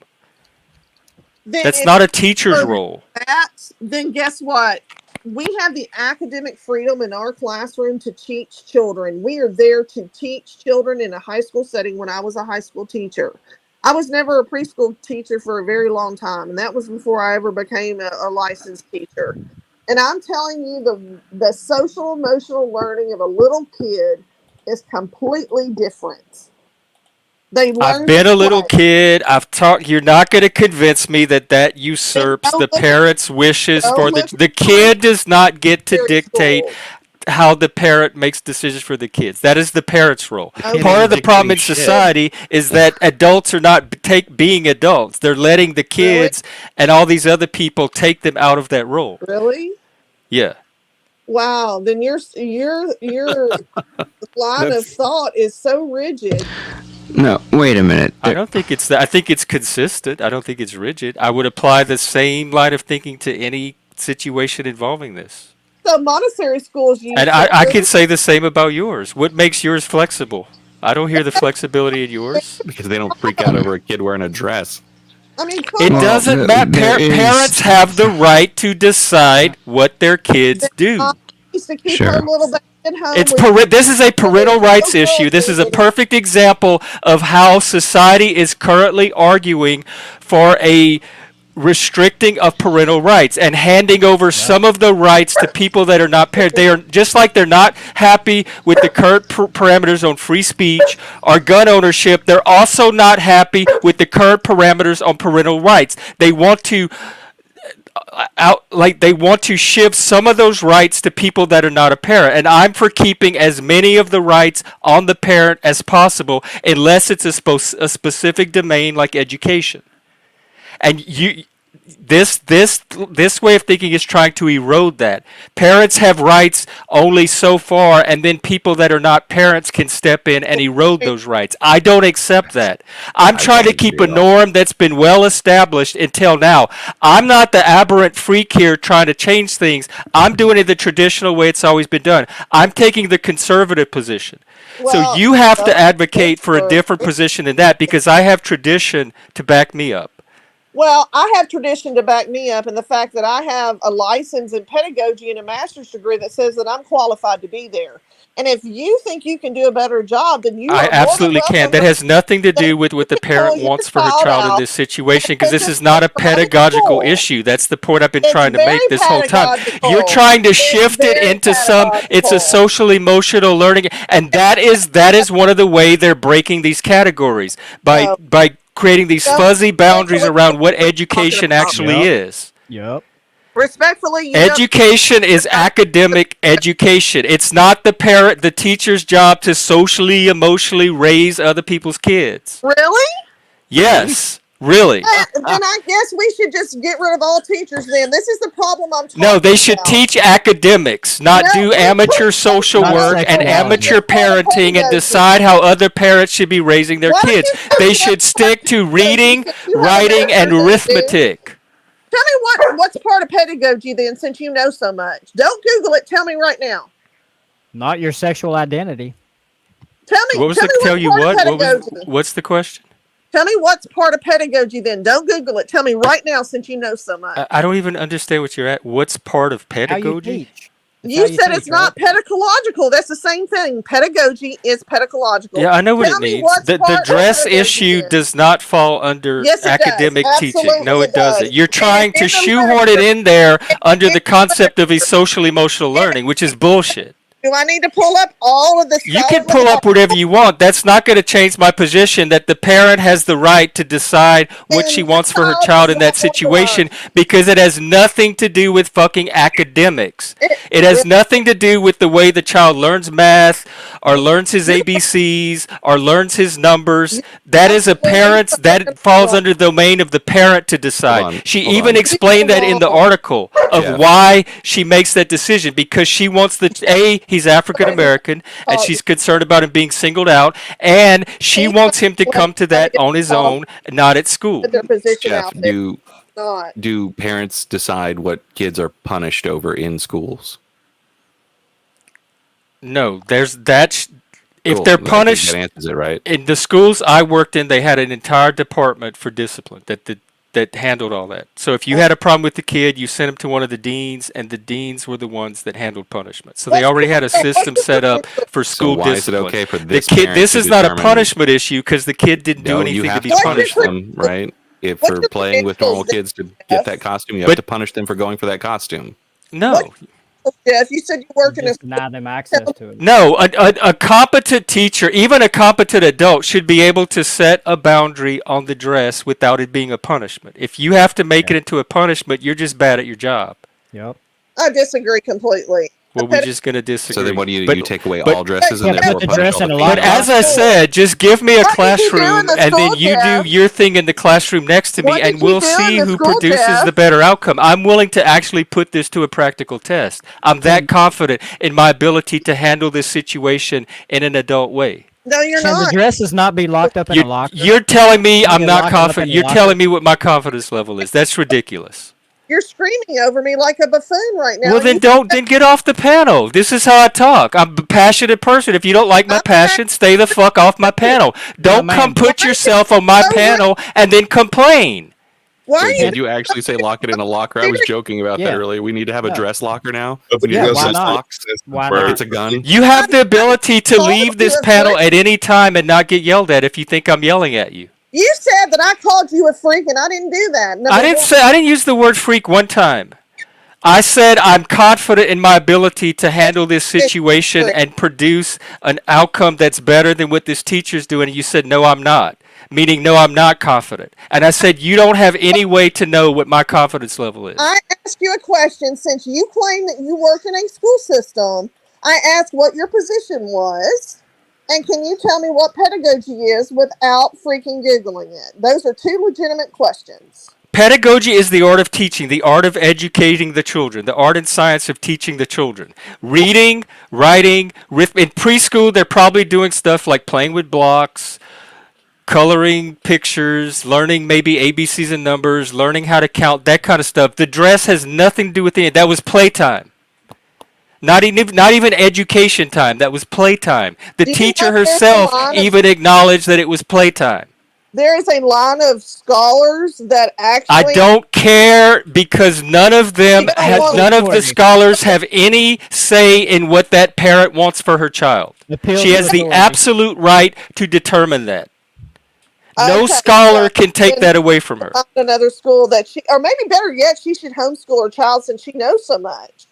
Then That's if not a you teacher's are role. that, then guess what? We have the academic freedom in our classroom to teach children. We are there to teach children in a high school setting. When I was a high school teacher, I was never a preschool teacher for a very long time, and that was before I ever became a licensed teacher. And I'm telling you, the social emotional learning of a little kid is completely different. They learn I've been to a little play. kid. I've taught. You're not going to convince me that usurps the parent's wishes for the kid does not get to dictate how the parent makes decisions for the kids. That is the parent's role. kid Part ain't of the problem in dictating shit. society is that adults are not being adults. They're letting the kids and all these other people take them out of that role. Really? Yeah. Wow. Then your line of thought is so rigid. No, wait a minute. I don't think it's that. I think it's consistent. I don't think it's rigid. I would apply the same line of thinking to any situation involving this. So Montessori schools use. And I can say the same about yours. What makes yours flexible? I don't hear the flexibility in yours. Because they don't freak out over a kid wearing a dress. I mean, It doesn't matter. Parents have the right to decide what their kids do. Used to keep her little baby at home. This is a parental rights issue. This is a perfect example of how society is currently arguing for a restricting of parental rights and handing over some of the rights to people that are not parents. They are just like they're not happy with the current parameters on free speech or gun ownership. They're also not happy with the current parameters on parental rights. They want to they want to shift some of those rights to people that are not a parent, and I'm for keeping as many of the rights on the parent as possible, unless it's a specific domain like education. And this way of thinking is trying to erode that. Parents have rights only so far, and then people that are not parents can step in and erode those rights. I don't accept that. I'm trying to keep a norm that's been well established until now. I'm not the aberrant freak here trying to change things. I'm doing it the traditional way it's always been done. I'm taking the conservative position. So you have to advocate for a different position than that, because I have tradition to back me up. Well, I have tradition to back me up, and the fact that I have a license in pedagogy and a master's degree that says that I'm qualified to be there. And if you think you can do a better job, then you I are absolutely more than can. welcome That has nothing to do with what the parent your wants for her child child in out this situation, because this is not a pedagogical issue. That's the point I've been trying to very make this whole time. pedagogical. You're trying to It's shift it very into it's pedagogical. a social emotional learning, and that is one of the way they're breaking these categories by creating these fuzzy boundaries around what education actually is. Yep. Respectfully, you Education is academic education. It's not the teacher's job to socially, emotionally raise other people's kids. Really? Yes, really. Then I guess we should just get rid of all teachers then. This is the problem I'm talking No, they should about. teach academics, not do amateur social work and amateur parenting and decide how other parents should be raising their kids. They should stick to reading, writing, and arithmetic. Tell me what's part of pedagogy then, since you know so much. Don't Google it. Tell me right now. Not your sexual identity. Tell me. What was tell the me tell what's you part of what? pedagogy. What's the question? Tell me what's part of pedagogy. Then don't Google it. Tell me right now, since you know so much. I don't even understand what you're at. What's part of How you pedagogy? teach. You said it's not pedagogical. That's the same thing. Pedagogy is pedagogical. Yeah, I know what Tell it me means. what's The part of dress pedagogy issue then. does not fall under Yes, it does. academic teaching. No, Absolutely it it does. doesn't. You're And trying it's to in the shoehorn it literature. in there under It's the in concept of a social emotional learning, which is bullshit. Do I need to pull up all of the You can scholarly pull up whatever you want. That's not going to change my position that the parent has the right to decide what she And wants for her child child does in not that want to learn. situation because it has nothing to do with fucking academics. It has nothing to do with the way the child learns math or learns his ABCs or learns his numbers. That is a parent's, that falls under the domain of the parent to decide. She even explained that in the article of Jeff. why she makes that decision because she wants he's African American and she's concerned about him being singled out and she wants him to come to that on his own, not at school. Put their position Jeff, out there. do do parents decide what kids are punished over in schools? No, there's that. If Cool. they're I think punished, that answers it, right? in the schools I worked in, they had an entire department for discipline that handled all that. So if you had a problem with the kid, you sent him to one of the deans, and the deans were the ones that handled punishment. So they already had a system set up for school why discipline. is it okay for the this kid? parent This to is not a determine- punishment issue because the kid didn't do No, anything you to have be to punished. punish them, right? If for playing with normal kids to get that costume, you have But- to punish them for going for that costume. No. Jeff, you said you work in a Just deny them access to it. No, a competent teacher, even a competent adult, should be able to set a boundary on the dress without it being a punishment. If you have to make it into a punishment, you're just bad at your job. Yep. I disagree completely. Well, we're just going to disagree. So then, what do you But- you take away but- all dresses and Yeah, therefore put the dress punish all in the a But people? as I said, just give me a What did you do in classroom the and then school, you Jeff? do your thing in the classroom next to me What and did you we'll do in see the who school, produces Jeff? the better outcome. I'm willing to actually put this to a practical test. I'm that confident in my ability to handle this situation in an adult way. No, you're Can not. the dresses not be locked up in a locker? You're telling me Can I'm you not lock it up in confident. a You're locker? telling me what my confidence level is. That's ridiculous. You're screaming over me like a buffoon right now. Well, and then you- then get off the panel. This is how I talk. I'm a passionate person. If you don't like my passion, stay the fuck off my panel. Don't ma'am. come put yourself on my panel and then complain. Why are Wait, you? did you actually say lock it in a locker? I was joking about that Yeah. earlier. We need to have a No. dress locker now. But We need Yeah, to why have not? locks Why where not? it's a gun. You have the ability to Call leave this you a panel freak. at any time and not get yelled at if you think I'm yelling at you. You said that I called you a freak, and I didn't do that. I didn't use the word freak one time. I said I'm confident in my ability to handle this situation and produce an outcome that's better than what this teacher's doing. And you said, no, I'm not. Meaning, no, I'm not confident. And I said, you don't have any way to know what my confidence level is. I asked you a question since you claim that you work in a school system. I asked what your position was, and can you tell me what pedagogy is without freaking Googling it? Those are two legitimate questions. Pedagogy is the art of teaching, the art of educating the children, the art and science of teaching the children. Reading, writing, in preschool, they're probably doing stuff like playing with blocks, coloring pictures, learning maybe ABCs and numbers, learning how to count, that kind of stuff. The dress has nothing to do with it. That was playtime. Not even education time. That was playtime. The Do you teacher know there's a herself line of- even acknowledged that it was playtime. There is a line of scholars that actually. I don't care because none of them You don't have, want none of the authority. scholars have any say in what that parent wants for her child. Appeal She to has the authority. absolute right to determine that. No Okay, scholar well, can take then that away from her. find another school that she, or maybe better yet, she should homeschool her child since she knows so much.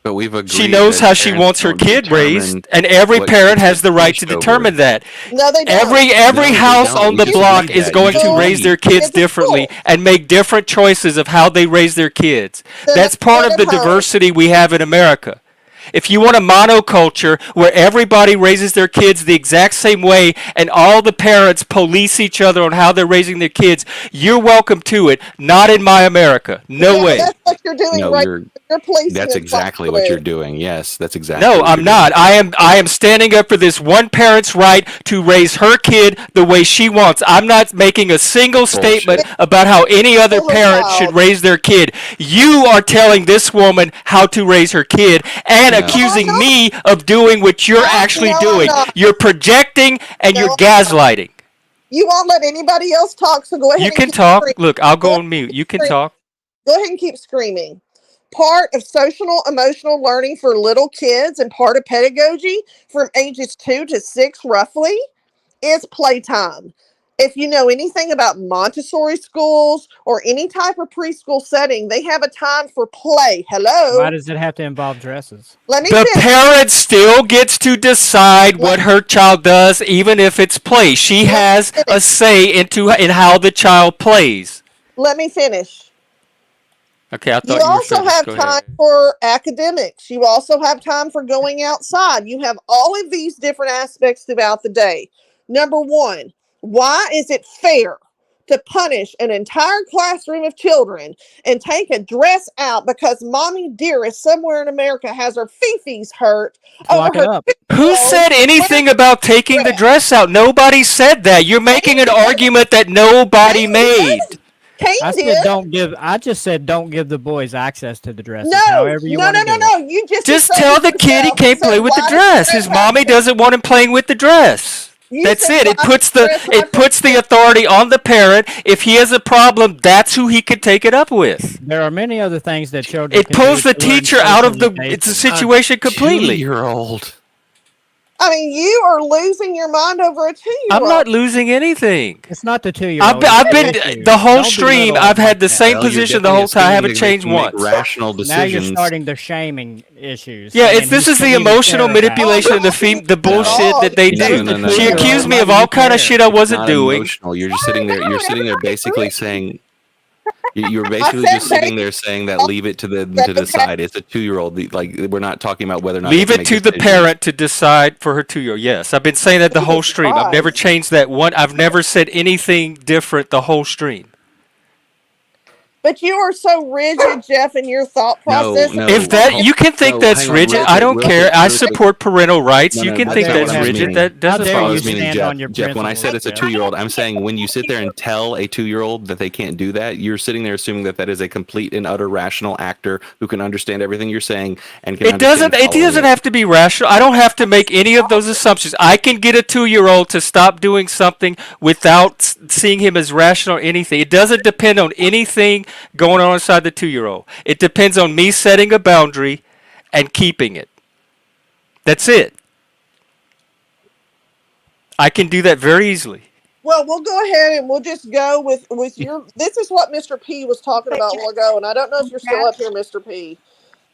But we've agreed. She knows that how she parents wants her don't kid raised, determine and every what parent kids has the get right to punished over. determine that. No, they don't. Every No, they house don't. on the You block agreed is that. going You to agreed. raise their kids It's a differently school. and make different choices of how they raise their kids. Then That's it's part not of the at home. diversity we have in America. If you want a monoculture where everybody raises their kids the exact same way and all the parents police each other on how they're raising their kids, you're welcome to it. Not in my America. No Yeah, way. That's what you're doing No, right. you're. You're policing. That's and exactly following. what you're doing. Yes, that's exactly. No, what I'm you're not. doing. I am standing up for this one parent's right to raise her kid the way she wants. I'm not making a single statement about how any other parent should raise their kid. You are telling this woman how to raise her kid, and accusing me of doing what you're actually doing. You're projecting and you're gaslighting. You won't let anybody else talk, so go ahead. You can talk. Look, I'll go on mute. You can talk. Go ahead and keep screaming. Part of social emotional learning for little kids and part of pedagogy from ages 2 to 6 roughly is playtime. If you know anything about Montessori schools or any type of preschool setting, they have a time for play. Hello. Why does it have to involve dresses? The parent still gets to decide what her child does, even if it's play. She has a say in how the child plays. Let me finish. Okay, I thought You you were also finished. have Go time ahead. for academics. You also have time for going outside. You have all of these different aspects throughout the day. Number one, why is it fair to punish an entire classroom of children and take a dress out because mommy dearest somewhere in America has her fifis hurt over her? Who said anything about taking the dress out? Nobody said that. You're making an argument that nobody made. I said don't give. I just said don't give the boys access to the dresses. No, however you want to do it. You Just tell the kid he can't play with the dress. His mommy doesn't want him playing with the dress. That's it. It puts the authority on the parent. If he has a problem, that's who he could take it up with. There are many other things that children. It pulls the teacher out of the situation completely. 2-year-old. I mean, you are losing your mind over a 2-year-old. I'm not losing anything. It's not the 2-year-old. I've been the whole stream. I've had the same position the whole time. I haven't changed once. Rational Now decisions. you're starting the shaming issues. Yeah, this is the emotional manipulation of the bullshit that they do. No. She accused me of all kind of shit I wasn't doing. Emotional. You're just sitting there. You're sitting there basically saying. You're basically just sitting there saying that leave it to them to decide. It's a 2-year-old. Like we're not talking about whether or not Leave it to the parent to decide for her 2-year-old. Yes, I've been saying that the whole stream. I've never changed that one. I've never said anything different the whole stream. But you are so rigid, Jeff, in your thought process. If that you can think that's rigid, I don't care. I support parental rights. You can think that's rigid. That doesn't bother me. Jeff, when I said it's a 2-year-old, I'm saying when you sit there and tell a 2-year-old that they can't do that, you're sitting there assuming that that is a complete and utter rational actor who can understand everything you're saying and can. It doesn't have to be rational. I don't have to make any of those assumptions. I can get a 2-year-old to stop doing something without seeing him as rational or anything. It doesn't depend on anything going on inside the 2-year-old. It depends on me setting a boundary and keeping it. That's it. I can do that very easily. Well, we'll go ahead and we'll just go with your. This is what Mr. P was talking about a while ago, and I don't know if you're still up here, Mr. P.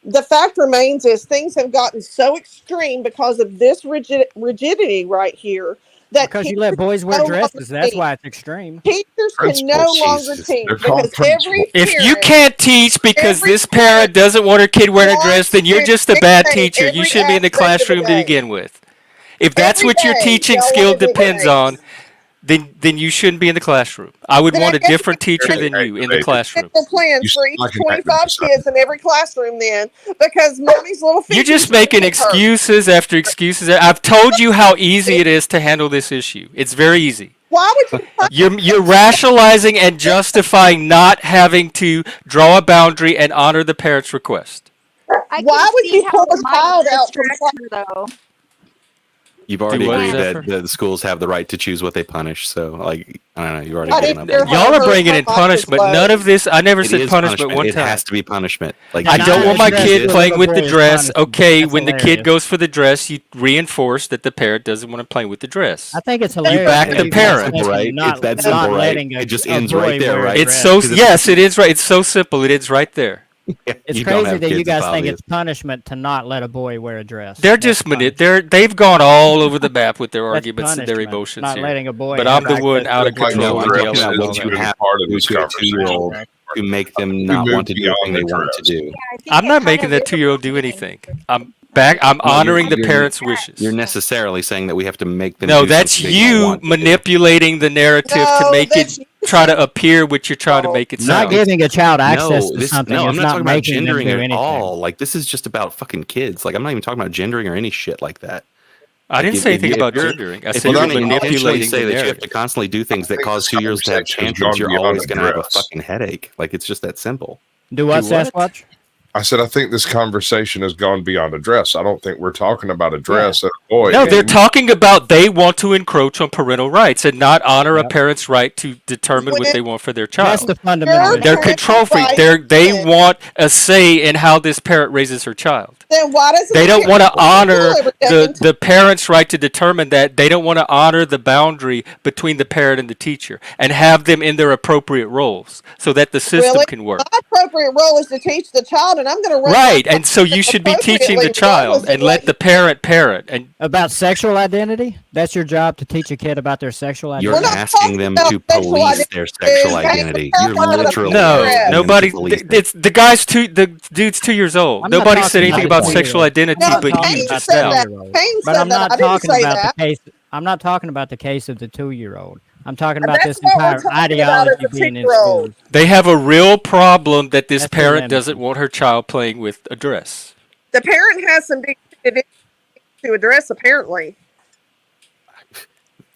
The fact remains is things have gotten so extreme because of this rigidity right here. Because you let boys wear dresses, that's why it's extreme. Teachers can no longer teach because if you can't teach because this parent doesn't want her kid wearing a dress, then you're just a bad teacher. You shouldn't be in the classroom to begin with. If that's what your teaching skill depends on, then you shouldn't be in the classroom. I would want a different teacher than you in the classroom. Plans for each 25 kids in every classroom then, because mommy's little feet. You're just making excuses after excuses. I've told you how easy it is to handle this issue. It's very easy. Why would you? You're rationalizing and justifying not having to draw a boundary and honor the parent's request. Why would you pull a child out from though? You've already Do what, agreed Zephyr? that the schools have the right to choose what they punish. So, like, I don't know. You already given up. Y'all are bringing in punishment. None of this. I never said punishment one It time. has to be punishment. Like I don't want my kid playing with the dress. punishment. Okay, That's when the hilarious. kid goes for the dress, you reinforce that the parent doesn't want to play with the dress. I think it's You hilarious. back that the you guys parent, mentioned right? not- It's that not simple, right? letting It just a ends boy right there, wear a right? It's dress. so yes, it is right. It's so simple. It is right there. It's You don't crazy have that you kids, guys it's think obvious. it's punishment to not let a boy wear a dress. They're just they've gone all over the map with their arguments and their punishment, emotions not here. letting a boy But have I'm the one access out of to a control. No, and I'm yelling talking at about all what that. you have to do to a 2-year-old to make them not want to do the thing they want to do. I'm not making that 2-year-old do anything. I'm honoring the parents' wishes. You're necessarily saying that we have to make them. No, do that's something they don't you want to do. manipulating the narrative to make it try to appear what you're trying to make it Not sound. giving a child access to this, something no, is I'm not not talking about making them gendering do at anything. all. Like this is just about fucking kids. Like I'm not even talking about gendering or any shit like that. I didn't say anything about gendering. I said you're you're going to intentionally manipulating say the that you have narrative. to constantly do things that cause 2-year-olds to have tantrums, you're always going to have a fucking headache. Like it's just that simple. Do what, Do what? Sasquatch? I said, I think this conversation has gone beyond a dress. I don't think we're talking about a dress. Boy, no, they're talking about they want to encroach on parental rights and not honor a parent's right to determine what they want for their child. That's the fundamental. They're control freak. They want a say in how this parent raises her child. Then why does They don't want to honor the parent's right to determine that. They don't want to honor the boundary between the parent and the teacher and have them in their appropriate roles so that the system can work. My appropriate role is to teach the child, and I'm going to run Right, and so you should be teaching the child and let the parent. And about sexual identity. That's your job, to teach a kid about their sexual identity. You're asking them to police their sexual identity. You're literally nobody. It's the guy's the dude's 2 years old. Nobody said anything about sexual identity, but you just now. But I'm not talking about the case. I'm not talking about the case of the 2-year-old. I'm talking about this entire ideology being in schools. They have a real problem that this parent doesn't want her child playing with a dress. The parent has some big to address, apparently.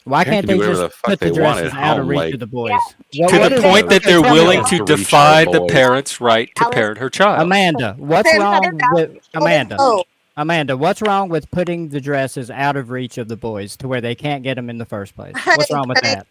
Why can't they just put the dresses out of reach of the boys? To the point that they're willing to defy the parent's right to parent her child. Amanda, what's wrong with Amanda, what's wrong with putting the dresses out of reach of the boys to where they can't get them in the first place? What's wrong with that?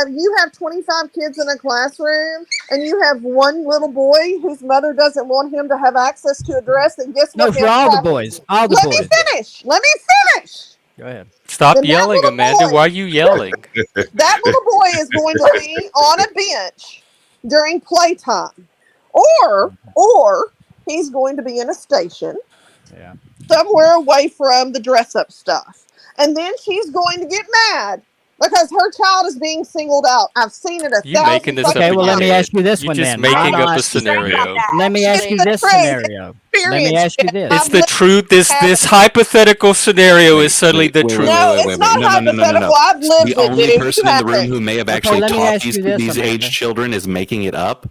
You have 25 kids in a classroom, and you have one little boy whose mother doesn't want him to have access to a dress. And guess what? No, for all the boys. All the boys. boys. Let me finish. Go ahead. Stop yelling, Amanda. Why are you yelling? That little boy is going to be on a bench during playtime, or he's going to be in a station somewhere away from the dress-up stuff, and then she's going to get mad because her child is being singled out. I've seen it You're making this up. Okay, well, let me ask you this one then. You're just making up a scenario. Let me ask you this scenario. Let me ask you this. It's the truth. This hypothetical scenario is suddenly the truth. No, it's not hypothetical. I've lived The it. only person in the room who may have actually taught these aged children is making it up.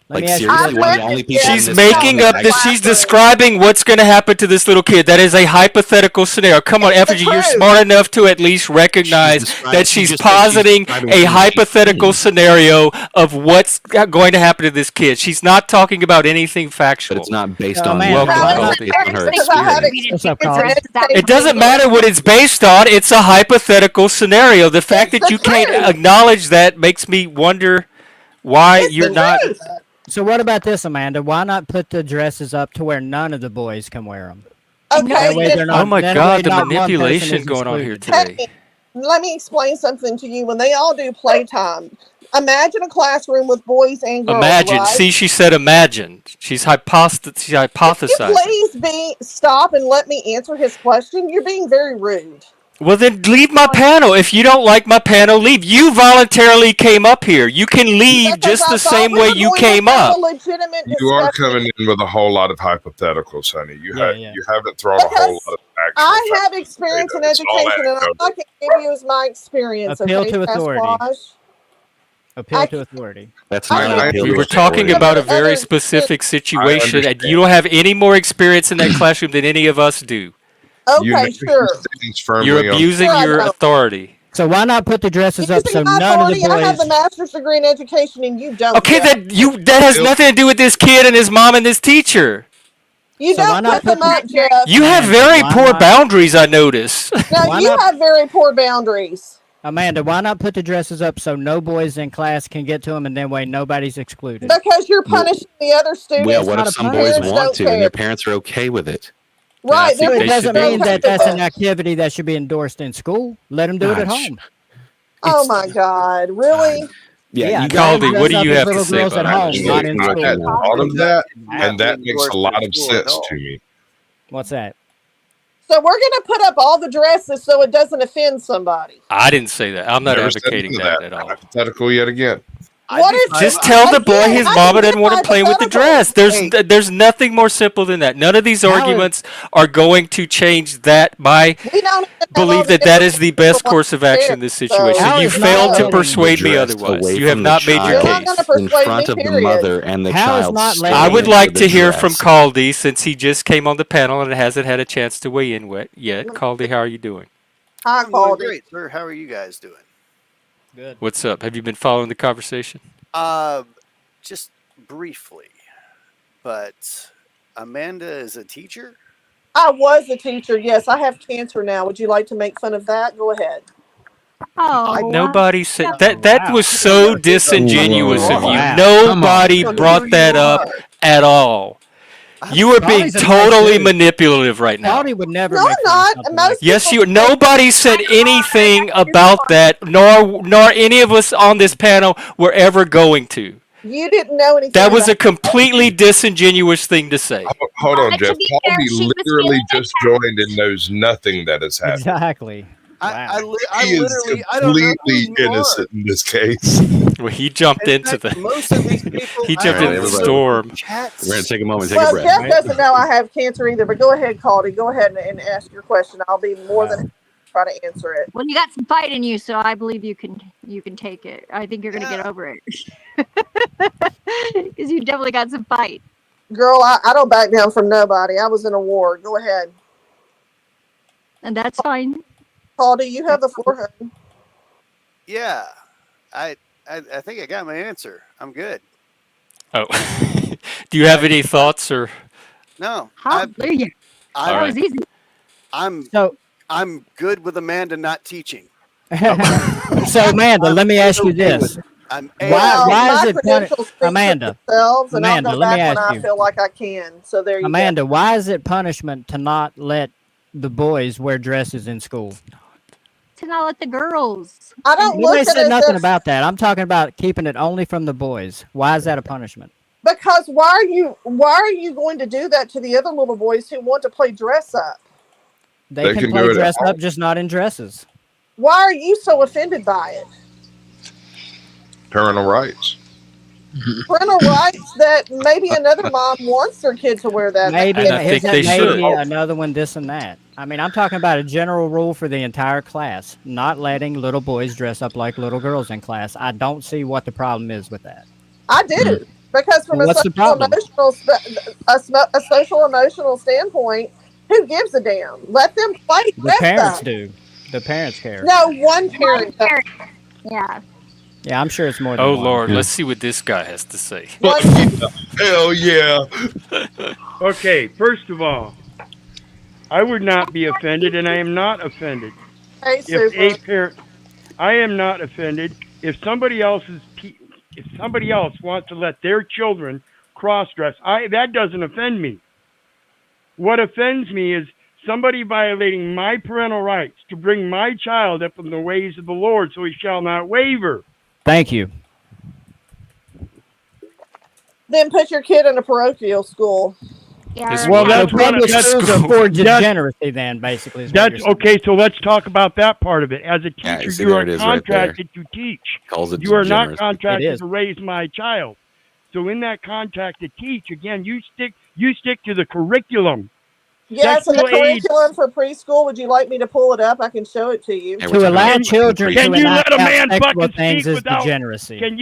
Like seriously, one of the only people. She's making up this. She's describing what's going to happen to this little kid. That is a hypothetical scenario. Come on, Effigy, you're smart enough to at least recognize that she's positing a hypothetical scenario of what's going to happen to this kid. She's not talking about anything factual. But it's not based on her experience. It doesn't matter what it's based on. It's a hypothetical scenario. The fact that you can't acknowledge that makes me wonder why you're not. So what about this, Amanda? Why not put the dresses up to where none of the boys can wear them? Okay. Oh my God, the manipulation going on here today. Let me explain something to you. When they all do playtime, imagine a classroom with boys and girls. Imagine. Right? See, she said imagine. She's hypothesizing. Please stop and let me answer his question. You're being very rude. Well, then leave my panel. If you don't like my panel, leave. You voluntarily came up here. You can leave just the same way you came up. You are coming in with a whole lot of hypotheticals, honey. You haven't thrown a whole lot of actual I have experience in education, and I'm not going to give you as my experience. Appeal to authority. Appeal to authority. That's not an appeal. We were talking about a very specific situation, and you don't have any more experience in that classroom than any of us do. Okay, sure. You're abusing your authority. So why not put the dresses up so none of the boys? I have a master's degree in education, and you don't. Okay, that has nothing to do with this kid and his mom and this teacher. You don't put them up, Jeff. You have very poor boundaries, I notice. No, you have very poor boundaries. Amanda, why not put the dresses up so no boys in class can get to them, and that way nobody's excluded? Because you're punishing the other students. Well, what if some boys want to and their parents are okay with it? Right. It doesn't mean that that's an activity that should be endorsed in school. Let them do it at home. Oh my God! Really? Yeah, Caldy, what do you have to say about I had all of that, and that makes a lot of sense to me. What's that? So we're going to put up all the dresses so it doesn't offend somebody. I didn't say that. I'm not advocating that at all. Hypothetical yet again. Just tell the boy his mama doesn't want him playing with the dress. There's nothing more simple than that. None of these arguments are going to change that. My belief that is the best course of action in this situation. You failed to persuade me otherwise. You have not made your case. In front of the mother and the child. I would like to hear from Caldy since he just came on the panel and hasn't had a chance to weigh in yet. Caldy, how are you doing? Hi, Caldy. Great, sir. How are you guys doing? Good. What's up? Have you been following the conversation? Just briefly. but Amanda is a teacher? I was a teacher. Yes, I have cancer now. Would you like to make fun of that? Go ahead. Oh, Nobody said that. That was so disingenuous of you. Wow. Nobody brought that up at all. You were being Claudia's a nice totally dude. manipulative right now. Claudia would never No, make I'm fun of not. something Most like Yes, people you. Nobody said anything about that, nor any of us on this panel were ever going to. You didn't know anything. That was a about completely disingenuous thing to say. Hold on, Jeff. be fair, Colby she was literally feeling just joined and knows nothing that has happened. Exactly. I He is literally, I don't know who completely you are. innocent in this case. Well, he jumped In into fact, the. most of these people, He I jumped don't into the know storm. chats. We're gonna take a moment, take a Well, breath. Jeff doesn't know I have cancer either, but go ahead, Caldy. Go ahead and ask your question. I'll be more than happy to try to answer it. Well, you got some fight in you, so I believe you can take it. I think you're gonna get over it because you definitely got some fight. Girl, I don't back down from nobody. I was in a war. Go ahead. And that's fine. Caldy, you have the floor, honey. Yeah, I think I got my answer. I'm good. Oh, do you have any thoughts or? No, Hallelujah. All That right. was easy. I'm good with Amanda not teaching. So, Amanda, let me ask you this. Why is it Amanda? Amanda, let me ask you. I feel like I can. So there you Amanda, go. why is it punishment to not let the boys wear dresses in school? To not let the girls. I don't Nobody look at said it nothing as about that. I'm talking about keeping it only from the boys. Why is that a punishment? because why are you going to do that to the other little boys who want to play dress up? They can can play do it at dress home. up, just not in dresses. Why are you so offended by it? Parental rights. Parental rights that maybe another mom wants their kid to wear that. Maybe, And I think they should. maybe another one, this and that. I mean, I'm talking about a general rule for the entire class, not letting little boys dress up like little girls in class. I don't see what the problem is with that. I do because from What's the problem? a social emotional standpoint, who gives a damn? Let them play The dress parents up. do. The parents care. No, one parent. Yeah. Yeah, I'm sure it's more than Oh one. Lord, let's see what this guy has to say. Hell yeah. Okay, first of all, I would not be offended, and I am not offended. Hey, If a Super. parent, I am not offended if somebody else wants to let their children cross dress. That doesn't offend me. What offends me is somebody violating my parental rights to bring my child up in the ways of the Lord, so he shall not waver. Thank you. Then put your kid in a parochial school. Yeah. Well, that's one. public That's, schools are for degeneracy. Then basically, is what that's you're saying. okay. So let's talk about that part of it. As a Yeah, teacher, see, you there are it is right there. contracted to teach. Calls it You are not degeneracy. It contracted is. to raise my child. So in that contract to teach, again, you stick to the curriculum. Yes, and the Sexual aid. curriculum for preschool. Would you like me to pull it up? I can show it to you. Yeah, we're To talking allow about children Can to you enact let a out man sexual fucking things speak is without? degeneracy. Can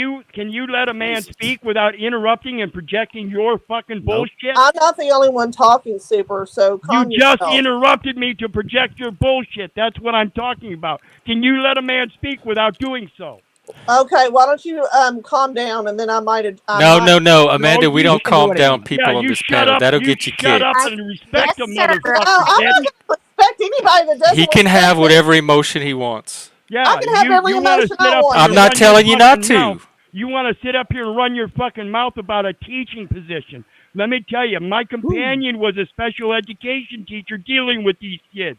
you let a man speak without interrupting and projecting your fucking bullshit? I'm not the only one talking, Super. So You calm just yourself. interrupted me to project your bullshit. That's what I'm talking about. Can you let a man speak without doing so? Okay, why don't you calm down, and then I might. No, Amanda, we don't calm down Yeah, people on you this shut panel. up. That'll You get you shut kicked. up and respect the Yes, sir. No, motherfucker. I'm not Kid. going to respect anybody that doesn't. He can respect have me. whatever emotion he wants. Yeah, I can have every you want to emotion sit I up want. here I'm and not run your telling you not fucking mouth. to. You want to sit up here and run your fucking mouth about a teaching position. Let me tell you, my companion was a special education teacher dealing with these kids.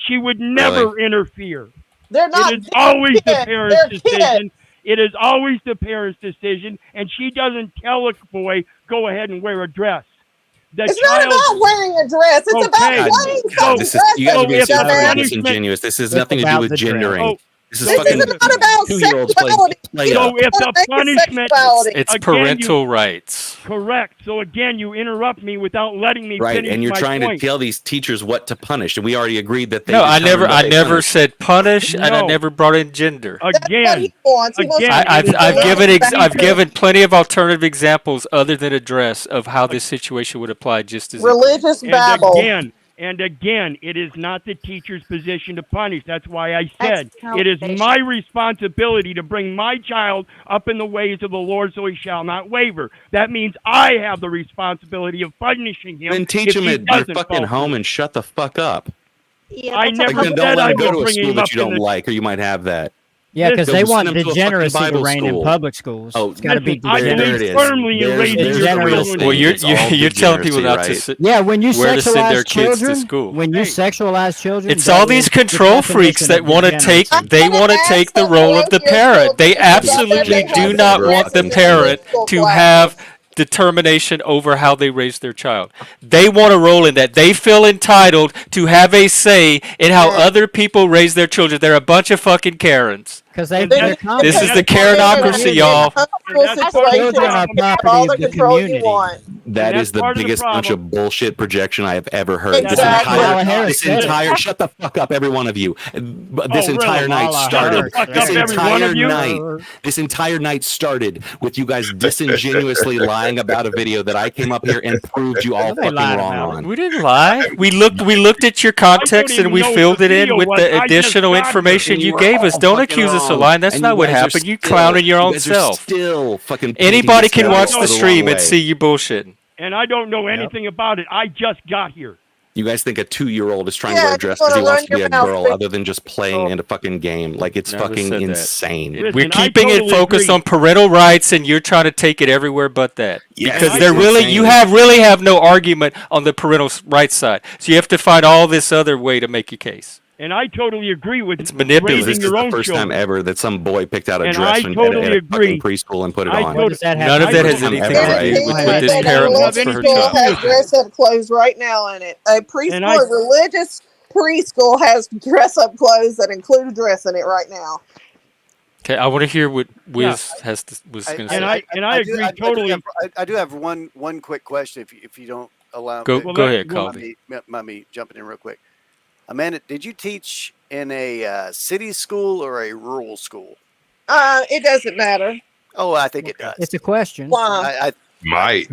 She would never interfere. They're not. It is always the kids. parents' They're decision. kids. It is always the parents' decision, and she doesn't tell a boy, go ahead and wear a dress. The It's not child, about wearing a dress. It's about Okay. playing God, some This dress. is, you guys are being so fucking punishment- disingenuous. This has It's nothing to do about with the dress. gendering. Oh, This is This fucking is not about 2-year-olds play sexuality. play So up. if the Don't make it punishment, sexuality. It's Again, parental rights. correct. So again, you interrupt me without letting me Right, finish and you're my trying point. to tell these teachers what to punish, and we already agreed that they. No, I determine what they never punish. said punish, and I No. never brought in gender. That's what Again, he wants. He wants again, to I've it is given about I've given plenty of alternative examples other than address of how this situation would apply just as equally. religious babble. And again, it is not the teacher's position to punish. That's why I said That's it is salvation. my responsibility to bring my child up in the ways of the Lord so he shall not waver. That means I have the responsibility of punishing him. Then teach if him he at your doesn't fucking follow home through. and shut the fuck up. Yeah, I that's a never Like, then public don't said let I him go would to a bring school him that up you don't in the. like, or you might have that. Yeah, because Go they send want him to a fucking degeneracy to Bible reign in school. public schools. Oh, It's got to be Listen, I there believe it is. firmly in There's raising the your real children. thing. Well, It's all you're telling people not degeneracy, to right? Yeah, when you where to send their sexualize kids to children, school. when you sexualize children, It's that all these is the control freaks definition that of want to take degeneracy. they want to take the role of the parent. They absolutely do not want the parent to have determination over how they raise their child. They want to roll in that. They feel entitled to have a say in how other people raise their children. They're a bunch of fucking Karens. Because This is the Karenocracy, y'all. Children are property all of the the control you community. want. That that's is the part of the biggest bunch problem. of bullshit projection I have ever heard. Exactly. Kamala Harris This said it. entire shut the fuck up, every one of you. This Oh, entire really? night Kamala started. Harris Fuck said up This it. every one entire of you? night. This entire night started with you guys disingenuously lying about a video that I came up here and proved you all Nobody fucking lied wrong about it. on. We didn't lie. We looked at your I don't context and even we know what filled the it in video with was. the I just additional got here. information And you you were gave us. all Don't fucking accuse us of wrong. lying. That's And not you what guys are happened. You still- clowning your own you guys are self. Still fucking Anybody painting can this watch out the the stream wrong and way. see you bullshitting. And I don't know anything about it. I just got here. You guys think a 2-year-old is trying Yeah, to wear I a dress just wanna because he wants run to be your a mouth, girl please. other than just playing in a fucking game? Like, it's Never fucking said that. insane. Listen, We're I keeping it totally focused agree. on parental rights, and you're trying to take it everywhere but that. Yes, Because I they're totally really, insane. you really have no argument on the parental rights side. So you have to find all this other way to make your case. And I totally agree with It's manipulative. This raising is your the own first time children. ever that some boy picked out a And dress I from totally at a agree. fucking preschool and put it I on. tot- None of that has I'm anything ever to do right. with Anything what this that parent an wants for her anything to preschool child. do has with it. dress up clothes right now in it. A And I preschool, a religious preschool has dress up clothes that include a dress in it right now. Okay, I want to hear what Yeah. Wiz was going to And say. I agree totally. I do have one quick question, if you don't allow Go me. ahead, Mind Caldy. me jumping in real quick. Amanda, did you teach in a city school or a rural school? It doesn't matter. Oh, I think it does. It's a question. Why? Might.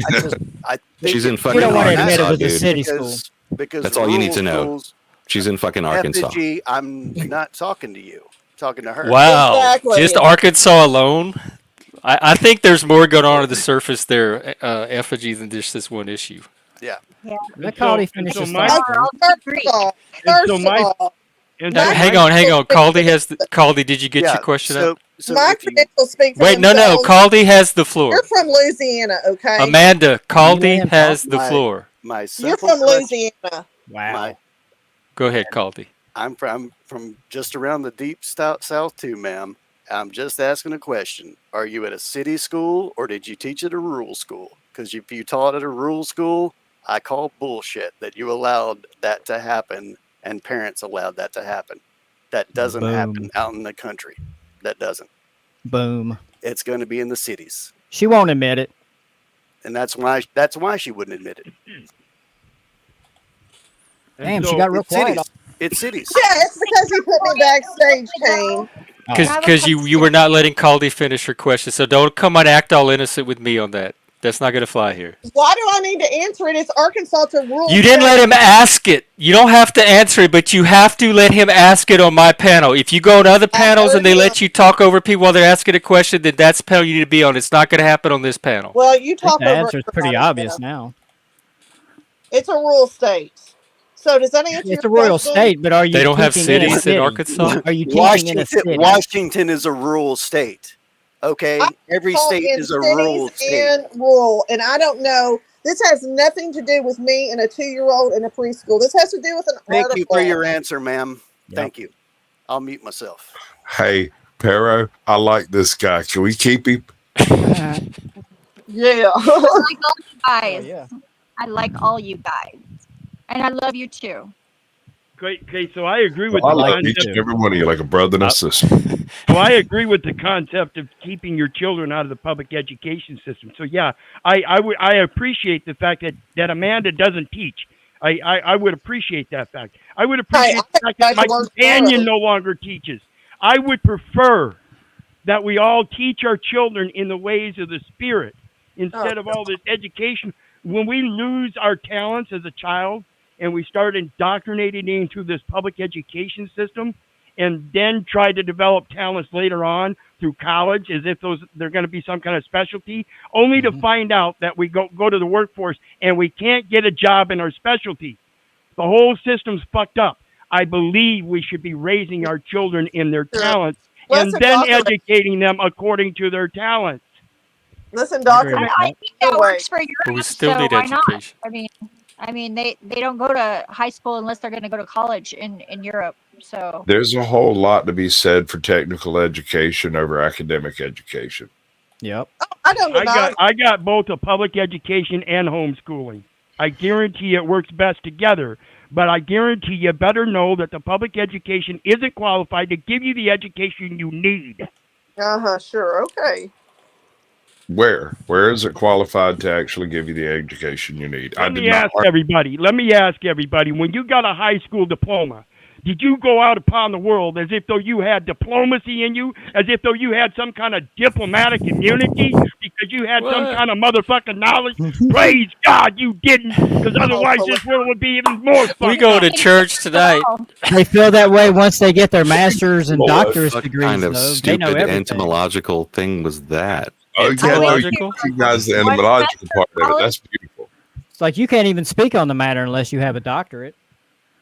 I think She's in it- fucking don't wanna admit it Arkansas, was a dude. city because, school. because That's all you need to rural know. schools, She's in fucking Arkansas. FG, I'm not talking to you. I'm talking to her. Wow, Exactly. just Arkansas alone. I think there's more going on at the surface there, effigy, than just this one issue. Yeah. Yeah. Let so- Caldy and finish so his my- thought. First of all, And so my- and so Hang my- on. Caldy, did you get Yeah, your question so, up? so my if you- credentials speak for Wait, no. themselves. Caldy has the floor. You're from Louisiana, okay? Amanda, Caldy Land has the my- floor. my You're simple from question- Louisiana. Wow. my- Go ahead, Caldy. I'm from just around the deep south too, ma'am. I'm just asking a question. Are you at a city school or did you teach at a rural school? Because if you taught at a rural school, I call bullshit that you allowed that to happen and parents allowed that to happen. That doesn't happen out in the country. That doesn't. Boom. It's going to be in the cities, She won't admit it. and that's why she wouldn't admit it. Damn, so she got real It's quiet. cities. It's cities. Yeah, it's because you put me backstage, Kane. Because you were not letting Caldy finish her question. So don't come and act all innocent with me on that. That's not going to fly here. Why do I need to answer it? It's Arkansas to rural. You didn't let him ask it. You don't have to answer it, but you have to let him ask it on my panel. If you go on other panels and they let you talk over people while they're asking a question, then that's the panel you need to be on. It's not going to happen on this panel. Well, you I think talk the over. answer is pretty everybody, obvious so. now. It's a rural state. So does that answer It's your a royal question? state, but are you They don't have teaching in a cities in city? Arkansas? Are you teaching in a city? Washington is a rural state. Okay, every Taught state in is a rural cities state. and rural, and I don't know. This has nothing to do with me and a 2-year-old in a preschool. This has to do with an Thank article. you for your answer, ma'am. Yep. Thank you. I'll mute myself. Hey, Pero, I like this guy. Can we keep him? Yeah. I like all you guys. Oh, yeah. I like all you guys. And I love you too. Great. Okay, so I agree with I the like each concept. and every one of you like a brother and a sister. So I agree with the concept of keeping your children out of the public education system. So yeah, I appreciate the fact that Amanda doesn't teach. I would appreciate that fact. I would appreciate the fact that my companion no longer teaches. I would prefer that we all teach our children in the ways of the Spirit instead of all this education. When we lose our talents as a child, and we start indoctrinating into this public education system, and then try to develop talents later on through college as if they're going to be some kind of specialty, only to find out that we go to the workforce and we can't get a job in our specialty. The whole system's fucked up. I believe we should be raising our children in their talents and then educating them according to their talents. Listen, Doctor, I think that works for But we Europe, still so need why not? education. I mean, they don't go to high school unless they're going to go to college in Europe. So There's a whole lot to be said for technical education over academic education. Yep. I got both a public education and homeschooling. I guarantee it works best together, but I guarantee you better know that the public education isn't qualified to give you the education you need. Sure, okay. Where is it qualified to actually give you the education you need? Let me ask everybody, when you got a high school diploma, did you go out upon the world as if though you had diplomacy in you, as if though you had some kind of diplomatic immunity because you had some kind of motherfucking knowledge? Praise God you didn't, because otherwise this world would be even more fucked We go to up. church tonight. They feel that way once they get their master's and doctorate What degrees. kind of though. They know stupid everything. entomological thing was that? Oh, yeah, you guys, the etymological part of it, that's beautiful. It's like you can't even speak on the matter unless you have a doctorate.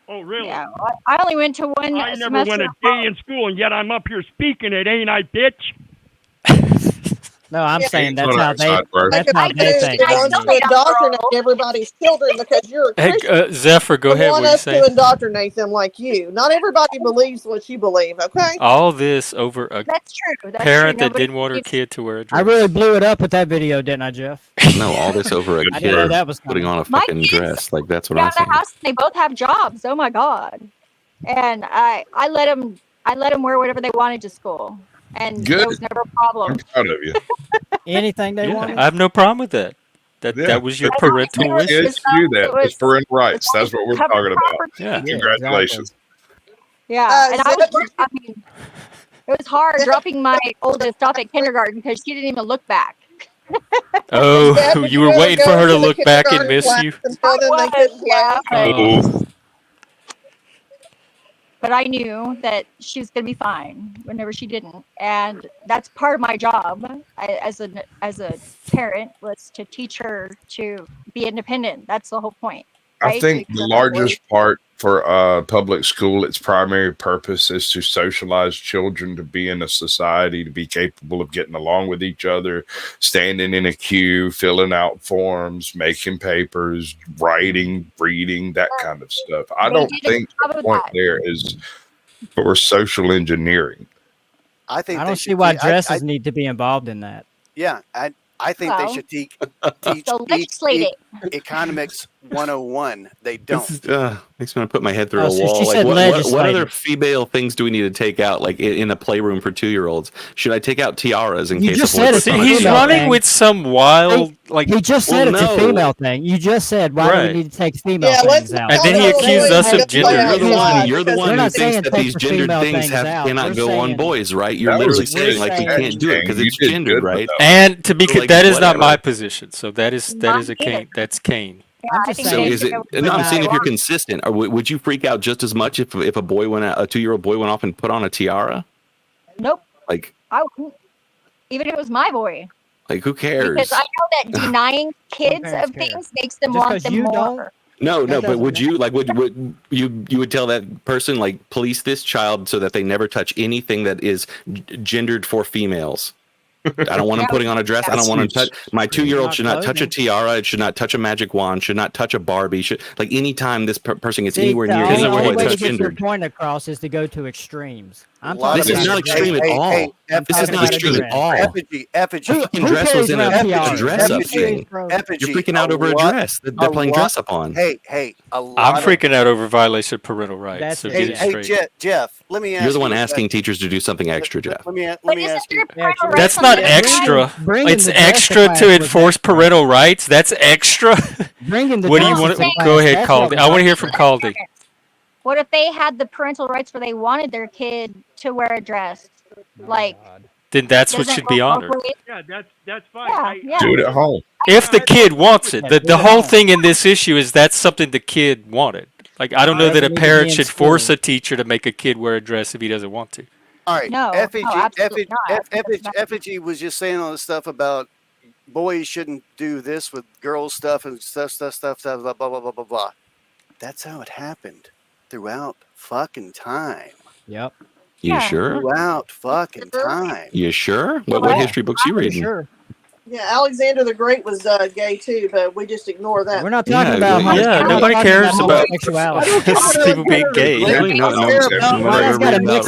Oh, really? yeah, I only went to one I never semester. went a day in school, and yet I'm up here speaking it, ain't I, bitch? No, I'm saying that's Going how they. outside, bro. That's how they think. He wants to indoctrinate everybody's children because you're a Hey, Christian. Zephyr, go You ahead. want What you us to saying? indoctrinate them like you. Not everybody believes what you believe, okay? All this over a That's true. That's parent true. that didn't want her kid to wear a I dress. really blew it up with that video, didn't I, Jeff? No, all this over a I didn't know kid that was putting on a My fucking dress. Like that's what Got I'm out of saying. the house. They both have jobs. Oh my God! And I let them wear whatever they wanted to school, and Good. there was never a problem. I'm proud of you. Anything they Yeah, wanted. I have no problem with that. That was your parental It was- wishes. Kids do that. It's parental rights. That's what we're covered talking about. property. Yeah. Congratulations. Yeah, and I Zephyr? mean, it was hard dropping my oldest off at kindergarten because she didn't even look back. Oh, Zephyr, you were ever waiting for go her to the look back and kindergarten miss class you. and tell them they couldn't Yeah, play? Oh. but I knew that she was going to be fine whenever she didn't, and that's part of my job as a parent, was to teach her to be independent. That's the whole point. I Right? think Because the largest part for public school, its primary purpose is to socialize children to be in a society, to be capable of getting along with each other, standing in a queue, filling out forms, making papers, writing, reading, that kind of stuff. I They don't did a think job the of point that. there is for social engineering. I think I they don't should see why te- dresses need to be involved in that. Yeah, I think Well, they should teach so legislate it. economics 101. They don't. This is, makes me want to put my head through Oh, a so wall. she Like, said what legislated. other female things do we need to take out, like in a playroom for 2-year-olds? Should I take out tiaras in You case just a boy said puts it's on a a He's female tiara? running thing. with some wild, like, He just said Well, it's a no. female thing. You just said why do right. we need to take female Yeah, let's things out? And then he all accused boys us go of play gender. You're the one. outside You're the because one We're who not thinks saying that take these the gendered female things things out. cannot We're go on saying boys, right? You're That literally was saying like you saying- can't do it because You it's did gendered, good with right? that. And to be So, like, that is not whatever. my position. So that is Not a either. Kane. That's Kane. Yeah, I'm I just think So they saying- is should it? go No, I'm with saying if you're that. consistent, or would you freak out just as much if a boy went out, a 2-year-old boy went off and put on a tiara? Nope, Like I wouldn't. Even if it was my boy, who cares? because I know that denying kids parents of care. things makes them Just want 'cause them you more. don't- No, That but doesn't would matter. you like would you would tell that person like police this child so that they never touch anything that is gendered for females? I don't want him Yeah, putting on a dress. I don't want him to touch. My 2-year-old Not should not touch a clothing. tiara. It should not touch a magic wand. Should not touch a Barbie. Should like anytime this person gets See, anywhere the near Doesn't any only toy really way to that's get your gendered. point across is to go to extremes. I'm A lot talking This of is about not a extreme dress. at all. I'm This is talking not about a extreme at dress. all. Effigy. Who Fucking dress carries was in around a tiaras? dress Who up carries thing. around- You're Effigy. freaking out over a dress that they're playing dress up on. Hey, a lot I'm of freaking out over violation of parental rights. That's So it, get Hey, it yeah. straight. Jeff, let me ask You're the one you a asking question. teachers to do something extra, Jeff. Let me But ask isn't you. there parental Yeah, rights That's on not the other side? extra. Bringing It's the dress extra class to was enforce extra. parental rights. That's extra. Bringing the What do you dress want? into saying- Go class, ahead, that's what Caldy. was I want to hear from extra. Caldy. What if they had the parental rights where they wanted their kid to wear a dress? Like, Then that's what doesn't should go be both honored. ways? Yeah, that's fine. Yeah, yeah. Do it at home. If the kid wants it, the whole thing in this issue is that's something the kid wanted. Like, I don't know that a parent should force a teacher to make a kid wear a dress if he doesn't want to. All right. No, absolutely not. Effigy was just saying all this stuff about boys shouldn't do this with girls stuff and stuff, blah, blah, blah, blah, blah, blah. That's how it happened throughout fucking time. Yep. You sure? Throughout fucking time. You sure? What history books you reading? Sure. Yeah, Alexander the Great was gay too, but we just ignore that. We're not talking about nobody cares about homosexuality. people being gay. Really? No,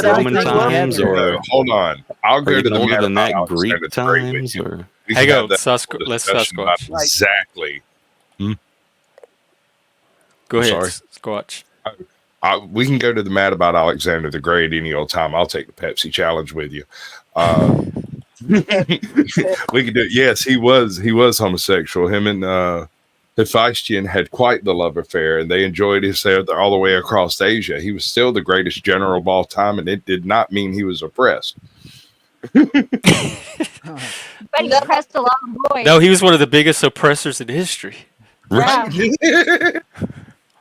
Roman times or hold on. I'll go to the older than that about Greek Alexander the Great times or Hang on, let's Sasquatch. about exactly. Go ahead, Sorry. Squatch. We can go to the mat about Alexander the Great any old time. I'll take the Pepsi challenge with you. We could do it. Yes, he was homosexual. Him and Hephaestion had quite the love affair, and they enjoyed his stay all the way across Asia. He was still the greatest general of all time, and it did not mean he was oppressed. But he oppressed a lot of boys. No, he was one of the biggest oppressors in history. Right.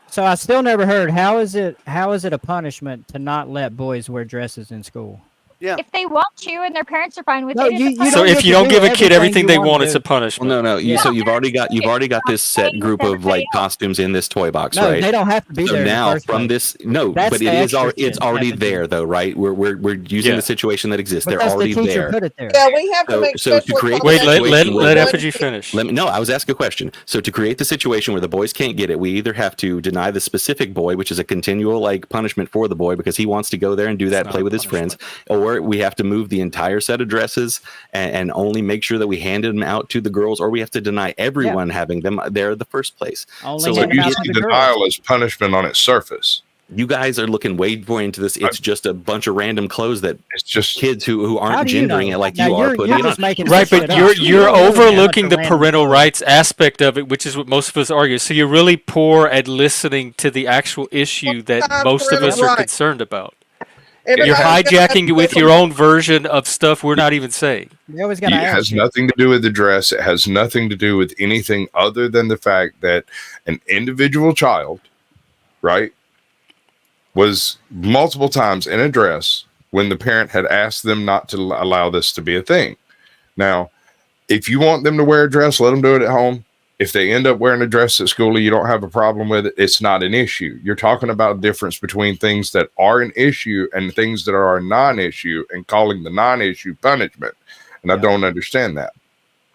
So I still never heard how is it a punishment to not let boys wear dresses in school? Yeah. If they want to and their parents are fine with No, it. So if you don't give a kid everything they want, it's a punishment. Well, no. So you've already got this set group of like costumes in this toy box, No, right? they don't have to be So there in the now first from place. this, no, That's but the it is extra it's shit already that they there though, right? We're using the situation that exists. They're Because already the teacher there. put it there. Yeah, we have to make So to special create Wait, accommodations. let Effigy finish. No, I was asking a question. So to create the situation where the boys can't get it, we either have to deny the specific boy, which is a continual like punishment for the boy because he wants to go there and do that, play with his friends, or we have to move the entire set of dresses and only make sure that we hand them out to the girls, or we have to deny everyone having them there in the first place. So using denial as punishment on its surface. You guys are looking way more into this. It's just a bunch of random clothes that it's just kids who aren't gendering it like you are putting it on. Right, but you're overlooking the parental rights aspect of it, which is what most of us argue. So you're really poor at listening to the actual issue that most of us are concerned about. You're hijacking it with your own version of stuff we're not even saying. It has nothing to do with the dress. It has nothing to do with anything other than the fact that an individual child, right, was multiple times in a dress when the parent had asked them not to allow this to be a thing. Now, if you want them to wear a dress, let them do it at home. If they end up wearing a dress at school and you don't have a problem with it, it's not an issue. You're talking about a difference between things that are an issue and things that are a non-issue and calling the non-issue punishment. And I don't understand that.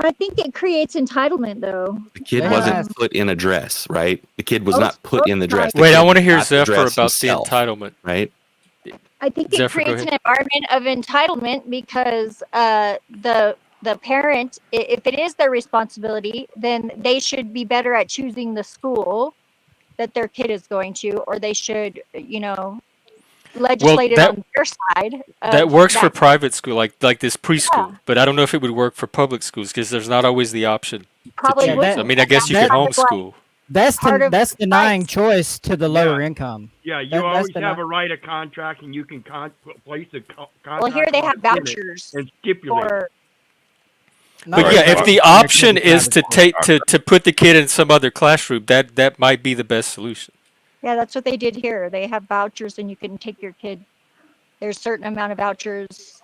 I think it creates entitlement, though. The kid wasn't put in a dress, right? The kid was not put in the dress. Wait, I want to hear Zephyr about the entitlement. Right? I think it creates an environment of entitlement because the parent, if it is their responsibility, then they should be better at choosing the school that their kid is going to, or they should, legislate it on their side. That works for private school, like this preschool, but I don't know if it would work for public schools because there's not always the option. Probably would. I mean, I guess you could homeschool. That's denying choice to the lower income. Yeah, you always have a right of contract, and you can place a contract. Well, here they have vouchers and stipulate. But yeah, if the option is to put the kid in some other classroom, that might be the best solution. Yeah, that's what they did here. They have vouchers, and you can take your kid. There's a certain amount of vouchers.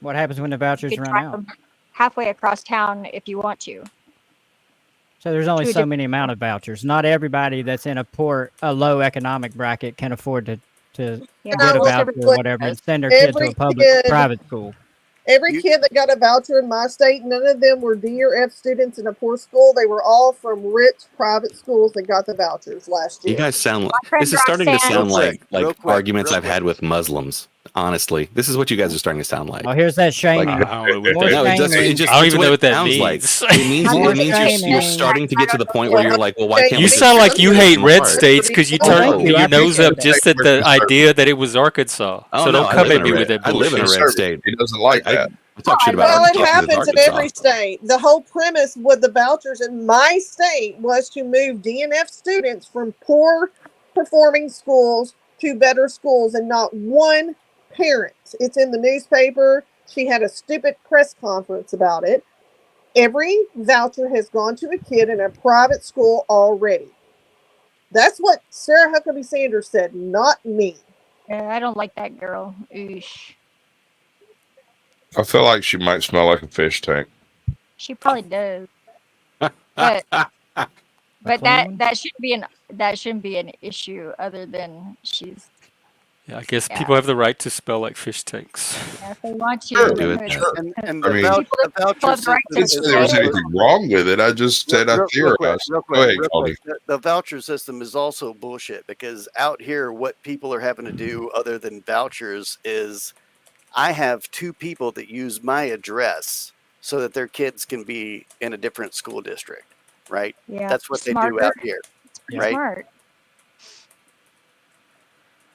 What happens when the vouchers run out? Halfway across town, if you want to. So there's only so many amount of vouchers. Not everybody that's in a low economic bracket can afford to get a voucher or whatever and send their kid to a private school. Every kid that got a voucher in my state, none of them were D or F students in a poor school. They were all from rich private schools that got the vouchers last year. You guys sound like this is starting to sound like arguments I've had with Muslims. Honestly, this is what you guys are starting to sound like. Oh, here's that shaming. I don't even know what that means. It means you're starting to get to the point where you're like, well, why can't you sound like you hate red states because you turned your nose up just at the idea that it was Arkansas. So don't come at me with that bullshit. I live in a red state. He doesn't like that. Well, it happens in every state. The whole premise with the vouchers in my state was to move DNF students from poor performing schools to better schools, and not one parent. It's in the newspaper. She had a stupid press conference about it. Every voucher has gone to a kid in a private school already. That's what Sarah Huckabee Sanders said, not me. Yeah, I don't like that girl. Oosh. I feel like she might smell like a fish tank. She probably does. But that shouldn't be an issue other than she's. Yeah, I guess people have the right to smell like fish tanks. Yeah, if they want to. Sure, Do it. sure. And I the, mean, the voucher I system didn't say there was anything wrong with it. I just said I theorized. Go ahead, Cody. The voucher system is also bullshit because out here, what people are having to do other than vouchers is I have 2 people that use my address so that their kids can be in a different school district, right? Yeah, That's what they do out here, It's pretty right? smart.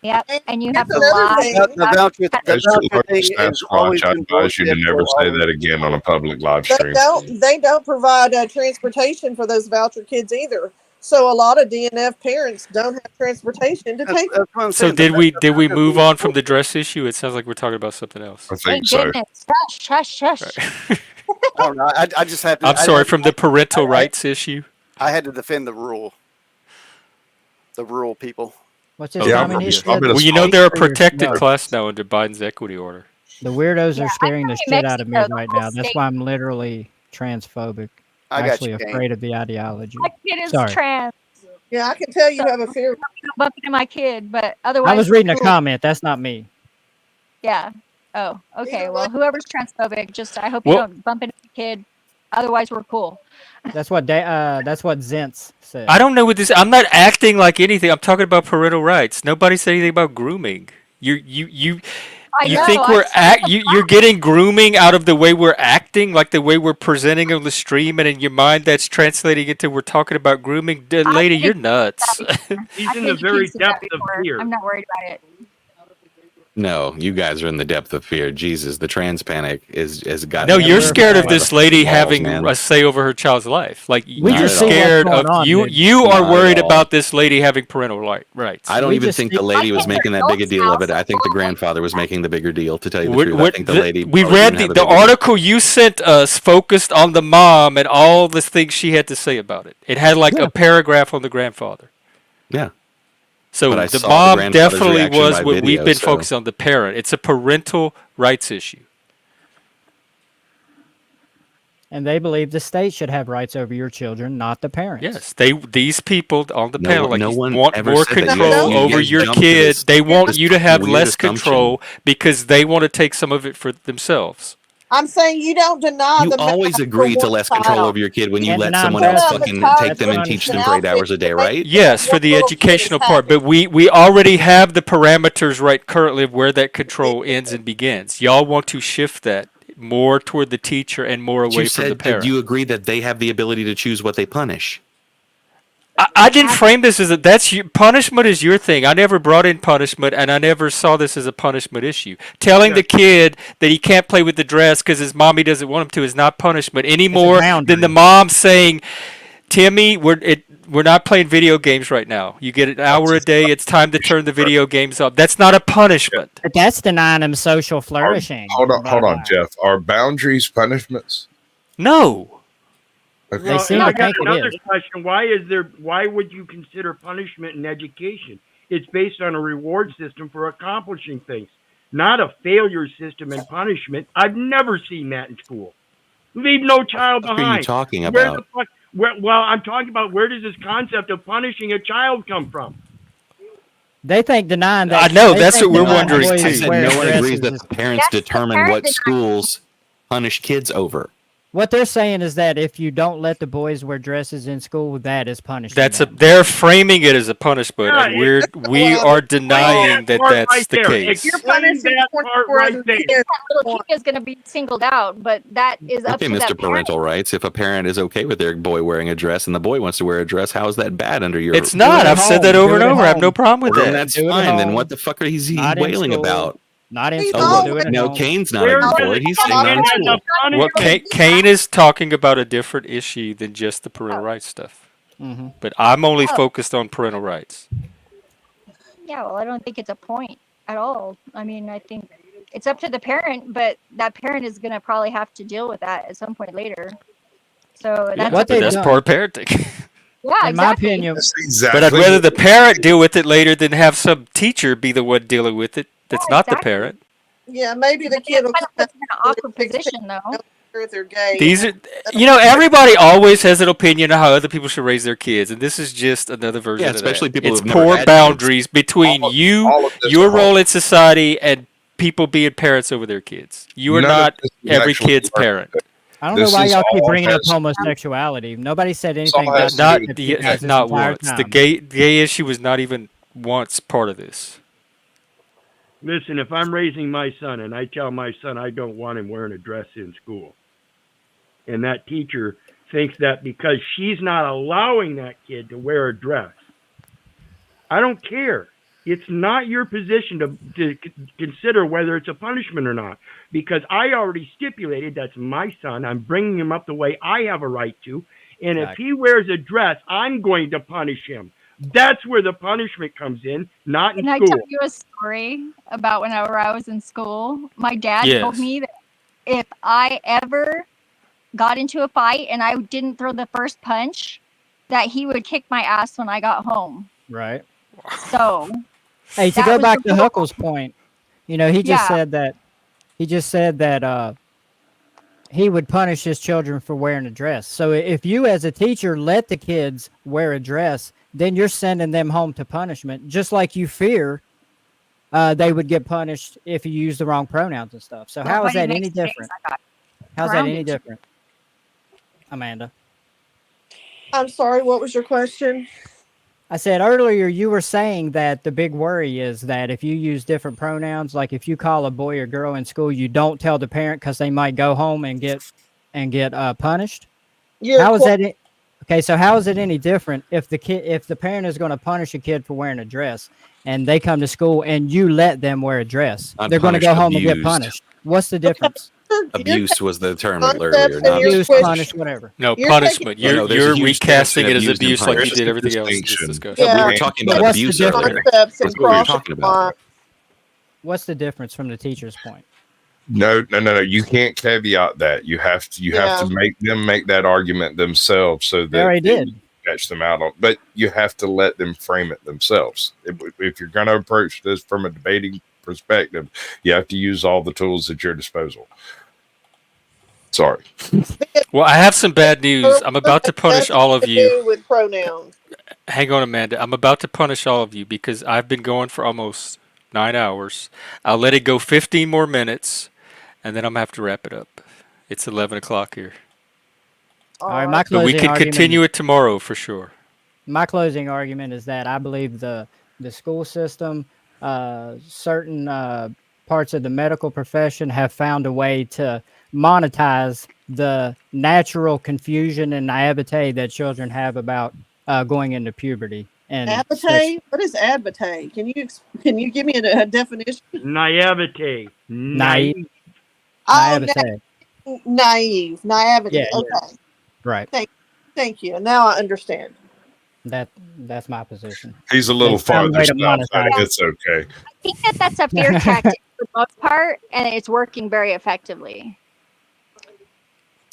Yep, and you have to another lie. thing. The voucher As you thing look at is Sasquatch, always I been advise you to bullshit never for say all that again on a public live They stream. don't provide transportation for those voucher kids either. So a lot of DNF parents don't have transportation to take them. That's what I'm So saying. did we move on from the dress issue? It sounds like we're talking about something else. I Thank think so. goodness. Hush, hush, hush. I don't know. I just have to. I'm sorry, from the parental rights issue. I had to defend the rural people. What's this Yeah, common issue? well, you know they're a protected class now under Biden's equity order. The weirdos Yeah, are scaring the I'm shit out of me Mexico, right the whole now. That's state. why I'm literally transphobic. I got Actually you, Kane. afraid of the ideology. My kid is Sorry. trans. Yeah, I can tell you have a fear. Bump into my kid, but otherwise. I was reading a cool. comment. That's not me. Yeah. Oh, okay. Well, whoever's transphobic, just I hope you don't bump into your kid. Otherwise, we're cool. That's what Zentz said. I don't know what this. I'm not acting like anything. I'm talking about parental rights. Nobody said anything about grooming. You know, think you're getting grooming out of the way we're acting, like the way we're presenting on the stream, and in your mind that's translating into we're talking about grooming. Lady, you're nuts. He's in the very depth of fear. I'm not worried about it. No, you guys are in the depth of fear. Jesus, the trans panic is got. No, you're scared of by the this lady balls, having man. a say over her child's life. Like We you're just see what's scared going of on, you. dude. You are Not worried at all. about this lady having parental rights. I don't We even just think see- the lady was making that big a deal of it. I think the grandfather was making the bigger deal. To tell you the truth, I think the lady. We probably read didn't have a the big deal. article you sent us focused on the mom and all the things she had to say about it. It had like a paragraph on the grandfather. Yeah. So But I the saw the mom grandfather's definitely reaction was by what we've video, been so- focused on, the parent. It's a parental rights issue. And they believe the state should have rights over your children, not the parents. Yes, these people on the No panel one- no like one want ever more said that. You control guys- you over guys your jumped to kid. this- They want this you to have weird less assumption. control because they want to take some of it for themselves. I'm saying you don't deny You the always matter agree for to one less control child. over your kid when you And let now someone I'm else back. fucking Because take them and it's teach an them for 8 outfit hours a day, to right? make Yes, for one the little kid educational is part, happy. but we already have the parameters right currently of where that control ends and begins. Y'all want to shift that more toward the teacher and more But away you from the said, parent. do you agree that they have the ability to choose what they punish? I didn't frame this as punishment is your thing. I never brought in punishment, and I never saw this as a punishment issue. Telling the kid that he can't play with the dress because his mommy doesn't want him to is not punishment any more than the mom saying, "Timmy, we're not playing video games right now. You get an hour a day. It's time to turn the video games off." That's not a punishment. But that's denying them social flourishing. Hold on, Jeff. Are boundaries punishments? No. Okay. They seem And I to got think it another is. question. Why would you consider punishment in education? It's based on a reward system for accomplishing things, not a failure system and punishment. I've never seen that in school. Leave no child What are behind. you talking Where about? the fuck? Well, I'm talking about where does this concept of punishing a child come from? They think denying that. I know, they that's think what we're denying wondering, boys too. I said wear no one agrees dresses that is- the parents determine what schools punish kids over. What they're saying is that if you don't let the boys wear dresses in school, that is punishment. They're framing it as a punishment, Yeah, and we are denying that part that's right the there. case. You're punishing that part right there. That little kid is going to be singled out, but that is up Okay, to Mr. that parent. Parental Rights. If a parent is okay with their boy wearing a dress and the boy wants to wear a dress, how is that bad under your? It's not. I've said that over and over. I have no problem with Well, then that. that's Do it at fine. Then home. what the fuck are he Not in wailing school. about? Not in He's school. all Do it at No, home. Kane's not Where's arguing the for it. He's saying not in punishment school. as a punishment? Well, Kane is talking about a different issue than just the parental rights stuff. Mm-hmm. But I'm only focused on parental rights. Yeah, well, I don't think it's a point at all. I mean, I think it's up to the parent, but that parent is going to probably have to deal with that at some point later. So that's But that's poor parenting. Yeah, In my exactly. opinion, But I'd rather the parent deal with it later than have some teacher be the one dealing with it. That's not the parent. Yeah, maybe the kid will kind come of puts out them in an awkward position, though. if they're gay. These are, everybody always has an opinion on how other people should raise their kids, and this is just another version of especially that. people It's who've never poor had boundaries between you, all of this your at home. role in society, and people being parents over their kids. You are None of not this is every actually kid's learned. parent. I don't know This why is y'all keep all bringing up has- homosexuality. Nobody said anything all about has to Not do with you guys this not entire once. The time. gay issue was not even once part of this. Listen, if I'm raising my son and I tell my son I don't want him wearing a dress in school, and that teacher thinks that because she's not allowing that kid to wear a dress, I don't care. It's not your position to consider whether it's a punishment or not, because I already stipulated that's my son. I'm bringing him up the way I have a right to, and if he wears a dress, I'm going to punish him. That's where the punishment comes in, not in Can I school. tell you a story about whenever I was in school? My dad told Yes. me that if I ever got into a fight and I didn't throw the first punch, that he would kick my ass when I got home. Right. So, Hey, to that go was back the to rule. Huckle's point, he just Yeah. said that he would punish his children for wearing a dress. So if you as a teacher let the kids wear a dress, then you're sending them home to punishment, just like you fear they would get punished if you use the wrong pronouns and stuff. So how is Nobody that makes any the face different? I got. How's that any Grounded. different, Amanda? I'm sorry, what was your question? I said earlier you were saying that the big worry is that if you use different pronouns, like if you call a boy or girl in school, you don't tell the parent because they might go home and get punished. How is that? Okay, so how is it any different if the parent is going to punish a kid for wearing a dress and they come to school and you let them wear a dress? Not They're going to go punished, home and get abused. punished. What's the difference? Abuse was the term earlier. Concepts Not in your Abuse, question. punish, whatever. No, You're punishment. taking- No, You're there's a you're huge difference recasting in it as abuse and abuse like you punishment. did everything else in this Distinction. discussion. No, we Yeah. were talking But about what's the abuse difference? earlier. Concepts That's and what we were crossing talking the line. about. What's the difference from the teacher's point? No. You can't caveat that. You have to make them make that argument themselves so They already that did. catch them out on. But you have to let them frame it themselves. If you're going to approach this from a debating perspective, you have to use all the tools at your disposal. Sorry. Well, I have some bad news. I'm about to punish all of you. Do with pronouns. Hang on, Amanda. I'm about to punish all of you because I've been going for almost 9 hours. I'll let it go 15 more minutes, and then I'm going to have to wrap it up. It's 11 o'clock here. All right, my But we closing can argument. continue it tomorrow for sure. My closing argument is that I believe the school system, certain parts of the medical profession have found a way to monetize the natural confusion and naivete that children have about going into puberty. And Abate? What is abate? Can you give me a definition? Naivete. Naive. Oh, Naivete. naive. Naivety. Yeah, yeah. Okay. Right. Thank you. Now I understand. That's my position. He's a little They found a farther way to south, but monetize it. it's okay. I think that's a fear tactic for the most part, and it's working very effectively.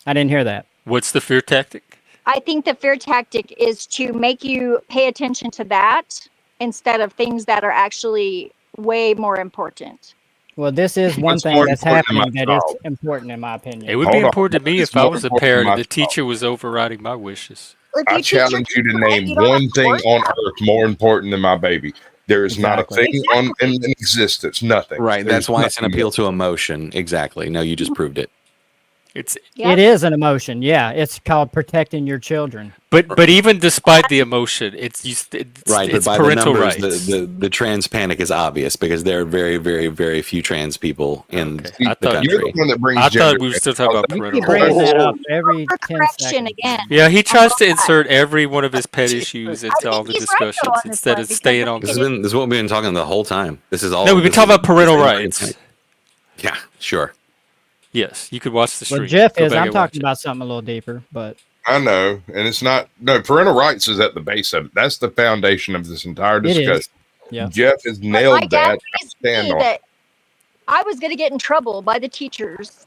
I didn't hear that. What's the fear tactic? I think the fear tactic is to make you pay attention to that instead of things that are actually way more important. Well, this is one What's thing more that's important happening than that my is child? important in my opinion. It would Hold be on. important to me It's if I more was a important parent than and my the teacher was overriding my wishes. Or do I you teach your challenge you to kids that name you don't have one to thing worry on about? earth more important than my baby. There is not a Exactly. thing in existence. Nothing. Right. There's That's why it's an nothing. appeal to emotion. Exactly. No, you just proved it. It's It is an emotion. Yeah, it's called protecting your children. but even despite the emotion, it's Right, but it's by the parental numbers, rights. the trans panic is obvious because there are very, very, very few trans people in Okay. the I thought You're country. the one that brings I gender. thought we were still talking about You parental keep bringing rights. that up every 10 Correction seconds. again. Yeah, he tries to insert every one of his pet issues into all the he's right, though, discussions on this instead one, of because staying I on. think This is what we've been talking the whole time. This is all. No, we've been this talking is- about parental this is rights. intent. Yeah, sure. Yes, you could watch the Well, stream. Jeff Go is. back I'm and watch talking it. about something a little deeper, but I know, and it's not. No, parental rights is at the base of it. That's the foundation of this entire it is. discussion. Yeah. Jeff has But my nailed dad that. I raised stand me on it. that I was going to get in trouble by the teachers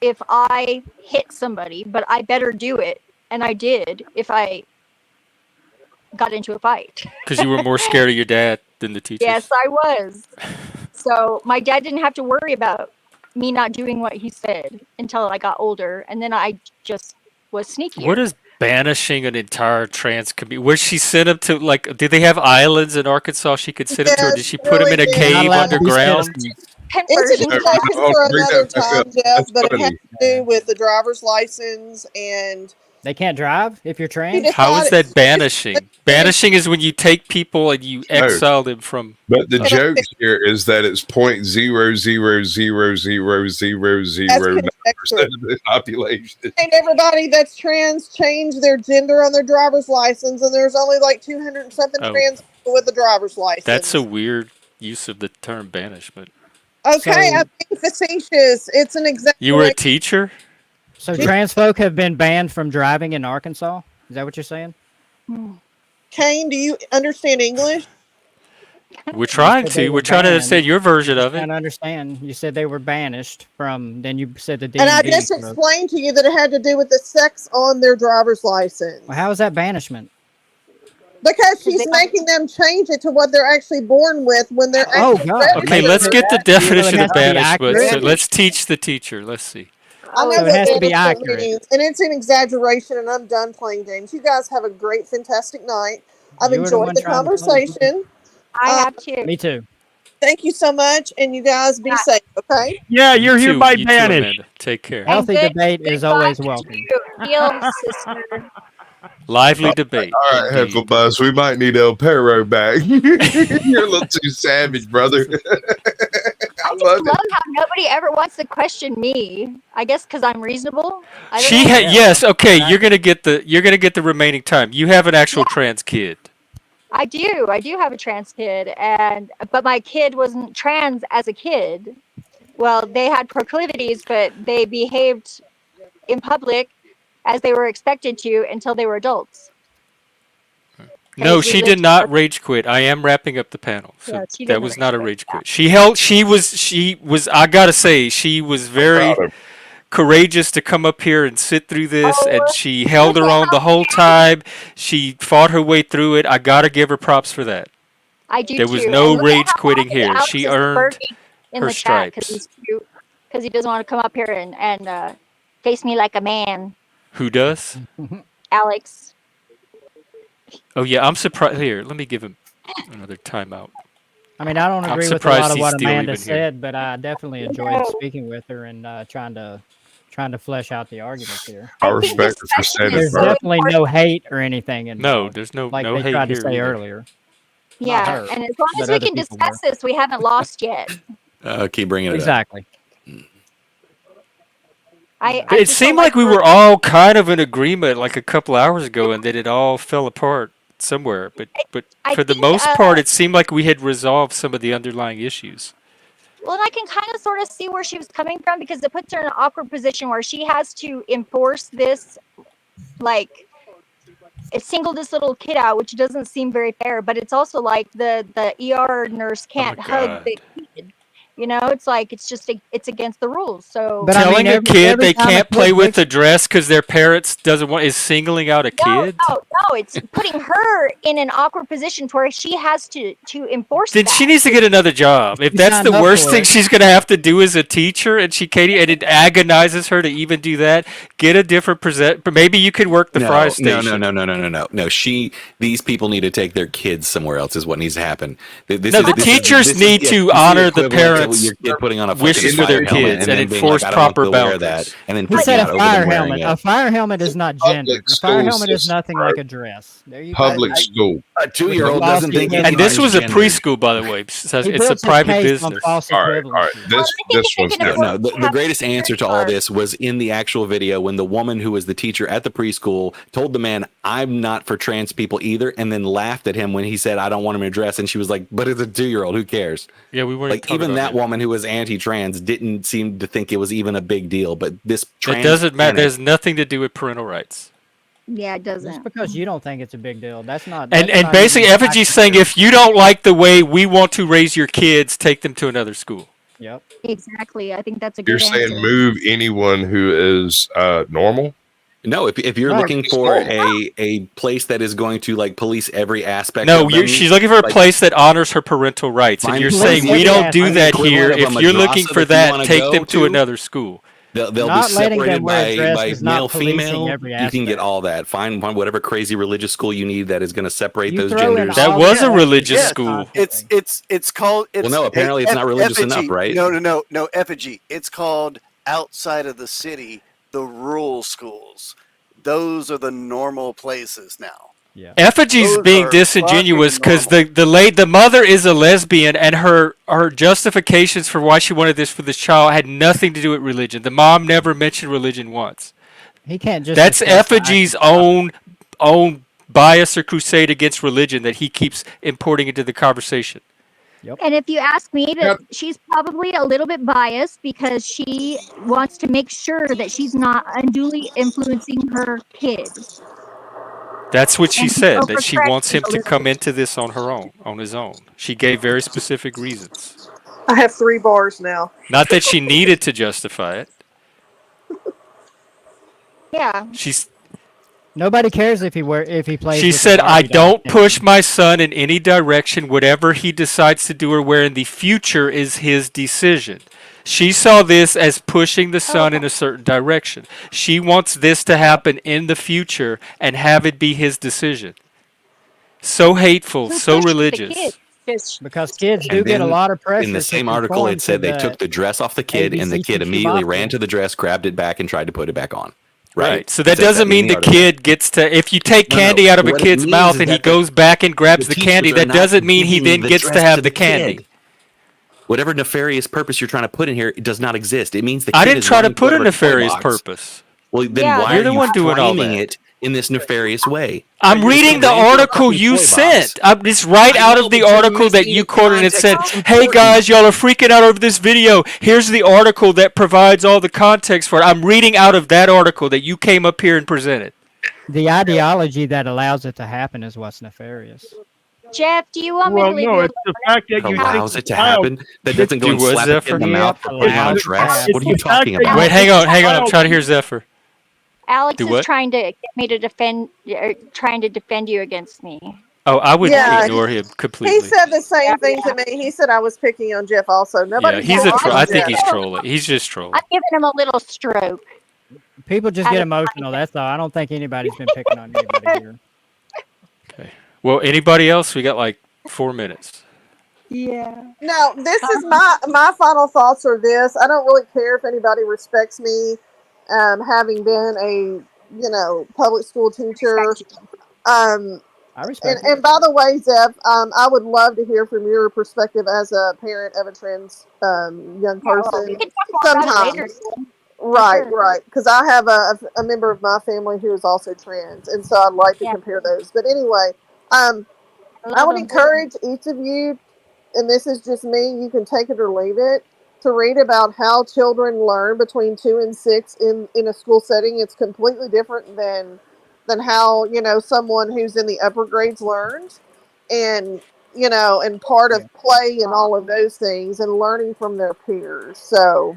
if I hit somebody, but I better do it and I did if I got into a fight. Because you were more scared of your dad than the teachers. Yes, I was. So my dad didn't have to worry about me not doing what he said until I got older, and then I just was sneakier. What is banishing an entire trans community? Where she sent him to, like, did they have islands in Arkansas she could send him to, or did she put him in a cave underground? It's a discussion for another time, Jeff, but it has funny. to do with the driver's license and They can't drive if you're trans? How is that banishing? Banishing is when you take people and you exile them from. But the joke here is that it's 0.000000009% of the population. and everybody that's trans change their gender on their driver's license, and there's only like 200 and something Oh. trans people with a driver's license. That's a weird use of the term banishment. Okay, So- I'm being facetious. It's an example. You were a teacher? So trans folk have been banned from driving in Arkansas? Is that what you're saying? Kane, do you understand English? We're trying said they to. were We're trying to banned. understand your version of I it. can't understand. You said they were banished from, then you said the DMV. And I just for- explained to you that it had to do with the sex on their driver's license. Well, how is that banishment? Because she's making them change it to what they're actually born with when they're Oh, actually God. registered. Okay, let's get the Do you know it definition has of to be banishment. So accurate? let's teach the teacher. Let's see. I know So it what has to be banishment accurate. means, and it's an exaggeration, and I'm done playing games. You guys have a great, fantastic night. I've You were the enjoyed one the trying to play. conversation. I have to. Me too. Thank you so much, and you guys be safe, okay? Yeah, you're You too, hereby you too, banished. Amanda. Take care. Healthy good- debate is always welcome. Deal, sister. Lively debate. All right, indeed. Heckle Buzz, we might need El Perro back. You're a little too savage, brother. I just love how nobody ever wants to question me. I guess because I'm reasonable. I don't She know. had yes. Okay, you're gonna get the remaining time. You have an actual trans kid. I do. I do have a trans kid, but my kid wasn't trans as a kid. Well, they had proclivities, but they behaved in public as they were expected to until they were adults. No, we she lived did not rage quit. I am wrapping up the panel. So Yeah, she that didn't was rage not a quit. rage quit. She was very Proud of courageous to come up here and sit through this, and she held her own the whole time. She fought her way through it. I gotta give her props for that. I do There was too. no And look at rage how quitting happy here. Alex She is earned smirking in her the chat because stripes. he's cute. Because he doesn't want to come up here and face me like a man, Who does? Alex. Oh yeah, I'm surprised. Here, let me give him another timeout. I mean, I don't I'm agree with a surprised lot of he's what still Amanda even here. said, but I definitely enjoyed speaking with her and trying to flesh out the arguments here. I respect her for saying There's it. definitely no hate or anything involved. No, there's no like no they hate tried to here say either. earlier. Yeah, her, and as long as but we other can people discuss this, we haven't lost yet. Keep bringing it up. Exactly. I It just seemed don't like we were all kind of in agreement like a couple hours ago, and then it all fell apart somewhere. But I for the think, most part, it seemed like we had resolved some of the underlying issues. Well, and I can kind of sort of see where she was coming from because it puts her in an awkward position where she has to enforce this, like, it singled this little kid out, which doesn't seem very fair. But it's also like the ER nurse can't hug the kid. You know, it's like it's against the rules. So Telling a kid they can't play with the dress because their parents doesn't want is singling out a kid. No, it's putting her in an awkward position to where she has to enforce Then that. she needs to get another job. If She that's signed the up worst for thing it. she's gonna have to do as a teacher, and it agonizes her to even do that. Get a different present. Maybe you could work the fry station. No. These people need to take their kids somewhere else. Is what needs to happen. The teachers need to honor the parents' Your kid putting on a wishes fucking for their fire helmet kids and and then being enforce like, I don't want proper to wear boundaries. that, and then He freaking said out a over fire them wearing helmet. it. A fire helmet is not gender. A fire school helmet is system, nothing like a dress. There you Public go. school. A 2-year-old doesn't think And this was a preschool, by the way. So He it's built a his private case on business. false All right. This one's No, different. the greatest answer to all this was in the actual video when the woman who was the teacher at the preschool told the man, "I'm not for trans people either," and then laughed at him when he said, "I don't want him to dress," and she was like, "But it's a 2-year-old. Who cares?" Yeah, we weren't like talking even about that woman who was anti-trans didn't seem to think it was even a big deal. But this trans It doesn't matter. panic- There's nothing to do with parental rights. Yeah, it doesn't. Just because you don't think it's a big deal, that's not. And that's not basically, even Effigy's saying if you don't like the way we want to raise your kids, take them to another school. Yep. Exactly. I think that's a good You're saying answer. move anyone who is normal? No, if you're Right. looking for a place that is going to like police every aspect No, of them, she's looking for a like, place that honors her parental rights, and find- you're find saying the- we don't do find the that here. equivalent of If a you're looking madrasa for that you that, wanna take go them to to. another school. They'll be Not letting them separated wear a dress by is not male, policing female. every You can get aspect. all that. Find whatever crazy religious school you need that is going to separate You those throw in genders. That all was the a religious extra school. content. It's called. It's, Well, no, apparently it's not religious enough, right? No, effigy. It's called outside of the city, the rural schools. Those are the normal places now. Yeah. Effigy's Those being are disingenuous fucking because the mother is a lesbian, and her justifications for why she wanted this for this child had nothing to do with religion. The mom never mentioned religion once. He can't just. That's discuss the Effigy's actual own bias or crusade against religion that he keeps importing into the conversation. And if you ask me, she's probably a little bit biased because she wants to make sure that she's not unduly influencing her kid. That's what she And said, so that for she Fred, wants him a to little come bit- into this on his own. She gave very specific reasons. I have 3 bars now. Not that she needed to justify it. Yeah. Nobody cares if he plays. She with said, a I Barbie don't doll. push my son in any direction. Whatever he decides to do or wear in the future is his decision. She saw this as pushing the son in a certain direction. She wants this to happen in the future and have it be his decision. So hateful, Who so pushes the religious. kid? Just Because kids do And get a then lot of pressure. in the to same article, conform it said to they took the dress off the kid, and the ABC kid immediately Shoebox ran rule. to the dress, grabbed it back, and tried to put it back on. Right. So It that says doesn't in mean the article. kid gets to, if you take No, candy out of a what it kid's means mouth is and he that the- goes back and grabs the teachers candy, are that not doesn't mean he giving then the gets to dress have to the the candy. kid. Whatever nefarious purpose you're trying to put in here, it does not exist. It means the kid I didn't is try to running put a whatever toy nefarious box. purpose. Well, then Yeah, why You're are the you one doing all framing that. it in this nefarious way? I'm You're just reading the gonna ran through a article fucking you toy box. sent. It's right I out know, of the but you're article that missing you the quoted, and it said, context that's hey important. guys, y'all are freaking out over this video. Here's the article that provides all the context for it. I'm reading out of that article that you came up here and presented. The ideology that allows it to happen is what's nefarious. Jeff, do you want me Well, to leave no, you it's the fact that you think Allows the it to child. happen. That doesn't go Do and what, slap a kid Zephyr? in the Yep, mouth for putting on a allows it to dress. happen. What are you It's the fact talking that you about? Wait, hang on. I'm child- trying to hear Zephyr. Alex Do is what? trying to get me to defend you against me. Oh, I would Yeah, ignore him He completely. said the same thing to me. He said I was picking on Jeff also. Yeah, Nobody's he's picking a troll. on I think Jeff. he's trolling. He's just trolling. I'm giving him a little stroke. People just Out get of emotional. That's all. I don't think anybody's been picking on anybody here. Okay. Well, anybody else? We got like 4 minutes. Yeah. No, this is my final thoughts are this. I don't really care if anybody respects me, having been a public school teacher. I respect it. And by the way, Zeph, I would love to hear from your perspective as a parent of a trans young person. We can talk more about it later. Sometimes. Right, Sure. right. Because I have a member of my family who is also trans, and so I'd like to compare those. But anyway, I would encourage each of you, and this is just me, you can take it or leave it, to read about how children learn between 2 and 6 in a school setting. It's completely different than how, someone who's in the upper grades learns. And, and part of play and all of those things and learning from their peers. So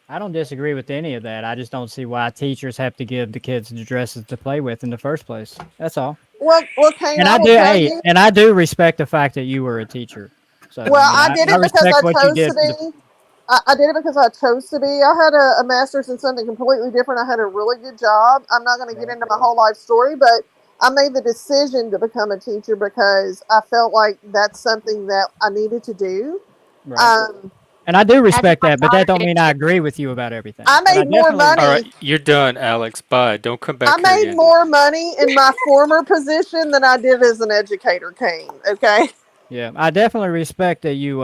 I don't disagree with any of that. I just don't see why teachers have to give the kids the dresses to play with in the first place. That's all. well, Kane, And I I will do, tell hey, you. and I do respect the fact that you were a teacher. So, Well, I did it because respect I what you chose did to for the- be. I did it because I chose to be. I had a master's in something completely different. I had a really good job. I'm not going to get into my whole life story, but I made the decision to become a teacher because I felt like that's something that I needed to do. Right. And I do respect that, but that don't mean I agree with you about everything. I But made more definitely- money. All right, you're done, Alex. Bye. Don't come back I here made again. more money in my former position than I did as an educator, Kane. Okay. Yeah, I definitely respect that you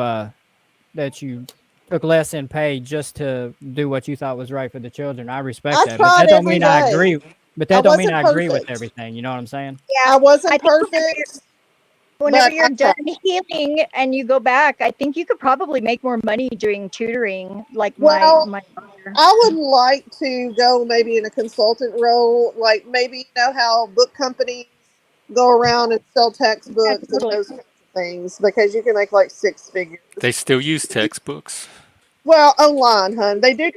took less in pay just to do what you thought was right for the children. I respect I that, but tried that don't every mean I day. agree. But I that don't mean wasn't I agree with perfect. everything. You know what I'm saying? I wasn't I think perfect. Whenever but you're I done tried. healing and you go back, I think you could probably make more money doing tutoring, like Well, my I would like to go maybe in a consultant role, like maybe how book companies go around and sell textbooks and those kinds of things, because you can make like 6 figures. They still use textbooks. Well, online, hun. They do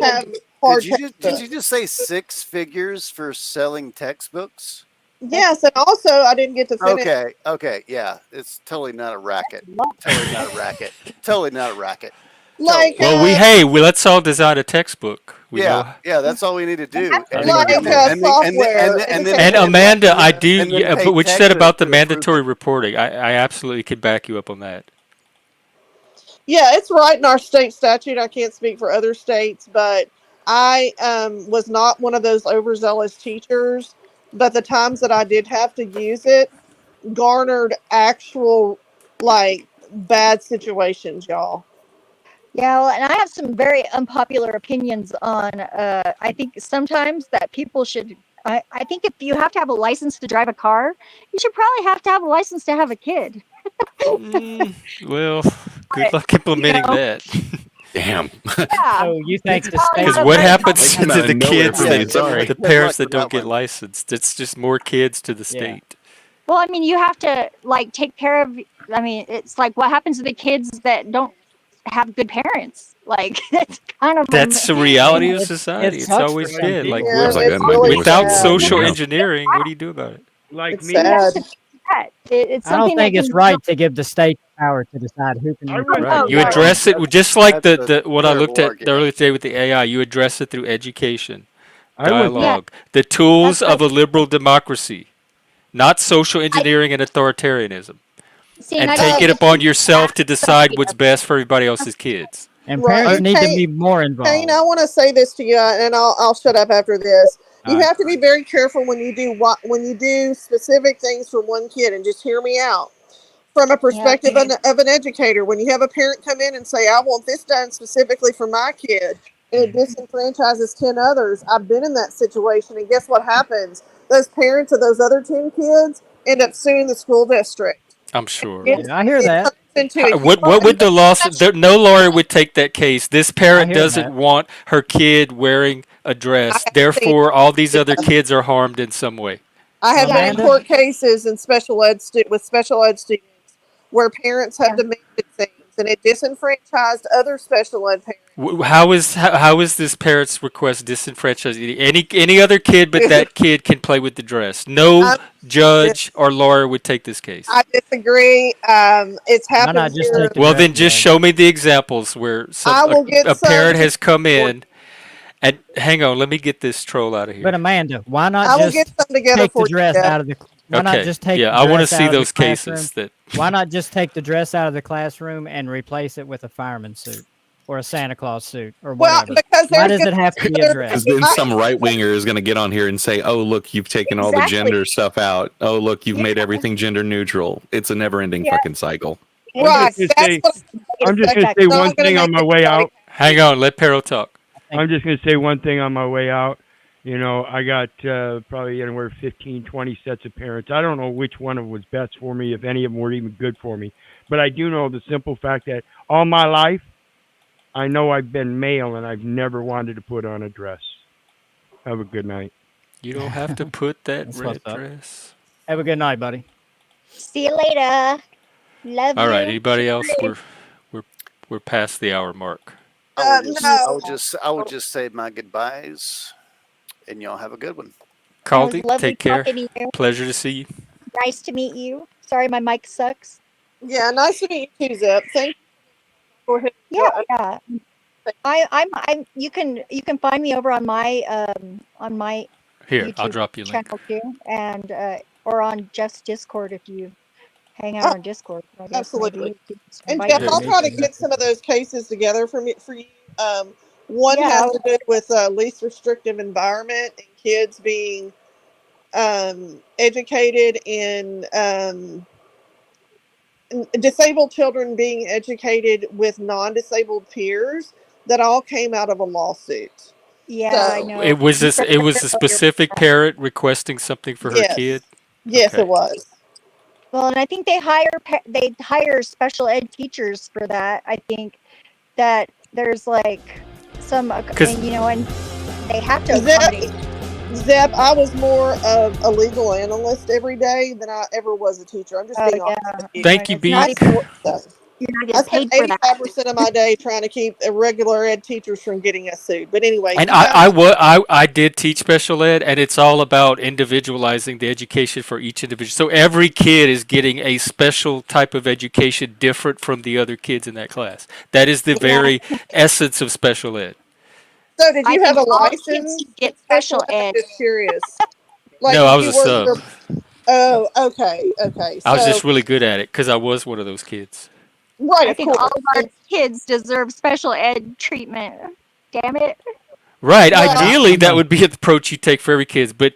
have hard Did you textbooks. just say 6 figures for selling textbooks? Yes, and also I didn't get to finish. Okay, yeah, it's totally not a racket. Totally not a racket. Totally not a racket. Like, Well, let's all design a textbook. We know. Yeah, that's all we need to do. software. And Amanda, I do. and then Yeah, pay but what you said Texas about the to approve mandatory reporting, I absolutely could back you up on that. Yeah, it's right in our state statute. I can't speak for other states, but I was not one of those overzealous teachers. But the times that I did have to use it garnered actual, like, bad situations, y'all. Yeah, well, and I have some very unpopular opinions on, I think sometimes that people should, I think if you have to have a license to drive a car, you should probably have to have a license to have a kid. Well, good luck implementing that. Damn. Yeah. So you think the state? Because what happens Came to out of the nowhere kids, for me, sorry. the parents that don't get licensed? It's just more kids to the state. Well, I mean, you have to, like, take care of, I mean, it's like, what happens to the kids that don't have good parents? Like, it's kind of That's the reality of society. It's always been like without social engineering, what do you do about it? Like It's me, sad. It's I don't something that think it's can- right to give the state power to decide who can. Right. You address it just like the what I looked terrible at the earlier today with the AI. You address it through education, I was- dialogue, the tools of a liberal democracy, not social engineering and authoritarianism, See, and I take don't- it upon yourself to decide what's best for everybody else's kids. And parents need to be more involved. Kane, I want to say this to you, and I'll shut up after this. You All right. have to be very careful when you do specific things for one kid, and just hear me out. From a perspective of an educator, when you have a parent come in and say, "I want this done specifically for my kid," and it disenfranchises 10 others. I've been in that situation, and guess what happens? Those parents of those other 10 kids end up suing the school district. I'm sure. I hear that. What would the lawsuit? No lawyer would take that case. This parent doesn't want her kid wearing a dress. Therefore, all these other kids are harmed in some way. I have been in court cases in with special ed students where parents have demanded things, and it disenfranchised other special ed parents. How is this parent's request disenfranchised? Any other kid but that kid can play with the dress. No judge or lawyer would take this case. I disagree. It's happened here. Well, then just show me the examples where a parent has come in. And hang on, let me get this troll out of here. But Amanda, why not I will just get some together take for the dress you. out of the? Why not Okay, just take? yeah, the I wanna dress see out of the those cases classroom? that- Why not just take the dress out of the classroom and replace it with a fireman suit or a Santa Claus suit or Well, whatever? because Why there's does it have to be a dress? Because then some right winger is going to get on here and say, "Oh, look, you've taken all the Exactly. gender stuff out. Oh, look, you've made everything gender neutral." It's a never-ending fucking cycle. Right. I'm just going to say one thing on my way out. Hang on, let Peril talk. I'm just going to say one thing on my way out. You know, I got probably anywhere 15, 20 sets of parents. I don't know which one of them was best for me, if any of them were even good for me. But I do know the simple fact that all my life, I know I've been male and I've never wanted to put on a dress. Have a good night. You don't have to put that That's red what's up. dress. Have a good night, buddy. See you later. Love you. All right, anybody else? We're past the hour mark. I would just say my goodbyes, and y'all have a good one. Caldy, lovely take care. talking to you. Pleasure to see you. Nice to meet you. Sorry, my mic sucks. Yeah, nice to meet you too, Zep. Thank you for his Yeah. I'm. You can find me over on my Here, YouTube I'll drop you a link. channel too, and or on Jeff's Discord if you hang out on Discord. I guess Absolutely. maybe And invite Jeff, you. I'll try to get some of those cases together for you. One Yeah, has to do with least restrictive environment and kids being educated in disabled children being educated with non-disabled peers. That all came out of a lawsuit. Yeah, I know. It was a specific parent requesting something for her Yes. kid. Yes, Okay. it was. Well, and I think they hire special ed teachers for that. I think that there's like some, and they have to accommodate. Zep, I was more of a legal analyst every day than I ever was a teacher. I'm just being honest with you. Thank you, Nice Beak. work, though. You're not I getting spend paid for that. 85% of my day trying to keep irregular ed teachers from getting us sued. But anyway, And you guys, I did teach special ed, and it's all about individualizing the education for each individual. So every kid is getting a special type of education different from the other kids in that class. That is the very essence of special ed. so did I you have think a all kids license should get in special special ed? ed. I'm just curious. Like, No, I did was you a work sub. for? Oh, okay, okay. I was So, just really good at it because I was one of those kids. right, I of think all course. of our kids deserve special ed treatment. Damn it. Right. Well, Ideally, that would be the approach you take for every kids. But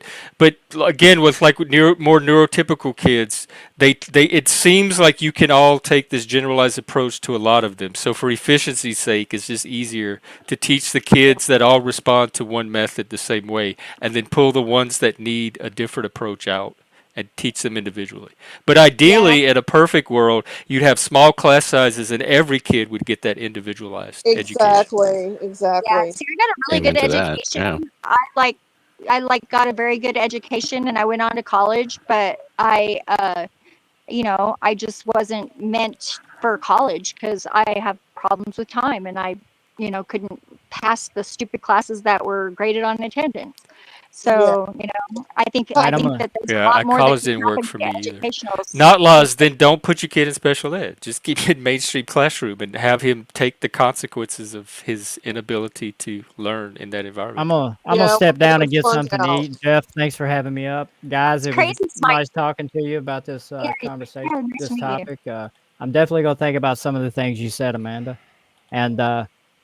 again, with like more neurotypical kids, they it seems like you can all take this generalized approach to a lot of them. So for efficiency's sake, it's just easier to teach the kids that all respond to one method the same way, and then pull the ones that need a different approach out and teach them individually. But ideally, in a perfect world, you'd have small class sizes, and every kid would get that individualized education. exactly, Yeah, exactly. see, I got a really Amen good to that. education. Yeah. I got a very good education, and I went on to college, but I just wasn't meant for college because I have problems with time, and I couldn't pass the stupid classes that were graded on attendance. So, I think that there's a Yeah, lot more that college can didn't work happen for to me either. educational Not laws, then don't put your kid in special ed. Just keep him in mainstream classroom and have him take the consequences of his inability to learn in that environment. I'm gonna step down and get Work something to out. eat. Jeff, thanks for having me up, guys. It was crazy smart. nice talking to you about this Yeah, conversation, nice this to meet you. topic. I'm definitely gonna think about some of the things you said, Amanda, and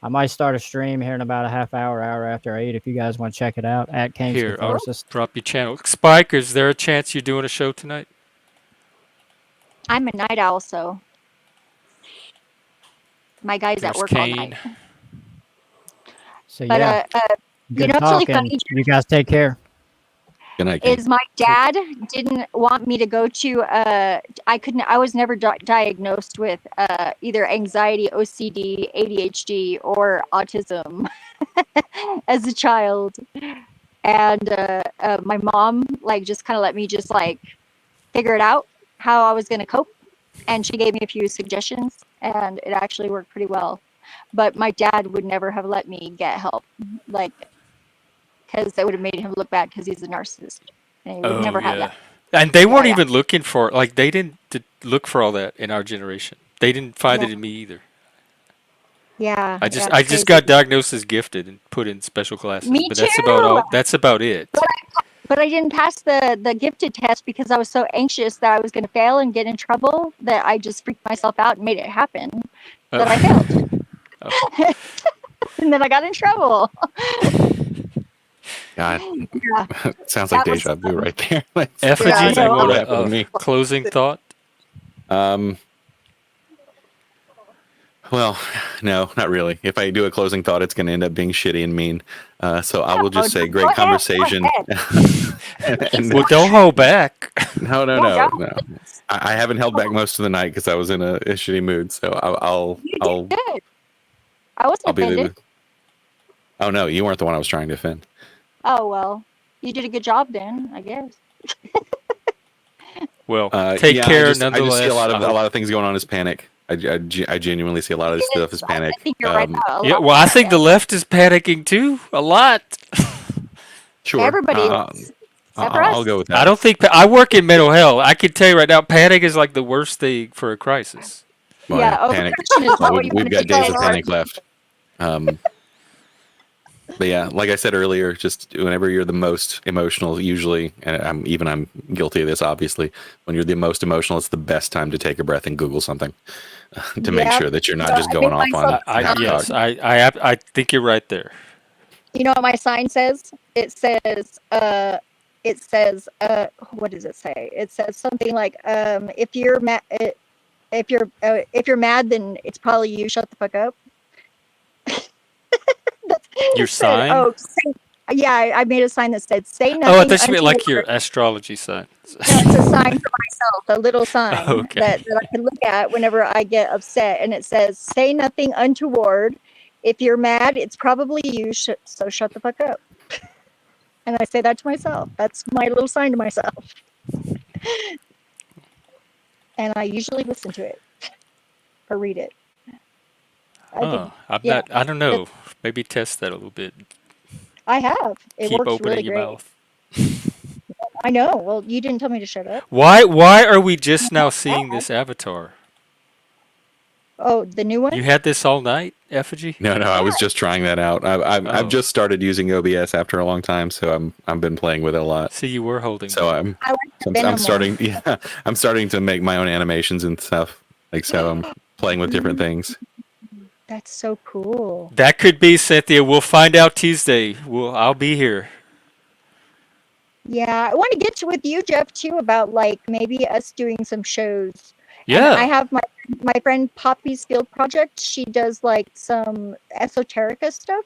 I might start a stream here in about a half hour after I eat. If you guys want to check it out at King's Here, I'll Catharsis. drop your channel. Spike, is there a chance you're doing a show tonight? I'm a night owl, so my guy's at There's work all Kane. night. So But yeah, good it's really talking. funny. You guys take care. Good night, Kane. Is my dad didn't want me to go to I was never diagnosed with either anxiety, OCD, ADHD, or autism as a child. And my mom just kind of let me figure it out how I was going to cope, and she gave me a few suggestions, and it actually worked pretty well. But my dad would never have let me get help, because that would have made him look bad because he's a narcissist, and he would never have that. And they weren't Yeah. even looking for they didn't look for all that in our generation. They didn't find it in me either. Yeah. I just got diagnosed as gifted and put in special classes. Me but that's about it. But I didn't pass the gifted test because I was so anxious that I was going to fail and get in trouble that I just freaked myself out and made it happen that I failed. And then I got in trouble. God, Yeah. sounds like That was deja vu right there. Effigy, That's exactly you what want happened to me. closing thought? Well, no, not really. If I do a closing thought, it's going to end up being shitty and mean. So I will just say, great Go ahead, conversation. Well, don't hold back. No. don't. I haven't held back most of the night because I was in a shitty mood. So I'll Good. I wasn't I'll be offended. the. Oh no, you weren't the one I was trying to offend. Oh, well, you did a good job then, I guess. Well, take care I just nonetheless. see a lot of things going on as panic. I genuinely see a lot of this stuff as panic. I think you're right about a Yeah, lot well, I of think it. the left is panicking too, a lot. Sure. Everybody is. Except for I'll us. go with that. I don't think I work in mental health. I can tell you right now, panic is like the worst thing for a crisis. Well, Yeah, panic. overcorrection is not Well, what you we've want got to days do. of panic left. But yeah, like I said earlier, just whenever you're the most emotional, usually, and I'm guilty of this, obviously, when you're the most emotional, it's the best time to take a breath and Google something to make Yeah. sure that you're not So just I going made off on half Yes, cock. I think you're right there. You know what my sign says? It says, what does it say? It says something like, if you're mad, if you're mad, then it's probably you. Shut the fuck up. Your It said, sign? yeah, I made a sign that said, say nothing. Oh, I thought you meant like untoward. your astrology sign. No, it's a sign for myself, a little sign Okay. that I can look at whenever I get upset. And it says, say nothing untoward. If you're mad, it's probably you. So shut the fuck up. And I say that to myself. That's my little sign to myself. And I usually listen to it. or read it. I don't know. Maybe test that a little bit. I have. It Keep works opening really your great. mouth. I know. Well, you didn't tell me to shut up. Why are we just now seeing this avatar? Oh, the new one? You had this all night, Effigy? No, I was just trying that out. I've just started using OBS after a long time, so I've been playing with it a lot. See, you were holding. So I like I'm starting. Yeah, I'm starting to make my own animations and stuff. Like so, I'm playing with different things. That's so cool. That could be Cynthia. We'll find out Tuesday. I'll be here. Yeah, I want to get with you, Jeff, too, about like maybe us doing some shows. Yeah. And I have my friend Poppy's Field Project. She does like some esoterica stuff,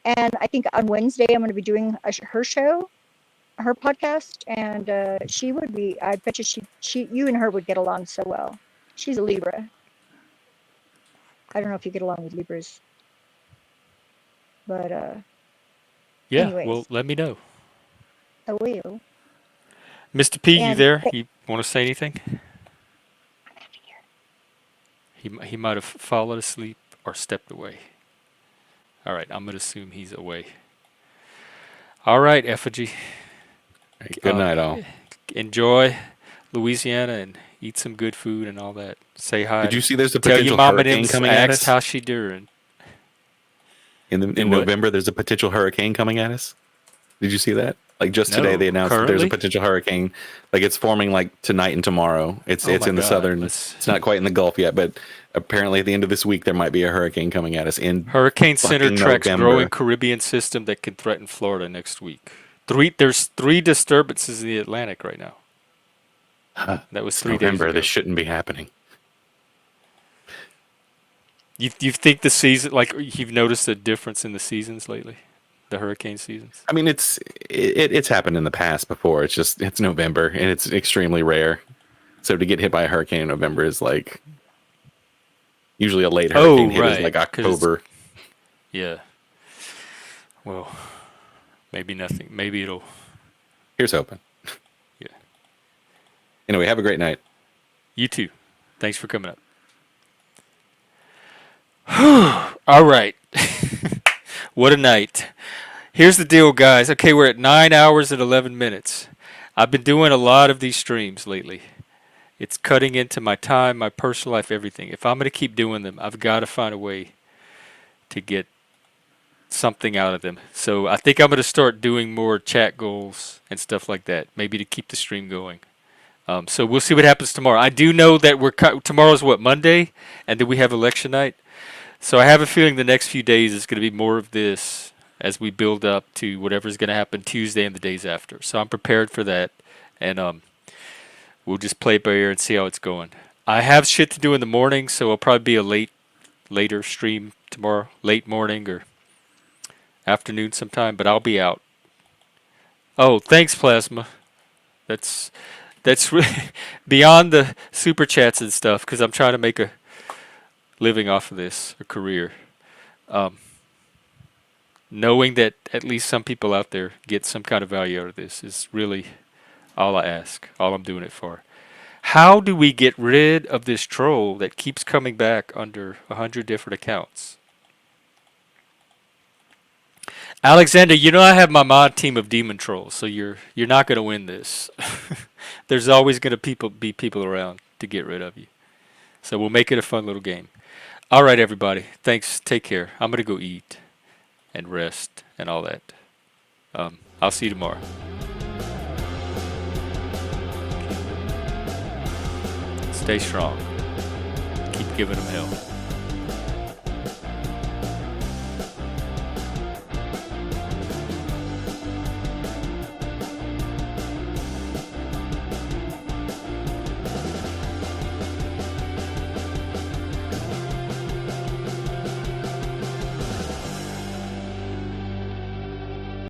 and I think on Wednesday I'm going to be doing her show, her podcast, and she would be. I bet you and her would get along so well. She's a Libra. I don't know if you get along with Libras, but Yeah. anyways. Well, let me know. I will. Mr. P, you And- there? You want to say anything? He might have fallen asleep or stepped away. All right, I'm going to assume he's away. All right, Effigy. Good night, all. Enjoy Louisiana and eat some good food and all that. Say hi. Did you see there's a Tell your potential mama hurricane them coming at asked us? how she doing. In what? November, there's a potential hurricane coming at us. Did you see that? Like just today, No. they announced that there's a Currently? potential hurricane. Like it's forming like tonight and tomorrow. It's Oh my in the God. southern. Let's- It's not quite in the Gulf yet, but apparently at the end of this week there might be a hurricane coming at us in Hurricane Center fucking tracks November. growing Caribbean system that could threaten Florida next week. There's three disturbances in the Atlantic right now. That was It's 3 days November. ago. This shouldn't be happening. You think the season, like you've noticed a difference in the seasons lately, the hurricane seasons? I mean, it's happened in the past before. It's just it's November and it's extremely rare. So to get hit by a hurricane in November is like usually a late hurricane hit is like 'cause it's- October. Yeah. Well, maybe nothing. Maybe it'll. Here's hoping. Yeah. Anyway, have a great night. You too. Thanks for coming up. All right. What a night. Here's the deal, guys. Okay, we're at 9 hours and 11 minutes. I've been doing a lot of these streams lately. It's cutting into my time, my personal life, everything. If I'm going to keep doing them, I've got to find a way to get something out of them. So I think I'm going to start doing more chat goals and stuff like that, maybe to keep the stream going. So we'll see what happens tomorrow. I do know that tomorrow's what, Monday? And then we have election night. So I have a feeling the next few days is going to be more of this as we build up to whatever's going to happen Tuesday and the days after. So I'm prepared for that. And we'll just play it by ear and see how it's going. I have shit to do in the morning, so it'll probably be a later stream tomorrow, late morning or afternoon sometime, but I'll be out. Oh, thanks, Plasma. That's really beyond the super chats and stuff, because I'm trying to make a living off of this, a career. Knowing that at least some people out there get some kind of value out of this is really all I ask, all I'm doing it for. How do we get rid of this troll that keeps coming back under 100 different accounts? Alexander, you know I have my mod team of demon trolls, so you're not going to win this. There's always going to be people around to get rid of you. So we'll make it a fun little game. All right, everybody. Thanks. Take care. I'm going to go eat and rest and all that. I'll see you tomorrow. Stay strong. Keep giving them hell.